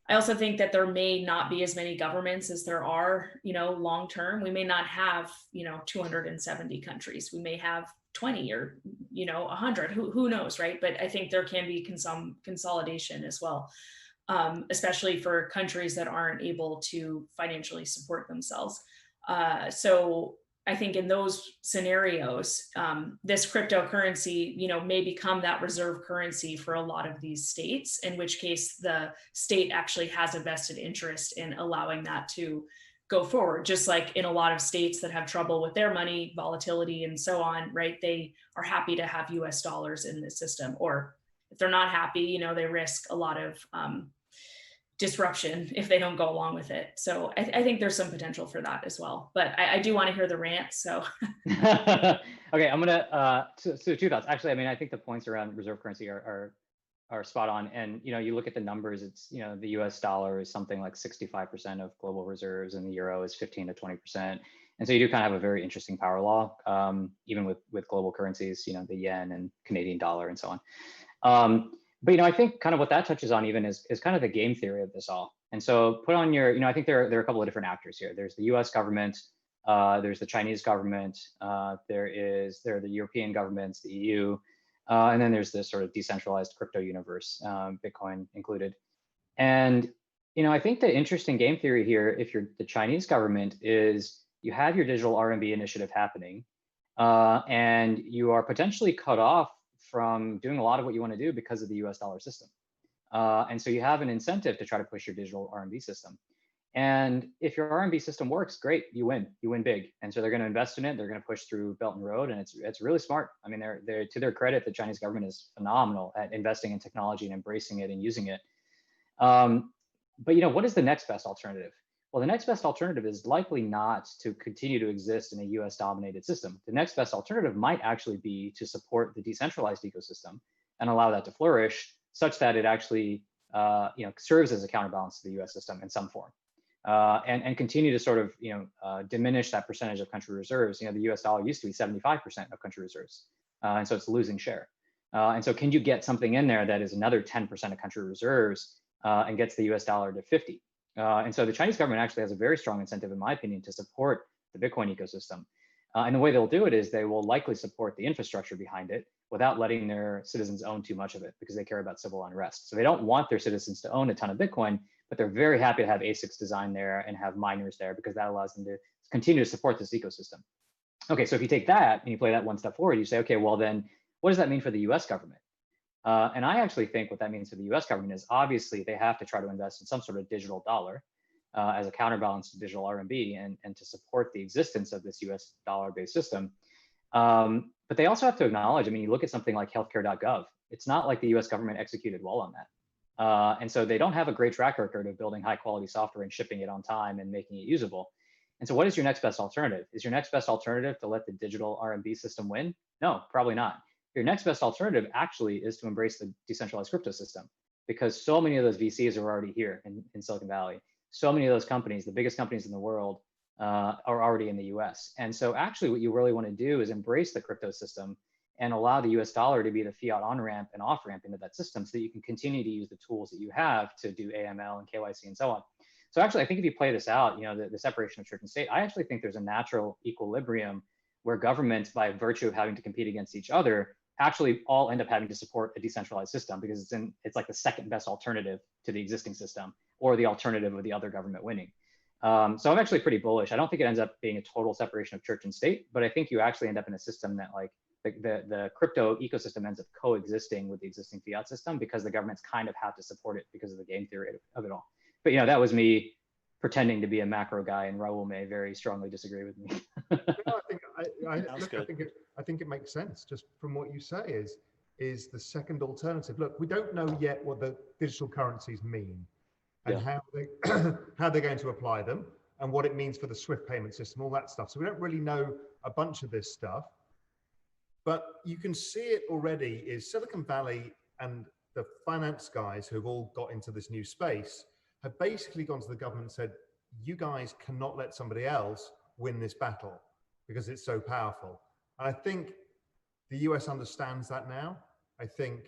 I also think that there may not be as many governments as there are, you know, long term. We may not have, you know, 270 countries. We may have 20 or, you know, 100. Who knows, right? But I think there can be some consolidation as well, especially for countries that aren't able to financially support themselves. So I think in those scenarios, this cryptocurrency, you know, may become that reserve currency for a lot of these states, in which case the state actually has a vested interest in allowing that to go forward. Just like in a lot of states that have trouble with their money, volatility and so on, right? They are happy to have US dollars in the system, or if they're not happy, you know, they risk a lot of disruption if they don't go along with it. So I think there's some potential for that as well. But I do want to hear the rant. So okay, I'm gonna so two thoughts. Actually, I mean, I think the points around reserve currency are spot on. And you know, you look at the numbers. It's, you know, the U.S. dollar is something like 65% of global reserves, and the euro is 15 to 20%. And so you do kind of have a very interesting power law, even with global currencies. You know, the yen and Canadian dollar and so on. But, you know, I think kind of what that touches on even is kind of the game theory of this all. And so put on your, you know, I think there are a couple of different actors here. There's the US government, there's the Chinese government, there are the European governments, the EU, and then there's this sort of decentralized crypto universe, Bitcoin included. And, you know, I think the interesting game theory here, if you're the Chinese government, is you have your digital RMB initiative happening, and you are potentially cut off from doing a lot of what you want to do because of the US dollar system. And so you have an incentive to try to push your digital RMB system. And if your RMB system works, great, you win big. And so they're going to invest in it. They're going to push through Belt and Road, and it's really smart. I mean, they're to their credit, the Chinese government is phenomenal at investing in technology and embracing it and using it. But you know, what is the next best alternative? Well, the next best alternative is likely not to continue to exist in a US dominated system. The next best alternative might actually be to support the decentralized ecosystem and allow that to flourish such that it actually you know, serves as a counterbalance to the US system in some form. and continue to sort of diminish that percentage of country reserves. The US dollar used to be 75% of country reserves, and so it's losing share. And so can you get something in there that is another 10% of country reserves and gets the US dollar to 50? And so the Chinese government actually has a very strong incentive, in my opinion, to support the Bitcoin ecosystem. And the way they'll do it is they will likely support the infrastructure behind it without letting their citizens own too much of it, because they care about civil unrest. So they don't want their citizens to own a ton of Bitcoin, but they're very happy to have ASICs designed there and have miners there, because that allows them to continue to support this ecosystem. Okay, so if you take that and you play that one step forward, you say, okay, well then, what does that mean for the US government? And I actually think what that means for the US government is obviously they have to try to invest in some sort of digital dollar as a counterbalance to digital RMB and to support the existence of this US dollar-based system. But they also have to acknowledge, I mean, you look at something like healthcare.gov, it's not like the US government executed well on that. And so they don't have a great track record of building high quality software and shipping it on time and making it usable. And so what is your next best alternative? Is your next best alternative to let the digital RMB system win? No, probably not. Your next best alternative actually is to embrace the decentralized crypto system, because so many of those VCs are already here in Silicon Valley. So many of those companies, the biggest companies in the world, are already in the US. And so actually what you really want to do is embrace the crypto system and allow the US dollar to be the fiat on-ramp and off-ramp into that system, so that you can continue to use the tools that you have to do AML and KYC and so on. So actually, I think if you play this out, the separation of church and state, I actually think there's a natural equilibrium where governments, by virtue of having to compete against each other, actually all end up having to support a decentralized system, because it's like the second best alternative to the existing system, or the alternative of the other government winning. So I'm actually pretty bullish. I don't think it ends up being a total separation of church and state, but I think you actually end up in a system that like the crypto ecosystem ends up coexisting with the existing fiat system, because the governments kind of have to support it because of the game theory of it all. But that was me pretending to be a macro guy, and Raul may very strongly disagree with me. I think it makes sense just from what you say is the second alternative. Look, we don't know yet what the digital currencies mean and how they're going to apply them and what it means for the SWIFT payment system, all that stuff. So we don't really know a bunch of this stuff, but you can see it already is Silicon Valley and the finance guys who have all got into this new space have basically gone to the government and said, you guys cannot let somebody else win this battle because it's so powerful. And I think the US understands that now. I think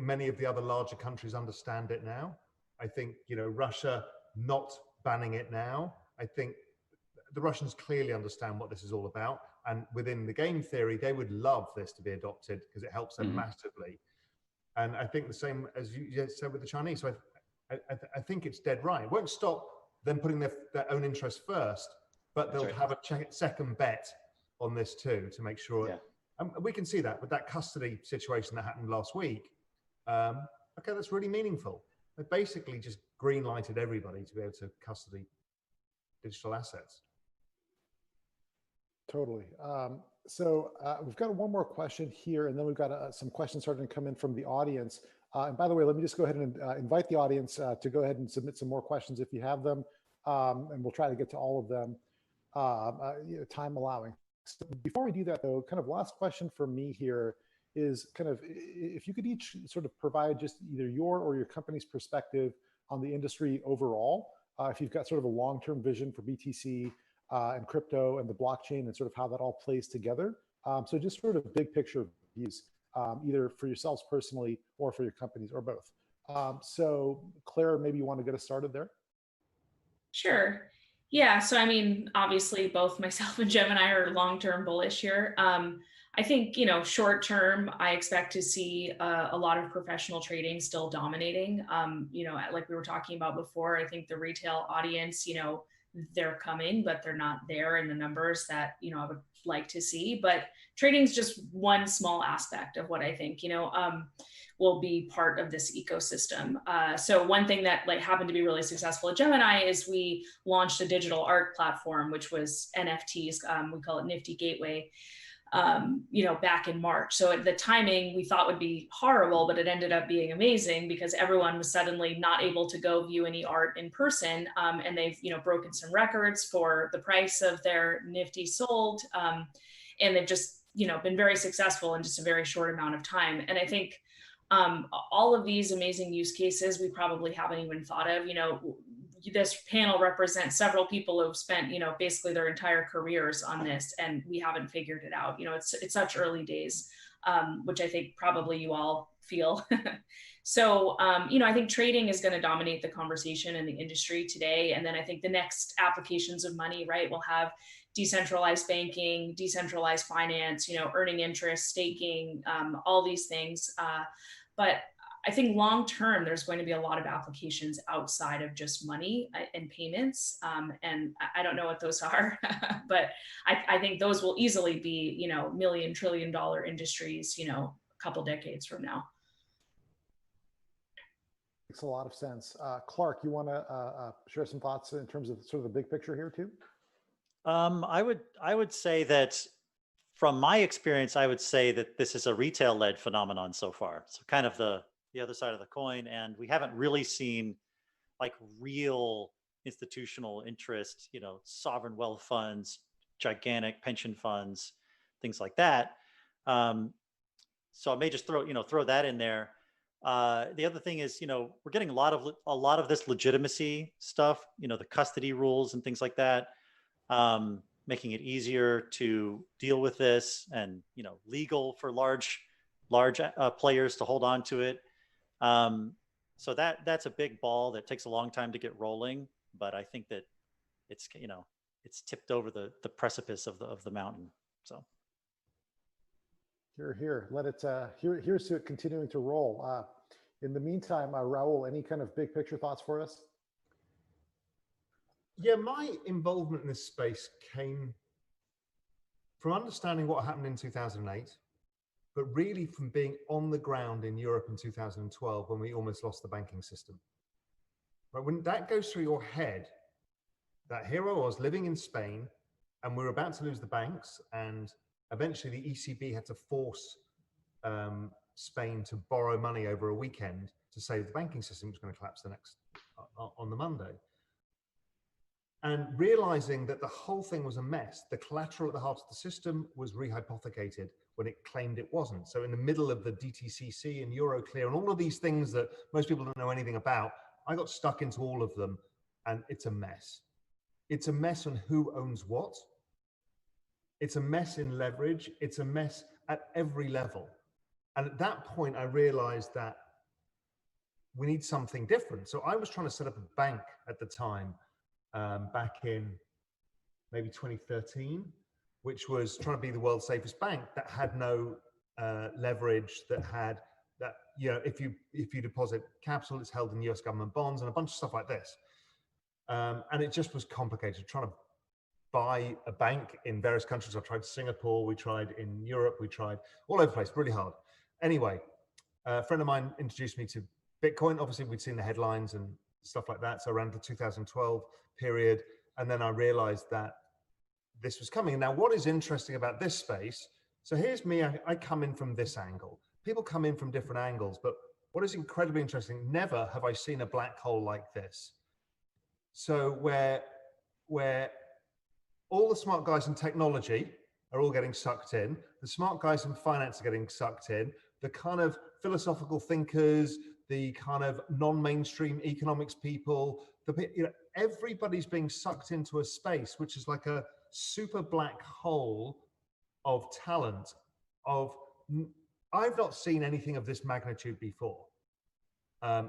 many of the other larger countries understand it now. I think, Russia not banning it now. I think the Russians clearly understand what this is all about. And within the game theory, they would love this to be adopted because it helps them massively. And I think the same as you just said with the Chinese. So I think it's dead right. It won't stop them putting their own interests first, but they'll have a second bet on this too, to make sure. And we can see that with that custody situation that happened last week. Okay, that's really meaningful. They basically just green lighted everybody to be able to custody digital assets. Totally. So we've got one more question here, and then we've got some questions starting to come in from the audience. And by the way, let me just go ahead and invite the audience to go ahead and submit some more questions if you have them, and we'll try to get to all of them, time allowing. So before we do that, though, kind of last question for me here is kind of if you could each sort of provide just either your or your company's perspective on the industry overall, if you've got sort of a long-term vision for BTC and crypto and the blockchain and sort of how that all plays together. So just sort of big picture views, either for yourselves personally or for your companies or both. So Claire, maybe you want to get us started there? Sure. Yeah. So, I mean, obviously both myself and Gem and I are long-term bullish here. I think, short term, I expect to see a lot of professional trading still dominating. Like we were talking about before, I think the retail audience, they're coming, but they're not there in the numbers that, I would like to see. But trading's just one small aspect of what I think, will be part of this ecosystem. So one thing that happened to be really successful at Gemini is we launched a digital art platform, which was NFTs. We call it Nifty Gateway. Back in March. So the timing we thought would be horrible, but it ended up being amazing because everyone was suddenly not able to go view any art in person. And they've, broken some records for the price of their Nifty sold. And they've just, been very successful in just a very short amount of time. And I think all of these amazing use cases we probably haven't even thought of. You know, this panel represents several people who've spent, you know, basically their entire careers on this, and we haven't figured it out. You know, it's such early days, which I think probably you all feel. So, you know, I think trading is going to dominate the conversation in the industry today. And then I think the next applications of money, right, will have decentralized banking, decentralized finance, you know, earning interest, staking, all these things. But I think long term, there's going to be a lot of applications outside of just money and payments. And I don't know what those are, but I think those will easily be, you know, $1 trillion industries, you know, a couple decades from now. Makes a lot of sense. Clark, you want to share some thoughts in terms of sort of the big picture here too? I would say that from my experience, I would say that this is a retail-led phenomenon so far. So kind of the other side of the coin, and we haven't really seen like real institutional interest, you know, sovereign wealth funds, gigantic pension funds, things like that. So I may just throw that in there. The other thing is, you know, we're getting a lot of this legitimacy stuff, you know, the custody rules and things like that, making it easier to deal with this, and, you know, legal for large players to hold on to it. So that's a big ball that takes a long time to get rolling, but I think that it's, you know, it's tipped over the precipice of the mountain. So. Here. Let it. Here's to it continuing to roll. In the meantime, Raul, any kind of big picture thoughts for us? Yeah, my involvement in this space came from understanding what happened in 2008, but really from being on the ground in Europe in 2012 when we almost lost the banking system. Right, when that goes through your head, that here I was living in Spain, and we were about to lose the banks, and eventually the ECB had to force Spain to borrow money over a weekend to save the banking system, which was going to collapse on the Monday. And realizing that the whole thing was a mess, the collateral at the heart of the system was rehypothecated when it claimed it wasn't. So in the middle of the DTCC and Euroclear and all of these things that most people don't know anything about, I got stuck into all of them, and it's a mess. It's a mess on who owns what. It's a mess in leverage. It's a mess at every level. And at that point, I realized that we need something different. So I was trying to set up a bank at the time, back in maybe 2013, which was trying to be the world's safest bank that had no leverage, that, you know, if you deposit capital, it's held in US government bonds and a bunch of stuff like this. And it just was complicated trying to buy a bank in various countries. I tried Singapore, we tried in Europe, we tried all over the place, really hard. Anyway, a friend of mine introduced me to Bitcoin. Obviously, we'd seen the headlines and stuff like that. So around the 2012 period. And then I realized that this was coming. Now, what is interesting about this space, so here's me, I come in from this angle. People come in from different angles, but what is incredibly interesting, never have I seen a black hole like this. So where all the smart guys in technology are all getting sucked in, the smart guys in finance are getting sucked in, the kind of philosophical thinkers, the kind of non-mainstream economics people, everybody's being sucked into a space which is like a super black hole of talent. I've not seen anything of this magnitude before,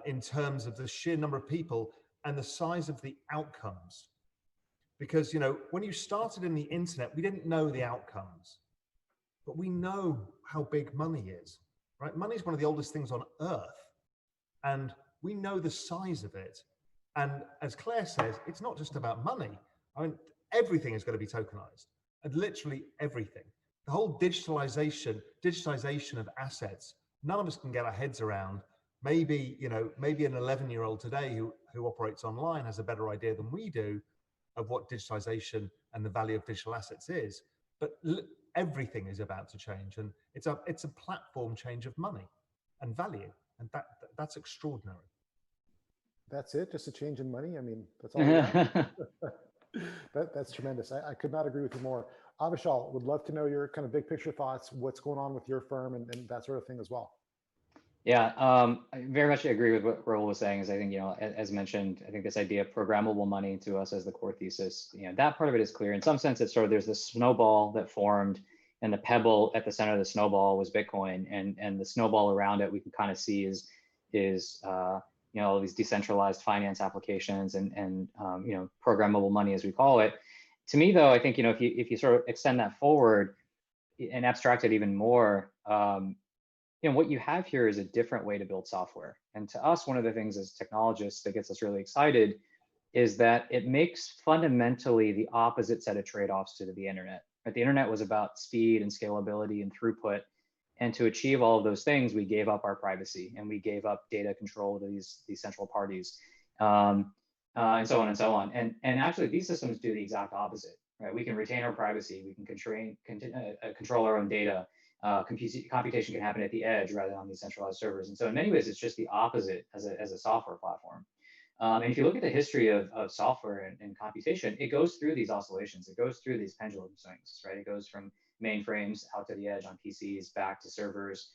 in terms of the sheer number of people and the size of the outcomes. Because, you know, when you started in the internet, we didn't know the outcomes, but we know how big money is, right? Money is one of the oldest things on earth, and we know the size of it. And as Claire says, it's not just about money. I mean, everything is going to be tokenized, and literally everything. The whole digitization of assets, none of us can get our heads around. Maybe, you know, maybe an 11-year-old today who operates online has a better idea than we do of what digitization and the value of digital assets is. But everything is about to change, and it's a platform change of money and value, and that's extraordinary. That's it? Just a change in money? I mean, that's all. That's tremendous. I could not agree with you more. Avishal, would love to know your kind of big picture thoughts, what's going on with your firm and that sort of thing as well. Yeah, I very much agree with what Raul was saying. Is I think, as mentioned, I think this idea of programmable money to us as the core thesis, that part of it is clear. In some sense, it's sort of there's this snowball that formed, and the pebble at the center of the snowball was Bitcoin, and the snowball around it we can kind of see is all these decentralized finance applications and programmable money as we call it. To me, though, I think if you sort of extend that forward and abstract it even more. What you have here is a different way to build software. And to us, one of the things as technologists that gets us really excited is that it makes fundamentally the opposite set of trade-offs to the internet. Right? The internet was about speed and scalability and throughput. And to achieve all of those things, we gave up our privacy and we gave up data control to these central parties, and so on and so on. And actually, these systems do the exact opposite. Right? We can retain our privacy. We can control our own data. Computation can happen at the edge rather than on these centralized servers. And so in many ways, it's just the opposite as a software platform. And if you look at the history of software and computation, it goes through these oscillations. It goes through these pendulum swings, right? It goes from mainframes out to the edge on PCs, back to servers,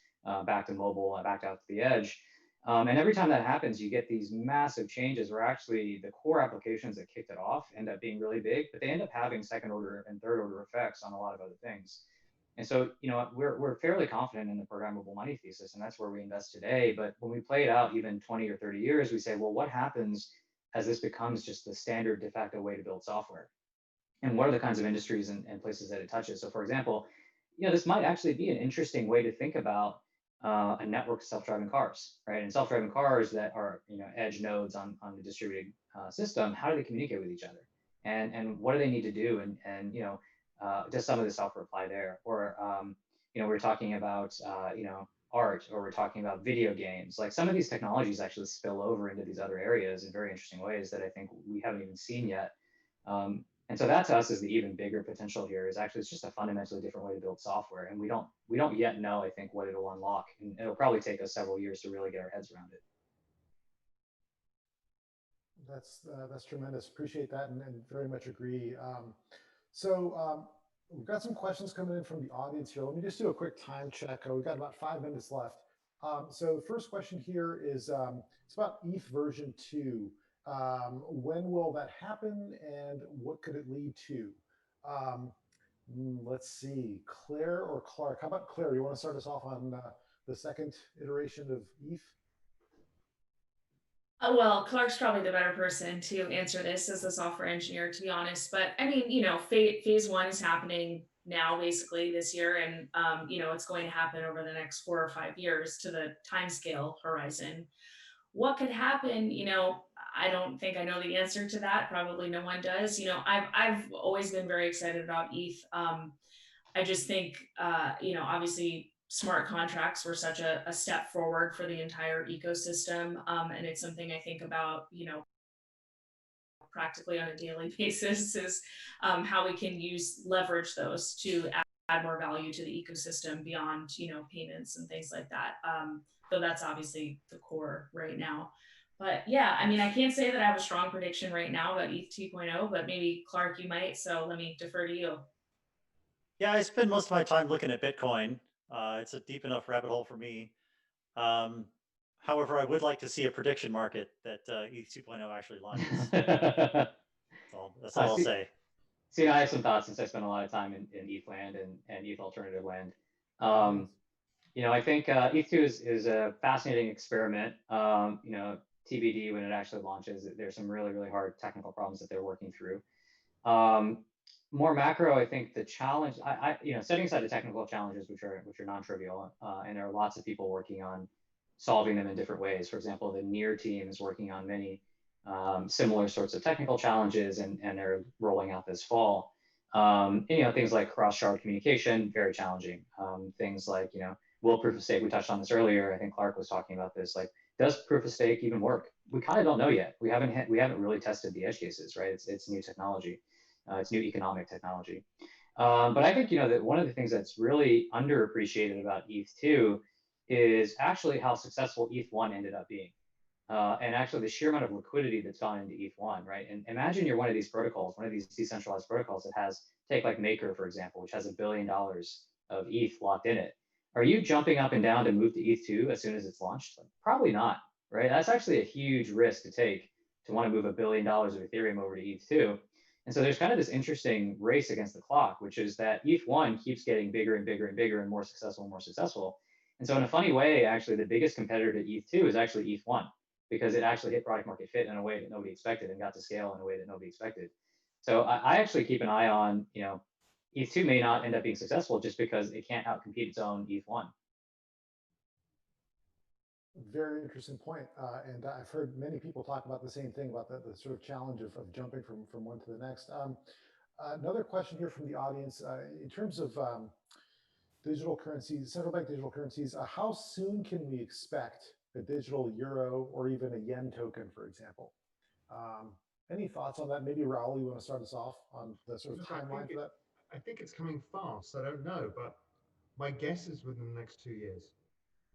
back to mobile, back out to the edge. And every time that happens, you get these massive changes where actually the core applications that kicked it off end up being really big, but they end up having second order and third order effects on a lot of other things. And so, we're fairly confident in the programmable money thesis, and that's where we invest today. But when we play it out even 20 or 30 years, we say, well, what happens as this becomes just the standard de facto way to build software? And what are the kinds of industries and places that it touches? So for example, this might actually be an interesting way to think about a network of self-driving cars, right? And self-driving cars that are, edge nodes on the distributed system, how do they communicate with each other? And what do they need to do? And does some of the software apply there? Or, we're talking about, art, or we're talking about video games. Like some of these technologies actually spill over into these other areas in very interesting ways that I think we haven't even seen yet. And so that to us is the even bigger potential here is actually it's just a fundamentally different way to build software. And we don't yet know, I think, what it'll unlock. And it'll probably take us several years to really get our heads around it. That's tremendous. Appreciate that and very much agree. We've got some questions coming in from the audience here. Let me just do a quick time check. We've got about 5 minutes left. So the first question here is it's about ETH version 2. When will that happen and what could it lead to? Let's see, Claire or Clark? How about Claire? You want to start us off on the second iteration of ETH? Well, Clark's probably the better person to answer this as a software engineer, to be honest. But I mean, phase 1 is happening now, basically this year, and it's going to happen over the next 4 or 5 years to the timescale horizon. What could happen? I don't think I know the answer to that. Probably no one does. I've always been very excited about ETH. I just think, obviously, smart contracts were such a step forward for the entire ecosystem. And it's something I think about, practically on a daily basis is how we can leverage those to add more value to the ecosystem beyond, payments and things like that. So that's obviously the core right now. But yeah, I mean, I can't say that I have a strong prediction right now about ETH 2.0, but maybe Clark, you might. So let me defer to you. Yeah, I spend most of my time looking at Bitcoin. It's a deep enough rabbit hole for me. However, I would like to see a prediction market that ETH 2.0 actually launches. That's all I'll say. See, I have some thoughts since I spent a lot of time in ETH land and ETH alternative land. I think ETH2 is a fascinating experiment. TBD when it actually launches. There's some really, really hard technical problems that they're working through. More macro, I think the challenge, setting aside the technical challenges, which are non-trivial, and there are lots of people working on solving them in different ways. For example, the NEAR team is working on many similar sorts of technical challenges, and they're rolling out this fall. Things like cross-shard communication, very challenging. Things like, will proof of stake, we touched on this earlier. I think Clark was talking about this. Like, does proof of stake even work? We kind of don't know yet. We haven't really tested the edge cases, right? It's new technology. It's new economic technology. But I think, that one of the things that's really underappreciated about ETH2 is actually how successful ETH1 ended up being. And actually the sheer amount of liquidity that's gone into ETH1, right? And imagine you're one of these protocols, one of these decentralized protocols that has, take like Maker, for example, which has $1 billion of ETH locked in it. Are you jumping up and down to move to ETH2 as soon as it's launched? Like, probably not, right? That's actually a huge risk to take to want to move $1 billion of Ethereum over to ETH2. And so there's kind of this interesting race against the clock, which is that ETH1 keeps getting bigger and bigger and bigger and more successful and more successful. And so in a funny way, actually, the biggest competitor to ETH2 is actually ETH1 because it actually hit product market fit in a way that nobody expected and got to scale in a way that nobody expected. So I actually keep an eye on, ETH2 may not end up being successful just because it can't outcompete its own ETH1. Very interesting point. And I've heard many people talk about the same thing about the sort of challenge of jumping from one to the next. Another question here from the audience, in terms of digital currencies, central bank digital currencies, how soon can we expect a digital euro or even a yen token, for example? Any thoughts on that? Maybe Raul, you want to start us off on the sort of timeline for that? I think it's coming fast. I don't know, but my guess is within the next 2 years.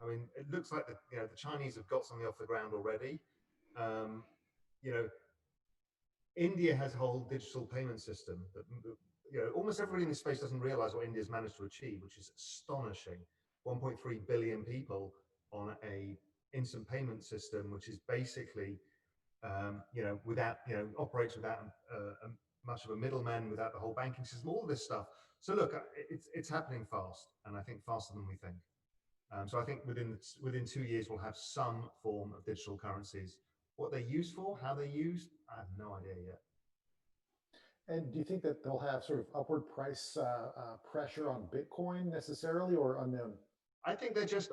I mean, it looks like the Chinese have got something off the ground already. India has a whole digital payment system that almost everybody in this space doesn't realize what India's managed to achieve, which is astonishing. 1.3 billion people on a instant payment system, which is basically without operates without much of a middleman, without the whole banking system, all this stuff. So look, it's happening fast, and I think faster than we think. So I think within 2 years we'll have some form of digital currencies. What they're used for, how they're used, I have no idea yet. And do you think that they'll have sort of upward price pressure on Bitcoin necessarily, or unknown? I think they're just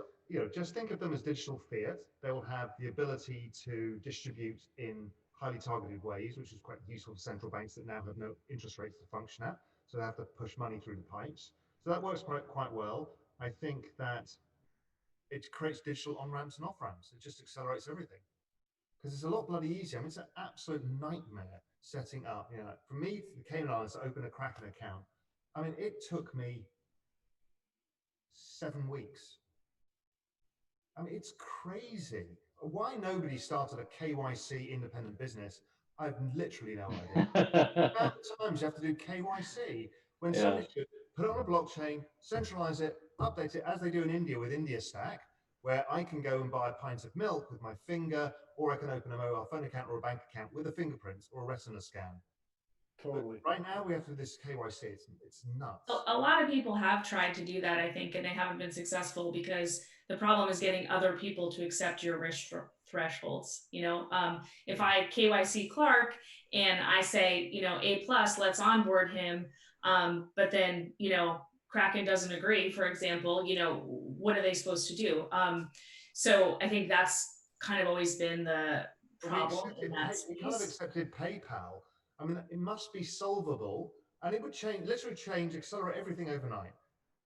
think of them as digital fiat. They will have the ability to distribute in highly targeted ways, which is quite useful for central banks that now have no interest rates to function at. So they have to push money through the pipes. So that works quite well. I think that it creates digital on-ramps and off-ramps. It just accelerates everything. Because it's a lot bloody easier. I mean, it's an absolute nightmare setting up. For me, for the Cayman Islands to open a Kraken account, I mean, it took me 7 weeks. I mean, it's crazy. Why nobody started a KYC independent business, I have literally no idea. The amount of times you have to do KYC when somebody should put it on a blockchain, centralize it, update it, as they do in India with India Stack, where I can go and buy a pint of milk with my finger, or I can open a mobile phone account or a bank account with a fingerprint or a retina scan. Totally. But right now we have to do this KYC. It's nuts. A lot of people have tried to do that, I think, and they haven't been successful because the problem is getting other people to accept your risk thresholds. If I KYC Clark and I say, A+, let's onboard him, but then, Kraken doesn't agree, for example, what are they supposed to do? So I think that's kind of always been the problem in that space. We kind of accepted PayPal. I mean, it must be solvable, and it would accelerate everything overnight.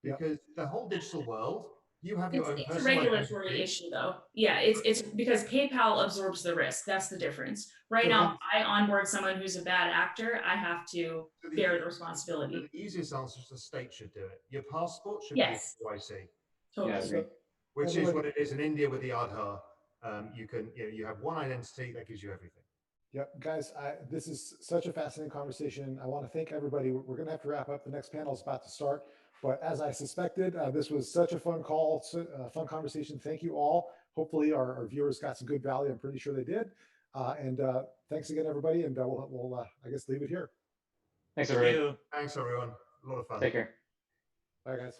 Because the whole digital world, you have your own personal It's a regulatory issue, though. Yeah, it's because PayPal absorbs the risk. That's the difference. Right now, if I onboard someone who's a bad actor, I have to bear the responsibility. The easiest answer is the state should do it. Your passport should be KYC. Totally. Which is what it is in India with the Aadhaar. You have one identity that gives you everything. Yep, guys, this is such a fascinating conversation. I want to thank everybody. We're going to have to wrap up. The next panel is about to start. But as I suspected, this was such a fun call, fun conversation. Thank you all. Hopefully our viewers got some good value. I'm pretty sure they did. And thanks again, everybody. And we'll I guess, leave it here. Thanks, everybody. Thanks, everyone. A lot of fun. Take care. Bye, guys.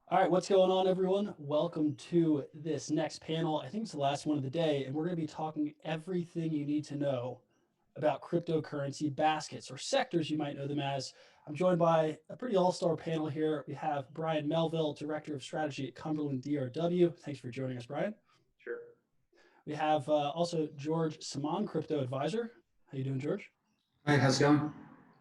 All right, what's going on, everyone? Welcome to this next panel. I think it's the last one of the day, and we're going to be talking everything you need to know about cryptocurrency baskets, or sectors you might know them as. I'm joined by a pretty all-star panel here. We have Brian Melville, Director of Strategy at Cumberland DRW. Thanks for joining us, Brian. Sure. We have also George Saman, Crypto Advisor. How you doing, George? Hi, how's it going?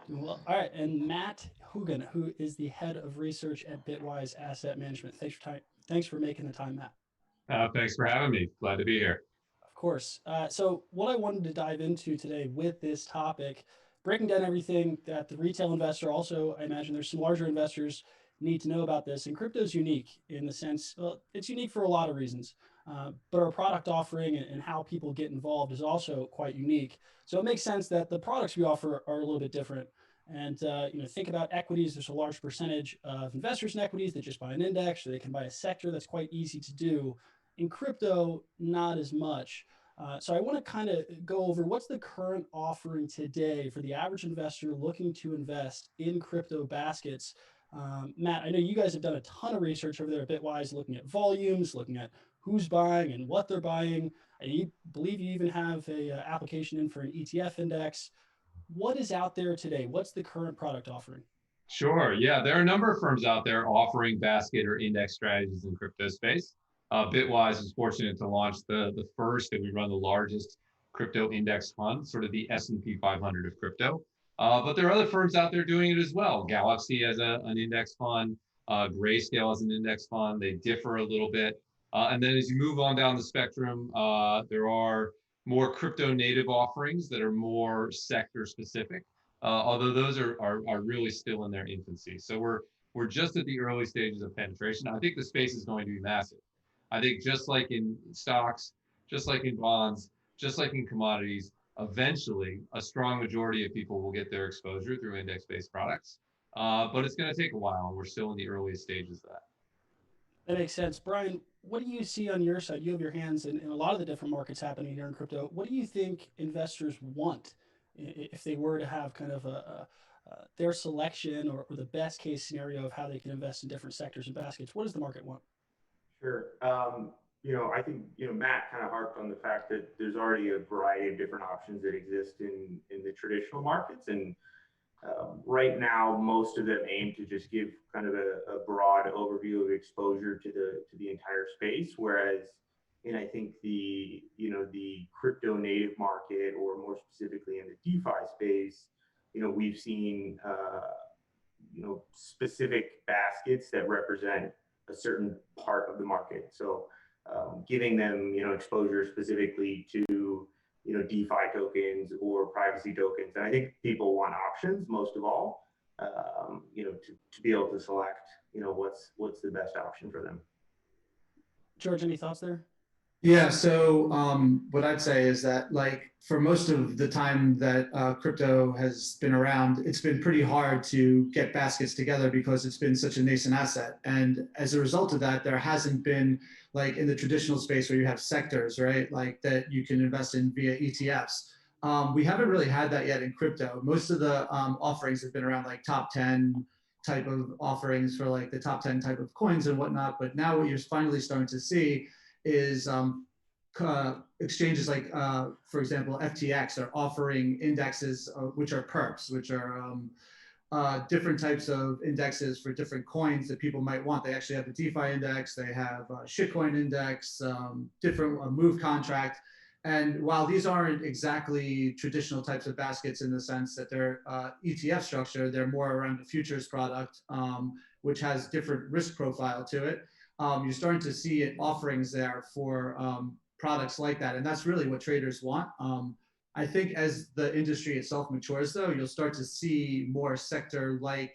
Doing well. All right, and Matt Hugan, who is the Head of Research at Bitwise Asset Management. Thanks for making the time, Matt. Thanks for having me. Glad to be here. Of course. So what I wanted to dive into today with this topic, breaking down everything that the retail investor, also I imagine there's some larger investors need to know about this. And crypto is unique in the sense, well, it's unique for a lot of reasons, but our product offering and how people get involved is also quite unique. So it makes sense that the products we offer are a little bit different. And think about equities. There's a large percentage of investors in equities that just buy an index, or they can buy a sector. That's quite easy to do. In crypto, not as much. So I want to kind of go over what's the current offering today for the average investor looking to invest in crypto baskets. Matt, I know you guys have done a ton of research over there at Bitwise, looking at volumes, looking at who's buying and what they're buying. I believe you even have a application in for an ETF index. What is out there today? What's the current product offering? Sure. Yeah, there are a number of firms out there offering basket or index strategies in crypto space. Bitwise is fortunate to launch the first, and we run the largest crypto index fund, sort of the S&P 500 of crypto. But there are other firms out there doing it as well. Galaxy has an index fund. Grayscale has an index fund. They differ a little bit. And then as you move on down the spectrum, there are more crypto native offerings that are more sector specific, although those are really still in their infancy. So we're just at the early stages of penetration. I think the space is going to be massive. I think just like in stocks, just like in bonds, just like in commodities, eventually a strong majority of people will get their exposure through index-based products. But it's going to take a while, and we're still in the earliest stages of that. That makes sense. Brian, what do you see on your side? You have your hands in a lot of the different markets happening here in crypto. What do you think investors want if they were to have kind of their selection or the best case scenario of how they can invest in different sectors and baskets? What does the market want? Sure. I think, Matt kind of harped on the fact that there's already a variety of different options that exist in the traditional markets. And right now, most of them aim to just give kind of a broad overview of exposure to the entire space. Whereas, I think the crypto native market, or more specifically in the DeFi space, we've seen, specific baskets that represent a certain part of the market. So giving them, exposure specifically to, DeFi tokens or privacy tokens. And I think people want options most of all, to be able to select, what's the best option for them. George, any thoughts there? Yeah, so what I'd say is that, like, for most of the time that crypto has been around, it's been pretty hard to get baskets together because it's been such a nascent asset. And as a result of that, there hasn't been, like in the traditional space where you have sectors, right, like that you can invest in via ETFs. We haven't really had that yet in crypto. Most of the offerings have been around like top 10 type of offerings for like the top 10 type of coins and whatnot. But now what you're finally starting to see is exchanges like, for example, FTX are offering indexes which are perps, which are different types of indexes for different coins that people might want. They actually have the DeFi index, they have a shitcoin index, different move contract. And while these aren't exactly traditional types of baskets in the sense that they're ETF structure, they're more around the futures product, which has different risk profile to it. You're starting to see offerings there for products like that. And that's really what traders want. I think as the industry itself matures, though, you'll start to see more sector-like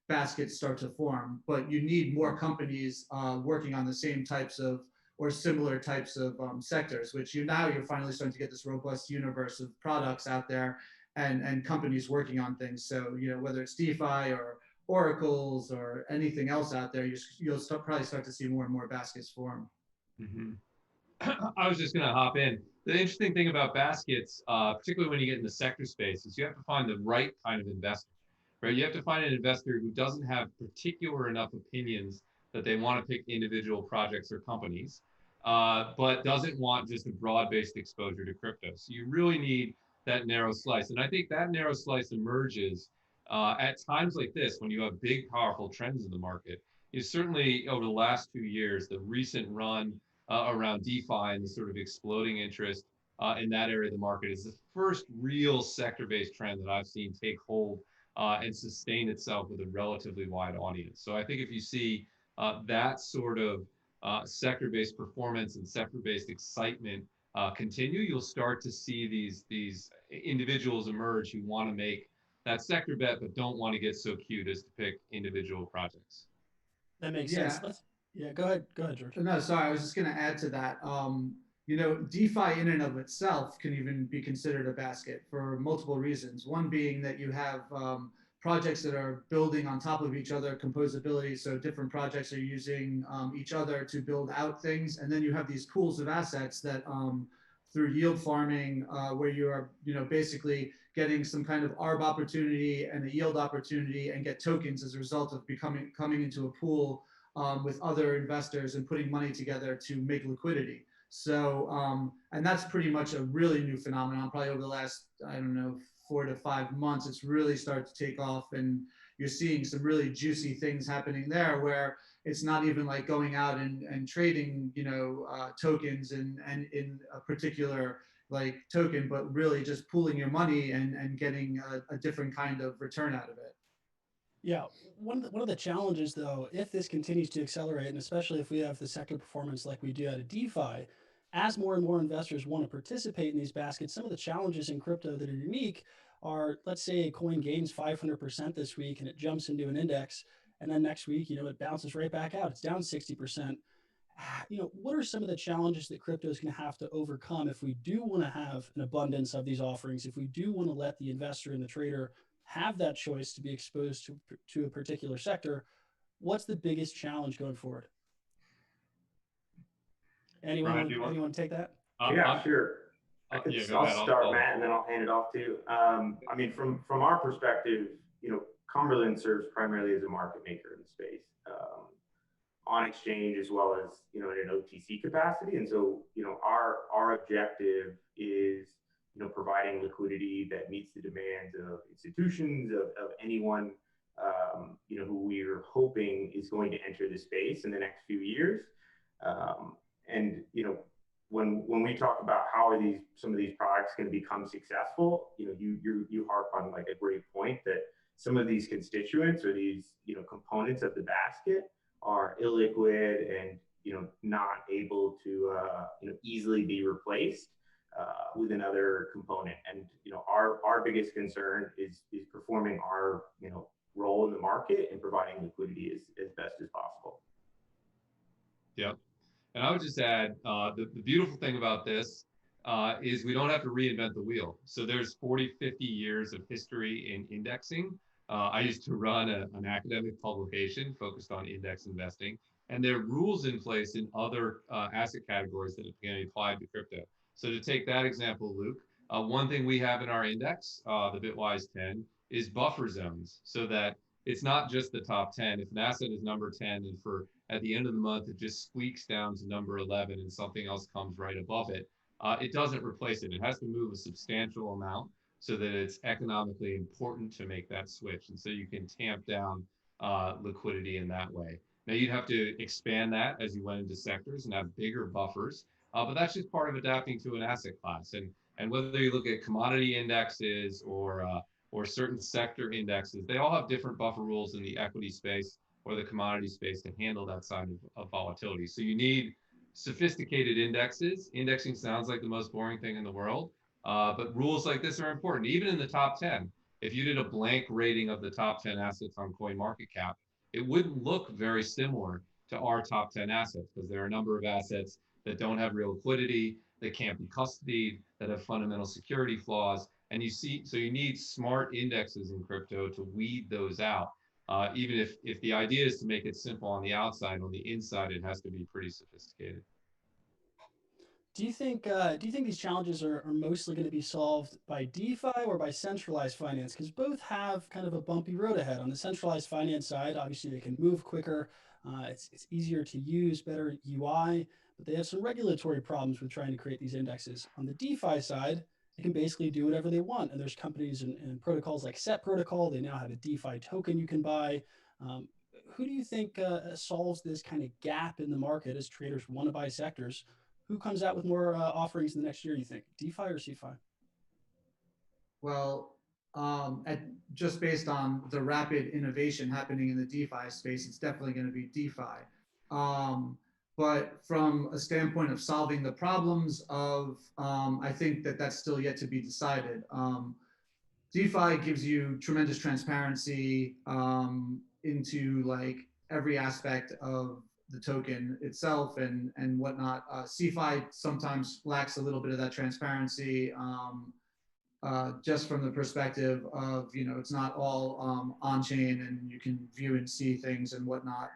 baskets start to form. But you need more companies working on the same types of or similar types of sectors, which you're finally starting to get this robust universe of products out there and companies working on things. So, whether it's DeFi or oracles or anything else out there, you'll probably start to see more and more baskets form. Mm-hmm. I was just going to hop in. The interesting thing about baskets, particularly when you get in the sector space, is you have to find the right kind of investor, right? You have to find an investor who doesn't have particular enough opinions that they want to pick individual projects or companies, but doesn't want just a broad-based exposure to crypto. So you really need that narrow slice. And I think that narrow slice emerges at times like this, when you have big, powerful trends in the market. Is certainly over the last 2 years, the recent run around DeFi and the sort of exploding interest in that area of the market is the first real sector-based trend that I've seen take hold and sustain itself with a relatively wide audience. So I think if you see that sort of sector-based performance and sector-based excitement continue, you'll start to see these individuals emerge who want to make that sector bet, but don't want to get so cute as to pick individual projects. That makes Yeah. sense. Go ahead, George. No, sorry, I was just going to add to that. You know, DeFi in and of itself can even be considered a basket for multiple reasons. One being that you have projects that are building on top of each other, composability. So different projects are using each other to build out things. And then you have these pools of assets that through yield farming, where you are, you know, basically getting some kind of ARB opportunity and a yield opportunity and get tokens as a result of coming into a pool with other investors and putting money together to make liquidity. So, and that's pretty much a really new phenomenon. Probably over the last, I don't know, 4 to 5 months, it's really started to take off, and you're seeing some really juicy things happening there, where it's not even like going out and trading, you know, tokens and in a particular like token, but really just pooling your money and getting a different kind of return out of it. Yeah, one of the challenges though, if this continues to accelerate, and especially if we have the sector performance like we do out of DeFi, as more and more investors want to participate in these baskets, some of the challenges in crypto that are unique are, let's say a coin gains 500% this week and it jumps into an index, and then next week, you know, it bounces right back out. It's down 60%. You know, what are some of the challenges that crypto is going to have to overcome if we do want to have an abundance of these offerings, if we do want to let the investor and the trader have that choice to be exposed to a particular sector? What's the biggest challenge going forward? Anyone take that? Yeah, sure. I'll start, Matt, and then I'll hand it off to you. I mean, from our perspective, you know, Cumberland serves primarily as a market maker in the space, on exchange as well as, you know, in an OTC capacity. And so, you know, our objective is, you know, providing liquidity that meets the demands of institutions, of anyone, you know, who we're hoping is going to enter the space in the next few years. And, you know, when we talk about how are some of these products going to become successful, you know, you harp on like a great point that some of these constituents or these, you know, components of the basket are illiquid and, you know, not able to, you know, easily be replaced with another component. And, you know, our biggest concern is performing our, you know, role in the market and providing liquidity as best as possible. Yep. And I would just add, the beautiful thing about this is we don't have to reinvent the wheel. So there's 40, 50 years of history in indexing. I used to run an academic publication focused on index investing, and there are rules in place in other asset categories that can be applied to crypto. So to take that example, Luke, one thing we have in our index, the Bitwise 10, is buffer zones, so that it's not just the top 10. If an asset is number 10 and at the end of the month, it just squeaks down to number 11 and something else comes right above it, it doesn't replace it. It has to move a substantial amount so that it's economically important to make that switch. And so you can tamp down liquidity in that way. Now you'd have to expand that as you went into sectors and have bigger buffers, but that's just part of adapting to an asset class. And whether you look at commodity indexes or certain sector indexes, they all have different buffer rules in the equity space or the commodity space to handle that side of volatility. So you need sophisticated indexes. Indexing sounds like the most boring thing in the world, but rules like this are important. Even in the top 10, if you did a blank rating of the top 10 assets on CoinMarketCap, it wouldn't look very similar to our top 10 assets, because there are a number of assets that don't have real liquidity, that can't be custodied, that have fundamental security flaws. And so you need smart indexes in crypto to weed those out. Even if the idea is to make it simple on the outside, on the inside, it has to be pretty sophisticated. Do you think these challenges are mostly going to be solved by DeFi or by centralized finance? Because both have kind of a bumpy road ahead. On the centralized finance side, obviously they can move quicker. It's easier to use, better UI, but they have some regulatory problems with trying to create these indexes. On the DeFi side, they can basically do whatever they want. And there's companies and protocols like Set Protocol. They now have a DeFi token you can buy. Who do you think solves this kind of gap in the market as traders want to buy sectors? Who comes out with more offerings in the next year, you think? DeFi or CeFi? Well, just based on the rapid innovation happening in the DeFi space, it's definitely going to be DeFi. But from a standpoint of solving the problems of, I think that that's still yet to be decided. DeFi gives you tremendous transparency into like every aspect of the token itself and whatnot. CeFi sometimes lacks a little bit of that transparency. Just from the perspective of, you know, it's not all on chain and you can view and see things and whatnot.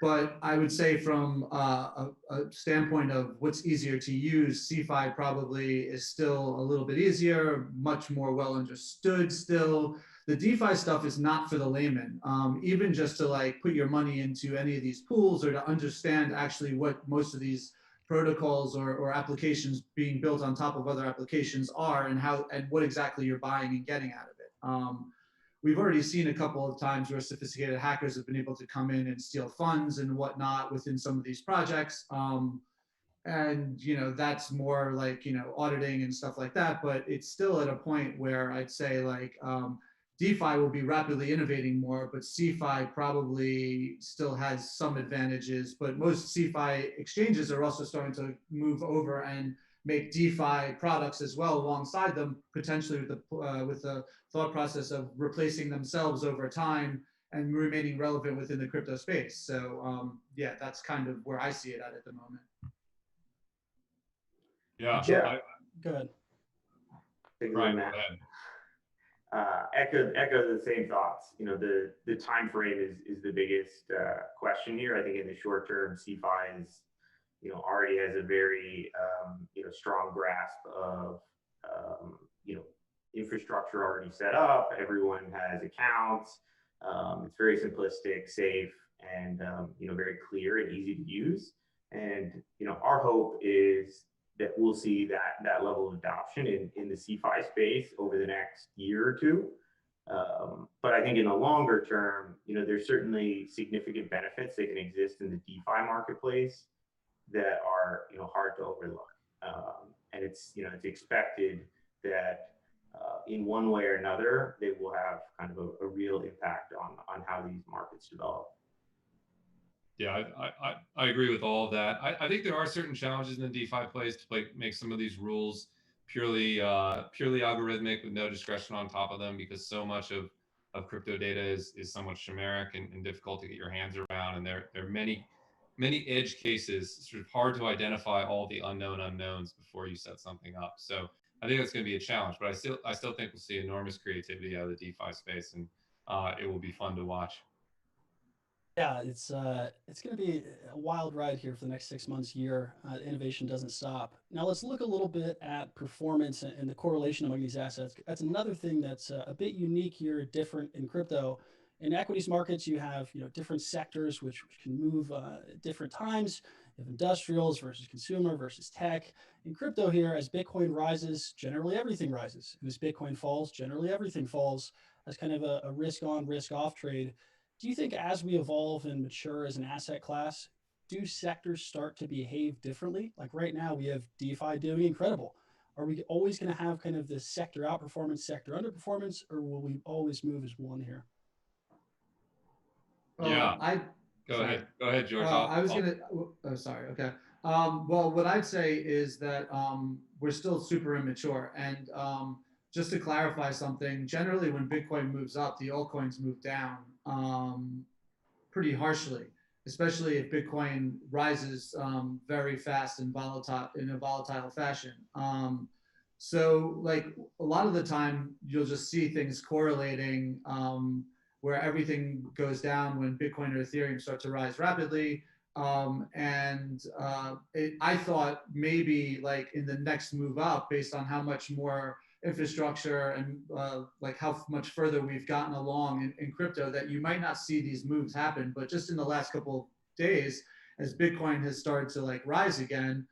But I would say from a standpoint of what's easier to use, CeFi probably is still a little bit easier, much more well understood still. The DeFi stuff is not for the layman. Even just to like put your money into any of these pools or to understand actually what most of these protocols or applications being built on top of other applications are and how and what exactly you're buying and getting out of it. We've already seen a couple of times where sophisticated hackers have been able to come in and steal funds and whatnot within some of these projects. And, you know, that's more like, you know, auditing and stuff like that, but it's still at a point where I'd say like, DeFi will be rapidly innovating more, but CeFi probably still has some advantages, but most CeFi exchanges are also starting to move over and make DeFi products as well alongside them, potentially with the thought process of replacing themselves over time and remaining relevant within the crypto space. So yeah, that's kind of where I see it at the moment. Yeah. Go ahead. Brian, go ahead. Echo the same thoughts. You know, the time frame is the biggest question here. I think in the short term, CeFi is, you know, already has a very you know, strong grasp of you know, infrastructure already set up. Everyone has accounts. It's very simplistic, safe, and you know, very clear and easy to use. And you know, our hope is that we'll see that level of adoption in the CeFi space over the next year or two. But I think in the longer term, you know, there's certainly significant benefits that can exist in the DeFi marketplace that are, you know, hard to overlook. And it's, you know, it's expected that in one way or another, they will have kind of a real impact on how these markets develop. Yeah, I agree with all of that. I think there are certain challenges in the DeFi place to make some of these rules purely algorithmic with no discretion on top of them, because so much of crypto data is somewhat chimeric and difficult to get your hands around, and there are many edge cases. It's sort of hard to identify all the unknown unknowns before you set something up. So I think that's going to be a challenge, but I still think we'll see enormous creativity out of the DeFi space, and it will be fun to watch. Yeah, it's going to be a wild ride here for the next 6 months, year. Innovation doesn't stop. Now let's look a little bit at performance and the correlation among these assets. That's another thing that's a bit unique here, different in crypto. In equities markets, you have, you know, different sectors which can move at different times. You have industrials versus consumer versus tech. In crypto here, as Bitcoin rises, generally everything rises. And as Bitcoin falls, generally everything falls. As kind of a risk on, risk off trade. Do you think as we evolve and mature as an asset class, do sectors start to behave differently? Like right now, we have DeFi doing incredible. Are we always going to have kind of this sector outperformance, sector underperformance, or will we always move as one here? Yeah. Go ahead, George. I was gonna. Oh, sorry. Okay. Well, what I'd say is that we're still super immature, and just to clarify something, generally when Bitcoin moves up, the altcoins move down pretty harshly, especially if Bitcoin rises very fast and in a volatile fashion. So like a lot of the time you'll just see things correlating where everything goes down when Bitcoin or Ethereum start to rise rapidly. I thought maybe like in the next move up, based on how much more infrastructure and like how much further we've gotten along in crypto that you might not see these moves happen. But just in the last couple of days, as Bitcoin has started to like rise again,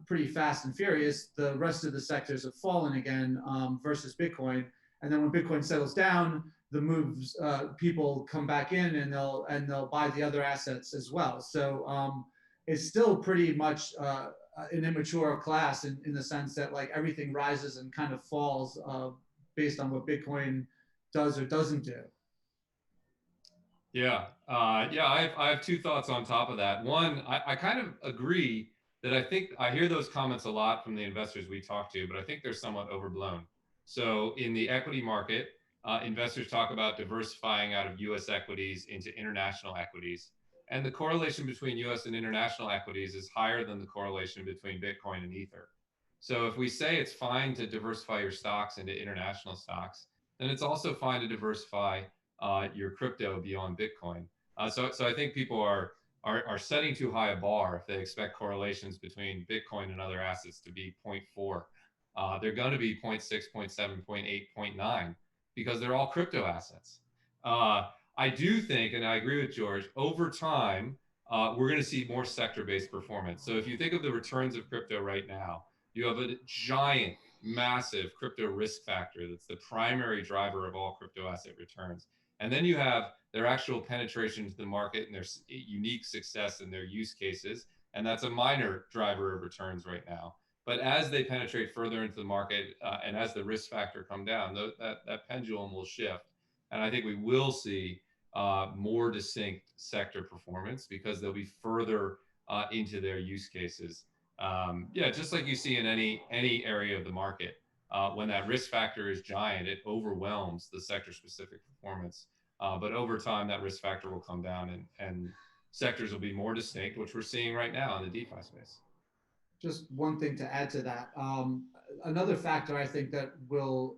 pretty fast and furious, the rest of the sectors have fallen again versus Bitcoin. And then when Bitcoin settles down, the moves, people come back in and they'll buy the other assets as well. So it's still pretty much an immature class in the sense that like everything rises and kind of falls based on what Bitcoin does or doesn't do. Yeah, I have two thoughts on top of that. One, I kind of agree that I think I hear those comments a lot from the investors we talk to, but I think they're somewhat overblown. So in the equity market, investors talk about diversifying out of U.S. equities into international equities. And the correlation between U.S. and international equities is higher than the correlation between Bitcoin and Ether. So if we say it's fine to diversify your stocks into international stocks, then it's also fine to diversify your crypto beyond Bitcoin. So I think people are setting too high a bar if they expect correlations between Bitcoin and other assets to be 0.4. They're going to be 0.6, 0.7, 0.8, 0.9 because they're all crypto assets. I do think, and I agree with George, over time, we're going to see more sector-based performance. So if you think of the returns of crypto right now, you have a giant, massive crypto risk factor that's the primary driver of all crypto asset returns. And then you have their actual penetration to the market and their unique success in their use cases. And that's a minor driver of returns right now. But as they penetrate further into the market and as the risk factor come down, that pendulum will shift. And I think we will see more distinct sector performance because they'll be further into their use cases. Yeah, just like you see in any area of the market, when that risk factor is giant, it overwhelms the sector-specific performance. But over time, that risk factor will come down and sectors will be more distinct, which we're seeing right now in the DeFi space. Just one thing to add to that. Another factor I think that will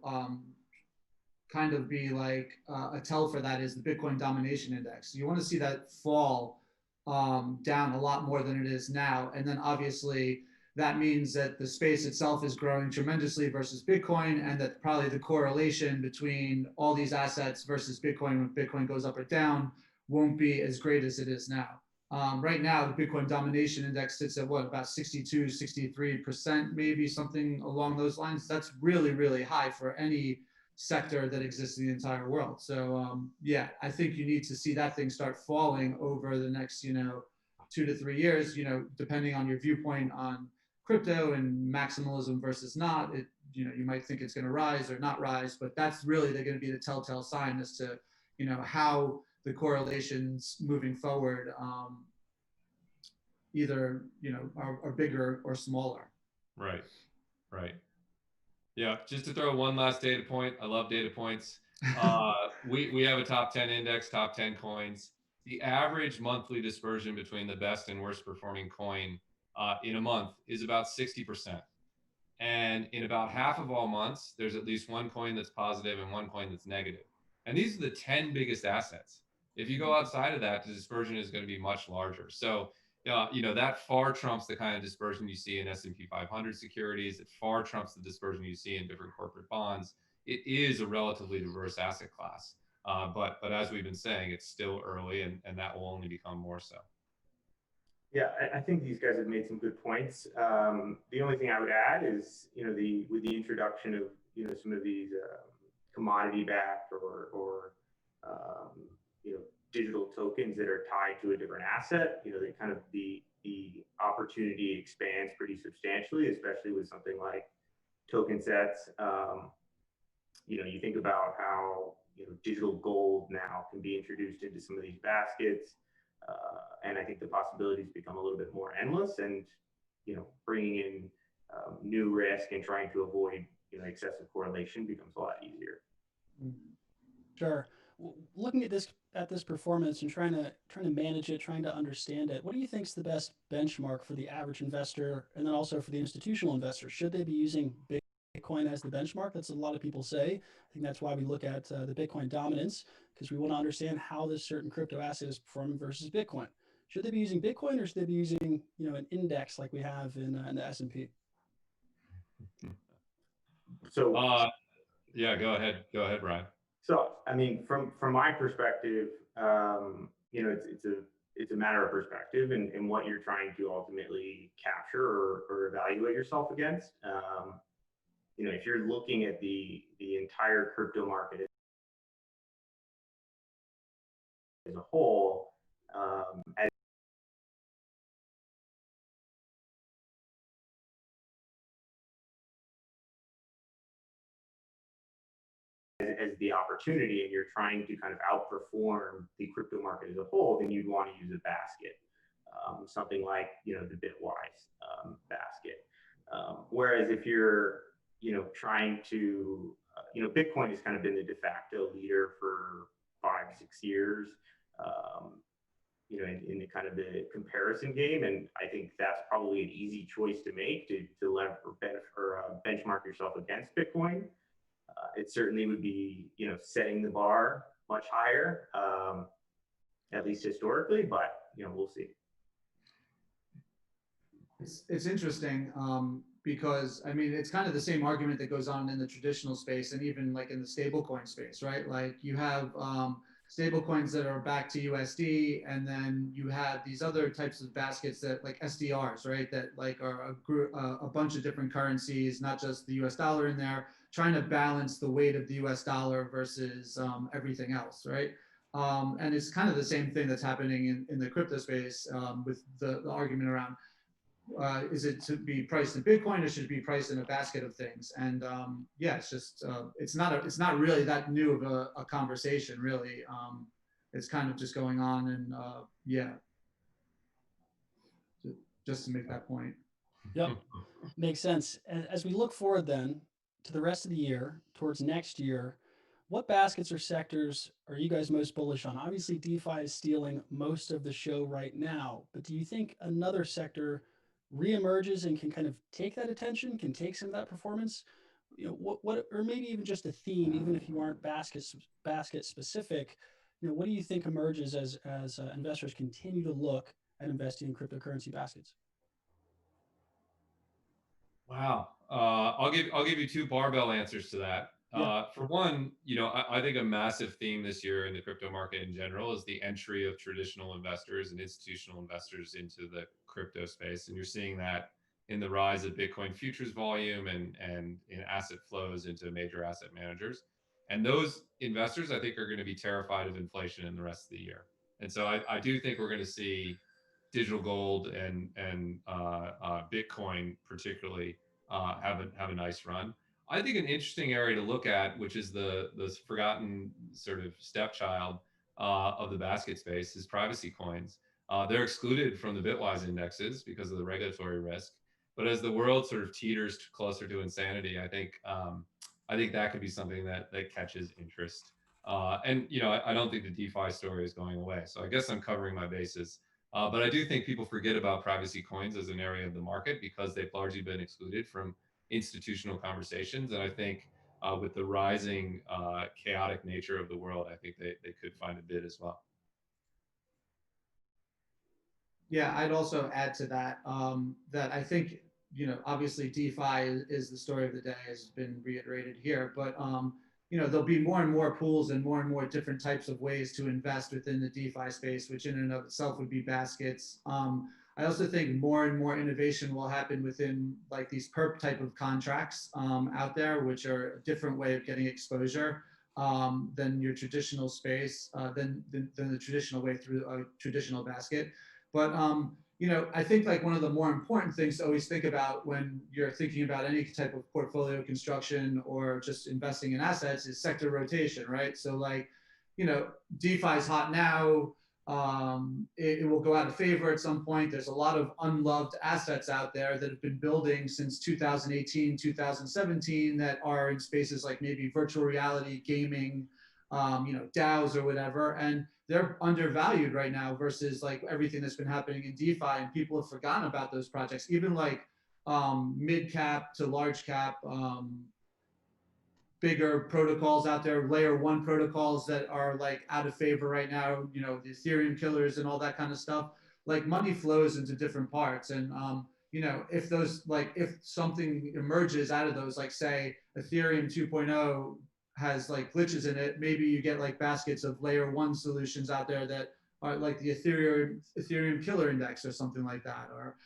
kind of be like a tell for that is the Bitcoin domination index. You want to see that fall down a lot more than it is now. And then obviously that means that the space itself is growing tremendously versus Bitcoin, and that probably the correlation between all these assets versus Bitcoin when Bitcoin goes up or down won't be as great as it is now. Right now, the Bitcoin domination index sits at what, about 62, 63%, maybe something along those lines. That's really, really high for any sector that exists in the entire world. So yeah, I think you need to see that thing start falling over the next, 2 to 3 years, depending on your viewpoint on crypto and maximalism versus not. You might think it's going to rise or not rise, but that's really going to be the telltale sign as to, how the correlations moving forward either, are bigger or smaller. Right. Yeah, just to throw one last data point. I love data points. We have a top 10 index, top 10 coins. The average monthly dispersion between the best and worst performing coin in a month is about 60%. And in about half of all months, there's at least one coin that's positive and one coin that's negative. And these are the 10 biggest assets. If you go outside of that, the dispersion is going to be much larger. So that far trumps the kind of dispersion you see in S&P 500 securities. It far trumps the dispersion you see in different corporate bonds. It is a relatively diverse asset class. But as we've been saying, it's still early, and that will only become more so. Yeah, I think these guys have made some good points. The only thing I would add is, with the introduction of, some of these commodity-backed or digital tokens that are tied to a different asset, they kind of the opportunity expands pretty substantially, especially with something like token sets. You think about how digital gold now can be introduced into some of these baskets, and I think the possibilities become a little bit more endless. And bringing in new risk and trying to avoid excessive correlation becomes a lot easier. Sure. Looking at this performance and trying to manage it, trying to understand it, what do you think is the best benchmark for the average investor, and then also for the institutional investor? Should they be using Bitcoin as the benchmark? That's what a lot of people say. I think that's why we look at the Bitcoin dominance, because we want to understand how this certain crypto asset is performing versus Bitcoin. Should they be using Bitcoin, or should they be using an index like we have in the S&P? So yeah, go ahead, Brian. So, I mean, from my perspective, you know, it's a matter of perspective and what you're trying to ultimately capture or evaluate yourself against. You know, if you're looking at the entire crypto market as a whole, as the opportunity, and you're trying to kind of outperform the crypto market as a whole, then you'd want to use a basket, something like, you know, the Bitwise basket. Whereas if you're, you know, trying to, you know, Bitcoin has kind of been the de facto leader for 5-6 years, you know, in the kind of the comparison game, and I think that's probably an easy choice to make to lever or benchmark yourself against Bitcoin. It certainly would be, you know, setting the bar much higher, at least historically, but, you know, we'll see. It's interesting because I mean it's kind of the same argument that goes on in the traditional space and even like in the stablecoin space, right? Like you have stable coins that are back to USD, and then you have these other types of baskets that like SDRs, right? That like are a bunch of different currencies, not just the US dollar in there, trying to balance the weight of the US dollar versus everything else, right? And it's kind of the same thing that's happening in the crypto space with the argument around is it to be priced in Bitcoin or should it be priced in a basket of things? And yeah, it's just it's not really that new of a conversation, really. It's kind of just going on, and yeah, just to make that point. Yep, makes sense. As we look forward then to the rest of the year, towards next year, what baskets or sectors are you guys most bullish on? Obviously, DeFi is stealing most of the show right now, but do you think another sector reemerges and can kind of take that attention, can take some of that performance? You know, what, or maybe even just a theme, even if you aren't basket specific. You know, what do you think emerges as investors continue to look at investing in cryptocurrency baskets? Wow. I'll give you two barbell answers to that. For one, you know, I think a massive theme this year in the crypto market in general is the entry of traditional investors and institutional investors into the crypto space, and you're seeing that in the rise of Bitcoin futures volume and in asset flows into major asset managers. And those investors, I think, are going to be terrified of inflation in the rest of the year. And so I do think we're going to see digital gold and Bitcoin particularly have a nice run. I think an interesting area to look at, which is the forgotten sort of stepchild of the basket space, is privacy coins. They're excluded from the Bitwise indexes because of the regulatory risk. But as the world sort of teeters closer to insanity, I think that could be something that catches interest. And you know, I don't think the DeFi story is going away. So I guess I'm covering my bases. But I do think people forget about privacy coins as an area of the market because they've largely been excluded from institutional conversations. And I think with the rising chaotic nature of the world, I think they could find a bid as well. Yeah, I'd also add to that that I think, you know, obviously DeFi is the story of the day, has been reiterated here, but you know, there'll be more and more pools and more different types of ways to invest within the DeFi space, which in and of itself would be baskets. I also think more and more innovation will happen within like these perp type of contracts out there, which are a different way of getting exposure than your traditional space, than the traditional way through a traditional basket. But you know, I think like one of the more important things to always think about when you're thinking about any type of portfolio construction or just investing in assets is sector rotation, right? So like, you know, DeFi is hot now. It will go out of favor at some point. There's a lot of unloved assets out there that have been building since 2018, 2017 that are in spaces like maybe virtual reality, gaming, you know, DAOs or whatever. And they're undervalued right now versus like everything that's been happening in DeFi, and people have forgotten about those projects. Even like mid cap to large cap, bigger protocols out there, layer one protocols that are like out of favor right now, you know, the Ethereum killers and all that kind of stuff. Like money flows into different parts. And you know, if those, like, if something emerges out of those, like say Ethereum 2.0 has like glitches in it, maybe you get like baskets of layer 1 solutions out there that are like the Ethereum killer index or something like that, or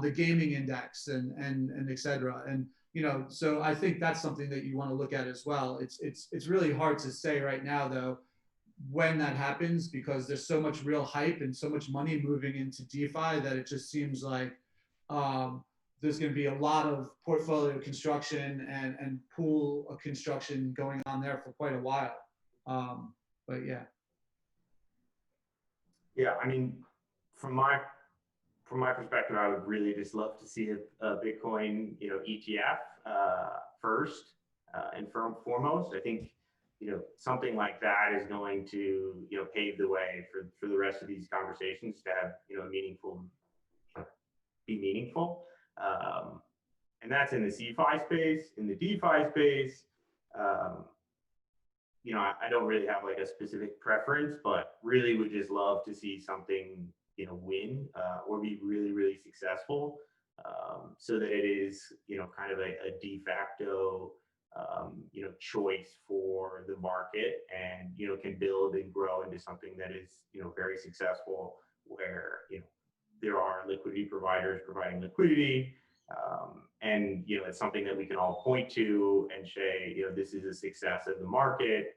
the gaming index and et cetera. And, you know, so I think that's something that you want to look at as well. It's really hard to say right now though, when that happens, because there's so much real hype and so much money moving into DeFi that it just seems like there's going to be a lot of portfolio construction and pool of construction going on there for quite a while. But yeah. Yeah, I mean, from my perspective, I would really just love to see a Bitcoin, you know, ETF first and foremost. I think, you know, something like that is going to, you know, pave the way for the rest of these conversations to have, you know, be meaningful. And that's in the CeFi space. In the DeFi space, you know, I don't really have like a specific preference, but really would just love to see something, you know, win or be really, really successful, so that it is, you know, kind of a de facto, you know, choice for the market, and, you know, can build and grow into something that is, you know, very successful, where, you know, there are liquidity providers providing liquidity, and, you know, it's something that we can all point to and say, you know, this is a success of the market,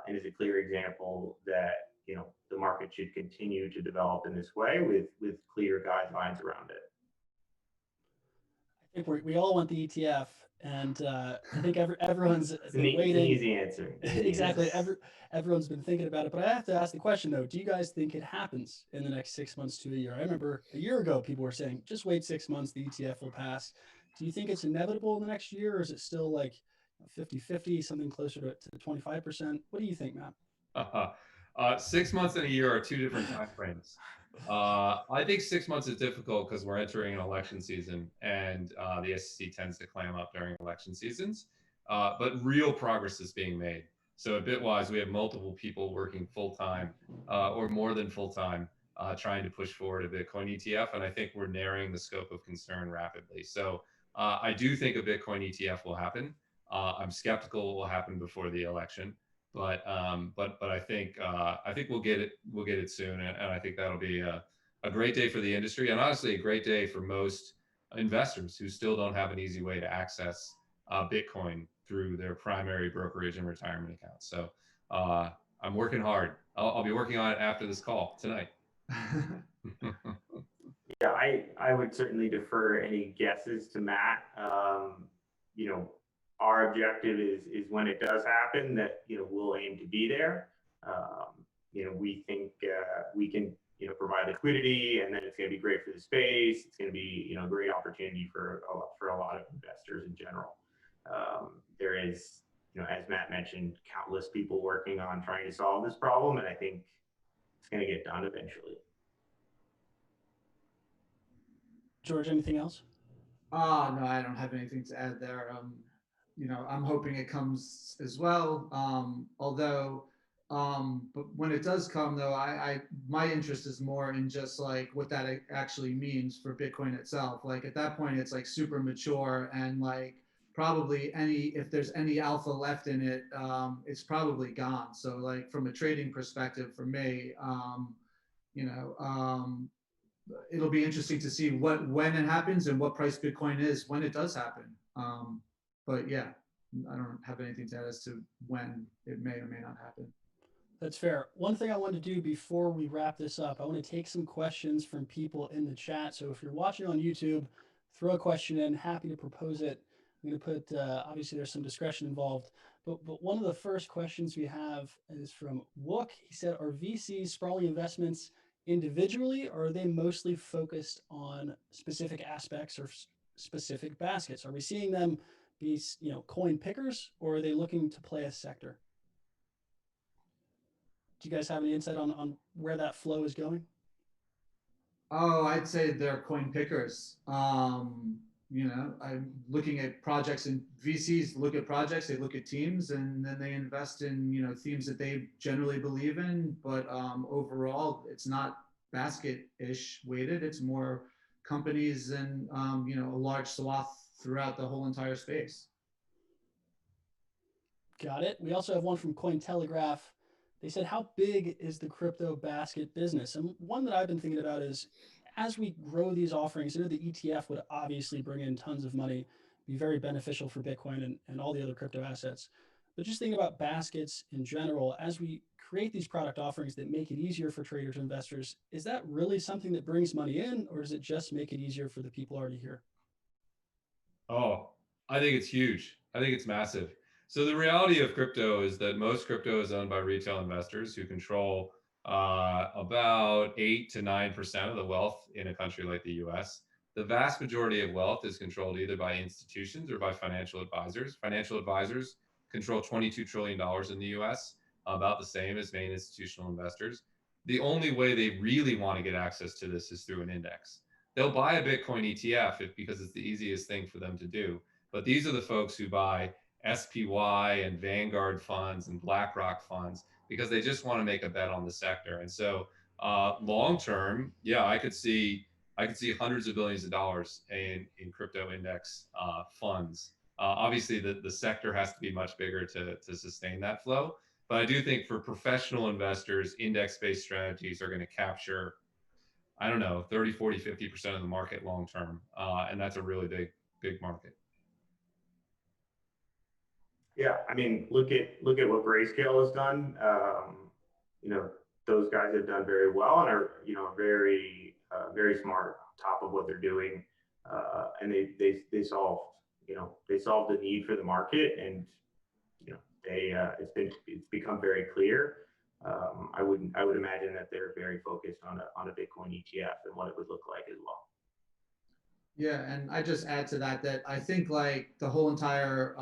and is a clear example that, you know, the market should continue to develop in this way with clear guidelines around it. I think we all want the ETF, and I think everyone's been waiting. Easy answer. Exactly. Everyone's been thinking about it, but I have to ask the question though: do you guys think it happens in the next 6 months to a year? I remember a year ago people were saying, "Just wait 6 months, the ETF will pass." Do you think it's inevitable in the next year, or is it still like 50-50, something closer to 25%? What do you think, Matt? 6 months and a year are two different time frames. I think 6 months is difficult because we're entering an election season, and the SEC tends to clam up during election seasons. But real progress is being made. So at Bitwise, we have multiple people working full-time or more than full-time trying to push forward a Bitcoin ETF, and I think we're narrowing the scope of concern rapidly. So I do think a Bitcoin ETF will happen. I'm skeptical it will happen before the election. But I think we'll get it soon, and I think that'll be a great day for the industry, and honestly a great day for most investors who still don't have an easy way to access Bitcoin through their primary brokerage and retirement accounts. So I'm working hard. I'll be working on it after this call tonight. Yeah, I would certainly defer any guesses to Matt. You know, our objective is when it does happen that, you know, we'll aim to be there. You know, we think we can, you know, provide liquidity, and then it's going to be great for the space. It's going to be, you know, a great opportunity for a lot of investors in general. There is, you know, as Matt mentioned, countless people working on trying to solve this problem, and I think it's going to get done eventually. George, anything else? No, I don't have anything to add there. You know, I'm hoping it comes as well. Although, but when it does come, though, my interest is more in just like what that actually means for Bitcoin itself. Like at that point, it's like super mature, and like probably if there's any alpha left in it, it's probably gone. So like from a trading perspective, for me, you know, it'll be interesting to see when it happens and what price Bitcoin is when it does happen. But yeah, I don't have anything to add as to when it may or may not happen. That's fair. One thing I want to do before we wrap this up, I want to take some questions from people in the chat. So if you're watching on YouTube, throw a question in. Happy to propose it. I'm going to put, obviously there's some discretion involved, but one of the first questions we have is from Wook. He said, are VCs sprawling investments individually, or are they mostly focused on specific aspects or specific baskets? Are we seeing them be, you know, coin pickers, or are they looking to play a sector? Do you guys have any insight on where that flow is going? Oh, I'd say they're coin pickers. You know, I'm looking at projects, and VCs look at projects, they look at teams, and then they invest in, you know, themes that they generally believe in. But overall, it's not basket-ish weighted. It's more companies and you know, a large swath throughout the whole entire space. Got it. We also have one from Cointelegraph. They said, how big is the crypto basket business? And one that I've been thinking about is, as we grow these offerings, I know the ETF would obviously bring in tons of money, be very beneficial for Bitcoin and all the other crypto assets. But just thinking about baskets in general, as we create these product offerings that make it easier for traders and investors, is that really something that brings money in, or does it just make it easier for the people already here? Oh, I think it's huge. I think it's massive. So the reality of crypto is that most crypto is owned by retail investors who control about 8 to 9% of the wealth in a country like the US. The vast majority of wealth is controlled either by institutions or by financial advisors. Financial advisors control $22 trillion in the US, about the same as main institutional investors. The only way they really want to get access to this is through an index. They'll buy a Bitcoin ETF because it's the easiest thing for them to do. But these are the folks who buy SPY and Vanguard funds and BlackRock funds because they just want to make a bet on the sector. And so long term, yeah, I could see hundreds of billions of dollars in crypto index funds. Obviously, the sector has to be much bigger to sustain that flow. But I do think for professional investors, index-based strategies are going to capture, I don't know, 30, 40, 50% of the market long term. And that's a really big market. Yeah, I mean, look at what Grayscale has done. You know, those guys have done very well and are, you know, very smart, top of what they're doing, and they solved the need for the market, and you know, it's become very clear. I would imagine that they're very focused on a Bitcoin ETF and what it would look like as well. Yeah, and I just add to that I think like the whole entire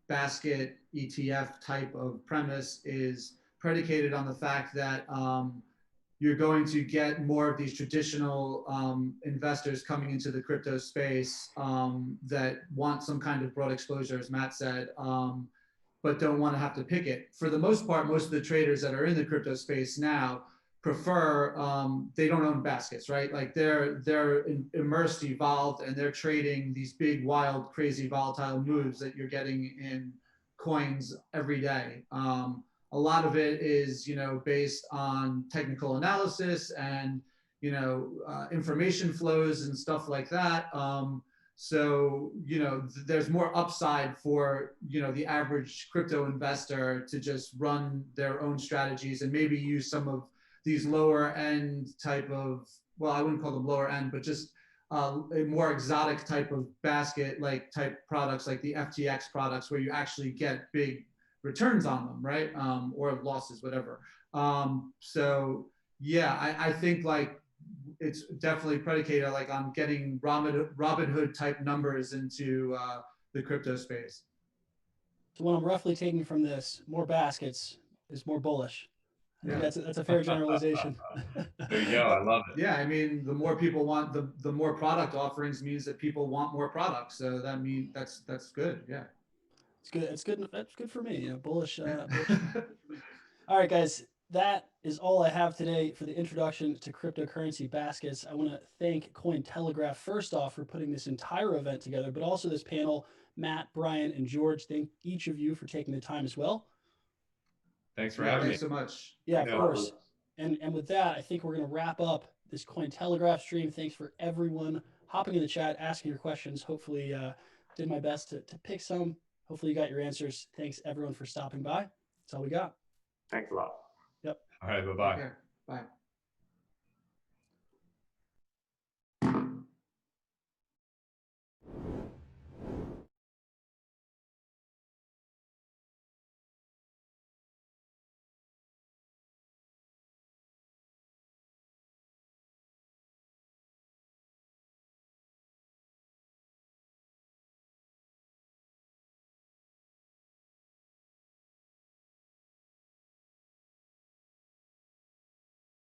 basket ETF type of premise is predicated on the fact that you're going to get more of these traditional investors coming into the crypto space that want some kind of broad exposure, as Matt said, but don't want to have to pick it. For the most part, most of the traders that are in the crypto space now prefer, they don't own baskets, right? Like they're immersed, evolved, and they're trading these big, wild, crazy, volatile moves that you're getting in coins every day. A lot of it is, you know, based on technical analysis and, you know, information flows and stuff like that. So, you know, there's more upside for, you know, the average crypto investor to just run their own strategies and maybe use some of these lower end type of, well, I wouldn't call them lower end, but just a more exotic type of basket like type products like the FTX products where you actually get big returns on them, right? Or losses, whatever. So yeah, I think like it's definitely predicated like on getting Robin Hood type numbers into the crypto space. So what I'm roughly taking from this, more baskets is more bullish. I think that's a fair generalization. There you go. I love it. Yeah, I mean, the more people want, the more product offerings means that people want more products. So that means that's good. Yeah, it's good. It's good. That's good for me. You know, bullish. All right, guys. That is all I have today for the introduction to cryptocurrency baskets. I want to thank Cointelegraph first off for putting this entire event together, but also this panel. Matt, Brian, and George. Thank each of you for taking the time as well. Thanks for having me. Thanks so much. Yeah, of course. And with that, I think we're going to wrap up this Cointelegraph stream. Thanks for everyone hopping in the chat, asking your questions. Hopefully, did my best to pick some. Hopefully, you got your answers. Thanks, everyone, for stopping by. That's all we got. Thanks a lot. Yep. All right. Bye-bye. Bye.